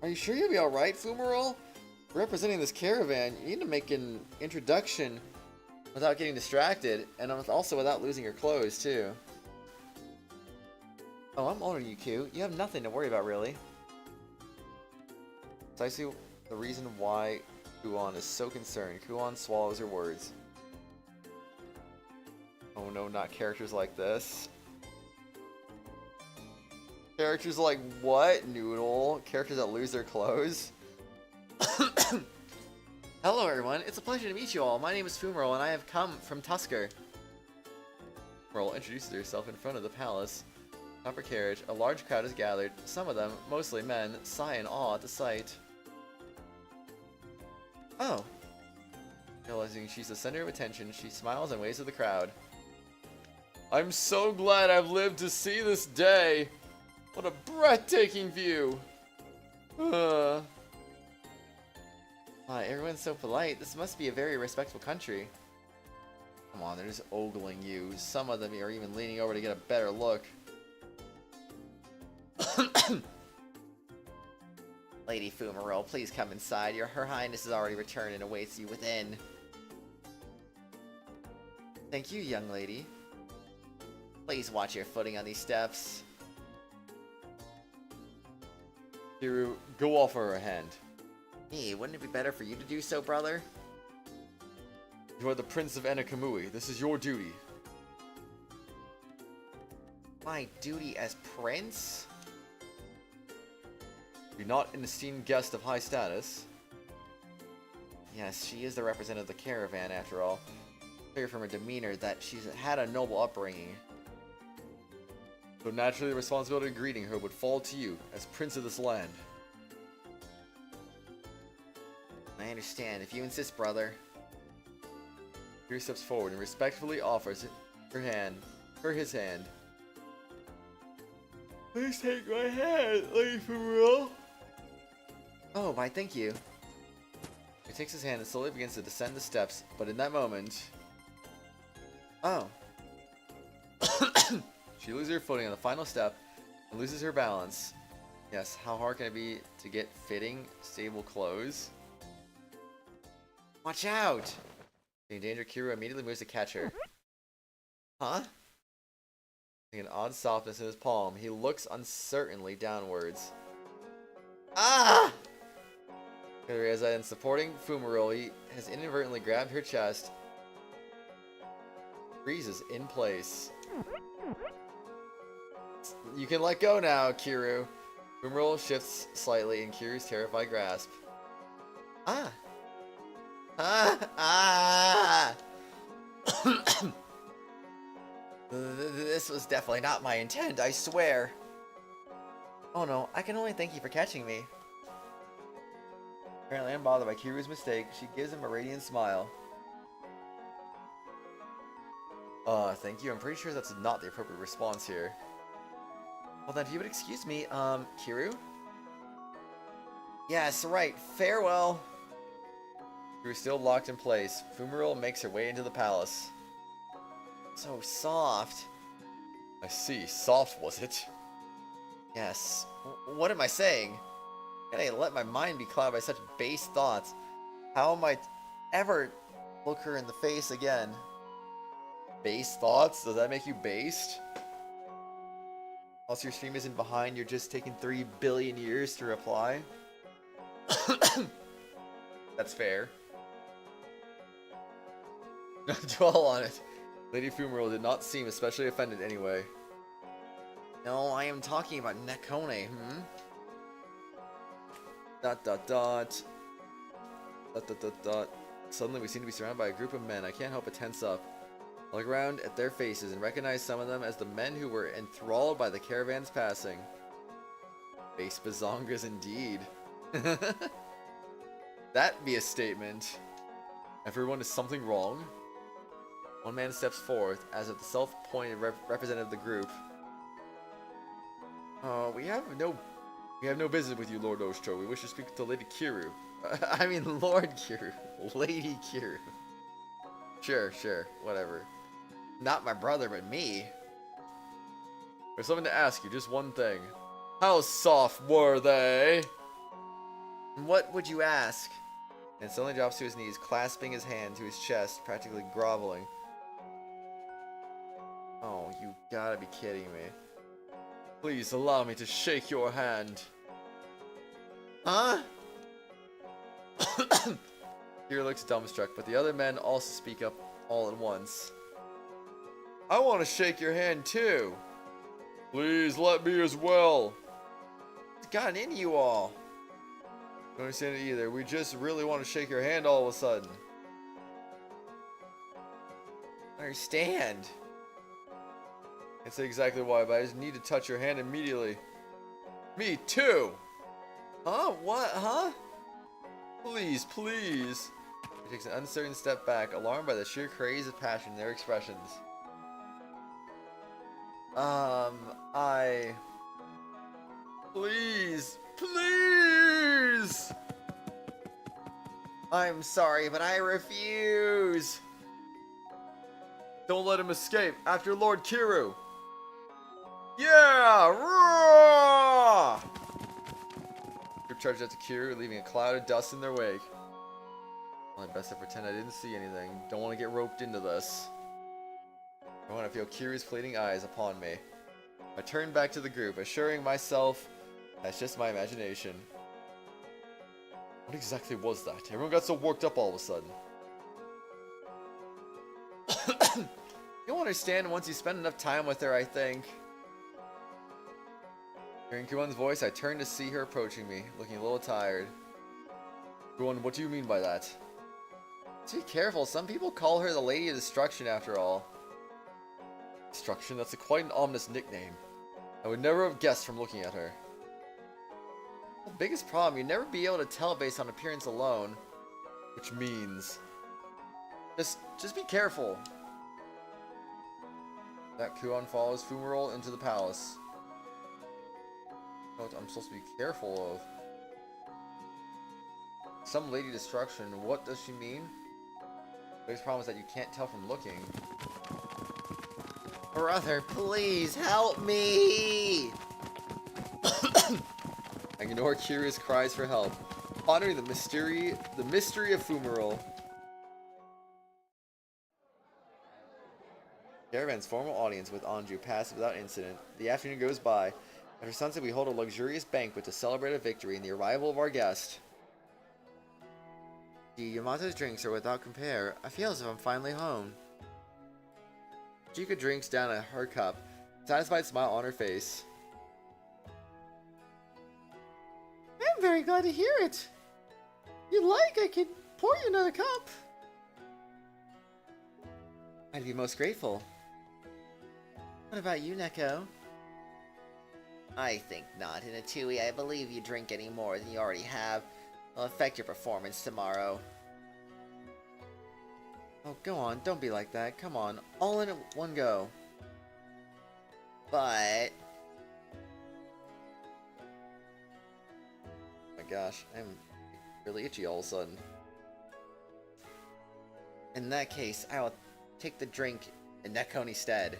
Are you sure you'll be alright, Fumarole? Representing this caravan, you need to make an introduction without getting distracted, and also without losing your clothes, too. Oh, I'm older than you, Q. You have nothing to worry about, really. Precisely the reason why Kuon is so concerned. Kuon swallows her words. Oh no, not characters like this. Characters like what, Noodle? Characters that lose their clothes? Hello everyone, it's a pleasure to meet you all. My name is Fumero and I have come from Tusker. Fumero introduces herself in front of the palace. Atop her carriage, a large crowd is gathered. Some of them, mostly men, sigh in awe at the sight. Oh. Realizing she's the center of attention, she smiles and waves to the crowd. I'm so glad I've lived to see this day. What a breathtaking view. Why, everyone's so polite. This must be a very respectful country. Come on, they're just ogling you. Some of them are even leaning over to get a better look. Lady Fumero, please come inside. Her Highness has already returned and awaits you within. Thank you, young lady. Please watch your footing on these steps. Kiru, go offer her a hand. Hey, wouldn't it be better for you to do so, brother? You are the Prince of Enakamui. This is your duty. My duty as prince? You're not an esteemed guest of high status. Yes, she is the representative of the caravan, after all. Clear from her demeanor that she's had a noble upbringing. So naturally the responsibility of greeting her would fall to you, as prince of this land. I understand. If you insist, brother. Kiru steps forward and respectfully offers his hand. Please take my hand, Lady Fumero. Oh, why, thank you. He takes his hand and slowly begins to descend the steps, but in that moment... Oh. She loses her footing on the final step and loses her balance. Yes, how hard can it be to get fitting, stable clothes? Watch out! In danger, Kiru immediately moves to catch her. Huh? Seeing an odd softness in his palm, he looks uncertainly downwards. Ah! As in supporting Fumero, he has inadvertently grabbed her chest. Freezes in place. You can let go now, Kiru. Fumero shifts slightly in Kiru's terrified grasp. Ah! Ah! Ah! This was definitely not my intent, I swear. Oh no, I can only thank you for catching me. Apparently unbothered by Kiru's mistake, she gives him a radiant smile. Thank you. I'm pretty sure that's not the appropriate response here. Well then, if you would excuse me, Kiru? Yes, right. Farewell. Kiru's still locked in place. Fumero makes her way into the palace. So soft. I see. Soft, was it? Yes. What am I saying? Can I let my mind be clouded by such base thoughts? How am I ever look her in the face again? Base thoughts? Does that make you based? Also, your stream isn't behind, you're just taking 3 billion years to reply? That's fair. Don't dwell on it. Lady Fumero did not seem especially offended anyway. No, I am talking about Nekone, Dot dot dot. Dot dot dot dot. Suddenly we seem to be surrounded by a group of men. I can't help but tense up. I look around at their faces and recognize some of them as the men who were enthralled by the caravan's passing. Base bazongas indeed. That be a statement. Everyone is something wrong? One man steps forth as if the self-appointed representative of the group. We have no business with you, Lord Ostro. We wish to speak to Lady Kiru. I mean, Lord Kiru. Lady Kiru. Sure, whatever. Not my brother, but me. There's something to ask you, just one thing. How soft were they? What would you ask? And suddenly drops to his knees, clasping his hand to his chest, practically groveling. Oh, you gotta be kidding me. Please allow me to shake your hand. Huh? Kira looks dumbstruck, but the other men also speak up all at once. I want to shake your hand too. Please let me as well. What's gotten into you all? Don't understand it either. We just really want to shake your hand all of a sudden. I understand. Can't say exactly why, but I just need to touch your hand immediately. Me too. Huh? What? Huh? Please, please. He takes an uncertain step back, alarmed by the sheer craze of passion in their expressions. Please, please! I'm sorry, but I refuse. Don't let him escape. After Lord Kiru. Yeah! Roar! Group charged out to Kiru, leaving a cloud of dust in their wake. Well, I best to pretend I didn't see anything. Don't want to get roped into this. I want to feel Kiru's fleeting eyes upon me. I turned back to the group, assuring myself that's just my imagination. What exactly was that? Everyone got so worked up all of a sudden. You'll understand once you spend enough time with her, I think. Hearing Kuon's voice, I turned to see her approaching me, looking a little tired. Kuon, what do you mean by that? Be careful, some people call her the Lady of Destruction after all. Destruction? That's quite an ominous nickname. I would never have guessed from looking at her. The biggest problem, you'd never be able to tell based on appearance alone. Which means... Just be careful. That Kuon follows Fumarole into the palace. What I'm supposed to be careful of. Some Lady Destruction, what does she mean? The biggest problem is that you can't tell from looking. Brother, please help me! I ignore Kiru's cries for help, pondering the mystery of Fumarole. Caravan's formal audience with Anju passed without incident. The afternoon goes by. After sunset, we hold a luxurious banquet to celebrate a victory and the arrival of our guest. Yamato's drinks are without compare. I feel as if I'm finally home. Chika drinks down her cup, a satisfied smile on her face. I'm very glad to hear it. If you'd like, I could pour you another cup. I'd be most grateful. What about you, Neko? I think not. In a Tui, I believe you drink any more than you already have. It'll affect your performance tomorrow. Oh, go on. Don't be like that. Come on. All in at one go. But... Oh my gosh. I'm really itchy all of a sudden. in that case, I will take the drink in Neko instead.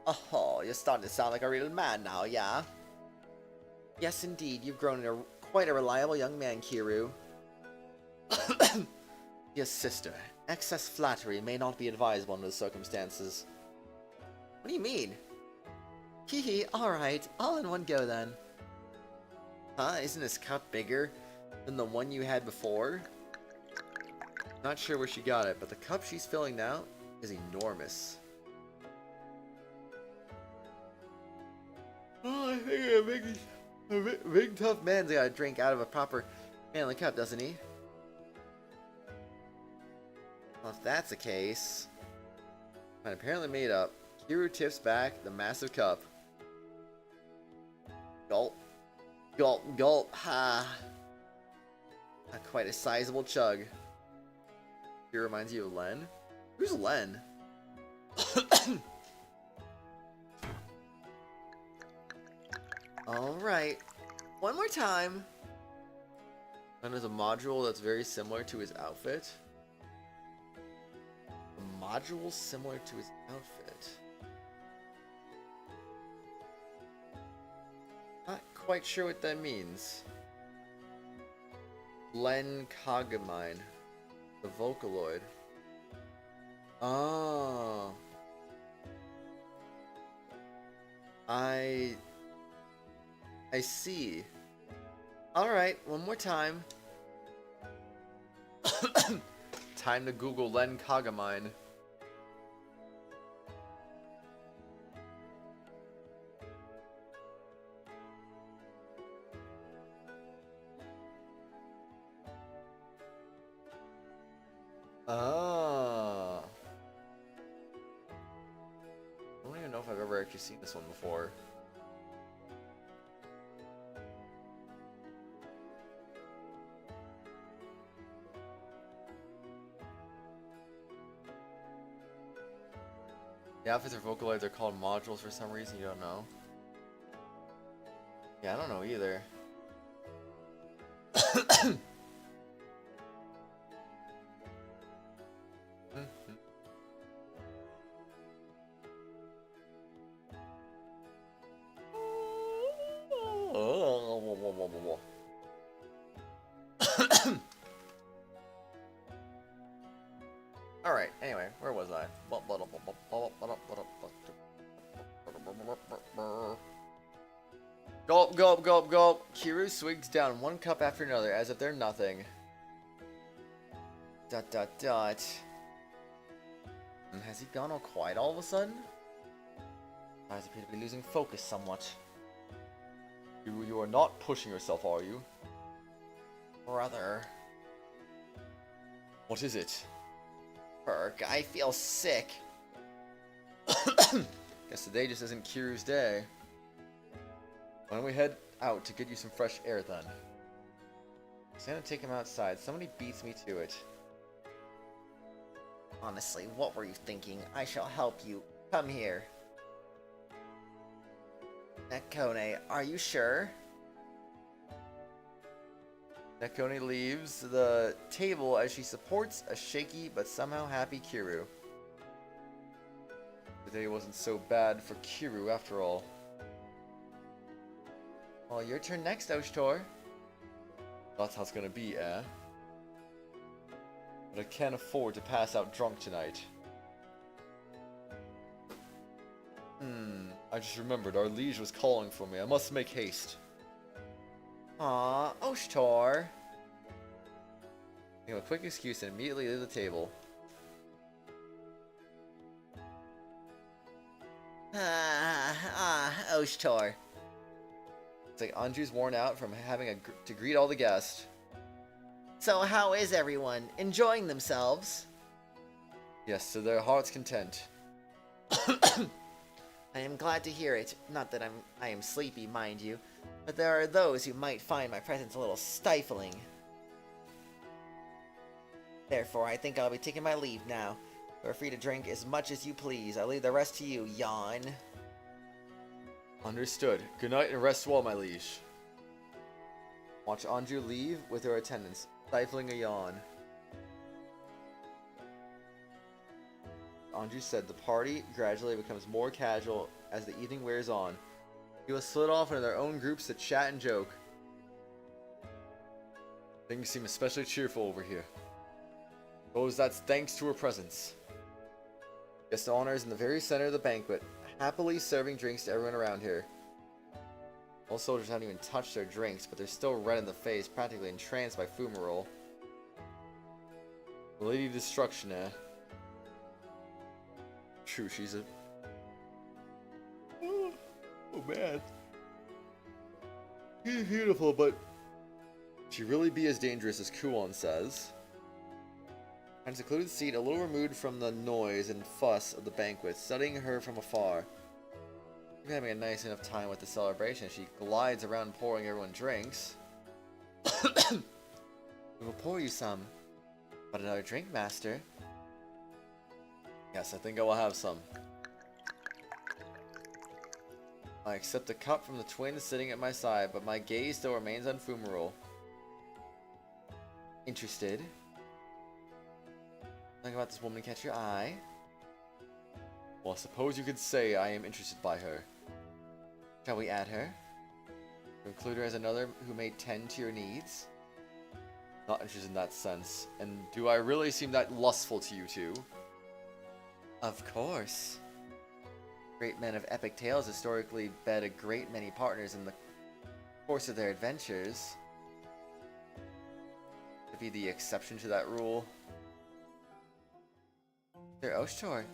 Oh, you're starting to sound like a real man now, yeah? Yes, indeed. You've grown into quite a reliable young man, Kiru. Yes, sister. Excess flattery may not be advisable under the circumstances. What do you mean? Hehe, alright. All in one go then. Huh? Isn't this cup bigger than the one you had before? Not sure where she got it, but the cup she's filling now is enormous. Oh, I think a big tough man's gotta drink out of a proper manly cup, doesn't he? Well, if that's the case... And apparently made up, Kiru tips back the massive cup. Gulp. Gulp, gulp, ha. Not quite a sizable chug. Kiru reminds you of Len? Who's Len? Alright. One more time. Len is a module that's very similar to his outfit. A module similar to his outfit. Not quite sure what that means. Len Kagamine. The Vocaloid. Oh. I see. Alright, one more time. Time to Google Len Kagamine. Ah. I don't even know if I've ever actually seen this one before. The outfits or Vocaloids are called modules for some reason, you don't know? Yeah, I don't know either. Alright, anyway, where was I? Gulp, gulp, gulp, gulp. Kiru swigs down one cup after another as if they're nothing. Dot, dot, dot. Has he gone all quiet all of a sudden? Eyes appear to be losing focus somewhat. You are not pushing yourself, are you? Brother. What is it? Perk, I feel sick. Guess today just isn't Kiru's day. Why don't we head out to get you some fresh air then? Santa, take him outside. Somebody beats me to it. Honestly, what were you thinking? I shall help you. Come here. Nekone, are you sure? Nekone leaves the table as she supports a shaky but somehow happy Kiru. The day wasn't so bad for Kiru after all. Well, your turn next, Oshtor. That's how it's gonna be, eh? But I can't afford to pass out drunk tonight. I just remembered our liege was calling for me. I must make haste. Aw, Oshtor. Think of a quick excuse and immediately leave the table. Oshtor. It's like Anju's worn out from having to greet all the guests. So how is everyone? Enjoying themselves? Yes, to their heart's content. I am glad to hear it. Not that I am sleepy, mind you, but there are those who might find my presence a little stifling. Therefore, I think I'll be taking my leave now. You're free to drink as much as you please. I'll leave the rest to you, Yawn. Understood. Good night and rest well, my liege. Watch Anju leave with her attendants, stifling a yawn. Anju said the party gradually becomes more casual as the evening wears on. People split off into their own groups to chat and joke. Things seem especially cheerful over here. Suppose that's thanks to her presence. Guest honor is in the very center of the banquet, happily serving drinks to everyone around here. All soldiers haven't even touched their drinks, but they're still red in the face, practically entranced by Fumarole. The Lady of Destruction, eh? True, she's a... Oh man. She's beautiful, but... she really be as dangerous as Kuon says. On a secluded seat, a little removed from the noise and fuss of the banquet, studying her from afar. Even having a nice enough time with the celebration, she glides around pouring everyone drinks. We will pour you some. But another drink, master? Yes, I think I will have some. I accept a cup from the twin sitting at my side, but my gaze still remains on Fumarole. Interested? Something about this woman catch your eye? Well, I suppose you could say I am interested by her. Shall we add her? To include her as another who may tend to your needs? Not interested in that sense. And do I really seem that lustful to you two? Of course. Great men of epic tales historically bed a great many partners in the course of their adventures. To be the exception to that rule. Sir Oshtor,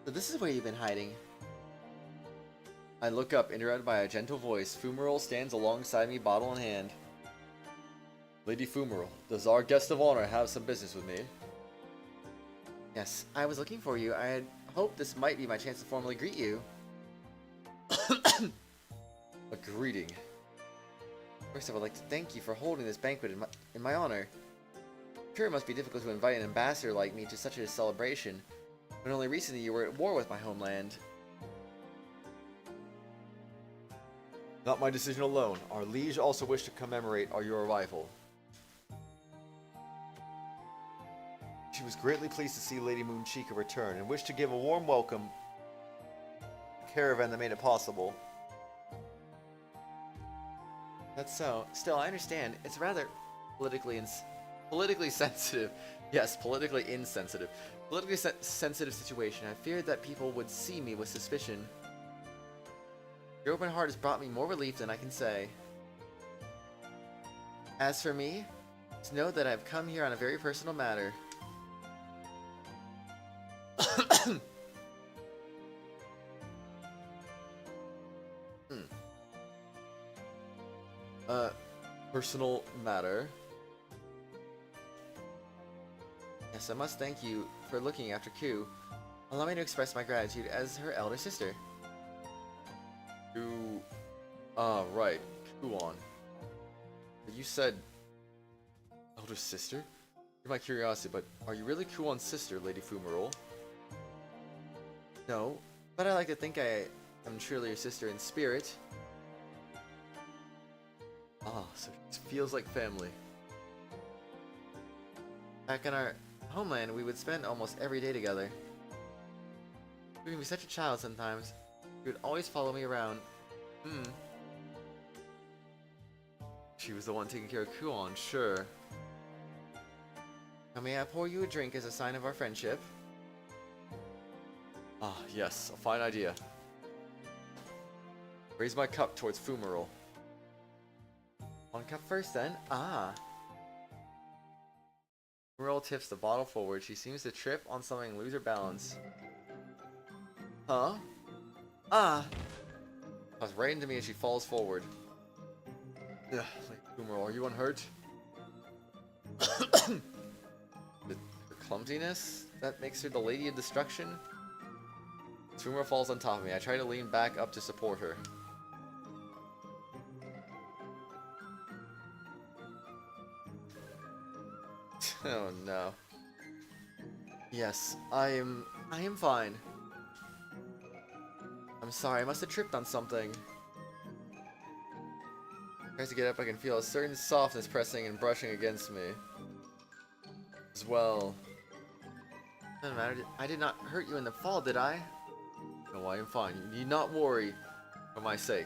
so this is where you've been hiding. I look up, interrupted by a gentle voice. Fumarole stands alongside me, bottle in hand. Lady Fumarole, does our guest of honor have some business with me? Yes, I was looking for you. I had hoped this might be my chance to formally greet you. A greeting. First, I would like to thank you for holding this banquet in my honor. Sure, it must be difficult to invite an ambassador like me to such a celebration, but only recently you were at war with my homeland. Not my decision alone. Our liege also wished to commemorate your arrival. She was greatly pleased to see Lady Moonchica return and wished to give a warm welcome to the caravan that made it possible. That's so. Still, I understand. It's rather politically sensitive. Yes, politically insensitive. Politically sensitive situation. I feared that people would see me with suspicion. Your open heart has brought me more relief than I can say. As for me, just know that I've come here on a very personal matter. Personal matter. Yes, I must thank you for looking after Ku. Allow me to express my gratitude as her elder sister. Ku... Ah, right. Kuon. You said... elder sister? You're my curiosity, but are you really Kuon's sister, Lady Fumarole? No, but I like to think I am truly your sister in spirit. Ah, so it feels like family. Back in our homeland, we would spend almost every day together. She would be such a child sometimes. She would always follow me around. She was the one taking care of Kuon, sure. Now may I pour you a drink as a sign of our friendship? Ah, yes, a fine idea. Raise my cup towards Fumarole. One cup first, then. Ah. Fumarole tips the bottle forward. She seems to trip on something and lose her balance. Huh? Ah. Toss right into me as she falls forward. Ugh, Fumarole, are you unhurt? Her clumsiness? That makes her the Lady of Destruction? Fumarole falls on top of me. I try to lean back up to support her. Oh no. Yes, I am fine. I'm sorry, I must have tripped on something. Tries to get up, I can feel a certain softness pressing and brushing against me. As well. Doesn't matter, I did not hurt you in the fall, did I? No, I am fine. You need not worry for my sake.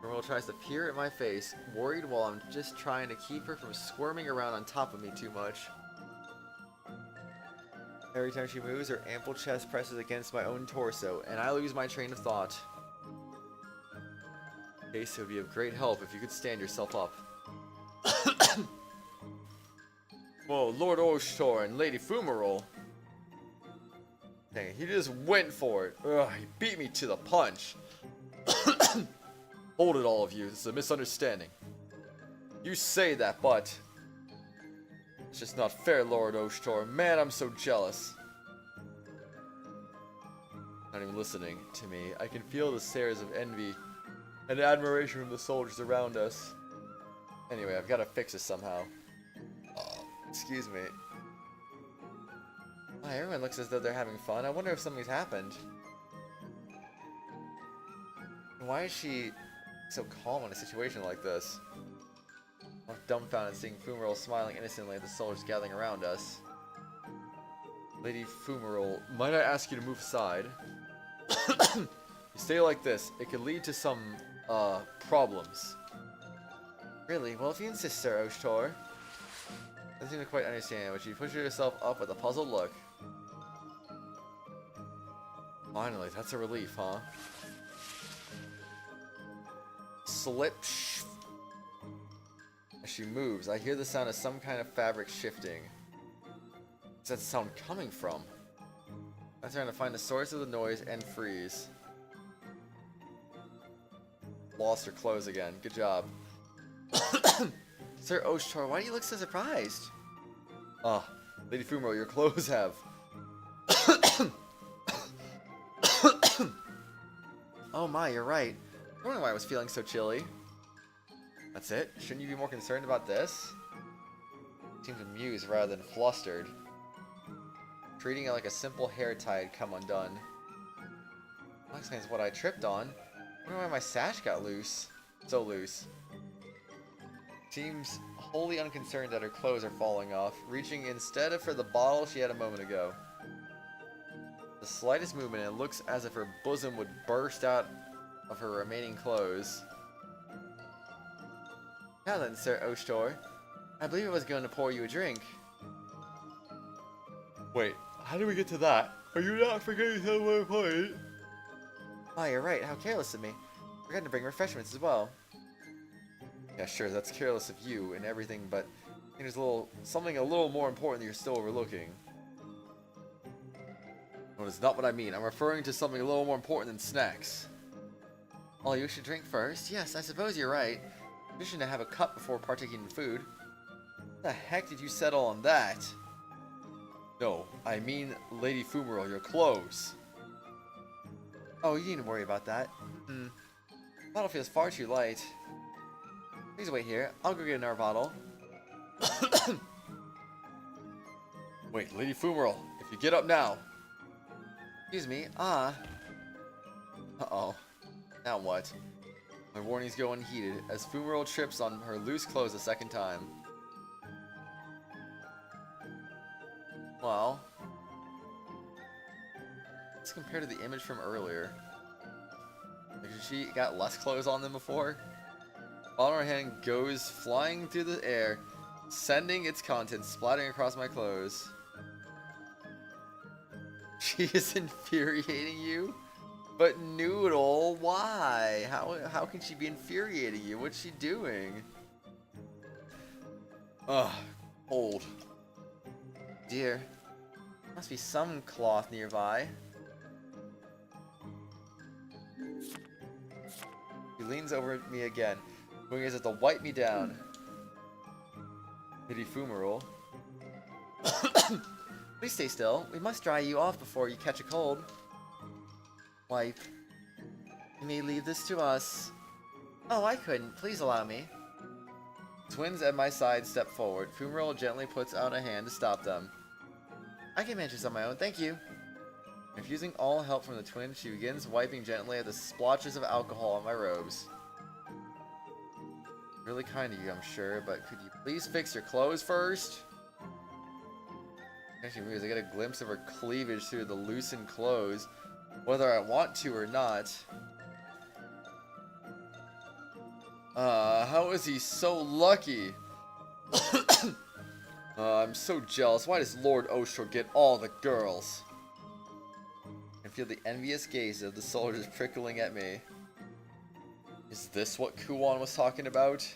Fumarole tries to peer at my face, worried while I'm just trying to keep her from squirming around on top of me too much. Every time she moves, her ample chest presses against my own torso, and I lose my train of thought. Case, it would be of great help if you could stand yourself up. Whoa, Lord Oshtor and Lady Fumarole. Dang, he just went for it. Ugh, he beat me to the punch. Hold it, all of you. This is a misunderstanding. You say that, but... it's just not fair, Lord Oshtor. Man, I'm so jealous. Not even listening to me. I can feel the stares of envy and admiration from the soldiers around us. Anyway, I've got to fix this somehow. Excuse me. Wow, everyone looks as though they're having fun. I wonder if something's happened. Why is she so calm in a situation like this? I'm dumbfounded seeing Fumarole smiling innocently at the soldiers gathering around us. Lady Fumarole, might I ask you to move aside? You stay like this, it could lead to some, problems. Really? Well, if you insist, Sir Oshtor. Doesn't seem to quite understand, but she pushes herself up with a puzzled look. Finally, that's a relief, huh? Slip. As she moves, I hear the sound of some kind of fabric shifting. Where's that sound coming from? I'm trying to find the source of the noise and freeze. Lost her clothes again. Good job. Sir Oshtor, why do you look so surprised? Ah, Lady Fumaro, your clothes have. Oh my, you're right. I don't know why I was feeling so chilly. That's it? Shouldn't you be more concerned about this? Seems amused rather than flustered. Treating it like a simple hair tie had come undone. That explains what I tripped on. I wonder why my sash got loose. So loose. Seems wholly unconcerned that her clothes are falling off, reaching instead for the bottle she had a moment ago. The slightest movement and it looks as if her bosom would burst out of her remaining clothes. Now then, Sir Oshtor, I believe I was going to pour you a drink. Wait, how did we get to that? Are you not forgetting somewhere important? Ah, you're right. How careless of me. Forgot to bring refreshments as well. Yeah, sure, that's careless of you and everything, but I think there's something a little more important that you're still overlooking. No, that's not what I mean. I'm referring to something a little more important than snacks. Oh, you should drink first? Yes, I suppose you're right. Tradition to have a cup before partaking in food. What the heck did you settle on that? No, I mean Lady Fumaro, your clothes. Oh, you needn't worry about that. The bottle feels far too light. Please wait here. I'll go get another bottle. Wait, Lady Fumaro, if you get up now. Excuse me. Uh-oh. Now what? My warnings go unheeded as Fumaro trips on her loose clothes a second time. Well, let's compare to the image from earlier. Like, she got less clothes on than before. Bottle in her hand goes flying through the air, sending its contents splattering across my clothes. She is infuriating you? But Noodle, why? How can she be infuriating you? What's she doing? Ugh, cold. Dear, must be some cloth nearby. He leans over at me again, moving as if to wipe me down. Lady Fumaro. Please stay still. We must dry you off before you catch a cold. Wipe. You may leave this to us. Oh, I couldn't. Please allow me. Twins at my side step forward. Fumaro gently puts out a hand to stop them. I can manage this on my own, thank you. Refusing all help from the twins, she begins wiping gently at the splotches of alcohol on my robes. Really kind of you, I'm sure, but could you please fix your clothes first? Actually moves, I get a glimpse of her cleavage through the loosened clothes, whether I want to or not. How is he so lucky? I'm so jealous. Why does Lord Oshtor get all the girls? I can feel the envious gaze of the soldiers prickling at me. Is this what Kuon was talking about?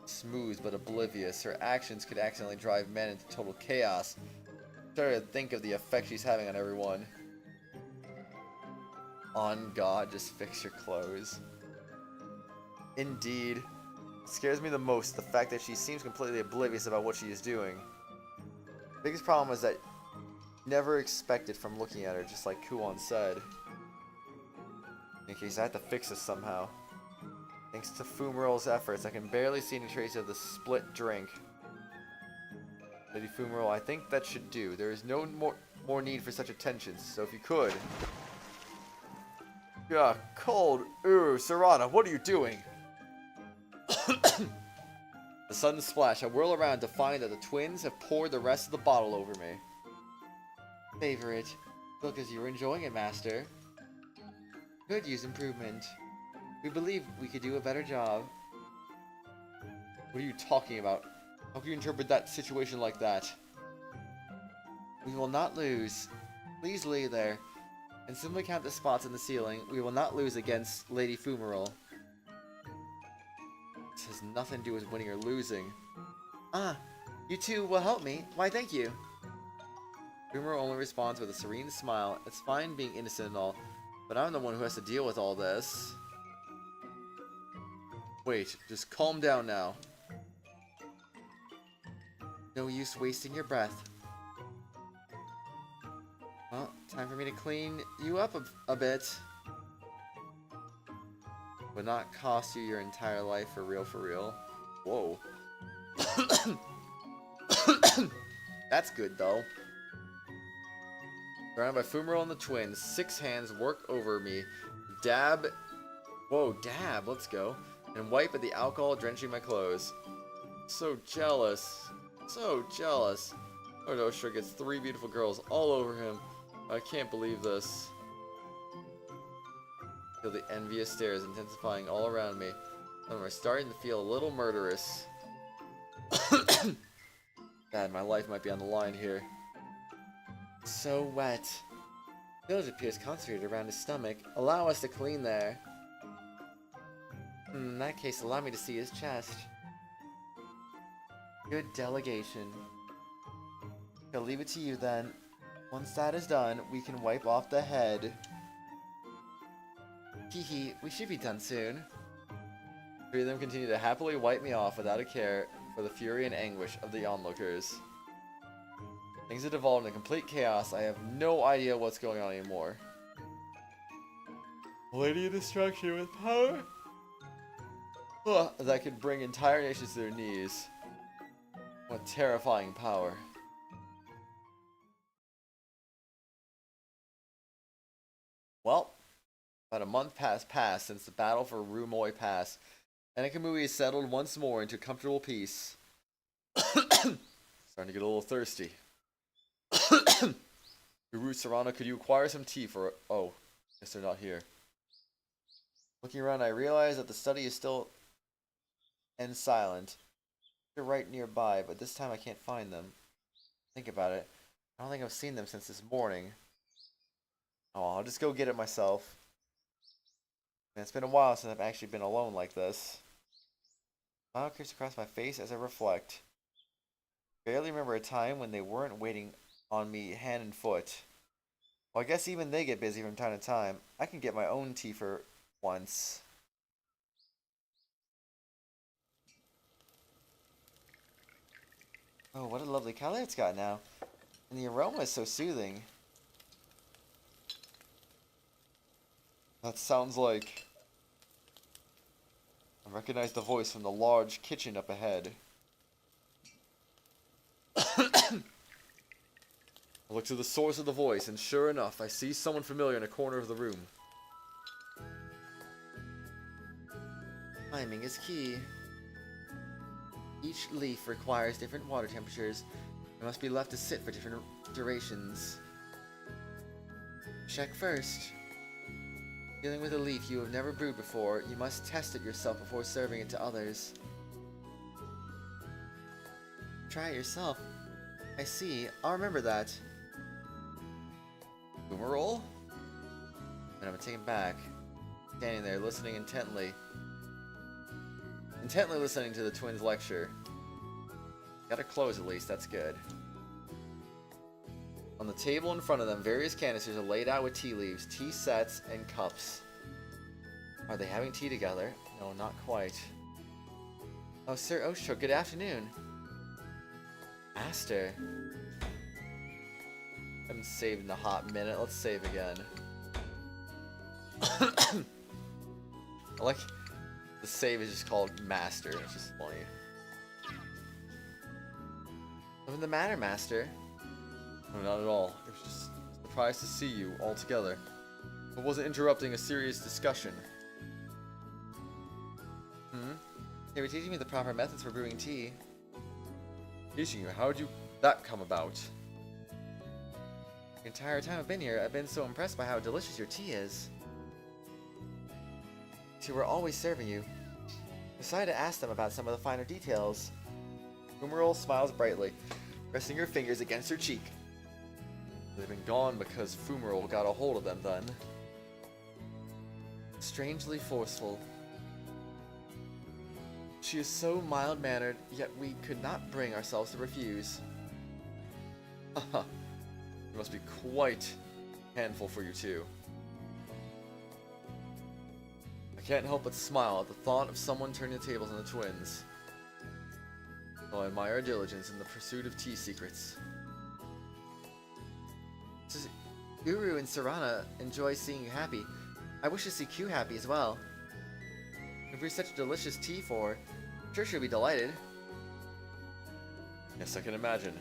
Smooth but oblivious, her actions could accidentally drive men into total chaos. I started to think of the effect she's having on everyone. On God, just fix your clothes. Indeed. What scares me the most, the fact that she seems completely oblivious about what she is doing. The biggest problem is that never expected from looking at her, just like Kuon said. In case I have to fix this somehow. Thanks to Fumaro's efforts, I can barely see any trace of the split drink. Lady Fumaro, I think that should do. There is no more need for such attentions, so if you could... Yeah, cold. Ooh, Sarada, what are you doing? The sudden splash, I whirl around to find that the twins have poured the rest of the bottle over me. Favorite. Look as you're enjoying it, Master. Could use improvement. We believe we could do a better job. What are you talking about? How can you interpret that situation like that? We will not lose. Please lay there. and simply count the spots in the ceiling. We will not lose against Lady Fumarole. This has nothing to do with winning or losing. Ah, you two will help me. Why, thank you. Fumarole only responds with a serene smile. It's fine being innocent and all, but I'm the one who has to deal with all this. Wait, just calm down now. No use wasting your breath. Well, time for me to clean you up a bit. Would not cost you your entire life for real, for real. Whoa. That's good though. Surrounded by Fumarole and the twins, 6 hands work over me. Dab. Whoa, dab, let's go. And wipe at the alcohol drenching my clothes. So jealous. So jealous. Lord Oshra gets 3 beautiful girls all over him. I can't believe this. Feel the envious stares intensifying all around me. I'm starting to feel a little murderous. Dad, my life might be on the line here. So wet. Village appears concentrated around his stomach. Allow us to clean there. In that case, allow me to see his chest. Good delegation. I'll leave it to you then. Once that is done, we can wipe off the head. Hehe, we should be done soon. 3 of them continue to happily wipe me off without a care for the fury and anguish of the onlookers. Things have devolved into complete chaos. I have no idea what's going on anymore. Lady of Destruction with power? Ugh, that could bring entire nations to their knees. What terrifying power. Well, about a month has passed since the battle for Rumoi Pass, and Kamui is settled once more into comfortable peace. Starting to get a little thirsty. Guru Sarana, could you acquire some tea for... Oh, guess they're not here. Looking around, I realize that the study is still and silent. They're right nearby, but this time I can't find them. Think about it. I don't think I've seen them since this morning. Oh, I'll just go get it myself. Man, it's been a while since I've actually been alone like this. A smile creeps across my face as I reflect. I barely remember a time when they weren't waiting on me hand and foot. Well, I guess even they get busy from time to time. I can get my own tea for once. Oh, what a lovely color it's got now. And the aroma is so soothing. That sounds like... I recognize the voice from the large kitchen up ahead. I look to the source of the voice, and sure enough, I see someone familiar in a corner of the room. Timing is key. Each leaf requires different water temperatures and must be left to sit for different durations. Check first. Dealing with a leaf you have never brewed before, you must test it yourself before serving it to others. Try it yourself. I see. I'll remember that. Fumarole? And I'm taken back, standing there listening intently. Intently listening to the twins' lecture. Got a close at least, that's good. On the table in front of them, various canisters are laid out with tea leaves, tea sets, and cups. Are they having tea together? No, not quite. Oh, Sir Oshro, good afternoon. Master. Haven't saved in a hot minute. Let's save again. I like the save is just called Master. It's just funny. What's the matter, Master? No, not at all. It was just surprised to see you all together. I wasn't interrupting a serious discussion. They were teaching me the proper methods for brewing tea. Teaching you? How did that come about? The entire time I've been here, I've been so impressed by how delicious your tea is. They were always serving you. I decided to ask them about some of the finer details. Fumarole smiles brightly, pressing her fingers against her cheek. They've been gone because Fumarole got a hold of them then. Strangely forceful. She is so mild-mannered, yet we could not bring ourselves to refuse. Haha. It must be quite a handful for you two. I can't help but smile at the thought of someone turning the tables on the twins. Though I admire her diligence in the pursuit of tea secrets. Uru and Serana enjoy seeing you happy. I wish to see Q happy as well. If we're such delicious tea for her, I'm sure she'll be delighted. Yes, I can imagine.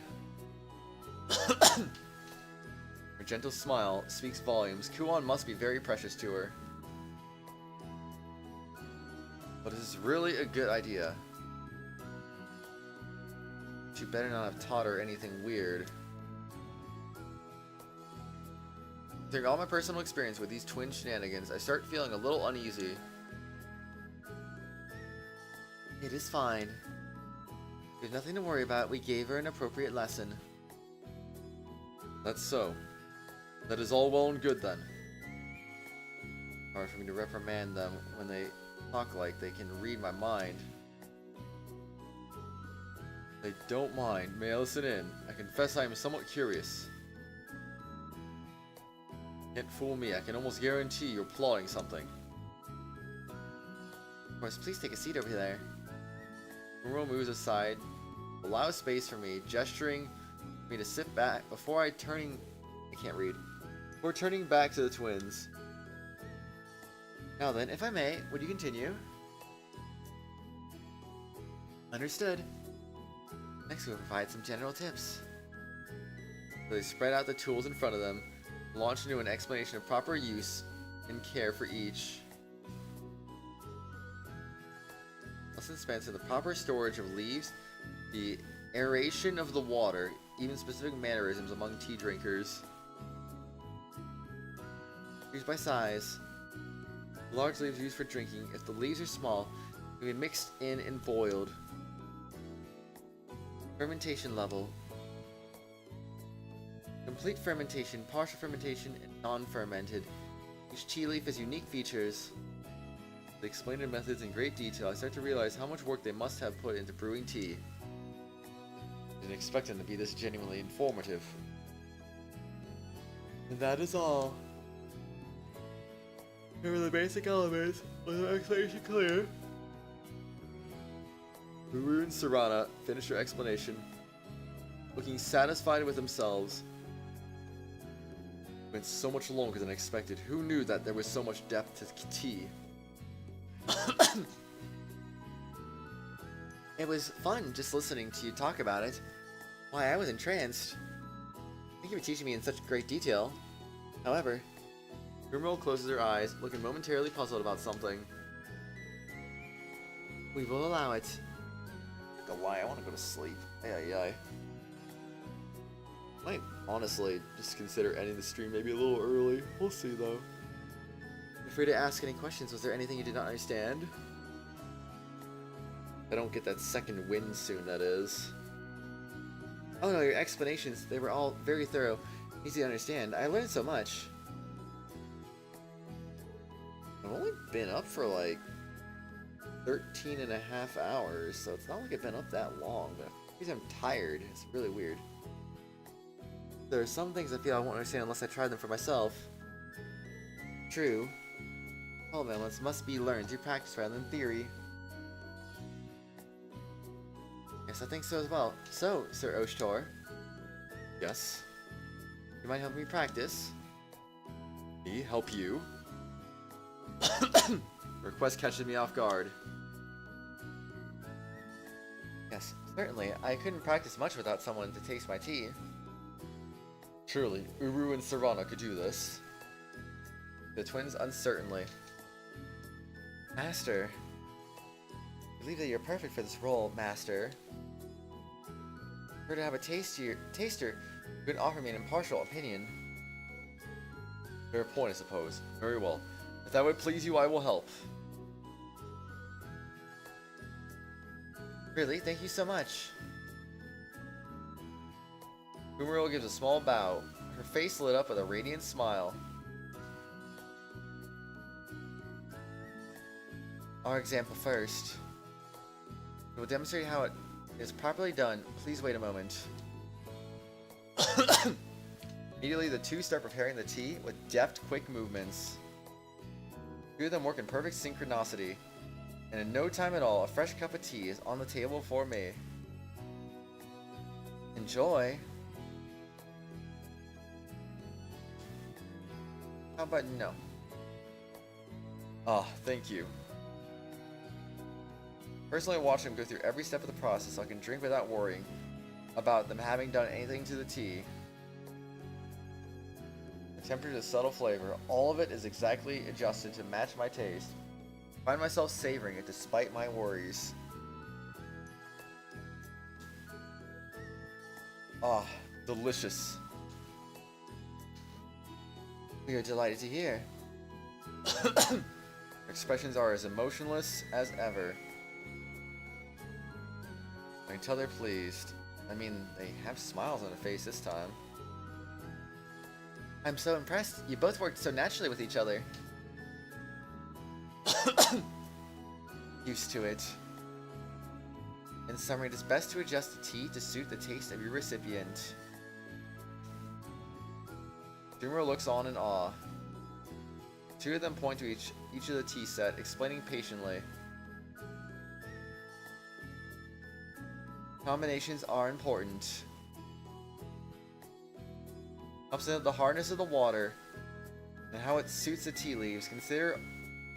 Her gentle smile speaks volumes. Kuon must be very precious to her. But it is really a good idea. She better not have taught her anything weird. Considering all my personal experience with these twin shenanigans, I start feeling a little uneasy. It is fine. There's nothing to worry about. We gave her an appropriate lesson. That's so. That is all well and good then. Hard for me to reprimand them when they talk like they can read my mind. They don't mind. May I listen in? I confess I am somewhat curious. Can't fool me. I can almost guarantee you're plotting something. Of course, please take a seat over there. Muro moves aside, allows space for me, gesturing me to sit back before turning back to the twins. Now then, if I may, would you continue? Understood. Next we'll provide some general tips. So they spread out the tools in front of them, launch into an explanation of proper use and care for each. Lesson spent in the proper storage of leaves, the aeration of the water, even specific mannerisms among tea drinkers. Used by size. Large leaves used for drinking. If the leaves are small, they can be mixed in and boiled. Fermentation level. Complete fermentation, partial fermentation, and non-fermented. Each tea leaf has unique features. They explain their methods in great detail. I start to realize how much work they must have put into brewing tea. Didn't expect them to be this genuinely informative. And that is all. Here are the basic elements. Was the explanation clear? Uru and Serana finish their explanation, looking satisfied with themselves. It went so much longer than expected. Who knew that there was so much depth to tea? It was fun just listening to you talk about it. Why, I was entranced. Thank you for teaching me in such great detail. However, Grimroll closes her eyes, looking momentarily puzzled about something. we will allow it. Not gonna lie, I want to go to sleep. Ay. Might honestly just consider ending the stream maybe a little early. We'll see though. Feel free to ask any questions. Was there anything you did not understand? I don't get that second win soon, that is. Oh no, your explanations, they were all very thorough, easy to understand. I learned so much. I've only been up for like 13 and a half hours, so it's not like I've been up that long, but Because I'm tired. It's really weird. There are some things I feel I won't understand unless I try them for myself. True. Elements must be learned through practice rather than theory. Yes, I think so as well. So, Sir Oshtor, yes. you might help me practice. Me help you? Request catches me off guard. Yes, certainly. I couldn't practice much without someone to taste my tea. Surely, Uru and Serana could do this. The twins uncertainly. Master. I believe that you're perfect for this role, Master. If we're to have a taster who can offer me an impartial opinion. Fair point, I suppose. Very well. If that would please you, I will help. Really? Thank you so much. Umaro gives a small bow. her face lit up with a radiant smile. Our example first. We will demonstrate how it is properly done. Please wait a moment. Immediately, the two start preparing the tea with deft, quick movements. Two of them work in perfect synchronicity, and in no time at all, a fresh cup of tea is on the table for me. Enjoy. How about no? Oh, thank you. Personally, watch them go through every step of the process so I can drink without worrying about them having done anything to the tea. The temperature is subtle flavor. All of it is exactly adjusted to match my taste. I find myself savoring it despite my worries. Ah, delicious. We are delighted to hear. Expressions are as emotionless as ever. I can tell they're pleased. I mean, they have smiles on their face this time. I'm so impressed. You both worked so naturally with each other. Used to it. In summary, it is best to adjust the tea to suit the taste of your recipient. Dreamer looks on in awe. Two of them point to each of the tea set, explaining patiently. Combinations are important. Helps in the hardness of the water and how it suits the tea leaves. Consider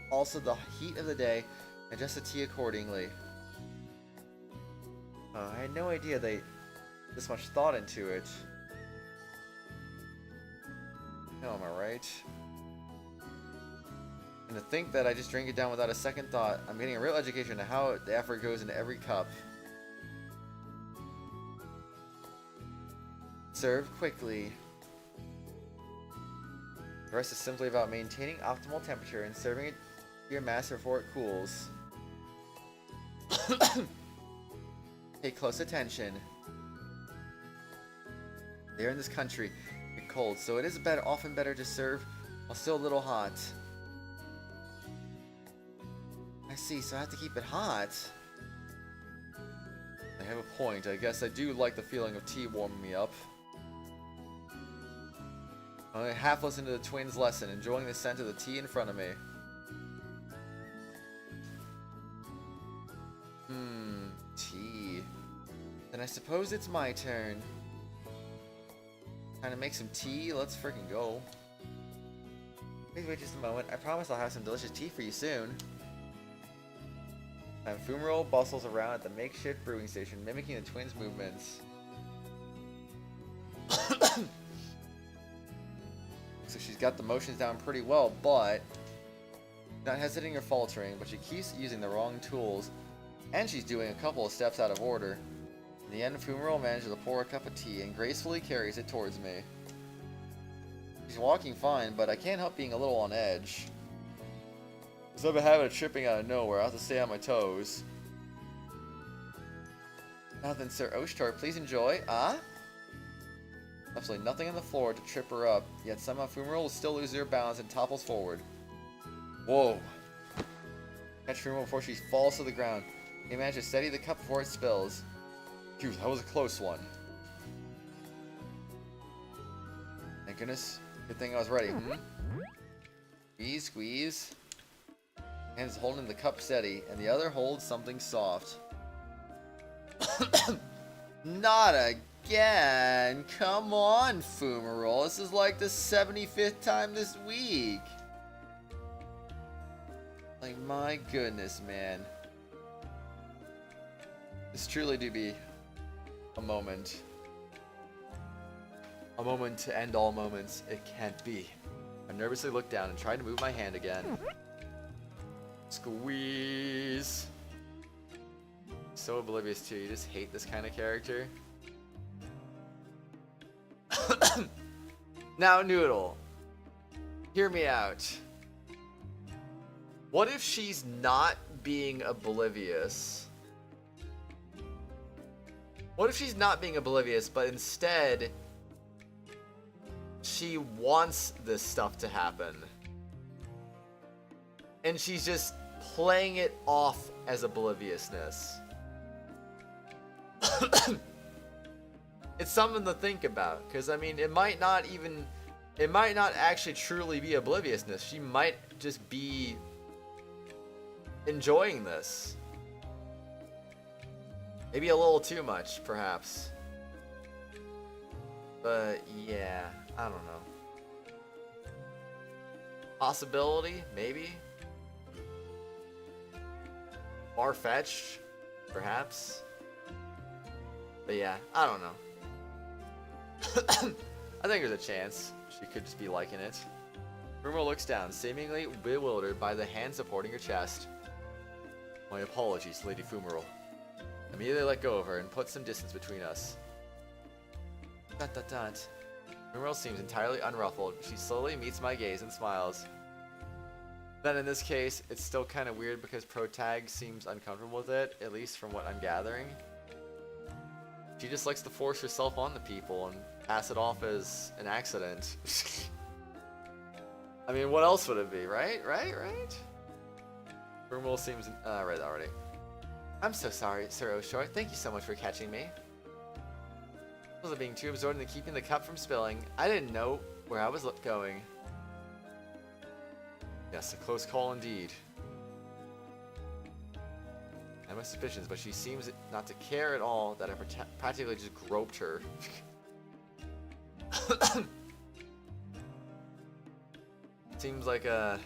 also the heat of the day and adjust the tea accordingly. I had no idea they this much thought into it. No, am I right? And to think that I just drink it down without a second thought, I'm getting a real education on how the effort goes into every cup. Serve quickly. The rest is simply about maintaining optimal temperature and serving it to your master before it cools. Pay close attention. There in this country, it's cold, so it is often better to serve while still a little hot. I see, so I have to keep it hot. I have a point. I guess I do like the feeling of tea warming me up. I'm only half listening to the twins' lesson, enjoying the scent of the tea in front of me. Tea. Then I suppose it's my turn. Time to make some tea? Let's freaking go. Please wait just a moment. I promise I'll have some delicious tea for you soon. And Fumero bustles around at the makeshift brewing station, mimicking the twins' movements. So she's got the motions down pretty well, but not hesitating or faltering, but she keeps using the wrong tools, and she's doing a couple of steps out of order. In the end, Fumero manages to pour a cup of tea and gracefully carries it towards me. She's walking fine, but I can't help being a little on edge. Because I have a habit of tripping out of nowhere. I have to stay on my toes. Now then, Sir Oshtar, please enjoy. Absolutely nothing on the floor to trip her up, yet somehow Fumero will still lose her balance and topples forward. Whoa. Catch Fumero before she falls to the ground. He manages to steady the cup before it spills. Phew, that was a close one. Thank goodness. Good thing I was ready. Squeeze, squeeze. Hands holding the cup steady, and the other holds something soft. Not again! Come on, Fumero. This is like the 75th time this week. Like, my goodness, man. This truly do be a moment. A moment to end all moments. It can't be. I nervously look down and try to move my hand again. Squeeze. So oblivious too. You just hate this kind of character. Now, Noodle, hear me out. What if she's not being oblivious? What if she's not being oblivious, but instead she wants this stuff to happen. And she's just playing it off as obliviousness. It's something to think about, because I mean, it might not actually truly be obliviousness. She might just be enjoying this. Maybe a little too much, perhaps. But yeah, I don't know. Possibility, maybe. Far-fetched, perhaps. But yeah, I don't know. I think there's a chance she could just be liking it. Fumaro looks down, seemingly bewildered by the hand supporting her chest. My apologies, Lady Fumaro. Immediately let go of her and put some distance between us. Dot dot dot. Fumaro seems entirely unruffled. She slowly meets my gaze and smiles. Then in this case, it's still kind of weird because Protag seems uncomfortable with it, at least from what I'm gathering. She just likes to force herself on the people and pass it off as an accident. I mean, what else would it be, right? Right? Fumaro seems... read that already. I'm so sorry, Sir Oshor. Thank you so much for catching me. I was being too absorbed in keeping the cup from spilling. I didn't know where I was going. Yes, a close call indeed. I have my suspicions, but she seems not to care at all that I practically just groped her. Seems like a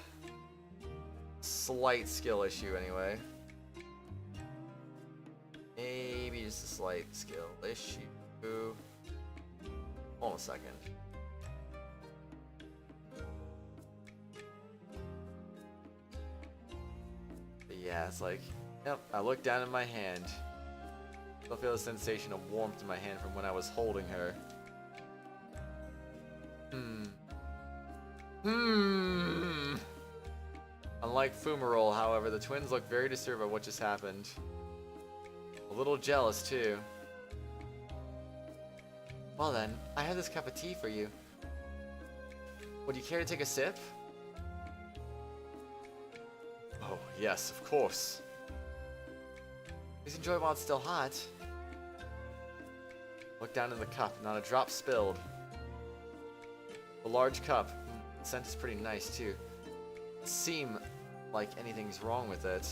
slight skill issue anyway. Maybe just a slight skill issue. Hold on a second. But yeah, it's like, yep, I look down at my hand. Still feel a sensation of warmth in my hand from when I was holding her. Unlike Fumaro, however, the twins look very disturbed by what just happened. A little jealous, too. Well then, I have this cup of tea for you. Would you care to take a sip? Oh, yes, of course. Please enjoy while it's still hot. Look down in the cup, not a drop spilled. The large cup. The scent is pretty nice, too. Doesn't seem like anything's wrong with it.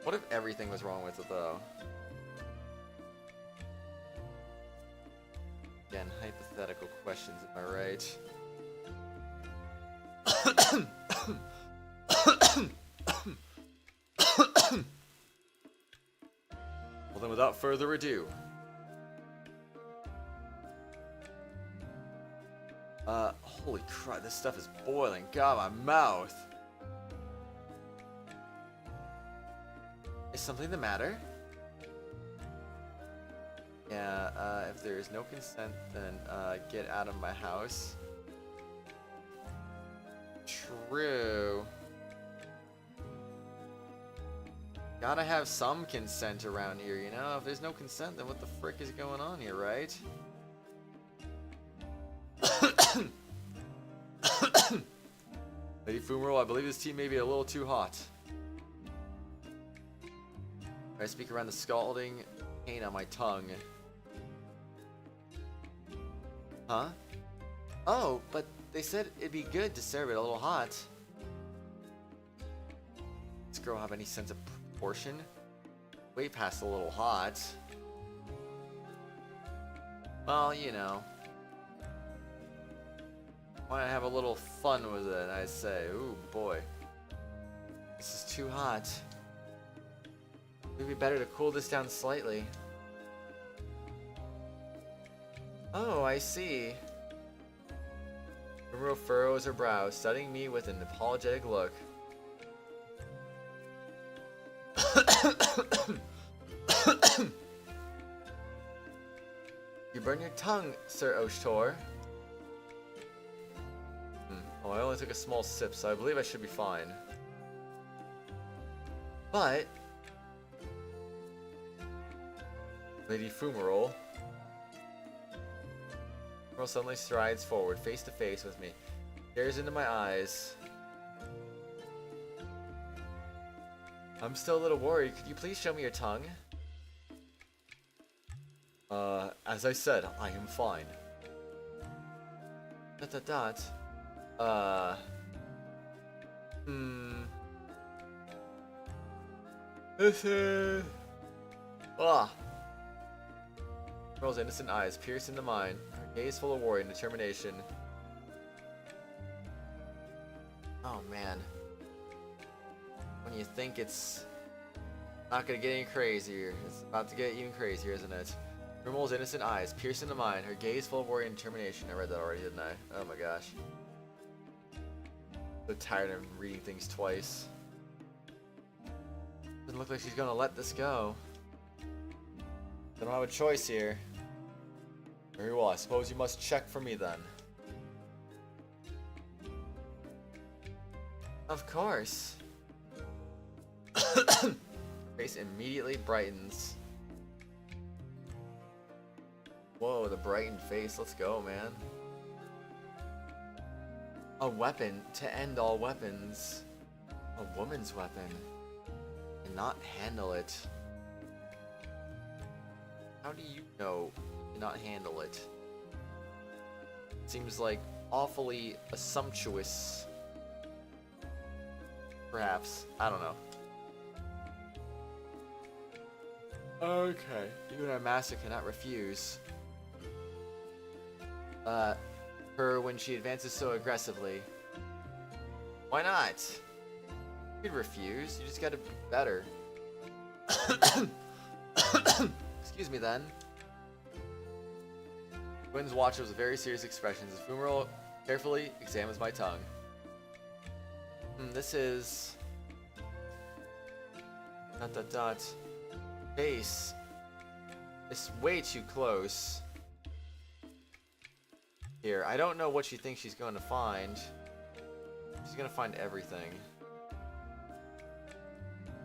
What if everything was wrong with it, though? Again, hypothetical questions, am I right? Well then, without further ado... holy crap, this stuff is boiling. God, my mouth! Is something the matter? Yeah, if there is no consent, then, get out of my house. True. Gotta have some consent around here, you know? If there's no consent, then what the frick is going on here, right? Lady Fumaro, I believe this tea may be a little too hot. I speak around the scalding pain on my tongue. Huh? Oh, but they said it'd be good to serve it a little hot. Does this girl have any sense of proportion? Way past a little hot. Well, you know. Why not have a little fun with it, I say. Ooh, boy. This is too hot. It would be better to cool this down slightly. Oh, I see. Fumaro furrows her brow, studying me with an apologetic look. You burn your tongue, Sir Oshtor. Oh, I only took a small sip, so I believe I should be fine. But... Lady Fumaro, Girl suddenly strides forward, face to face with me. Stares into my eyes. I'm still a little worried. Could you please show me your tongue? As I said, I am fine. This is... Ah. Girl's innocent eyes pierce into mine, her gaze full of worry and determination. Oh man. When you think it's not gonna get any crazier, it's about to get even crazier, isn't it? Grimmel's innocent eyes pierce into mine, her gaze full of worry and determination. I read that already, didn't I? Oh my gosh. So tired of reading things twice. Doesn't look like she's gonna let this go. I don't have a choice here. Very well, I suppose you must check for me then. Of course. Her face immediately brightens. Whoa, the brightened face. Let's go, man. A weapon to end all weapons. A woman's weapon. And not handle it. How do you know to not handle it? Seems like awfully assumptuous. Perhaps. I don't know. Okay. You and our master cannot refuse. Her when she advances so aggressively. Why not? You could refuse. You just gotta be better. Excuse me then. Twins watches with very serious expressions as Fumero carefully examines my tongue. This is... Face. It's way too close. Here, I don't know what she thinks she's going to find. She's going to find everything.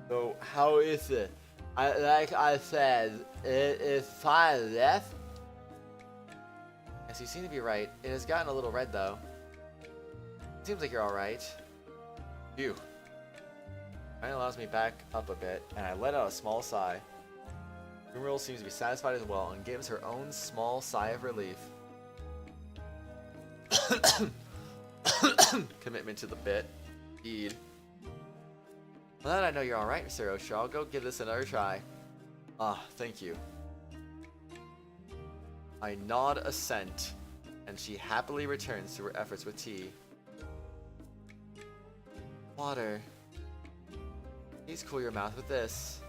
So, how is it? Like I said, it is fine left. Yes, you seem to be right. It has gotten a little red, though. Seems like you're alright. Phew. Finally allows me back up a bit, and I let out a small sigh. Grimril seems to be satisfied as well, and gives her own small sigh of relief. Commitment to the bit. Indeed. Well, now that I know you're alright, Mr. Osho, I'll go give this another try. Ah, thank you. I nod assent, and she happily returns to her efforts with tea. Water. Please cool your mouth with this.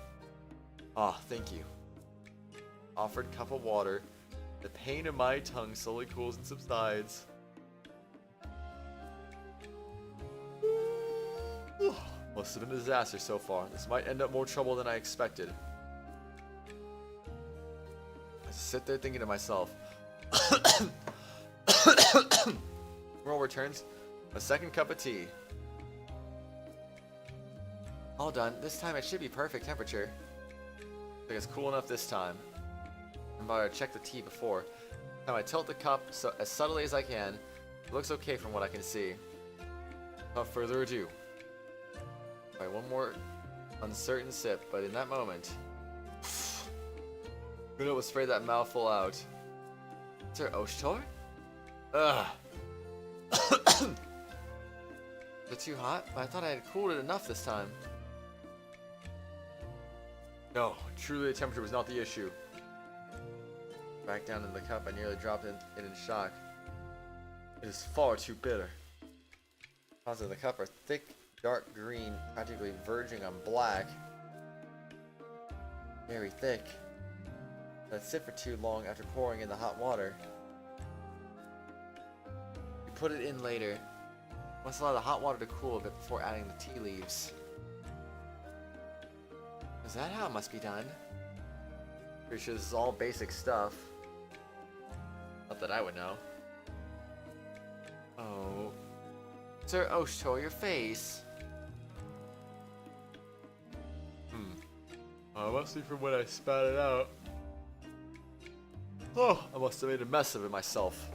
Ah, thank you. Offered cup of water. The pain in my tongue slowly cools and subsides. Must have been a disaster so far. This might end up more trouble than I expected. I sit there thinking to myself. Merle returns a second cup of tea. All done. This time it should be perfect temperature. I think it's cool enough this time. I'm about to check the tea before. Now I tilt the cup as subtly as I can. It looks okay from what I can see. Without further ado. Alright, one more uncertain sip, but in that moment, Bruno was sprayed that mouthful out. Sir Oshtor? Ugh. Is it too hot? But I thought I had cooled it enough this time. No, truly the temperature was not the issue. Back down in the cup, I nearly dropped it in shock. It is far too bitter. The ponds of the cup are thick, dark green, practically verging on black. Very thick. Let it sit for too long after pouring in the hot water. You put it in later. Must allow the hot water to cool a bit before adding the tea leaves. Is that how it must be done? Pretty sure this is all basic stuff. Not that I would know. Oh. Sir Oshtor, your face. Must be from when I spat it out. Oh, I must have made a mess of it myself.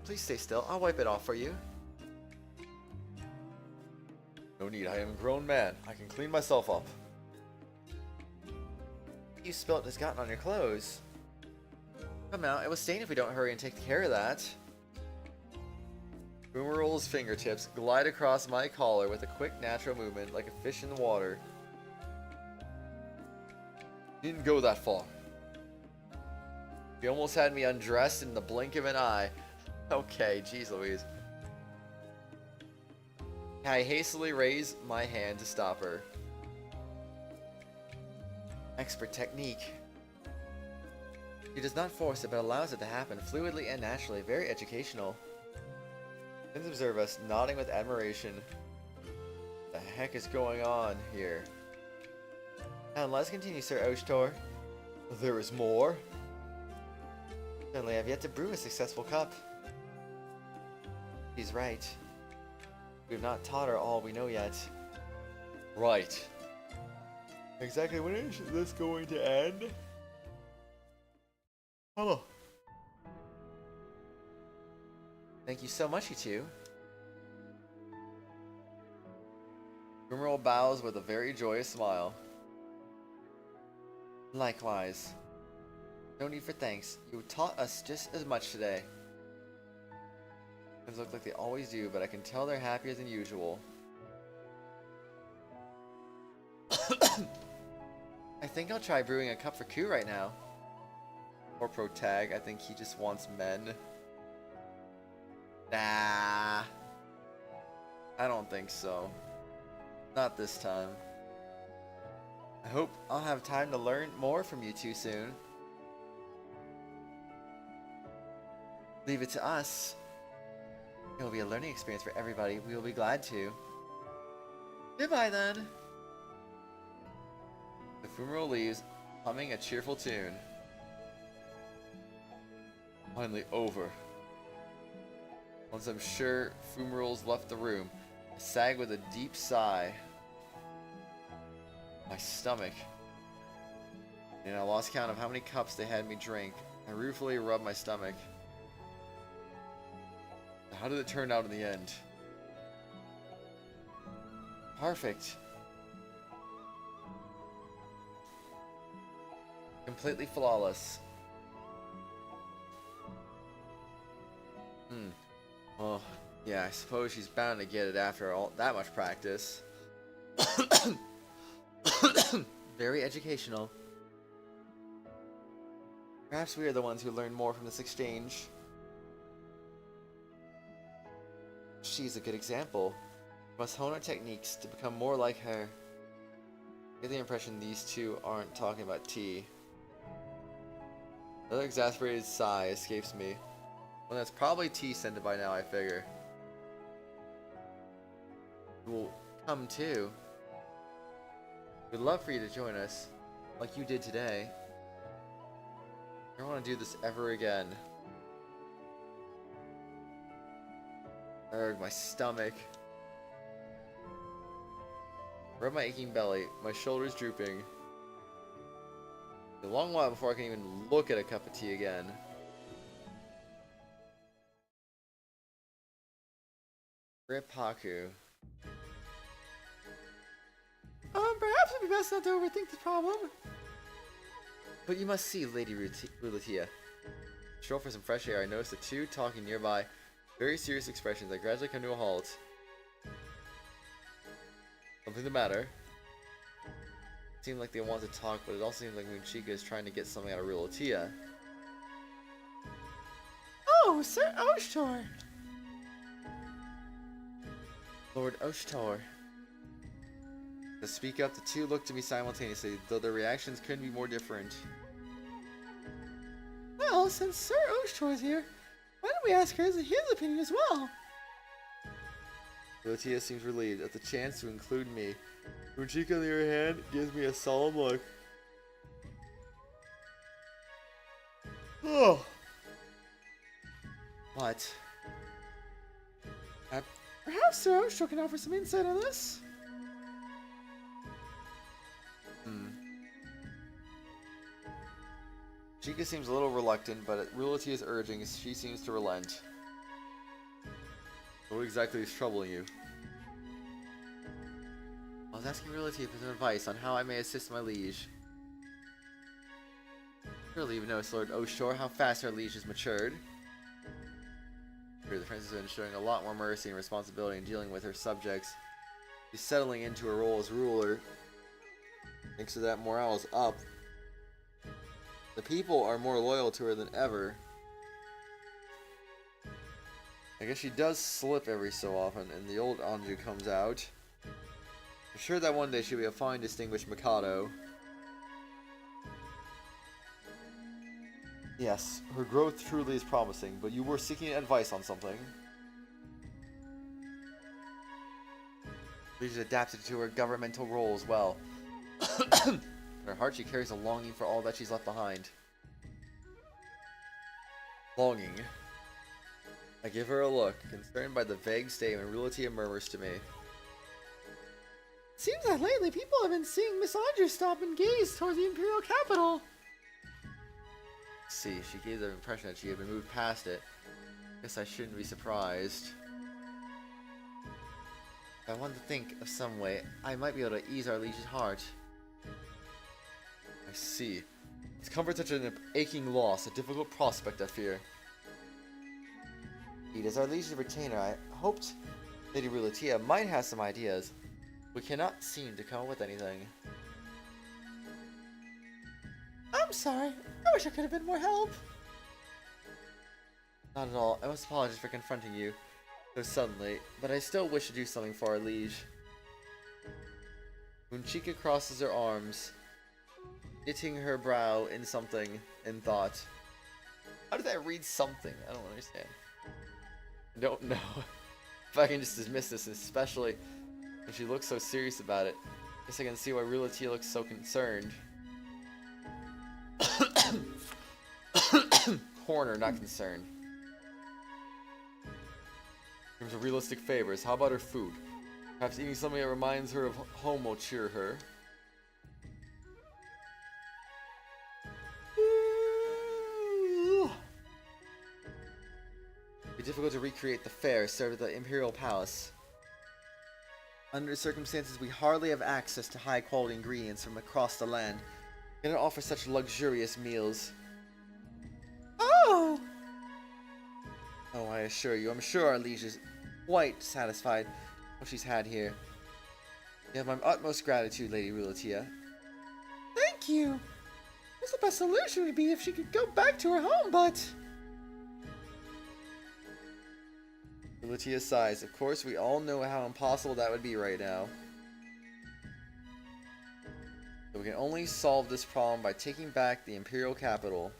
Please stay still. I'll wipe it off for you. No need, I am a grown man. I can clean myself up. You spilt has gotten on your clothes. Come now, it will stain if we don't hurry and take care of that. Boomerroll's fingertips glide across my collar with a quick natural movement like a fish in the water. Didn't go that far. You almost had me undressed in the blink of an eye. Okay, jeez Louise. I hastily raise my hand to stop her. Expert technique. She does not force it, but allows it to happen fluidly and naturally. Very educational. Friends observe us, nodding with admiration. What the heck is going on here? And let's continue, Sir Oshtor. There is more? Certainly, I've yet to brew a successful cup. She's right. We've not taught her all we know yet. Right. Exactly when is this going to end? Hello. Thank you so much, you two. Boomerroll bows with a very joyous smile. Likewise. No need for thanks. You taught us just as much today. Things look like they always do, but I can tell they're happier than usual. I think I'll try brewing a cup for Ku right now. Or Protag, I think he just wants men. Nah. I don't think so. Not this time. I hope I'll have time to learn more from you two soon. Leave it to us. It will be a learning experience for everybody. We will be glad to. Goodbye then. The Fumero leaves, humming a cheerful tune. Finally over. Once I'm sure Fumeroll's left the room, I sag with a deep sigh. My stomach. And I lost count of how many cups they had me drink. I ruefully rubbed my stomach. How did it turn out in the end? Perfect. Completely flawless. Well, yeah, I suppose she's bound to get it after all that much practice. Very educational. Perhaps we are the ones who learn more from this exchange. She's a good example. We must hone our techniques to become more like her. I get the impression these two aren't talking about tea. Another exasperated sigh escapes me. Well, that's probably tea scented by now, I figure. We'll come too. We'd love for you to join us, like you did today. I don't want to do this ever again. Urgh, my stomach. Rub my aching belly, my shoulders drooping. A long while before I can even look at a cup of tea again. Rip Haku. Perhaps it'd be best not to overthink the problem. But you must see, Lady Rulatia. Stroll for some fresh air, I noticed the two talking nearby. Very serious expressions. I gradually come to a halt. Something the matter? Seemed like they want to talk, but it also seems like Munchika is trying to get something out of Rulatia. Oh, Sir Oshtor. Lord Oshtor. To speak up, the two looked at me simultaneously, though their reactions couldn't be more different. Well, since Sir Oshtor is here, why don't we ask his opinion as well? Rulatia seems relieved at the chance to include me. Munchika, on the other hand, gives me a solemn look. Oh. What? Perhaps Sir Oshtor can offer some insight on this? Chica seems a little reluctant, but at Rulatia's urging, she seems to relent. What exactly is troubling you? I was asking Realty for some advice on how I may assist my liege. Surely you know, Lord Oshtor, how fast our liege has matured. Here, the princess has been showing a lot more mercy and responsibility in dealing with her subjects. She's settling into her role as ruler. Thanks to that, morale is up. The people are more loyal to her than ever. I guess she does slip every so often, and the old Anju comes out. I'm sure that one day she'll be a fine, distinguished Mikado. Yes, her growth truly is promising, but you were seeking advice on something. She's adapted to her governmental role as well. In her heart, she carries a longing for all that she's left behind. Longing. I give her a look, concerned by the vague statement Realtia murmurs to me. Seems that lately people have been seeing Miss Andrew stop and gaze toward the Imperial capital. See, she gave the impression that she had been moved past it. Guess I shouldn't be surprised. If I want to think of some way, I might be able to ease our liege's heart. I see. It's comfort such an aching loss, a difficult prospect, I fear. Indeed, as our liege's retainer, I hoped Lady Realtia might have some ideas. We cannot seem to come up with anything. I'm sorry. I wish I could have been more help. Not at all. I must apologize for confronting you so suddenly, but I still wish to do something for our liege. Munchika crosses her arms, knitting her brow in something in thought. How did I read something? I don't understand. I don't know. If I can just dismiss this, especially when she looks so serious about it. Guess I can see why Realtia looks so concerned. Corner, not concerned. In terms of realistic favors, how about her food? Perhaps eating something that reminds her of home will cheer her. It'd be difficult to recreate the fare served at the Imperial Palace. Under the circumstances, we hardly have access to high-quality ingredients from across the land. We cannot offer such luxurious meals. Oh! Oh, I assure you, I'm sure our liege is quite satisfied with what she's had here. You have my utmost gratitude, Lady Realtia. Thank you. Guess the best solution would be if she could go back to her home, but... Realtia sighs. Of course, we all know how impossible that would be right now. So we can only solve this problem by taking back the Imperial capital.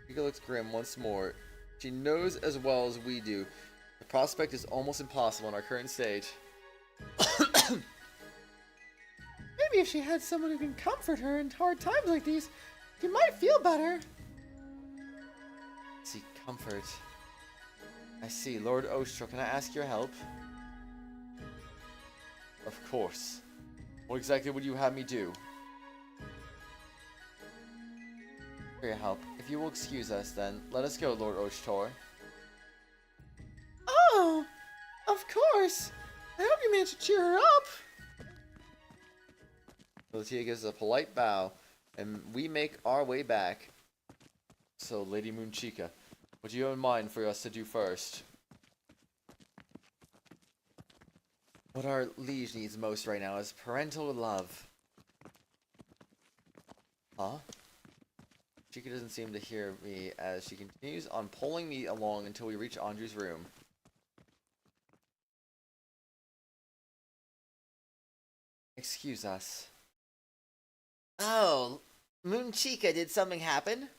Rika looks grim once more. She knows as well as we do. The prospect is almost impossible in our current stage. Maybe if she had someone who can comfort her in hard times like these, she might feel better. Seek comfort. I see. Lord Ostro, can I ask your help? Of course. What exactly would you have me do? For your help. If you will excuse us, then let us go, Lord Oshtor. Oh! Of course! I hope you managed to cheer her up! Realtia gives a polite bow, and we make our way back. So, Lady Munchika, what do you have in mind for us to do first? What our liege needs most right now is parental love. Huh? Chica doesn't seem to hear me as she continues on pulling me along until we reach Andrew's room. Excuse us. Oh, Moonchica, did something happen?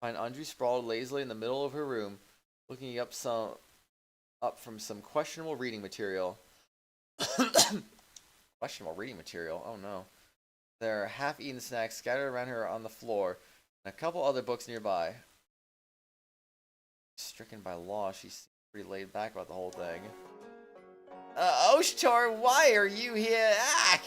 Find Andrew sprawled lazily in the middle of her room, looking up from some questionable reading material. Questionable reading material? Oh no. There are half-eaten snacks scattered around her on the floor, and a couple other books nearby. Stricken by law, she's pretty laid back about the whole thing. Oshtor, why are you here? Ah!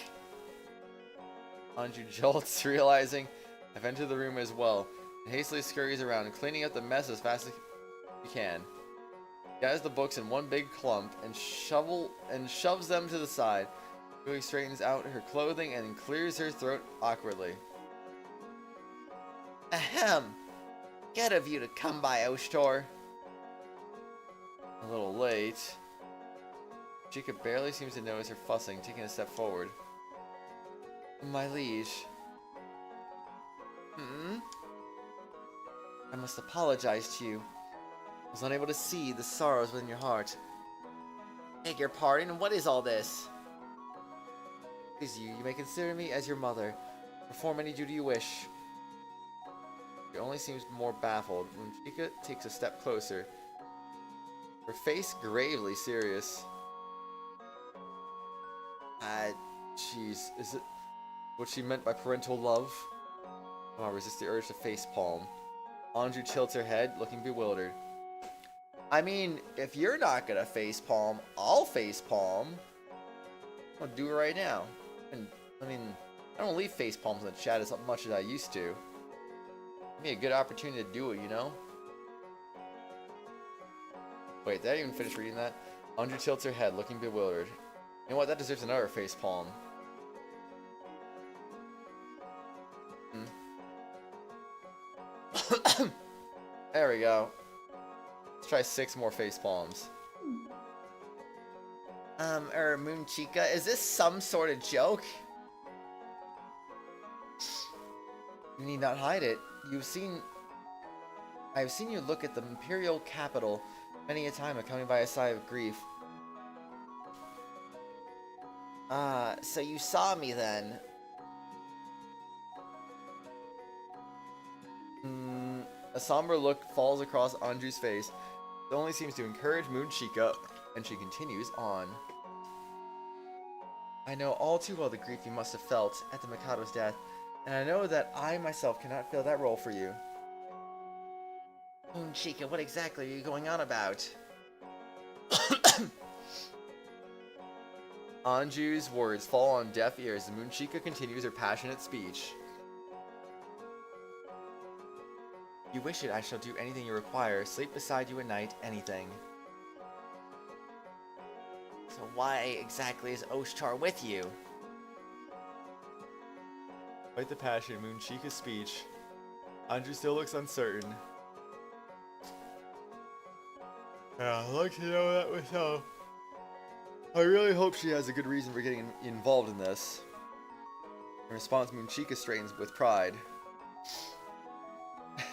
Anju jolts, realizing I've entered the room as well. and hastily scurries around, cleaning up the mess as fast as he can. He gathers the books in one big clump and shoves them to the side. Quickly straightens out her clothing and clears her throat awkwardly. Ahem. Good of you to come by, Oshtor. A little late. Chica barely seems to notice her fussing, taking a step forward. My liege. I must apologize to you. I was unable to see the sorrows within your heart. Beg your pardon, what is all this? Please you may consider me as your mother. Perform any duty you wish. She only seems more baffled when Chica takes a step closer. Her face gravely serious. Jeez, is it what she meant by parental love? Oh, I resist the urge to facepalm. Anju tilts her head, looking bewildered. I mean, if you're not gonna facepalm, I'll facepalm. I'll do it right now. And I mean, I don't leave facepalms in the chat as much as I used to. Give me a good opportunity to do it, you know? Wait, did I even finish reading that? Anju tilts her head, looking bewildered. You know what? That deserves another facepalm. There we go. Let's try 6 more facepalms. Moon Chica, is this some sort of joke? You need not hide it. I've seen you look at the Imperial capital many a time, accompanied by a sigh of grief. So you saw me then? A somber look falls across Anju's face. It only seems to encourage Moon Chica, and she continues on. I know all too well the grief you must have felt at the Mikado's death, and I know that I myself cannot fill that role for you. Moon Chica, what exactly are you going on about? Anju's words fall on deaf ears as Moon Chica continues her passionate speech. You wish it, I shall do anything you require. Sleep beside you at night, anything. So why exactly is Oshtar with you? Despite the passion in Moon Chica's speech, Anju still looks uncertain. Yeah, I'd like to know that myself. I really hope she has a good reason for getting involved in this. In response, Moon Chica straightens with pride.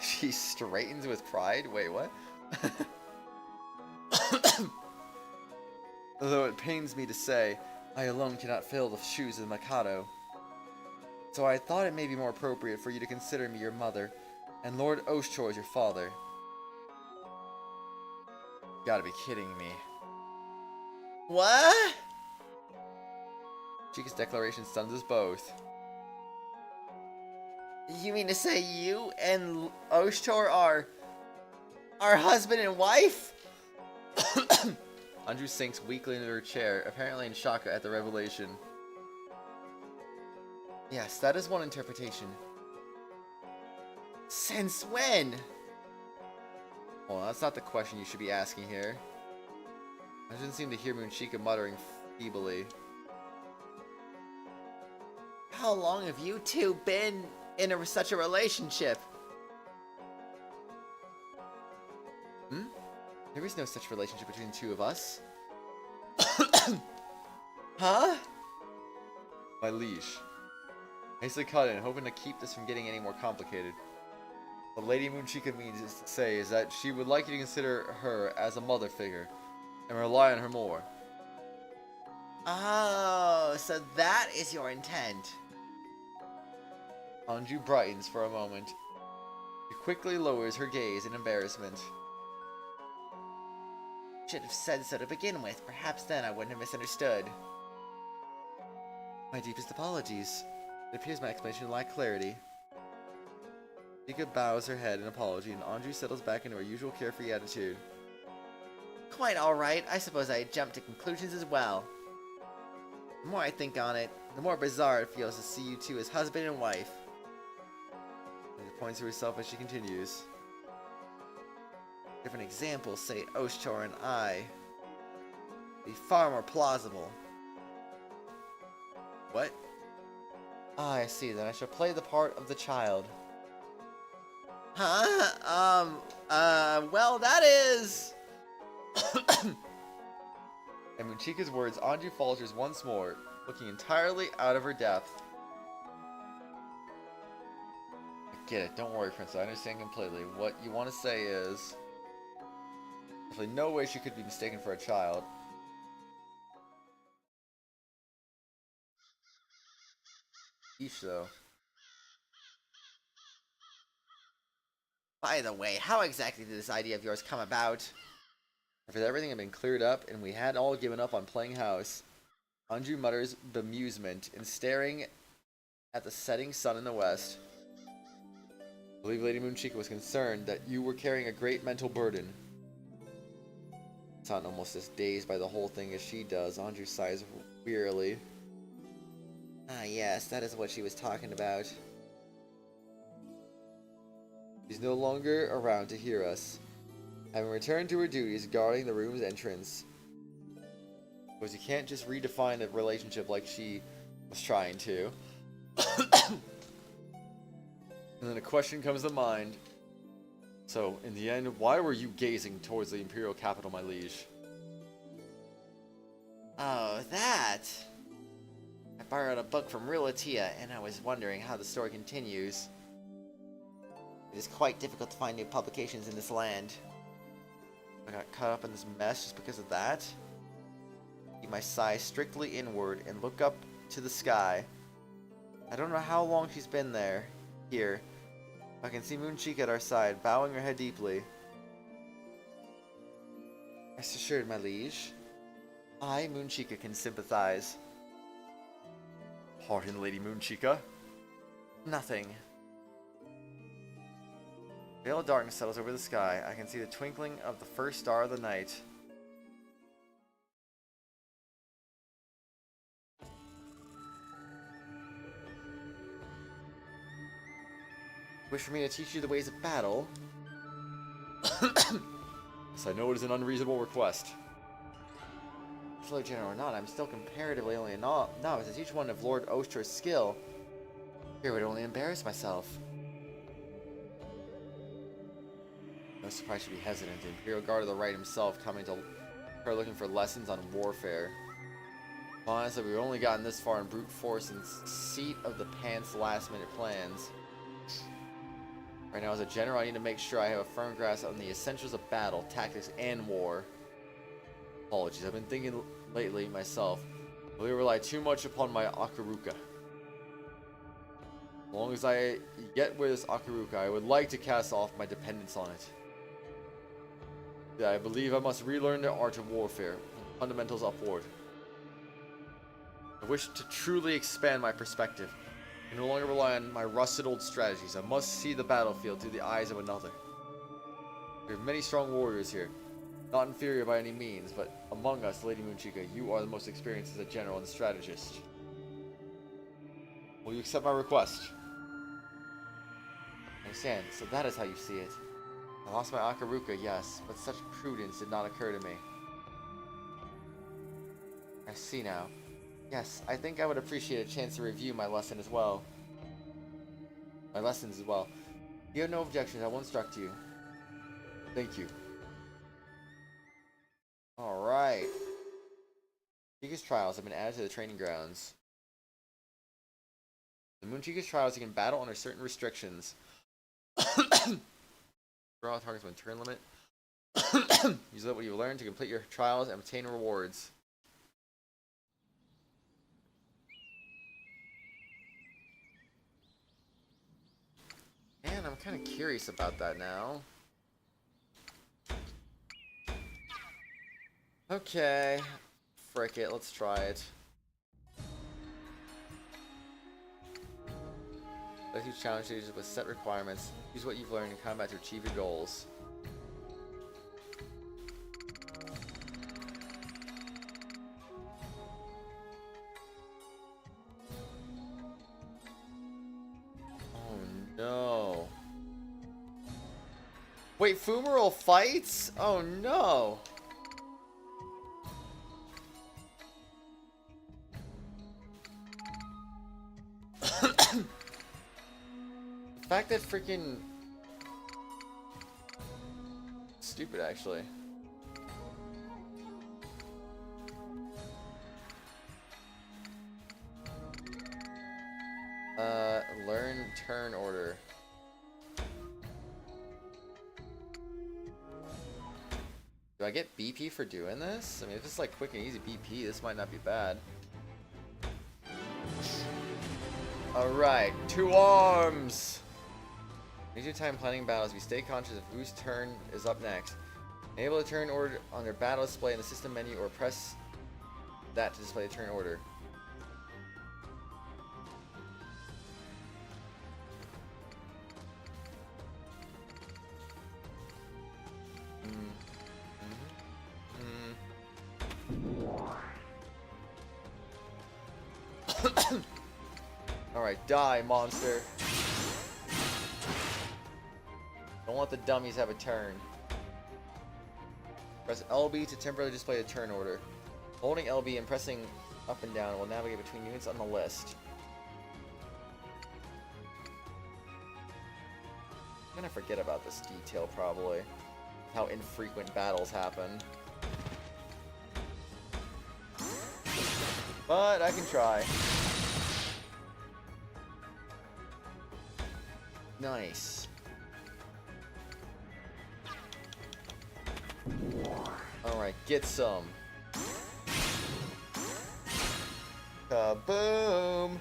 She straightens with pride? Wait, what? Although it pains me to say, I alone cannot fill the shoes of the Mikado. So I thought it may be more appropriate for you to consider me your mother, and Lord Oshtor as your father. You gotta be kidding me. What? Chica's declaration stuns us both. You mean to say you and Oshtor are husband and wife? Anju sinks weakly into her chair, apparently in shock at the revelation. Yes, that is one interpretation. Since when? Well, that's not the question you should be asking here. I didn't seem to hear Moon Chica muttering feebly. How long have you two been in such a relationship? There is no such relationship between the two of us. Huh? My liege. I hastily cut in, hoping to keep this from getting any more complicated. What Lady Moon Chica means to say is that she would like you to consider her as a mother figure, and rely on her more. Oh, so that is your intent. Anju brightens for a moment. She quickly lowers her gaze in embarrassment. Should have said so to begin with. Perhaps then I wouldn't have misunderstood. My deepest apologies. It appears my explanation lacked clarity. Chica bows her head in apology, and Anju settles back into her usual carefree attitude. Quite alright. I suppose I jumped to conclusions as well. The more I think on it, the more bizarre it feels to see you two as husband and wife. The points to herself as she continues. Different examples, say Oshtor and I, be far more plausible. What? Ah, I see. Then I shall play the part of the child. Huh? Well, that is... And Munchika's words, Anju falters once more, looking entirely out of her depth. I get it. Don't worry, Prince. I understand completely. What you want to say is... Definitely no way she could be mistaken for a child. Each, though. By the way, how exactly did this idea of yours come about? After everything had been cleared up and we had all given up on playing house, Anju mutters bemusement and staring at the setting sun in the west. I believe Lady Moonchika was concerned that you were carrying a great mental burden. Sound almost as dazed by the whole thing as she does. Anju sighs wearily. Ah, yes, that is what she was talking about. She's no longer around to hear us, having returned to her duties guarding the room's entrance. Because you can't just redefine a relationship like she was trying to. And then a question comes to mind. So, in the end, why were you gazing towards the Imperial capital, my liege? Oh, that! I borrowed a book from Rilatia, and I was wondering how the story continues. It is quite difficult to find new publications in this land. I got caught up in this mess just because of that? Keep my sighs strictly inward and look up to the sky. I don't know how long she's been here. I can see Moonchika at our side, bowing her head deeply. Rest assured, my liege. I, Moonchika, can sympathize. Pardon, Lady Moonchika. Nothing. A veil of darkness settles over the sky. I can see the twinkling of the first star of the night. Wish for me to teach you the ways of battle? Yes, I know it is an unreasonable request. Lord General or not, I'm still comparatively only a novice. To teach one of Lord Oshtor's skill, here would only embarrass myself. No surprise she'd be hesitant. The Imperial Guard of the Right himself coming to her looking for lessons on warfare. Honestly, we've only gotten this far in brute force and seat of the pants last-minute plans. Right now, as a general, I need to make sure I have a firm grasp on the essentials of battle, tactics, and war. Apologies, I've been thinking lately myself. We rely too much upon my Akaruka. As long as I get with this Akaruka, I would like to cast off my dependence on it. Yeah, I believe I must relearn the art of warfare, fundamentals upward. I wish to truly expand my perspective. I no longer rely on my rusted old strategies. I must see the battlefield through the eyes of another. There are many strong warriors here. Not inferior by any means, but among us, Lady Moonchika, you are the most experienced as a general and strategist. Will you accept my request? I understand, so that is how you see it. I lost my Akaruka, yes, but such prudence did not occur to me. I see now. Yes, I think I would appreciate a chance to review my lesson as well. My lessons as well. If you have no objections, I will instruct you. Thank you. Alright. Moonchika's trials have been added to the training grounds. The Moonchika's trials you can battle under certain restrictions. Draw targets when turn limit. Use what you learn to complete your trials and obtain rewards. Man, I'm kind of curious about that now. Okay. Frick it, let's try it. Let you challenge stages with set requirements. Use what you've learned in combat to achieve your goals. Oh no. Wait, Fumarole fights? Oh no! The fact that freaking... Stupid, actually. Learn turn order. Do I get BP for doing this? I mean, if it's like quick and easy BP, this might not be bad. Alright, 2 arms! Use your time planning battles. Be stay conscious of whose turn is up next. Enable the turn order on their battle display in the system menu or press that to display the turn order. Alright, die, monster. Don't let the dummies have a turn. Press LB to temporarily display the turn order. Holding LB and pressing up and down will navigate between units on the list. I'm gonna forget about this detail, probably. How infrequent battles happen. But I can try. Nice. Alright, get some. Kaboom!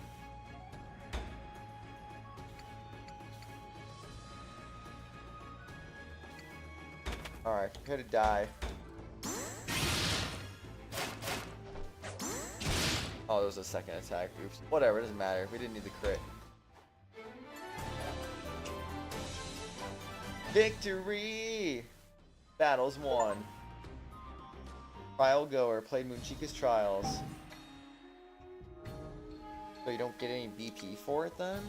Alright, prepare to die. Oh, there was a second attack. Oops. Whatever, it doesn't matter. We didn't need the crit. Victory! Battles won. Trial goer. Played Munchika's Trials. So you don't get any BP for it then?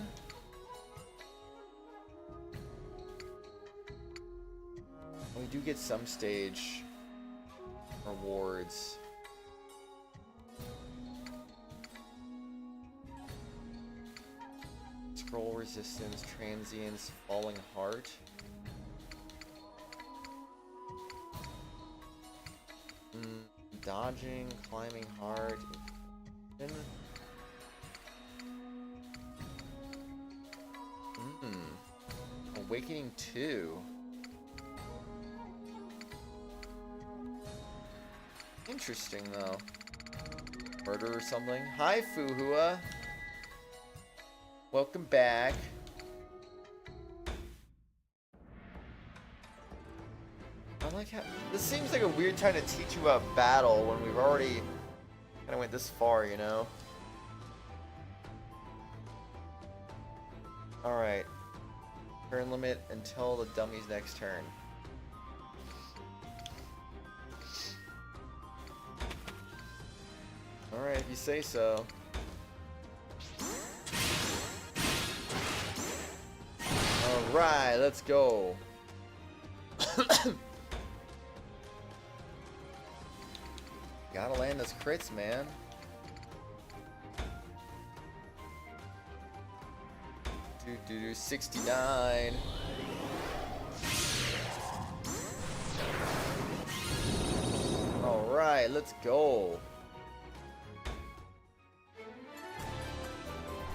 We do get some stage rewards. Scroll resistance, transients, falling heart. Dodging, climbing hard. Awakening 2. Interesting though. Murder or something. Hi, Fuhua. Welcome back. I like how this seems like a weird time to teach you about battle when we've already kind of went this far, you know. All right. Turn limit until the dummy's next turn. All right, if you say so. All right, let's go. Gotta land those crits, man. Do 69. All right, let's go.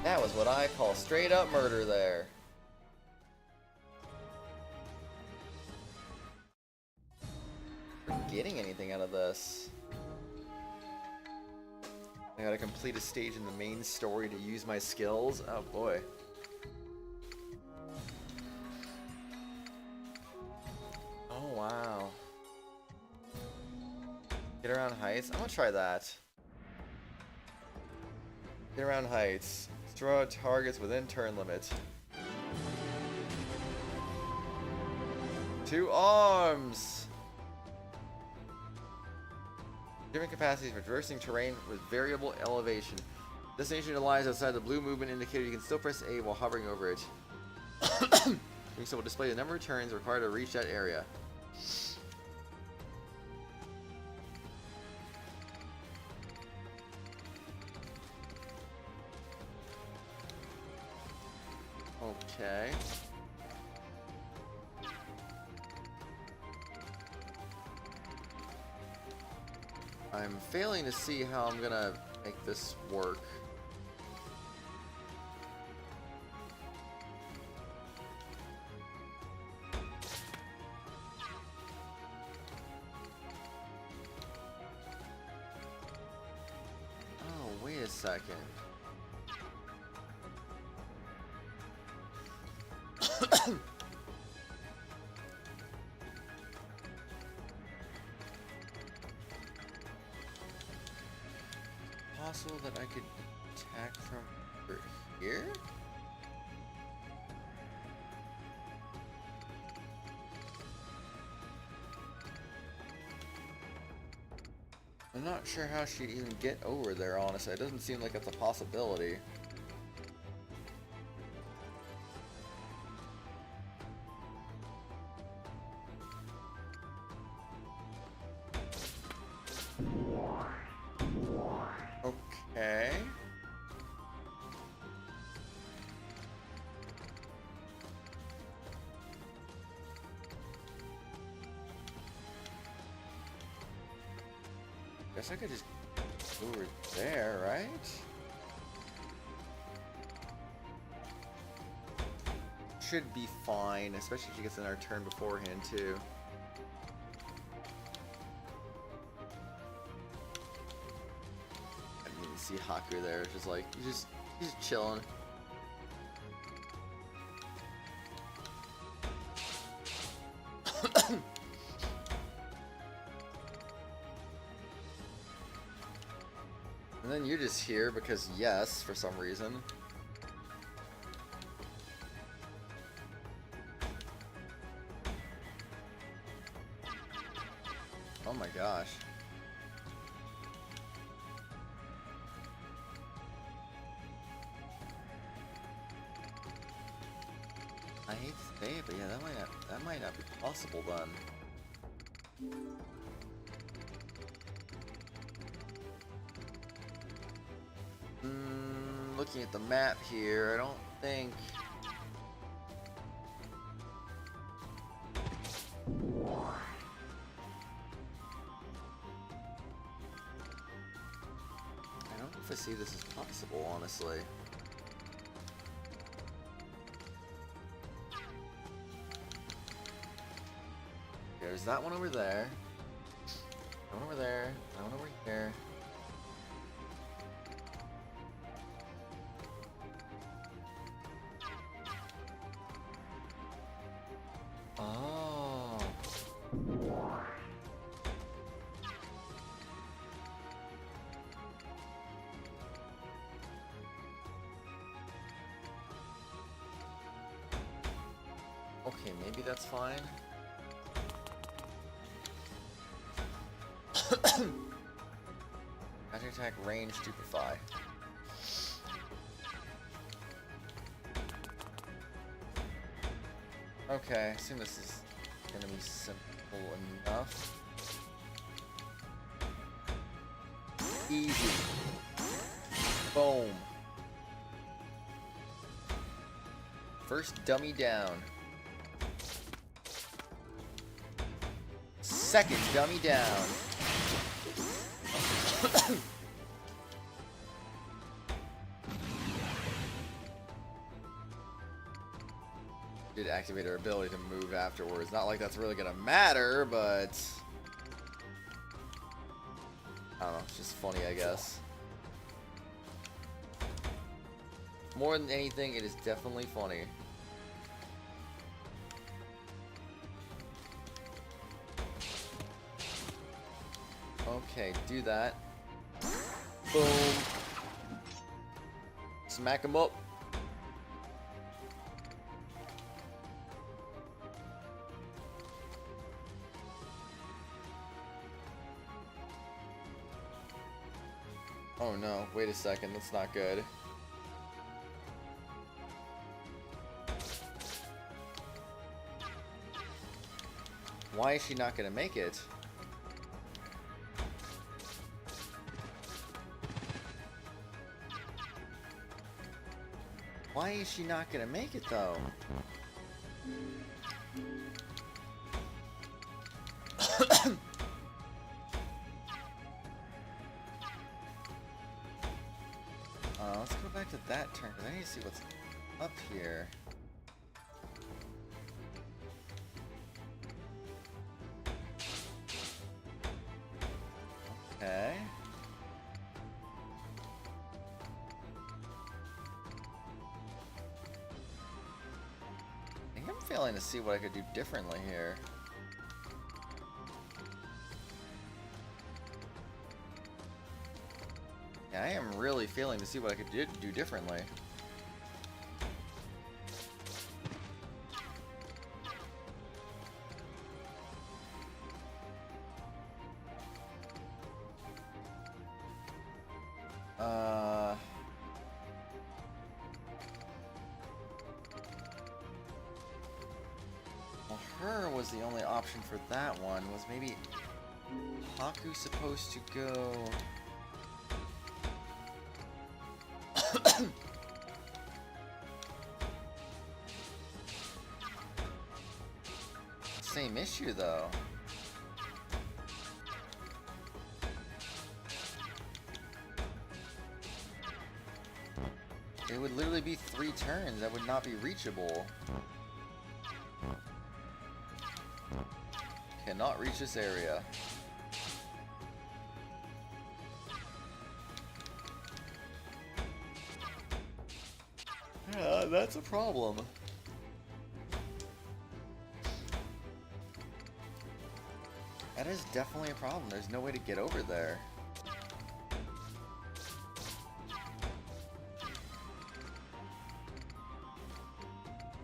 That was what I call straight up murder there. We're getting anything out of this. I gotta complete a stage in the main story to use my skills. Oh boy. Oh wow. Get around heights. I'm gonna try that. Get around heights. Destroy targets within turn limit. 2 arms! Different capacities for traversing terrain with variable elevation. Destination lies outside the blue movement indicator. You can still press A while hovering over it. Doing so will display the number of turns required to reach that area. Okay. I'm failing to see how I'm gonna make this work. Oh, wait a second. Possible that I could attack from over here? I'm not sure how she'd even get over there, honestly. It doesn't seem like it's a possibility. Okay. Guess I could just go over there, right? Should be fine, especially if she gets in our turn beforehand, too. I didn't even see Haku there. It's just like, he's just chilling. And then you're just here because yes, for some reason. Oh my gosh. I hate to say it, but yeah, that might not be possible then. Looking at the map here, I don't think... I don't know if I see this as possible, honestly. There's that one over there. That one over there. That one over here. Oh. Okay, maybe that's fine. Magic attack range stupefy. Okay, I assume this is gonna be simple enough. Easy. Boom. First dummy down. Second dummy down. Did activate her ability to move afterwards. Not like that's really gonna matter, but I don't know, it's just funny, I guess. More than anything, it is definitely funny. Okay, do that. Boom. Smack him up. Oh no, wait a second, that's not good. Why is she not gonna make it? Why is she not gonna make it though? Let's go back to that turn, because I need to see what's up here. Okay. I think I'm failing to see what I could do differently here. Yeah, I am really failing to see what I could do differently. Well, her was the only option for that one. Was maybe Haku supposed to go? Same issue though. It would literally be 3 turns. That would not be reachable. Cannot reach this area. Yeah, that's a problem. That is definitely a problem. There's no way to get over there.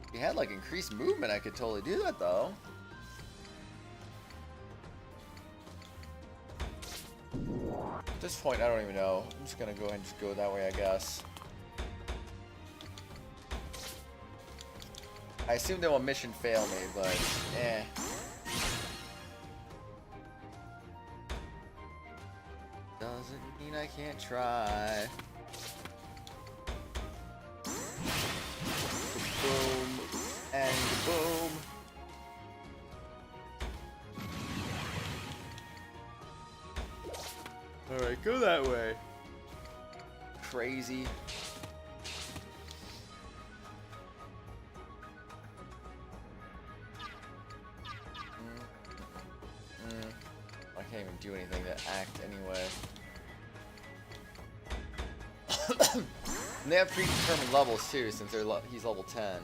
If you had like increased movement, I could totally do that though. At this point, I don't even know. I'm just gonna go ahead and just go that way, I guess. I assume they will mission fail me, but eh. Doesn't mean I can't try. Boom and boom. Alright, go that way. Crazy. I can't even do anything to act anyway. And they have predetermined levels too, since he's level 10.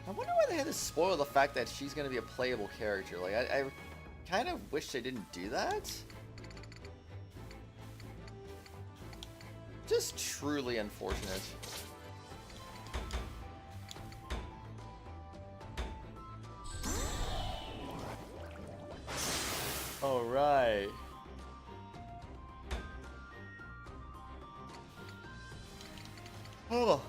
I wonder why they had to spoil the fact that she's gonna be a playable character. Like, I kind of wish they didn't do that. Just truly unfortunate. All right. Oh.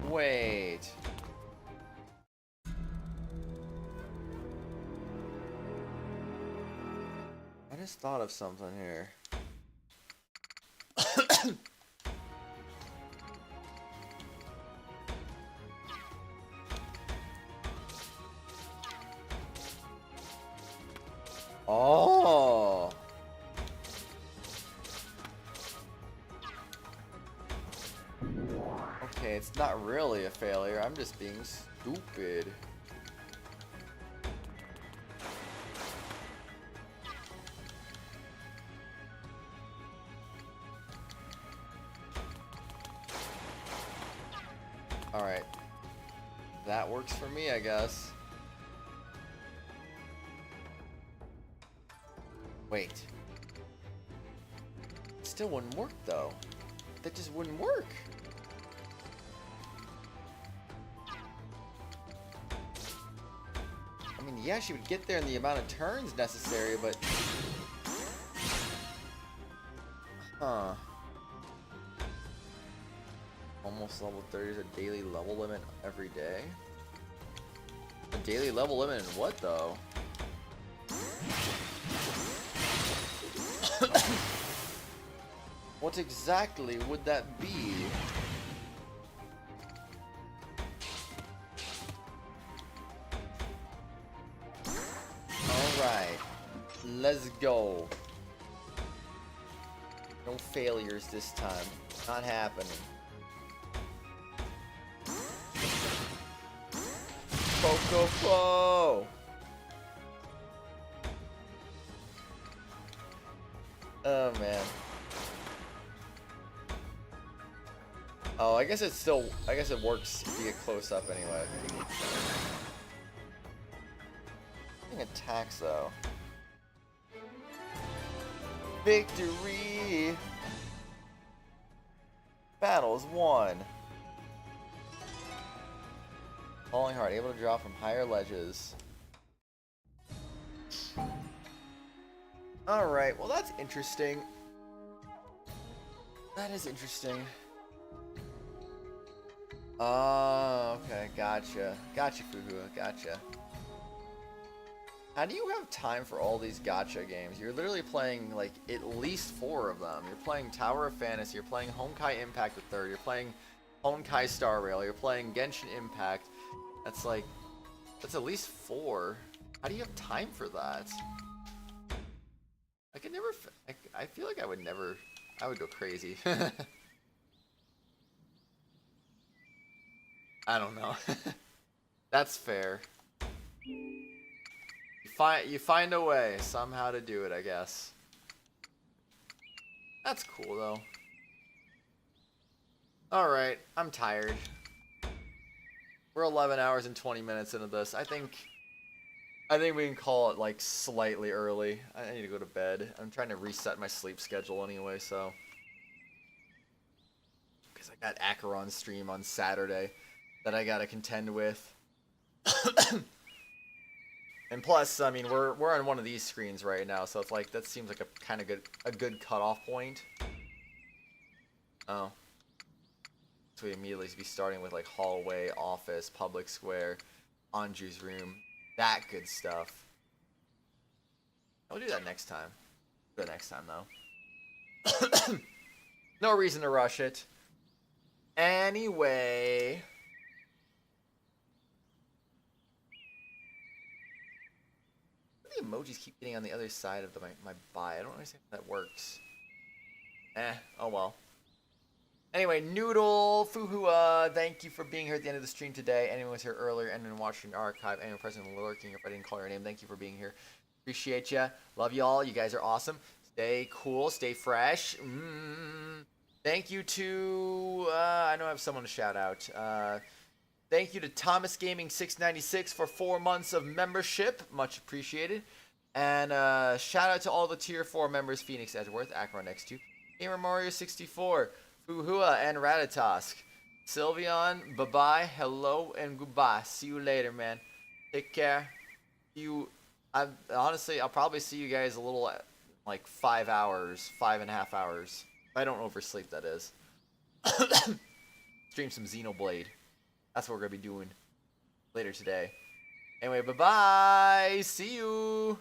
Wait. I just thought of something here. Oh. Okay, it's not really a failure. I'm just being stupid. Alright. That works for me, I guess. Wait. It still wouldn't work, though. That just wouldn't work. I mean, yeah, she would get there in the amount of turns necessary, but... Huh. Almost level 30 is a daily level limit every day? A daily level limit in what, though? What exactly would that be? Alright. Let's go. No failures this time. Not happening. Chocobo! Oh man. Oh, I guess it works if you get close up anyway. I think attacks though. Victory! Battles won. Falling hard, able to drop from higher ledges. Alright, well that's interesting. That is interesting. Oh, okay, gotcha. Gotcha, Fuhua, gotcha. How do you have time for all these gacha games? You're literally playing, like, at least 4 of them. You're playing Tower of Fantasy, you're playing Honkai Impact the 3rd, you're playing Honkai Star Rail, you're playing Genshin Impact. That's like, that's at least 4. How do you have time for that? I could never, I feel like I would go crazy. I don't know. That's fair. You find a way somehow to do it, I guess. That's cool though. Alright, I'm tired. We're 11 hours and 20 minutes into this. I think we can call it like slightly early. I need to go to bed. I'm trying to reset my sleep schedule anyway, so. Because I got Acheron's stream on Saturday that I gotta contend with. And plus, I mean, we're on one of these screens right now, so it's like that seems like a good cutoff point. Oh. So we immediately be starting with like hallway, office, public square, Anju's room, that good stuff. I'll do that next time. Do that next time though. No reason to rush it. Anyway. The emojis keep getting on the other side of my buy. I don't understand how that works. Oh well. Anyway, Noodle, Fuhua, thank you for being here at the end of the stream today. Anyone was here earlier, anyone watching the archive, anyone present and lurking, if I didn't call your name, thank you for being here. Appreciate ya. Love you all. You guys are awesome. Stay cool. Stay fresh. Thank you to... I know I have someone to shout out. Thank you to Thomas Gaming 696 for 4 months of membership. Much appreciated. And shout out to all the Tier 4 members. Phoenix Edgeworth, Acheron next to Gamer Mario 64, Fuhua, and Ratatosk. Sylveon, bye-bye, hello, and goodbye. See you later, man. Take care. Honestly, I'll probably see you guys a little, like 5 hours, 5.5 hours. If I don't oversleep, that is. Stream some Xenoblade. That's what we're going to be doing later today. Anyway, bye-bye. See you.